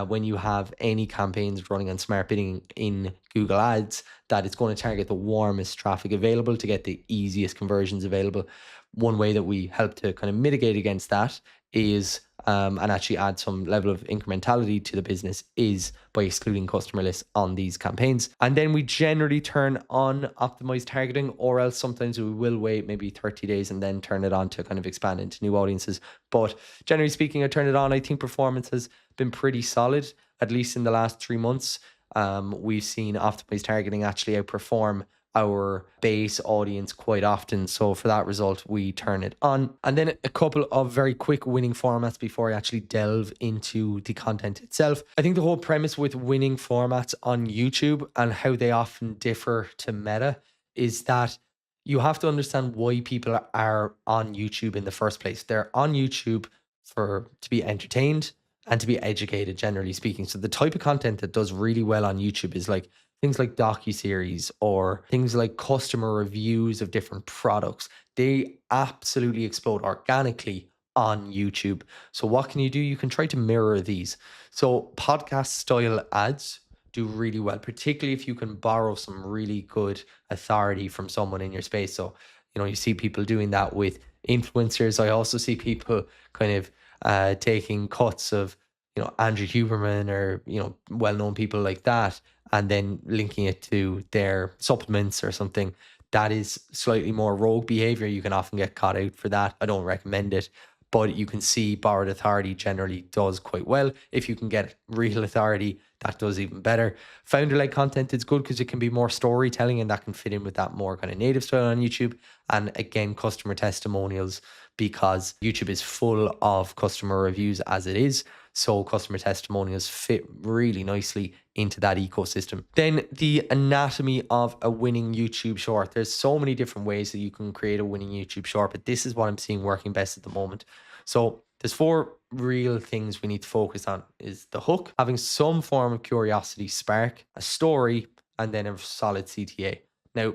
when you have any campaigns running on smart bidding in Google Ads that it's going to target the warmest traffic available to get the easiest conversions available. One way that we help to kind of mitigate against that is and actually add some level of incrementality to the business is by excluding customer lists on these campaigns. And then we generally turn on optimized targeting, or else sometimes we will wait maybe 30 days and then turn it on to kind of expand into new audiences. But generally speaking, I turn it on. I think performance has been pretty solid, at least in the last 3 months. We've seen optimized targeting actually outperform our base audience quite often. So for that result, we turn it on. And then a couple of very quick winning formats before I actually delve into the content itself. I think the whole premise with winning formats on YouTube and how they often differ to Meta is that you have to understand why people are on YouTube in the first place. They're on YouTube to be entertained and to be educated, generally speaking. So the type of content that does really well on YouTube is like things like docuseries or things like customer reviews of different products. They absolutely explode organically on YouTube. So what can you do? You can try to mirror these. So podcast style ads do really well, particularly if you can borrow some really good authority from someone in your space. So, you see people doing that with influencers. I also see people kind of taking cuts of, Andrew Huberman or, well-known people like that, and then linking it to their supplements or something. That is slightly more rogue behavior. You can often get caught out for that. I don't recommend it, but you can see borrowed authority generally does quite well. If you can get real authority, that does even better. Founder-led content is good because it can be more storytelling, and that can fit in with that more kind of native style on YouTube. And again, customer testimonials, because YouTube is full of customer reviews as it is. So customer testimonials fit really nicely into that ecosystem. Then the anatomy of a winning YouTube short. There's so many different ways that you can create a winning YouTube short, but this is what I'm seeing working best at the moment. So there's 4 real things we need to focus on: is the hook, having some form of curiosity spark, a story, and then a solid CTA. Now,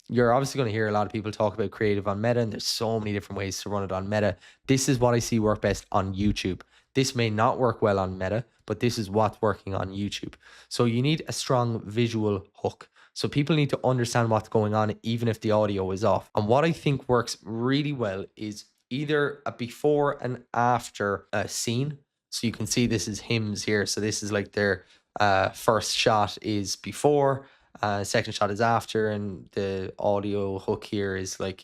you're obviously going to hear a lot of people talk about creative on Meta, and there's so many different ways to run it on Meta. This is what I see work best on YouTube. This may not work well on Meta, but this is what's working on YouTube. So you need a strong visual hook. So people need to understand what's going on, even if the audio is off. And what I think works really well is either a before and after a scene. So you can see this is hymns here. So this is like their first shot is before, second shot is after, and the audio hook here is like,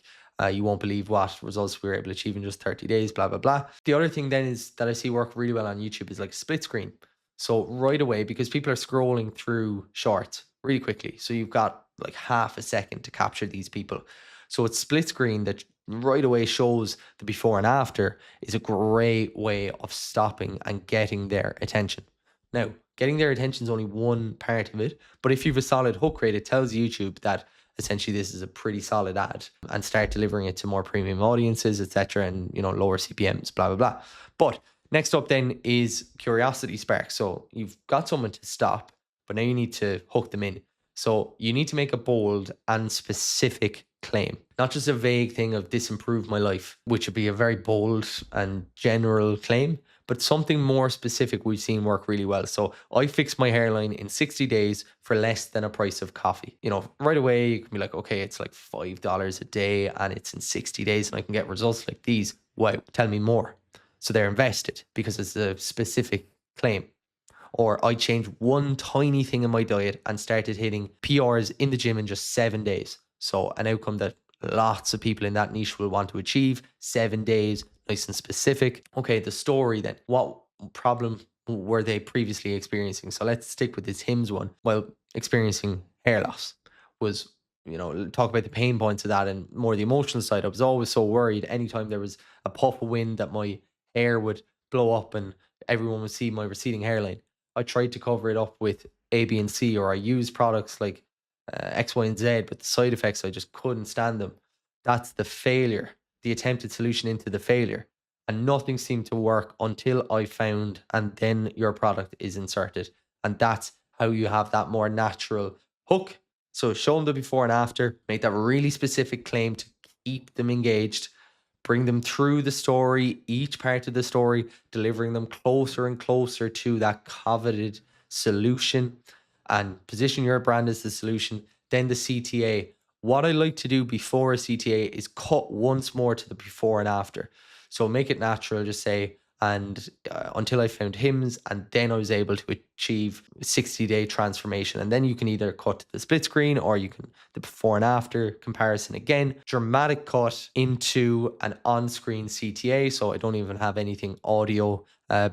you won't believe what results we were able to achieve in just 30 days, blah, blah, blah. The other thing then is that I see work really well on YouTube is like split screen. So right away, because people are scrolling through shorts really quickly. So you've got like half a second to capture these people. So it's split screen that right away shows the before and after is a great way of stopping and getting their attention. Now, getting their attention is only one part of it, but if you have a solid hook rate, it tells YouTube that essentially this is a pretty solid ad, and start delivering it to more premium audiences, etc., and lower CPMs, blah, blah, blah. But next up then is curiosity spark. So you've got someone to stop, but now you need to hook them in. So you need to make a bold and specific claim, not just a vague thing of "this improved my life," which would be a very bold and general claim, but something more specific we've seen work really well. So I fixed my hairline in 60 days for less than a price of coffee. Right away you can be like, okay, it's like $5 a day and it's in 60 days and I can get results like these. Wow, tell me more. So they're invested because it's a specific claim. Or I changed one tiny thing in my diet and started hitting PRs in the gym in just 7 days. So an outcome that lots of people in that niche will want to achieve. 7 days, nice and specific. Okay, the story then. What problem were they previously experiencing? So let's stick with this hymns one. Well, experiencing hair loss was, talk about the pain points of that and more the emotional side. I was always so worried anytime there was a puff of wind that my hair would blow up and everyone would see my receding hairline. I tried to cover it up with A, B, and C, or I used products like X, Y, and Z, but the side effects, I just couldn't stand them. That's the failure, the attempted solution into the failure. And nothing seemed to work until I found, and then your product is inserted. And that's how you have that more natural hook. So show them the before and after, make that really specific claim to keep them engaged, bring them through the story, each part of the story, delivering them closer and closer to that coveted solution, and position your brand as the solution. Then the CTA. What I like to do before a CTA is cut once more to the before and after. So make it natural, just say, and until I found hymns, and then I was able to achieve 60-day transformation. And then you can either cut to the split screen, or you can the before and after comparison again, dramatic cut into an on-screen CTA. So I don't even have anything audio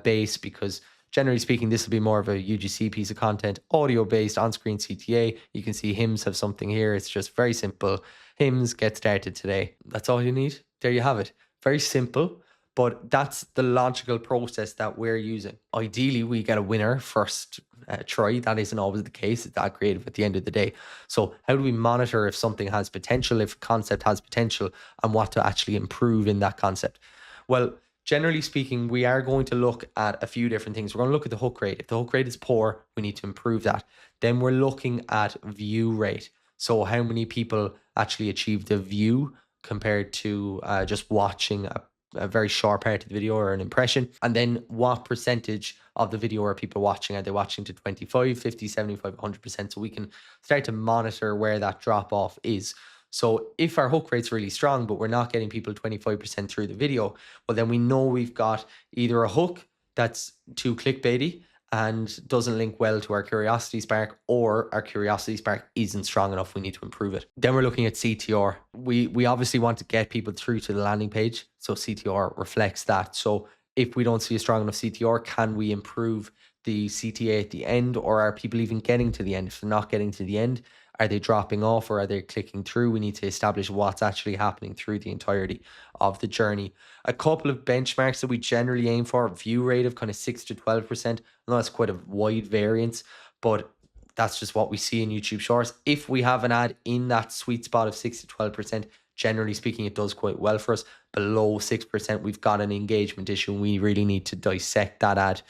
based, because generally speaking, this will be more of a UGC piece of content, audio based on-screen CTA. You can see hymns have something here. It's just very simple. Hymns, get started today. That's all you need. There you have it. Very simple, but that's the logical process that we're using. Ideally, we get a winner first try. That isn't always the case. It's that creative at the end of the day. So how do we monitor if something has potential, if a concept has potential, and what to actually improve in that concept? Well, generally speaking, we are going to look at a few different things. We're going to look at the hook rate. If the hook rate is poor, we need to improve that. Then we're looking at view rate. So how many people actually achieve the view compared to just watching a very short part of the video or an impression. And then what percentage of the video are people watching? Are they watching to 25, 50, 75, 100%? So we can start to monitor where that drop off is. So if our hook rate's really strong, but we're not getting people 25% through the video, well, then we know we've got either a hook that's too clickbaity and doesn't link well to our curiosity spark, or our curiosity spark isn't strong enough. We need to improve it. Then we're looking at CTR. We obviously want to get people through to the landing page, so CTR reflects that. So if we don't see a strong enough CTR, can we improve the CTA at the end, or are people even getting to the end? If they're not getting to the end, are they dropping off, or are they clicking through? We need to establish what's actually happening through the entirety of the journey. A couple of benchmarks that we generally aim for: view rate of kind of 6 to 12%. I know that's quite a wide variance, but that's just what we see in YouTube Shorts. If we have an ad in that sweet spot of 6 to 12%, generally speaking, it does quite well for us. Below 6%, we've got an engagement issue, and we really need to dissect that ad.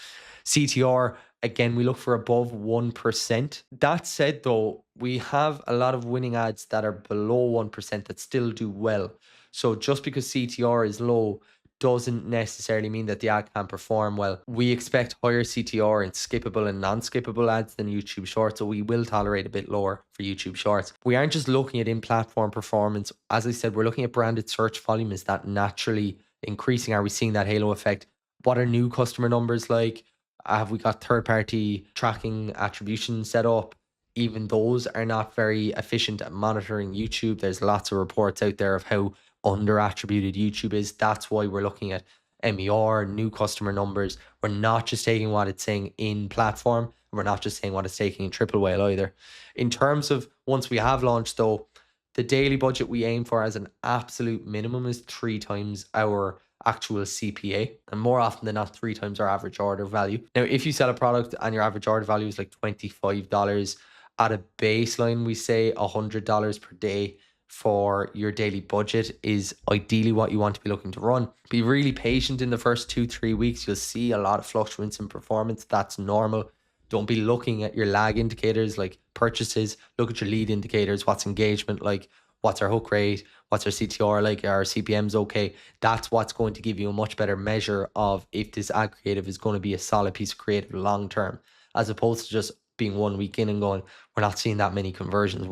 CTR, again, we look for above 1%. That said, though, we have a lot of winning ads that are below 1% that still do well. So just because CTR is low doesn't necessarily mean that the ad can perform well. We expect higher CTR in skippable and non-skippable ads than YouTube Shorts, so we will tolerate a bit lower for YouTube Shorts. We aren't just looking at in-platform performance. As I said, we're looking at branded search volume. Is that naturally increasing? Are we seeing that halo effect? What are new customer numbers like? Have we got third-party tracking attribution set up? Even those are not very efficient at monitoring YouTube. There's lots of reports out there of how under-attributed YouTube is. That's why we're looking at MER, new customer numbers. We're not just taking what it's saying in platform. We're not just saying what it's taking in triple whale either. In terms of once we have launched, though, the daily budget we aim for as an absolute minimum is 3 times our actual CPA, and more often than not 3 times our average order value. Now, if you sell a product and your average order value is like $25, at a baseline, we say $100 per day for your daily budget is ideally what you want to be looking to run. Be really patient in the first 2-3 weeks. You'll see a lot of fluctuations in performance. That's normal. Don't be looking at your lag indicators like purchases. Look at your lead indicators. What's engagement like? What's our hook rate? What's our CTR like? Are our CPMs okay? That's what's going to give you a much better measure of if this ad creative is going to be a solid piece of creative long term, as opposed to just being 1 week in and going, we're not seeing that many conversions.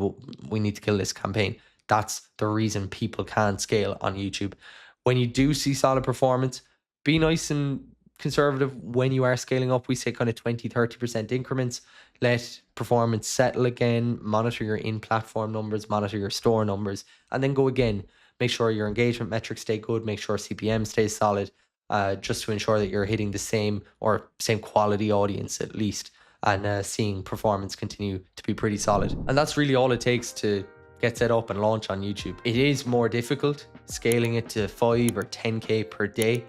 We need to kill this campaign. That's the reason people can't scale on YouTube. When you do see solid performance, be nice and conservative when you are scaling up. We say kind of 20-30% increments. Let performance settle again, monitor your in-platform numbers, monitor your store numbers, and then go again. Make sure your engagement metrics stay good, make sure CPM stays solid, just to ensure that you're hitting the same quality audience at least, and seeing performance continue to be pretty solid. And that's really all it takes to get set up and launch on YouTube. It is more difficult scaling it to 5 or 10K per day.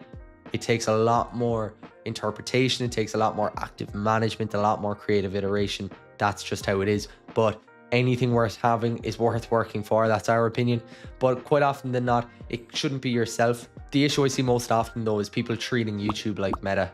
It takes a lot more interpretation. It takes a lot more active management, a lot more creative iteration. That's just how it is. But anything worth having is worth working for. That's our opinion. But quite often than not, it shouldn't be yourself. The issue I see most often though is people treating YouTube like Meta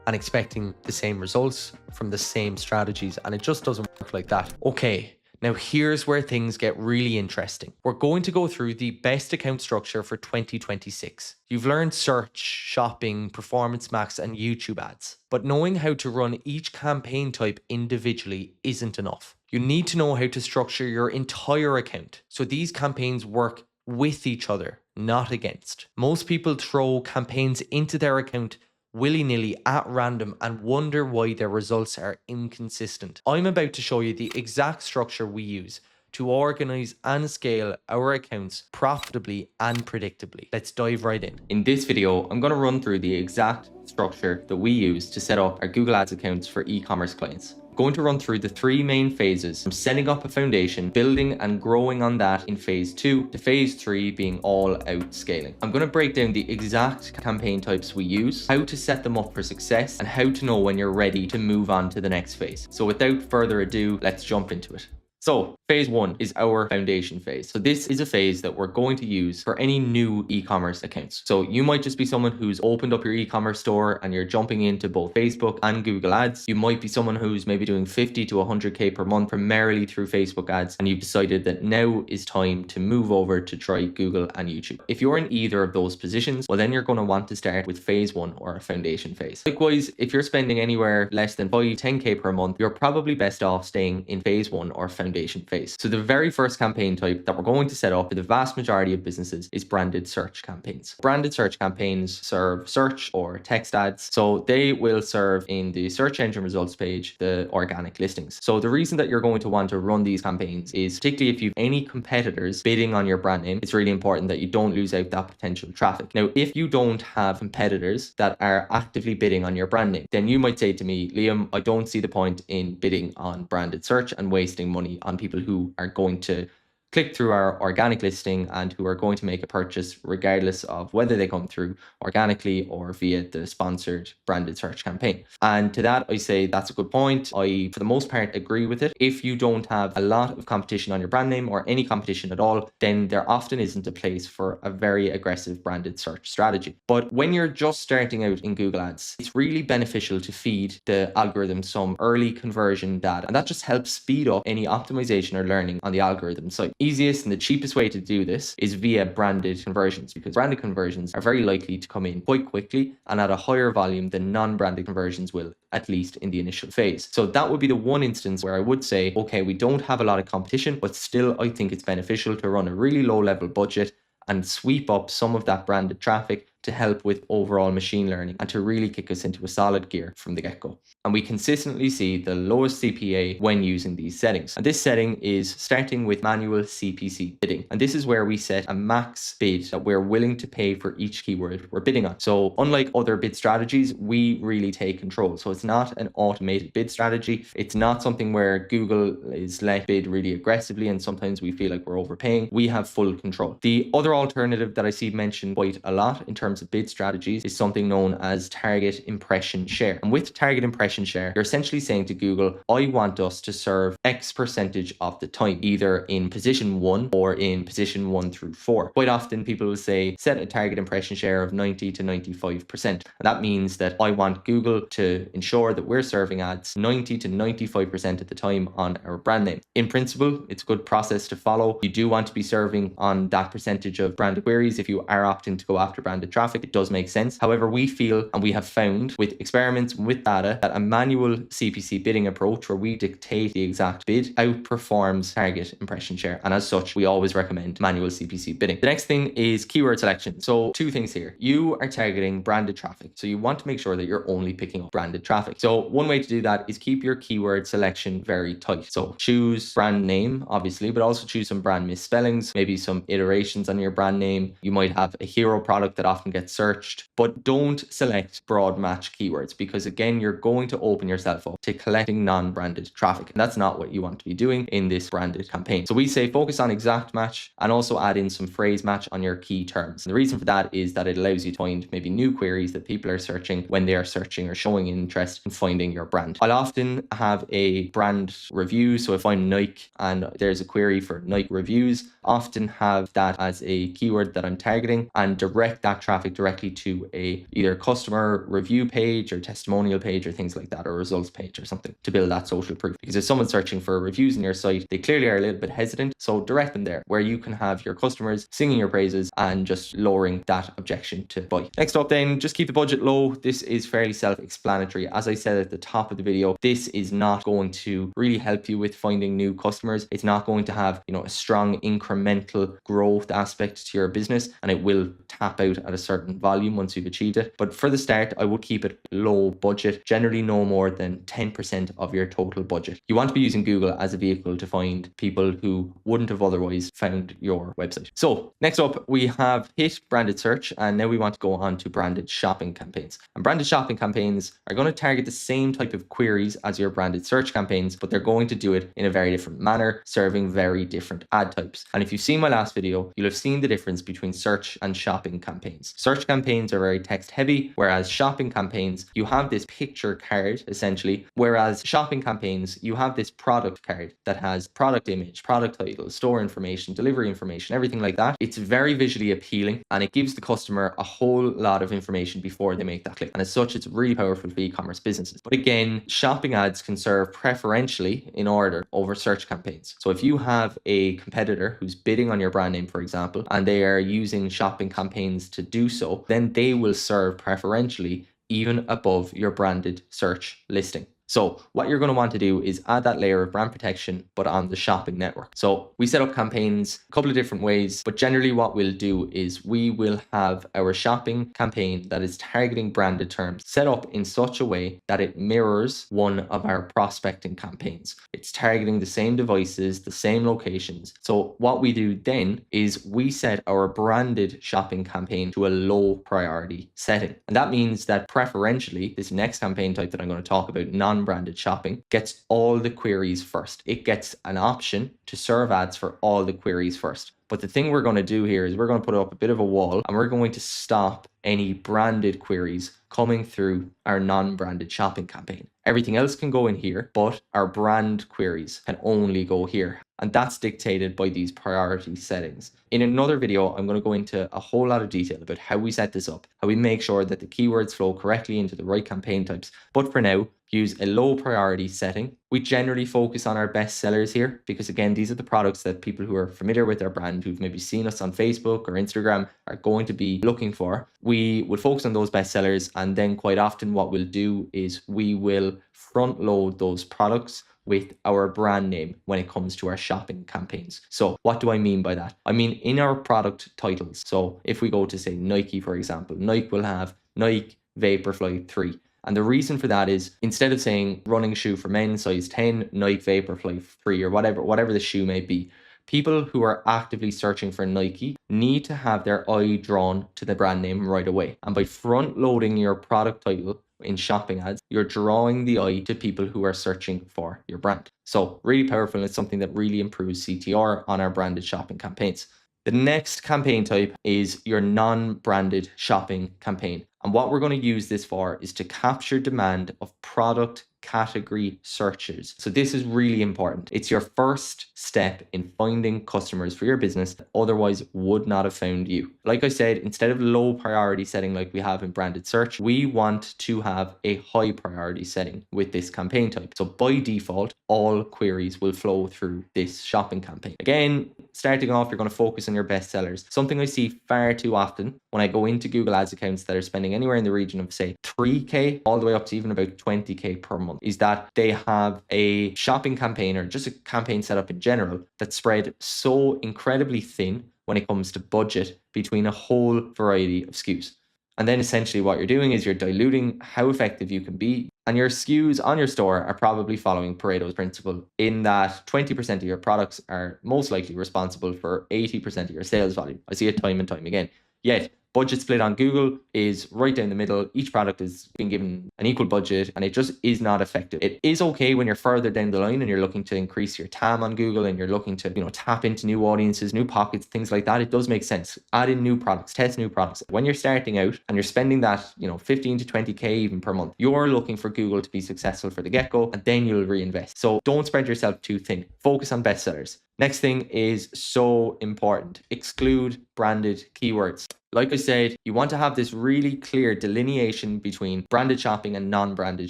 and expecting the same results from the same strategies. And it just doesn't work like that. Okay. Now here's where things get really interesting. We're going to go through the best account structure for 2026. You've learned search, shopping, performance max, and YouTube ads. But knowing how to run each campaign type individually isn't enough. You need to know how to structure your entire account so these campaigns work with each other, not against. Most people throw campaigns into their account willy-nilly at random and wonder why their results are inconsistent. I'm about to show you the exact structure we use to organize and scale our accounts profitably and predictably. Let's dive right in. In this video, I'm going to run through the exact structure that we use to set up our Google Ads accounts for e-commerce clients. I'm going to run through the 3 main phases from setting up a foundation, building and growing on that in phase 2 to phase 3 being all out scaling. I'm going to break down the exact campaign types we use, how to set them up for success, and how to know when you're ready to move on to the next phase. So without further ado, let's jump into it. So phase 1 is our foundation phase. So this is a phase that we're going to use for any new e-commerce accounts. So you might just be someone who's opened up your e-commerce store and you're jumping into both Facebook and Google ads. You might be someone who's maybe doing 50 to 100K per month primarily through Facebook ads, and you've decided that now is time to move over to try Google and YouTube. If you're in either of those positions, well then you're going to want to start with phase 1 or a foundation phase. Likewise, if you're spending anywhere less than 10K per month, you're probably best off staying in phase 1 or foundation phase. So the very first campaign type that we're going to set up for the vast majority of businesses is branded search campaigns. Branded search campaigns serve search or text ads. So they will serve in the search engine results page, the organic listings. So the reason that you're going to want to run these campaigns is particularly if you've any competitors bidding on your brand name, it's really important that you don't lose out that potential traffic. Now, if you don't have competitors that are actively bidding on your brand name, then you might say to me, Liam, I don't see the point in bidding on branded search and wasting money on people who are going to click through our organic listing and who are going to make a purchase regardless of whether they come through organically or via the sponsored branded search campaign. And to that, I say that's a good point. I, for the most part, agree with it. If you don't have a lot of competition on your brand name or any competition at all, then there often isn't a place for a very aggressive branded search strategy. But when you're just starting out in Google Ads, it's really beneficial to feed the algorithm some early conversion data. And that just helps speed up any optimization or learning on the algorithm side. Easiest and the cheapest way to do this is via branded conversions, because branded conversions are very likely to come in quite quickly and at a higher volume than non-branded conversions will, at least in the initial phase. So that would be the one instance where I would say, okay, we don't have a lot of competition, but still I think it's beneficial to run a really low level budget and sweep up some of that branded traffic to help with overall machine learning and to really kick us into a solid gear from the get-go. And we consistently see the lowest CPA when using these settings. And this setting is starting with manual CPC bidding. And this is where we set a max bid that we're willing to pay for each keyword we're bidding on. So unlike other bid strategies, we really take control. So it's not an automated bid strategy. It's not something where Google is let bid really aggressively and sometimes we feel like we're overpaying. We have full control. The other alternative that I see mentioned quite a lot in terms of bid strategies is something known as target impression share. And with target impression share, you're essentially saying to Google, I want us to serve X percentage of the time, either in position 1 or in position 1 through 4. Quite often people will say, set a target impression share of 90 to 95%. And that means that I want Google to ensure that we're serving ads 90 to 95% of the time on our brand name. In principle, it's a good process to follow. You do want to be serving on that percentage of branded queries if you are opting to go after branded traffic. It does make sense. However, we feel and we have found with experiments with data that a manual CPC bidding approach where we dictate the exact bid outperforms target impression share. And as such, we always recommend manual CPC bidding. The next thing is keyword selection. So 2 things here. You are targeting branded traffic. So you want to make sure that you're only picking up branded traffic. So one way to do that is keep your keyword selection very tight. So choose brand name, obviously, but also choose some brand misspellings, maybe some iterations on your brand name. You might have a hero product that often often get searched, but don't select broad match keywords because again, you're going to open yourself up to collecting non-branded traffic. And that's not what you want to be doing in this branded campaign. So we say focus on exact match and also add in some phrase match on your key terms. And the reason for that is that it allows you to find maybe new queries that people are searching when they are searching or showing interest in finding your brand. I'll often have a brand review. So if I'm Nike and there's a query for Nike reviews, often have that as a keyword that I'm targeting and direct that traffic directly to a either customer review page or testimonial page or things like that, or results page or something to build that social proof. Because if someone's searching for reviews on your site, they clearly are a little bit hesitant. So direct them there where you can have your customers singing your praises and just lowering that objection to buy. Next up then, just keep the budget low. This is fairly self-explanatory. As I said at the top of the video, this is not going to really help you with finding new customers. It's not going to have, a strong incremental growth aspect to your business, and it will tap out at a certain volume once you've achieved it. But for the start, I would keep it low budget, generally no more than 10% of your total budget. You want to be using Google as a vehicle to find people who wouldn't have otherwise found your website. So next up, we have hit branded search, and now we want to go on to branded shopping campaigns. And branded shopping campaigns are going to target the same type of queries as your branded search campaigns, but they're going to do it in a very different manner, serving very different ad types. And if you've seen my last video, you'll have seen the difference between search and shopping campaigns. Search campaigns are very text heavy, whereas shopping campaigns, you have this picture card essentially, whereas shopping campaigns, you have this product card that has product image, product title, store information, delivery information, everything like that. It's very visually appealing and it gives the customer a whole lot of information before they make that click. And as such, it's really powerful for e-commerce businesses. But again, shopping ads can serve preferentially in order over search campaigns. So if you have a competitor who's bidding on your brand name, for example, and they are using shopping campaigns to do so, then they will serve preferentially even above your branded search listing. So what you're going to want to do is add that layer of brand protection, but on the shopping network. So we set up campaigns a couple of different ways, but generally what we'll do is we will have our shopping campaign that is targeting branded terms set up in such a way that it mirrors one of our prospecting campaigns. It's targeting the same devices, the same locations. So what we do then is we set our branded shopping campaign to a low priority setting. And that means that preferentially, this next campaign type that I'm going to talk about, non-branded shopping, gets all the queries first. It gets an option to serve ads for all the queries first. But the thing we're going to do here is we're going to put up a bit of a wall and we're going to stop any branded queries coming through our non-branded shopping campaign. Everything else can go in here, but our brand queries can only go here. And that's dictated by these priority settings. In another video, I'm going to go into a whole lot of detail about how we set this up, how we make sure that the keywords flow correctly into the right campaign types. But for now, use a low priority setting. We generally focus on our best sellers here because again, these are the products that people who are familiar with our brand, who've maybe seen us on Facebook or Instagram, are going to be looking for. We will focus on those best sellers, and then quite often what we'll do is we will front load those products with our brand name when it comes to our shopping campaigns. So what do I mean by that? I mean in our product titles. So if we go to say Nike, for example, Nike will have Nike Vaporfly 3. And the reason for that is instead of saying running shoe for men size 10, Nike Vaporfly 3 or whatever the shoe may be, people who are actively searching for Nike need to have their eye drawn to the brand name right away. And by front loading your product title in shopping ads, you're drawing the eye to people who are searching for your brand. So really powerful, and it's something that really improves CTR on our branded shopping campaigns. The next campaign type is your non-branded shopping campaign. And what we're going to use this for is to capture demand of product category searches. So this is really important. It's your first step in finding customers for your business that otherwise would not have found you. Like I said, instead of low priority setting like we have in branded search, we want to have a high priority setting with this campaign type. So by default, all queries will flow through this shopping campaign. Again, starting off, you're going to focus on your best sellers. Something I see far too often when I go into Google Ads accounts that are spending anywhere in the region of say 3K all the way up to even about 20K per month is that they have a shopping campaign or just a campaign set up in general that's spread so incredibly thin when it comes to budget between a whole variety of SKUs. And then essentially what you're doing is you're diluting how effective you can be. And your SKUs on your store are probably following Pareto's principle in that 20% of your products are most likely responsible for 80% of your sales volume. I see it time and time again. Yet Budget split on Google is right down the middle. Each product is being given an equal budget and it just is not effective. It is okay when you're further down the line and you're looking to increase your TAM on Google and you're looking to, tap into new audiences, new pockets, things like that. It does make sense. Add in new products, test new products. When you're starting out and you're spending that, 15 to 20K even per month, you're looking for Google to be successful for the get-go and then you'll reinvest. So don't spread yourself too thin. Focus on bestsellers. Next thing is so important. Exclude branded keywords. Like I said, you want to have this really clear delineation between branded shopping and non-branded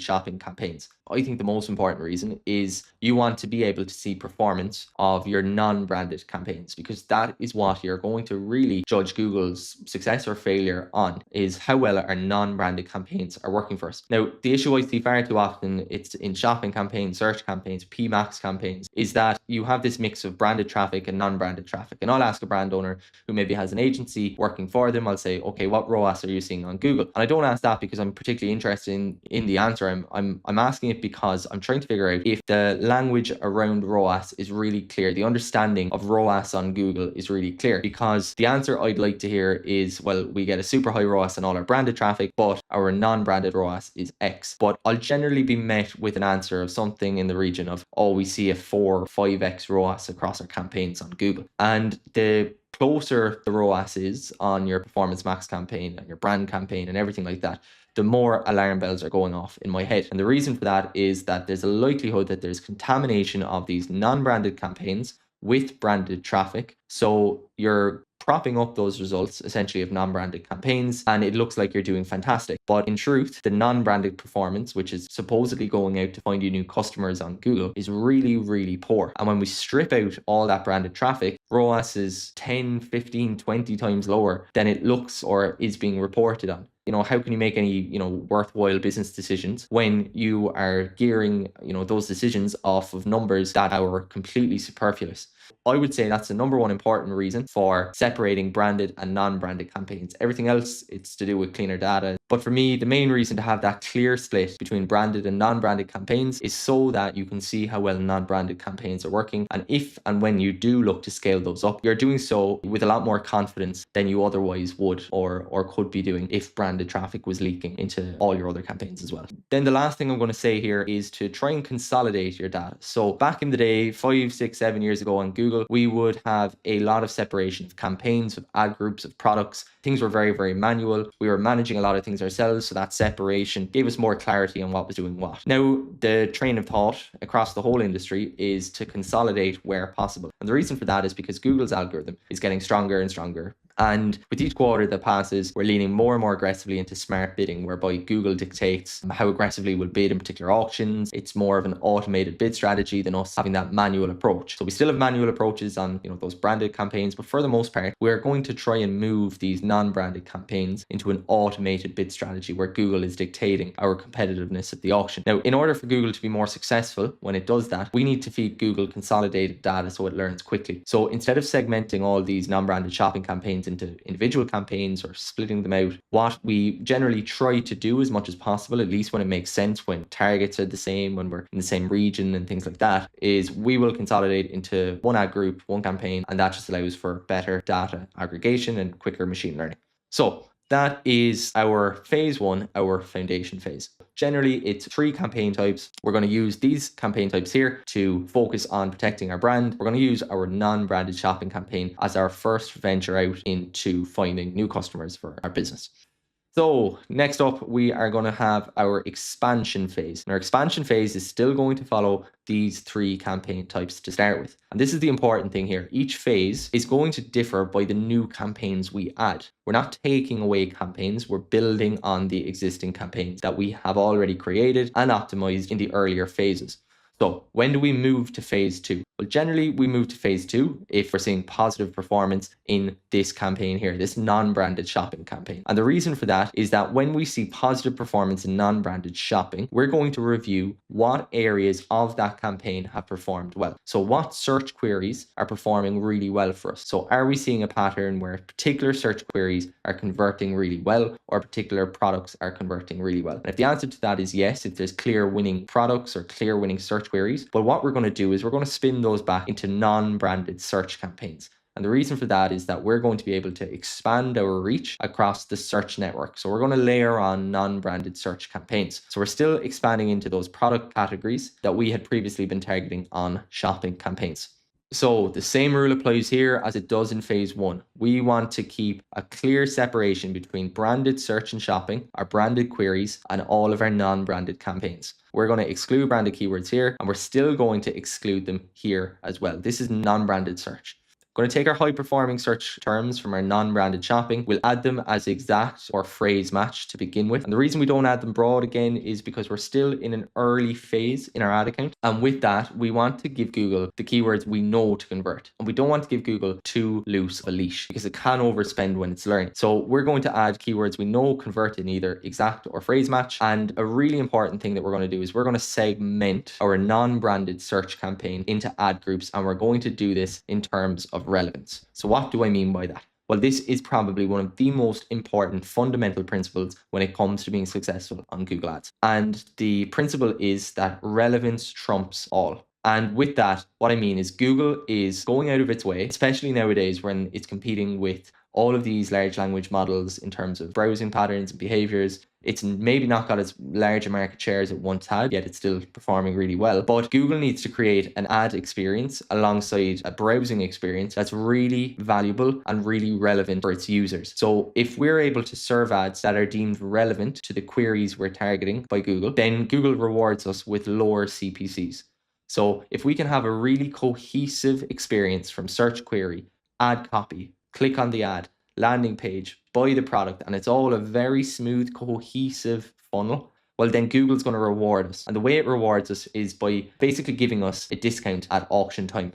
shopping campaigns. I think the most important reason is you want to be able to see performance of your non-branded campaigns, because that is what you're going to really judge Google's success or failure on, is how well our non-branded campaigns are working for us. Now, the issue I see far too often, it's in shopping campaigns, search campaigns, PMAX campaigns, is that you have this mix of branded traffic and non-branded traffic. And I'll ask a brand owner who maybe has an agency working for them, I'll say, okay, what ROAS are you seeing on Google? And I don't ask that because I'm particularly interested in the answer. I'm asking it because I'm trying to figure out if the language around ROAS is really clear. The understanding of ROAS on Google is really clear, because the answer I'd like to hear is, well, we get a super high ROAS on all our branded traffic, but our non-branded ROAS is X. But I'll generally be met with an answer of something in the region of, oh, we see a 4 or 5X ROAS across our campaigns on Google. And the closer the ROAS is on your Performance Max campaign and your brand campaign and everything like that, the more alarm bells are going off in my head. And the reason for that is that there's a likelihood that there's contamination of these non-branded campaigns with branded traffic. So you're propping up those results essentially of non-branded campaigns and it looks like you're doing fantastic. But in truth, the non-branded performance, which is supposedly going out to find you new customers on Google, is really, really poor. And when we strip out all that branded traffic, ROAS is 10, 15, 20 times lower than it looks or is being reported on. How can you make any, worthwhile business decisions when you are gearing, those decisions off of numbers that are completely superfluous? I would say that's the number one important reason for separating branded and non-branded campaigns. Everything else, it's to do with cleaner data. But for me, the main reason to have that clear split between branded and non-branded campaigns is so that you can see how well non-branded campaigns are working. And if and when you do look to scale those up, you're doing so with a lot more confidence than you otherwise would or could be doing if branded traffic was leaking into all your other campaigns as well. Then the last thing I'm going to say here is to try and consolidate your data. So back in the day, 5, 6, 7 years ago on Google, we would have a lot of separation of campaigns, of ad groups, of products. Things were very, very manual. We were managing a lot of things ourselves, so that separation gave us more clarity on what was doing what. Now, the train of thought across the whole industry is to consolidate where possible. And the reason for that is because Google's algorithm is getting stronger and stronger. And with each quarter that passes, we're leaning more and more aggressively into smart bidding, whereby Google dictates how aggressively we'll bid in particular auctions. It's more of an automated bid strategy than us having that manual approach. So we still have manual approaches on, those branded campaigns, but for the most part, we're going to try and move these non-branded campaigns into an automated bid strategy where Google is dictating our competitiveness at the auction. Now, in order for Google to be more successful when it does that, we need to feed Google consolidated data so it learns quickly. So instead of segmenting all these non-branded shopping campaigns into individual campaigns or splitting them out, what we generally try to do as much as possible, at least when it makes sense, when targets are the same, when we're in the same region and things like that, is we will consolidate into one ad group, one campaign, and that just allows for better data aggregation and quicker machine learning. So that is our phase 1, our foundation phase. Generally, it's 3 campaign types. We're going to use these campaign types here to focus on protecting our brand. We're going to use our non-branded shopping campaign as our first venture out into finding new customers for our business. So next up, we are going to have our expansion phase. And our expansion phase is still going to follow these 3 campaign types to start with. And this is the important thing here. Each phase is going to differ by the new campaigns we add. We're not taking away campaigns. We're building on the existing campaigns that we have already created and optimized in the earlier phases. So when do we move to phase 2? Well, generally we move to phase 2 if we're seeing positive performance in this campaign here, this non-branded shopping campaign. And the reason for that is that when we see positive performance in non-branded shopping, we're going to review what areas of that campaign have performed well. So what search queries are performing really well for us? So are we seeing a pattern where particular search queries are converting really well or particular products are converting really well? And if the answer to that is yes, if there's clear winning products or clear winning search queries, but what we're going to do is we're going to spin those back into non-branded search campaigns. And the reason for that is that we're going to be able to expand our reach across the search network. So we're going to layer on non-branded search campaigns. So we're still expanding into those product categories that we had previously been targeting on shopping campaigns. So the same rule applies here as it does in phase one. We want to keep a clear separation between branded search and shopping, our branded queries, and all of our non-branded campaigns. We're going to exclude branded keywords here, and we're still going to exclude them here as well. This is non-branded search. Going to take our high performing search terms from our non-branded shopping. We'll add them as exact or phrase match to begin with. And the reason we don't add them broad again is because we're still in an early phase in our ad account. And with that, we want to give Google the keywords we know to convert. And we don't want to give Google too loose of a leash because it can overspend when it's learning. So we're going to add keywords we know convert in either exact or phrase match. And a really important thing that we're going to do is we're going to segment our non-branded search campaign into ad groups. And we're going to do this in terms of relevance. So what do I mean by that? Well, this is probably one of the most important fundamental principles when it comes to being successful on Google Ads. And the principle is that relevance trumps all. And with that, what I mean is Google is going out of its way, especially nowadays when it's competing with all of these large language models in terms of browsing patterns and behaviors. It's maybe not got as large a market share as it once had, yet it's still performing really well. But Google needs to create an ad experience alongside a browsing experience that's really valuable and really relevant for its users. So if we're able to serve ads that are deemed relevant to the queries we're targeting by Google, then Google rewards us with lower CPCs. So if we can have a really cohesive experience from search query, ad copy, click on the ad, landing page, buy the product, and it's all a very smooth, cohesive funnel, well, then Google's going to reward us. And the way it rewards us is by basically giving us a discount at auction time.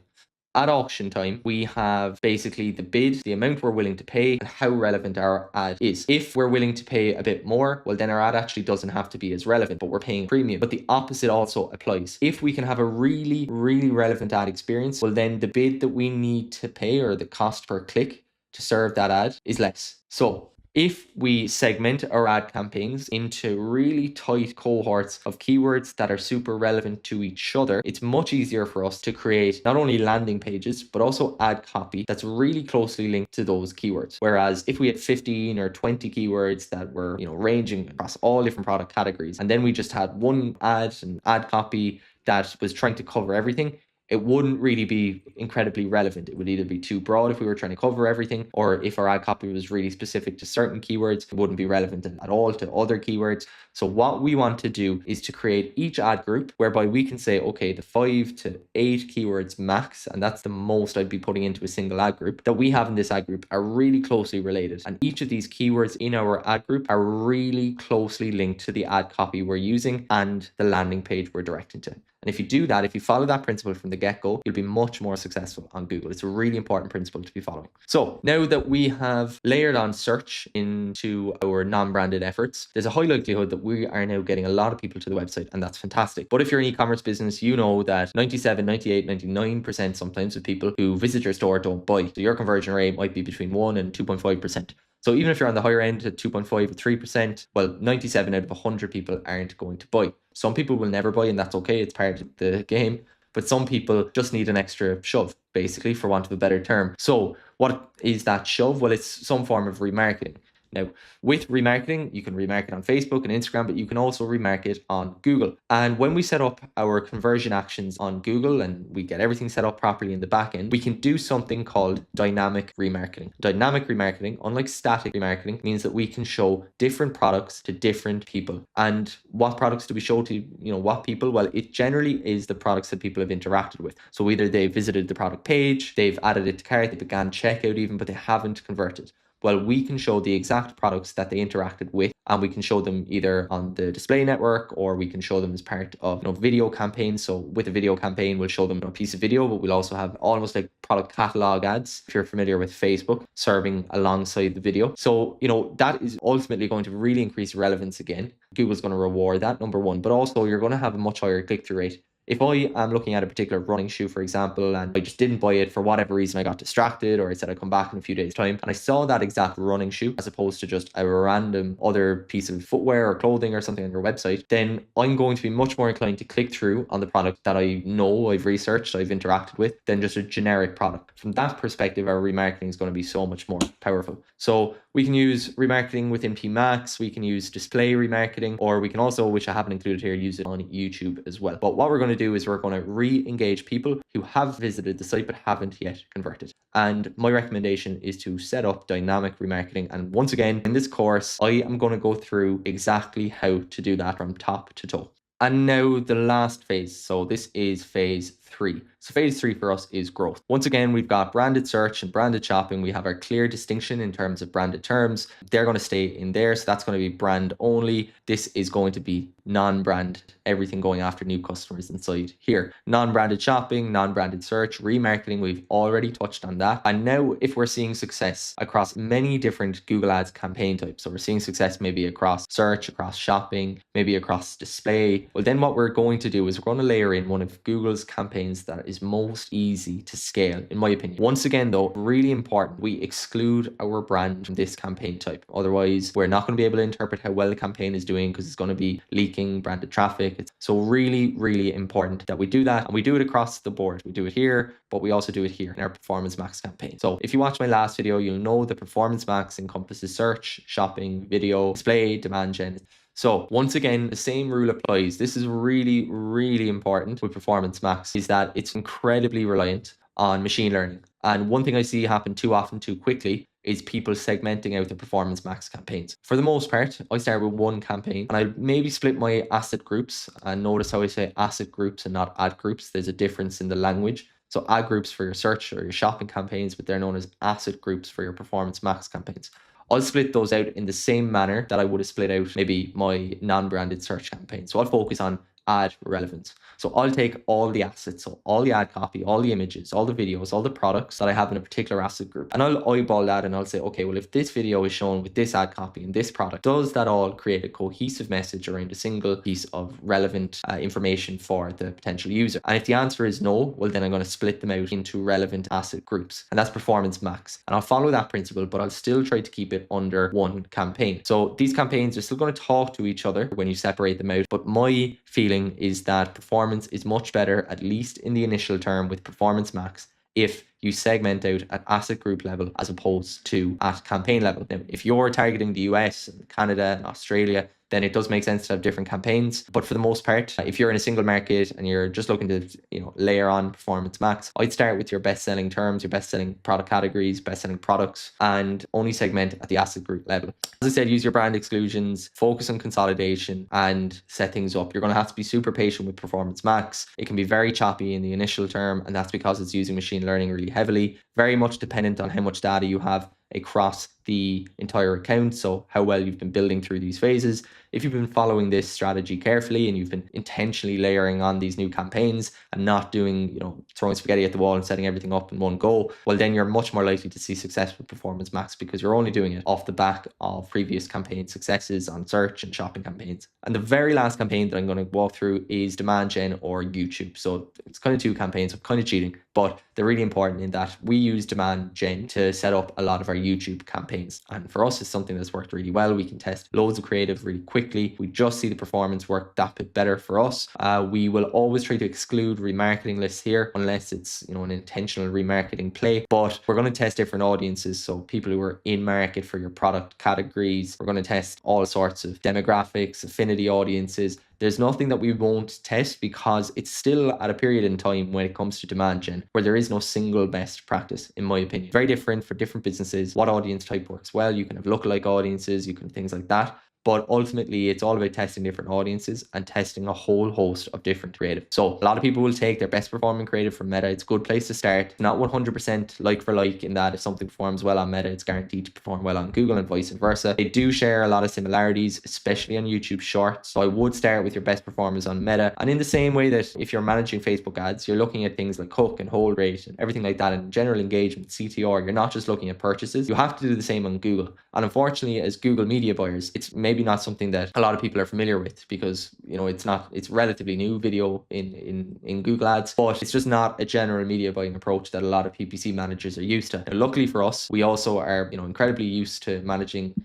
At auction time, we have basically the bid, the amount we're willing to pay, and how relevant our ad is. If we're willing to pay a bit more, well, then our ad actually doesn't have to be as relevant, but we're paying premium. But the opposite also applies. If we can have a really, really relevant ad experience, well, then the bid that we need to pay or the cost per click to serve that ad is less. So if we segment our ad campaigns into really tight cohorts of keywords that are super relevant to each other, it's much easier for us to create not only landing pages, but also ad copy that's really closely linked to those keywords. Whereas if we had 15 or 20 keywords that were, ranging across all different product categories, and then we just had one ad and ad copy that was trying to cover everything, it wouldn't really be incredibly relevant. It would either be too broad if we were trying to cover everything, or if our ad copy was really specific to certain keywords, it wouldn't be relevant at all to other keywords. So what we want to do is to create each ad group whereby we can say, okay, the 5 to 8 keywords max, and that's the most I'd be putting into a single ad group, that we have in this ad group are really closely related. And each of these keywords in our ad group are really closely linked to the ad copy we're using and the landing page we're directing to. And if you do that, if you follow that principle from the get-go, you'll be much more successful on Google. It's a really important principle to be following. So now that we have layered on search into our non-branded efforts, there's a high likelihood that we are now getting a lot of people to the website, and that's fantastic. But if you're an e-commerce business, you know that 97, 98, 99% sometimes of people who visit your store don't buy. So your conversion rate might be between 1 and 2.5%. So even if you're on the higher end at 2.5 or 3%, well, 97 out of 100 people aren't going to buy. Some people will never buy, and that's okay. It's part of the game. But some people just need an extra shove, basically, for want of a better term. So what is that shove? Well, it's some form of remarketing. Now, with remarketing, you can remarket on Facebook and Instagram, but you can also remarket on Google. And when we set up our conversion actions on Google and we get everything set up properly in the back end, we can do something called dynamic remarketing. Dynamic remarketing, unlike static remarketing, means that we can show different products to different people. And what products do we show to, what people? Well, it generally is the products that people have interacted with. So either they visited the product page, they've added it to cart, they began checkout even, but they haven't converted. Well, we can show the exact products that they interacted with, and we can show them either on the display network, or we can show them as part of video campaigns. So with a video campaign, we'll show them a piece of video, but we'll also have almost like product catalog ads, if you're familiar with Facebook, serving alongside the video. So, that is ultimately going to really increase relevance again. Google's going to reward that, number one, but also you're going to have a much higher click-through rate If I am looking at a particular running shoe, for example, and I just didn't buy it for whatever reason, I got distracted, or I said I'd come back in a few days' time, and I saw that exact running shoe as opposed to just a random other piece of footwear or clothing or something on your website, then I'm going to be much more inclined to click through on the product that I know, I've researched, I've interacted with, than just a generic product. From that perspective, our remarketing is going to be so much more powerful. So we can use remarketing within PMax, we can use display remarketing, or we can also, which I haven't included here, use it on YouTube as well. But what we're going to do is we're going to re-engage people who have visited the site but haven't yet converted. And my recommendation is to set up dynamic remarketing. And once again, in this course, I am going to go through exactly how to do that from top to toe. And now the last phase. So this is phase 3. So phase 3 for us is growth. Once again, we've got branded search and branded shopping. We have our clear distinction in terms of branded terms. They're going to stay in there. So that's going to be brand only. This is going to be non-brand, everything going after new customers inside here. Non-branded shopping, non-branded search, remarketing, we've already touched on that. And now if we're seeing success across many different Google Ads campaign types, so we're seeing success maybe across search, across shopping, maybe across display, well then what we're going to do is we're going to layer in one of Google's campaigns that is most easy to scale, in my opinion. Once again though, really important, we exclude our brand from this campaign type. Otherwise, we're not going to be able to interpret how well the campaign is doing because it's going to be leaking branded traffic. So really, really important that we do that, and we do it across the board. We do it here, but we also do it here in our Performance Max campaign. So if you watch my last video, you'll know that Performance Max encompasses search, shopping, video, display, demand gen. So once again, the same rule applies. This is really, really important with Performance Max, is that it's incredibly reliant on machine learning. And one thing I see happen too often, too quickly, is people segmenting out the Performance Max campaigns. For the most part, I start with one campaign and I maybe split my asset groups, and notice how I say asset groups and not ad groups. There's a difference in the language. So ad groups for your search or your shopping campaigns, but they're known as asset groups for your Performance Max campaigns. I'll split those out in the same manner that I would have split out maybe my non-branded search campaign. So I'll focus on ad relevance. So I'll take all the assets, so all the ad copy, all the images, all the videos, all the products that I have in a particular asset group, and I'll eyeball that and I'll say, okay, well, if this video is shown with this ad copy and this product, does that all create a cohesive message around a single piece of relevant information for the potential user? And if the answer is no, well, then I'm going to split them out into relevant asset groups, and that's Performance Max. And I'll follow that principle, but I'll still try to keep it under one campaign. So these campaigns are still going to talk to each other when you separate them out, but my feeling is that performance is much better, at least in the initial term with Performance Max, if you segment out at asset group level as opposed to at campaign level. Now, if you're targeting the US and Canada and Australia, then it does make sense to have different campaigns. But for the most part, if you're in a single market and you're just looking to, layer on Performance Max, I'd start with your best selling terms, your best selling product categories, best selling products, and only segment at the asset group level. As I said, use your brand exclusions, focus on consolidation, and set things up. You're going to have to be super patient with Performance Max. It can be very choppy in the initial term, and that's because it's using machine learning really heavily, very much dependent on how much data you have across the entire account, so how well you've been building through these phases. If you've been following this strategy carefully and you've been intentionally layering on these new campaigns and not doing, throwing spaghetti at the wall and setting everything up in one go, well, then you're much more likely to see success with Performance Max because you're only doing it off the back of previous campaign successes on search and shopping campaigns. And the very last campaign that I'm going to walk through is demand gen or YouTube. So it's kind of two campaigns, so kind of cheating, but they're really important in that we use demand gen to set up a lot of our YouTube campaigns. And for us, it's something that's worked really well. We can test loads of creative really quickly. We just see the performance work that bit better for us. We will always try to exclude remarketing lists here unless it's an intentional remarketing play. But we're going to test different audiences. So people who are in market for your product categories. We're going to test all sorts of demographics, affinity audiences. There's nothing that we won't test because it's still at a period in time when it comes to demand gen where there is no single best practice, in my opinion. Very different for different businesses. What audience type works well? You can have lookalike audiences, you can things like that. But ultimately, it's all about testing different audiences and testing a whole host of different creative. So a lot of people will take their best performing creative from Meta. It's a good place to start. Not 100% like for like in that if something performs well on Meta, it's guaranteed to perform well on Google and vice versa. They do share a lot of similarities, especially on YouTube Shorts. So I would start with your best performers on Meta. And in the same way that if you're managing Facebook ads, you're looking at things like hook and hold rate and everything like that and general engagement, CTR. You're not just looking at purchases. You have to do the same on Google. And unfortunately, as Google media buyers, it's maybe maybe not something that a lot of people are familiar with because, it's relatively new video in Google Ads, but it's just not a general media buying approach that a lot of PPC managers are used to. Now, luckily for us, we also are, incredibly used to managing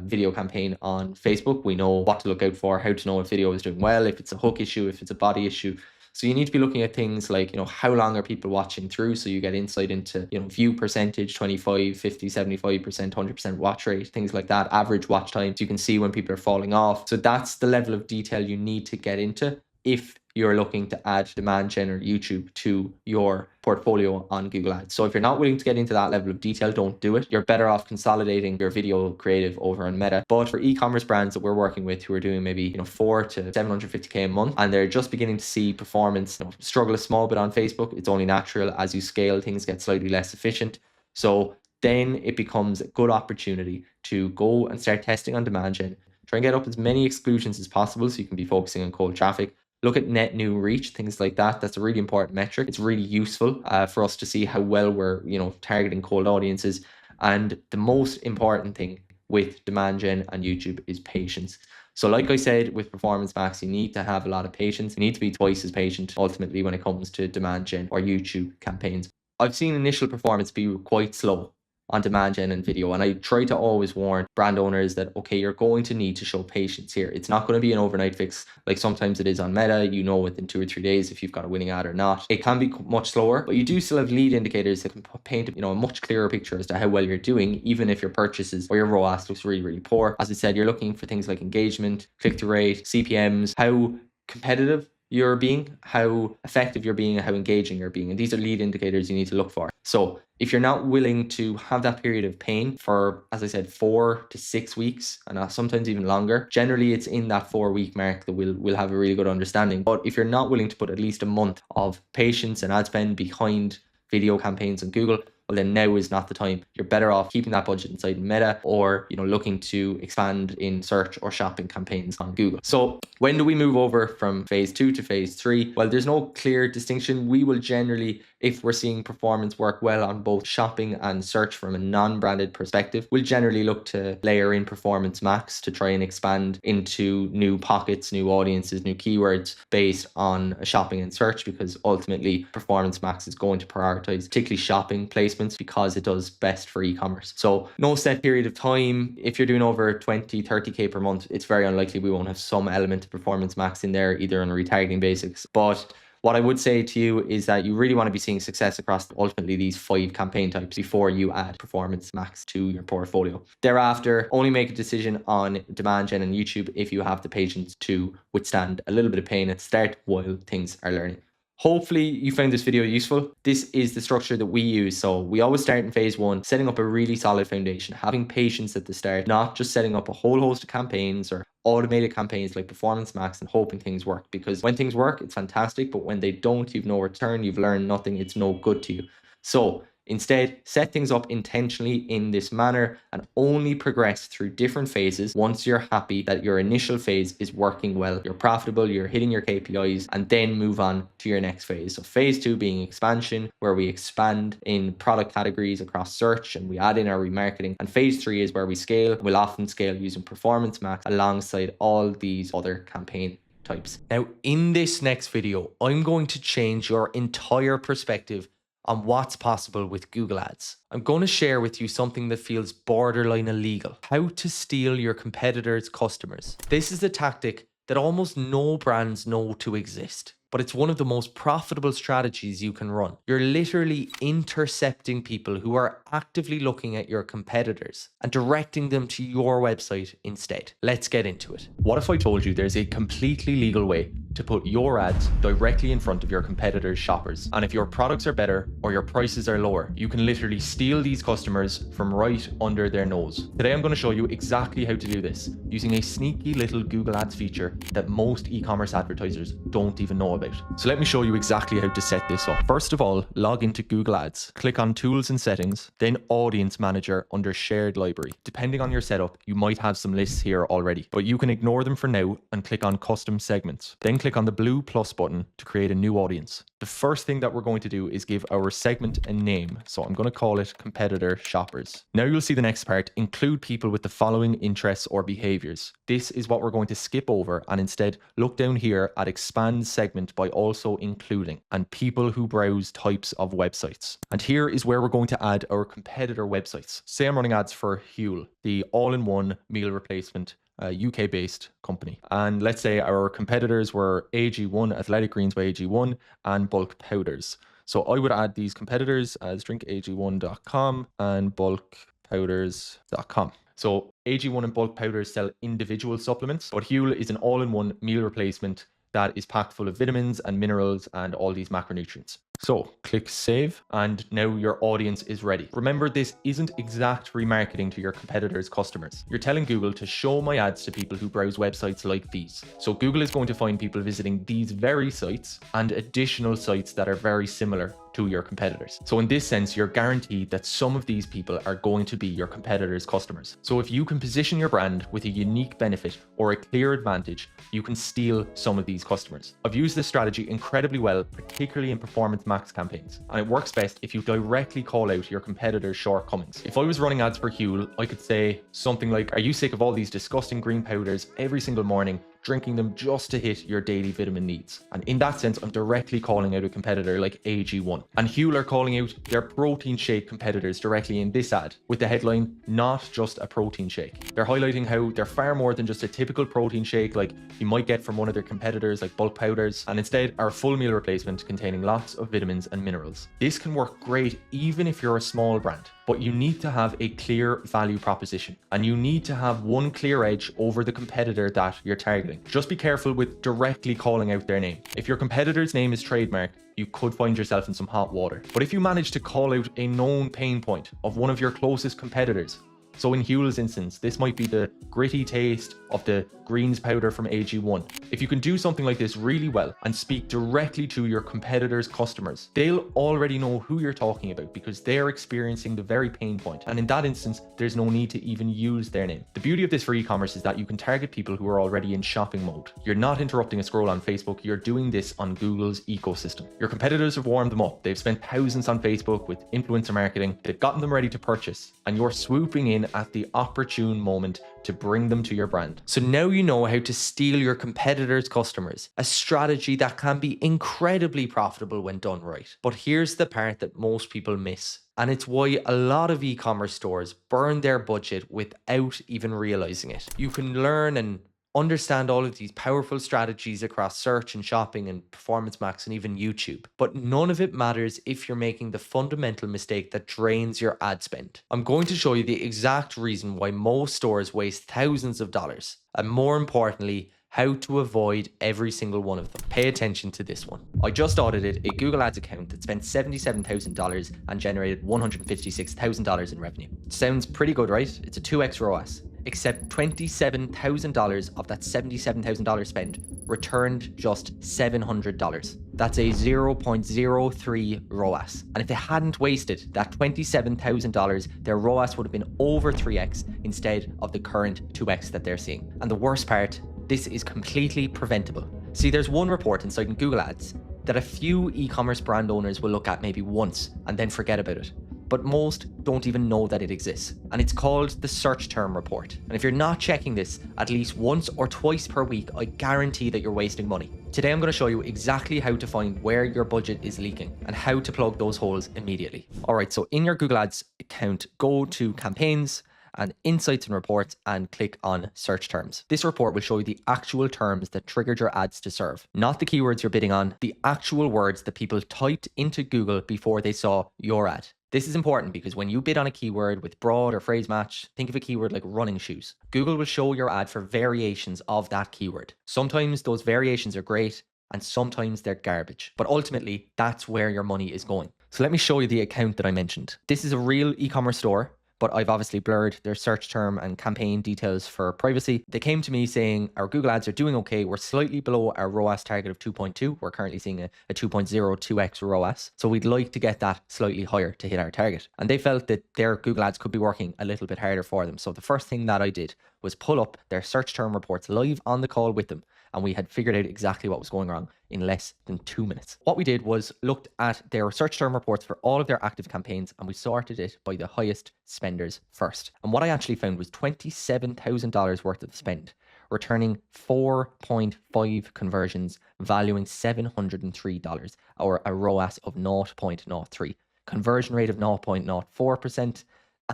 video campaign on Facebook. We know what to look out for, how to know if video is doing well, if it's a hook issue, if it's a body issue. So you need to be looking at things like, how long are people watching through? So you get insight into, view percentage, 25, 50, 75%, 100% watch rate, things like that, average watch time. So you can see when people are falling off. So that's the level of detail you need to get into if you're looking to add demand gen or YouTube to your portfolio on Google Ads. So if you're not willing to get into that level of detail, don't do it. You're better off consolidating your video creative over on Meta. But for e-commerce brands that we're working with who are doing maybe 4 to 750K a month, and they're just beginning to see performance struggle a small bit on Facebook, it's only natural. As you scale, things get slightly less efficient. So then it becomes a good opportunity to go and start testing on demand gen. Try and get up as many exclusions as possible so you can be focusing on cold traffic. Look at net new reach, things like that. That's a really important metric. It's really useful for us to see how well we're, targeting cold audiences. And the most important thing with demand gen and YouTube is patience. So like I said, with Performance Max, you need to have a lot of patience. You need to be twice as patient ultimately when it comes to demand gen or YouTube campaigns. I've seen initial performance be quite slow on demand gen and video. And I try to always warn brand owners that, okay, you're going to need to show patience here. It's not going to be an overnight fix like sometimes it is on Meta, within 2 or 3 days if you've got a winning ad or not. It can be much slower, but you do still have lead indicators that can paint, a much clearer picture as to how well you're doing, even if your purchases or your ROAS looks really, really poor. As I said, you're looking for things like engagement, click-through rate, CPMs, how competitive you're being, how effective you're being, and how engaging you're being. And these are lead indicators you need to look for. So if you're not willing to have that period of pain for, as I said, 4 to 6 weeks, and sometimes even longer, generally it's in that 4-week mark that we'll have a really good understanding. But if you're not willing to put at least a month of patience and ad spend behind video campaigns on Google, well, then now is not the time. You're better off keeping that budget inside Meta or, looking to expand in search or shopping campaigns on Google. So when do we move over from phase 2 to phase 3? Well, there's no clear distinction. We will generally, if we're seeing performance work well on both shopping and search from a non-branded perspective, we'll generally look to layer in Performance Max to try and expand into new pockets, new audiences, new keywords based on shopping and search, because ultimately Performance Max is going to prioritize particularly shopping placements because it does best for e-commerce. So no set period of time. If you're doing over 20, 30K per month, it's very unlikely we won't have some element of Performance Max in there, either on a retargeting basis. But what I would say to you is that you really want to be seeing success across ultimately these 5 campaign types before you add Performance Max to your portfolio. Thereafter, only make a decision on demand gen and YouTube if you have the patience to withstand a little bit of pain at the start while things are learning. Hopefully you found this video useful. This is the structure that we use. So we always start in phase 1, setting up a really solid foundation, having patience at the start, not just setting up a whole host of campaigns or automated campaigns like Performance Max and hoping things work. Because when things work, it's fantastic. But when they don't, you've no return, you've learned nothing, it's no good to you. So instead, set things up intentionally in this manner and only progress through different phases once you're happy that your initial phase is working well, you're profitable, you're hitting your KPIs, and then move on to your next phase. So phase 2 being expansion, where we expand in product categories across search and we add in our remarketing. And phase 3 is where we scale. We'll often scale using Performance Max alongside all these other campaign types. Now, in this next video, I'm going to change your entire perspective on what's possible with Google Ads. I'm going to share with you something that feels borderline illegal: how to steal your competitors' customers. This is a tactic that almost no brands know to exist, but it's one of the most profitable strategies you can run. You're literally intercepting people who are actively looking at your competitors and directing them to your website instead. Let's get into it. What if I told you there's a completely legal way to put your ads directly in front of your competitors' shoppers? And if your products are better or your prices are lower, you can literally steal these customers from right under their nose. Today, I'm going to show you exactly how to do this using a sneaky little Google Ads feature that most e-commerce advertisers don't even know about. So let me show you exactly how to set this up. First of all, log into Google Ads, click on Tools and Settings, then Audience Manager under Shared Library. Depending on your setup, you might have some lists here already, but you can ignore them for now and click on Custom Segments. Then click on the blue plus button to create a new audience. The first thing that we're going to do is give our segment a name. So I'm going to call it competitor shoppers. Now you'll see the next part, include people with the following interests or behaviors. This is what we're going to skip over and instead look down here at expand segment by also including and people who browse types of websites. And here is where we're going to add our competitor websites. Say I'm running ads for Huel, the all-in-one meal replacement UK-based company. And let's say our competitors were AG1, Athletic Greens by AG1, and bulk powders. So I would add these competitors as drinkag1.com and bulkpowders.com. So AG1 and bulk powders sell individual supplements, but Huel is an all-in-one meal replacement that is packed full of vitamins and minerals and all these macronutrients. So click save and now your audience is ready. Remember, this isn't exact remarketing to your competitors' customers. You're telling Google to show my ads to people who browse websites like these. So Google is going to find people visiting these very sites and additional sites that are very similar to your competitors. So in this sense, you're guaranteed that some of these people are going to be your competitors' customers. So if you can position your brand with a unique benefit or a clear advantage, you can steal some of these customers. I've used this strategy incredibly well, particularly in performance max campaigns, and it works best if you directly call out your competitors' shortcomings. If I was running ads for Huel, I could say something like, are you sick of all these disgusting green powders every single morning, drinking them just to hit your daily vitamin needs? And in that sense, I'm directly calling out a competitor like AG1. And Huel are calling out their protein shake competitors directly in this ad with the headline, not just a protein shake. They're highlighting how they're far more than just a typical protein shake like you might get from one of their competitors like bulk powders, and instead are a full meal replacement containing lots of vitamins and minerals. This can work great even if you're a small brand, but you need to have a clear value proposition and you need to have one clear edge over the competitor that you're targeting. Just be careful with directly calling out their name. If your competitor's name is trademarked, you could find yourself in some hot water. But if you manage to call out a known pain point of one of your closest competitors, so in Huel's instance, this might be the gritty taste of the greens powder from AG1. If you can do something like this really well and speak directly to your competitors' customers, they'll already know who you're talking about because they're experiencing the very pain point. And in that instance, there's no need to even use their name. The beauty of this for e-commerce is that you can target people who are already in shopping mode. You're not interrupting a scroll on Facebook, you're doing this on Google's ecosystem. Your competitors have warmed them up. They've spent thousands on Facebook with influencer marketing. They've gotten them ready to purchase, and you're swooping in at the opportune moment to bring them to your brand. So now you know how to steal your competitors' customers, a strategy that can be incredibly profitable when done right. But here's the part that most people miss, and it's why a lot of e-commerce stores burn their budget without even realizing it. You can learn and understand all of these powerful strategies across search and shopping and performance max and even YouTube, but none of it matters if you're making the fundamental mistake that drains your ad spend. I'm going to show you the exact reason why most stores waste thousands of dollars, and more importantly, how to avoid every single one of them. Pay attention to this one. I just audited a Google Ads account that spent $77,000 and generated $156,000 in revenue. Sounds pretty good, right? It's a 2x ROAS. Except $27,000 of that $77,000 spend returned just $700. That's a 0.03 ROAS. And if they hadn't wasted that $27,000, their ROAS would have been over 3x instead of the current 2x that they're seeing. And the worst part, this is completely preventable. See, there's one report inside in Google Ads that a few e-commerce brand owners will look at maybe once and then forget about it. But most don't even know that it exists. And it's called the search term report. And if you're not checking this at least once or twice per week, I guarantee that you're wasting money. Today, I'm going to show you exactly how to find where your budget is leaking and how to plug those holes immediately. All right, so in your Google Ads account, go to campaigns and insights and reports and click on search terms. This report will show you the actual terms that triggered your ads to serve, not the keywords you're bidding on, the actual words that people typed into Google before they saw your ad. This is important because when you bid on a keyword with broad or phrase match, think of a keyword like running shoes. Google will show your ad for variations of that keyword. Sometimes those variations are great and sometimes they're garbage, but ultimately that's where your money is going. So let me show you the account that I mentioned. This is a real e-commerce store, but I've obviously blurred their search term and campaign details for privacy. They came to me saying, our Google ads are doing okay. We're slightly below our ROAS target of 2.2. We're currently seeing a 2.02x ROAS. So we'd like to get that slightly higher to hit our target. And they felt that their Google ads could be working a little bit harder for them. So the first thing that I did was pull up their search term reports live on the call with them and we had figured out exactly what was going wrong in less than 2 minutes. What we did was looked at their search term reports for all of their active campaigns, and we sorted it by the highest spenders first. And what I actually found was $27,000 worth of spend, returning 4.5 conversions, valuing $703, or a ROAS of 0.03, conversion rate of 0.04%,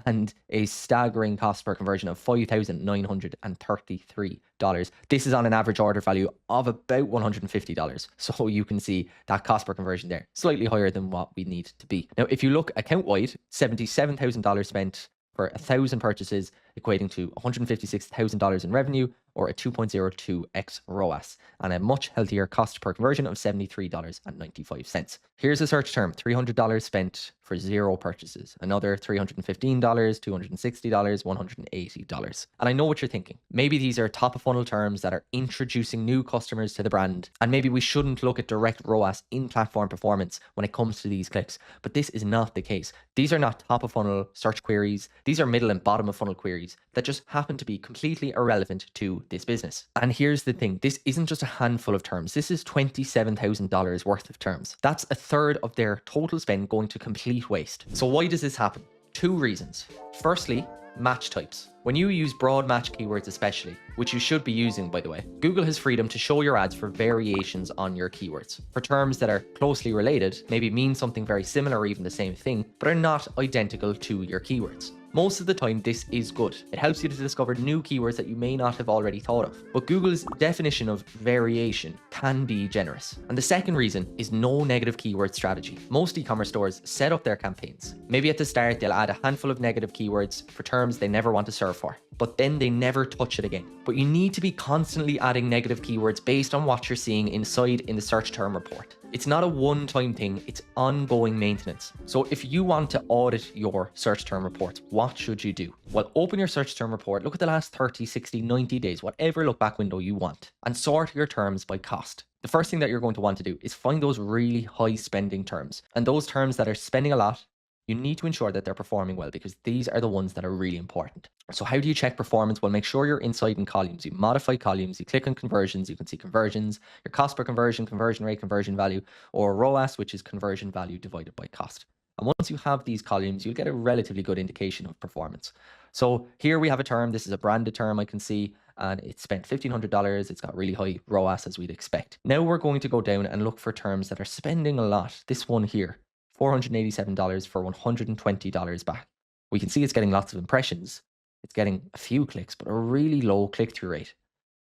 and a staggering cost per conversion of $5,933. This is on an average order value of about $150. So you can see that cost per conversion there, slightly higher than what we need to be. Now, if you look account-wide, $77,000 spent for 1,000 purchases, equating to $156,000 in revenue, or a 2.02x ROAS, and a much healthier cost per conversion of $73.95. Here's a search term, $300 spent for 0 purchases, another $315, $260, $180. And I know what you're thinking. Maybe these are top of funnel terms that are introducing new customers to the brand, and maybe we shouldn't look at direct ROAS in platform performance when it comes to these clicks, but this is not the case. These are not top of funnel search queries. These are middle and bottom of funnel queries that just happen to be completely irrelevant to this business. And here's the thing, this isn't just a handful of terms. This is $27,000 worth of terms. That's a third of their total spend going to complete waste. So why does this happen? 2 reasons. Firstly, match types. When you use broad match keywords especially, which you should be using by the way, Google has freedom to show your ads for variations on your keywords, for terms that are closely related, maybe mean something very similar or even the same thing, but are not identical to your keywords. Most of the time, this is good. It helps you to discover new keywords that you may not have already thought of. But Google's definition of variation can be generous. And the second reason is no negative keyword strategy. Most e-commerce stores set up their campaigns. Maybe at the start, they'll add a handful of negative keywords for terms they never want to serve for, but then they never touch it again. But you need to be constantly adding negative keywords based on what you're seeing inside in the search term report. It's not a one-time thing, it's ongoing maintenance. So if you want to audit your search term reports, what should you do? Well, open your search term report, look at the last 30, 60, 90 days, whatever look back window you want, and sort your terms by cost. The first thing that you're going to want to do is find those really high spending terms, and those terms that are spending a lot. You need to ensure that they're performing well, because these are the ones that are really important. So how do you check performance? Well, make sure you're inside in columns. You modify columns, you click on conversions, you can see conversions, your cost per conversion, conversion rate, conversion value, or ROAS, which is conversion value divided by cost. And once you have these columns, you'll get a relatively good indication of performance. So here we have a term, this is a branded term I can see, and it spent $1,500. It's got really high ROAS as we'd expect. Now we're going to go down and look for terms that are spending a lot. This one here, $487 for $120 back. We can see it's getting lots of impressions. It's getting a few clicks, but a really low click-through rate.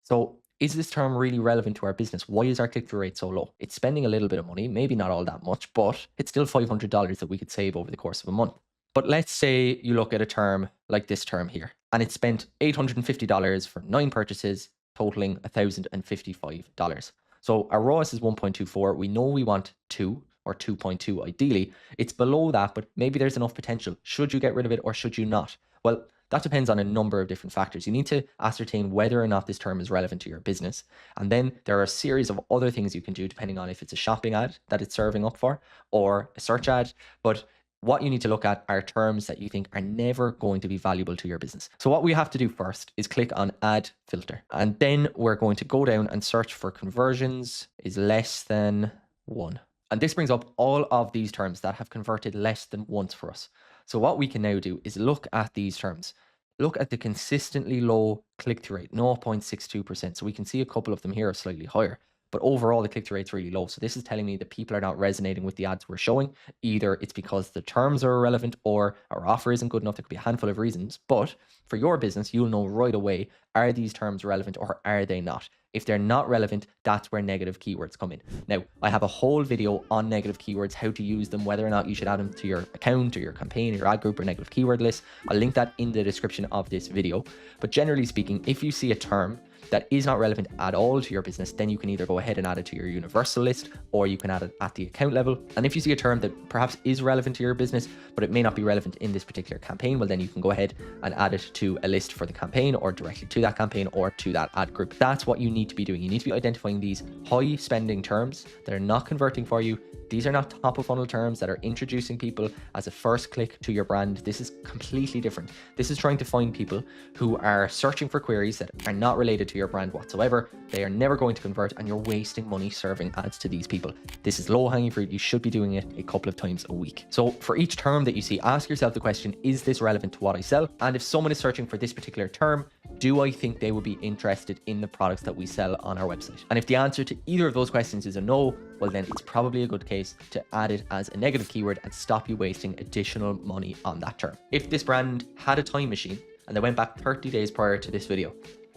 So is this term really relevant to our business? Why is our click-through rate so low? It's spending a little bit of money, maybe not all that much, but it's still $500 that we could save over the course of a month. But let's say you look at a term like this term here, and it spent $850 for 9 purchases, totaling $1,055. So our ROAS is 1.24. We know we want 2 or 2.2 ideally. It's below that, but maybe there's enough potential. Should you get rid of it or should you not? Well, that depends on a number of different factors. You need to ascertain whether or not this term is relevant to your business. And then there are a series of other things you can do depending on if it's a shopping ad that it's serving up for or a search ad. But what you need to look at are terms that you think are never going to be valuable to your business. So what we have to do first is click on add filter. And then we're going to go down and search for conversions is less than 1. And this brings up all of these terms that have converted less than once for us. So what we can now do is look at these terms. Look at the consistently low click-through rate, 0.62%. So we can see a couple of them here are slightly higher, but overall the click-through rate's really low. So this is telling me that people are not resonating with the ads we're showing. Either it's because the terms are irrelevant or our offer isn't good enough. There could be a handful of reasons, but for your business, you'll know right away, are these terms relevant or are they not? If they're not relevant, that's where negative keywords come in. Now, I have a whole video on negative keywords, how to use them, whether or not you should add them to your account or your campaign, or your ad group or negative keyword list. I'll link that in the description of this video. But generally speaking, if you see a term that is not relevant at all to your business, then you can either go ahead and add it to your universal list, or you can add it at the account level. And if you see a term that perhaps is relevant to your business, but it may not be relevant in this particular campaign, well, then you can go ahead and add it to a list for the campaign, or directly to that campaign, or to that ad group. That's what you need to be doing. You need to be identifying these high spending terms that are not converting for you, These are not top of funnel terms that are introducing people as a first click to your brand. This is completely different. This is trying to find people who are searching for queries that are not related to your brand whatsoever. They are never going to convert, and you're wasting money serving ads to these people. This is low hanging fruit. You should be doing it a couple of times a week. So for each term that you see, ask yourself the question, is this relevant to what I sell? And if someone is searching for this particular term, do I think they would be interested in the products that we sell on our website? And if the answer to either of those questions is a no, well then it's probably a good case to add it as a negative keyword and stop you wasting additional money on that term. If this brand had a time machine and they went back 30 days prior to this video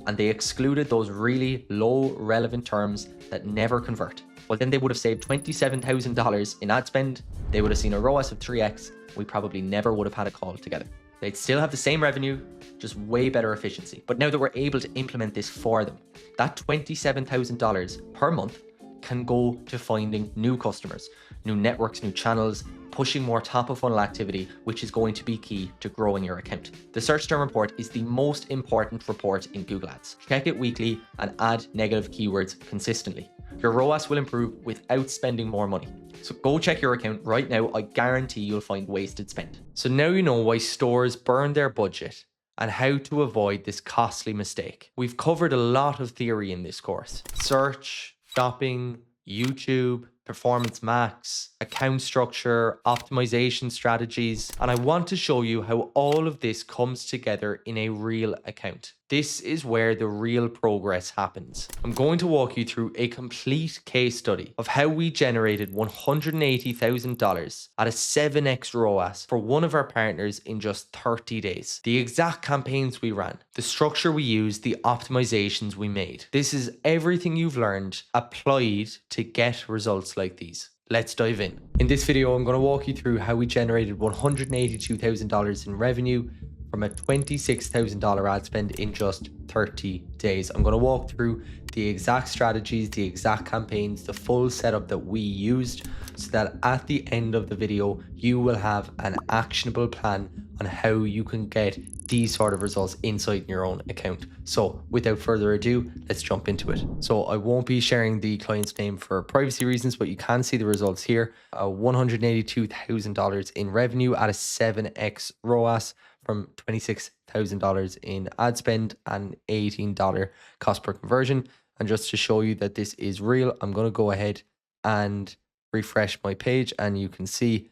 and they excluded those really low relevant terms that never convert, well then they would have saved $27,000 in ad spend. They would have seen a ROAS of 3x. We probably never would have had a call together. They'd still have the same revenue, just way better efficiency. But now that we're able to implement this for them, that $27,000 per month can go to finding new customers, new networks, new channels, pushing more top of funnel activity, which is going to be key to growing your account. The search term report is the most important report in Google Ads. Check it weekly and add negative keywords consistently. Your ROAS will improve without spending more money. So go check your account right now. I guarantee you'll find wasted spend. So now you know why stores burn their budget and how to avoid this costly mistake. We've covered a lot of theory in this course. Search, shopping, YouTube, performance max, account structure, optimization strategies, and I want to show you how all of this comes together in a real account. This is where the real progress happens. I'm going to walk you through a complete case study of how we generated $180,000 at a 7x ROAS for one of our partners in just 30 days. The exact campaigns we ran, the structure we used, the optimizations we made. This is everything you've learned applied to get results like these. Let's dive in. In this video, I'm going to walk you through how we generated $182,000 in revenue from a $26,000 ad spend in just 30 days. I'm going to walk through the exact strategies, the exact campaigns, the full setup that we used, so that at the end of the video, you will have an actionable plan on how you can get these sort of results inside your own account. So without further ado, let's jump into it. So I won't be sharing the client's name for privacy reasons, but you can see the results here. $182,000 in revenue at a 7x ROAS from $26,000 in ad spend and $18 cost per conversion. And just to show you that this is real, I'm going to go ahead and refresh my page and you can see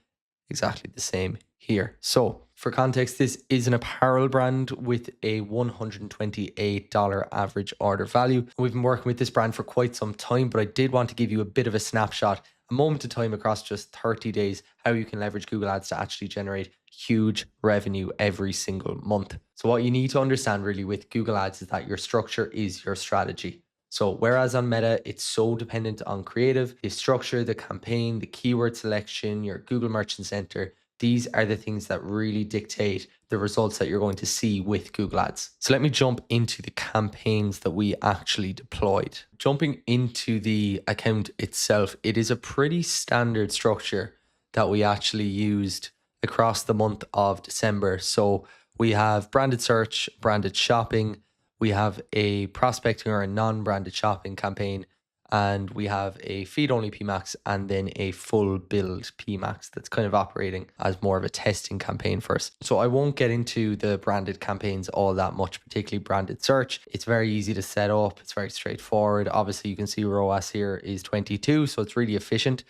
exactly the same here. So for context, this is an apparel brand with a $128 average order value. We've been working with this brand for quite some time, but I did want to give you a bit of a snapshot, a moment in time across just 30 days, how you can leverage Google Ads to actually generate huge revenue every single month. So what you need to understand really with Google Ads is that your structure is your strategy. So whereas on Meta, it's so dependent on creative, the structure, the campaign, the keyword selection, your Google Merchant Center, these are the things that really dictate the results that you're going to see with Google Ads. So let me jump into the campaigns that we actually deployed. Jumping into the account itself, it is a pretty standard structure that we actually used across the month of December. So we have branded search, branded shopping, we have a prospecting or a non-branded shopping campaign, and we have a feed-only PMAX and then a full build PMAX that's kind of operating as more of a testing campaign first. So I won't get into the branded campaigns all that much, particularly branded search. It's very easy to set up. It's very straightforward. Obviously, you can see ROAS here is 22, so it's really efficient.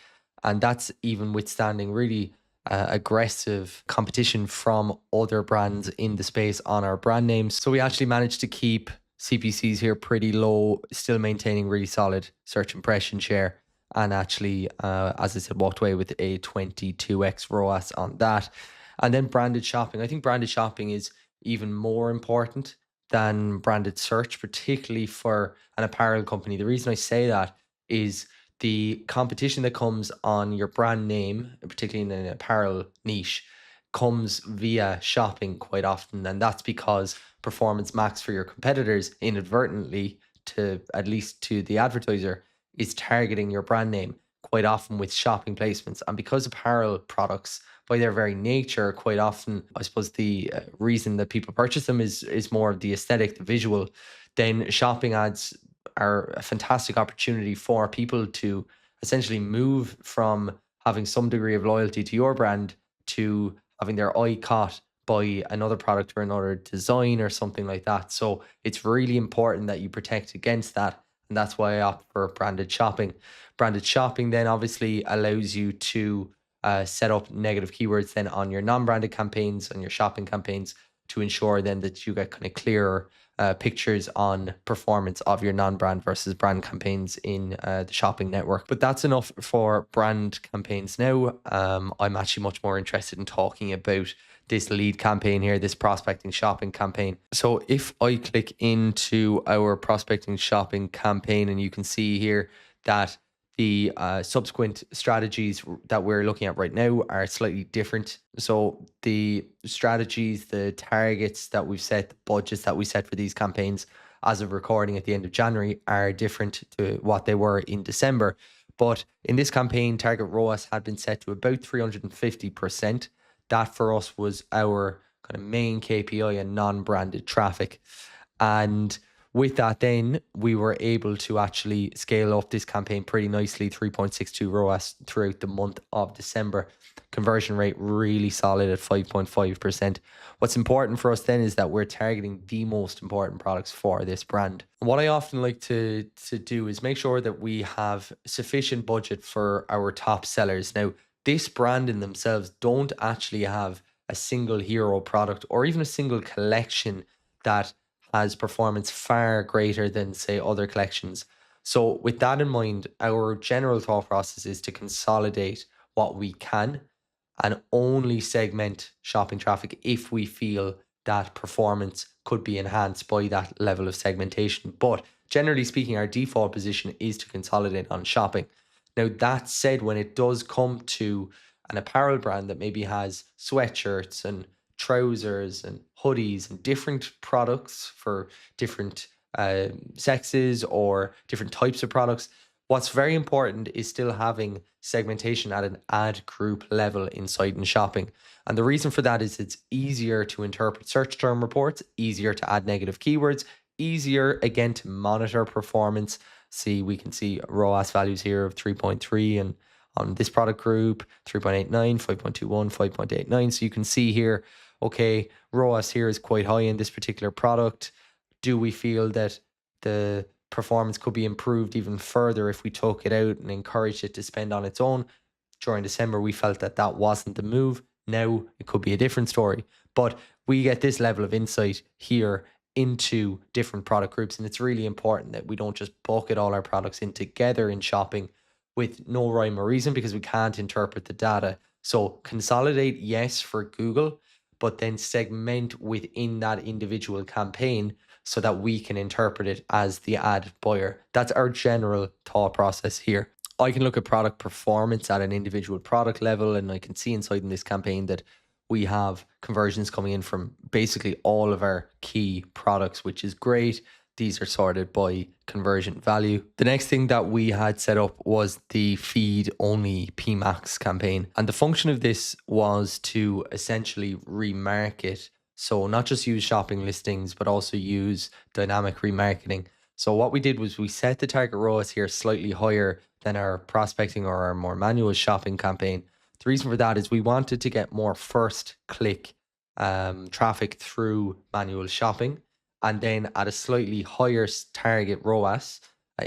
And that's even withstanding really aggressive competition from other brands in the space on our brand names. So we actually managed to keep CPCs here pretty low, still maintaining really solid search impression share, and actually, as I said, walked away with a 22x ROAS on that. And then branded shopping. I think branded shopping is even more important than branded search, particularly for an apparel company. The reason I say that is the competition that comes on your brand name, particularly in an apparel niche, comes via shopping quite often. And that's because performance max for your competitors inadvertently, to at least to the advertiser, is targeting your brand name quite often with shopping placements. And because apparel products by their very nature, quite often, I suppose the reason that people purchase them is more of the aesthetic, the visual, then shopping ads are a fantastic opportunity for people to essentially move from having some degree of loyalty to your brand to having their eye caught by another product or another design or something like that. So it's really important that you protect against that. And that's why I opt for branded shopping. Branded shopping then obviously allows you to set up negative keywords then on your non-branded campaigns and your shopping campaigns to ensure then that you get kind of clearer pictures on performance of your non-brand versus brand campaigns in the shopping network. But that's enough for brand campaigns now. I'm actually much more interested in talking about this lead campaign here, this prospecting shopping campaign. So if I click into our prospecting shopping campaign, and you can see here that the subsequent strategies that we're looking at right now are slightly different. So the strategies, the targets that we've set, the budgets that we set for these campaigns as of recording at the end of January are different to what they were in December. But in this campaign, target ROAS had been set to about 350%. That for us was our kind of main KPI and non-branded traffic. And with that, then we were able to actually scale up this campaign pretty nicely, 3.62 ROAS throughout the month of December. Conversion rate really solid at 5.5%. What's important for us then is that we're targeting the most important products for this brand. What I often like to do is make sure that we have sufficient budget for our top sellers. Now, this brand in themselves don't actually have a single hero product or even a single collection that has performance far greater than, say, other collections. So with that in mind, our general thought process is to consolidate what we can and only segment shopping traffic if we feel that performance could be enhanced by that level of segmentation. But generally speaking, our default position is to consolidate on shopping. Now, that said, when it does come to an apparel brand that maybe has sweatshirts and trousers and hoodies and different products for different sexes or different types of products, what's very important is still having segmentation at an ad group level inside in shopping. And the reason for that is it's easier to interpret search term reports, easier to add negative keywords, easier again to monitor performance. We can see ROAS values here of 3.3 and on this product group, 3.89, 5.21, 5.89. So you can see here, okay, ROAS here is quite high in this particular product. Do we feel that the performance could be improved even further if we took it out and encouraged it to spend on its own? During December, we felt that that wasn't the move. Now it could be a different story. But we get this level of insight here into different product groups. And it's really important that we don't just bucket all our products in together in shopping with no rhyme or reason because we can't interpret the data. So consolidate, yes, for Google, but then segment within that individual campaign so that we can interpret it as the ad buyer. That's our general thought process here. I can look at product performance at an individual product level, and I can see inside in this campaign that we have conversions coming in from basically all of our key products, which is great. These are sorted by conversion value. The next thing that we had set up was the feed only PMax campaign. And the function of this was to essentially remarket. So not just use shopping listings, but also use dynamic remarketing. So what we did was we set the target ROAS here slightly higher than our prospecting or our more manual shopping campaign. The reason for that is we wanted to get more first click traffic through manual shopping, and then at a slightly higher target ROAS,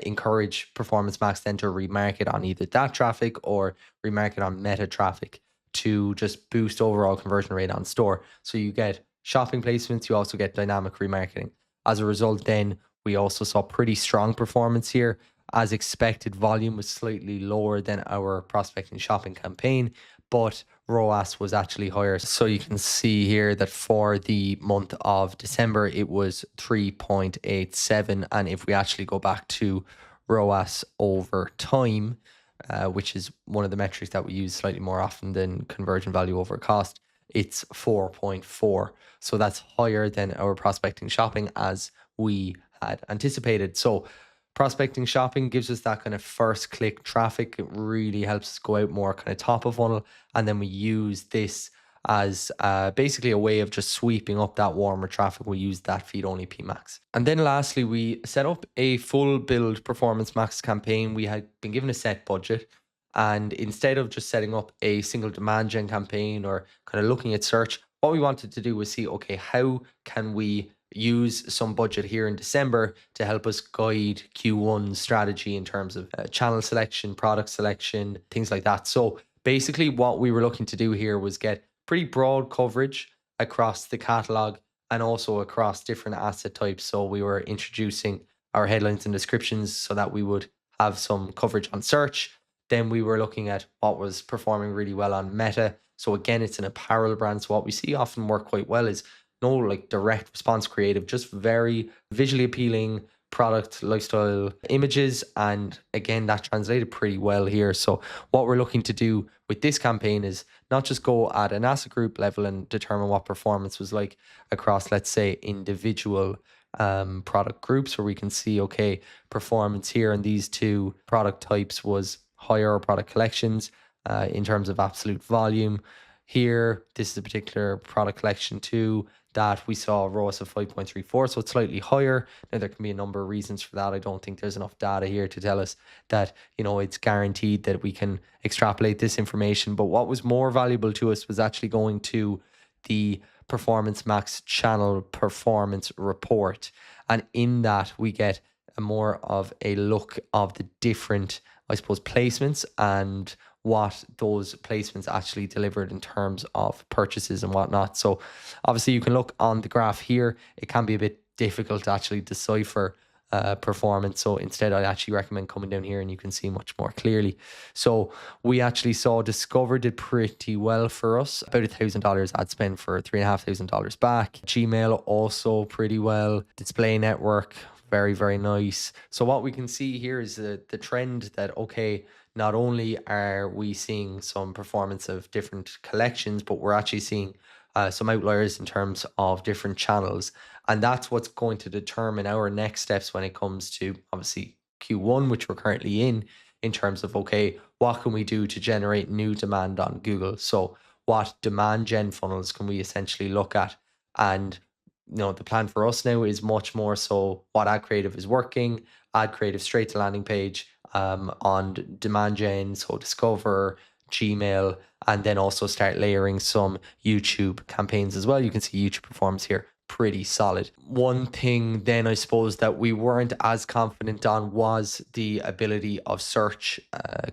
encourage Performance Max then to remarket on either that traffic or remarket on meta traffic to just boost overall conversion rate on store. So you get shopping placements, you also get dynamic remarketing. As a result, then we also saw pretty strong performance here. As expected, volume was slightly lower than our prospecting shopping campaign, but ROAS was actually higher. So you can see here that for the month of December, it was 3.87. And if we actually go back to ROAS over time, which is one of the metrics that we use slightly more often than conversion value over cost, it's 4.4. So that's higher than our prospecting shopping as we had anticipated. So prospecting shopping gives us that kind of first click traffic. It really helps us go out more kind of top of funnel. And then we use this as basically a way of just sweeping up that warmer traffic. We use that feed only PMax. And then lastly, we set up a full build Performance Max campaign. We had been given a set budget And instead of just setting up a single demand gen campaign or kind of looking at search, what we wanted to do was see, okay, how can we use some budget here in December to help us guide Q1 strategy in terms of channel selection, product selection, things like that. So basically what we were looking to do here was get pretty broad coverage across the catalog and also across different asset types. So we were introducing our headlines and descriptions so that we would have some coverage on search. Then we were looking at what was performing really well on Meta. So again, it's an apparel brand. So what we see often work quite well is no like direct response creative, just very visually appealing product lifestyle images. And again, that translated pretty well here. So what we're looking to do with this campaign is not just go at an asset group level and determine what performance was like across, let's say, individual product groups, where we can see, okay, performance here in these two product types was higher, product collections in terms of absolute volume. Here, this is a particular product collection too that we saw a ROAS of 5.34, so it's slightly higher. Now, there can be a number of reasons for that. I don't think there's enough data here to tell us that, you know, it's guaranteed that we can extrapolate this information. But what was more valuable to us was actually going to the Performance Max channel performance report. And in that, we get a more of a look of the different, I suppose, placements and what those placements actually delivered in terms of purchases and whatnot. So obviously you can look on the graph here. It can be a bit difficult to actually decipher performance. So instead, I actually recommend coming down here and you can see much more clearly. So we actually saw Discover did pretty well for us, about $1,000 ad spend for $3,500 back. Gmail also pretty well. Display Network, very, very nice. So what we can see here is the trend that, okay, not only are we seeing some performance of different collections, but we're actually seeing some outliers in terms of different channels. And that's what's going to determine our next steps when it comes to obviously Q1, which we're currently in terms of, okay, what can we do to generate new demand on Google? So what demand gen funnels can we essentially look at? And you know, the plan for us now is much more so what ad creative is working, ad creative straight to landing page on demand gen, so Discover, Gmail, and then also start layering some YouTube campaigns as well. You can see YouTube performance here pretty solid. One thing then I suppose that we weren't as confident on was the ability of search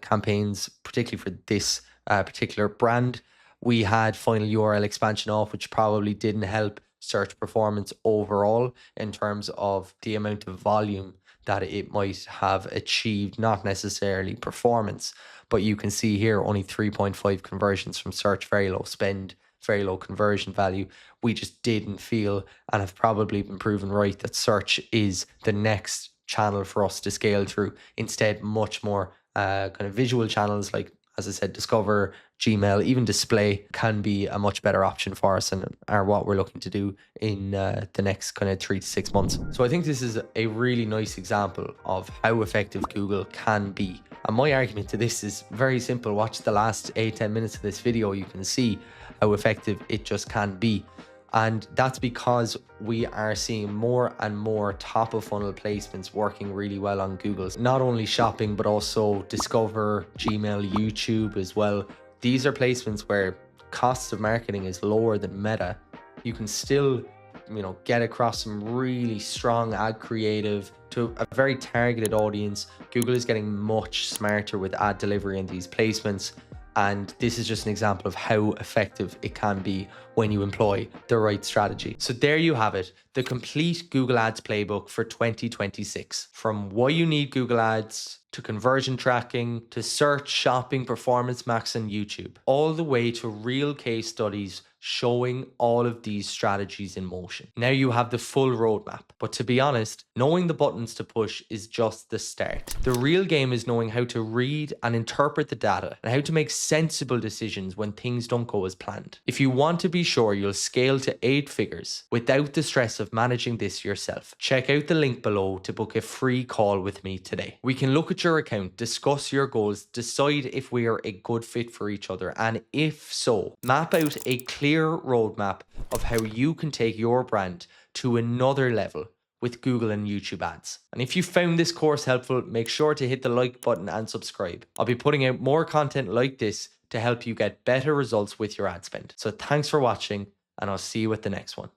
campaigns, particularly for this particular brand. We had final URL expansion off, which probably didn't help search performance overall in terms of the amount of volume that it might have achieved, not necessarily performance. But you can see here only 3.5 conversions from search, very low spend, very low conversion value. We just didn't feel, and have probably been proven right, that search is the next channel for us to scale through. Instead, much more kind of visual channels like, as I said, Discover, Gmail, even display can be a much better option for us and are what we're looking to do in the next kind of 3 to 6 months. So I think this is a really nice example of how effective Google can be. And my argument to this is very simple. Watch the last 8-10 minutes of this video. You can see how effective it just can be. And that's because we are seeing more and more top of funnel placements working really well on Google's, not only shopping, but also Discover, Gmail, YouTube as well. These are placements where costs of marketing is lower than Meta. You can still, you know, get across some really strong ad creative to a very targeted audience. Google is getting much smarter with ad delivery in these placements. And this is just an example of how effective it can be when you employ the right strategy. So there you have it, the complete Google Ads playbook for 2026. From why you need Google Ads, to conversion tracking, to search, shopping, Performance Max, and YouTube, all the way to real case studies showing all of these strategies in motion. Now you have the full roadmap, but to be honest, knowing the buttons to push is just the start. The real game is knowing how to read and interpret the data and how to make sensible decisions when things don't go as planned. If you want to be sure you'll scale to 8 figures without the stress of managing this yourself, check out the link below to book a free call with me today. We can look at your account, discuss your goals, decide if we are a good fit for each other, and if so, map out a clear roadmap of how you can take your brand to another level with Google and YouTube ads. And if you found this course helpful, make sure to hit the like button and subscribe. I'll be putting out more content like this to help you get better results with your ad spend. So thanks for watching, and I'll see you with the next one.